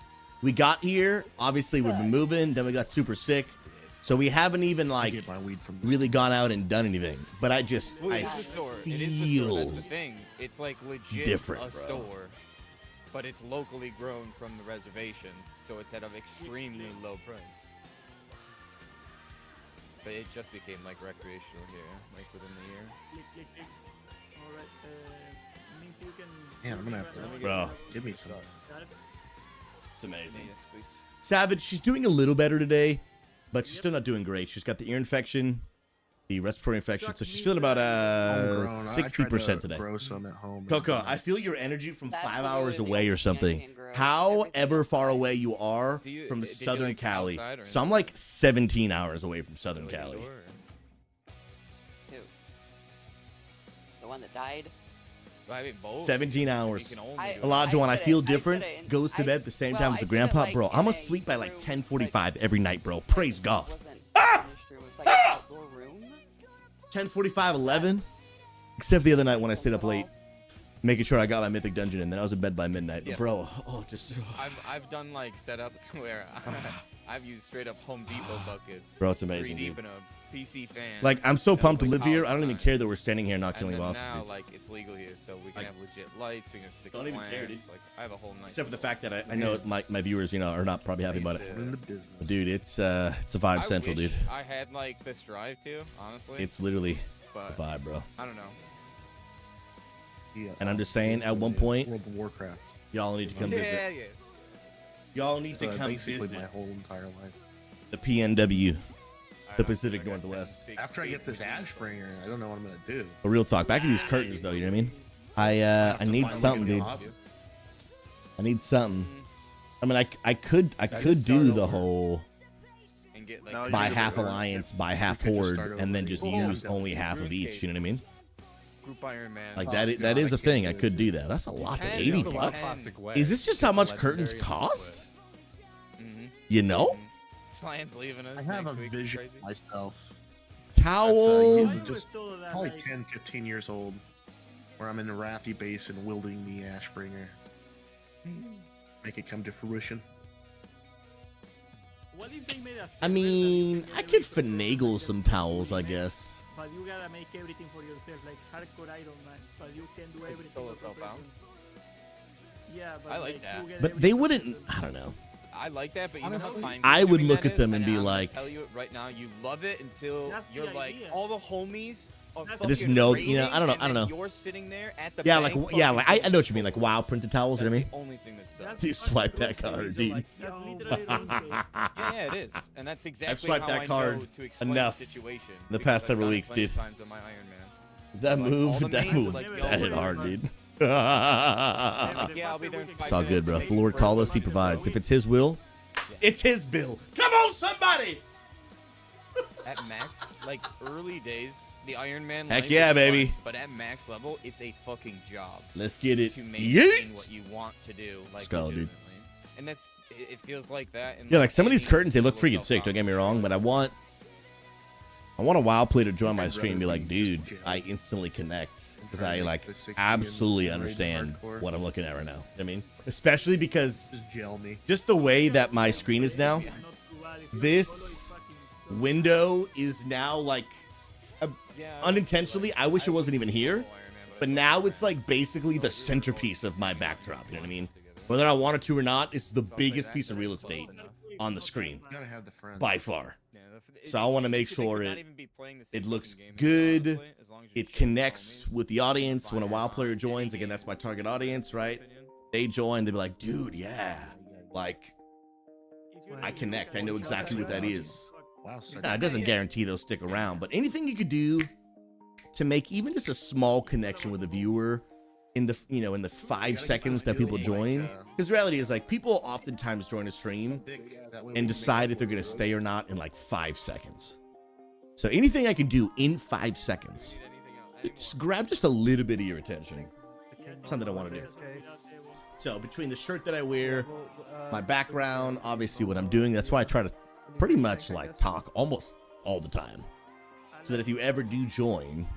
We got here. Obviously, we've been moving. Then we got super sick. So we haven't even like Get my weed from really gone out and done anything. But I just Well, I it is a store. It is the store. That's feel the thing. It's like legit different, a bro. store, but it's locally grown from the reservation, so it's at an extremely low price. But it just became like recreational here, like within the year. Click, click, click. All right. Means you can. Man, I'm gonna have to. Bro. Give me some. Got it? It's amazing. Yes, please. Savage, she's doing a little better today, but she's still not doing great. She's got the ear infection, the respiratory infection, so she's feeling about Homegrown. I tried 60% to today. grow some at home. Coco, I feel your energy from That's 5 really hours the away only or thing I something. can grow. However far away you are Do you- from did you, Southern like, Cali. outside or So I'm like 17 hours away from Southern Like Cali. indoor, or- Who? The one that died? I mean, both. 17 hours. You can only do it. Elijah, I feel did it. different. I did it. Goes to bed at the same time as the I did it, grandpa. like, Bro, in I'm a asleep by like room, 10:45 every night, bro. Praise God. Wasn't finished room, it was like an outdoor room. 10:45, 11. Except the other night when I stayed up late, making sure I got my mythic dungeon in. Then I was in bed by midnight. But Yes. bro, just. I've done like setups where I've used straight up Home Depot buckets. Bro, it's amazing, 3 deep dude. in a PC fan. Like, I'm so That was, pumped to like, live here. I college don't even time. care that we're standing here not And killing then bosses, now, dude. like, it's legal here, so we can have legit lights. We can have 6 Don't even care, plants. dude. Like, I have a whole night. Except for the fact that I know my viewers, are not probably happy about it. But dude, it's a vibe I central, wish dude. I had like this drive too, honestly. It's literally But a vibe, bro. I don't know. Yeah, And I'm just saying, at one point, World of Warcraft. y'all need to come visit. Yeah, yeah. Y'all need to come basically visit my whole entire life. the PNW, the Pacific Northwest. After I get this Ashbringer, I don't know what I'm gonna do. But real talk, back to these curtains though, you know what I mean? I need something, dude. I need something. I mean, I could do the whole And get, No, buy you're gonna half start- Alliance, buy half you could just Horde, start over and then again. just Oh, use only half of each. You know what I mean? Group Iron Man. Like Oh, that. God, That is I a can't thing. do I it, could do dude. that. That's a lot. can, 80 but bucks. classic way. Is this just how much Legendary curtains and cost? Mm-hmm. You know? Client's leaving us I have next a week. vision Crazy. myself. Towel. That's, just probably 10, 15 years old, where I'm in the Wrathy Basin wielding the Ashbringer. Make it come to fruition. What if they made a I mean, I could finagle some towels, I guess. But you gotta make everything for yourself, like hardcore Iron Man. But you can do everything. solo for itself out. person. Yeah, but I like that. you get But everything they for wouldn't. yourself. I don't know. I like that, but you know how Honestly, time I would consuming look that at them is? and be I'm gonna like- tell you right now, you love it until That's the you're like idea. all the homies are That's fucking Just know- raiding, I don't know. and I don't then know. You're sitting there at the Yeah, bank like yeah, like I fucking know what you mean. Like WoW printed towels. You know what I That's mean? the only thing that sucks. That's You fucking swipe that RuneScape, card, so, dude. like, that's literally RuneScape. Yeah, it is, and that's exactly swiped how that I card know to explain enough the situation. the because past I've several done it weeks, plenty of dude. times on my Iron Man. That Like, all move, the that mains, move, like, that hit yo, hard, dude. Yeah, I'll be there in 5 It's all good, bro. minutes. If the Lord called us, He provides. If it's His will, it's His bill. Come on, somebody. At max, like early days, the Iron Man. Heck life yeah, is baby. fun, but at max level, it's a fucking job. Let's get it. To maintain Yeet. what you want to do, like Let's go, dude. legitimately. And that's it feels like that. In Yeah, like some of these any curtains, they look solo freaking sick. Don't self-op. get me wrong, but I want a WoW player to join my stream and be like, dude, I instantly connect because I like absolutely understand what I'm looking at right now. You know what I mean, especially because Just gel me. just the way that my screen is now, this window is now like unintentionally. I wish it wasn't even here, but now it's like basically the centerpiece of my backdrop. You know what I mean? Whether I want it to or not, it's the biggest piece of real estate on the screen You gotta have the friends. by far. Yeah, So I want to make you could sure not it even be playing the same it looks fucking game, good. honestly, as long as you're It chill with connects with the audience when a WoW player joins. Again, that's my target audience, right? They join, they be like, dude, yeah, like I connect. I know exactly what that is. Wow, so Nah, it doesn't guarantee they'll stick around, but anything you could do to make even just a small connection with a viewer in the in the 5 seconds that people join, because reality is like people oftentimes join a stream and decide if they're gonna stay or not in like 5 seconds. So anything I can do in 5 seconds, just grab just a little bit of your attention. Something I want to do. So between the shirt that I wear, my background, obviously what I'm doing, that's why I try to pretty much like talk almost all the time, so that if you ever do join,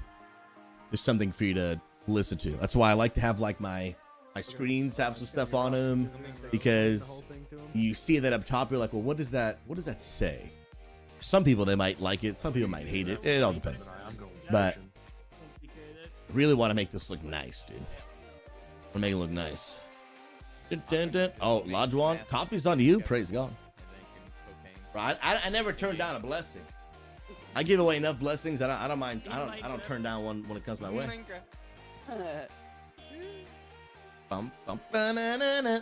there's something for you to listen to. That's why I like to have like my screens have some stuff on them, because you see that up top, you're like, well, what does that say? Some people, they might like it, some people might hate it. It all depends. But really want to make this look nice, dude. Want to make it look nice. Dun, dun, dun. Oh, Lodgewan, coffee's on you. Praise God. Right? I never turn down a blessing. I give away enough blessings that I don't mind. I don't turn down one when it comes my way. Bum, bum, ba-na-na-na.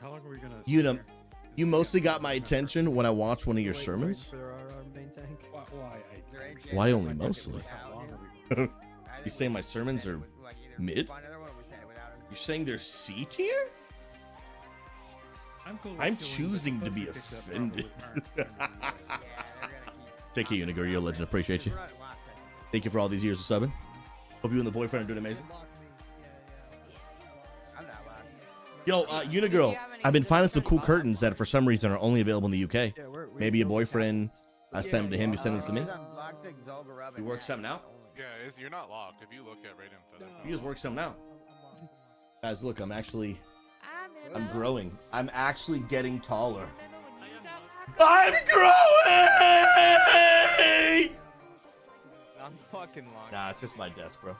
How long are we gonna? You mostly got my attention when I watched one of your sermons. Why only mostly? You saying my sermons are mid? You're saying they're C tier? I'm choosing to be offended. Take care, Unigur. You're a legend. Appreciate you. Thank you for all these years of subbing. Hope you and the boyfriend are doing amazing. I'm not locked. Yo, Unigirl, I've been finding some cool curtains that for some reason are only available in the UK. Maybe a boyfriend, I sent them to him, you send them to me. You work something out? Yeah, you're not locked. If you look at right info. You just work something out. Guys, look, I'm growing. I'm actually getting taller. I'm growing! I'm fucking locked. Nah, it's just my desk, bro.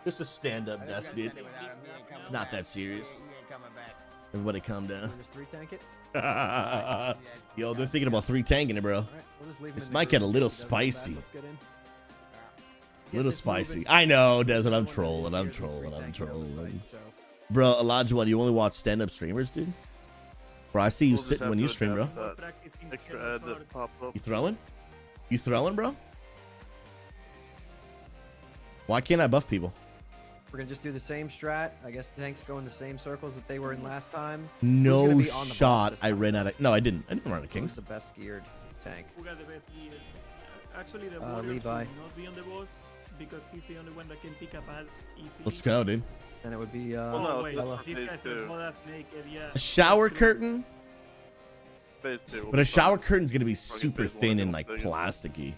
Just a stand-up desk, dude. It's not that serious. Everybody calm down. Just 3 tank it. Yo, they're thinking about 3 tanking it, bro. This might get a little spicy. Little spicy. I know, Desert. I'm trolling. I'm trolling. Bro, Elijah, you only watch stand-up streamers, dude? Bro, I see you sitting when you stream, bro. You throwing? You throwing, bro? Why can't I buff people? We're gonna just do the same strat. I guess the tanks go in the same circles that they were in last time. No shot. I ran out of. No, I didn't. I didn't run out of kings. Who's the best geared tank? Who got the best gear? Actually, the warrior Levi. should not be on the boss because he's the only one that can pick up ads easily. Let's go, dude. And it would be Oh wait, Bella. these guys are all ass naked. Yeah. A shower curtain. But a shower curtain's gonna be super thin and like plasticky.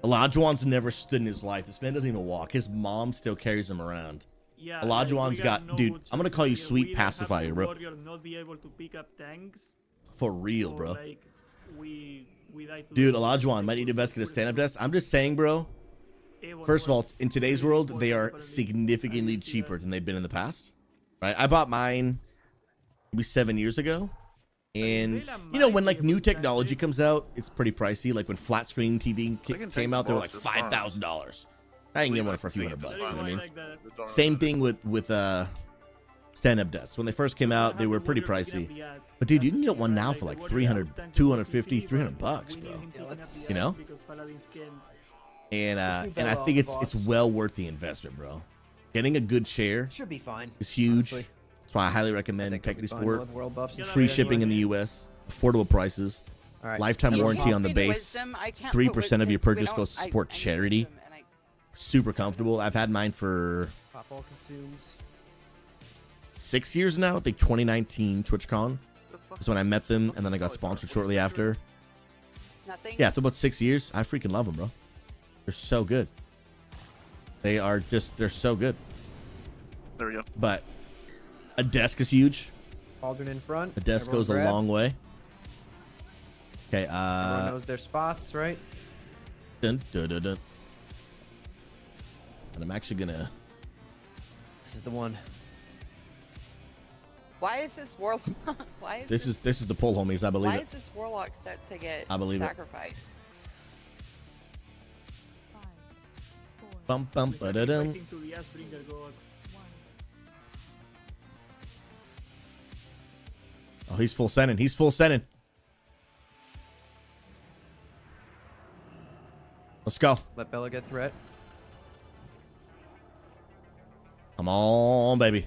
Olajuwon's never stood in his life. This man doesn't even walk. His mom still carries him around. Yeah, Olajuwon's got, dude. I'm gonna call you sweet pacifier, bro. Not be able to pick up tanks. For real, bro. Like, we die to Dude, Olajuwon might need to invest in a stand-up desk. I'm just saying, bro. First of all, in today's world, they are significantly cheaper than they've been in the past. Right? I bought mine maybe 7 years ago. And, you know, when, like, new technology comes out, it's pretty pricey. Like, when flat screen TV came out, they were like $5,000. I can get one for a few $100 bucks, you know what I mean? Same thing with stand-up desks. When they first came out, they were pretty pricey. But, dude, you can get one now for, like, 300, 250, 300 bucks, bro. You know? And I think it's well worth the investment, bro. Getting a good chair Should be fine. is huge. Honestly. That's why I highly recommend Technically fine. Sport. We'll have world buffs and Free shit. shipping in the U.S. Affordable prices. All right. Lifetime If you warranty want on the me to base. wisdom, I can't 3% of your put wisdom. We purchase don't- goes to I support need charity. Super comfortable. I've had mine for Pop all consumes. 6 years now. I think 2019 TwitchCon is when I met them, and then I got sponsored shortly after. Nothing. Yeah, so about 6 years. I freaking love them, bro. They're so good. They're so good. There we go. But a desk is huge. Cauldron in front. A desk Everyone goes a grab. long way. Okay, Everyone knows their spots, right? dun, dun, dun, dun. And I'm actually gonna. This is the one. Why is this warlock? Why is This is the pull, homies. I believe why it. is this warlock set to get I believe it. sacrificed? Bum bum ba da dum. Fighting to the Ashbringer gods. Oh, he's full sending. He's full sending. Let's go. Let Bella get threat. Come on, baby.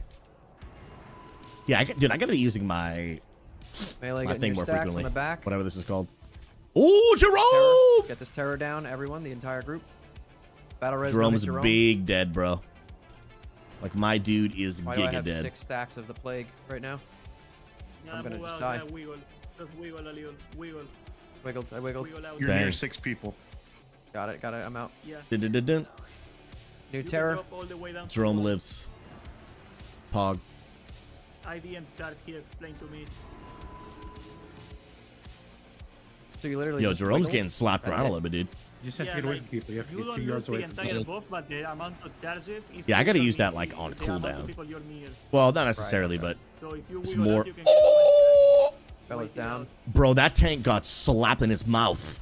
Yeah, dude, I gotta be using my Melee my getting thing your more stacks frequently. on the back. Whatever this is called. Ooh, Jerome! Get this terror down, everyone, the entire group. Battle res. Jerome's Jerome. big dead, bro. Like my dude is Why do I giga have dead. 6 stacks of the plague right now? I'm gonna move just out, die. yeah, wiggle. Just wiggle a little. Wiggle. Wiggled. I wiggled. Wiggle out. You're Bang. near 6 people. Got it. I'm out. Yeah. Dun, dun, dun, dun. New You can terror. drop all the way down to Jerome the bottom. lives. Pog. I didn't start here. Explain to me. So you literally. Yo, just Jerome's wiggle? getting slapped That's around a it? little bit, dude. You just have to Yeah, get away like, from people. You have to You get don't 2 lose yards the away from entire people. buff, but the amount of charges is Yeah, I gotta based use that, on like, the on amount of cooldown. people you're near. Well, not necessarily, but So if you it's wiggle more. out, you can get Bella's down. Bro, that tank got slapped in his mouth.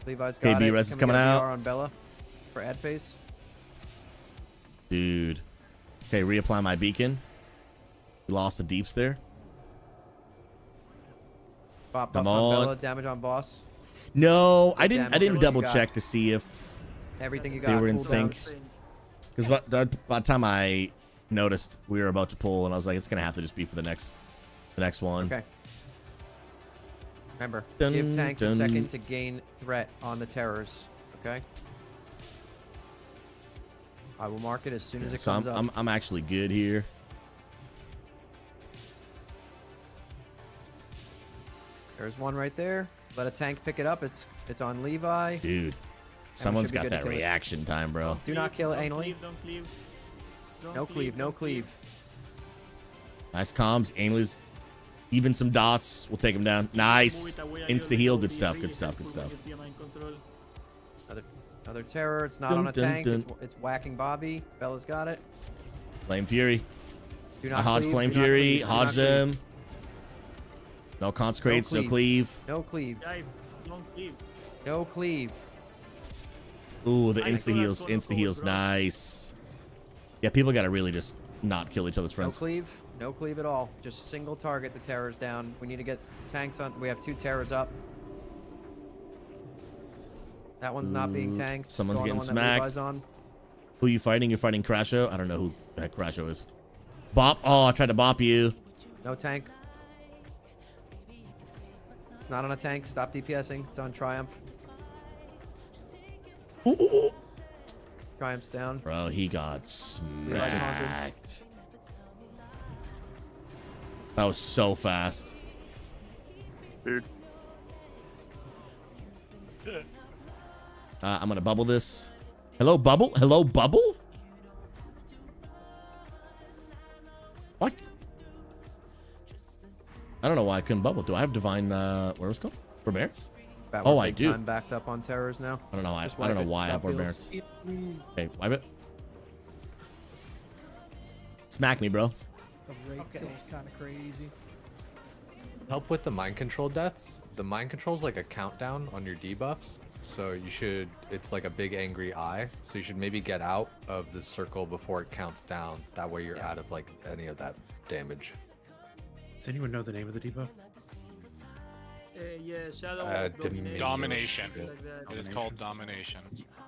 Levi's got KB it. res is Can we coming get a out. BR on Bella for ad phase. Dude. Okay, reapply my beacon. We lost the deeps there. Pop Come buffs on on. Bella. Damage on boss. No, I Damage didn't on what you double got. check to see if Everything you got. they were in cooldowns. sync. Because by the time I noticed we were about to pull, and I was like, it's gonna have to just be for the next one. Okay. Remember, Dun, give tanks a dun. second to gain threat on the terrors. Okay. I will mark it as soon as it So comes up. I'm actually good here. There's one right there. Let a tank pick it up. It's on Levi. Dude, someone's got that reaction time, bro. Do not kill it anally. Don't cleave. No cleave. No cleave. Nice comms. Ainley's even some dots. We'll take him down. Nice. Insta heal. Good stuff. Good stuff. Good stuff. Another terror. It's not Dun, on a dun, tank. dun. It's whacking Bobby. Bella's got it. Flame Fury. Do I not Hodge cleave, Flame do not Fury. cleave, do not Hodge cleave. them. No consecrates. No cleave. No cleave. Guys, don't cleave. No cleave. Ooh, the insta heals. Insta heals. Nice. Yeah, people got to really just not kill each other's No friends. cleave. No cleave at all. Just single target the terrors down. We need to get tanks on. We have 2 terrors up. That one's not being tanked. Someone's Go on the getting one that smacked. Levi's on. Who you fighting? You're fighting Crasho? I don't know who the heck Crasho is. Bop. Oh, I tried to bop you. No tank. It's not on a tank. Stop DPSing. It's on Triumph. Triumph's down. Bro, he got smacked. That was so fast. Dude. I'm gonna bubble this. Hello, bubble. Hello, bubble. What? I don't know why I couldn't bubble. Do I have divine? What was it called? Forbearance? Oh, I do. I'm backed up on terrors now. I don't know why. Just I don't know wipe it. why I have Stop forbearance. heals. Okay, wipe it. Smack me, bro. The rate kill's kind of crazy. Help with the mind control deaths. The mind control's like a countdown on your debuffs. So you should, it's like a big angry eye. So you should maybe get out of the circle before it counts down. That way you're out of like any of that damage. Does anyone know the name of the debuff? Yeah, Shadow of Dominion. Domination. Yeah. It is called domination.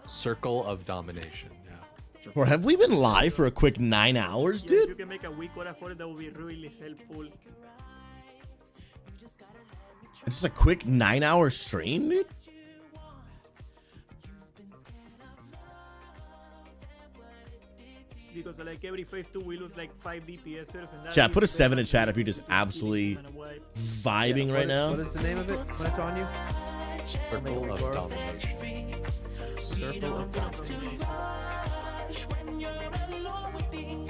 Circle of domination, yeah. Or have we been live for a quick 9 hours, Yeah, dude? if you can make a weak order for it, that would be really helpful. It's just a quick 9-hour stream, dude? Because like every phase 2 we lose like 5 DPSers and that Chat, put a is 7 in bad. chat if you're just absolutely vibing right now. What is the name of it when it's on you? Circle of domination. Circle of domination.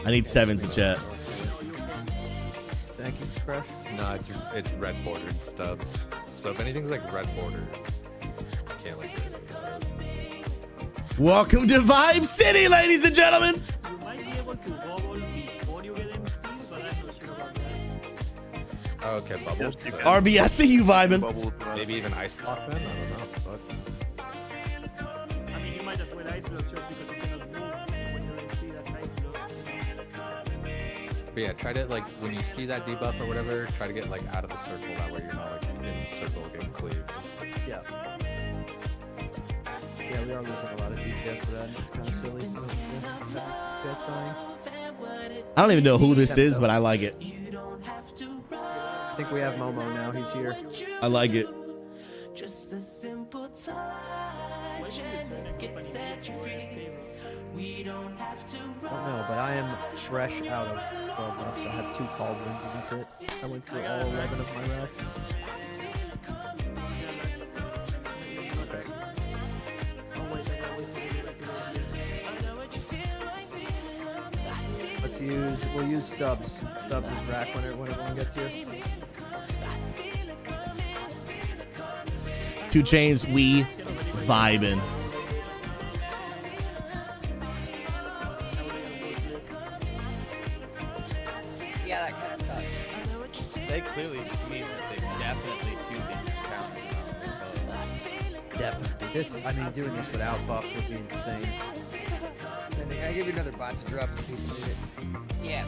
I need 7s in chat. Thank you, Crush. No, it's red bordered stubs. So if anything's like red bordered, you can't like Welcome to Vibe City, ladies and gentlemen. You might be able to bubble before you get MCs, but I'm not sure about that. Oh, okay, bubble. Yes, you so- can. RB, I see you vibing. Maybe even ice block then? I don't know. I mean, you might as well ice block just because you cannot move when you're MC, that's ice block. But yeah, try to like when you see that debuff or whatever, try to get like out of the circle. That way you're not like in the circle getting cleaved. Yeah. Yeah, we are losing a lot of DPS for that. It's kind of silly. DPS dying. I don't even know who this is, but I like it. I think we have Momo now. He's here. I like it. Just a simple touch and get set free. We don't have to I don't know, but I am fresh out of 12 buffs. I have 2 cauldrons, and that's it. I went through all 11 of my racks. Okay. Oh wait, We'll use Stubbs. Stubbs is rack when everyone gets here. 2 Chains, we vibing. Yeah, that kind of sucks. They clearly just mean that they definitely two things count. Definitely. I mean, doing this without buffs would be insane. I give you another bot to drop if people need it. Yeah.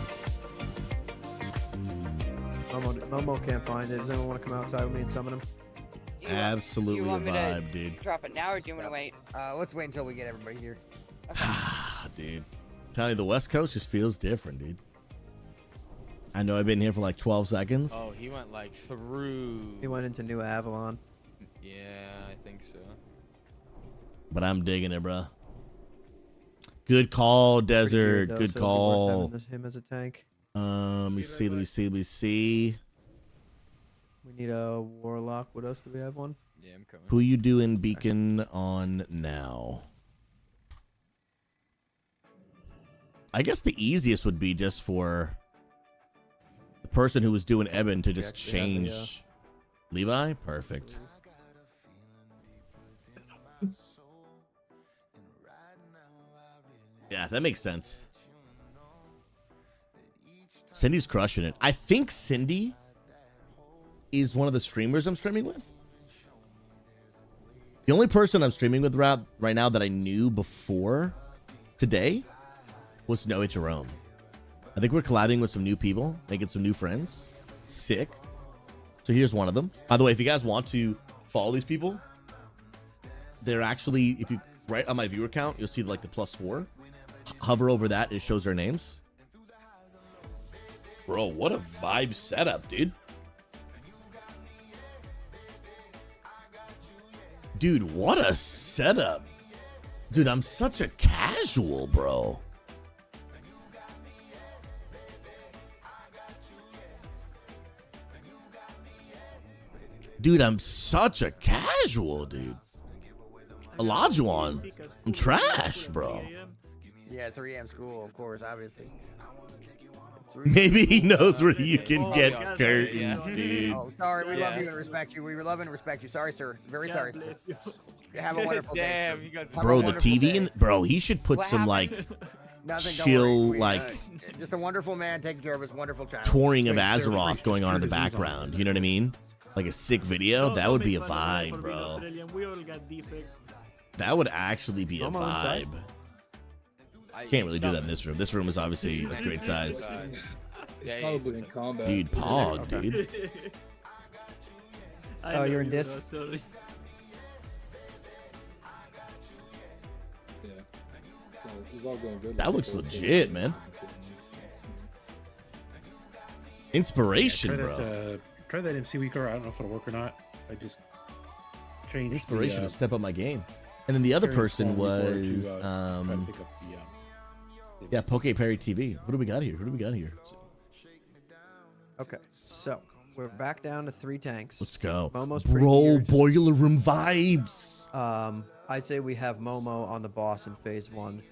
Momo can't find it. Does anyone want to come outside with me and summon him? Absolutely You a want me to vibe, dude. drop it now, or do you want to wait? Let's wait until we get everybody here. Dude. Telling you, the West Coast just feels different, dude. I know I've been here for like 12 seconds. Oh, he went like through. He went into New Avalon. Yeah, I think so. But I'm digging it, bro. Good call, Desert. Though, Good so it'd be worth call. having him as a tank. Let me see. Let me see. Let me see. We need a Warlock. What else do we have one? Yeah, I'm coming. Who you doing beacon on now? I guess the easiest would be just for the person who was doing Eben to just change. Levi? Perfect. Yeah, that makes sense. Cindy's crushing it. I think Cindy is one of the streamers I'm streaming with. The only person I'm streaming with right now that I knew before today was Noah Jerome. I think we're collabing with some new people, making some new friends. Sick. So here's one of them. By the way, if you guys want to follow these people, they're actually, if you right on my viewer count, you'll see like the +4. Hover over that, it shows their names. Bro, what a vibe setup, dude. Dude, what a setup. Dude, I'm such a casual, bro. Dude, I'm such a casual, dude. Olajuwon, I'm trash, bro. Yeah, 3 a.m. school, of course, obviously. Maybe he knows where you can get curtains, dude. Oh, sorry, we love you and respect you. We love and respect you. Sorry, sir. Very sorry. Have a wonderful day. Damn, you guys. Bro, the TV and bro, he should put some like chill, like just a wonderful man taking care of his wonderful child. touring of Azeroth going on in the background. You know what I mean? Like a sick video. That would be a vibe, bro. That would actually be a vibe. Can't really do that in this room. This room is obviously a great size. Probably in combat. Dude, Pog, dude. Oh, you're in disc? Yeah. It's all going good. That looks legit, man. Inspiration, bro. Try that MC Weaker. I don't know if it'll work or not. I just changed Inspiration the, to step up my game. And then the other Carrying person Swarm Weaker was to, try to pick up the, yeah, Poke Parry TV. What do we got here? Who do we got here? Okay, so we're back down to 3 tanks. Let's go. Momo's Bro, boiler room vibes. I'd say we have Momo on the boss in phase 1.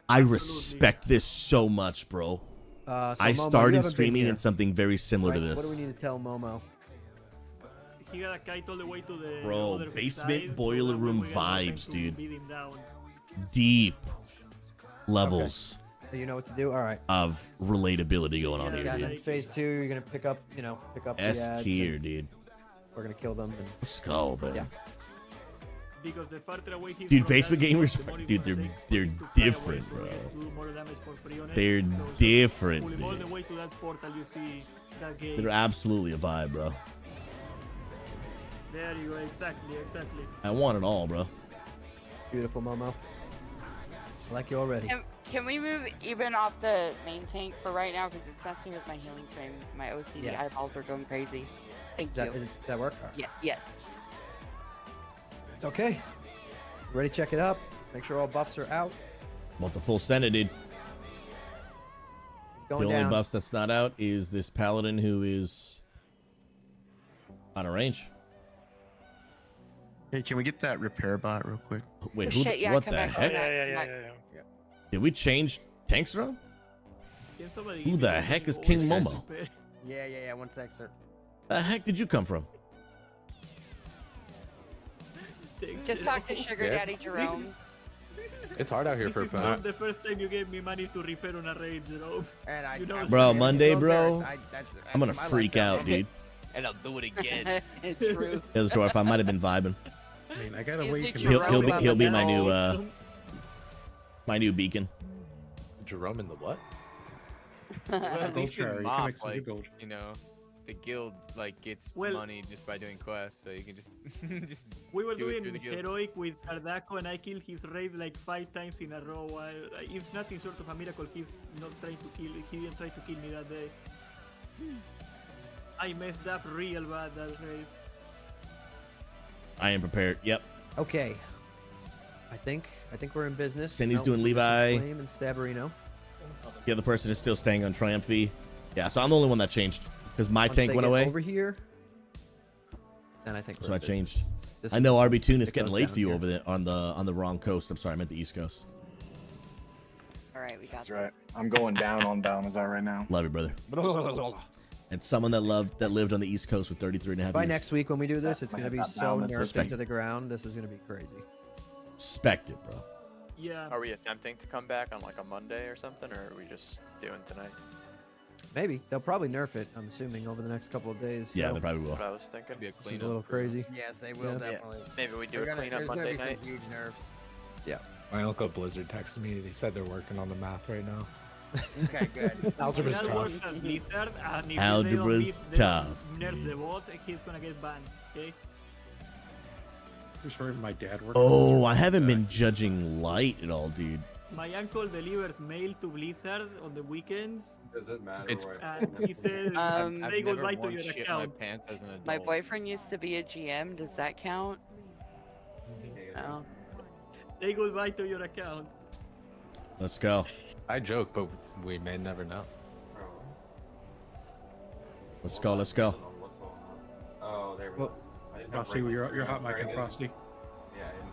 I respect this so much, bro. So I Momo, you started haven't been streaming here. in something very similar to this. What do we need to tell Momo? He got a kite all the way to the Bro, other basement side, boiler so room we got time vibes, to dude. beat him down. Deep levels So you know what to do? All right. of relatability going on here, Yeah, dude. then phase 2, you're going to pick up the S ads tier, and dude. We're going to kill them. And, Let's go, man. yeah. Because the farther away he's Dude, from basement that gamers, spot, the more he's dude, gonna they're take to fly away, different, so bro. he do more damage for free on it. They're So different, pull him all the dude. way to that portal, you see that gate. They're absolutely a vibe, bro. There you go, exactly. I want it all, bro. Beautiful, Momo. I like you already. Can we move even off the main tank for right now? Because it's messing with my healing frame. My OCD Yes. eyeballs are going crazy. Thank Does you. that work? All right. Yeah, yes. Okay. Ready to check it up. Make sure all buffs are out. Want the full Senate, dude. Going The only down. buffs that's not out is this paladin who is on a range. Hey, can we get that repair bot real quick? Wait, Oh, who? shit, yeah, What come the back, come heck? back. Did we change tanks around? Can somebody Who give the me heck is one King second? Momo? Yeah. 1 sec, sir. The heck did you come from? Just talk to Sugar Yeah, Daddy Jerome. It's hard out here This for a is pen. not the first time you gave me money to repair on a raid, Jerome. And I, You know, Bro, Monday, bro. that's I'm gonna my freak lifestyle. out, dude. And I'll do it again. It's true. His dwarf, I might have been vibing. I mean, I gotta Is wait. it to Jerome He'll be on the my new beacon. Jerome in the what? At least Gold in shard, you can MOP, make some good like, gold. you know, the guild like gets Well- money just by doing quests, so you can just just We were do it doing through the guild. heroic with Sardako, and I killed his raid like 5 times in a row. It's nothing short of a miracle. He's not trying to kill. He didn't try to kill me that day. I messed up real bad that raid. I am prepared. Yep. Okay. I think we're in business. Cindy's No, doing Levi. Flame and Stabarino. The other person is still staying on Triumphy. Yeah, so I'm the only one that changed because my Once tank they went get away. over here, then I think we're So I in business. changed. This I is- know RB Tune is it getting goes late down for you here. over there on the wrong coast. I'm sorry, I meant the East Coast. All right, we got That's right. I'm going down on Balnazar right now. Love you, brother. And someone that lived on the East Coast for 33 and a half By years. next week when we do this, it's going to be so nerfed Respect into it. the ground. This is going to be crazy. Respect it, bro. Yeah. Are we attempting to come back on like a Monday or something, or are we just doing tonight? Maybe they'll probably nerf it. I'm assuming over the next couple of days. Yeah, so they probably will. What I was thinking. Be a This is a cleanup. little crazy. Yes, they will Yeah. definitely. Maybe we do They're a cleanup there's Monday gonna be night. some huge nerfs. Yeah. My uncle Blizzard texted me. He said they're working on the math right now. Okay, good. Algebra's Real tough. works at Blizzard, and if Algebra's they don't tough, nerf dude. the bot, he's gonna get banned. Okay. Pretty sure my dad worked. Oh, I haven't been judging light at all, dude. My uncle delivers mail to Blizzard on the weekends, Does it matter It's- what? and he says, I've "Say never goodbye to worn your shit account." my pants as an adult. My boyfriend used to be a GM. Does that count? No. Say goodbye to your account. Let's go. I joke, but we may never know. Let's go. Let's go. Oh, there we Well, go. I didn't have Frosty, break- you're hot mic and Frosty. Yeah, I didn't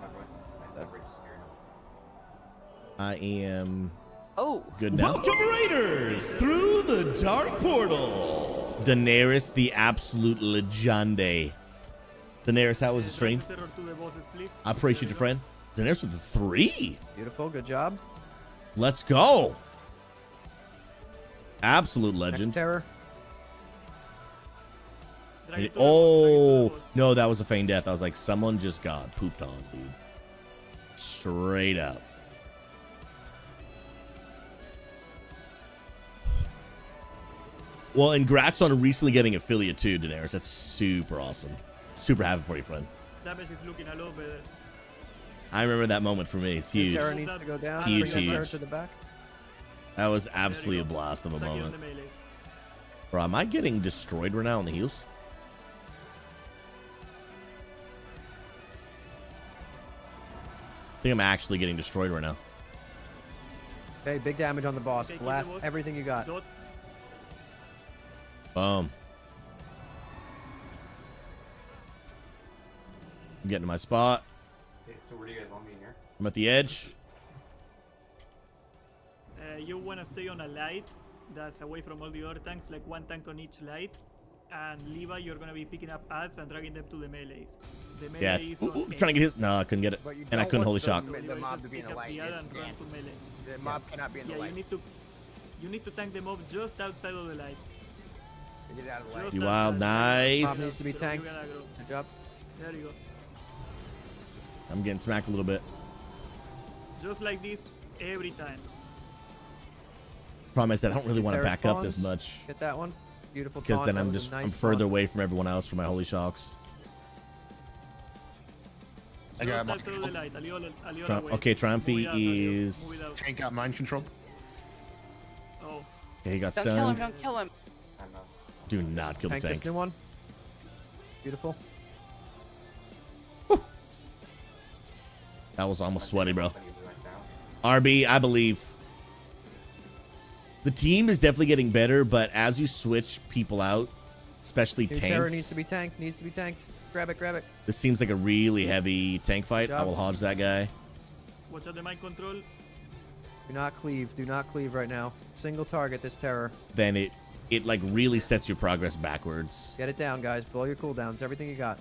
have registered. I am Oh. good now. Welcome, Raiders, through the dark portal. Daenerys, the absolute legende. Daenerys, how was the stream? Terror to the bosses, please. I appreciate your friend. Daenerys with the 3. Beautiful. Good job. Let's go. Absolute Next legend. terror. Drag it to the Oh, boss, no, that was a feign death. I was like, someone just got pooped on, dude. Straight up. Well, and congrats on recently getting affiliate too, Daenerys. That's super awesome. Super happy for you, friend. Damage is looking a lot better. I remember that moment for me. It's huge. Terror needs to go down. Huge, Bring that terror huge. to the back. That was absolutely a blast of a Attack you on moment. the melee. Bro, am I getting destroyed right now on the heels? I think I'm actually getting destroyed right now. Okay, big damage on the boss. Okay, kill the Blast boss. everything you got. Dots. Boom. I'm getting to my spot. Okay, so where do you guys want me here? I'm at the edge. You want to stay on a light that's away from all the other tanks, like one tank on each light. And Levi, you're going to be picking up ads and dragging them to the melees. The melee Yeah. is Ooh, on ooh, eight. trying to get his. No, I couldn't get it. But you And I don't couldn't hold want the shock. So the Levi, mob just to be in pick the up light. the ad It and run can't. to melee. The mob cannot be in the Yeah, light. you need to tank them up just outside of the light. Get it out of the light. Just You wild, outside. Mob needs nice. to be So tanked. you gotta go. Good job. There you go. I'm getting smacked a little bit. Just like this every time. Problem is that I don't really want to Terror back up this spawns. much Get that one. Beautiful. because taunt. then That I'm was a just nice I'm further taunt. away from everyone else for my holy shocks. I got Just him. outside of the light. A little Triumph- away. okay, Triumphy Move it out, Move is. it out. Tank got mind controlled. Oh. Okay, he got Don't kill him. stunned. Don't kill him. Do not kill the Tank this tank. new one. Beautiful. That was almost sweaty, bro. RB, I believe. The team is definitely getting better, but as you switch people out, especially New terror tanks, needs to be tanked. Needs to be tanked. Grab it. Grab it. this seems like a really heavy tank fight. Good I job. will hodge that guy. Watch out the mind control. Do not cleave. Do not cleave right now. Single target this terror. Then it like really sets your progress backwards. Get it down, guys. Blow your cooldowns. Everything you got.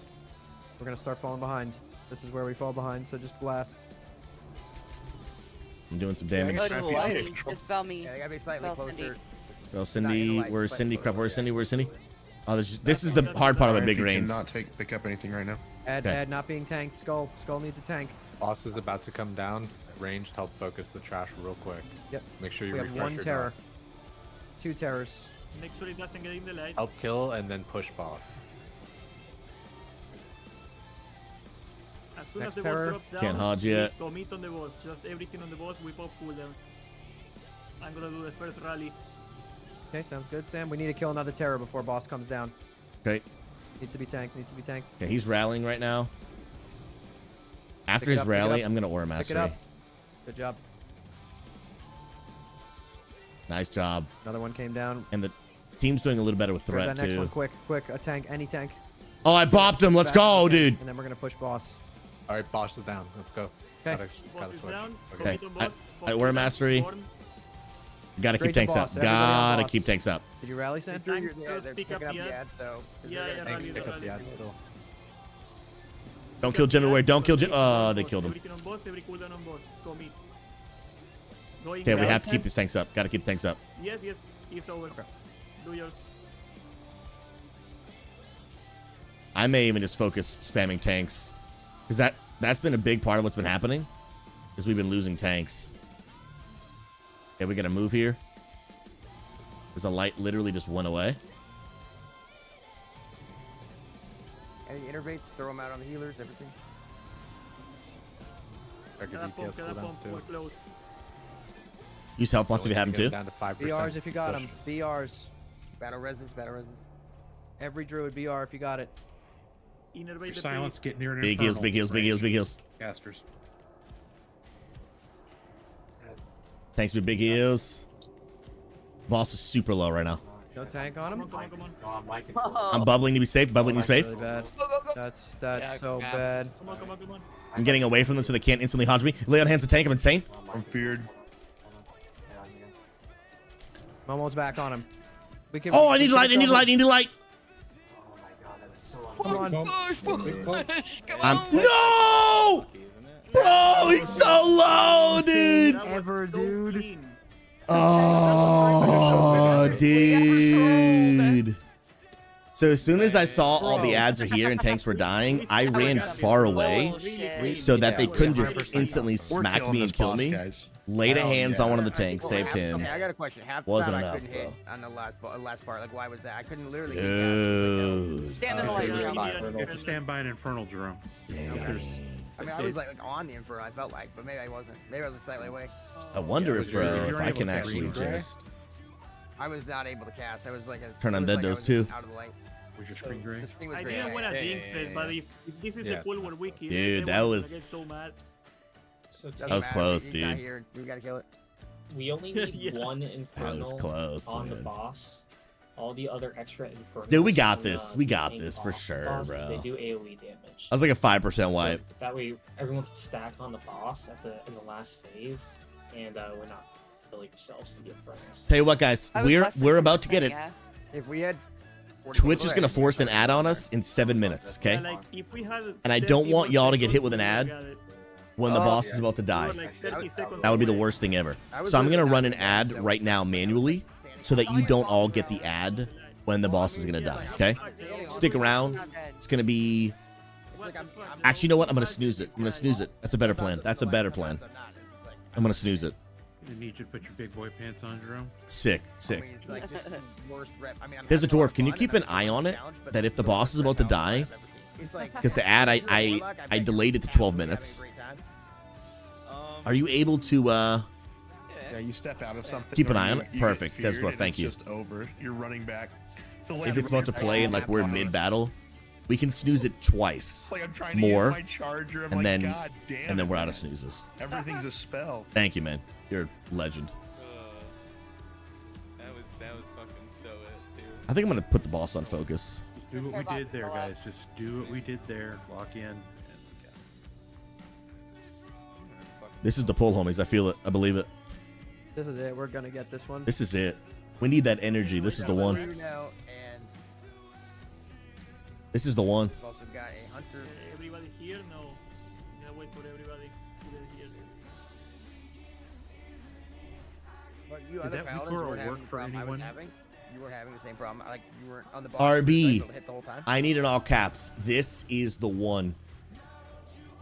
We're gonna start falling behind. This is where we fall behind. So just blast. I'm doing some damage. Oh, Traffic just out spell of me. control. Just spell me. Yeah, they gotta be slightly Spell Cindy. closer. Well, Not in Cindy, the light, where's but Cindy? closer, Where's yeah. Cindy? Where's Cindy? Oh, this is the hard part of a big Triumphy range. cannot pick up anything right now. Ad, Okay. ad not being tanked. Skull. Skull needs a tank. Boss is about to come down. Ranged, help focus the trash real quick. Yep. Make sure you We have refresh one your terror. dock. 2 terrors. Make sure it doesn't get in the light. Help kill and then push boss. As soon Next as the terror. boss drops down, Can't hodge we yet. commit on the boss. Just everything on the boss, we pop cooldowns. I'm gonna do the first rally. Okay, sounds good, Sam. We need to kill another terror before boss comes down. Okay. Needs to be tanked. Needs to be tanked. Okay, he's rallying right now. After Pick it his up, pick it rally, up. I'm gonna Aura Pick it Mastery. up. Good job. Nice job. Another one came down. And the team's doing a little better with Grab threat that next too. one, quick, quick. A tank, any tank. Oh, I bopped him. Let's Back go, to the tank, dude. And then we're gonna push boss. All right, boss is down. Let's go. Okay. Gotta switch. Okay. I Aura Mastery. Gotta keep Straight to tanks boss. up. Everybody on Gotta boss. keep tanks up. Did you rally, Sam? Yeah, they're picking up the ads, though. Yeah, Thanks, pick up the ad still. Don't kill Jim away. Don't kill Jim. Oh, they killed him. Everything on boss, every cooldown on boss. Commit. Going Okay, we down. have to keep these tanks up. Gotta keep tanks up. Yes, yes, it's over. Do yours. I may even just focus spamming tanks. Because that's been a big part of what's been happening. Is we've been losing tanks. Okay, we gotta move here. Because the light literally just went away. Any innervates, throw them out on the healers, everything. DPS cooldowns too. Close. Use health pots if you have them too. Down to 5%. BRs if you got them. BRs. Battle reses, battle reses. Every druid BR if you got it. Innervate the Silence, priest. get near an Big heals, infernal big heals, big heals, big heals. Casters. Thanks for big heals. Boss is super low right now. No tank on him. Come on, come on. No, I'm liking I'm bubbling to be safe. Bubbling to be safe. Really bad. That's Yeah, so crap. bad. Come on, come on, come on. I'm getting away from them so they can't instantly hodge me. Lay on hands to tank. I'm insane. I'm feared. Momo's back on him. We can. Oh, I need light. I need light. I need light. Come on. Push, push. Come I'm on. no, bro. He's so low, dude. Ever, dude. Oh, dude. So as soon as I saw all the ads are here and tanks were dying, I ran far away Bullshit. so that they couldn't just 100%. instantly We're smack killing me and this kill boss, me. guys. Laid a Hell hands on yeah. one of the tanks, saved him. Okay, I got a question. Half the Wasn't time enough, I couldn't hit bro. on the last part. Like, why was that? I couldn't literally get Dude. Stand in the light, You Jerome. have to stand by an infernal, Jerome. There's- I mean, I was like on the Inferno, I felt like, but maybe I wasn't. Maybe I was slightly away. I wonder if, bro, if if you're I able can to actually read, right? just I was not able to cast. I was like Turn on it was dead like I those was too. Out of the light. Was your screen gray? This thing was I great. didn't want to Yeah, jinx it, but if this is Yeah. the pool where we kill Dude, it, that everyone's was- gonna get so mad. So That was matter, close, he's not dude. here. We gotta kill it. we only need Yeah. one infernal close, on the man. boss. All the other extra infernals. Dude, we got on, this. We got tank this for off the sure, boss, bro. They do AoE damage. I was like a 5% wipe. So that way, everyone can stack on the boss in the last phase, and we're not killing yourselves to get infernals. Tell you what, guys, I was less than we're about to get 10%, it. yeah. If we had Twitch is gonna force an ad on us in 7 minutes, okay? Yeah, like, if we had And I don't 30 want y'all to get seconds, hit with an we ad got it. when the Oh, boss yeah. is about to We die. were like 30 seconds That would be the away. worst thing ever. I was So I'm gonna literally run an not ad that right now manually so that you don't all get the ad when the boss is gonna die, okay? Stick around. Not dead. It's gonna be. It's like I'm Actually, you know what? I'm gonna snooze it. I'm gonna snooze it. That's a better plan. That's a better plan. I'm gonna snooze it. You need you to put your big boy pants on, Jerome. Sick, sick. It's like the worst rep. I mean, I'm There's a having lot dwarf. of Can you fun, keep and an I'm eye enjoying on the it? challenge, but That this if the is boss is about to worst rep die, I've ever seen. It's like- because the ad Good luck, I bet delayed it to you're 12 having a minutes. great time. Are you able to Yeah, you step out of something. Keep an or eye on you- it? you Perfect. get That's feared rough, and thank you. It's just over. You're running back. The if left it's about to runner- play and like we're mid battle, we can snooze it twice It's like I'm trying to more, use my charger. I'm and like, then God damn and then it, we're out man. of snoozes. Everything's a spell. Thank you, man. You're a legend. That was fucking so it, dude. I think I'm gonna put the boss on focus. Just do what we did there, guys. Just do what we did there. Lock in. And This is the pull, homies. I feel it. I believe it. This is it. We're gonna get this one. This is it. We need that energy. This is the one. Blue now, and This is the one. we've also got a hunter. Everybody here? No. We gotta wait for everybody to get here. But you Did other that paladins Vicoro weren't having work the for problem I was anyone? having. You weren't having the same problem. Like you weren't on the boss. RB. able to hit the whole time. I need in all caps. This is the one.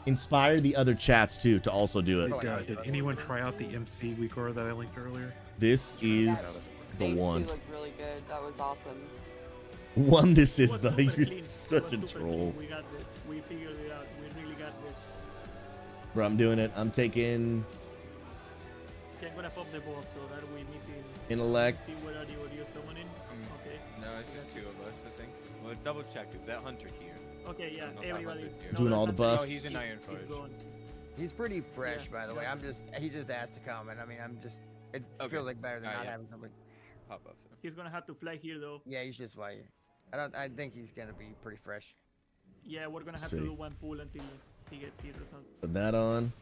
Inspire the other chats too to also do it. Did anyone try out the MC Weekor that I linked earlier? This is the These two one. look really good. That was awesome. One. This is the. Super You're clean. such a Super clean. troll, We got this. We figured it out. We really got this. bro. I'm doing it. I'm taking. Okay, I'm gonna pop the box so that we missing. Intellect. See what are you summoning? Okay. No, it's just two of us, I think. Well, double check. Is that Hunter here? Okay, yeah, I don't know if that everybody's Hunter's here. Doing all the buffs. Oh, he's in Iron He's Forge. gone. He's pretty fresh, by the way. He just asked to come, and I mean, it Okay. feels like better than Alright, not yeah. having somebody. Pop up. He's gonna have to fly here though. Yeah, he should fly here. I think he's gonna be pretty fresh. Yeah, we're gonna have See. to do one pull until he gets here or something. Put that on.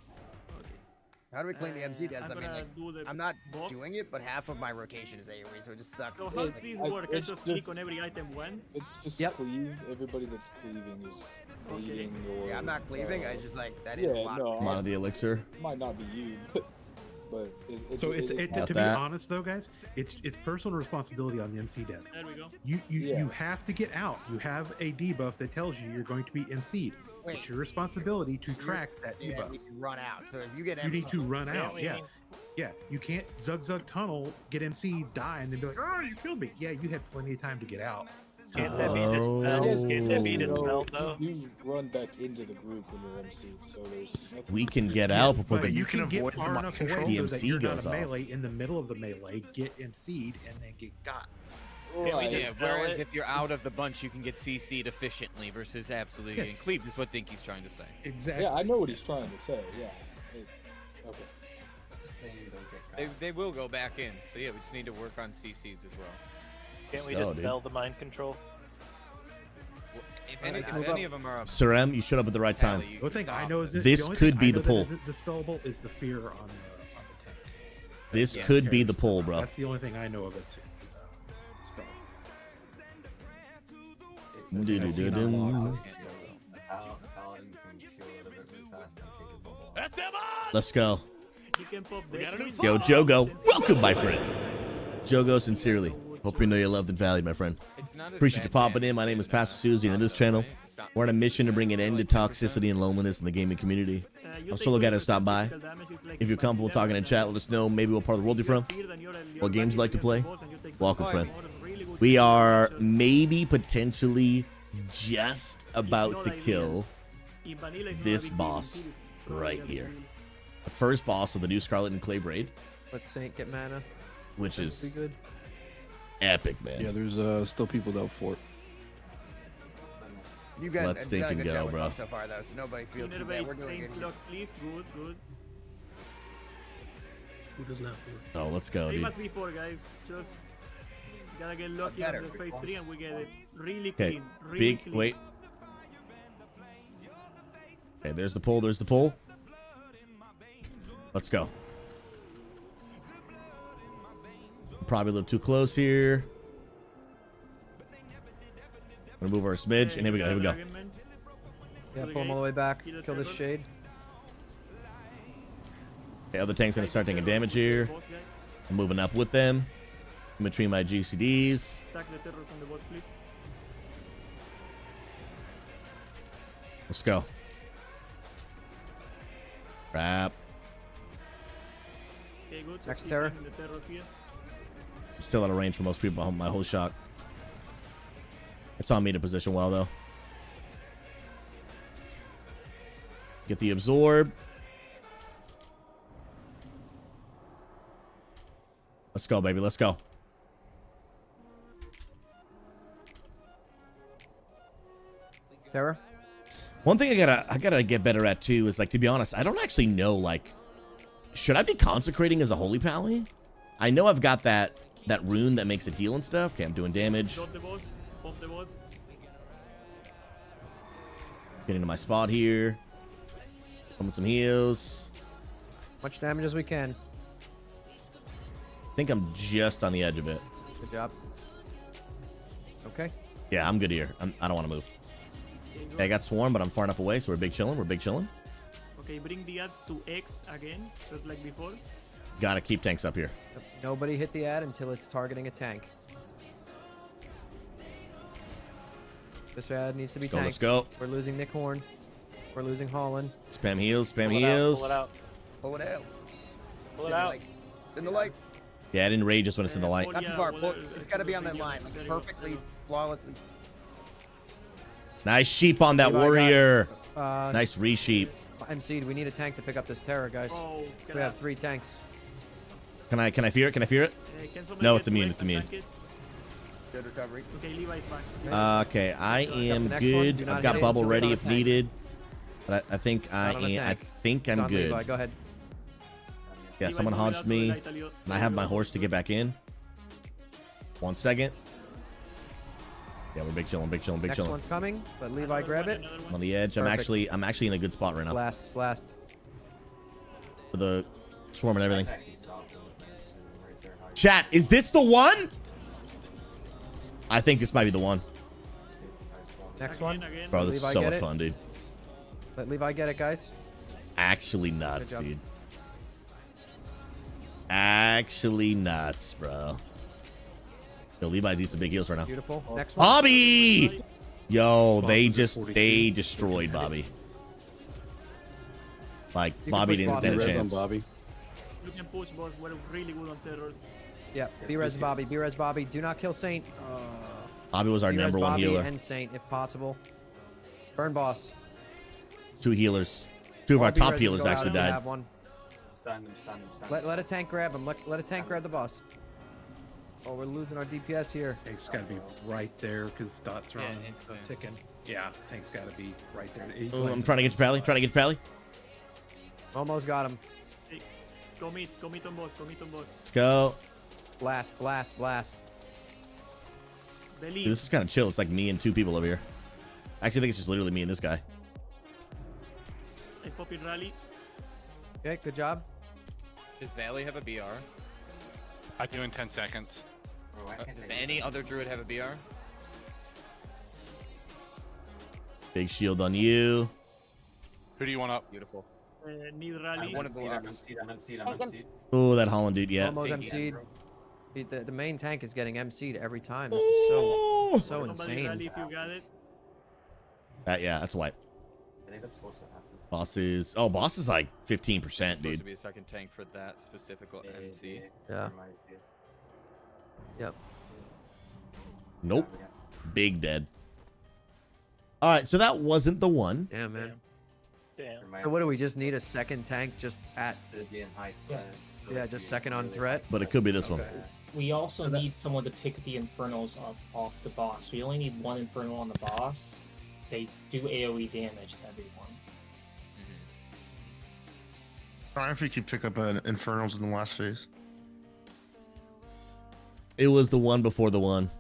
How do we clean the MC deaths? I'm I mean, gonna like, do the I'm not box. doing it, but half of my rotation is AoE, so it just sucks. So how does this work? I just click on every item once? It's just cleave. Everybody that's cleaving is cleaving or. Yeah, I'm not cleaving. I just like that is a lot. Come on, the elixir. Might not be you, but So to be honest though, guys, it's personal responsibility on the MC deaths. There we go. You have to get out. You have a debuff that tells you you're going to be MC'd. Wait. It's your responsibility to track that Yeah, debuff. we can run out. So if you get You need to run out. Yeah. Yeah. You can't zug tunnel, get MC, die, and then be like, oh, you killed me. Yeah, you had plenty of time to get out. Can't that be dispelled? Can't that be dispelled though? You run back into the group when you're MC, so there's. We can get out before But the you can get far enough away the so that MC you're not goes a off. melee in the middle of the melee, get MC'd, and then get got. Yeah, whereas if you're out of the bunch, you can get CC'd efficiently versus absolutely getting Yes. cleaved, is what Dinky's trying to say. Exactly. Yeah, I know what he's trying to say. Yeah. Okay. They will go back in, so yeah, we just need to work on CCs as well. Can't we Go, dispel the mind control? If any of them are up, Surem, you showed up at the right time. The thing I know is that This the only could thing be I the know pull. that isn't dispellable is the fear on the tank. This could be the pull, bro. That's the only thing I know of it. Do-do-do-dum. Let's go. You can pop this. Yo, Jogo. Welcome, my friend. Jogo, sincerely. Hope you know you're loved and valued, my friend. Appreciate you popping in. My name is Pastor Susie, and in this channel, we're on a mission to bring an end to toxicity and loneliness in the gaming community. I'm still glad to stop by. If you're comfortable talking in chat, let us know maybe what part of the world you're from, what games you like to play. Welcome, friend. We are maybe potentially just about to kill this boss right here. The first boss of the new Scarlet Enclave raid, Let Saint get mana. which That'd is be good. epic, man. Yeah, there's still people that fort. You guys Let's have sink done a and good go, job with bro. buff so far, though, so nobody feels too bad. We're doing Saint good here. block, please. Good. Who doesn't have fort? Oh, let's go, Same dude. as before, guys. Just gotta get lucky better. on the phase 3 and we get it really Okay, clean. Really big, clean. wait. Okay, there's the pull, there's the pull. Let's go. Probably a little too close here. I'm gonna move our smidge, and here we go, here we go. Yeah, pull him all the way back. Kill this shade. Okay, other tank's gonna start taking damage here. I'm moving up with them. In between my GCDs. Stack the terrors on the boss, please. Let's go. Crap. Okay, good. So Next keep terror. taking the terrors here. I'm still out of range for most people. My whole shot. It's on me to position well, though. Get the absorb. Let's go, baby. Let's go. Terror. One thing I gotta get better at too is, like, to be honest, I don't actually know, like, should I be consecrating as a holy pally? I know I've got that rune that makes it heal and stuff. Okay, I'm doing damage. Drop the boss. Pop the boss. Getting to my spot here. Coming some heals. Much damage as we can. I think I'm just on the edge of it. Good job. Okay. Yeah, I'm good here. I don't want to move. Okay, I got swarm, but I'm far enough away, so we're big chilling. We're big chilling. Okay, bring the ads to X again, just like before. Gotta keep tanks up here. Nobody hit the ad until it's targeting a tank. This ad needs to be Let's go, tanked. let's go. We're losing Nick Horn. We're losing Holland. Spam heals, spam Pull it out, heals. pull it out. Pull it out. Pull it out. In the light. Yeah, I didn't rage just when it's in the light. Not too far. It's got to be on that line, like perfectly, flawlessly. Nice sheep on that Levi got- warrior. Uh, Nice re-sheep. MC'd. We need a tank to pick up this terror, guys. Oh, we have 3 tanks. Can I fear it? Can I fear it? Can somebody No, get it's immune. wet It's and immune. tank it? Good recovery. Okay, Levi's back. Okay, I am the next one. good. Do I've not got hit it bubble until it's ready on a if tank. needed. But I think I Not on a am. I tank. think It's I'm on good. Levi. Go ahead. Yeah, someone Levi, hodged me, Levi, Levi, and I have my horse to get back in. 1 second. Yeah, we're big chilling, big chilling, big Next chilling. one's coming. Let Levi grab it. I'm on the edge. I'm Perfect. actually in a good spot right now Blast, blast. for the swarm and everything. Chat, is this the one? I think this might be the one. Next one. Bro, this is Levi so get much it. fun, dude. Let Levi get it, guys. Actually nuts, Good job. dude. Actually nuts, bro. Yo, Levi needs some big heals right now. Beautiful. Next one. Bobby! Yo, Boss they is at just 42. destroyed Bobby. Like can Bobby push didn't boss stand a in. chance. Bobby. You can push, boss. We're really good on terrors. Yeah. B-res Bobby. B-res Bobby. Do not kill Saint. Bobby was our B-res number one Bobby healer. and Saint, if possible. Burn boss. 2 healers. 2 of All our top B-reses healers go out actually if you died. have one. Stun him, stun him, stun him. Let a tank grab him. Let a tank grab the boss. Oh, we're losing our DPS here. Tank's got to be right there because dots are Yeah, on it's the ticking. Yeah, tank's got to be right there. Oh, I'm trying to get you, Pally. Trying to get you, Pally. Almost got him. Hey, go meet on boss. Go meet on boss. Let's go. Blast, blast, blast. Believe. Dude, this is kind of chill. It's like me and 2 people over here. I actually think it's just literally me and this guy. Hey, Poppy rally. Okay, good job. Does Valley have a BR? I do in 10 seconds. Does any other druid have a BR? Big shield on you. Who do you want up? Beautiful. Need rally. One of the I'm locks. MC'd. Oh, that Holland dude. Yeah. Almost MC'd. The main tank is getting MC'd every time. This is so Somebody insane. rally if you got it. Yeah, that's a wipe. I think that's supposed to happen. Boss is. Oh, boss is like 15%, Supposed dude. to be a second tank for that specific MC. Yeah. Yep. Nope. Big dead. All right, so that wasn't the one. Damn, man. Damn. So what do we just need? A second tank just at. Yeah, just second on threat. But it could be this one. We also need someone to pick the Infernals off the boss. We only need 1 Infernal on the boss. They do AoE damage to everyone. I don't know if you could pick up an Infernals in the last phase. It was the one before the one.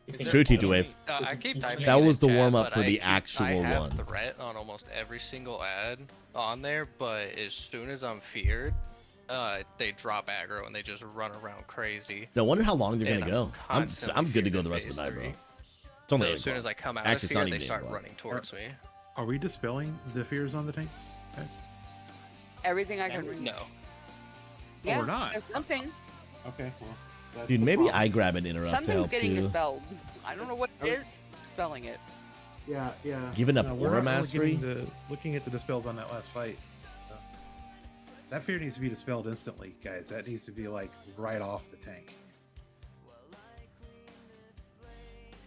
It's true, Teacher Wave. I keep typing That it was in the chat, warm up but for the I actual have one. threat on almost every single ad on there, but as soon as I'm feared, they drop aggro and they just run around crazy. No wonder how long they're And gonna go. I'm constantly good to go feared the in rest of the phase night, bro. 3. It's only So 8 as soon o'clock. as I come out Actually, of it's fear, not they even 8 start o'clock. running towards me. Are we dispelling the fears on the tanks, guys? Everything I can read. No. Yeah, we're not. there's something. Okay, well. that's Dude, the maybe problem. I grab an interrupt to Something's help getting too. dispelled. I don't know what it is. Spelling it. Yeah, yeah. Giving up we're Aura not really Mastery? getting looking at the dispels on that last fight. That fear needs to be dispelled instantly, guys. That needs to be like right off the tank.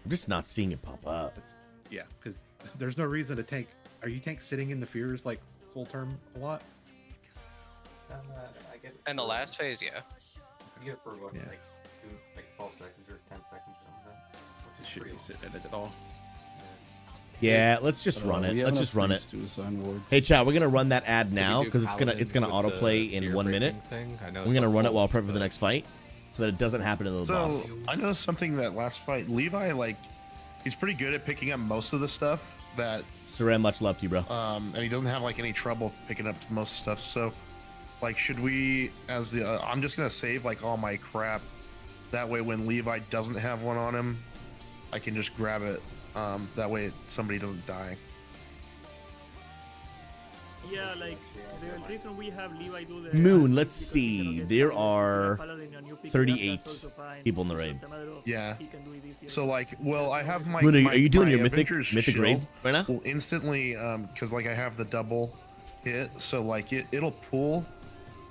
I'm just not seeing it pop up. Yeah, because there's no reason to tank. Are you tank sitting in the fears like full term a lot? I get In the last phase, yeah. You get it for what, Yeah. like 12 seconds or 10 seconds or something. Which is Should pretty be sitting in it at all. Yeah, let's just run it. Let's just run it. Hey, chat, we're gonna run that ad now because it's gonna autoplay in 1 minute. We're gonna run it while prep for the next fight, so that it doesn't happen to the So boss. I know something that last fight, Levi, like, he's pretty good at picking up most of the stuff that. Seren, much love to you, bro. And he doesn't have like any trouble picking up most stuff. So, like, should we, as the, I'm just gonna save like all my crap. That way, when Levi doesn't have one on him, I can just grab it. That way, somebody doesn't die. Yeah, like the reason we have Levi do the Moon, let's see. There are 38 people in the raid. Yeah. So like, well, I have my. Moon, are my- you doing my your mythic Avengers raids shield right now? Will instantly, because like I have the double hit, so like it'll pull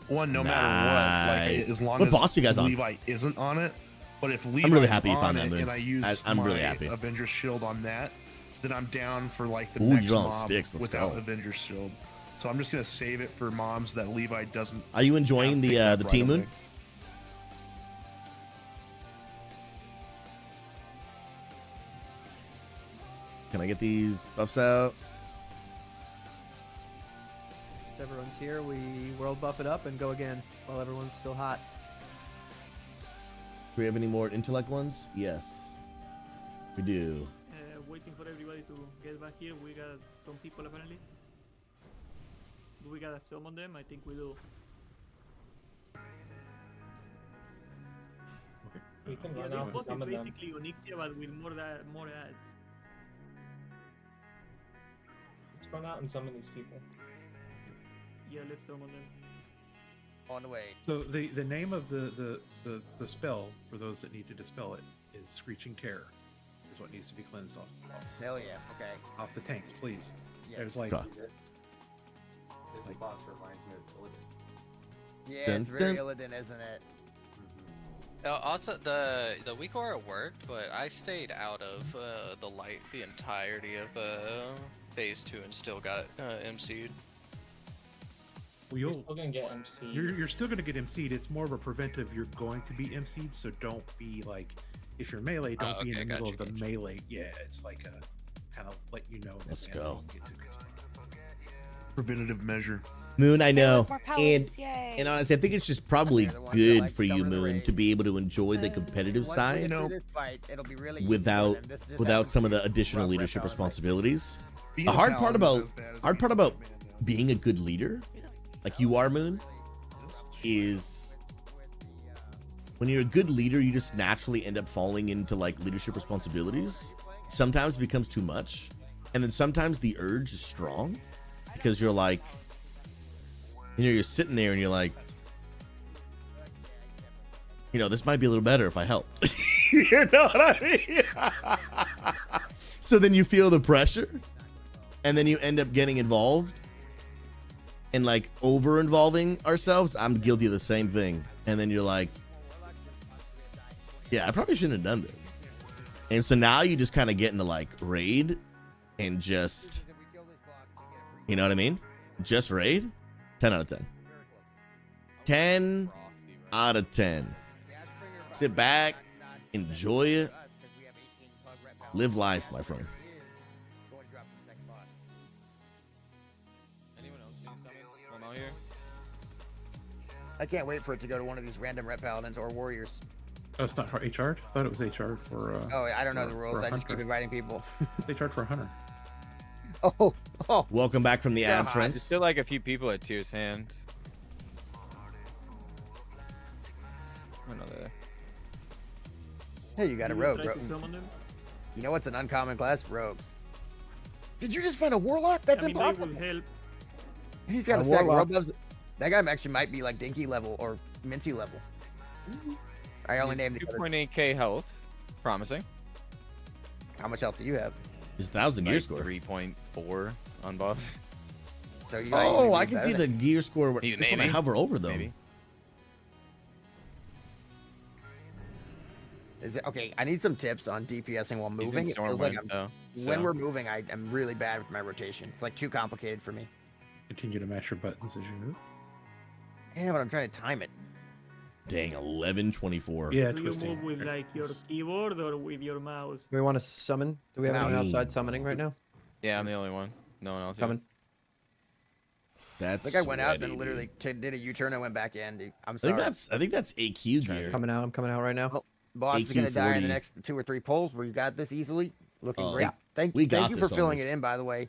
one no matter what. Like Nice. as long What as boss you guys on? Levi isn't on it. But if Levi's really happy you on found that, it Moon. and I use I'm my really happy. Avengers shield on that, then I'm down for like the Ooh, next you're on mob sticks. Let's without go. Avengers shield. So I'm just gonna save it for mobs that Levi doesn't. Are you enjoying have the picked up the right team, away. Moon? Can I get these buffs out? Once everyone's here, we world buff it up and go again while everyone's still hot. Do we have any more intellect ones? Yes, we do. Waiting for everybody to get back here. We got some people apparently. Do we gotta summon them? I think we do. We can Yeah, run this out and boss is summon them. basically Onyxia, but with more ads. Let's run out and summon these people. Yeah, let's summon them. On the way. So the name of the spell for those that need to dispel it is Screeching Terror. Is what needs to be cleansed off. Hell yeah. Okay. Off the tanks, please. Yeah. There's like. Okay. This boss reminds me of Illidan. Yeah, it's very Illidan, isn't it? Also, the weak aura worked, but I stayed out of the light the entirety of phase 2 and still got MC'd. Well, You're still gonna get MC'd. You're still going to get MC'd. It's more of a preventive. You're going to be MC'd, so don't be like, if you're melee, don't be in the middle of the melee. Yeah, it's like a kind of let you know. Let's go. Preventative measure. Moon, I know, More powers, and yay. honestly, I think it's just probably good for you, Moon, to be able to enjoy the competitive Once we side get through this fight, it'll be really easy for without them. This just without has some of to the be additional rough leadership repel, responsibilities. Being The a hard part paladin about being a good leader, like you are, Moon, is when you're a good leader, you just naturally end up falling into like leadership responsibilities. Sometimes it becomes too much, and then sometimes the urge is strong because you're like, you're sitting there and you're like, this might be a little better if I help. You know what I mean? So then you feel the pressure, and then you end up getting involved and like over involving ourselves. I'm guilty of the same thing. And then you're like, yeah, I probably shouldn't have done this. And so now you just kind of get into like raid and just, you know what I mean? Just raid. 10 out of 10. 10 out of 10. Sit back, enjoy it, live life, my friend. I can't wait for it to go to one of these random rep paladins or warriors. Oh, it's not for HR? I thought it was HR for. Oh, I don't know the rules. I just keep inviting people. They charge for a hunter. Oh. Welcome back from the ads, friends. There's still like a few people at Tier's hand. Another. Hey, you got a rogue, bro. You know what's an uncommon class? Rogues. Did you just find a warlock? That's impossible. He's got a stack of rogue buffs. That guy actually might be like Dinky level or Mincy level. I only named the 2.8k health. Promising. How much health do you have? His 1,000 gear score. 3.4 on buff. So you I can see the gear score. Just when I hover over them. Maybe. Is it okay? I need some tips on DPSing while He's in moving. It feels like Stormwind, though, when so- we're moving, I'm really bad with my rotation. It's like too complicated for me. Continue to mash your buttons as you move. Yeah, but I'm trying to time it. Dang, 11:24. Yeah, Do you move with like your keyboard or with your mouse? Do we want to summon? Do we have anyone outside summoning right now? Yeah, I'm the only one. No one else. yet. Coming. That's. I think I went out, then sweaty, literally dude. did a U-turn and went back in. Dude. I'm I sorry. think that's AQ gear. Coming out. I'm coming out right now. Oh, boss is gonna die in 40. the next 2 or 3 polls where you got this easily. Looking Oh, great. yeah. Thank We you got for this on filling this. it in, by the way.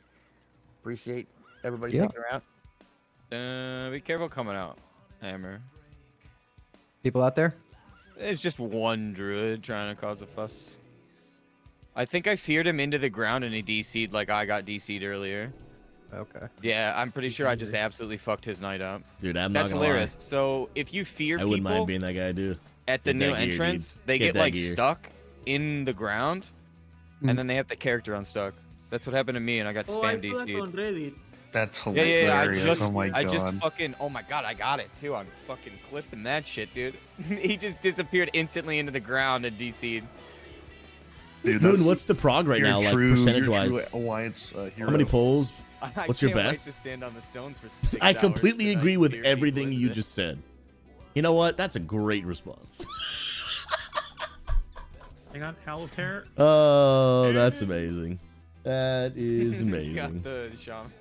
Appreciate everybody Yeah. sticking around. Be careful coming out, Hammer. People out there? It's just one druid trying to cause a fuss. I think I feared him into the ground and he DC'd like I got DC'd earlier. Okay. Yeah, I'm pretty sure I just absolutely fucked his night up. Dude, I'm not That's gonna hilarious. lie. So if you fear I wouldn't people mind being that guy, dude. at the Get new that gear, dude. entrance, they Get get that like gear. stuck in the ground, and then they have the character unstuck. That's what happened to me, and I got Oh, I spam saw that on DC'd. Reddit. That's Yeah, hilarious. I Oh my just god. fucking. Oh my god, I got it too. I'm fucking clipping that shit, dude. He just disappeared instantly into the ground and DC'd. Dude, Moon, that's- what's the prog right you're now, like true- you're percentage true wise? Alliance hero. How many polls? I What's your can't best? Wait to stand on the stones for 6 I hours completely tonight, agree with dear everything people, you isn't it? just said. You know what? That's a great response. Hang on, Howl of Terror. Oh, that's amazing. That is You amazing. got the Sean.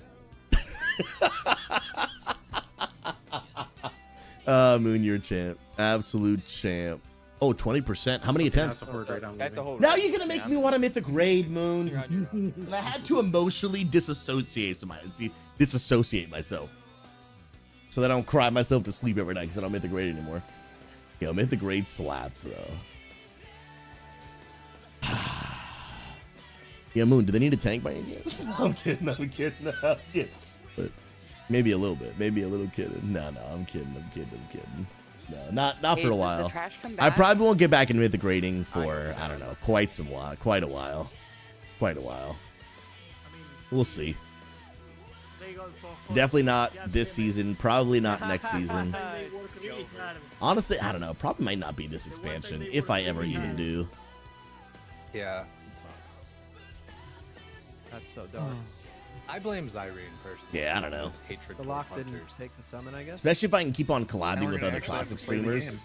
Moon, you're a champ. Absolute champ. Oh, 20%. How many attempts? That's a whole. Now you're gonna make me want to mythic raid, Moon. And I had to emotionally disassociate myself, so that I don't cry myself to sleep every night because I don't mythic raid anymore. Yo, mythic raid slaps though. Yeah, Moon. Do they need a tank by any chance? I'm kidding. But maybe a little bit. Maybe a little kidding. No, I'm kidding. No, not Hey, for a does the while. trash come I back? probably won't get back into mythic raiding for I don't know, quite a while. We'll see. Definitely not this season. Probably not next season. Honestly, I don't know. Probably might not be this expansion if I ever even do. Yeah, it sucks. That's so dark. I blame Zyrene personally. Yeah, I don't know. His hatred The towards lock didn't hunters. take the summon, I guess. Especially if I can keep on Now collabing we're with gonna other actually classic have to play the streamers.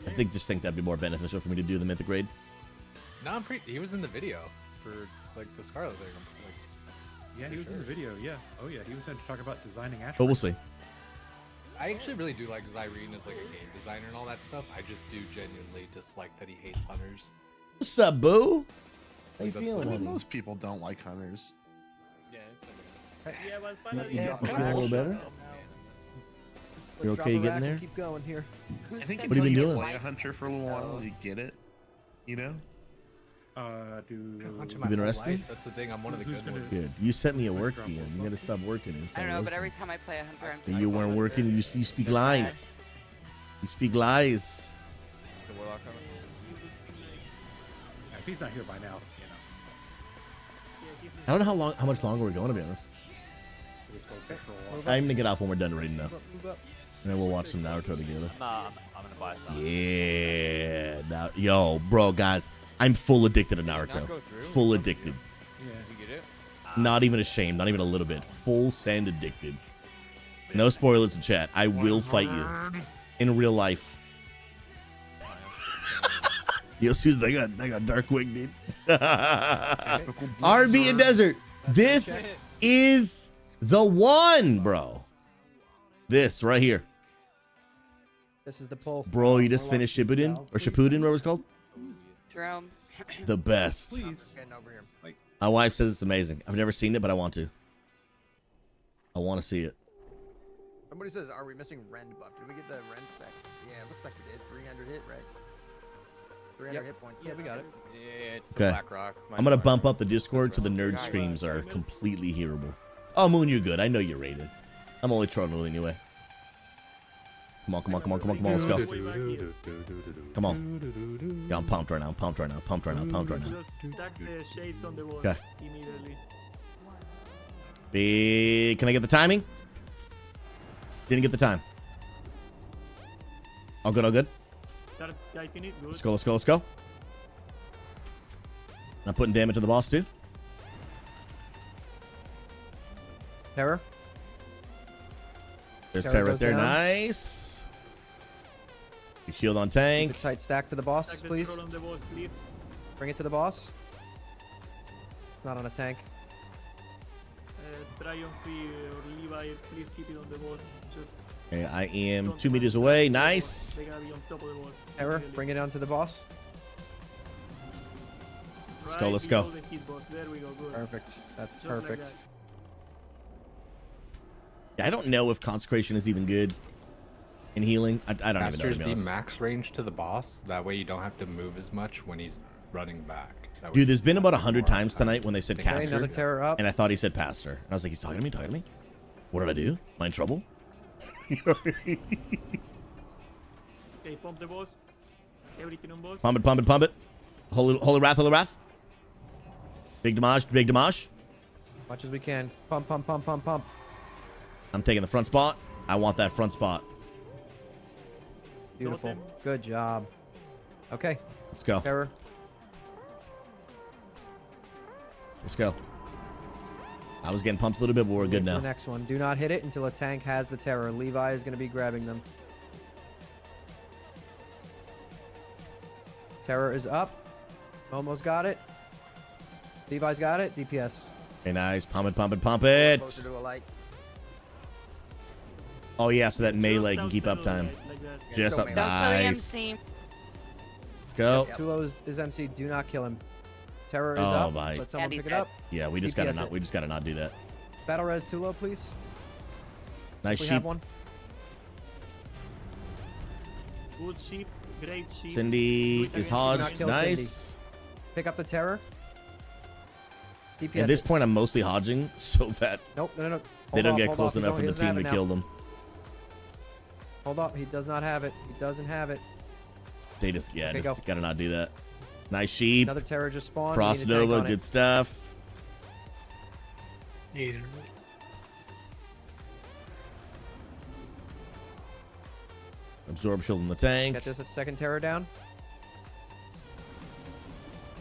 game. I just think that'd be more beneficial for me to do the mythic raid. No, he was in the video for like the Scarlet thing. Like, Yeah, he was in the video. Yeah. Oh yeah, he was in to talk about designing Ash. But we'll see. I actually really do like Zyrene as like a game designer and all that stuff. I just do genuinely dislike that he hates hunters. What's up, boo? How you That's feeling? I mean, honey? most people don't like hunters. Yeah, but You finally, feeling a little better? You okay getting there? Keep going here. I think What have you been until you doing? play a hunter for a little while, you get it. You know. You been resting? That's the thing. I'm one of the good ones. Good. You sent me a work DM. You gotta stop working. And I start don't know, but resting. every time I play a hunter, I'm And you weren't working. You speak lies. You speak lies. The warlock coming. If he's not here by now, I don't know how much longer we're going, to be honest. Just go fish for a while. I'm gonna get off when we're done raiding though. And then we'll watch some Naruto together. I'm gonna buy some. Yeah. Now, yo, bro, guys, I'm full addicted to Naruto. Full addicted. Did you get it? Not even ashamed. Not even a little bit. Full send addicted. No spoilers in chat. I will fight you in real life. Yo, Susan, they got Dark Wing, dude. R&B and Desert. This is the one, bro. This right here. This is the pull. Bro, you just finished Shippuden? Or Shippuden, what was it called? Jerome. The best. Please. Getting over here. My wife says it's amazing. I've never seen it, but I want to. I want to see it. Somebody says, are we missing Rend buff? Did we get the Rend spec? Yeah, it looks like we did. 300 hit, right? 300 hit points. Yeah, we got it. Yeah, it's the Okay. Black Rock. I'm going to bump up the Discord so the nerd screams are completely hearable. Oh, Moon, you're good. I know you're rated. I'm only trolling Moon anyway. Come on, let's go. Come on. Yeah, I'm pumped right now. Just stack the shades on the wall Okay. immediately. Can I get the timing? Didn't get the time. All good. Start kiting it. Good. Let's go. I'm putting damage to the boss too. Terror. There's Terror Terror right goes there. down. Nice. Your shield on Keep tank. a tight stack to the boss, Stack the please. scroll on the boss, please. Bring it to the boss. It's not on a tank. Triumph or Levi, please keep it on the boss. Just Okay, I am 2 meters away. Nice. they gotta be on top of the boss. Terror, immediately. bring it onto the boss. Let's go. below the hit box. There we go. Good. Perfect. That's Just like perfect. that. Yeah, I don't know if consecration is even good in healing. I don't even know. To Casters be be honest. max range to the boss. That way you don't have to move as much when he's running back. That way Dude, there's been about you 100 more times time. tonight when they said Okay, caster, another terror up. and I thought he said pastor. And I was like, he's talking to me. What did I do? Am I in trouble? Okay, pump the boss. Everything on boss. Pump it. Holy wrath. Big damage. Much as we can. Pump. I'm taking the front spot. I want that front spot. Beautiful. Good job. Okay. Let's go. Terror. Let's go. I was getting pumped a little bit, but we're good The now. next one. Do not hit it until a tank has the terror. Levi is going to be grabbing them. Terror is up. Almost got it. Levi's got it. DPS. Okay, nice. Pump it, pump it, pump it. Closer to a light. Oh, yeah, so that melee can keep up time. Just up. Nice. Let's go. Tulo is MC. Do not kill him. Terror is Oh, up. my. Let someone pick it up. Yeah, we just gotta not. We just gotta not do that. Battle res Tulo, please. Nice We sheep. have one. Good sheep, great sheep. Cindy is Do not hodged. kill Nice. Cindy. Pick up the terror. DPS At this it. point, I'm mostly hodging so that Nope, no. they Hold don't off, get hold close off. He enough for the doesn't have team it to kill now. them. Hold up. He does not have it. He doesn't have it. They just, yeah, Okay, just go. gotta not do that. Nice sheep. Another terror just spawned. Frost We need to tank Nova, on it. good stuff. Absorb shield in the tank. Get this a second terror down.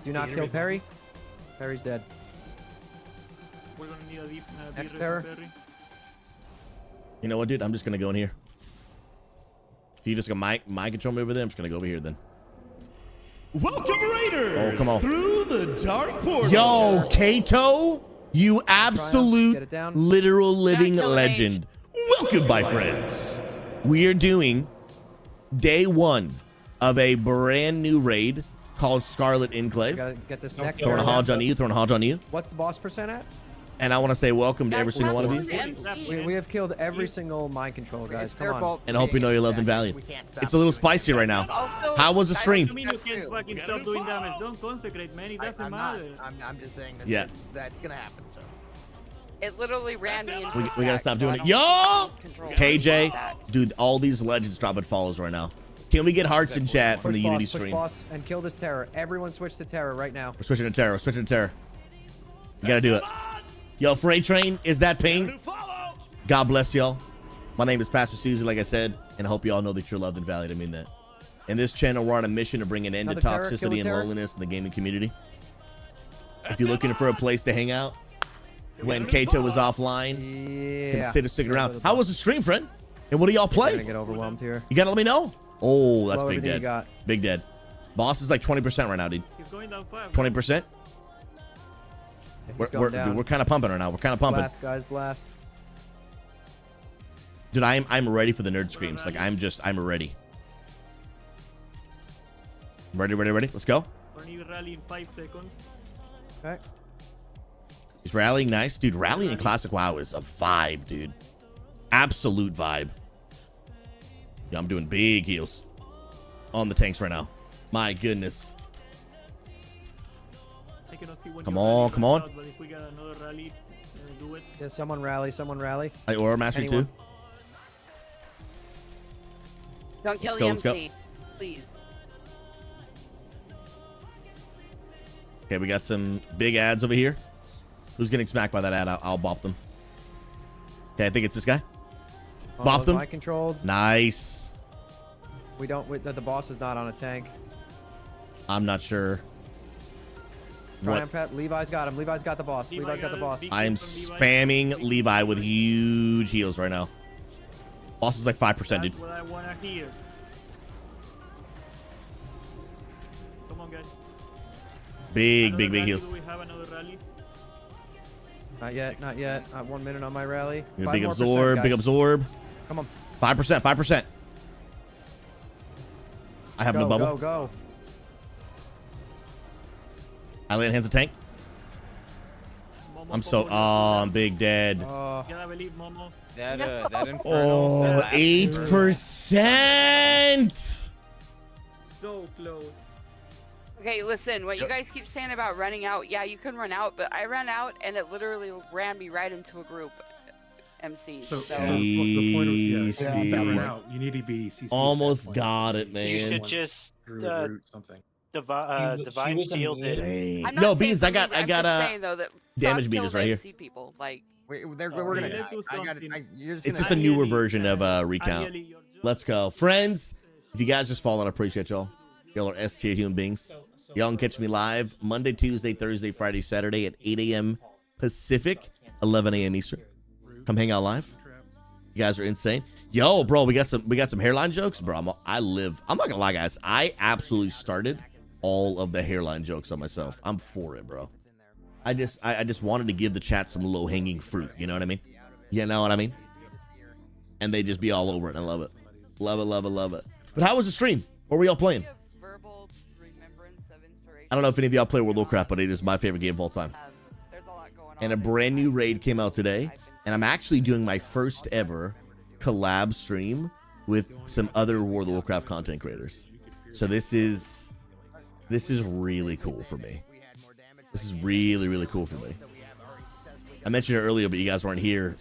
Do not kill Perry. Perry's dead. We're gonna need a deep Next res terror. on Perry. You know what, dude? I'm just gonna go in here. If you just go mind control me over there, I'm just gonna go over here then. Welcome, Raiders! Oh, come on. Through the dark portal. Yo, Kato, you Get absolute it down. literal living kill legend. Welcome, my friends. We are doing day 1 of a brand new raid called Scarlett We Enclave. gotta get this next Throwing a terror hodge down. on you, throwing a hodge on you. What's the boss percent at? And I want to say welcome to every single one of you. We have killed every single mind control, guys. Come on. And I hope you know you're loved and valued. It's a little spicy right now. How was the I stream? mean, you can't fucking stop doing damage. Don't consecrate, man. It doesn't I'm not. matter. I'm just saying that Yeah. that's gonna happen. So. It literally ran me into We gotta stop doing it. Yo! KJ, dude, all these legends dropping follows right now. Can we get hearts in chat from the Unity Push stream? boss and kill this terror. Everyone switch to terror right now. We're switching to terror. We're switching to terror. You gotta do it. Yo, Freight Train, is that ping? God bless y'all. My name is Pastor Susie, like I said, and I hope you all know that you're loved and valued. I mean that. In this channel, we're on a mission to bring an end to Another terror, kill toxicity the and terror. loneliness in the gaming community. If you're looking for a place to hang out, when Kato was offline, Yeah. consider sticking around. How was the stream, friend? And what do y'all We're play? gonna get overwhelmed here. You gotta let me know. Oh, that's Blow big everything you dead. got. Big dead. Boss is like 20% right now, dude. He's going down 5. 20%. He's going down. Dude, we're kind of pumping right now. We're kind of pumping. Blast, guys, blast. Dude, I'm ready for the nerd screams. Like I'm ready. Ready. Let's go. We're gonna rally in 5 seconds. Okay. He's rallying nice. Dude, rallying in Classic WoW is a vibe, dude. Absolute vibe. Yeah, I'm doing big heals on the tanks right now. My goodness. I cannot see when Come your on, rally come runs on. out, but if we got another rally, do it. Yeah, someone rally, someone rally. I Aura Mastery Anyone. too. Don't kill Let's the go, let's go. MC, please. Okay, we got some big ads over here. Who's getting smacked by that ad? I'll bop them. Okay, I think it's this guy. Bop them. Mind controlled. Nice. We don't. The boss is not on a tank. I'm not sure. What? Triumph hat. Levi's got him. Levi's got the boss. Levi's got the boss. I'm spamming Levi with huge heals right now. Boss is like 5%, dude. That's what I wanna hear. Come on, guys. Big Another rally, heals. Do we have another rally? Not yet. Not yet. 1 minute on my rally. Big 5 more absorb. percent, Big guys. absorb. Come on. 5%. 5%. I have no bubble. Go, go. I land hands a tank. I'm so. Oh, I'm big dead. Gotta believe Momo. That Inferno. Oh, that last 8%. So close. Okay, listen, what you guys keep saying about running out, yeah, you can run out, but I ran out and it literally ran me right into a group MC. So, So, the point of Yeah. you need to be CC Almost got it, man. You should just root something. divine shield it. Dang. I'm not No, saying Beans, for I me, got I'm just saying, though, that damage stop meters killing right here. MC people. Like, we're gonna let's die. do something. It's just a newer version of recount. Let's go. Friends, if you guys just follow, I appreciate y'all. Y'all are S tier human beings. Y'all can catch me live Monday, Tuesday, Thursday, Friday, Saturday at 8 a.m. Pacific, 11 a.m. Eastern. Come hang out live. You guys are insane. Yo, bro, we got some hairline jokes, bro. I'm not gonna lie, guys. I absolutely started all of the hairline jokes on myself. I'm for it, bro. I just wanted to give the chat some low hanging fruit. You know what I mean? You know what I mean? And they just be all over it. I love it. Love it, love it, love it. But how was the stream? What were y'all playing? I don't know if any of y'all play World of Warcraft, but it is my favorite game of all time. And a brand new raid came out today, and I'm actually doing my first ever collab stream with some other World of Warcraft content creators. So this is really cool for me. This is really, really cool for me. I mentioned it earlier, but you guys weren't here.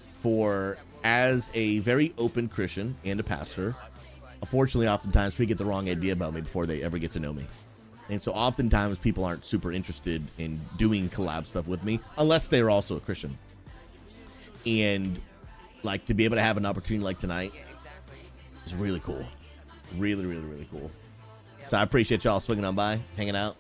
As a very open Christian and a pastor, unfortunately, oftentimes people get the wrong idea about me before they ever get to know me. And so oftentimes people aren't super interested in doing collab stuff with me unless they're also a Christian. And like to be able to have an opportunity like tonight is really cool. Really, really, really cool. So I appreciate y'all swinging on by, hanging out.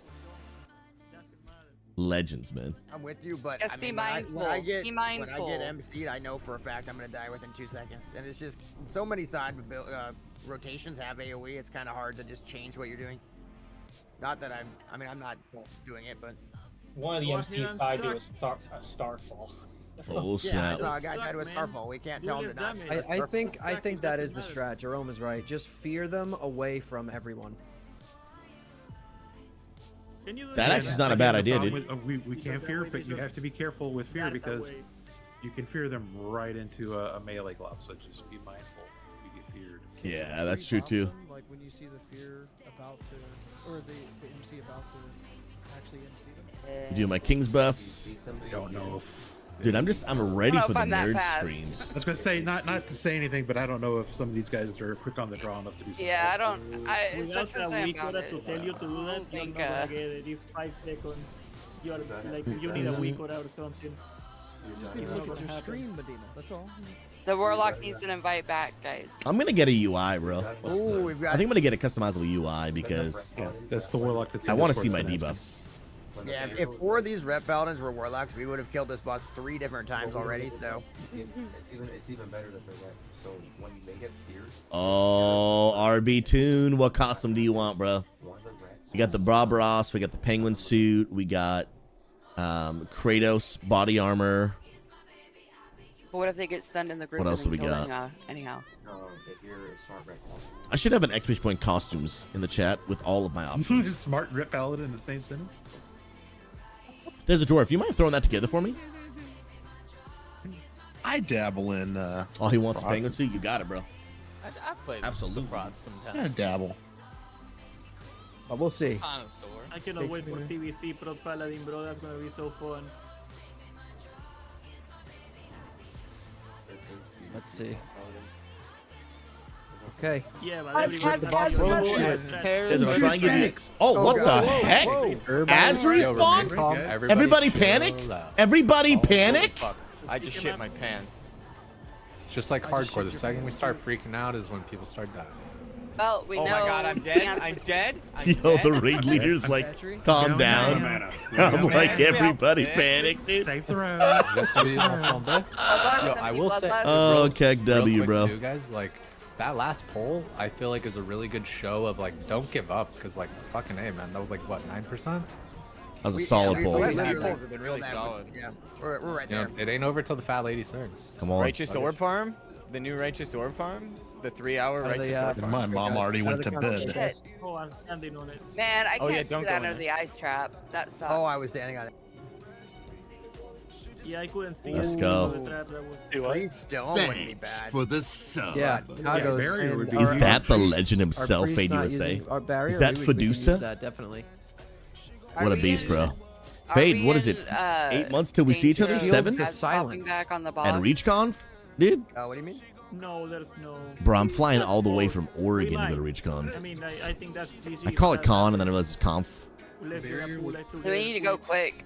Legends, man. I'm with you, but Just I be mean, mindful. when I get Be mindful. MC'd, I know for a fact I'm gonna die within 2 seconds, and it's just so many side rotations have AOE. It's kind of hard to just change what you're doing. Not that I'm not doing it, but one of the MCs died to a starfall. Oh snap! Yeah, I saw a guy die to a starfall. We can't tell him to not. I think that is the strat. Jerome is right. Just fear them away from everyone. That actually is not a bad idea, dude. We can't fear, but you have to be careful with fear because you can fear them right into a melee glove. So just be mindful if you get feared. Yeah, that's true too. Like when you see the fear about to, or the MC about to actually MC them. Do my King's buffs. I don't know if. Dude, I'm ready for the nerd streams. I was gonna say not to say anything, but I don't know if some of these guys are quick on the draw enough to do something. Yeah, I don't. It's Without such a a thing week about to it. tell you to do that, you're not gonna get it. It's 5 seconds. You are like you need a week or something. You just need to look at your stream, Medina. That's all. The Warlock needs an invite back, guys. I'm gonna get a UI, bro. Ooh, we've got. I think I'm gonna get a customizable UI because that's the Warlock. I want to see my debuffs. Yeah, if 4 of these rep paladins were warlocks, we would have killed this boss 3 different times already. So it's even better that they're red. So when they get feared. Oh, RB Tune, what costume do you want, bro? We got the Barbaros, we got the Penguin suit, we got Kratos body armor. But what if they get stunned in the group? What else and do we then kill got? Anyhow. If you're a smart red. I should have an exclamation point costumes in the chat with all of my options. Smart rip paladin in the same sentence. There's a dwarf. You mind throwing that together for me? I dabble in. Oh, he wants a penguin suit. You got it, bro. I played Absolutely. Rods sometimes. I dabble. But we'll see. I cannot wait for TVC Pro Paladin, bro. That's gonna be so fun. Let's see. Okay. Yeah, but I've everyone had has bad to- Is it trying to give you? Oh, what the heck? Ads respawn? Everybody panic? Everybody panic? Fuck. I just shit my pants. It's just like hardcore. The second we start freaking out is when people start dying. Well, we know. Oh my god, I'm dead. I'm dead. I'm Yo, dead. the raid leader's like, calm down. I'm like, everybody panic, dude. Save the road. Just so you know, Yo, I will say. Oh, Keg W, real quick bro. Too, guys, like that last poll, I feel like is a really good show of like, don't give up, because like, fucking A, man, that was like what, 9%? That was a solid poll. Polls have been really solid. Yeah, we're right You know, there. it ain't over till the fat lady sings. Come on. Righteous Orb Farm? The new Righteous Orb Farm? The 3-hour Righteous Orb Farm? My mom already went to bed. Oh, I'm standing on it. Man, I Oh, can't yeah, see don't that go in under the ice trap. That sucks. Oh, I was standing on it. Yeah, I couldn't see Let's it. go. The trap that was... Please don't let me Thanks bad. for the sub. Yeah, Chicago's barrier would and be- Is our- that the our priest- legend our himself, priest Fade not USA? using our barrier, Is that we can use Fiducia? that, definitely. What a beast, bro. Fade, what is it? 8 months till we see each other? danger 7? the as silence. popping back on the boss? At ReachCon? Dude? What do you mean? No, there's no... Bro, I'm flying all the way from Oregon to go to ReachCon. I mean, I think that's GG. I call it con and then I realize it's conf. Let's do a pool, let's do So we need to go quick.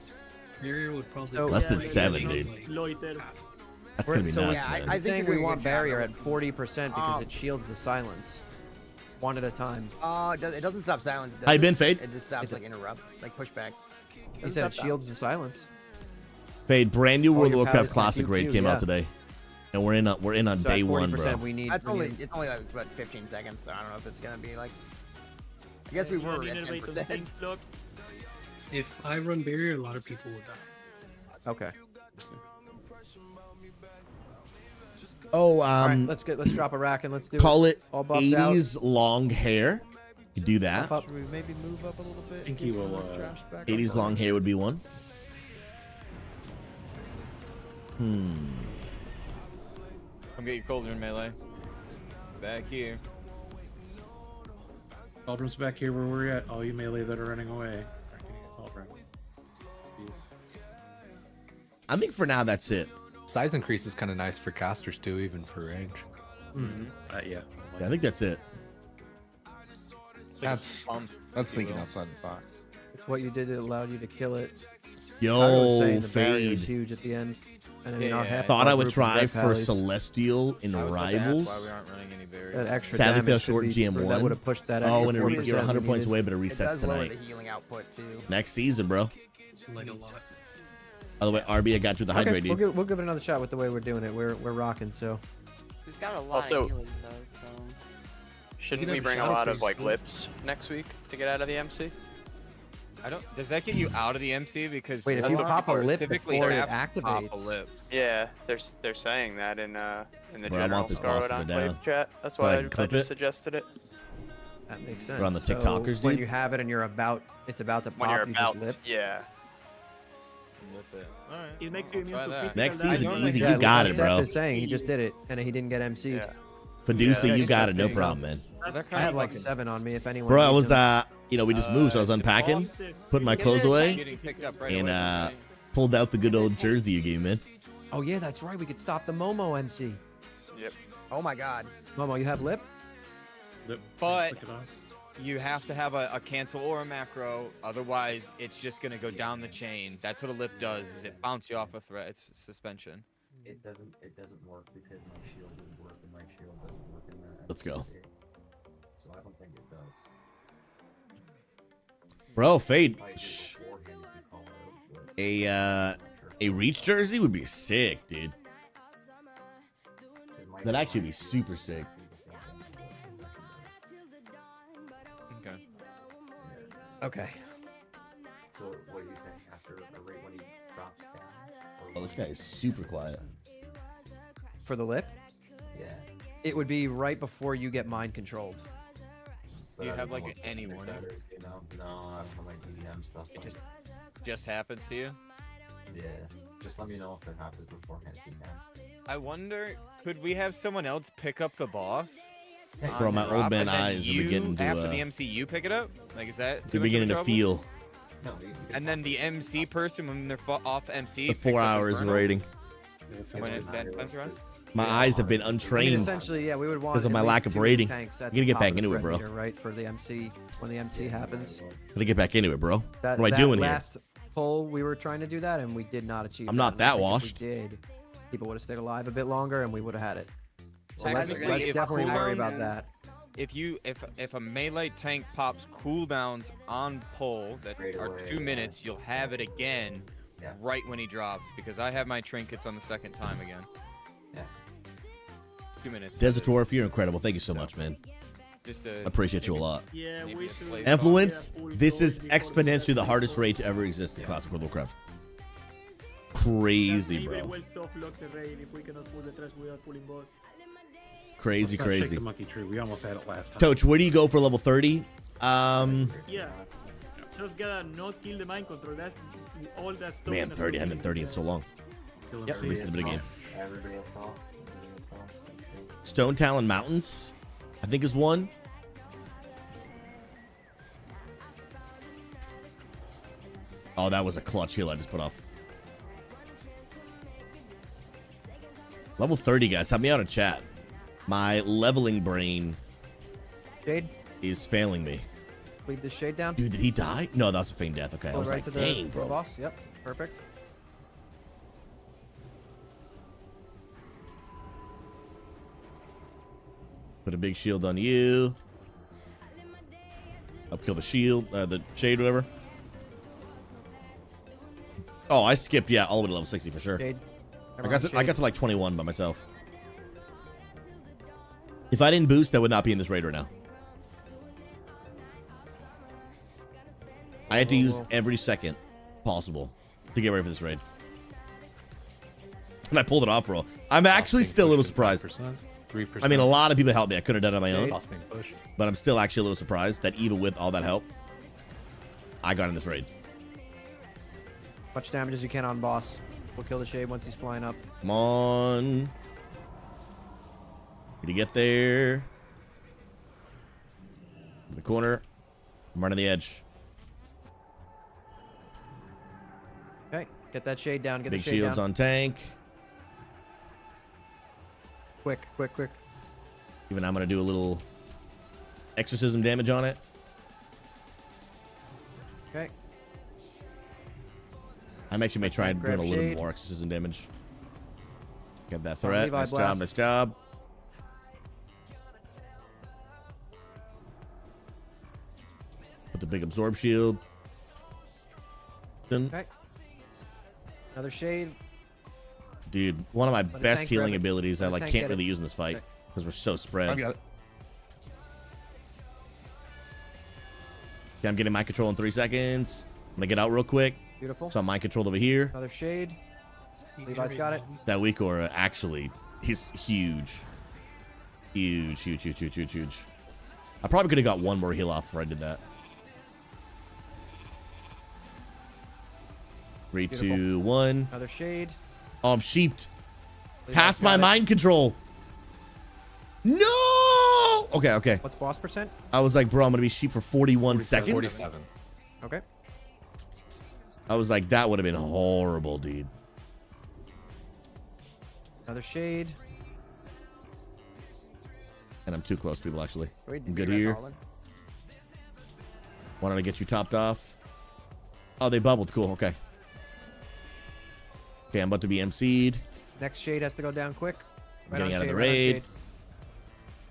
Less than 7, dude. Loiter. That's gonna be So nuts, yeah, man. I think think if we we want could barrier have at 40% because it shields the silence. One at a time. It doesn't stop silence. How you been, Fade? It just stops like interrupt, like pushback. He said it shields the silence. Fade, brand new World of your Warcraft powers Classic can raid QQ, came out yeah. today, and we're in on So day at 40%, 1, bro. we need. It's only like about 15 seconds though. I don't know if it's gonna be like. I guess we were at 10%. Block. If I run barrier, a lot of people will die. Okay. Oh, All right, let's drop a rack and let's do call it All buffs out. 80s long hair. You do that. Should we maybe move up a little bit? I think get he some will, more trash back 80s on long board? hair would be one. Come get your cauldron, Melee. Back here. Cauldron's back here where we're at. All you melee that are running away. Cauldron. Jeez. I think for now that's it. Size increase is kind of nice for casters too, even for range. Yeah. I think that's it. That's thinking outside the box. It's what you did that allowed you to kill it. Yo, Tyler was saying the barrier Fade. is huge at the end. And I mean, our half Thought our I would group of try red for pallies, Celestial in I was about to ask Rivals. why we aren't running any barriers. that extra Sadly, damage fell should short be- GM1. That would have pushed that Oh, extra and 4% you're 100 we points needed. away, but it It resets does lower tonight. the healing output too. Next season, bro. Like a lot. By the way, RB, I got you with the Okay, hydrate, dude. we'll give it another shot with the way we're doing it. We're rocking, so. We've got a lot Also- of healing though, so. Shouldn't can we have bring a shadow lot of priest, like too. lips next week to get out of the MC? I don't. Does that get you out of the MC? Because Wait, if that's you what pop a people lip typically before it have to pop a activates. lip. Yeah, they're saying that in the Bro, I general want this boss Scarlet to go Enclave down. chat. That's Go why ahead I and clip just it. suggested it. That makes sense. We're on the So TikTokers, when dude. you have it and you're about, it's about to When pop, you're you about, just lip. yeah. Lip it. All right. It makes you I'll immune try to that. physical Next damage. season, normally easy. get You got it, Seth bro. is saying he just did it and he didn't get MC'd. Yeah. Fiducia, Yeah, you got it. No okay. problem, man. That I kind have of like fucking 7 on me if anyone. Bro, I needs was, them. we just moved, so I was unpacking, putting my clothes away, getting picked up right and away. pulled out the good old jersey you gave me, man. Oh yeah, that's right. We could stop the Momo MC. Yep. Oh my god. Momo, you have lip? But Click it off. you have to have a cancel or a macro, otherwise it's just gonna go down the chain. That's what a lip does. Is it bounce you off a threat? It's suspension. It doesn't work because my shield didn't work and my shield doesn't work in that. Let's go. So I don't think it does. Bro, Fade. Probably do it beforehand if you call it out, but A reach jersey would be sick, dude. That'd actually be super sick. Okay. Okay. So what are you saying after right when he drops down? Oh, this guy is super quiet. For the lip? Yeah. It would be right before you get mind controlled. Do you have like any warning? You know? No, I don't have my DDM stuff. It just happens to you? Yeah. Just let me know if it happens beforehand. If you can. I wonder, could we have someone else pick up the boss? Bro, on my the old drop, man and then eyes are you, beginning to, after the MC, you pick it up? Like, is that too You're much of a beginning to trouble? feel No, you can And then the MC person, when they're off MC, the picks 4 up hours Infernals rating. when it then comes around? My eyes have been I mean, untrained essentially, yeah, we would want because of at my least lack of 2 rating. tanks at You gotta the get top back of the into it, threat bro. meter, right, for the MC when the MC happens. Gotta get back into it, bro. That, What am I that doing here? last pull, we were trying to do that, and we did not achieve. I'm not and I that think if washed. We did. People would have stayed alive a bit longer, and we would have had it. So Technically, let's if definitely worry about cooldowns- that. If a melee tank pops cooldowns on pull that Right are away, 2 minutes, you'll have it again Yeah. right when he drops, because I have my trinkets on the second time again. Yeah. 2 minutes. Desertor, you're incredible. Thank you so much, man. Just I appreciate you a lot. Yeah, we should. Influence, this is exponentially the hardest raid to ever exist in Classic World of Warcraft. Crazy, Maybe bro. we'll soft lock the raid if we cannot pull the trash without pulling boss. Crazy, Let's not shake crazy. the monkey tree. We almost had it last time. Coach, where do you go for level 30? Yeah. Just gotta not kill the mind control. That's all that's stopping Man, us 30. I from haven't been 30 killing in the- so long. At least in the beginning. Everybody else off. Everybody else off. Stone Talon Mountains, I think is one. Oh, that was a clutch heal I just put off. Level 30, guys. Help me out in chat. My leveling brain Shade, is failing me. leave the shade down. Dude, did he die? No, that was a feigned death. Okay, I Pull was right like, to the, dang, to the bro. boss. Yep, perfect. Put a big shield on you. Upkill the shield, the shade, whatever. Oh, I skipped, yeah, all the way to level 60 for sure. Shade. I got to like 21 by myself. If I didn't boost, I would not be in this raid right now. I had to use every second possible to get ready for this raid. and I pulled it off, bro. I'm actually still a little surprised. 3%. I mean, a lot of people helped me. I couldn't have done it on my own. Boss being pushed. But I'm still actually a little surprised that even with all that help, I got in this raid. Much damage as you can on boss. We'll kill the shade once he's flying up. Come on. Did he get there? In the corner. I'm running the edge. Okay, get that shade down. Get Big the shade shields down. on tank. Quick, quick, quick. Even I'm going to do a little exorcism damage on it. Okay. I'm actually may try and Grab do a little shade. more exorcism damage. Get that threat. Levi Nice job. blast. Nice job. Put the big absorb shield. Okay. Another shade. Dude, one of my Let a best tank healing grab it. abilities I Let a like tank can't get really it. use in this fight Okay. because we're so spread. I got it. Okay, I'm getting mind control in 3 seconds. I'm gonna get out real quick. Beautiful. So I'm mind controlled over here. Another shade. Levi's got it. That weak aura actually, he's huge. Huge, huge, huge, huge, huge, huge. I probably could have got one more heal off before I did that. 3, Beautiful. 2, 1. Another shade. Oh, I'm sheeped. Levi's Past my got it. mind control. No! Okay, okay. What's boss percent? I was like, bro, I'm gonna be sheep for 41 47. seconds. 47. Okay. I was like, that would have been horrible, dude. Another shade. And I'm too close, people, actually. Wait, I'm did good you guys here. all in? Wanted to get you topped off. Oh, they bubbled. Cool, okay. Okay, I'm about to be MC'd. Next shade has to go down quick. I'm getting on out of the shade, right on raid.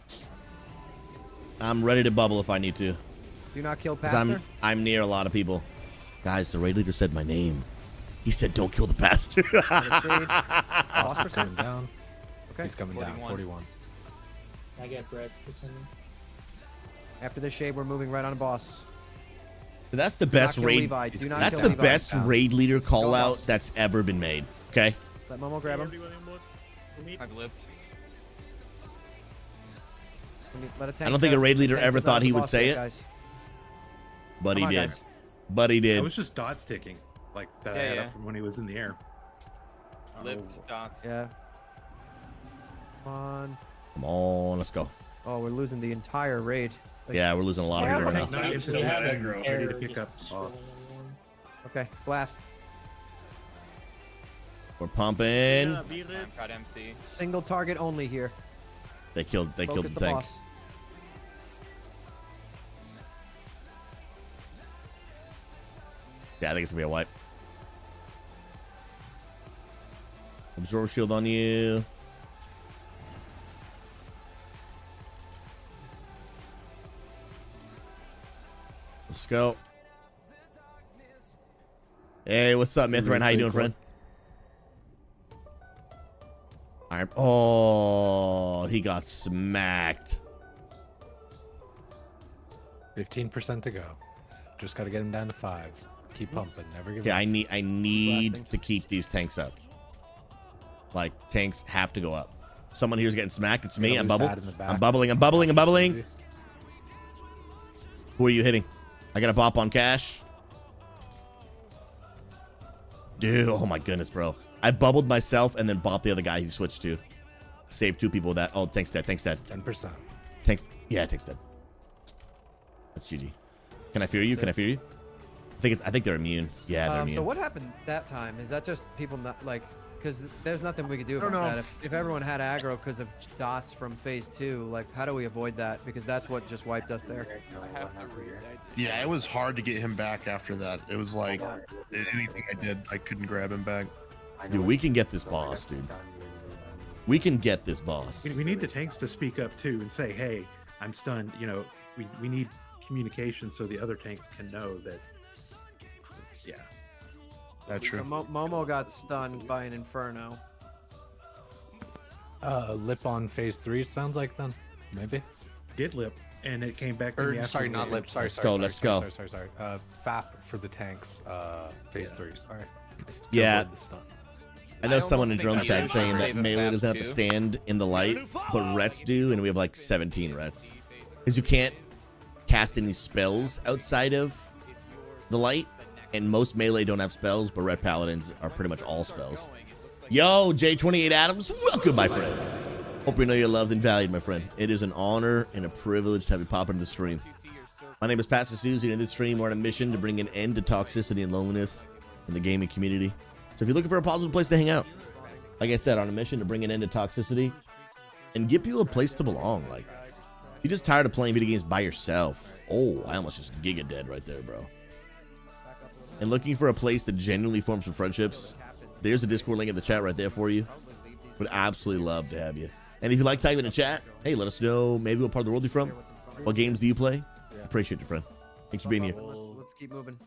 shade. I'm ready to bubble if I need to. Do not kill 'Cause Pastor. I'm near a lot of people. Guys, the raid leader said my name. He said, don't kill the pastor. Boss is coming down. Okay. He's coming down. 41. I get bread pretending. After this shade, we're moving right on boss. That's the Do not best kill raid. Levi. Do not That's kill the Levi. best raid leader call Go, out boss. that's ever been made. Okay? Let Momo grab him. I've lived. Let a tank I don't think a grab- raid leader tank ever is out thought of he the would boss say yet, it. guys. But Come he on, did. guys. But he I did. was just dot sticking, like that I Yeah, had yeah. up from when he was in the air. Lived dots. Yeah. Come on. Come on, let's go. Oh, we're losing the entire raid. Like- Yeah, we're losing a lot of people right now. Not into They have that an aggro, error ready to pick up just boss. scrolling. Okay, blast. We're pumping. Got MC. Single target only here. They killed Focus the tank. boss. Yeah, I think it's gonna be a wipe. Absorb shield on you. Let's go. Hey, what's up, Mithran? How you doing, friend? Alright. Oh, he got smacked. 15% to go. Just got to get him down to 5. Keep pumping. Never give Okay, up. I need Blasting. to keep these tanks up. Like, tanks have to go up. Someone here's getting smacked. It's me. Get a I'm loose bubbled. ad in the back. I'm bubbling. I'm bubbling. I'm bubbling. Who are you hitting? I got a bop on cash. Dude, oh my goodness, bro. I bubbled myself and then bopped the other guy he switched to. Saved 2 people with that. Oh, tanks dead. Tanks dead. 10%. Tanks. Yeah, tanks dead. That's GG. Can I fear you? Can I fear you? I think they're immune. Yeah, they're immune. So what happened that time? Is that just people not like? Because there's nothing we could do about that. If everyone had aggro because of dots from phase 2, like how do we avoid that? Because that's what just wiped us there. Yeah, it was hard to get him back after that. It was like anything I did, I couldn't grab him back. Dude, we can get this boss, dude. We can get this boss. We need the tanks to speak up too and say, "Hey, I'm stunned." You know, we need communication so the other tanks can know that. Yeah, that's true. So Momo got stunned by an Inferno. Lip on phase 3, it sounds like then. Maybe. Did lip, and it came back. Or, sorry, not lip. Sorry, Let's sorry, go, sorry, let's sorry, go. Sorry. FAP for the tanks. Phase 3. Sorry. To Yeah. avoid the stun. I know someone in drone chat saying that melee doesn't have to stand in the light, but Rets do, and we have like 17 Rets. Because you can't cast any spells outside of the light, and most melee don't have spells, but Red Paladins are pretty much all spells. Yo, J28 Adams, welcome, my friend. Hope you know you're loved and valued, my friend. It is an honor and a privilege to have you pop into the stream. My name is Pastor Susie, and in this stream, we're on a mission to bring an end to toxicity and loneliness in the gaming community. So if you're looking for a positive place to hang out, like I said, on a mission to bring an end to toxicity and give people a place to belong. Like, you're just tired of playing video games by yourself. Oh, I almost just giga dead right there, bro. And looking for a place to genuinely form some friendships, there's a Discord link in the chat right there for you. Would absolutely love to have you. And if you like typing in the chat, hey, let us know maybe what part of the world you're from. What games do you play? Appreciate you, friend. Thanks for being here. Let's keep moving.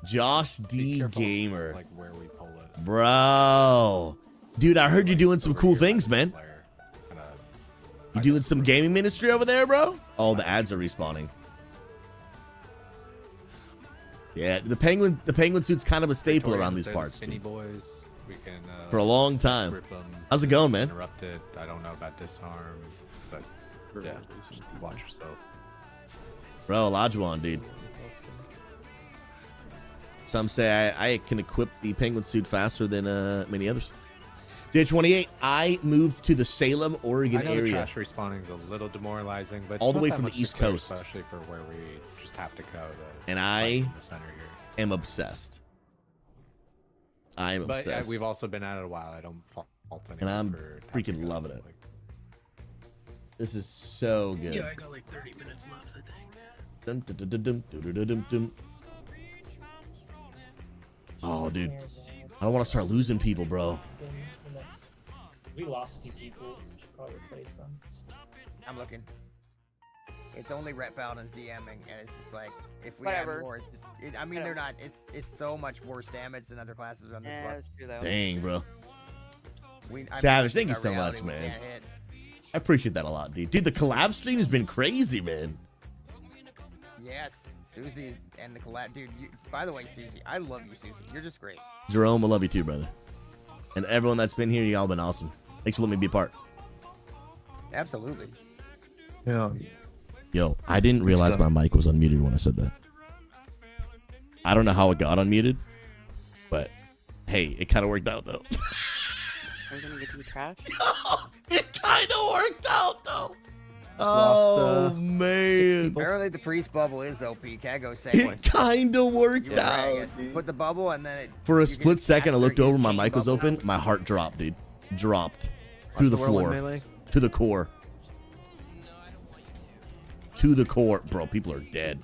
Josh D Gamer. Like where we pull it. Bro. Dude, I heard you doing some cool things, man. You doing some gaming ministry over there, bro? Oh, the ads are respawning. Yeah, the penguin suit's kind of a staple around these parts. Boys. We can, for a long time. How's it going, man? Interrupted. I don't know about disarm, but yeah, just watch yourself. Bro, Olajuwon, dude. Some say I can equip the penguin suit faster than many others. J28, I moved to the Salem, Oregon I know area. The trash respawning is a little demoralizing, but all it's the not way that from the much East to clear, Coast, especially for where we just have to go. And I am obsessed. I am obsessed. We've also been at it a while. I don't fault anyone. And I'm freaking loving it. This is so good. Yeah, I got like 30 minutes left, I think. Dum, dum, dum, dum, dum, dum, dum, dum. Oh, dude. I don't want to start losing people, bro. We lost a few people. We should probably replace them. I'm looking. It's only Ret Paladins DMing, and it's just like, if we Whatever. have more, it's just, I mean, they're not, it's so much worse damage than other classes on this book. That's true, though. Dang, bro. I Savage, mean, thank you it's so our much, reality, we man. can't hit. I appreciate that a lot, dude. Dude, the collab stream has been crazy, man. Yes, Susie and the collab. Dude, by the way, Susie, I love you, Susie. You're just great. Jerome, I love you too, brother. And everyone that's been here, y'all been awesome. Thanks for letting me be a part. Absolutely. Yeah. Yo, I didn't realize my mic was unmuted when I said that. I don't know how it got unmuted, but hey, it kind of worked out though. Are we gonna get to the trash? It kind of worked out though. Oh, man. Apparently the priest bubble is OP. Can't go say It kind of worked You're right, out. you put the bubble and then it. For a you split just second, I looked master over, my your mic was bubble. open, my heart dropped, dude. Dropped through the the whirlwind floor, melee? to the core. To the core. Bro, people are dead.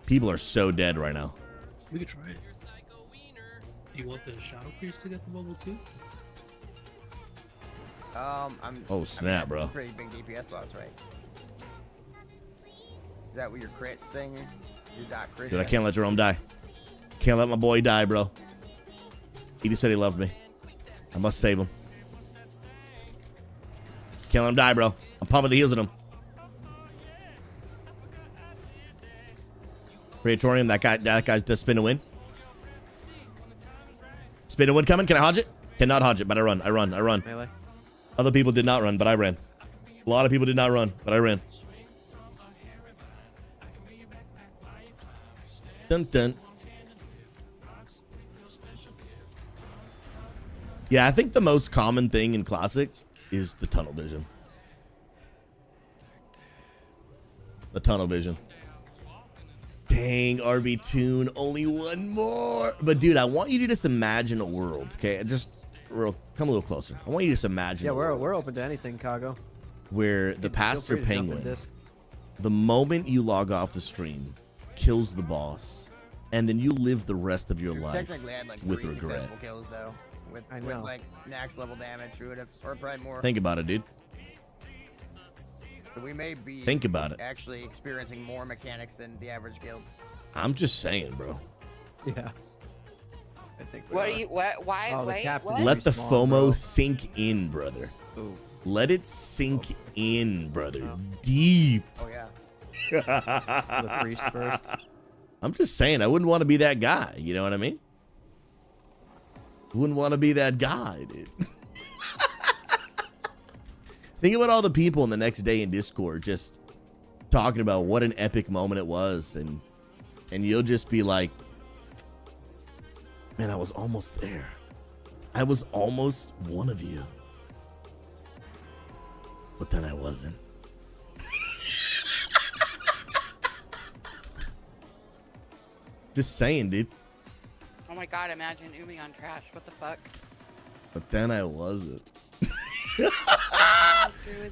People are so dead right now. We could try it. Do you want the Shadow Priest to get the bubble too? Oh, snap, bro. Pretty big DPS loss, right? Is that what your crit thing? Your dot crit? Dude, I can't let Jerome die. Can't let my boy die, bro. He just said he loved me. I must save him. Can't let him die, bro. I'm pumping the heels at him. Praetorium, that guy's just spin to win. Spin to win coming. Can I hodge it? Cannot hodge it, but I run. Melee. Other people did not run, but I ran. A lot of people did not run, but I ran. Dun dun. Yeah, I think the most common thing in Classic is the tunnel vision. The tunnel vision. Dang, RB Tune, only one more. But dude, I want you to just imagine a world, okay? Come a little closer. I want you to just imagine. Yeah, a world we're open to anything, Kago. where the Pastor free to jump in Penguin, disc. the moment you log off the stream, kills the boss, and then you live the rest of your life Technically, I had like with 3 regret. successful kills though, with know. like max level damage. We would have, or probably more. Think about it, dude. So we may be Think about it. actually experiencing more mechanics than the average guild. I'm just saying, bro. Yeah. I think we What are. are you? What? Why? Oh, the wait. captain. What? Let the small, FOMO bro. sink in, brother. Ooh. Let it sink in, brother. Deep. Oh yeah. The priest first. I'm just saying, I wouldn't want to be that guy. You know what I mean? Wouldn't want to be that guy, dude. Think about all the people in the next day in Discord just talking about what an epic moment it was, and you'll just be like, man, I was almost there. I was almost one of you. But then I wasn't. Just saying, dude. Oh my god, imagine Umi on trash. What the fuck? But then I wasn't.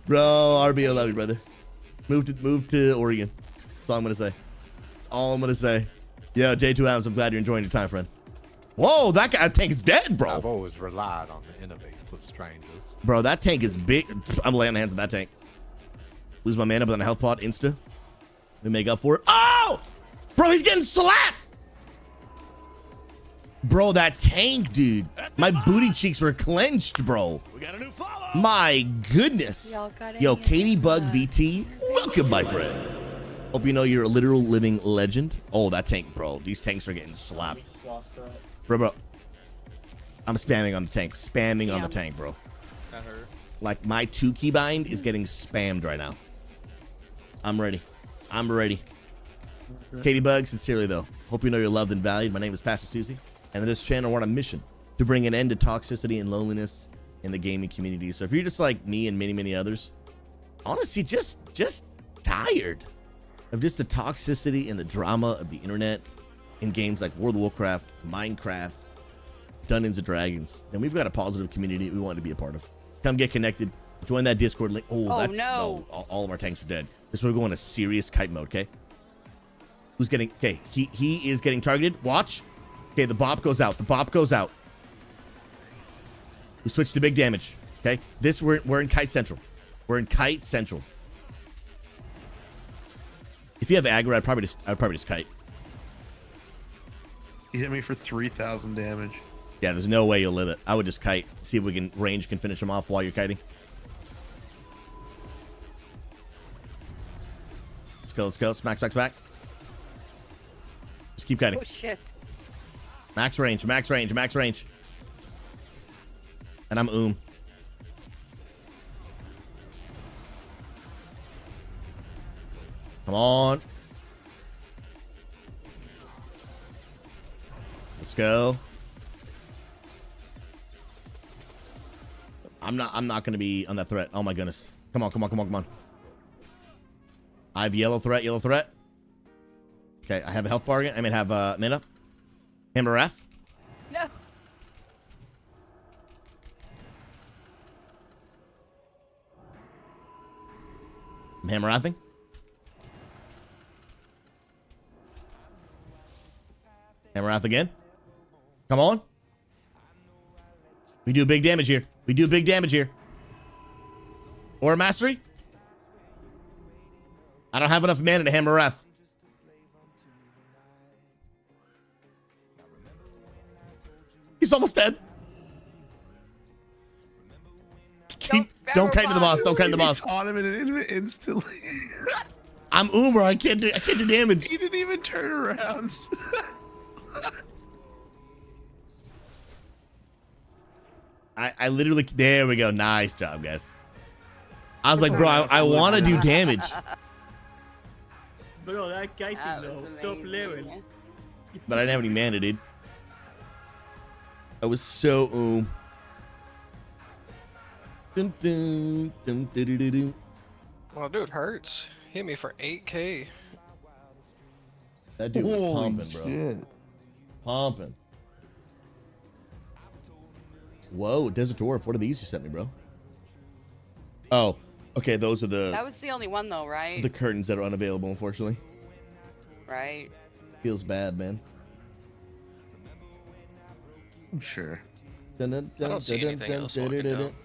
Bro, RB, I love you, brother. Move to Oregon. That's all I'm gonna say. That's all I'm gonna say. Yo, J2 Adams, I'm glad you're enjoying your time, friend. Whoa, that guy tank is dead, bro. I've always relied on the innovates of strangers. Bro, that tank is big. I'm laying hands on that tank. Lose my mana, but on a health pot, insta. We make up for it. Oh! Bro, he's getting slapped! Bro, that tank, dude. My booty cheeks were clenched, bro. We got a new follow. My goodness. Yo, Katie Bug VT, welcome, my friend. Hope you know you're a literal living legend. Oh, that tank, bro. These tanks are getting slapped. Bro. I'm spamming on the tank. Spamming on the tank, bro. That hurt. Like, my 2 keybind is getting spammed right now. I'm ready. I'm ready. Katie Bug, sincerely, though. Hope you know you're loved and valued. My name is Pastor Susie. And in this channel, we're on a mission to bring an end to toxicity and loneliness in the gaming community. So if you're just like me and many, many others, honestly, just tired of just the toxicity and the drama of the internet in games like World of Warcraft, Minecraft, Dungeons and Dragons, and we've got a positive community we want to be a part of. Come get connected. Join that Discord link. No. All of our tanks are dead. This is where we go into serious kite mode, okay? Who's getting... Okay, he is getting targeted. Watch. Okay, the bop goes out. The bop goes out. We switch to big damage. Okay? We're in Kite Central. We're in Kite Central. If you have aggro, I'd probably just kite. He hit me for 3,000 damage. Yeah, there's no way you'll live it. I would just kite. See if we can finish him off while you're kiting. Let's go. Smack. Just keep kiting. Oh shit. Max range. And I'm Come on. Let's go. I'm not gonna be on that threat. Oh my goodness. Come on. I have yellow threat. Okay, I have a health bar again. I mean, have mana. Hammer Wrath. No. I'm Hammer Wrathing. Hammer Wrath again. Come on. We do big damage here. Or Mastery. I don't have enough mana to Hammer Wrath. He's almost dead. Don't kite to the boss. On him and instantly. I'm Umar. I can't do damage. He didn't even turn around. I literally, there we go. Nice job, guys. I was like, bro, I want to do damage. Bro, that kiting though, top level. But I didn't have any mana, dude. I was so Dun, dun, dun, dun, dun, dun, dun. Well, dude, hurts. Hit me for 8K. That dude was pumping, bro. Pumping. Whoa, Desert Dwarf. What are these you sent me, bro? Oh, okay. Those are That was the only one though, right? the curtains that are unavailable, unfortunately. Right. Feels bad, man. I'm sure. Dun, dun, I don't dun, see dun, anything dun, else dun, walking dun, dun, down. dun.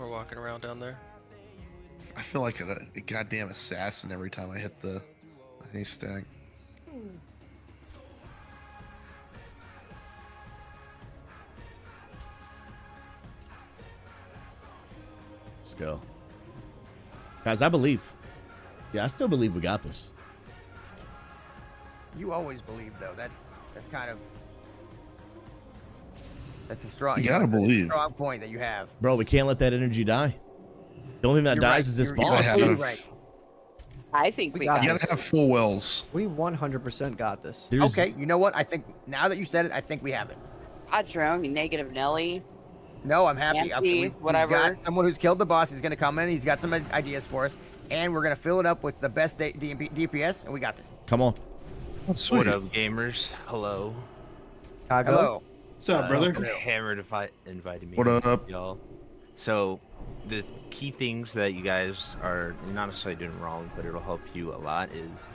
Or walking around down there. I feel like a goddamn assassin every time I hit the haystack. Let's go. Guys, I believe. Yeah, I still believe we got this. You always believe though. That's That's a strong. You gotta believe. Strong point that you have. Bro, we can't let that energy die. The only thing that You're dies right. is this You're boss. absolutely right. I think we got You gotta have full wells. We 100% got this. Okay, you know what? I think now that you said it, I think we have it. Jerome, you negative Nelly. No, I'm happy. Nancy, We've whatever. got someone who's killed the boss. He's gonna come in. He's got some ideas for us, and we're gonna fill it up with the best DPS, and we got this. Come on. What up, gamers? Hello. Hello. What's up, brother? Hammered invited me. What up? y'all? So, the key things that you guys are not necessarily doing wrong, but it'll help you a lot is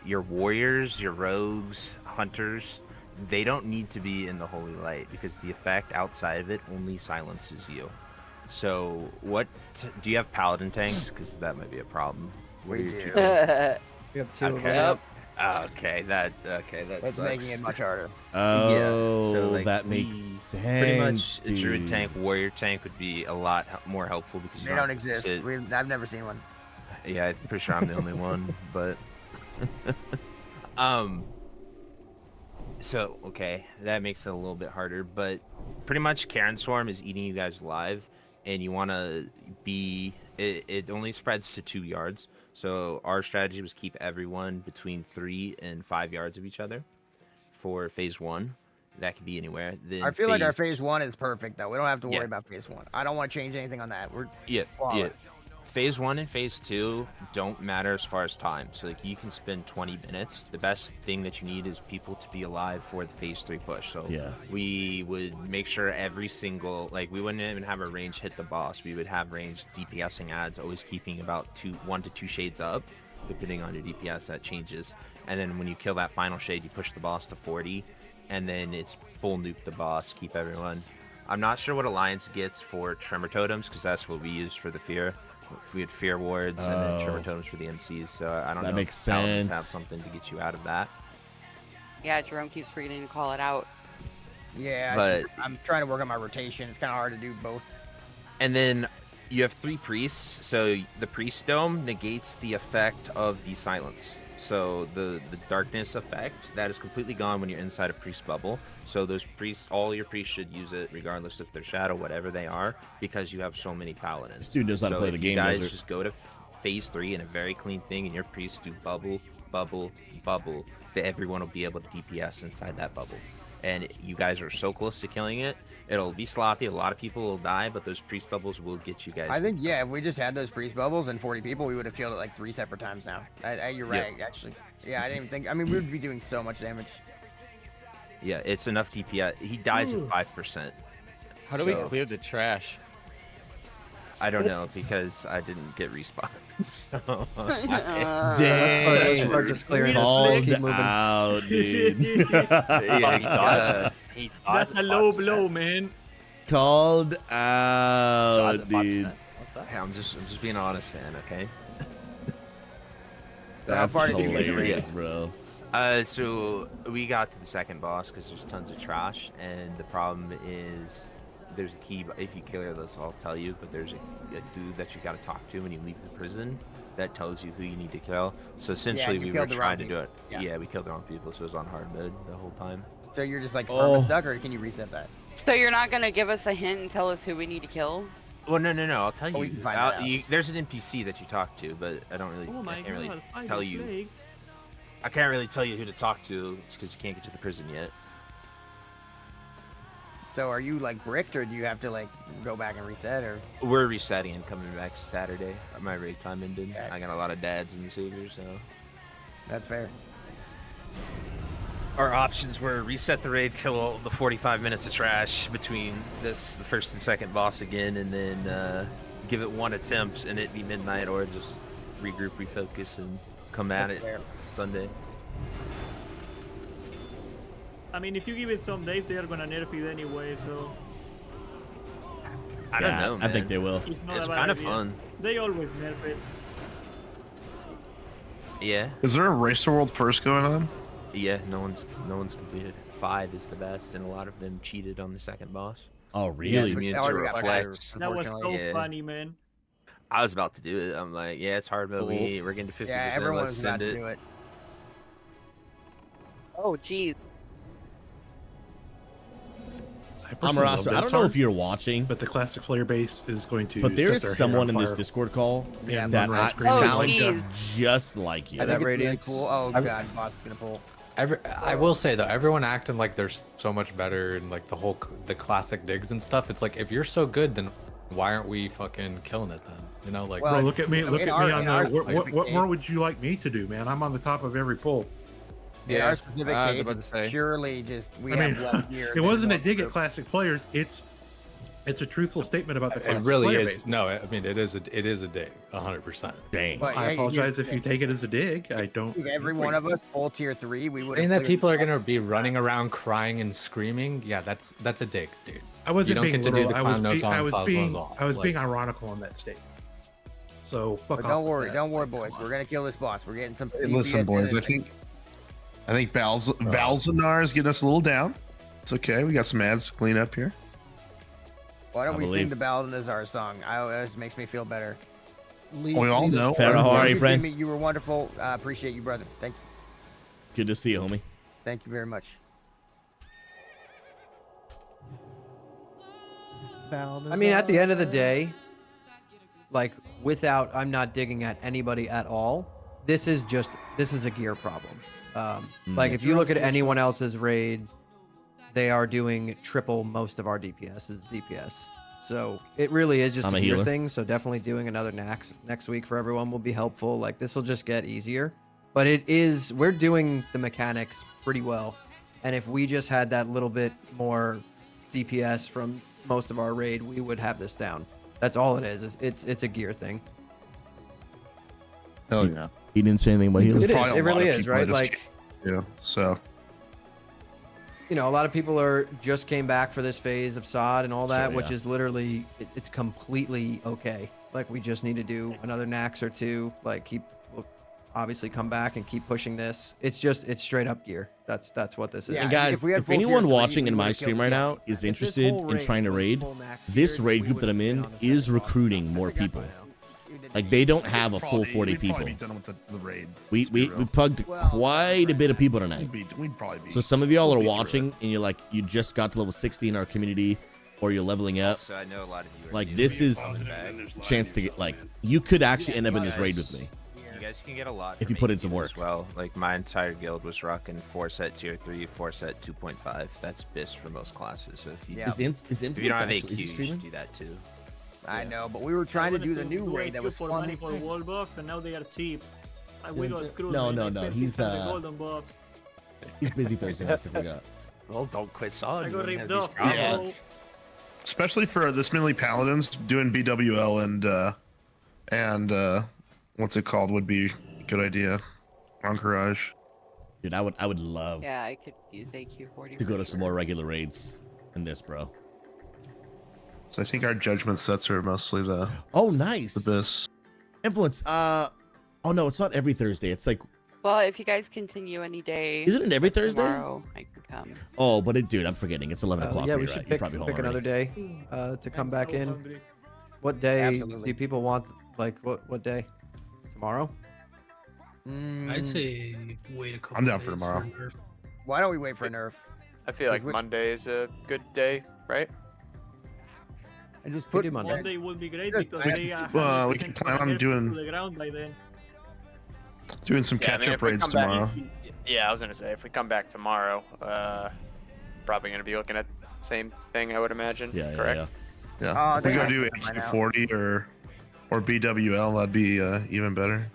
your warriors, your rogues, hunters. They don't need to be in the holy light because the effect outside of it only silences you. So, do you have paladin tanks? Because that might be a problem. We do. We have 2 of Okay. them. Okay, that That's sucks. making it much harder. Oh, so, like, that makes sense. Pretty much, a druid dude. tank, warrior tank would be a lot more helpful because you They don't don't exist. sit- I've never seen one. Yeah, I'm pretty sure I'm the only one, but so okay, that makes it a little bit harder, but pretty much Karen Swarm is eating you guys alive, and you want to be. It only spreads to 2 yards, so our strategy was keep everyone between 3 and 5 yards of each other for phase 1. That could be anywhere. Then I feel like our phase 1 is perfect though. We don't have to worry Yeah. about phase 1. I don't want to change anything on that. We're Yeah. flawless. Phase 1 and phase 2 don't matter as far as time. So like you can spend 20 minutes. The best thing that you need is people to be alive for the phase 3 push. So Yeah. we would make sure every single, like we wouldn't even have a range hit the boss. We would have range DPSing ads, always keeping about 1 to 2 shades up, depending on your DPS. That changes. And then when you kill that final shade, you push the boss to 40, and then it's full nuke the boss. Keep everyone. I'm not sure what Alliance gets for Tremor Totems because that's what we use for the fear. We had fear wards and then Tremor Totems for the MCs, so I don't know. That makes if Paladins sense. have something to get you out of that. Yeah, Jerome keeps forgetting to call it out. Yeah, But- I'm trying to work on my rotation. It's kind of hard to do both. And then you have 3 priests, so the priest dome negates the effect of the silence. So the darkness effect, that is completely gone when you're inside a priest bubble. So those priests, all your priests should use it regardless if they're shadow, whatever they are, because you have so many paladins. This dude knows how to So play if the you game, guys does it? just go to phase 3 in a very clean thing, and your priests do bubble, bubble, bubble, that everyone will be able to DPS inside that bubble. And you guys are so close to killing it, it'll be sloppy. A lot of people will die, but those priest bubbles will get you guys. I think, yeah, if we just had those priest bubbles and 40 people, we would have killed it like 3 separate times now. You're Yep. right, actually. Yeah, I didn't even think. I mean, we would be doing so much damage. Yeah, it's enough DPS. He dies at 5%. How do we clear the trash? I don't know because I didn't get respawned. So Dang. Start just clearing this. Called Keep moving. out, dude. yeah, he That's a low blow, man. Called out, dude. Hey, I'm just being honest, man. Okay. That's How far did you get? hilarious, bro. So we got to the second boss because there's tons of trash, and the problem is there's a key. If you kill this, I'll tell you. But there's a dude that you got to talk to when you leave the prison that tells you who you need to kill. So essentially, you we killed were the wrong trying to do it. people. Yeah, we killed the wrong people, so it was on hard mode the whole time. So you're just like Oh. perma stuck, or can you reset that? So you're not gonna give us a hint and tell us who we need to kill? Well, no. I'll tell you. we can find that out. There's an NPC that you talk to, but I don't really. Oh my I can't really god, 5 tell you. plagues. I can't really tell you who to talk to because you can't get to the prison yet. So are you like bricked, or do you have to like go back and reset, or? We're resetting and coming back Saturday. My raid time ended. Okay. I got a lot of dads in the savior, so That's fair. our options were reset the raid, kill all the 45 minutes of trash between the first and second boss again, and then give it 1 attempt and it be midnight, or just regroup, refocus, and come at That's it fair. Sunday. I mean, if you give it some days, they are gonna nerf it anyway, so I don't Yeah, know, man. I think they will. it's not It's a bad kind of idea. fun. They always nerf it. Yeah, Is there a race to world first going on? yeah. No one's completed. 5 is the best, and a lot of them cheated on the second boss. Oh, Yes, really? we Immune to already got reflex. fired, That was so unfortunately. Yeah. funny, man. I was about to do it. I'm like, yeah, it's hard, but Oh. we're getting to 50%. Yeah, everyone Let's was about send to it. do it. Oh, geez. personally love Amarasu, that I don't know card, if you're watching, but the classic player base is going to. but there set is their hair someone on in this fire. Discord call Yeah, that Moonrise Green. sounds just like you. I think it's really radiance. cool. Oh god, boss is gonna pull. I will say though, everyone acting like they're so much better and like the classic digs and stuff. It's like if you're so good, then why aren't we fucking killing it then? You know, like Bro, look at me. Look at me on the. What specific more would you like me to do, man? I'm on the top of every poll. In our specific I was case, about to it's say. purely just we I mean, have one year. it wasn't a dig at classic players. It's a truthful statement about the classic it really player is. base. No, I mean it is a dig, 100%. Dang. But, I yeah, apologize here's if you take it as a dig. I don't. If every one of us full tier 3, we would. Saying that people are gonna be running around crying and screaming, yeah, that's a dig, dude. I wasn't you don't being get to do literal. the I clown was, nose being, on, I was clown being, nose off. I was Like, being ironical on that statement. So fuck But off. don't with worry, that. don't worry, boys. We're gonna kill this boss. We're getting some. Hey, listen, DPS boys. in. I think Balzanar is getting us a little down. It's okay. We got some ads to clean up here. Why don't I we sing believe. the Baldanazar song? It just makes me feel better. We all know. Farrah, how are you, You friend? did me- You were wonderful. I appreciate you, brother. Thank you. Good to see you, homie. Thank you very much. I mean, at the end of the day, like I'm not digging at anybody at all. This is a gear problem. Like if you look at anyone else's raid, they are doing triple most of our DPS's DPS. So it really is just I'm a a gear healer. thing. So definitely doing another next week for everyone will be helpful. Like this will just get easier. But we're doing the mechanics pretty well. And if we just had that little bit more DPS from most of our raid, we would have this down. That's all it is. It's a gear thing. Hell yeah. He didn't say anything about healing. It is. It really is, right? Like, yeah. So. you know, a lot of people just came back for this phase of SOD and all that, Sure, which yeah. is literally it's completely okay. Like we just need to do another Nax or two. Like we'll obviously come back and keep pushing this. It's straight up gear. That's what this is. Yeah, And guys, we had if full tier anyone 3, watching we in my would've stream killed right the now is interested in trying to raid, this raid group that I'm in is recruiting more people. Like they don't have a full 40 we'd people. probably be done with the raid. We plugged quite a bit of people tonight. We'd probably be. So some of y'all are we'd be through watching and you're like, you just got to level 60 in our community, or you're leveling up. So I know a lot of you are Like new this to is the bag. chance to get like you could actually end up in this raid with me. You guys can get a lot If from you put in AQ some work. as well. Like my entire guild was rocking 4-set tier 3, 4-set 2.5. That's BIS for most classes. So if you Yeah. Is if you don't have Influence AQ, actually- is he you streaming? should do that too. I know, but we were trying to do the new raid that was for fun. money for wall buffs, and now they are cheap. We got screwed. No, man. no, Expensive he's, than the golden buffs. He's busy Thursday nights, I forgot. Well, don't quit SOD. I got when you ripped have off. these problems. bro. Especially for this mainly paladins doing BWL and what's it called would be a good idea. Encourage. Dude, I would love Yeah, I could use AQ 40. to go to some more regular raids than this, bro. So I think our judgment sets are mostly the Oh, nice. BIS. Influence. Oh no, it's not every Thursday. It's like, Well, if you guys continue any day. Isn't it every Thursday? Tomorrow, I can come. oh, but dude, I'm forgetting. It's 11 o'clock. Yeah, for we you, should right? You're pick, probably home pick another already. day to come back in. What day Absolutely. do people want? Like what day? Tomorrow? I'd say wait a couple. I'm down for days tomorrow. nerf. Why don't we wait for a nerf? I feel like we- Monday is a good day, right? And just We put do Monday. Monday would be great Just- because we they can- are we can 100% plan on air doing- to the ground by then. Doing some Yeah, I mean, catch up if we raids come back- tomorrow. Yeah, I was gonna say if we come back tomorrow, probably gonna be looking at same thing, I would imagine. Yeah, yeah, correct? yeah. Yeah. Oh, If we they go might do be by now. AQ40 or BWL, that'd be even better.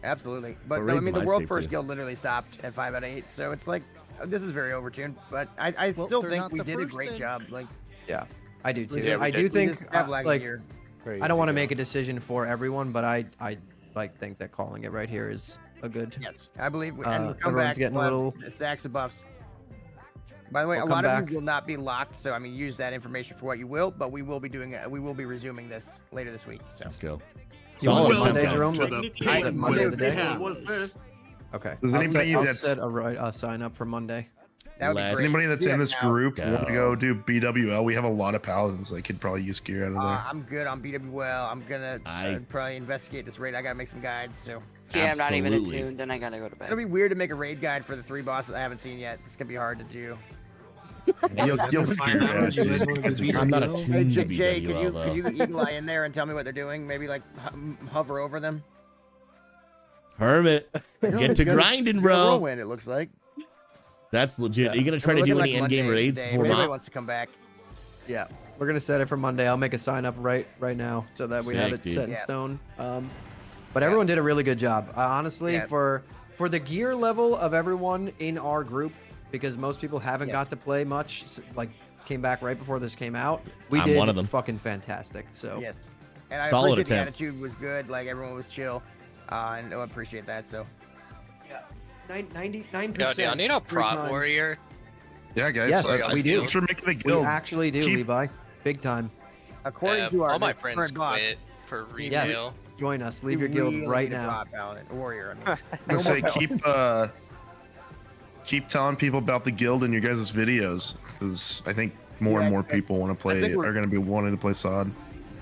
Absolutely. But But no, I raids mean, the might World save First too. Guild literally stopped at 5 out of 8, so it's like, this is very overtuned, but I Well, still they're think not we the did a first great then. job. Like, Yeah, I do too. we just- I do we think just have like gear. I don't want to make a decision for everyone, but I like think that calling it right here is a good. Yes, I believe. And Uh, we'll come everyone's back. getting We'll a have little- sacks of buffs. By the way, We'll a come lot back. of you will not be locked, so I mean, use that information for what you will. But we will be doing. We will be resuming this later this week. So. Let's go. You want Solid. it Monday, Welcome Jerome? to the Technically, I- Penguin Monday of the day? Yeah, World First. Okay. Does I'll anybody I'll that's- set a sign up for Monday. That would be Let's- great. Anybody that's Do in that this now. group Go. want to go do BWL? We have a lot of paladins that could probably use gear out of there. I'm good on BWL. I'm gonna I- probably investigate this raid. I gotta make some guides. So Yeah, I'm not even Absolutely. attuned, and I gotta go to bed. it'll be weird to make a raid guide for the 3 bosses I haven't seen yet. It's gonna be hard to do. You'll figure it out. I'm not attuned to Jay, could BWL, you though. could you eagle eye in there and tell me what they're doing? Maybe like hover over them. Hermit, get to grinding, bro. Whirlwind, it looks like. That's legit. Are you gonna We're try to do looking any like endgame Mondays raids today. before If anybody Mop? wants to come back. Yeah, we're gonna set it for Monday. I'll make a sign up right now so that we have Sick, it dude. set in Yeah. stone. But everyone did a really good job. Honestly, Yeah. for the gear level of everyone in our group, because most people haven't got to play much, like came back right before this came out. I'm did one of them. fucking fantastic. So Yes. And I Solid appreciate the attempt. attitude was good. Like everyone was chill, and I appreciate that. So 99%. Yo, do I need a prop times. warrior? Yeah, guys. Yes, we do. Thanks for making the We guild. actually do, Keep- Levi. Big time. according to our all my this friends current boss, quit for Yes. retail. Join us. Leave we your guild really right need a now. prop paladin, a warrior. I mean. I say keep telling people about the guild in your guys' videos, because I think more and more people want to play are going to be wanting to play SOD.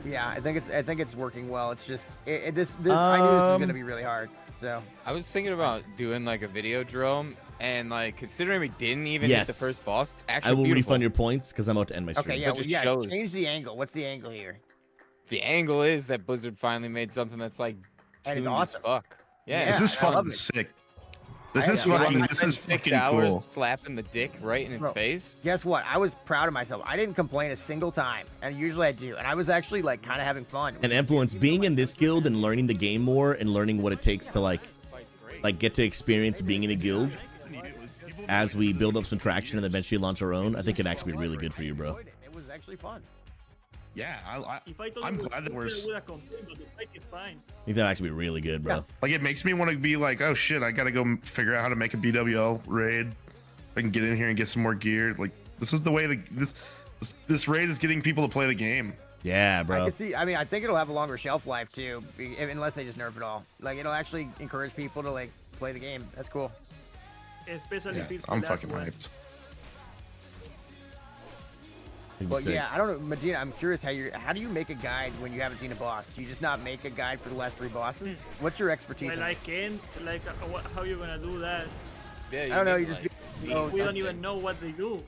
Yeah, I think it's working well. It's just this I knew this was gonna be really hard. So I was thinking about doing like a video drone, and like considering we didn't even hit the Yes. first boss, it's actually I will beautiful. refund your points because I'm about to end my stream. okay, yeah, So it just yeah. shows. Change the angle. What's the angle here? The angle is that Blizzard finally made something that's like And it's tuned awesome. as fuck. Yeah, This is I love fucking it. sick. This I is know. fucking. I This spent is 6 fucking hours cool. slapping the dick right in its Bro. face. Guess what? I was proud of myself. I didn't complain a single time, and usually I do. And I was actually like kind of having fun. And influence being in this guild and learning the game more and learning what it takes to like get to experience being in a guild as we build up some traction and eventually launch our own. I think it'd actually be really good for you, bro. It was actually fun. Yeah, If I told I'm you glad that we're. I would have complained, but the fight is fine. I think that'd actually be really good, bro. Like, it makes me want to be like, oh shit, I gotta go figure out how to make a BWL raid. I can get in here and get some more gear. Like, this is the way this raid is getting people to play the game. Yeah, I bro. can see. I mean, I think it'll have a longer shelf life too, unless they just nerf it all. Like, it'll actually encourage people to like play the game. That's cool. Especially Yeah, if it's the I'm last fucking one. hyped. But yeah, I don't know, Medina. I'm curious how do you make a guide when you haven't seen a boss? Do you just not make a guide for the last 3 bosses? What's your expertise? Well, in I it? can't. Like, how you gonna do that? Yeah, I don't know. You just We don't even know what they do.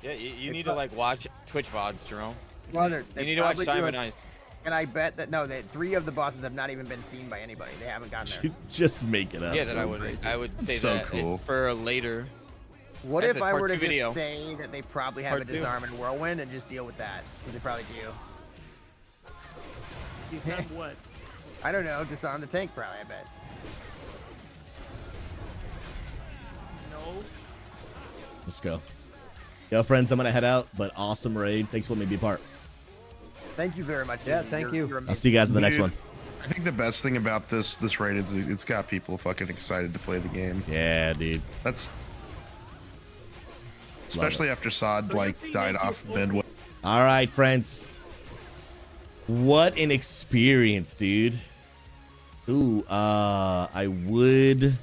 Yeah, you need to like watch Twitch VODs, Jerome. Well, You they need to watch probably do Simon it. Ice. And I bet that that 3 of the bosses have not even been seen by anybody. They haven't gotten there. Just make it up. Yeah, that I would say So that cool. it's for later. What That's if a I part were to 2 just video. say that they probably have Part a 2. disarm and whirlwind and just deal with that? Because they probably do. Disarm what? I don't know. Disarm the tank, probably. I bet. No. Let's go. Yo, friends, I'm gonna head out, but awesome raid. Thanks for letting me be a part. Thank you very much. Yeah, Susie. thank You're you. I'll see you guys in the next Dude, one. I think the best thing about this raid is it's got people fucking excited to play the game. Yeah, dude. That's especially after SOD like died off midway. All right, friends. What an experience, dude. Ooh, I would,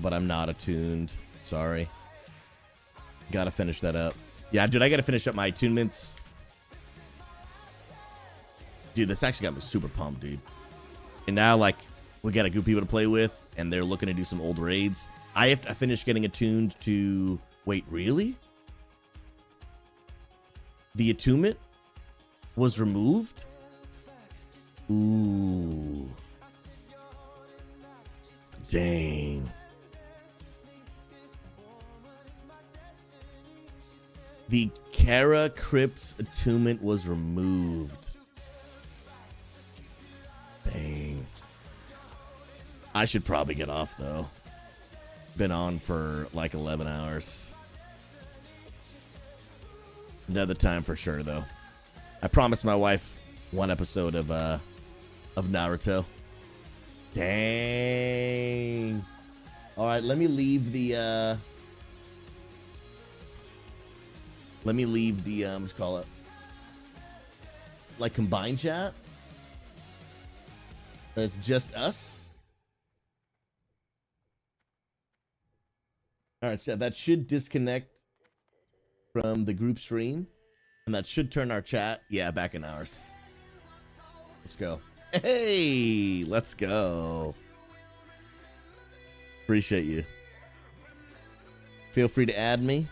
but I'm not attuned. Sorry. Gotta finish that up. Yeah, dude, I gotta finish up my attunements. Dude, this actually got me super pumped, dude. And now, like, we got a group of people to play with, and they're looking to do some old raids. I finished getting attuned to... Wait, really? The attunement was removed? Ooh. Dang. The Kara Crypt's attunement was removed. Dang. I should probably get off, though. Been on for like 11 hours. Another time for sure, though. I promised my wife one episode of Naruto. Dang. All right, let me leave the let's call it like combined chat. It's just us. All right, so that should disconnect from the group stream, and that should turn our chat, back in ours. Let's go. Hey, let's go. Appreciate you. Feel free to add me.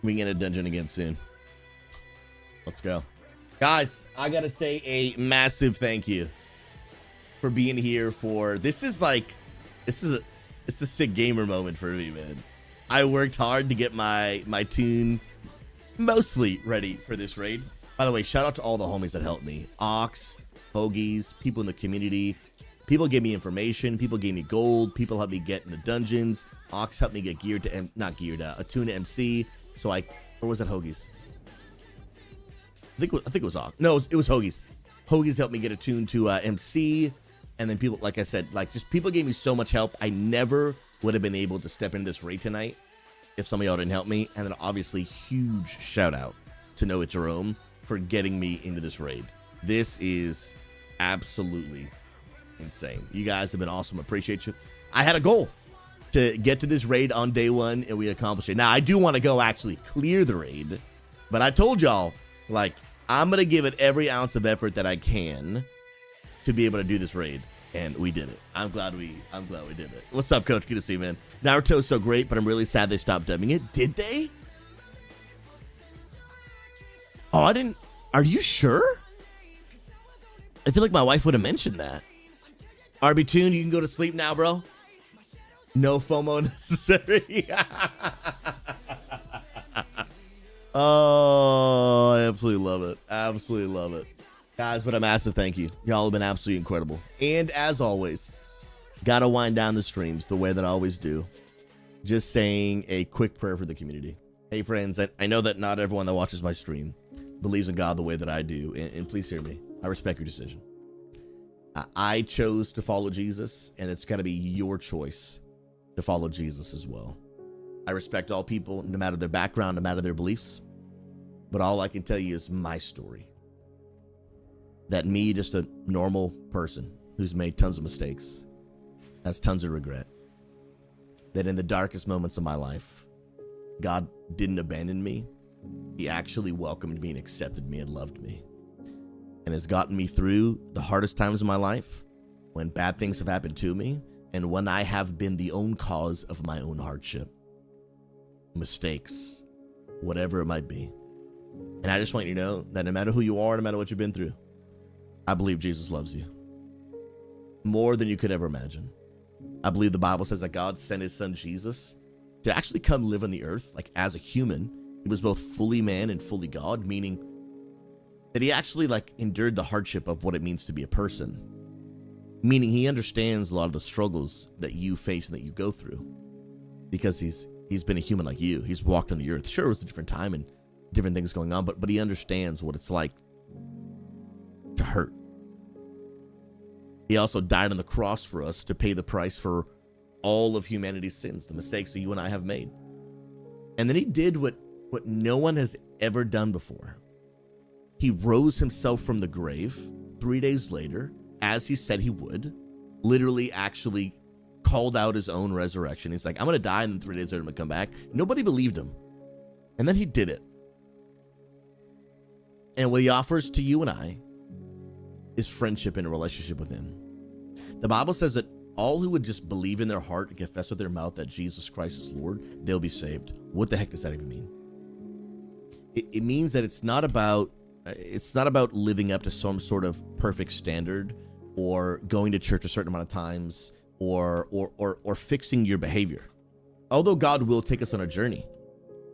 We can get a dungeon again soon. Let's go. Guys, I gotta say a massive thank you for being here for this is a sick gamer moment for me, man. I worked hard to get my tune mostly ready for this raid. By the way, shout out to all the homies that helped me. Ox, Hoagies, people in the community. People gave me information. People gave me gold. People helped me get into dungeons. Ox helped me get geared to a tune to MC. So or was that Hoagies? I think it was Ox. No, it was Hoagies. Hoagies helped me get a tune to MC. And then people, like I said, just people gave me so much help. I never would have been able to step into this raid tonight if some of y'all didn't help me. And then obviously huge shout out to Noah Jerome for getting me into this raid. This is absolutely insane. You guys have been awesome. Appreciate you. I had a goal to get to this raid on day one, and we accomplished it. Now, I do want to go actually clear the raid, but I told y'all, I'm going to give it every ounce of effort that I can to be able to do this raid, and we did it. I'm glad we did it. What's up, Coach? Good to see you, man. Naruto's so great, but I'm really sad they stopped dubbing it. Did they? Oh, I didn't. Are you sure? I feel like my wife would have mentioned that. RB Tune, you can go to sleep now, bro. No FOMO necessary. Oh, I absolutely love it. Absolutely love it. Guys, but a massive thank you. Y'all have been absolutely incredible. And as always, gotta wind down the streams the way that I always do. Just saying a quick prayer for the community. Hey, friends, I know that not everyone that watches my stream believes in God the way that I do. And please hear me. I respect your decision. I chose to follow Jesus, and it's got to be your choice to follow Jesus as well. I respect all people, no matter their background, no matter their beliefs. But all I can tell you is my story. That me, just a normal person who's made tons of mistakes, has tons of regret. That in the darkest moments of my life, God didn't abandon me. He actually welcomed me and accepted me and loved me. And has gotten me through the hardest times of my life, when bad things have happened to me, and when I have been the own cause of my own hardship, mistakes, whatever it might be. And I just want you to know that no matter who you are, no matter what you've been through, I believe Jesus loves you more than you could ever imagine. I believe the Bible says that God sent his son Jesus to actually come live on the earth, as a human. He was both fully man and fully God, meaning that he actually endured the hardship of what it means to be a person, meaning he understands a lot of the struggles that you face and that you go through, because he's been a human like you. He's walked on the earth. Sure, it was a different time and different things going on, but he understands what it's like to hurt. He also died on the cross for us to pay the price for all of humanity's sins, the mistakes that you and I have made. And then he did what no one has ever done before. He rose himself from the grave 3 days later, as he said he would, literally actually called out his own resurrection. He's like, I'm going to die, and then 3 days later I'm going to come back. Nobody believed him. And then he did it. And what he offers to you and I is friendship and a relationship with him. The Bible says that all who would just believe in their heart and confess with their mouth that Jesus Christ is Lord, they'll be saved. What the heck does that even mean? It means that it's not about living up to some sort of perfect standard, or going to church a certain amount of times, or fixing your behavior. Although God will take us on a journey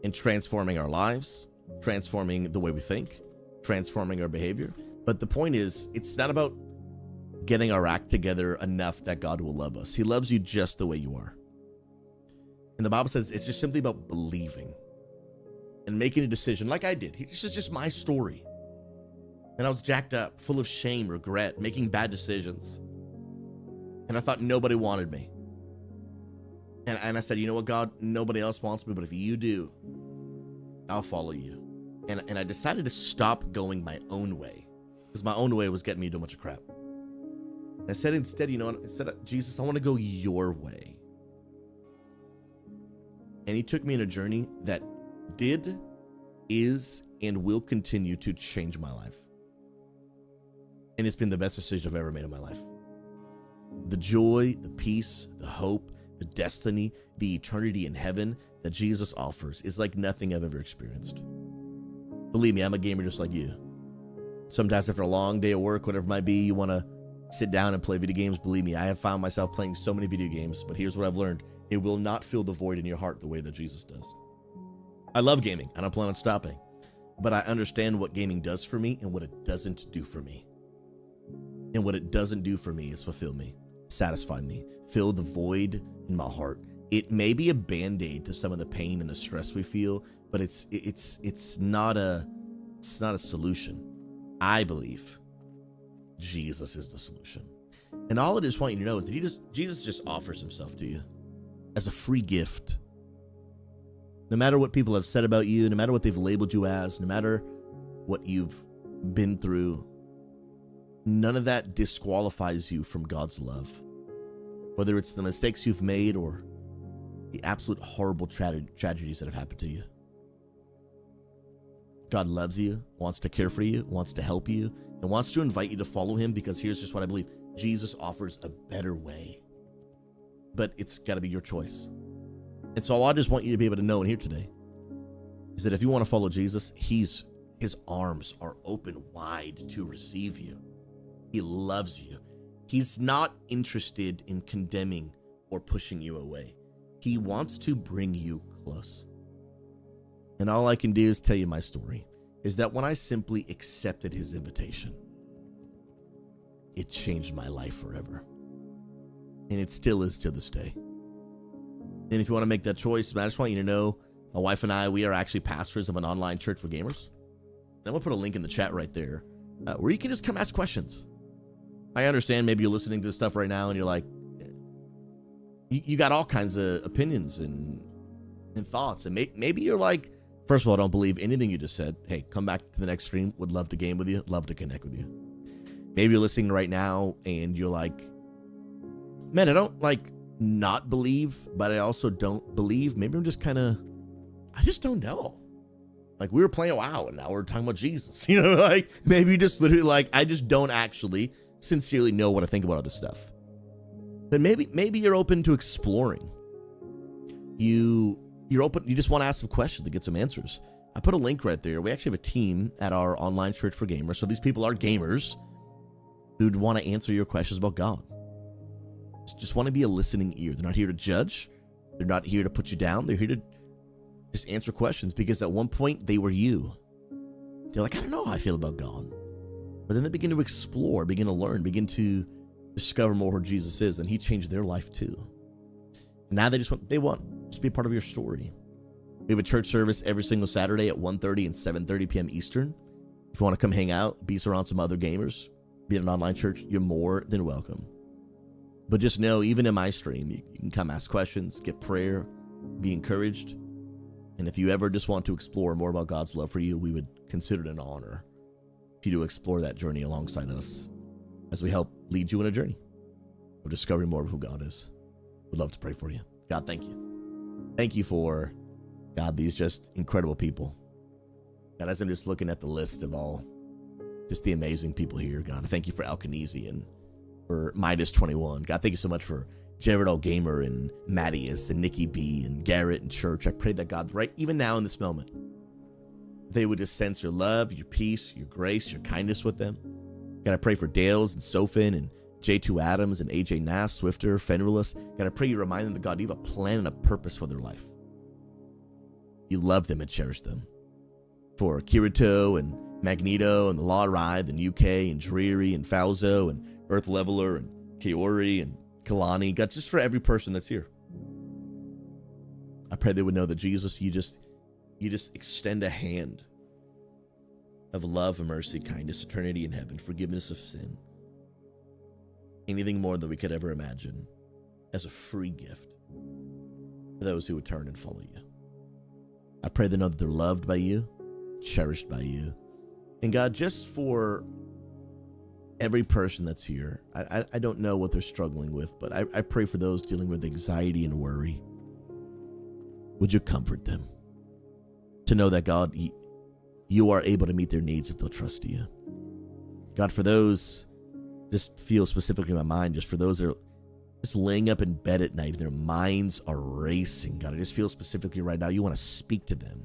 in transforming our lives, transforming the way we think, transforming our behavior. But the point is, it's not about getting our act together enough that God will love us. He loves you just the way you are. And the Bible says it's just simply about believing and making a decision like I did. This is just my story. And I was jacked up, full of shame, regret, making bad decisions. And I thought nobody wanted me. And I said, you know what, God, nobody else wants me, but if you do, I'll follow you. And I decided to stop going my own way, because my own way was getting me to do a bunch of crap. And I said instead, Jesus, I want to go your way. And he took me on a journey that did, is, and will continue to change my life. And it's been the best decision I've ever made in my life. The joy, the peace, the hope, the destiny, the eternity in heaven that Jesus offers is like nothing I've ever experienced. Believe me, I'm a gamer just like you. Sometimes after a long day of work, whatever it might be, you want to sit down and play video games. Believe me, I have found myself playing so many video games, but here's what I've learned. It will not fill the void in your heart the way that Jesus does. I love gaming. I don't plan on stopping. But I understand what gaming does for me and what it doesn't do for me. And what it doesn't do for me is fulfill me, satisfy me, fill the void in my heart. It may be a band-aid to some of the pain and the stress we feel, but it's not a solution. I believe Jesus is the solution. And all I just want you to know is that Jesus just offers himself to you as a free gift. No matter what people have said about you, no matter what they've labeled you as, no matter what you've been through, none of that disqualifies you from God's love. Whether it's the mistakes you've made or the absolute horrible tragedies that have happened to you. God loves you, wants to care for you, wants to help you, and wants to invite you to follow him, because here's just what I believe. Jesus offers a better way. But it's got to be your choice. And so I just want you to be able to know and hear today is that if you want to follow Jesus, his arms are open wide to receive you. He loves you. He's not interested in condemning or pushing you away. He wants to bring you close. And all I can do is tell you my story, is that when I simply accepted his invitation, it changed my life forever. And it still is to this day. And if you want to make that choice, I just want you to know, my wife and I, we are actually pastors of an online church for gamers. And I'm going to put a link in the chat right there where you can just come ask questions. I understand maybe you're listening to this stuff right now and you're like, you got all kinds of opinions and thoughts. And maybe you're like, first of all, I don't believe anything you just said. Hey, come back to the next stream. Would love to game with you. Love to connect with you. Maybe you're listening right now and you're like, man, I don't like not believe, but I also don't believe. Maybe I'm just I just don't know. Like, we were playing WoW and now we're talking about Jesus. You know, like maybe you just literally like, I just don't actually sincerely know what I think about all this stuff. But maybe you're open to exploring. You're open, you just want to ask some questions to get some answers. I put a link right there. We actually have a team at our online church for gamers. So these people are gamers who'd want to answer your questions about God. Just want to be a listening ear. They're not here to judge. They're not here to put you down. They're here to just answer questions, because at one point they were you. They're like, I don't know how I feel about God. But then they begin to explore, begin to learn, begin to discover more who Jesus is, and he changed their life too. Now they want to be a part of your story. We have a church service every single Saturday at 1:30 and 7:30 p.m. Eastern. If you want to come hang out, be around some other gamers, be at an online church, you're more than welcome. But just know, even in my stream, you can come ask questions, get prayer, be encouraged. And if you ever just want to explore more about God's love for you, we would consider it an honor for you to explore that journey alongside us as we help lead you in a journey of discovering more of who God is. We'd love to pray for you. God, thank you. Thank you for, God, these just incredible people. God, as I'm just looking at the list of all just the amazing people here, God, I thank you for Alkanese and for Midas 21. God, thank you so much for Jared All Gamer and Mattias and Nikki B and Garrett and Church. I pray that God, right even now in this moment, they would just sense your love, your peace, your grace, your kindness with them. God, I pray for Dales and Sofin and J2 Adams and AJ Nass, Swifter, Fenrirless. God, I pray you remind them that, God, you have a plan and a purpose for their life. You love them and cherish them. For Kirito and Magneto and the Law Ride and UK and Dreary and Falzo and Earth Leveler and Kaori and Kalani. God, just for every person that's here. I pray they would know that, Jesus, you just extend a hand of love and mercy, kindness, eternity in heaven, forgiveness of sin. Anything more than we could ever imagine as a free gift for those who would turn and follow you. I pray they know that they're loved by you, cherished by you. And God, just for every person that's here, I don't know what they're struggling with, but I pray for those dealing with anxiety and worry. Would you comfort them to know that, God, you are able to meet their needs if they'll trust you. God, for those, just feel specifically in my mind, just for those that are just laying up in bed at night, their minds are racing. God, I just feel specifically right now, you want to speak to them.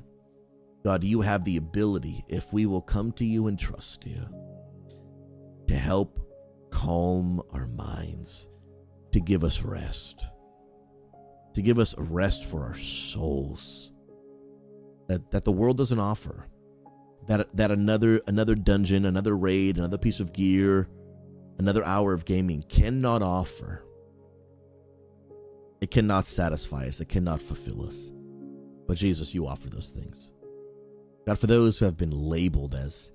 God, you have the ability, if we will come to you and trust you, to help calm our minds, to give us rest, to give us rest for our souls that the world doesn't offer, that another dungeon, another raid, another piece of gear, another hour of gaming cannot offer. It cannot satisfy us. It cannot fulfill us. But Jesus, you offer those things. God, for those who have been labeled as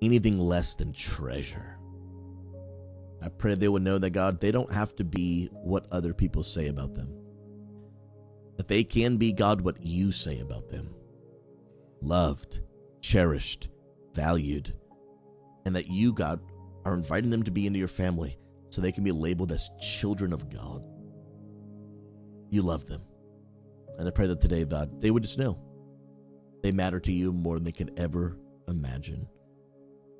anything less than treasure, I pray they would know that, God, they don't have to be what other people say about them. That they can be, God, what you say about them. Loved, cherished, valued. And that you, God, are inviting them to be into your family so they can be labeled as children of God. You love them. And I pray that today, God, they would just know they matter to you more than they could ever imagine.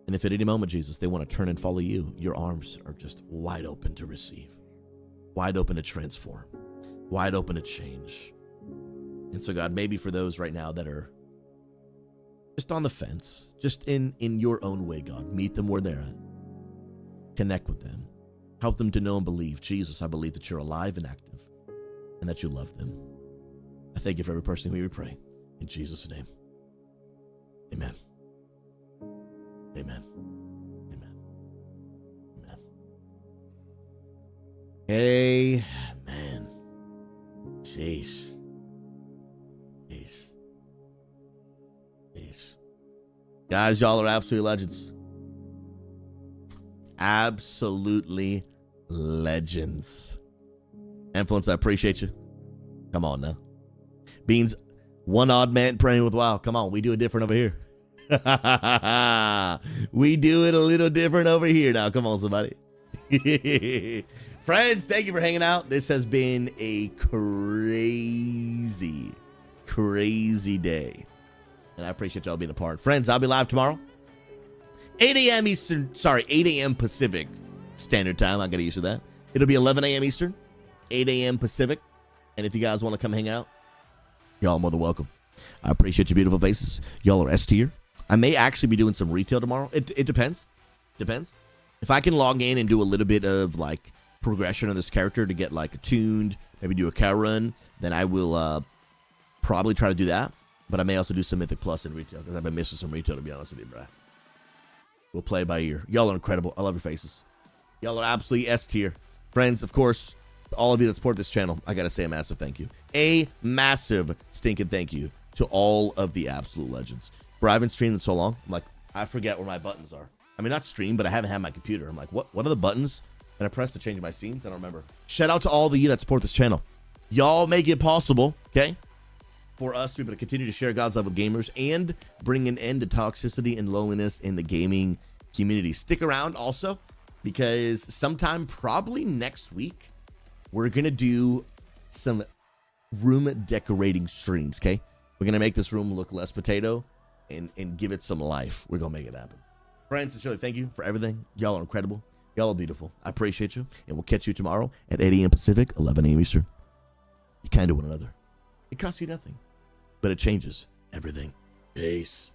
And if at any moment, Jesus, they want to turn and follow you, your arms are just wide open to receive, wide open to transform, wide open to change. And so, God, maybe for those right now that are just on the fence, just in your own way, God, meet them where they're at. Connect with them. Help them to know and believe, Jesus, I believe that you're alive and active and that you love them. I thank you for every person who we pray. In Jesus' name, amen. Amen. Amen. Amen. Amen. Jeez. Jeez. Jeez. Guys, y'all are absolute legends. Absolutely legends. Influence, I appreciate you. Come on now. Beans, one odd man praying with WoW. Come on, we do it different over here. We do it a little different over here now. Come on, somebody. Friends, thank you for hanging out. This has been a crazy, crazy day. And I appreciate y'all being a part. Friends, I'll be live tomorrow. 8 a.m. Eastern, 8 a.m. Pacific Standard Time. I got to use that. It'll be 11 a.m. Eastern, 8 a.m. Pacific. And if you guys want to come hang out, y'all are more than welcome. I appreciate your beautiful faces. Y'all are S tier. I may actually be doing some retail tomorrow. It depends. Depends. If I can log in and do a little bit of like progression of this character to get like attuned, maybe do a cow run, then I will probably try to do that. But I may also do some Mythic Plus in retail because I've been missing some retail, to be honest with you, bruh. We'll play by ear. Y'all are incredible. I love your faces. Y'all are absolutely S tier. Friends, of course, all of you that support this channel, I got to say a massive thank you. A massive stinking thank you to all of the absolute legends. Bro, I haven't streamed in so long. I'm like, I forget where my buttons are. I mean, not stream, but I haven't had my computer. I'm like, what are the buttons? And I press to change my scenes. I don't remember. Shout out to all of you that support this channel. Y'all make it possible, okay, for us to be able to continue to share God's love with gamers and bring an end to toxicity and loneliness in the gaming community. Stick around also, because sometime probably next week, we're going to do some room decorating streams, okay? We're going to make this room look less potato and give it some life. We're going to make it happen. Friends, sincerely, thank you for everything. Y'all are incredible. Y'all are beautiful. I appreciate you. And we'll catch you tomorrow at 8 a.m. Pacific, 11 a.m. Eastern. Be kind to one another. It costs you nothing, but it changes everything. Peace.